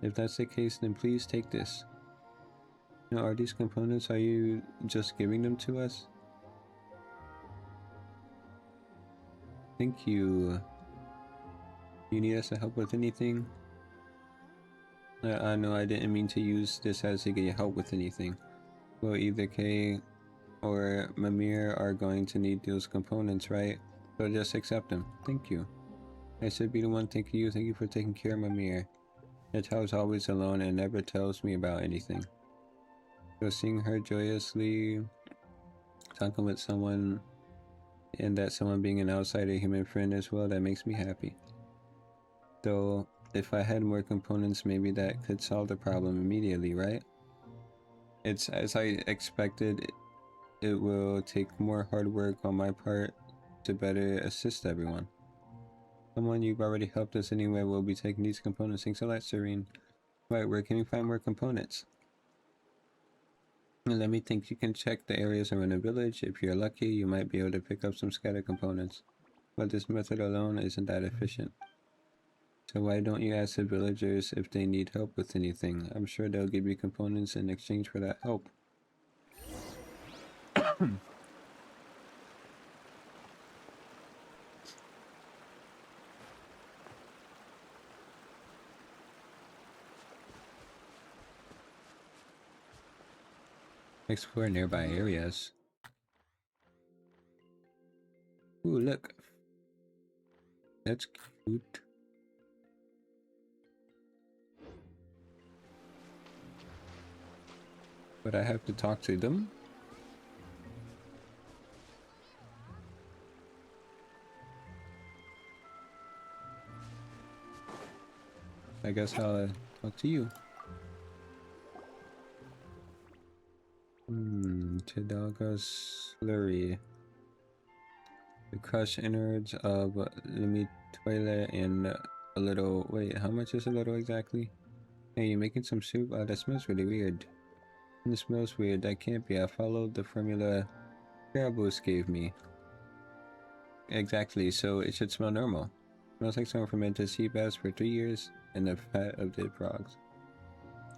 If that's the case, then please take this. Now, are these components, are you just giving them to us? Thank you. You need us to help with anything? I know I didn't mean to use this as to get help with anything. Well, either Kay or Mimir are going to need those components, right? So just accept them. Thank you. I should be the one thanking you. Thank you for taking care of Mimir. The child's always alone and never tells me about anything. So seeing her joyously talking with someone, and that someone being an outsider human friend as well, that makes me happy. Though, if I had more components, maybe that could solve the problem immediately, right? It's as I expected. It will take more hard work on my part to better assist everyone. Someone you've already helped us anyway will be taking these components. Thanks a lot, Serene. Right, where can we find more components? Let me think. You can check the areas around the village. If you're lucky, you might be able to pick up some scattered components. But this method alone isn't that efficient. So why don't you ask the villagers if they need help with anything? I'm sure they'll give you components in exchange for that help. Explore nearby areas. Ooh, look. That's cute. But I have to talk to them? I guess I'll talk to you. Tidalga's slurry. The crushed innards of Limitoile and a little. Wait, how much is a little exactly? Hey, you making some soup? That smells really weird. It smells weird. That can't be. I followed the formula Garabus gave me. Exactly, so it should smell normal. Smells like someone fermented sea bass for 3 years and the fat of dead frogs.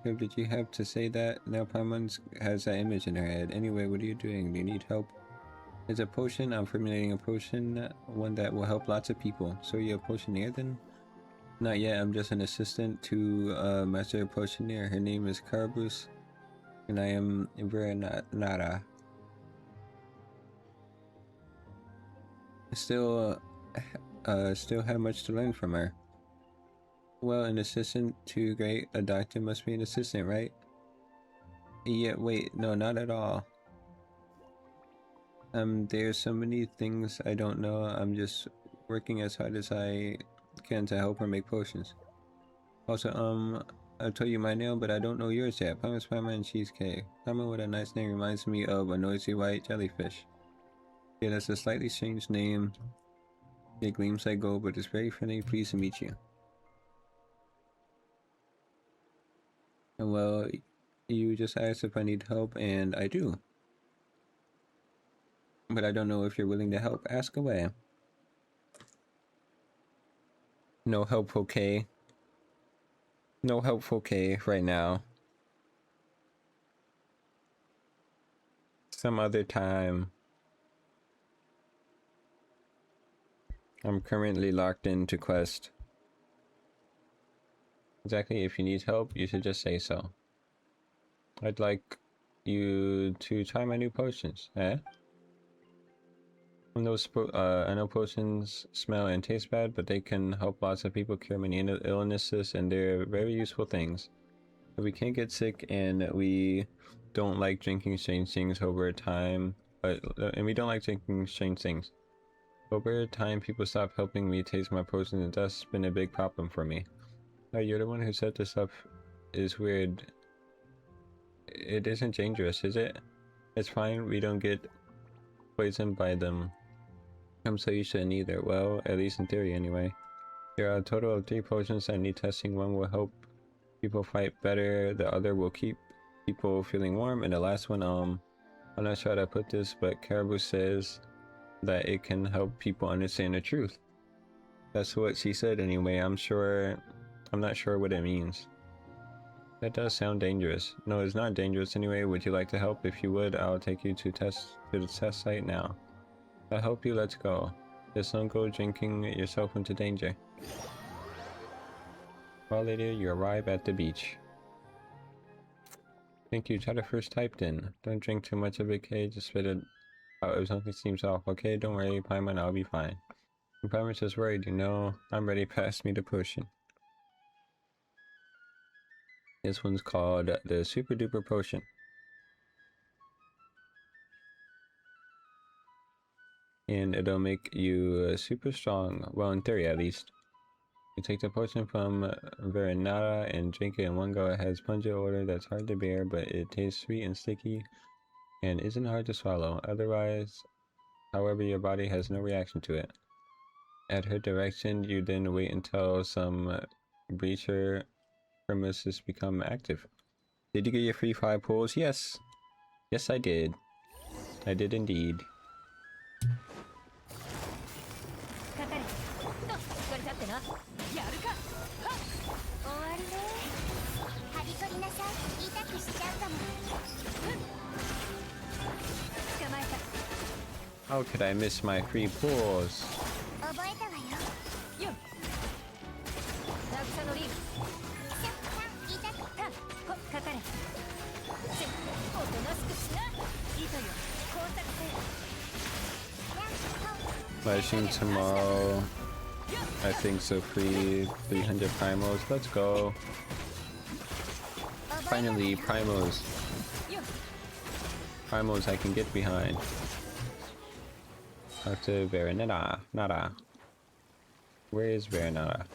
Did you have to say that? Now Paimon has that image in her head. Anyway, what are you doing? Do you need help? It's a potion. I'm formulating a potion, one that will help lots of people. So you're a potioneer then? Not yet. I'm just an assistant to Master Potioneer. Her name is Carbus, and I am Verenara. Still have much to learn from her. Well, an assistant to great. A doctor must be an assistant, right? Yeah. Wait. No, not at all. There's so many things I don't know. I'm just working as hard as I can to help her make potions. Also, I told you my name, but I don't know yours yet. Pumpkin Spider and Cheesecake. Pumpkin with a nice name reminds me of a noisy white jellyfish. Yeah, that's a slightly strange name. It gleams like gold, but it's very friendly. Pleased to meet you. Well, you just asked if I need help, and I do. But I don't know if you're willing to help. Ask away. No helpful K. No helpful K right now. Some other time. I'm currently locked into quest. Exactly, if you need help, you should just say so. I'd like you to try my new potions, eh? I know potions smell and taste bad, but they can help lots of people cure many illnesses, and they're very useful things. If we can't get sick, and we don't like drinking strange things over time, and we don't like drinking strange things. Over time, people stop helping me taste my potions, and that's been a big problem for me. Oh, you're the one who said this stuff is weird. It isn't dangerous, is it? It's fine, we don't get poisoned by them. So you shouldn't either. Well, at least in theory anyway. There are a total of 3 potions that need testing. One will help people fight better, the other will keep people feeling warm, and the last one, I'm not sure how to put this, but Caribou says that it can help people understand the truth. That's what she said anyway. I'm not sure what it means. That does sound dangerous. No, it's not dangerous anyway. Would you like to help? If you would, I'll take you to the test site now. I'll help you. Let's go. Just don't go drinking yourself into danger. While later, you arrive at the beach. Thank you. Try to first typed in. Don't drink too much of it, okay? Just spit it out if something seems off. Okay, don't worry, Paimon, I'll be fine. Paimon's just worried, you know. I'm ready. Pass me the potion. This one's called the Super Duper Potion. And it'll make you super strong. Well, in theory at least. You take the potion from Verenata and drink it in one go. It has pungent odor that's hard to bear, but it tastes sweet and sticky and isn't hard to swallow. However, your body has no reaction to it. At her direction, you then wait until some breacher premises become active. Did you get your free 5 pulls? Yes. Yes, I did. I did indeed. やるか。終わりね。はびこりなさい。痛くしちゃうかも。捕まえた。 How could I miss my free pulls? 覚えたわよ。よっ。渚のリーフ。シャッタン痛くタン。ほっかかれ。せおとなしくしな。糸よ。工作せ。 Flashing tomorrow. I think so. Free 300 primos. Let's go. Finally, primos. Primos I can get behind. Talk to Verenata. Nada. Where is Verenata?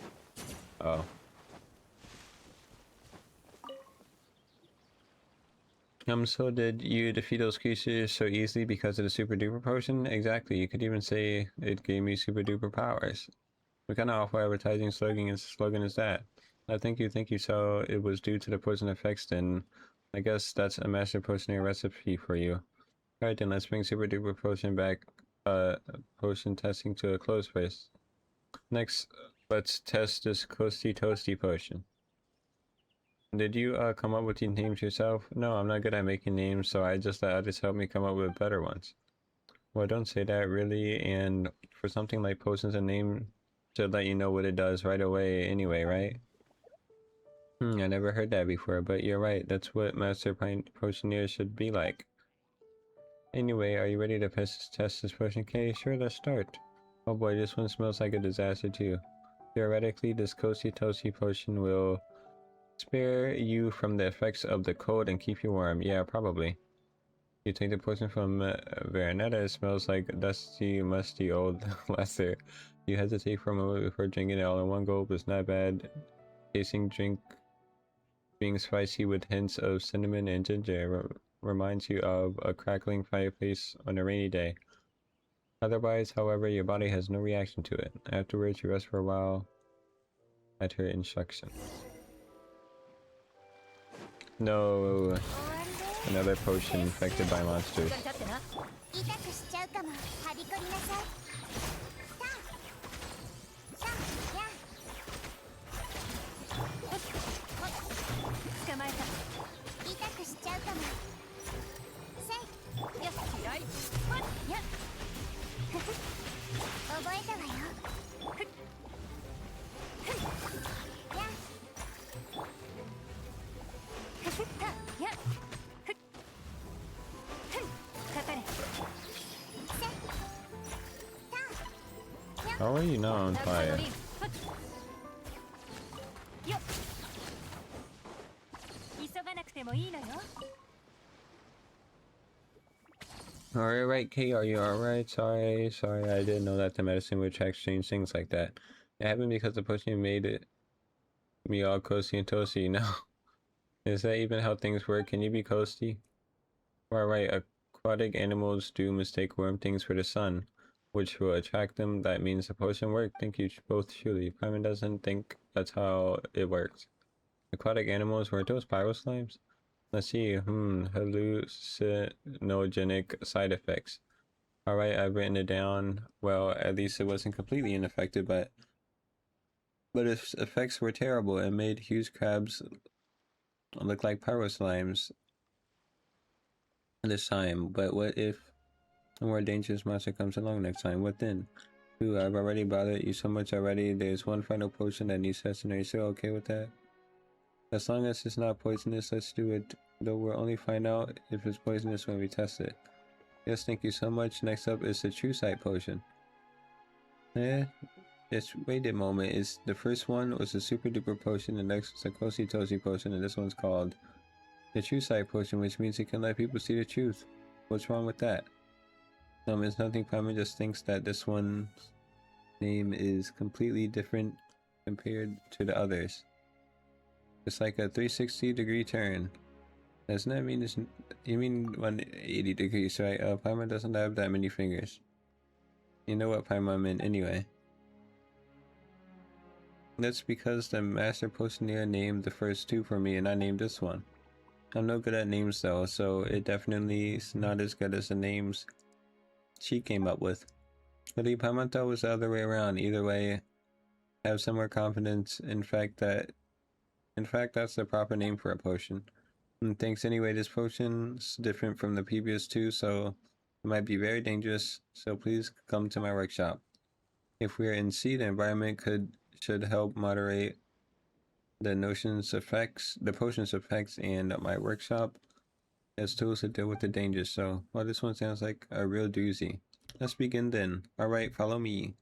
Oh. So did you defeat those creatures so easily because of the super duper potion? Exactly. You could even say it gave me super duper powers. What kind of awful advertising slogan is that? Thank you. So it was due to the poison effects, then I guess that's a master potionary recipe for you. Alright then, let's bring super duper potion back, potion testing to a close race. Next, let's test this Coasty Toasty potion. Did you come up with these names yourself? No, I'm not good at making names, so I just let others help me come up with better ones. Well, don't say that really, and for something like potions, a name should let you know what it does right away anyway, right? I never heard that before, but you're right. That's what Master Potioneer should be like. Anyway, are you ready to test this potion? Okay, sure, let's start. Oh boy, this one smells like a disaster too. Theoretically, this Cozy Toasty potion will spare you from the effects of the cold and keep you warm. Yeah, probably. You take the potion from Veronetta, it smells like dusty, musty old leather. You hesitate for a moment before drinking it all in one gulp. It's not bad. Tasting drink being spicy with hints of cinnamon and ginger reminds you of a crackling fireplace on a rainy day. Otherwise, however, your body has no reaction to it. Afterwards, you rest for a while at her instruction. No, 終わりで another potion infected by monsters. 立ってな。痛くしちゃうかも。はびこりなさい。さあさあや捕まえた。痛くしちゃうかも。せいよし、嫌い。ほっや覚えたわよ。やた、や。かかれ。 How are you not on ダブル fire? リン。よっ。急がなくてもいいのよ。 Alright, Kate, are you alright? Sorry, I didn't know that the medicine would exchange things like that. It happened because the potion made it me all coasty and toasty, you know? Is that even how things work? Can you be coasty? Alright, aquatic animals do mistake worm things for the sun, which will attract them. That means the potion worked. Thank you both truly. Paimon doesn't think that's how it works. Aquatic animals, were those pyro slimes? Let's see, hallucinogenic side effects. Alright, I've written it down. Well, at least it wasn't completely unaffected, but its effects were terrible. It made huge crabs look like pyro slimes this time. But what if a more dangerous monster comes along next time? What then? Ooh, I've already bothered you so much already. There's one final potion that needs testing. Are you still okay with that? As long as it's not poisonous, let's do it. Though we'll only find out if it's poisonous when we test it. Yes, thank you so much. Next up is the True Sight potion. Just wait a moment. Is the first one was a super duper potion, the next was a Cozy Toasty potion, and this one's called the True Sight potion, which means it can let people see the truth. What's wrong with that? No, it's nothing. Paimon just thinks that this one's name is completely different compared to the others. It's like a 360-degree turn. Doesn't that mean it's... You mean 180 degrees, right? Paimon doesn't have that many fingers. You know what Paimon meant anyway. That's because the Master Potioneer named the first two for me and I named this one. I'm no good at names though, so it definitely is not as good as the names she came up with. But Paimon thought it was the other way around. Either way, have some more confidence. In fact, that's the proper name for a potion. And thanks anyway, this potion's different from the previous two, so it might be very dangerous, so please come to my workshop. If we're in sea, the environment should help moderate the potion's effects, and my workshop has tools to deal with the dangers, so well, this one sounds like a real doozy. Let's begin then. Alright, follow me.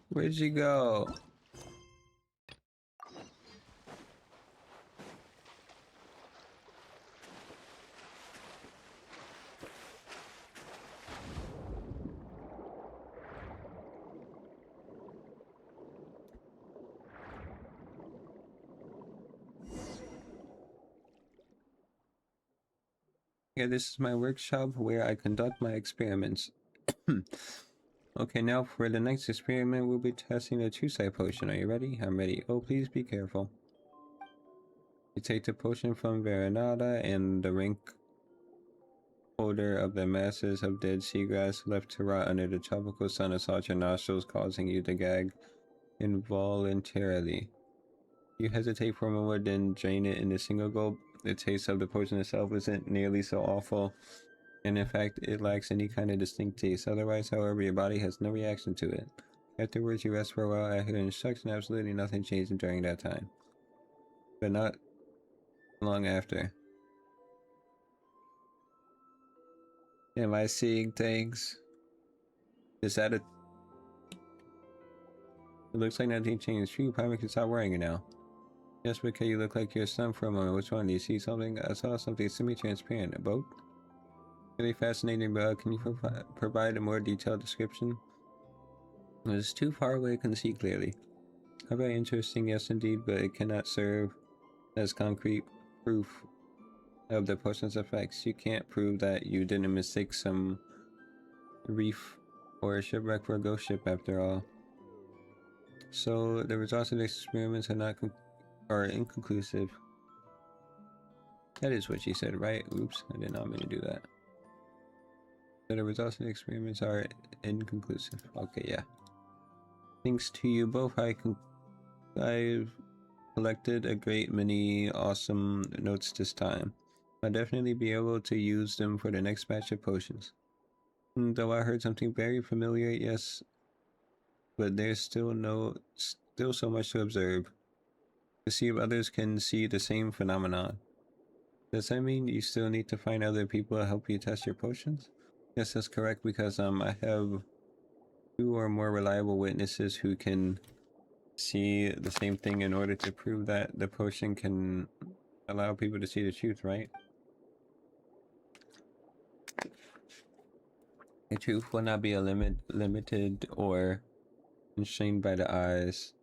Where'd you go? Yeah, this is my workshop where I conduct my experiments. Okay, now for the next experiment, we'll be testing the True Sight potion. Are you ready? I'm ready. Oh, please be careful. You take the potion from Veronata and the rink odor of the masses of dead seagrass left to rot under the tropical sun assault your nostrils, causing you to gag involuntarily. You hesitate for a moment, then drain it in a single gulp. The taste of the potion itself isn't nearly so awful, and in fact, it lacks any kind of distinct taste. Otherwise, however, your body has no reaction to it. Afterwards, you rest for a while. After instruction, absolutely nothing changed during that time. But not long after. Am I seeing things? Is that a... It looks like nothing changed. Phew, probably can stop wearing it now. Just because you look like you're stunned for a moment. Which one? Do you see something? I saw something semi-transparent. A boat? Really fascinating, but can you provide a more detailed description? It's too far away to see clearly. How very interesting, yes indeed, but it cannot serve as concrete proof of the potion's effects. You can't prove that you didn't mistake some reef or a shipwreck for a ghost ship after all. So the results of the experiments are inconclusive. That is what she said, right? Oops, I did not mean to do that. So the results of the experiments are inconclusive. Okay, yeah. Thanks to you both, I've collected a great many awesome notes this time. I'll definitely be able to use them for the next batch of potions. Though I heard something very familiar, yes, but there's still so much to observe. To see if others can see the same phenomenon. Does that mean you still need to find other people to help you test your potions? Yes, that's correct, because I have 2 or more reliable witnesses who can see the same thing in order to prove that the potion can allow people to see the truth, right? The truth will not be limited or constrained by the eyes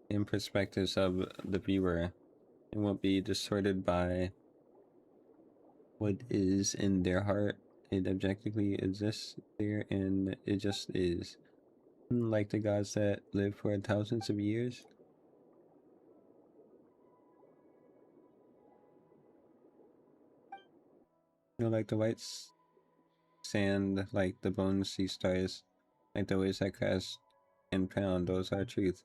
and perspectives of the viewer. It won't be distorted by what is in their heart. It objectively exists there, and it just is. Like the gods that live for thousands of years. Like the white sand, like the bone sea stars, like the waves that crash and pound, those are truth.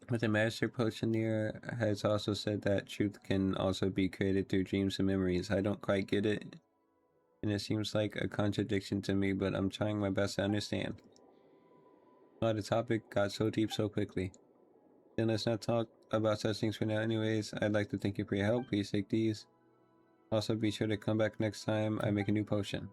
But the master potioneer has also said that truth can also be created through dreams and memories. I don't quite get it, and it seems like a contradiction to me, but I'm trying my best to understand. Well, the topic got so deep so quickly. Then let's not talk about such things for now anyways. I'd like to thank you for your help. Please take these. Also be sure to come back next time I make a new potion.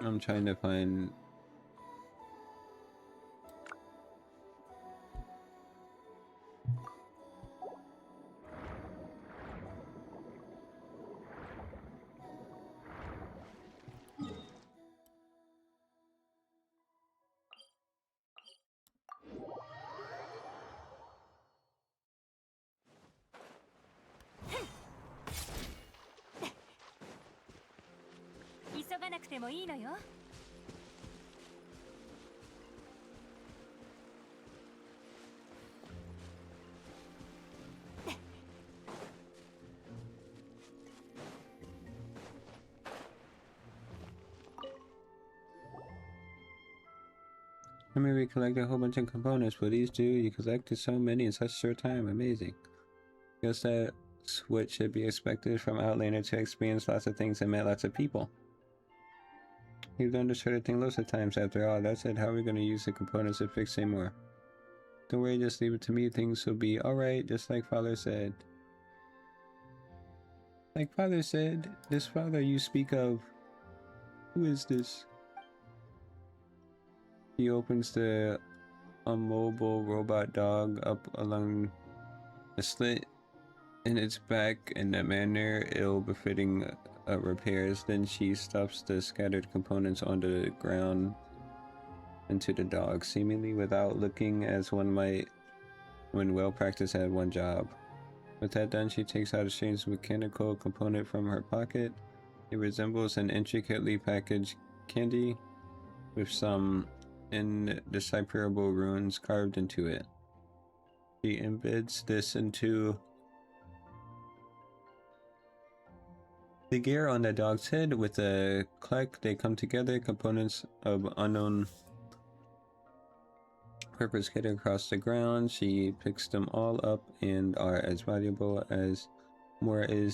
I'm trying to find...急がなくてもいいのよ。I mean, we collected a whole bunch of components, but these two, you collected so many in such a short time. Amazing. Guess that's what should be expected from Outlander, to experience lots of things and met lots of people. You've done this sort of thing lots of times after all. That said, how are we going to use the components to fix it more? Don't worry, just leave it to me. Things will be alright, just like Father said. Like Father said, this father you speak of, who is this? He opens the immobile robot dog up along the slit and it's back in a manner ill-befitting repairs. Then she stuffs the scattered components onto the ground into the dog, seemingly without looking as one might when well-practiced at one job. With that done, she takes out a strange mechanical component from her pocket. It resembles an intricately packaged candy with some indecipherable runes carved into it. She embeds this into the gear on the dog's head. With a clack, they come together. Components of unknown purpose skitter across the ground. She picks them all up and are as valuable as more in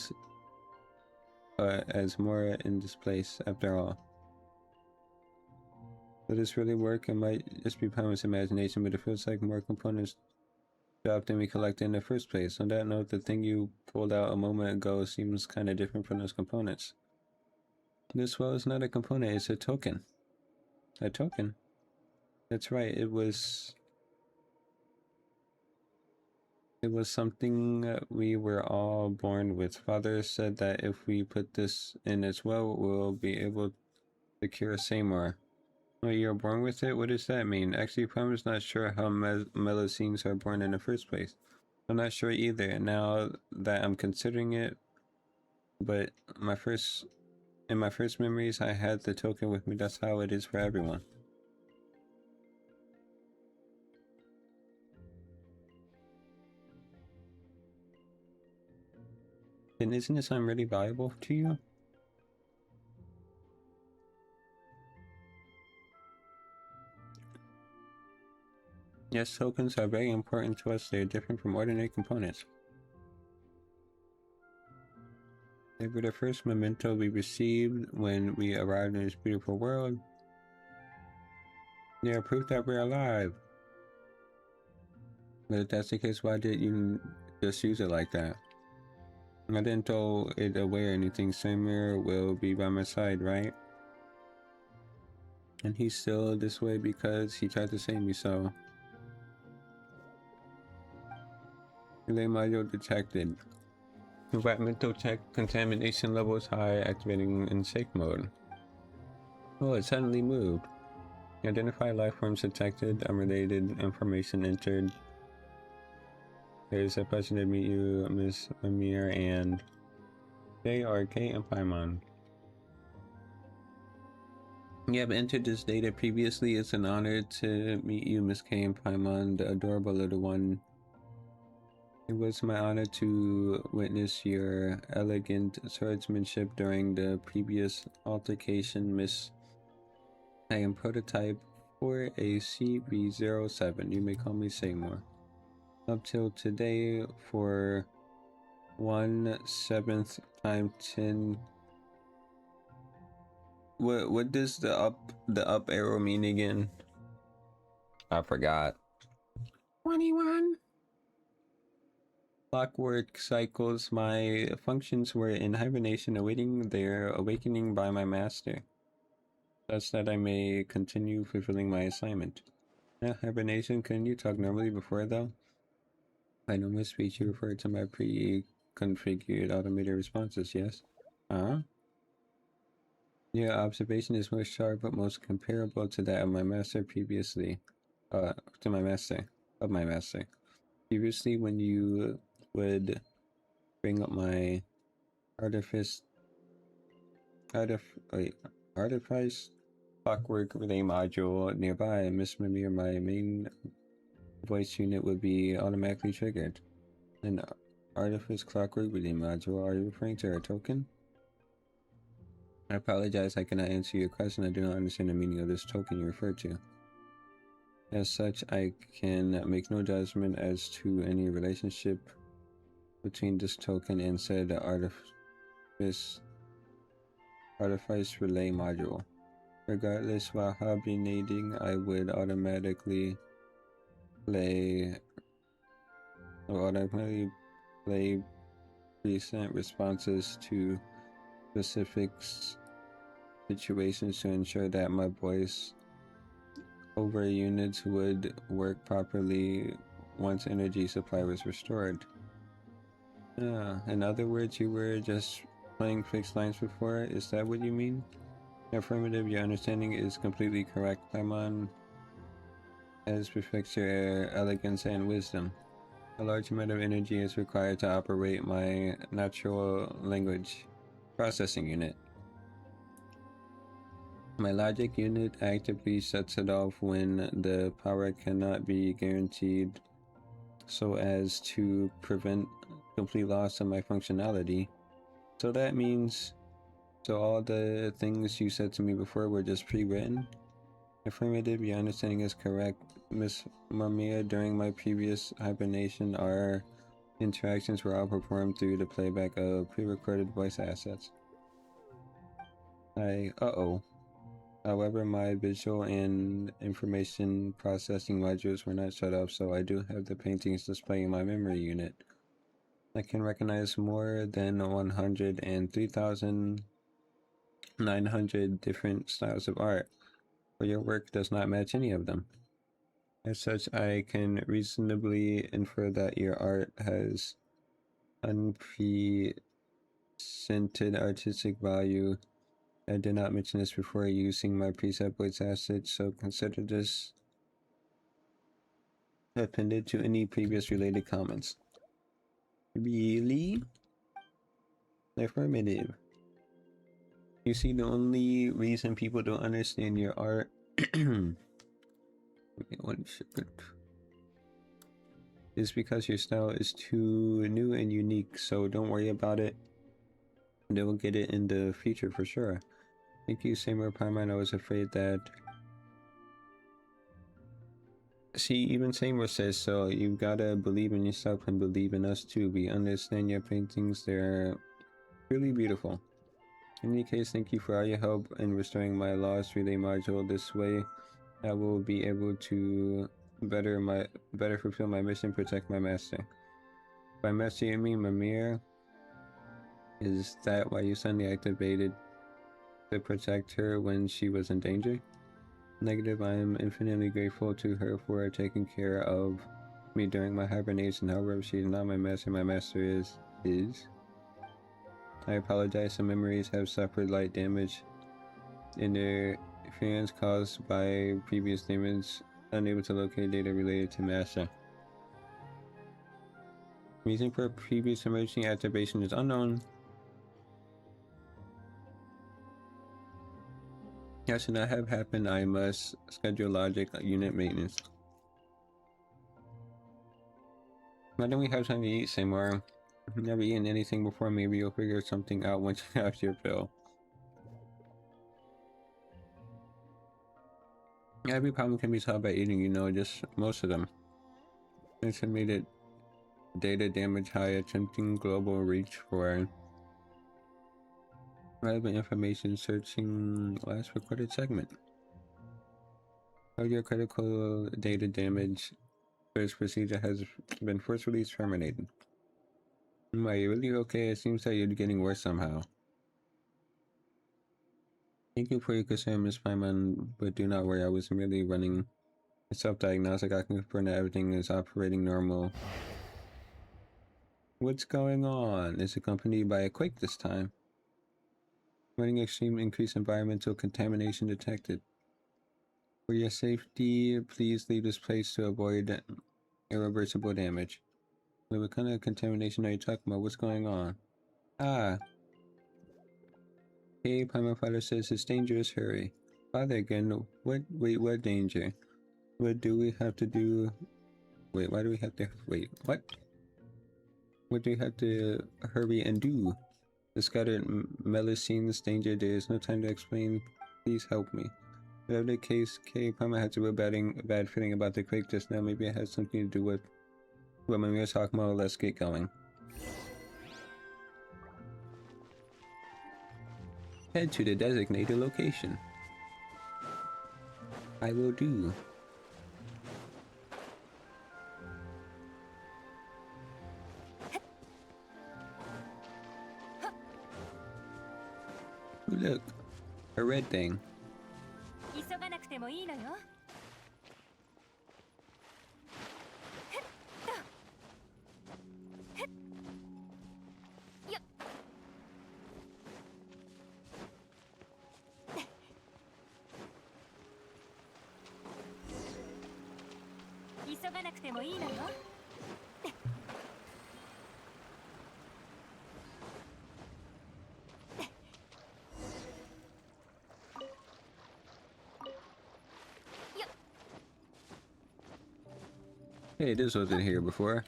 this place after all. Will this really work? It might just be Paimon's imagination, but it feels like more components dropped than we collected in the first place. On that note, the thing you pulled out a moment ago seems kind of different from those components. This, well, is not a component, it's a token. A token? That's right, it was something we were all born with. Father said that if we put this in as well, we'll be able to cure Seymour. Oh, you're born with it? What does that mean? Actually, Paimon's not sure how Melusines are born in the first place. I'm not sure either, now that I'm considering it, but in my first memories, I had the token with me. That's how it is for everyone. Then isn't this really valuable to you? Yes, tokens are very important to us. They're different from ordinary components. They were the first memento we received when we arrived in this beautiful world. They are proof that we're alive. But if that's the case, why did you just use it like that? I didn't throw it away or anything. Seymour will be by my side, right? And he's still this way because he tried to save me, so... Relay module detected. Environmental check, contamination levels high, activating in safe mode. Oh, it suddenly moved. Identify life forms detected, unrelated information entered. There's a pleasure to meet you, Miss Amir and JRK and Paimon. You have entered this data previously. It's an honor to meet you, Miss K and Paimon, the adorable little one. It was my honor to witness your elegant swordsmanship during the previous altercation, Miss. I am prototype 4AC-B07. You may call me Seymour. Up till today, for 1/7 times 10. What does the up arrow mean again? I forgot. 21. Clockwork cycles. My functions were in hibernation, awaiting their awakening by my master, such that I may continue fulfilling my assignment. Hibernation, couldn't you talk normally before though? By normal speech, you refer to my pre-configured automated responses, yes? Your observation is most sharp, but most comparable to that of my master previously. To my master. Of my master. Previously, when you would bring up my artifice clockwork relay module nearby, Miss Mimir, my main voice unit would be automatically triggered. An artifice clockwork relay module, are you referring to a token? I apologize, I cannot answer your question. I do not understand the meaning of this token you refer to. As such, I can make no judgment as to any relationship between this token and said artifice relay module. Regardless, while hibernating, I would automatically play recent responses to specific situations to ensure that my voice over units would work properly once energy supply was restored. In other words, you were just playing fixed lines before? Is that what you mean? Affirmative, your understanding is completely correct. Paimon has perfects your elegance and wisdom. A large amount of energy is required to operate my natural language processing unit. My logic unit actively shuts it off when the power cannot be guaranteed so as to prevent complete loss of my functionality. So that means, so all the things you said to me before were just pre-written? Affirmative, your understanding is correct. Miss Mamiya, during my previous hibernation, our interactions were all performed through the playback of pre-recorded voice assets. However, my visual and information processing modules were not shut off, so I do have the paintings displaying in my memory unit. I can recognize more than 103,900 different styles of art, but your work does not match any of them. As such, I can reasonably infer that your art has unprecedented artistic value. I did not mention this before using my preset voice asset, so consider this appended to any previous related comments. Really? Affirmative. You see, the only reason people don't understand your art is because your style is too new and unique, so don't worry about it. They will get it in the future for sure. Thank you, Seymour Paimon. I was afraid that... See, even Seymour says so. You've gotta believe in yourself and believe in us too. We understand your paintings. They're really beautiful. In any case, thank you for all your help in restoring my lost relay module. This way, I will be able to better fulfill my mission, protect my master. By master, you mean Mimir? Is that why you suddenly activated to protect her when she was in danger? Negative, I am infinitely grateful to her for taking care of me during my hibernation. However, she is not my master is. I apologize, some memories have suffered light damage. Interference caused by previous damage, unable to locate data related to master. Reason for previous emergency activation is unknown. That should not have happened. I must schedule logic unit maintenance. Why don't we have time to eat, Seymour? Never eaten anything before. Maybe you'll figure something out once you have your fill. Every problem can be solved by eating, you know, just most of them. Estimated data damage high, attempting global reach for relevant information, searching last recorded segment. Your critical data damage search procedure has been forcefully terminated. Are you really okay? It seems that you're getting worse somehow. Thank you for your concern, Miss Paimon, but do not worry, I was merely running a self-diagnostic. I can confirm that everything is operating normal. What's going on? It's accompanied by a quake this time. Running extreme increased environmental contamination detected. For your safety, please leave this place to avoid irreversible damage. Wait, what kind of contamination are you talking about? What's going on? Ah. Hey, Paimon Father says it's dangerous, hurry. Father again, what danger? What do we have to do? Wait, why do we have to, wait, what? What do we have to hurry and do? The scattered Melusines danger, there is no time to explain. Please help me. Whatever the case, Paimon has a real bad feeling about the quake just now. Maybe it has something to do with what Mimir's talking about. Let's get going. Head to the designated location. I will do. Look, a red thing. 急がなくてもいいのよ。がなくてもいいのよ。Hey, this wasn't here before.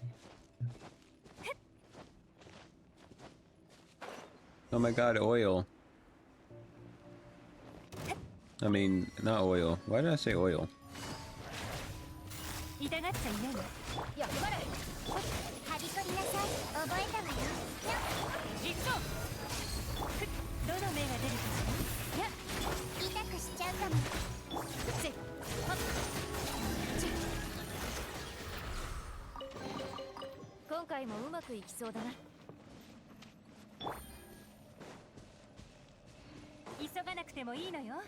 Oh my god, oil. I mean, not oil. Why did I say oil? 痛がっちゃいないの。やっぱり。はびこりなさい。覚えたわよ。行くぞ。どの目が出るかしら。や、痛くしちゃうかも。せ、はっ。ち。今回もうまくいきそうだな。急がなくてもいいのよ。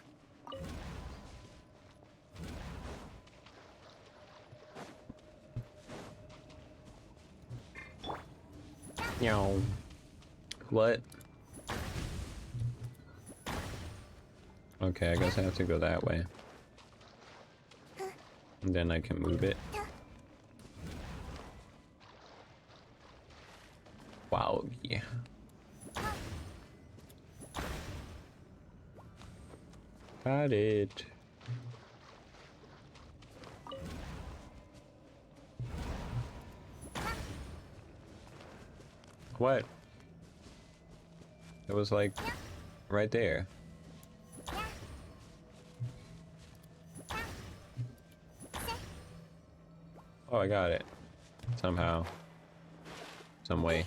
Meow. What? Okay, I guess I have to go that way. And then I can move it. Wow, yeah. Got it. What? It was like right there. Oh, I got it. Somehow. Some way.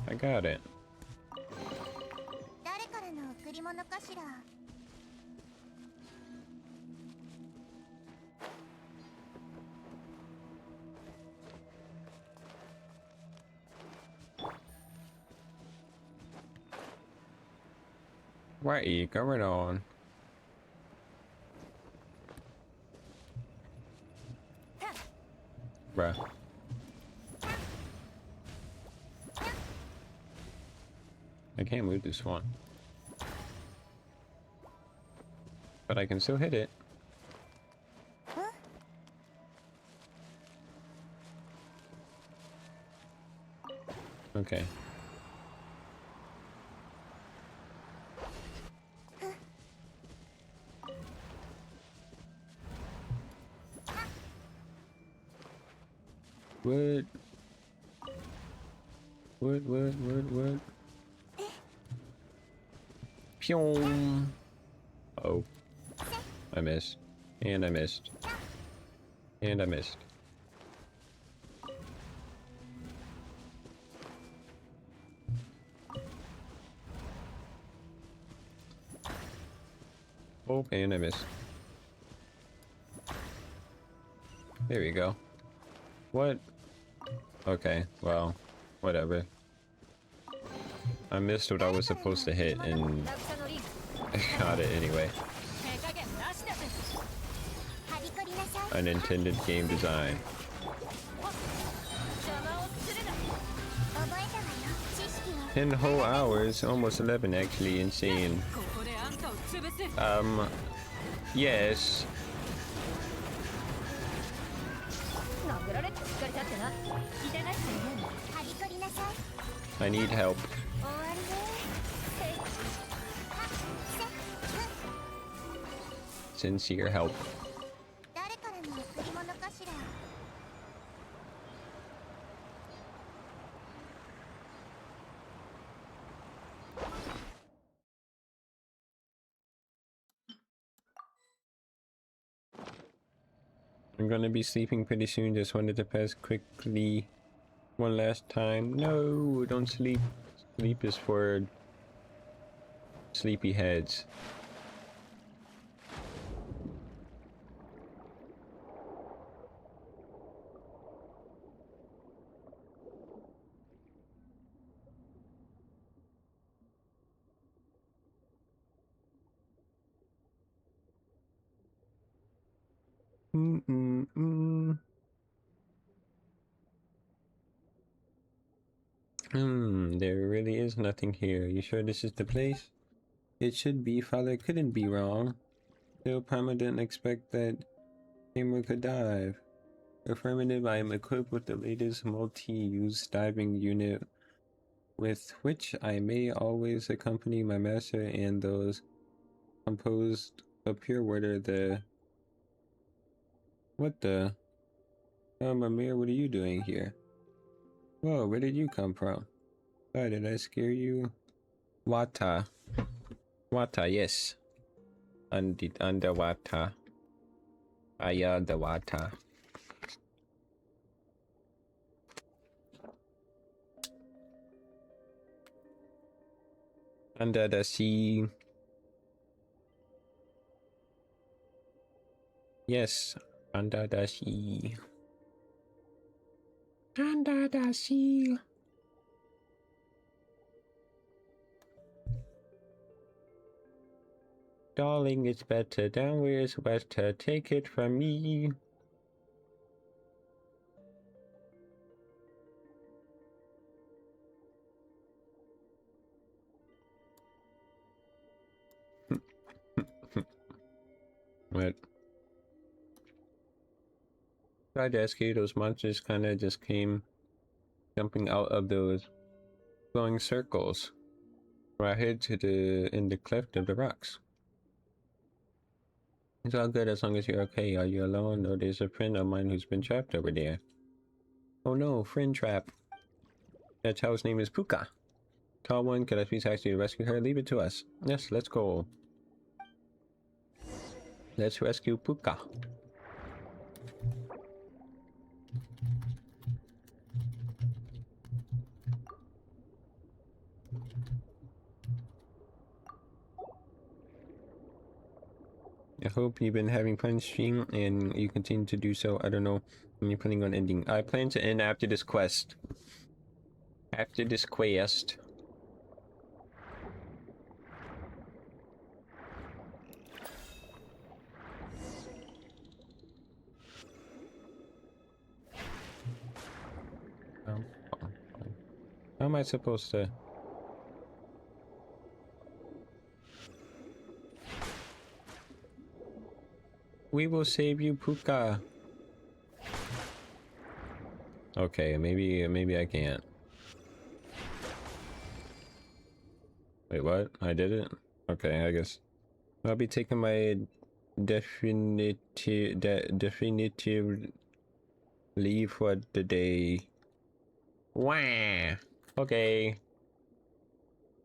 I got it. 誰からの贈り物かしら。What are you going on? Bruh. I can't move this one. But I can still hit it. Okay. What? What? Pyong. Oh. I missed. And I missed. And I missed. Oh, and I missed. There we go. What? Okay, well, whatever. I missed what I was supposed to hit and I got it anyway. Unintended game design. 10 whole hours, almost 11 actually, insane. Yes. I need help. Sincere help. I'm gonna be sleeping pretty soon, just wanted to pass quickly one last time. No, don't sleep. Sleep is for sleepy heads. There really is nothing here. You sure this is the place? It should be. Father couldn't be wrong. Still, Paimon didn't expect that Tamer could dive. Affirmative, I am equipped with the latest multi-use diving unit with which I may always accompany my master and those composed of pure water. What the? Oh, Mimir, what are you doing here? Whoa, where did you come from? Sorry, did I scare you? Wata. Wata, yes. Underwater. Aya the water. Under the sea. Yes, under the sea. Under the sea. Darling, it's better down where it's wetter. Take it from me. What? Tried to ask you, those monsters kind of just came jumping out of those glowing circles right here in the cleft of the rocks. It's all good as long as you're okay. Are you alone? No, there's a friend of mine who's been trapped over there. Oh no, friend trap. That child's name is Puka. Tall one, could I please ask you to rescue her? Leave it to us. Yes, let's go. Let's rescue Puka. I hope you've been having fun stream and you continue to do so. I don't know when you're planning on ending. I plan to end after this quest. After this quest. How am I supposed to? We will save you, Puka. Okay, maybe I can't. Wait, what? I did it? Okay, I guess. I'll be taking my definitive leave for the day. Wah! Okay.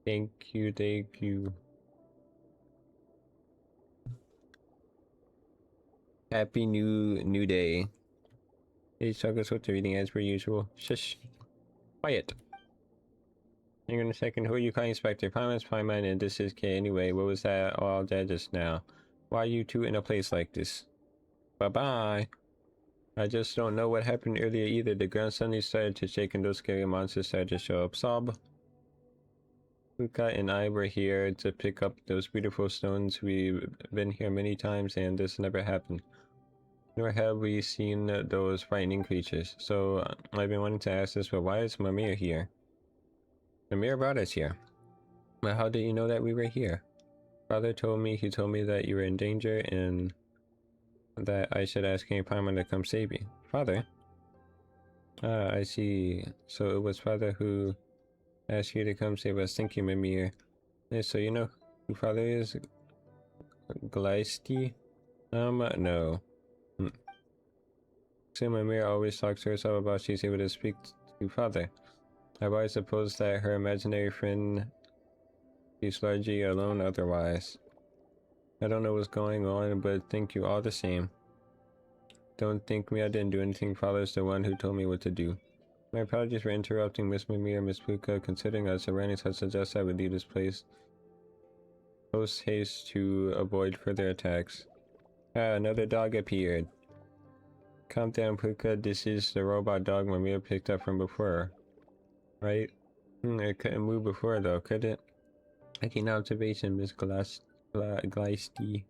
Thank you, thank you. Happy new day. Hey, Suckers, what's the reading as per usual? Shush. Quiet. Hang on a second. Who are you calling, Inspector? Paimon's Paimon, and this is K. Anyway, what was that all that just now? Why are you two in a place like this? Bye-bye. I just don't know what happened earlier either. The ground suddenly started to shake and those scary monsters started to show up. Sob. Puka and I were here to pick up those beautiful stones. We've been here many times and this never happened. Nor have we seen those frightening creatures. So I've been wanting to ask this, but why is Mimir here? Mimir brought us here. But how did you know that we were here? Father told me, he told me that you were in danger and that I should ask King Paimon to come save you. Father? Ah, I see. So it was Father who asked you to come save us. Thank you, Mimir. Yeah, so you know who Father is? Gleisty? No. So Mimir always talks to herself about she's able to speak to Father. I've always supposed that her imaginary friend is largely alone otherwise. I don't know what's going on, but thank you all the same. Don't think me, I didn't do anything. Father's the one who told me what to do. My apologies for interrupting Miss Mimir and Miss Puka. Considering our surroundings, had suggested I would leave this place post haste to avoid further attacks. Ah, another dog appeared. Calm down, Puka. This is the robot dog Mimir picked up from before. Right? It couldn't move before though, could it? Making observation, Miss Gleisty.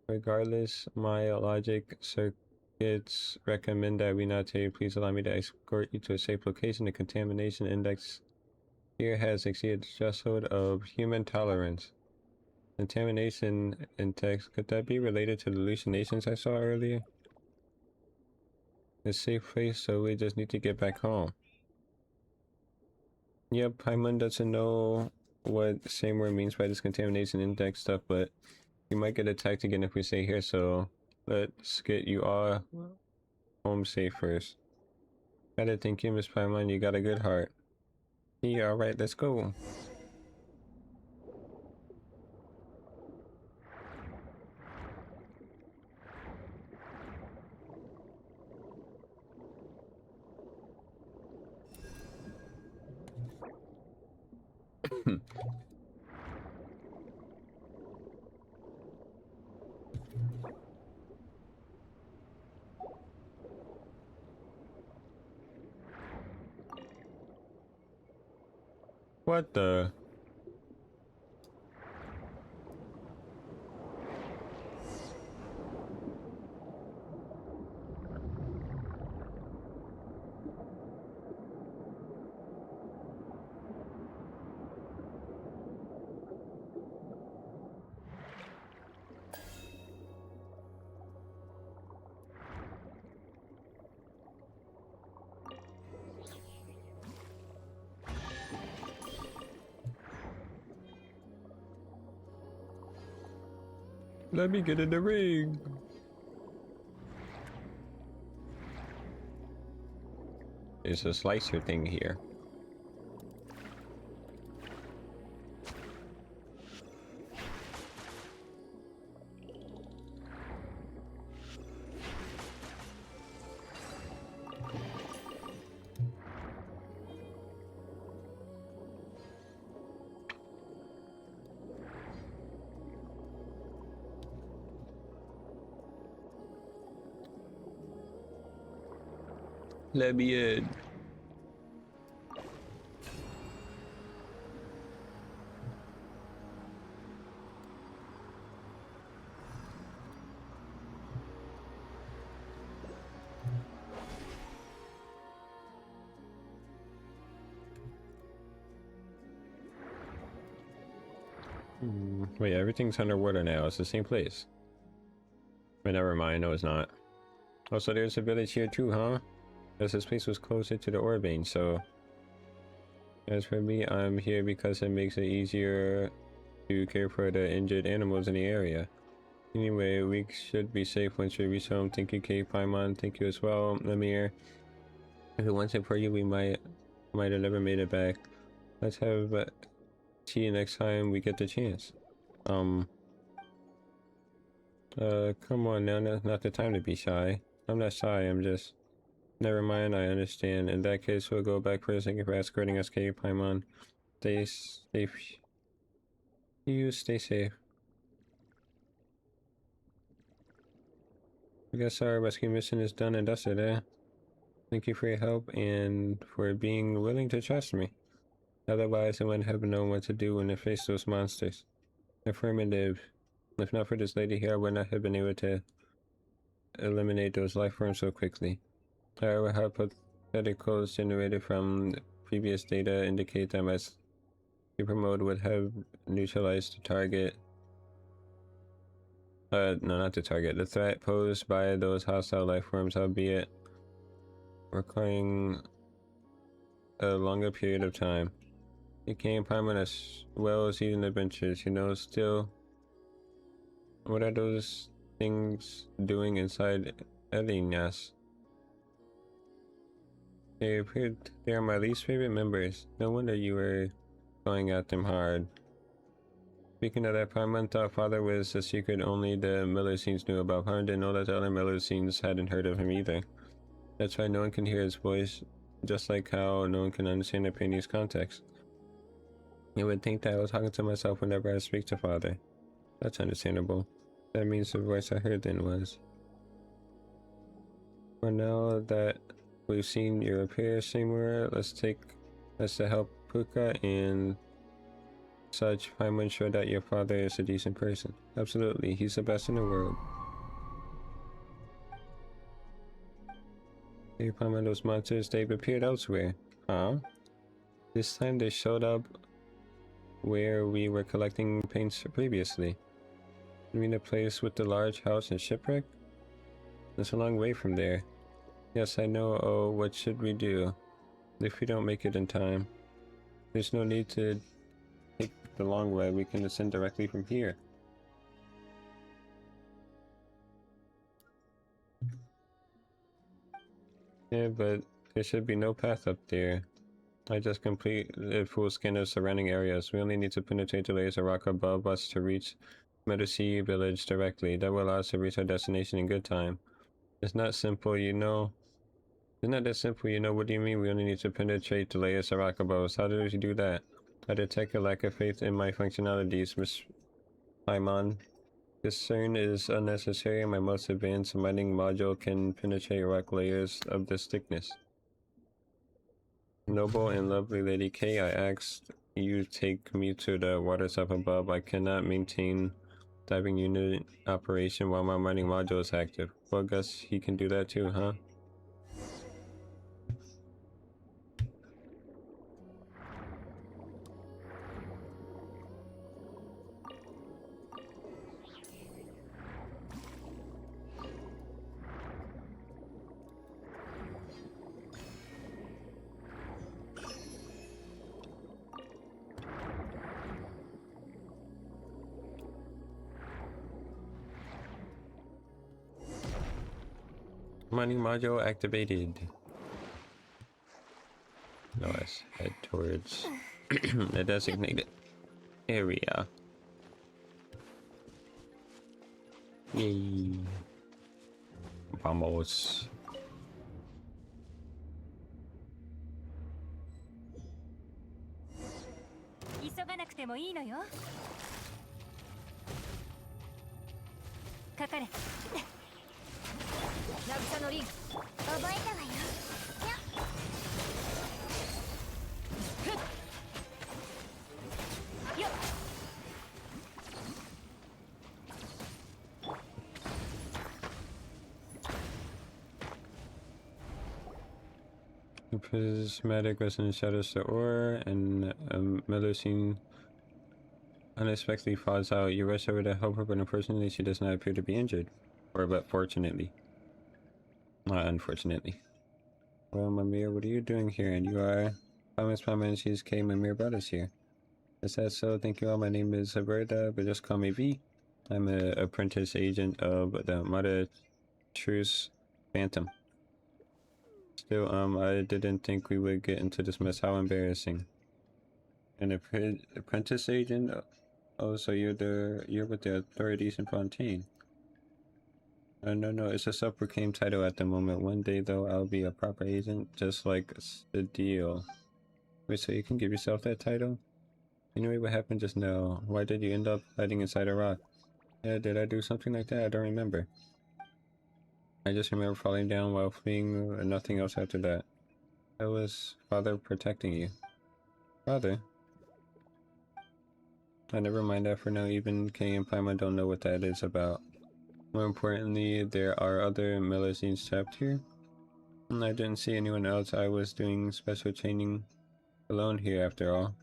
Regardless, my logic circuits recommend that we not tell you. Please allow me to escort you to a safe location. The contamination index Here has exceeded the threshold of human tolerance. Contamination index, could that be related to the hallucinations I saw earlier? A safe place, so we just need to get back home. Yep, Paimon doesn't know what same word means by this contamination index stuff, but you might get attacked again if we stay here, so let's get you all home safe first. Gotta thank you, Miss Paimon, you got a good heart. Yeah, alright, let's go. What the? Let me get in the ring. There's a slicer thing here. Let me in. Wait, everything's underwater now. It's the same place. But never mind, no it's not. Also, there's a village here too, huh? Because this place was closer to the Orbane, so... As for me, I'm here because it makes it easier to care for the injured animals in the area. Anyway, we should be safe once we reach home. Thank you, Kay Paimon. Thank you as well, Lemire. If it wasn't for you, we might have never made it back. Let's have tea next time we get the chance. Come on now, not the time to be shy. I'm not shy, I'm just... Never mind, I understand. In that case, we'll go back first. Thank you for escorting us, Kay Paimon. Stay safe. You stay safe. I guess our rescue mission is done and dusted, eh? Thank you for your help and for being willing to trust me. Otherwise, I wouldn't have known what to do when I faced those monsters. Affirmative. If not for this lady here, I would not have been able to eliminate those life forms so quickly. However, hypotheticals generated from previous data indicate that my super mode would have neutralized the target. No, not the target. The threat posed by those hostile life forms, albeit requiring a longer period of time. It came Paimon as well as even adventures, you know. Still, what are those things doing inside Elinas? They appeared they are my least favorite members. No wonder you were going at them hard. Speaking of that, Paimon thought father was a secret only the Melusines knew about. Paimon didn't know that the other Melusines hadn't heard of him either. That's why no one can hear his voice, just like how no one can understand Ephanie's context. You would think that I was talking to myself whenever I speak to father. That's understandable. That means the voice I heard then was. For now that we've seen your appear somewhere, let's to help Puka and such. Paimon sure that your father is a decent person. Absolutely, he's the best in the world. Hey Paimon, those monsters, they've appeared elsewhere. Huh? This time they showed up where we were collecting paints previously. You mean the place with the large house and shipwreck? It's a long way from there. Yes, I know. Oh, what should we do if we don't make it in time? There's no need to take the long way. We can ascend directly from here. Yeah, but there should be no path up there. I just completed a full scan of surrounding areas. We only need to penetrate the layers of rock above us to reach Meadowsea Village directly. That will allow us to reach our destination in good time. It's not simple, you know. It's not that simple, you know. What do you mean we only need to penetrate the layers of rock above us? How did you do that? I detect a lack of faith in my functionalities, Miss Paimon. Concern is unnecessary. My most advanced mining module can penetrate rock layers of this thickness. Noble and lovely Lady K, I asked you take me to the waters up above. I cannot maintain diving unit operation while my mining module is active. Well, guess he can do that too, huh? Mining module activated. Now let's head towards the designated area. Yay. Vamos.急がなくてもいいのよ。かかれ。渚のリン覚えたわよ。よっ。The prismatic resonance shatters the ore, and Melusine unexpectedly falls out. You rush over to help her, but unfortunately she does not appear to be injured. Or but fortunately. Not unfortunately. Well, Mimir, what are you doing here? And you are... Miss Paimon, she's K. Mimir brought us here. Is that so? Thank you all. My name is Roberta, but just call me V. I'm an apprentice agent of the Mata Truce Phantom. Still, I didn't think we would get into this mess. How embarrassing. An apprentice agent? Oh, so you're with the authorities in Fontaine. No, it's a self-proclaimed title at the moment. One day, though, I'll be a proper agent, just like the deal. Wait, so you can give yourself that title? Anyway, what happened just now? Why did you end up hiding inside a rock? Yeah, did I do something like that? I don't remember. I just remember falling down while fleeing and nothing else after that. That was Father protecting you. Father? Never mind that for now. Even Kay and Paimon don't know what that is about. More importantly, there are other Melusines trapped here. And I didn't see anyone else. I was doing special training alone here after all.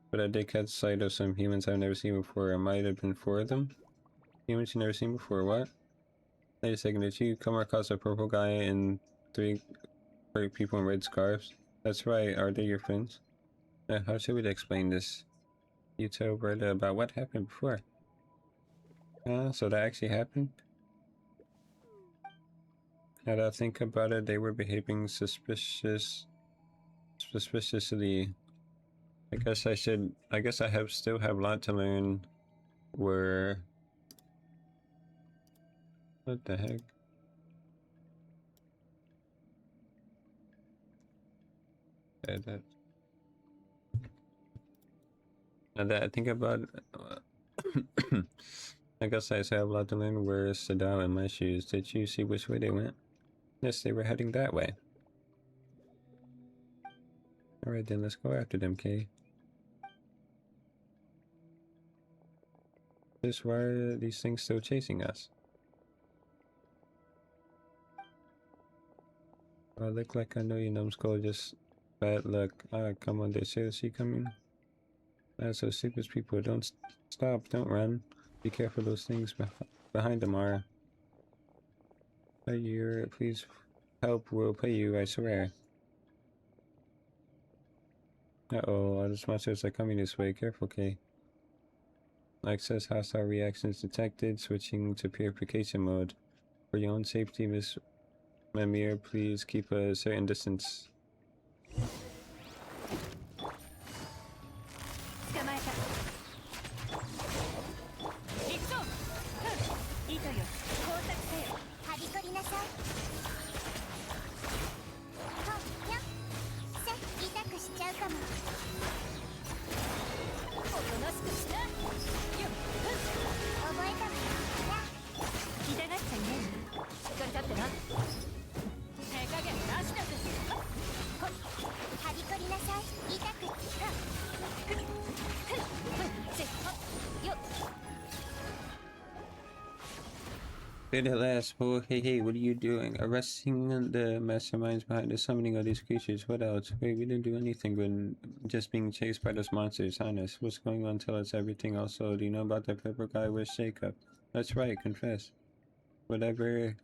But I did catch sight of some humans I've never seen before. It might have been 4 of them. Humans you've never seen before, what? Wait a second, did you come across a purple guy and 3 people in red scarves? That's right, are they your friends? How should we explain this? You tell Berta about what happened before. So that actually happened? Now that I think about it, they were behaving suspiciously. I guess I still have a lot to learn. What the heck? Now that I think about it, I guess I still have a lot to learn. Where's Sadao and my shoes? Did you see which way they went? Yes, they were heading that way. Alright then, let's go after them, Kay. Just why are these things still chasing us? I look like I know you, numbskull. Just bad luck. Ah, come on, they're seriously coming. That's so stupid, people. Don't stop, don't run. Be careful, those things behind them are. Pay you, please help, we'll pay you, I swear. Uh-oh, all the monsters are coming this way. Careful, Kay. Access hostile reactions detected. Switching to purification mode. For your own safety, Miss Mimir, please keep a certain distance. 捕まえた。行くぞ。糸よ、工作せよ。はびこりなさい。ほっよ。せ、痛くしちゃうかも。おとなしくしな。よっ。覚えたわよ。痛がっちゃいない。しっかり立ってな。手加減なしだぜ。はびこりなさい。痛く。よっ。 Did it last, fool? Hey, hey, what are you doing? Arresting the masterminds behind the summoning of these creatures. What else? Wait, we didn't do anything but just being chased by those monsters. Honest, what's going on? Tell us everything. Also, do you know about that purple guy? Where's Jacob? That's right, confess. Whatever.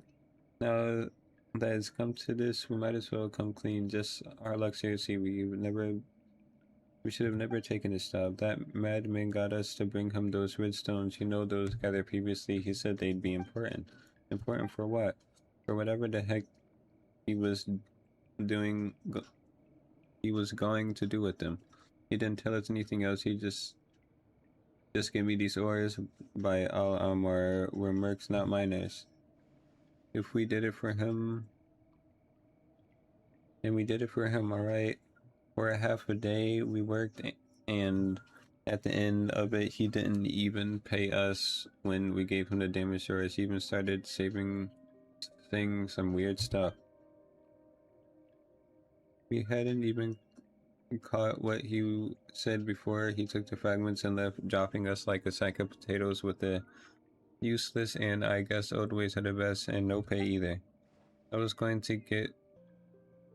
Now that it's come to this, we might as well come clean. Just our luck, seriously. We should have never taken this job. That madman got us to bring him those redstones. You know, those gathered previously. He said they'd be important. Important for what? For whatever the heck he was doing. He was going to do with them. He didn't tell us anything else. He just gave me these ores by we're mercs, not miners. If we did it for him, and we did it for him, alright. For a half a day we worked, and at the end of it he didn't even pay us when we gave him the damage ores. He even started saying some weird stuff. We hadn't even caught what he said before he took the fragments and left, dropping us like a sack of potatoes with the useless and I guess old ways are the best, and no pay either. I was going to get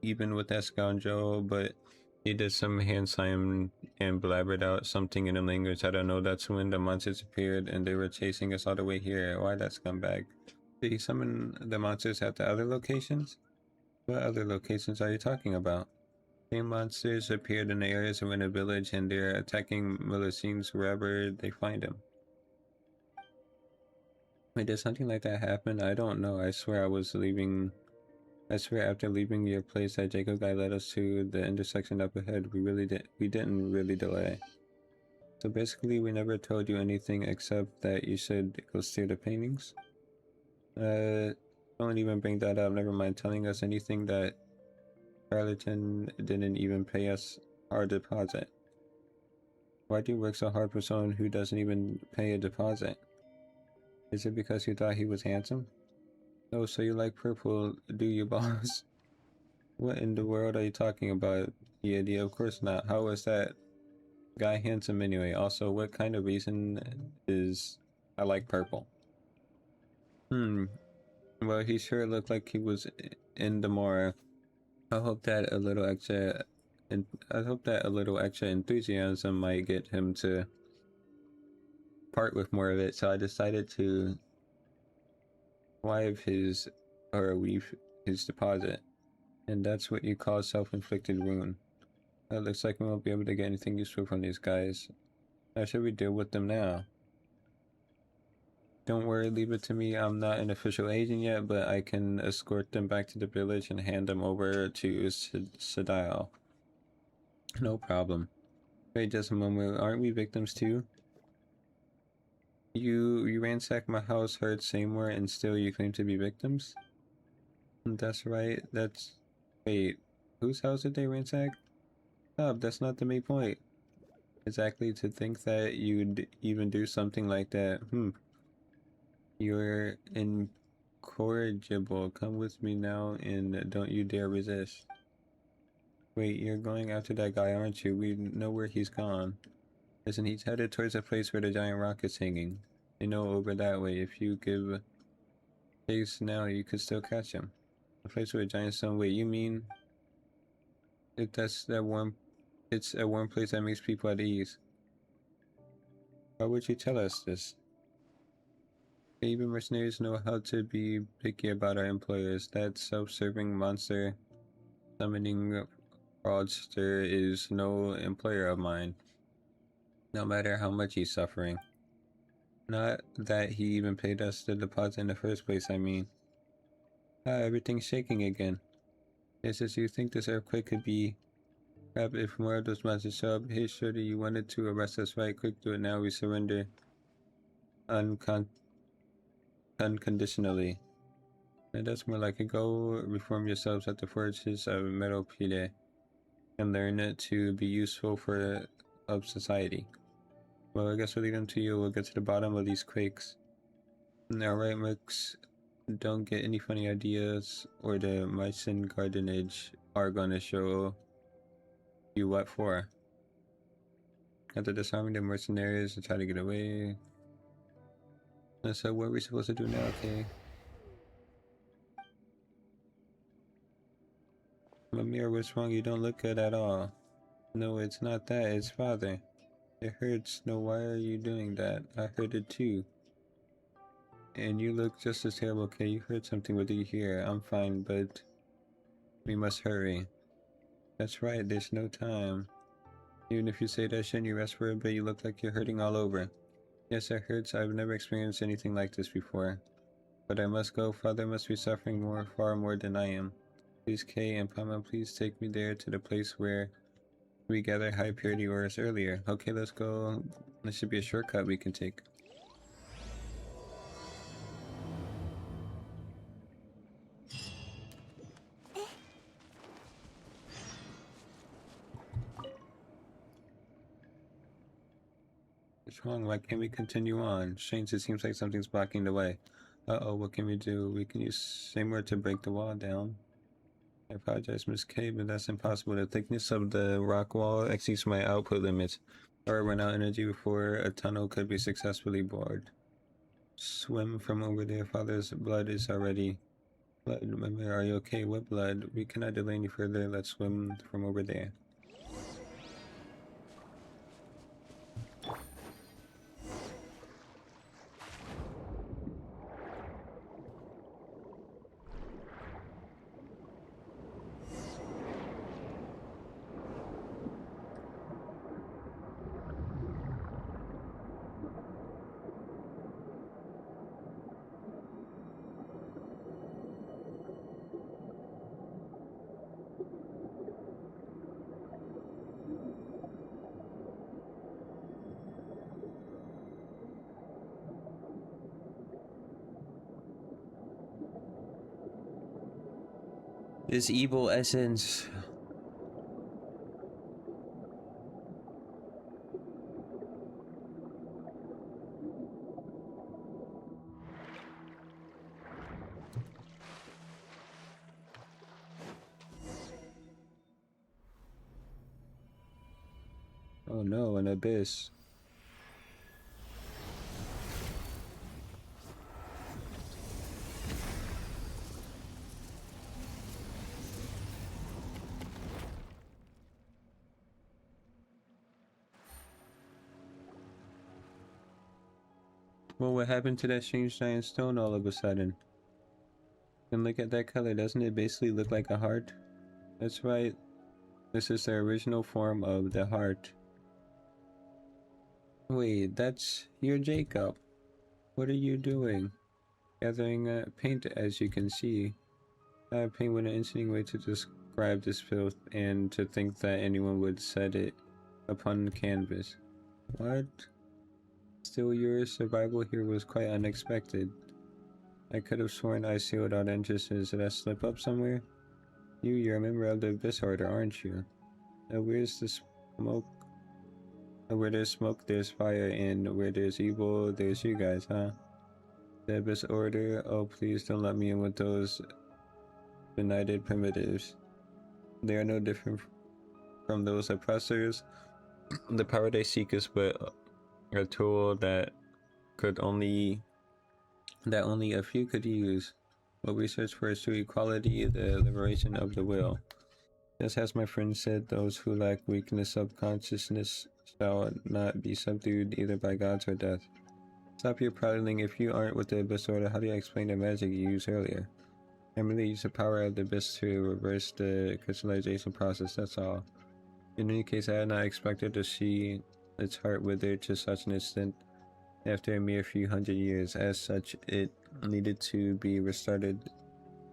even with that scoundrel, but he did some hand sign and blabbered out something in the language I don't know. That's when the monsters appeared and they were chasing us all the way here. Why that scumbag? Did he summon the monsters at the other locations? What other locations are you talking about? Same monsters appeared in the areas around the village and they're attacking Millicines wherever they find them. Wait, did something like that happen? I don't know. I swear after leaving your place, that Jacob guy led us to the intersection up ahead. We didn't really delay. So basically, we never told you anything except that you should go steal the paintings. Don't even bring that up. Never mind telling us anything. That Charlatan didn't even pay us our deposit. Why do you work so hard for someone who doesn't even pay a deposit? Is it because you thought he was handsome? Oh, so you like purple, do you, boss? What in the world are you talking about, Yeti? Of course not. How was that guy handsome anyway? Also, what kind of reason is I like purple? Well, he sure looked like he was in the more. I hope that a little extra enthusiasm might get him to part with more of it. So I decided to weave his deposit, and that's what you call self-inflicted wound. It looks like we won't be able to get anything useful from these guys. How should we deal with them now? Don't worry, leave it to me. I'm not an official agent yet, but I can escort them back to the village and hand them over to Sadiel. No problem. Wait just a moment, aren't we victims too? You ransacked my house, heard Seymour, and still you claim to be victims? That's right, wait, whose house did they ransack? Stop, that's not the main point. Exactly, to think that you'd even do something like that. You're incorrigible. Come with me now and don't you dare resist. Wait, you're going after that guy, aren't you? We know where he's gone. Listen, he's headed towards the place where the giant rock is hanging. I know over that way. If you give chase now, you could still catch him. The place where the giant stone. Wait, you mean If that's that warm, it's a warm place that makes people at ease. Why would you tell us this? Even mercenaries know how to be picky about our employers. That self-serving monster summoning fraudster is no employer of mine, no matter how much he's suffering. Not that he even paid us the deposit in the first place, I mean. Everything's shaking again. It's as you think this earthquake could be. Crap, if more of those monsters show up, hey shorty, you wanted to arrest us, right? Quick, do it now, we surrender. Unconditionally. And that's more like it. Go reform yourselves at the forges of Metal Pile and learn it to be useful for of society. Well, I guess we'll leave them to you. We'll get to the bottom of these quakes. Alright, Mercs, don't get any funny ideas or the Mycen Gardenage are gonna show you what for. After disarming the mercenaries and try to get away. So what are we supposed to do now, okay? Mimir, what's wrong? You don't look good at all. No, it's not that, it's father. It hurts. No, why are you doing that? I heard it too. And you look just as terrible, okay? You heard something with you here. I'm fine, but we must hurry. That's right, there's no time. Even if you say that, shouldn't you rest for a bit? You look like you're hurting all over. Yes, it hurts. I've never experienced anything like this before. But I must go. Father must be suffering far more than I am. Please, Kay and Pama, please take me there to the place where we gathered high purity ores earlier. Okay, let's go. This should be a shortcut we can take. What's wrong? Why can't we continue on? Strange, it seems like something's blocking the way. Uh-oh, what can we do? We can use same word to break the wall down. I apologize, Miss K, but that's impossible. The thickness of the rock wall exceeds my output limits. Or run out energy before a tunnel could be successfully bored. Swim from over there. Father's blood is already... Blood, are you okay? What blood? We cannot delay any further. Let's swim from over there. This evil essence. Oh no, an abyss. Well, what happened to that strange giant stone all of a sudden? And look at that color, doesn't it basically look like a heart? That's right. This is the original form of the heart. Wait, that's your Jacob. What are you doing? Gathering paint, as you can see. Paint was an interesting way to describe this filth, and to think that anyone would set it upon canvas. What? Still, your survival here was quite unexpected. I could have sworn I sealed out entrances. Did I slip up somewhere? You're a member of the Abyss Order, aren't you? Where's the smoke? Where there's smoke, there's fire, and where there's evil, there's you guys, huh? The Abyss Order? Oh, please don't let me in with those benighted primitives. They are no different from those oppressors. The power they seek is but a tool that only a few could use. What we search for is true equality, the liberation of the will. Just as my friend said, those who lack weakness of consciousness shall not be subdued either by gods or death. Stop your prattling. If you aren't with the Abyss Order, how do you explain the magic you used earlier? I merely used the power of the Abyss to reverse the crystallization process, that's all. In any case, I had not expected to see its heart wither to such an extent after a mere few hundred years. As such, it needed to be restarted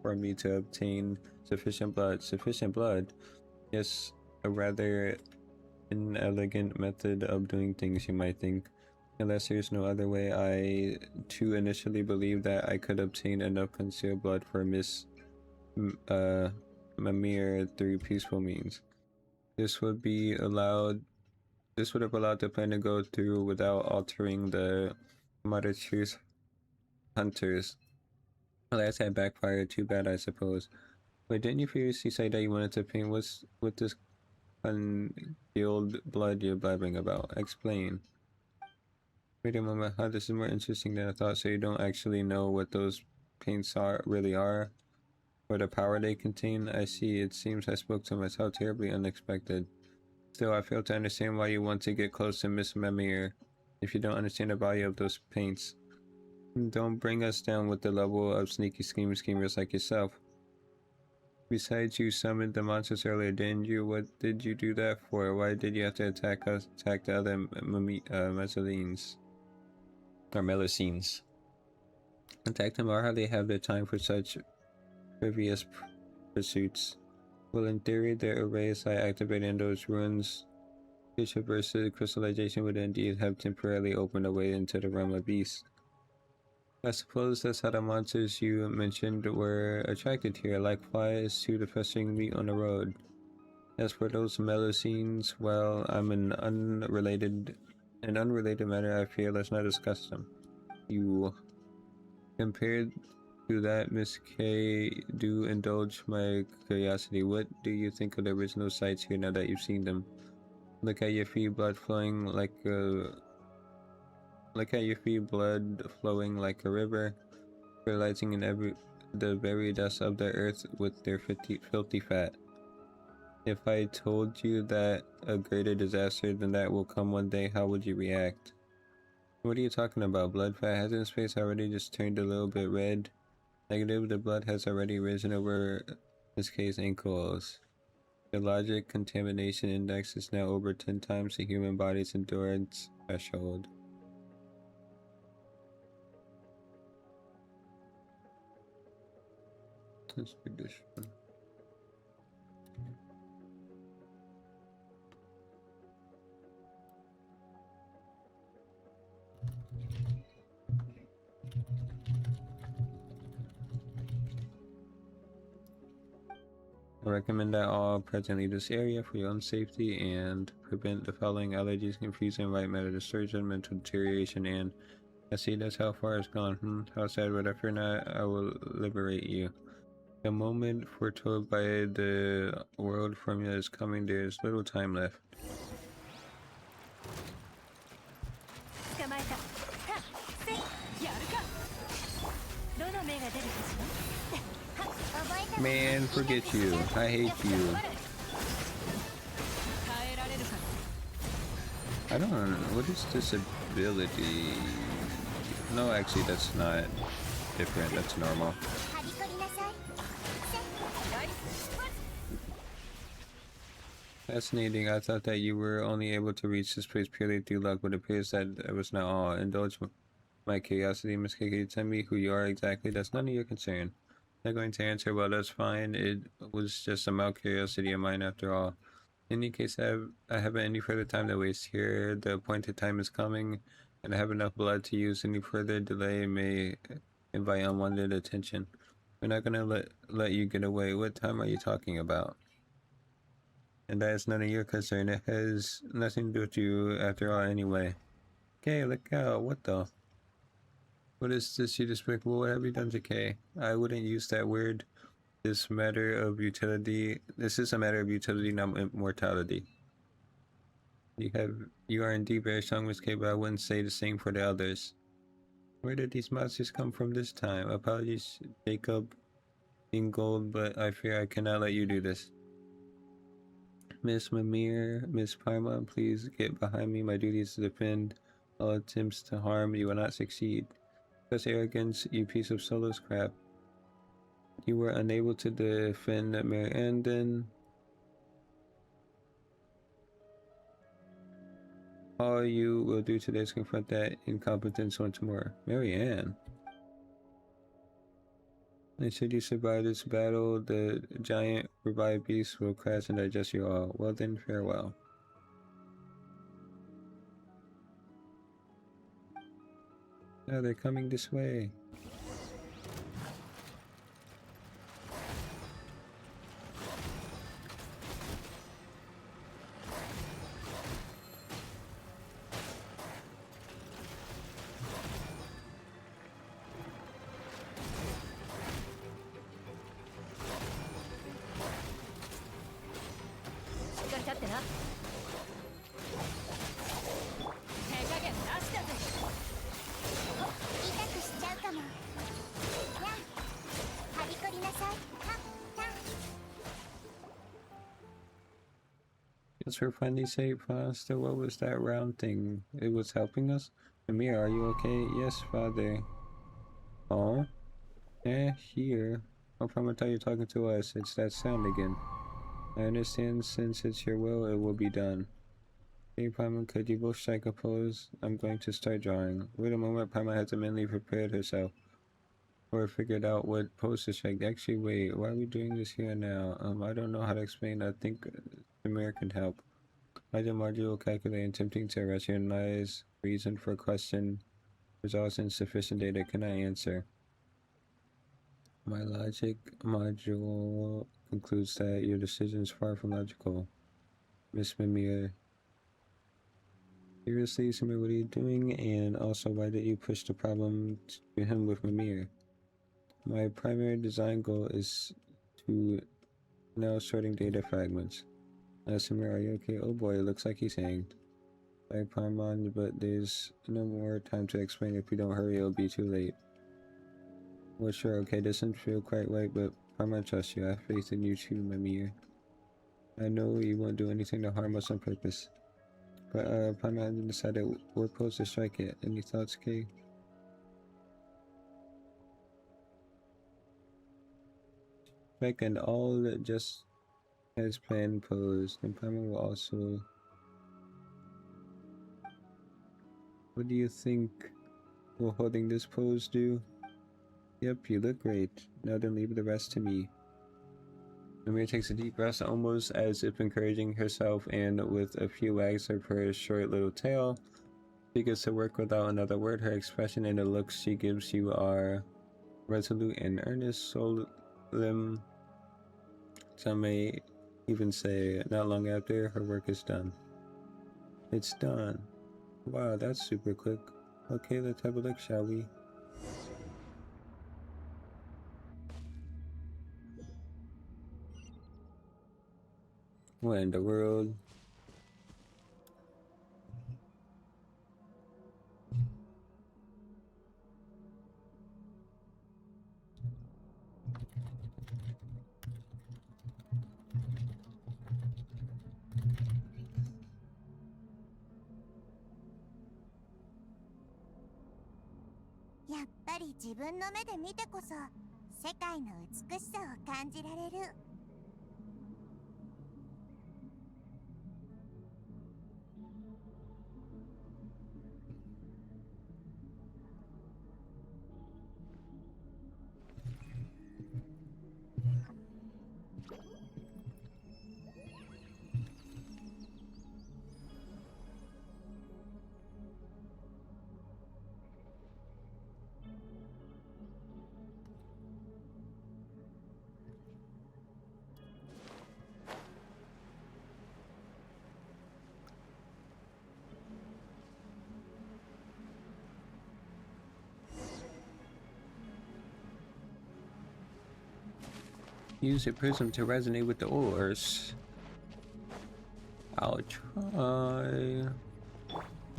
for me to obtain sufficient blood. Sufficient blood? Yes, a rather inelegant method of doing things, you might think. Unless there's no other way, I too initially believed that I could obtain enough concealed blood for Miss Mimir through peaceful means. This would have allowed the plan to go through without altering the Mother Truth hunters. Alas, that backfired. Too bad, I suppose. Wait, didn't you previously say that you wanted to paint with this concealed blood you're blabbing about? Explain. Wait a moment, huh? This is more interesting than I thought. So you don't actually know what those paints really are, or the power they contain? I see. It seems I spoke to myself terribly unexpected. Still, I fail to understand why you want to get close to Miss Mimir if you don't understand the value of those paints. Don't bring us down with the level of sneaky schemers like yourself. Besides, you summoned the monsters earlier, didn't you? What did you do that for? Why did you have to attack the other Melusines? Or Melusines. Attack them, or how they have the time for such frivolous pursuits. Well, in theory, the arrays I activated in those ruins to traverse the crystallization would indeed have temporarily opened a way into the realm of beasts. I suppose that's how the monsters you mentioned were attracted here, like flies to the festering meat on the road. As for those Melusines, well, I'm an unrelated matter. I fear let's not discuss them. You compared to that, Miss K, do indulge my curiosity. What do you think of the original sites here now that you've seen them? Look at your feet, blood flowing like a river, fertilizing in the very dust of the earth with their filthy fat. If I told you that a greater disaster than that will come one day, how would you react? What are you talking about? Blood fat? Hasn't space already just turned a little bit red? Negative, the blood has already risen over Miss K's ankles. The logic contamination index is now over 10 times the human body's endurance threshold. Let's do this one. I recommend that all present leave this area for your own safety and prevent the following allergies: confusion, white matter distortion, mental deterioration, and I see that's how far it's gone. How sad, but I fear not, I will liberate you. The moment foretold by the world formula is coming. There is little time left. 捕まえた。はっせっやるか。どの目が出るかしら。はっ覚えた。 Man, forget you. I hate you. 耐えられるか。 I don't know. What is this ability? No, actually, that's not different. That's normal. はびこりなさい。せっはい。 Fascinating. I thought that you were only able to reach this place purely through luck, but it appears that it was not all. Indulge my curiosity, Miss K. Can you tell me who you are exactly? That's none of your concern. Not going to answer. Well, that's fine. It was just a mild curiosity of mine after all. In any case, I haven't any further time to waste here. The appointed time is coming, and I have enough blood to use. Any further delay may invite unwanted attention. We're not gonna let you get away. What time are you talking about? And that is none of your concern. It has nothing to do with you after all anyway. Okay, look out. What the? What is this, you despicable? What have you done to Kay? I wouldn't use that word. This is a matter of utility, not mortality. You are indeed very strong, Miss Kay, but I wouldn't say the same for the others. Where did these monsters come from this time? Apologies, Jacob, in gold, but I fear I cannot let you do this. Miss Mimir, Miss Parma, please get behind me. My duty is to defend. All attempts to harm you will not succeed. Such arrogance, you piece of soulless crap. You were unable to defend Mary Anden. All you will do today is confront that incompetence once more. Mary Ann. And should you survive this battle, the giant revived beast will crash and digest you all. Well then, farewell. Oh, they're coming this way. Just for funny's sake, Faster, what was that round thing? It was helping us? Amir, are you okay? Yes, Father. Oh? Here. How come I thought you're talking to us? It's that sound again. I understand, since it's your will, it will be done. Hey, Paimon, could you both strike a pose? I'm going to start drawing. Wait a moment, Paimon has mentally prepared herself. Or figured out what pose to strike. Actually, wait, why are we doing this here now? I don't know how to explain. I think Amir can help. Imagine Marjorie will calculate attempting to rationalize reason for a question results in sufficient data cannot answer. My logic module concludes that your decision is far from logical. Miss Mimir. Seriously, Samir, what are you doing? And also, why did you push the problem to him with Mimir? My primary design goal is to now sorting data fragments. Samir, are you okay? Oh boy, it looks like he's hanged. By Paimon, but there's no more time to explain. If we don't hurry, it'll be too late. Well, sure, okay, doesn't feel quite right, but Paimon trusts you. I have faith in you too, Mimir. I know you won't do anything to harm us on purpose. But, Paimon decided we're supposed to strike it. Any thoughts, Kay? Strike and all just as planned pose. And Paimon will also... What do you think will holding this pose do? Yep, you look great. Now then leave the rest to me. Mimir takes a deep breath, almost as if encouraging herself, and with a few wags of her short little tail, she gets to work without another word. Her expression and the looks she gives you are resolute and earnest, solemn. Some may even say, not long after her work is done. It's done. Wow, that's super quick. Okay, let's have a look, shall we? What in the world?やっぱり自分の目で見てこそ世界の美しさを感じられる。Use your prism to resonate with the ores. I'll try.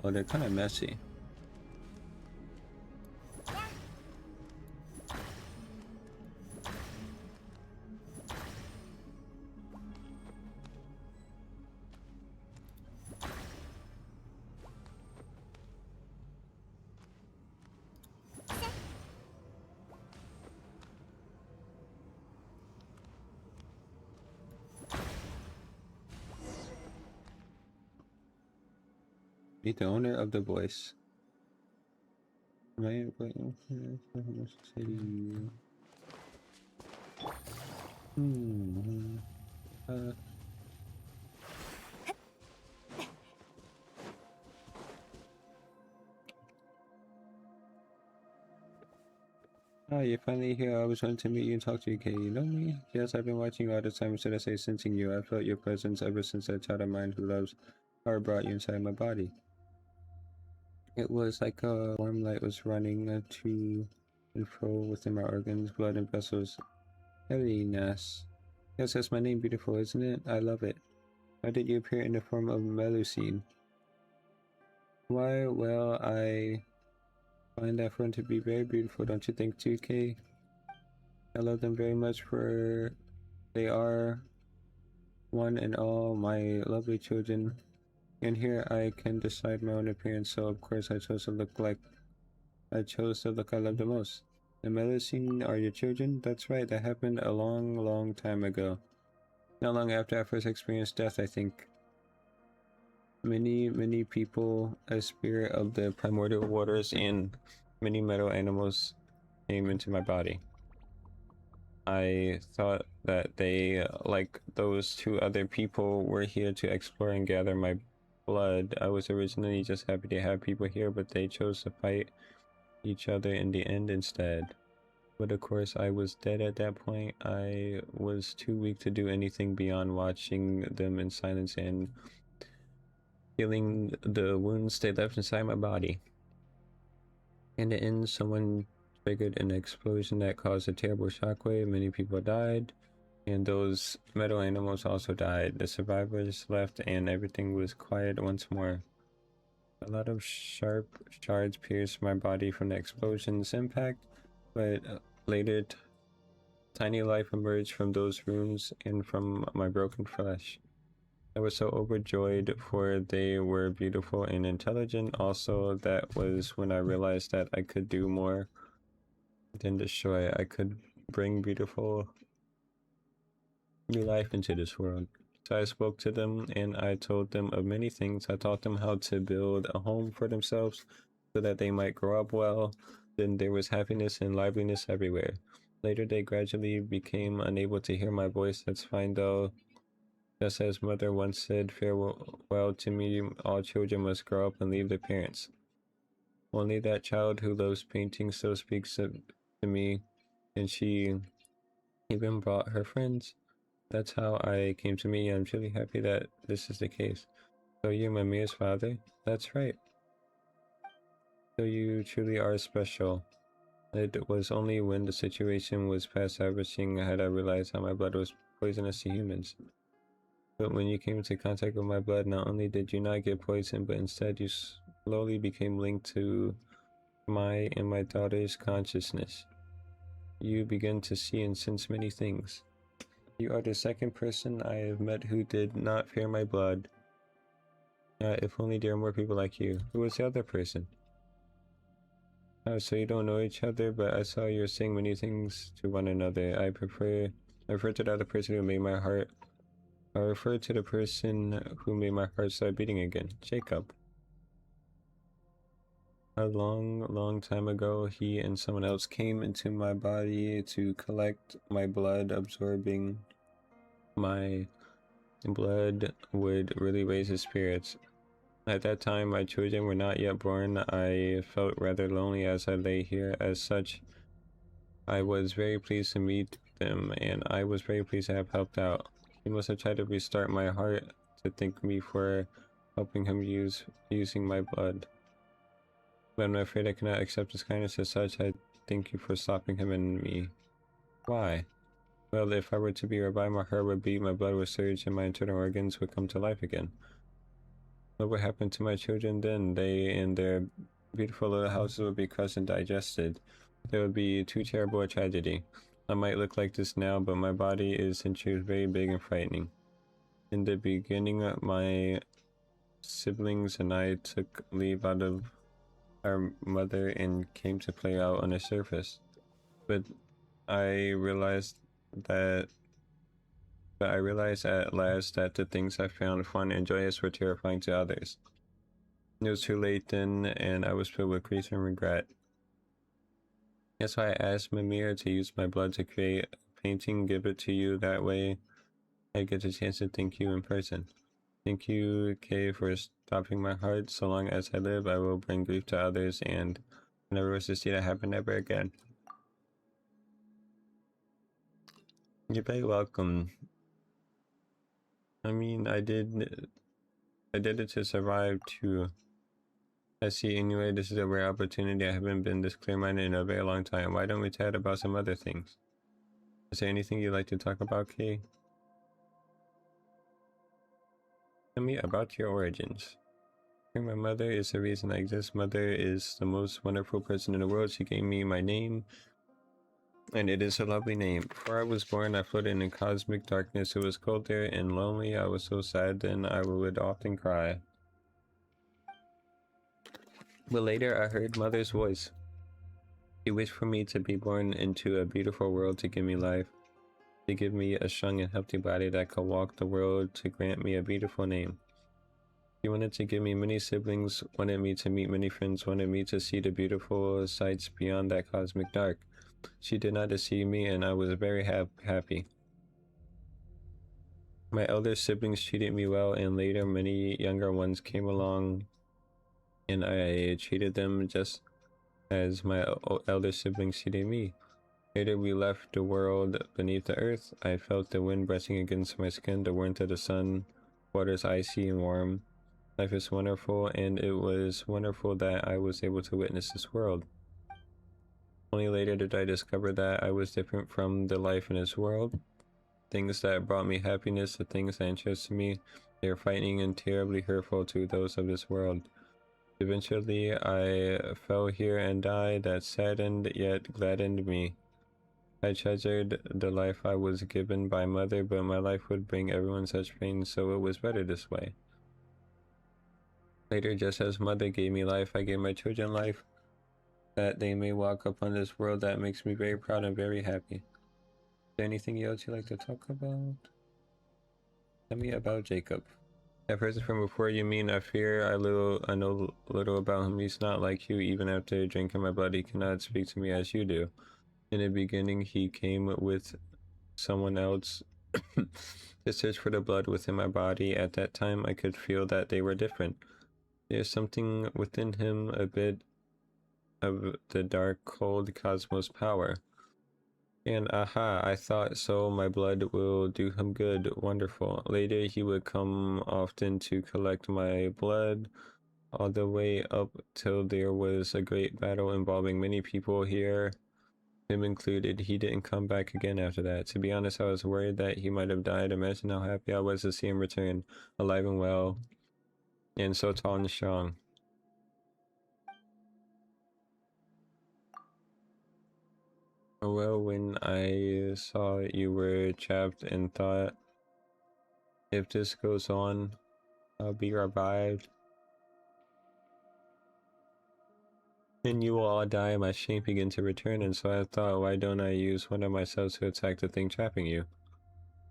Oh, they're kind of messy. Meet the owner of the voice. My city. Oh, you're finally here. I was wanting to meet you and talk to you, Kay. You know me? Yes, I've been watching you all the time. Should I say sensing you? I felt your presence ever since that child of mine who loves power brought you inside my body. It was like a warm light was running to and fro within my organs, blood and vessels. Heaviness. Yes, that's my name, beautiful, isn't it? I love it. Why did you appear in the form of Melusine? Why? Well, I find that friend to be very beautiful, don't you think, 2K? I love them very much, for they are one and all my lovely children. And here I can decide my own appearance, so of course I chose the look I love the most. The Melusine are your children? That's right, that happened a long, long time ago. Not long after I first experienced death, I think. Many people, a spirit of the primordial waters, and many metal animals came into my body. I thought that they, like those two other people, were here to explore and gather my blood. I was originally just happy to have people here, but they chose to fight each other in the end instead. But of course, I was dead at that point. I was too weak to do anything beyond watching them in silence and healing the wounds they left inside my body. In the end, someone triggered an explosion that caused a terrible shockwave. Many people died, and those metal animals also died. The survivors left, and everything was quiet once more. A lot of sharp shards pierced my body from the explosion's impact, but later tiny life emerged from those wounds and from my broken flesh. I was so overjoyed, for they were beautiful and intelligent. Also, that was when I realized that I could do more than destroy. I could bring beautiful new life into this world. So I spoke to them and I told them of many things. I taught them how to build a home for themselves so that they might grow up well. Then there was happiness and liveliness everywhere. Later, they gradually became unable to hear my voice. That's fine though. Just as mother once said, farewell to me, all children must grow up and leave their parents. Only that child who loves painting still speaks to me, and she even brought her friends. That's how I came to me. I'm truly happy that this is the case. So you're Mamiya's father? That's right. So you truly are special. It was only when the situation was past ravishing had I realized how my blood was poisonous to humans. But when you came into contact with my blood, not only did you not get poisoned, but instead you slowly became linked to my and my daughter's consciousness. You began to see and sense many things. You are the second person I have met who did not fear my blood. If only there were more people like you. Who was the other person? So you don't know each other, but I saw you were saying many things to one another. I refer to the other person who made my heart. I refer to the person who made my heart start beating again. Jacob. A long time ago, he and someone else came into my body to collect my blood. Absorbing my blood would really raise his spirits. At that time, my children were not yet born. I felt rather lonely as I lay here. As such, I was very pleased to meet them, and I was very pleased to have helped out. He must have tried to restart my heart to thank me for helping him using my blood. But I'm afraid I cannot accept his kindness. As such, I thank you for stopping him and me. Why? Well, if I were to be revived, my heart would beat, my blood would surge, and my internal organs would come to life again. What would happen to my children then? They and their beautiful little houses would be crushed and digested. There would be too terrible a tragedy. I might look like this now, but my body is in truth very big and frightening. In the beginning, my siblings and I took leave out of our mother and came to play out on the surface. But I realized at last that the things I found fun and joyous were terrifying to others. It was too late then, and I was filled with grief and regret. That's why I asked Mimir to use my blood to create a painting, give it to you. That way I get a chance to thank you in person. Thank you, Kay, for stopping my heart. So long as I live, I will bring grief to others, and I never wish to see that happen ever again. You're very welcome. I mean, I did it to survive too. I see. Anyway, this is a rare opportunity. I haven't been this clear-minded in a very long time. Why don't we chat about some other things? Is there anything you'd like to talk about, Kay? Tell me about your origins. My mother is the reason I exist. Mother is the most wonderful person in the world. She gave me my name, and it is a lovely name. Before I was born, I floated in cosmic darkness. It was cold there and lonely. I was so sad, then I would often cry. But later I heard Mother's voice. She wished for me to be born into a beautiful world, to give me life, to give me a strong and healthy body that could walk the world, to grant me a beautiful name. She wanted to give me many siblings, wanted me to meet many friends, wanted me to see the beautiful sights beyond that cosmic dark. She did not deceive me, and I was very happy. My elder siblings treated me well, and later many younger ones came along, and I treated them just as my elder siblings treated me. Later we left the world beneath the earth. I felt the wind brushing against my skin, the warmth of the sun, water's icy and warm. Life is wonderful, and it was wonderful that I was able to witness this world. Only later did I discover that I was different from the life in this world. Things that brought me happiness, the things that interested me, they are frightening and terribly hurtful to those of this world. Eventually, I fell here and died. That saddened yet gladdened me. I treasured the life I was given by Mother, but my life would bring everyone such pain, so it was better this way. Later, just as Mother gave me life, I gave my children life, that they may walk upon this world. That makes me very proud and very happy. Is there anything else you'd like to talk about? Tell me about Jacob. I've heard it from before. You mean I fear I know little about him. He's not like you. Even after drinking my blood, he cannot speak to me as you do. In the beginning, he came with someone else to search for the blood within my body. At that time, I could feel that they were different. There's something within him, a bit of the dark, cold cosmos power. And aha, I thought so. My blood will do him good. Wonderful. Later, he would come often to collect my blood, all the way up till there was a great battle involving many people here, him included. He didn't come back again after that. To be honest, I was worried that he might have died. Imagine how happy I was to see him return, alive and well, and so tall and strong. Well, when I saw you were trapped and thought, if this goes on, I'll be revived, and you will all die, my strength began to return, and so I thought, why don't I use one of my cells to attack the thing trapping you?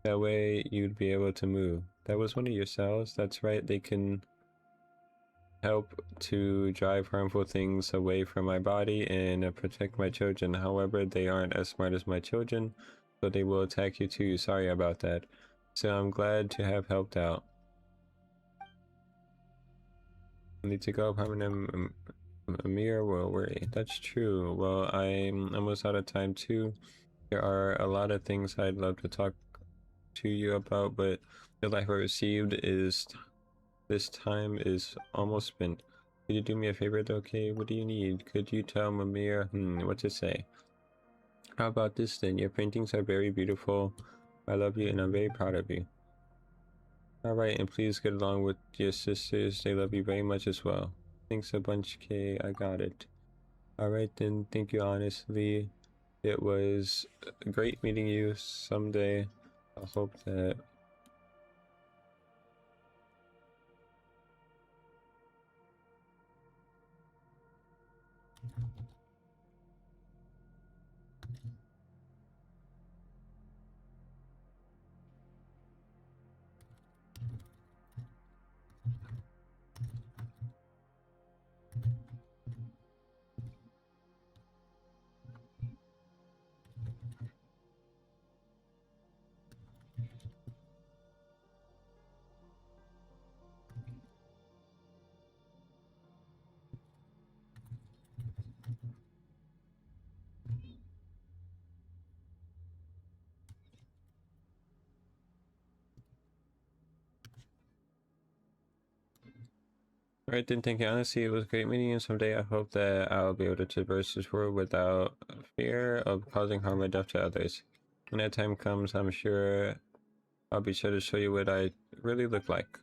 That way you'd be able to move. That was one of your cells? That's right, they can help to drive harmful things away from my body and protect my children. However, they aren't as smart as my children, so they will attack you too. Sorry about that. So I'm glad to have helped out. I need to go. Mimir will worry. That's true. Well, I'm almost out of time too. There are a lot of things I'd love to talk to you about, but the life I received is this time is almost spent. Could you do me a favor though, okay? What do you need? Could you tell Mimir what to say? How about this then? Your paintings are very beautiful. I love you and I'm very proud of you. Alright, and please get along with your sisters. They love you very much as well. Thanks a bunch, Kay. I got it. Alright then, thank you honestly. It was great meeting you. Someday I hope that Alright then, thank you. Honestly, it was great meeting you. Someday I hope that I'll be able to traverse this world without fear of causing harm or death to others. When that time comes, I'm sure I'll be sure to show you what I really look like.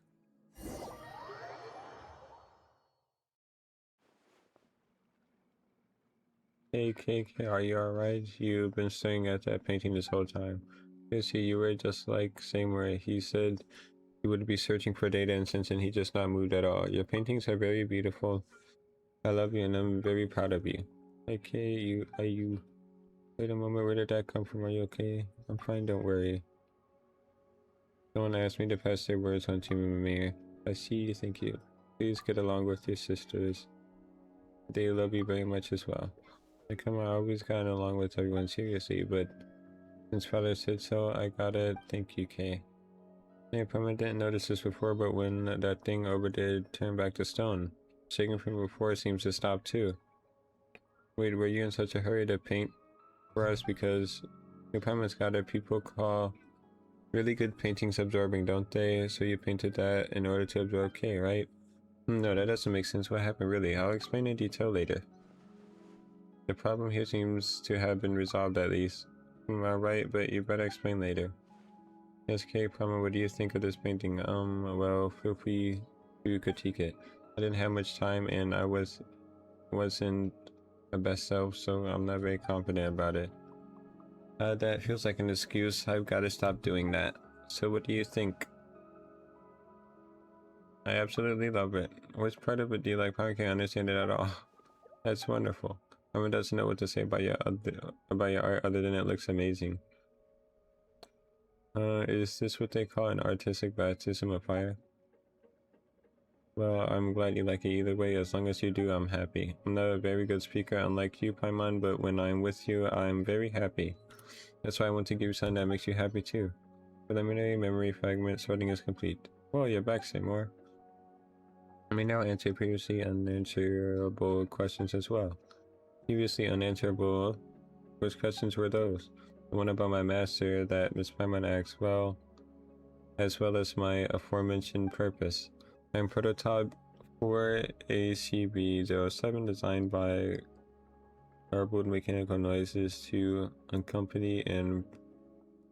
Hey KK, are you alright? You've been staring at that painting this whole time. Yes, you were just like Seymour. He said he would be searching for data instance and he just not moved at all. Your paintings are very beautiful. I love you and I'm very proud of you. Okay, are you... Wait a moment, where did that come from? Are you okay? I'm fine, don't worry. Someone asked me to pass their words on to me. I see you, thank you. Please get along with your sisters. They love you very much as well. Like, come on, I always gotten along with everyone seriously, but since father said so, I gotta thank you, Kay. I probably didn't notice this before, but when that thing over did turn back to stone, shaking from before seems to stop too. Wait, were you in such a hurry to paint for us? Because your parents got it, people call really good paintings absorbing, don't they? So you painted that in order to absorb Kay, right? No, that doesn't make sense. What happened really? I'll explain in detail later. The problem here seems to have been resolved at least. Alright, but you better explain later. Yes, Kay, Palmer, what do you think of this painting? Well, feel free to critique it. I didn't have much time and I wasn't my best self, so I'm not very confident about it. That feels like an excuse. I've got to stop doing that. So what do you think? I absolutely love it. Which part of it do you like? I can't understand it at all. That's wonderful. Someone doesn't know what to say about your art other than it looks amazing. Is this what they call an artistic baptism of fire? Well, I'm glad you like it either way. As long as you do, I'm happy. I'm not a very good speaker, unlike you, Paimon, but when I'm with you, I'm very happy. That's why I want to give you something that makes you happy too. Preliminary memory fragment sorting is complete. Well, you're back, Seymour. I may now answer previously unanswerable questions as well. Previously unanswerable, which questions were those? The one about my master that Miss Paimon asked, well, as well as my aforementioned purpose. I'm prototype for ACB-07 designed by garbled mechanical noises to accompany and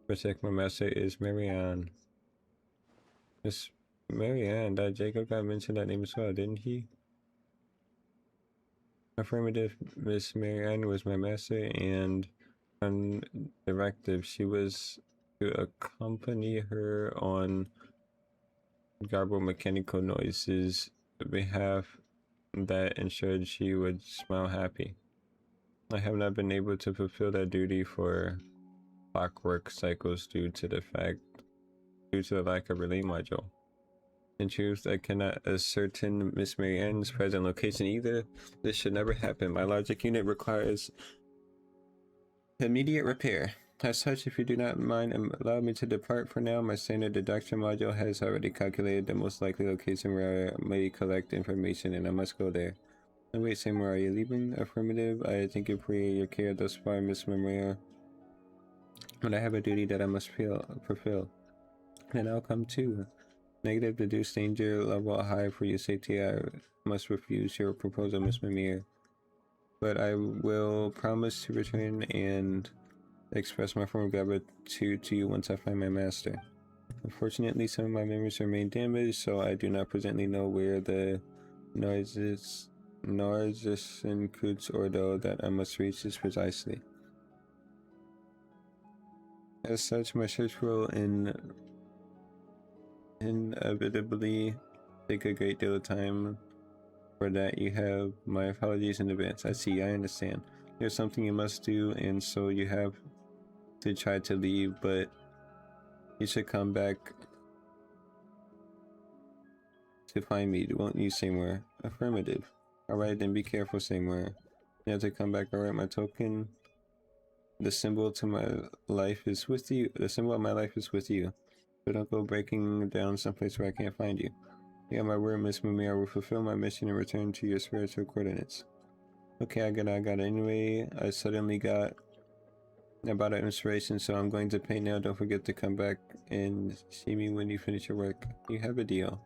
protect my master is Marianne. Miss Marianne, that Jacob got mentioned that name as well, didn't he? Affirmative, Miss Marianne was my master, and on directive, she was to accompany her on garbled mechanical noises behalf that ensured she would smile happy. I have not been able to fulfill that duty for clockwork cycles due to the lack of relay module. In truth, I cannot ascertain Miss Marianne's present location either. This should never happen. My logic unit requires immediate repair. As such, if you do not mind, allow me to depart for now. My standard deduction module has already calculated the most likely location where I may collect information, and I must go there. And wait, Seymour, are you leaving? Affirmative. I thank you for your care thus far, Miss Marianne. But I have a duty that I must fulfill. And I'll come too. Negative, deduced danger level high for your safety. I must refuse your proposal, Miss Mimir. But I will promise to return and express my form of gratitude to you once I find my master. Unfortunately, some of my memories remain damaged, so I do not presently know where the Narcissus Kuts Ordo that I must reach is precisely. As such, my search will inevitably take a great deal of time. For that, you have my apologies in advance. I see, I understand. There's something you must do, and so you have to try to leave, but you should come back to find me, won't you, Seymour? Affirmative. Alright, then be careful, Seymour. You have to come back, alright? My token, the symbol to my life is with you. The symbol of my life is with you. So don't go breaking down someplace where I can't find you. You got my word, Miss Mummy. I will fulfill my mission and return to your spiritual coordinates. Okay, I got it. Anyway, I suddenly got about an inspiration, so I'm going to paint now. Don't forget to come back and see me when you finish your work. You have a deal.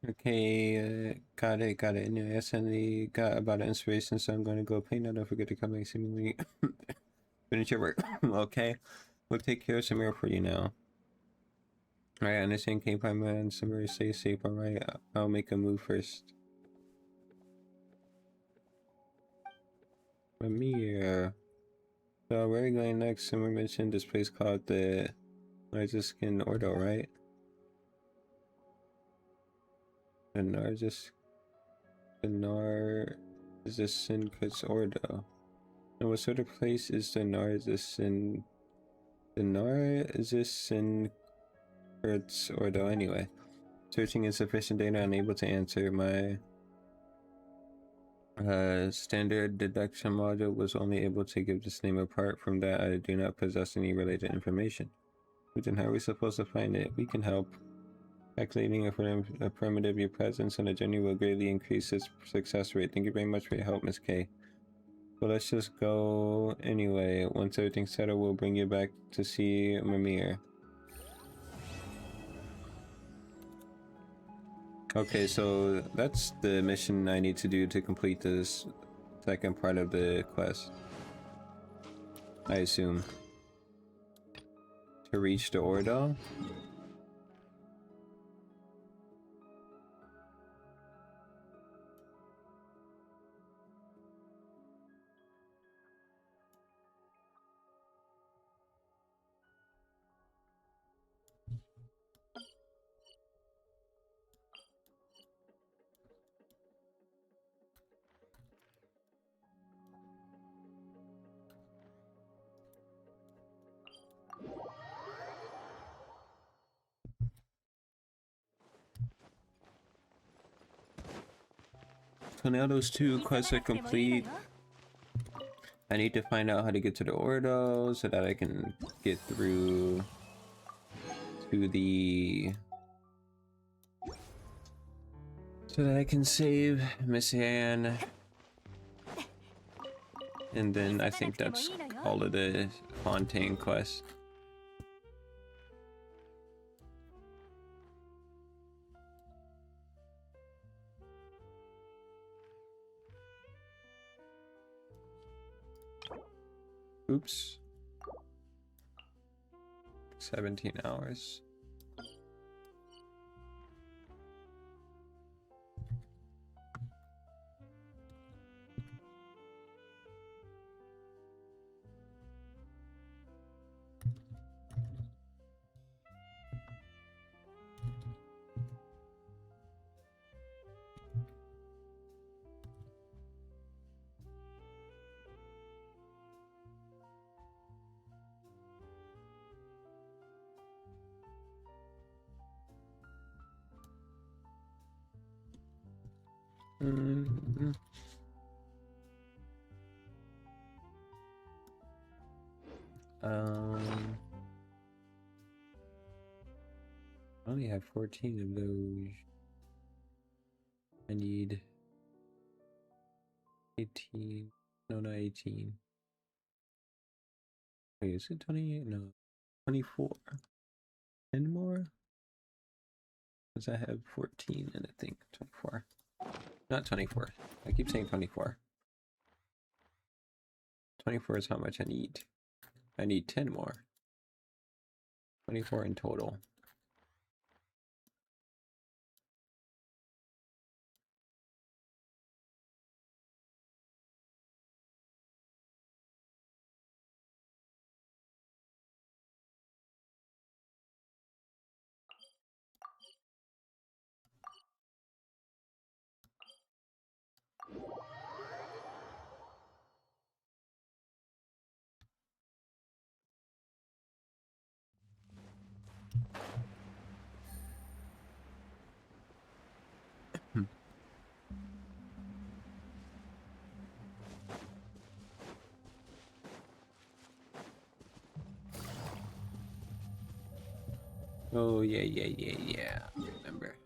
Okay, got it. Anyway, I suddenly got about an inspiration, so I'm going to go play now. Don't forget to come back seemingly finish your work. Okay, we'll take care of Samira for you now. Alright, I understand K Prime and Samira stay safe, alright? I'll make a move first. Amir. So where are we going next? Someone mentioned this place called the Narziskin Ordo, right? The Narziskin Kuts Ordo. And what sort of place is the Narziskin Kuts Ordo anyway? Searching insufficient data, unable to answer. My standard deduction module was only able to give this name. Apart from that, I do not possess any related information. Then how are we supposed to find it? We can help. Calculating a primitive, your presence on the journey will greatly increase its success rate. Thank you very much for your help, Miss K. So let's just go anyway. Once everything's settled, we'll bring you back to see Mimir. Okay, so that's the mission I need to do to complete this second part of the quest. I assume. To reach the Ordo? So now those two quests are complete. I need to find out how to get to the Ordo so that I can get through to the... so that I can save Miss Anne. And then I think that's all of the Fontaine quest. Oops. 17 hours. Mm-hmm. I only have 14 of those. I need 18. No, not 18. Wait, is it 28? No, 24. 10 more? Because I have 14 and I think 24. Not 24. I keep saying 24. 24 is how much I need. I need 10 more. 24 in total. Oh, yeah. Remember.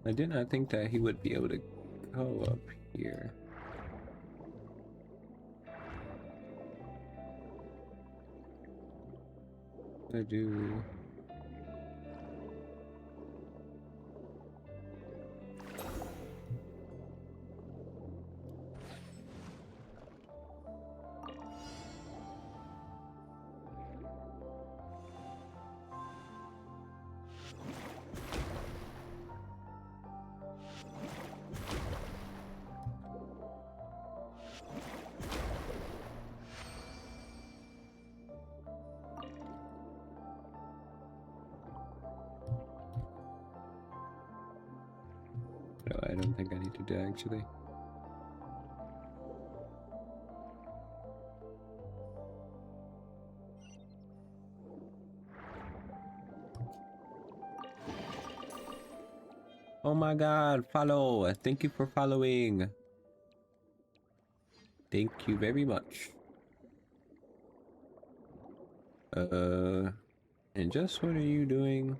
I did not think that he would be able to go up here. I do. No, I don't think I need to do actually. Oh my god, follow! Thank you for following. Thank you very much. And just what are you doing?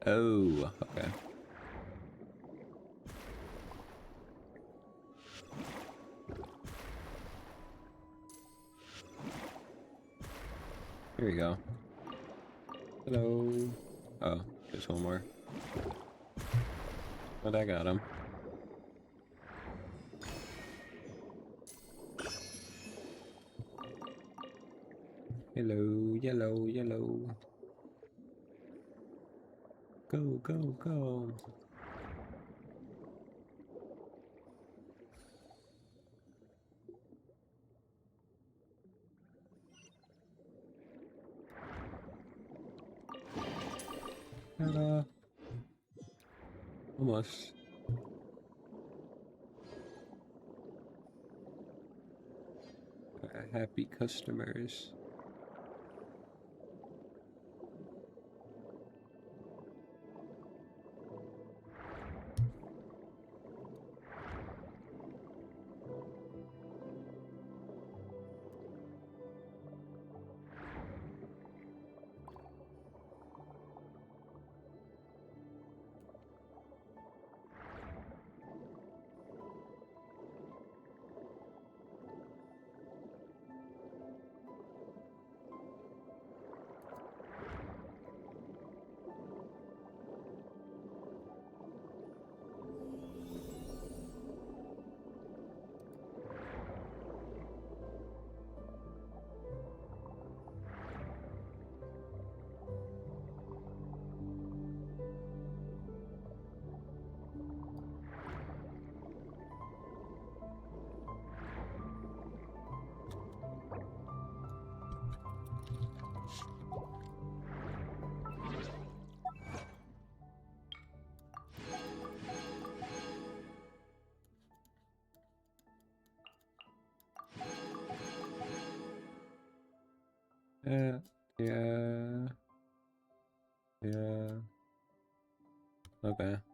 Oh, okay. Here we go. Hello. Oh, just one more. But I got him. Hello, yellow, yellow. Go, go, go. Hello. Almost. Happy customers. Yeah, yeah. Okay.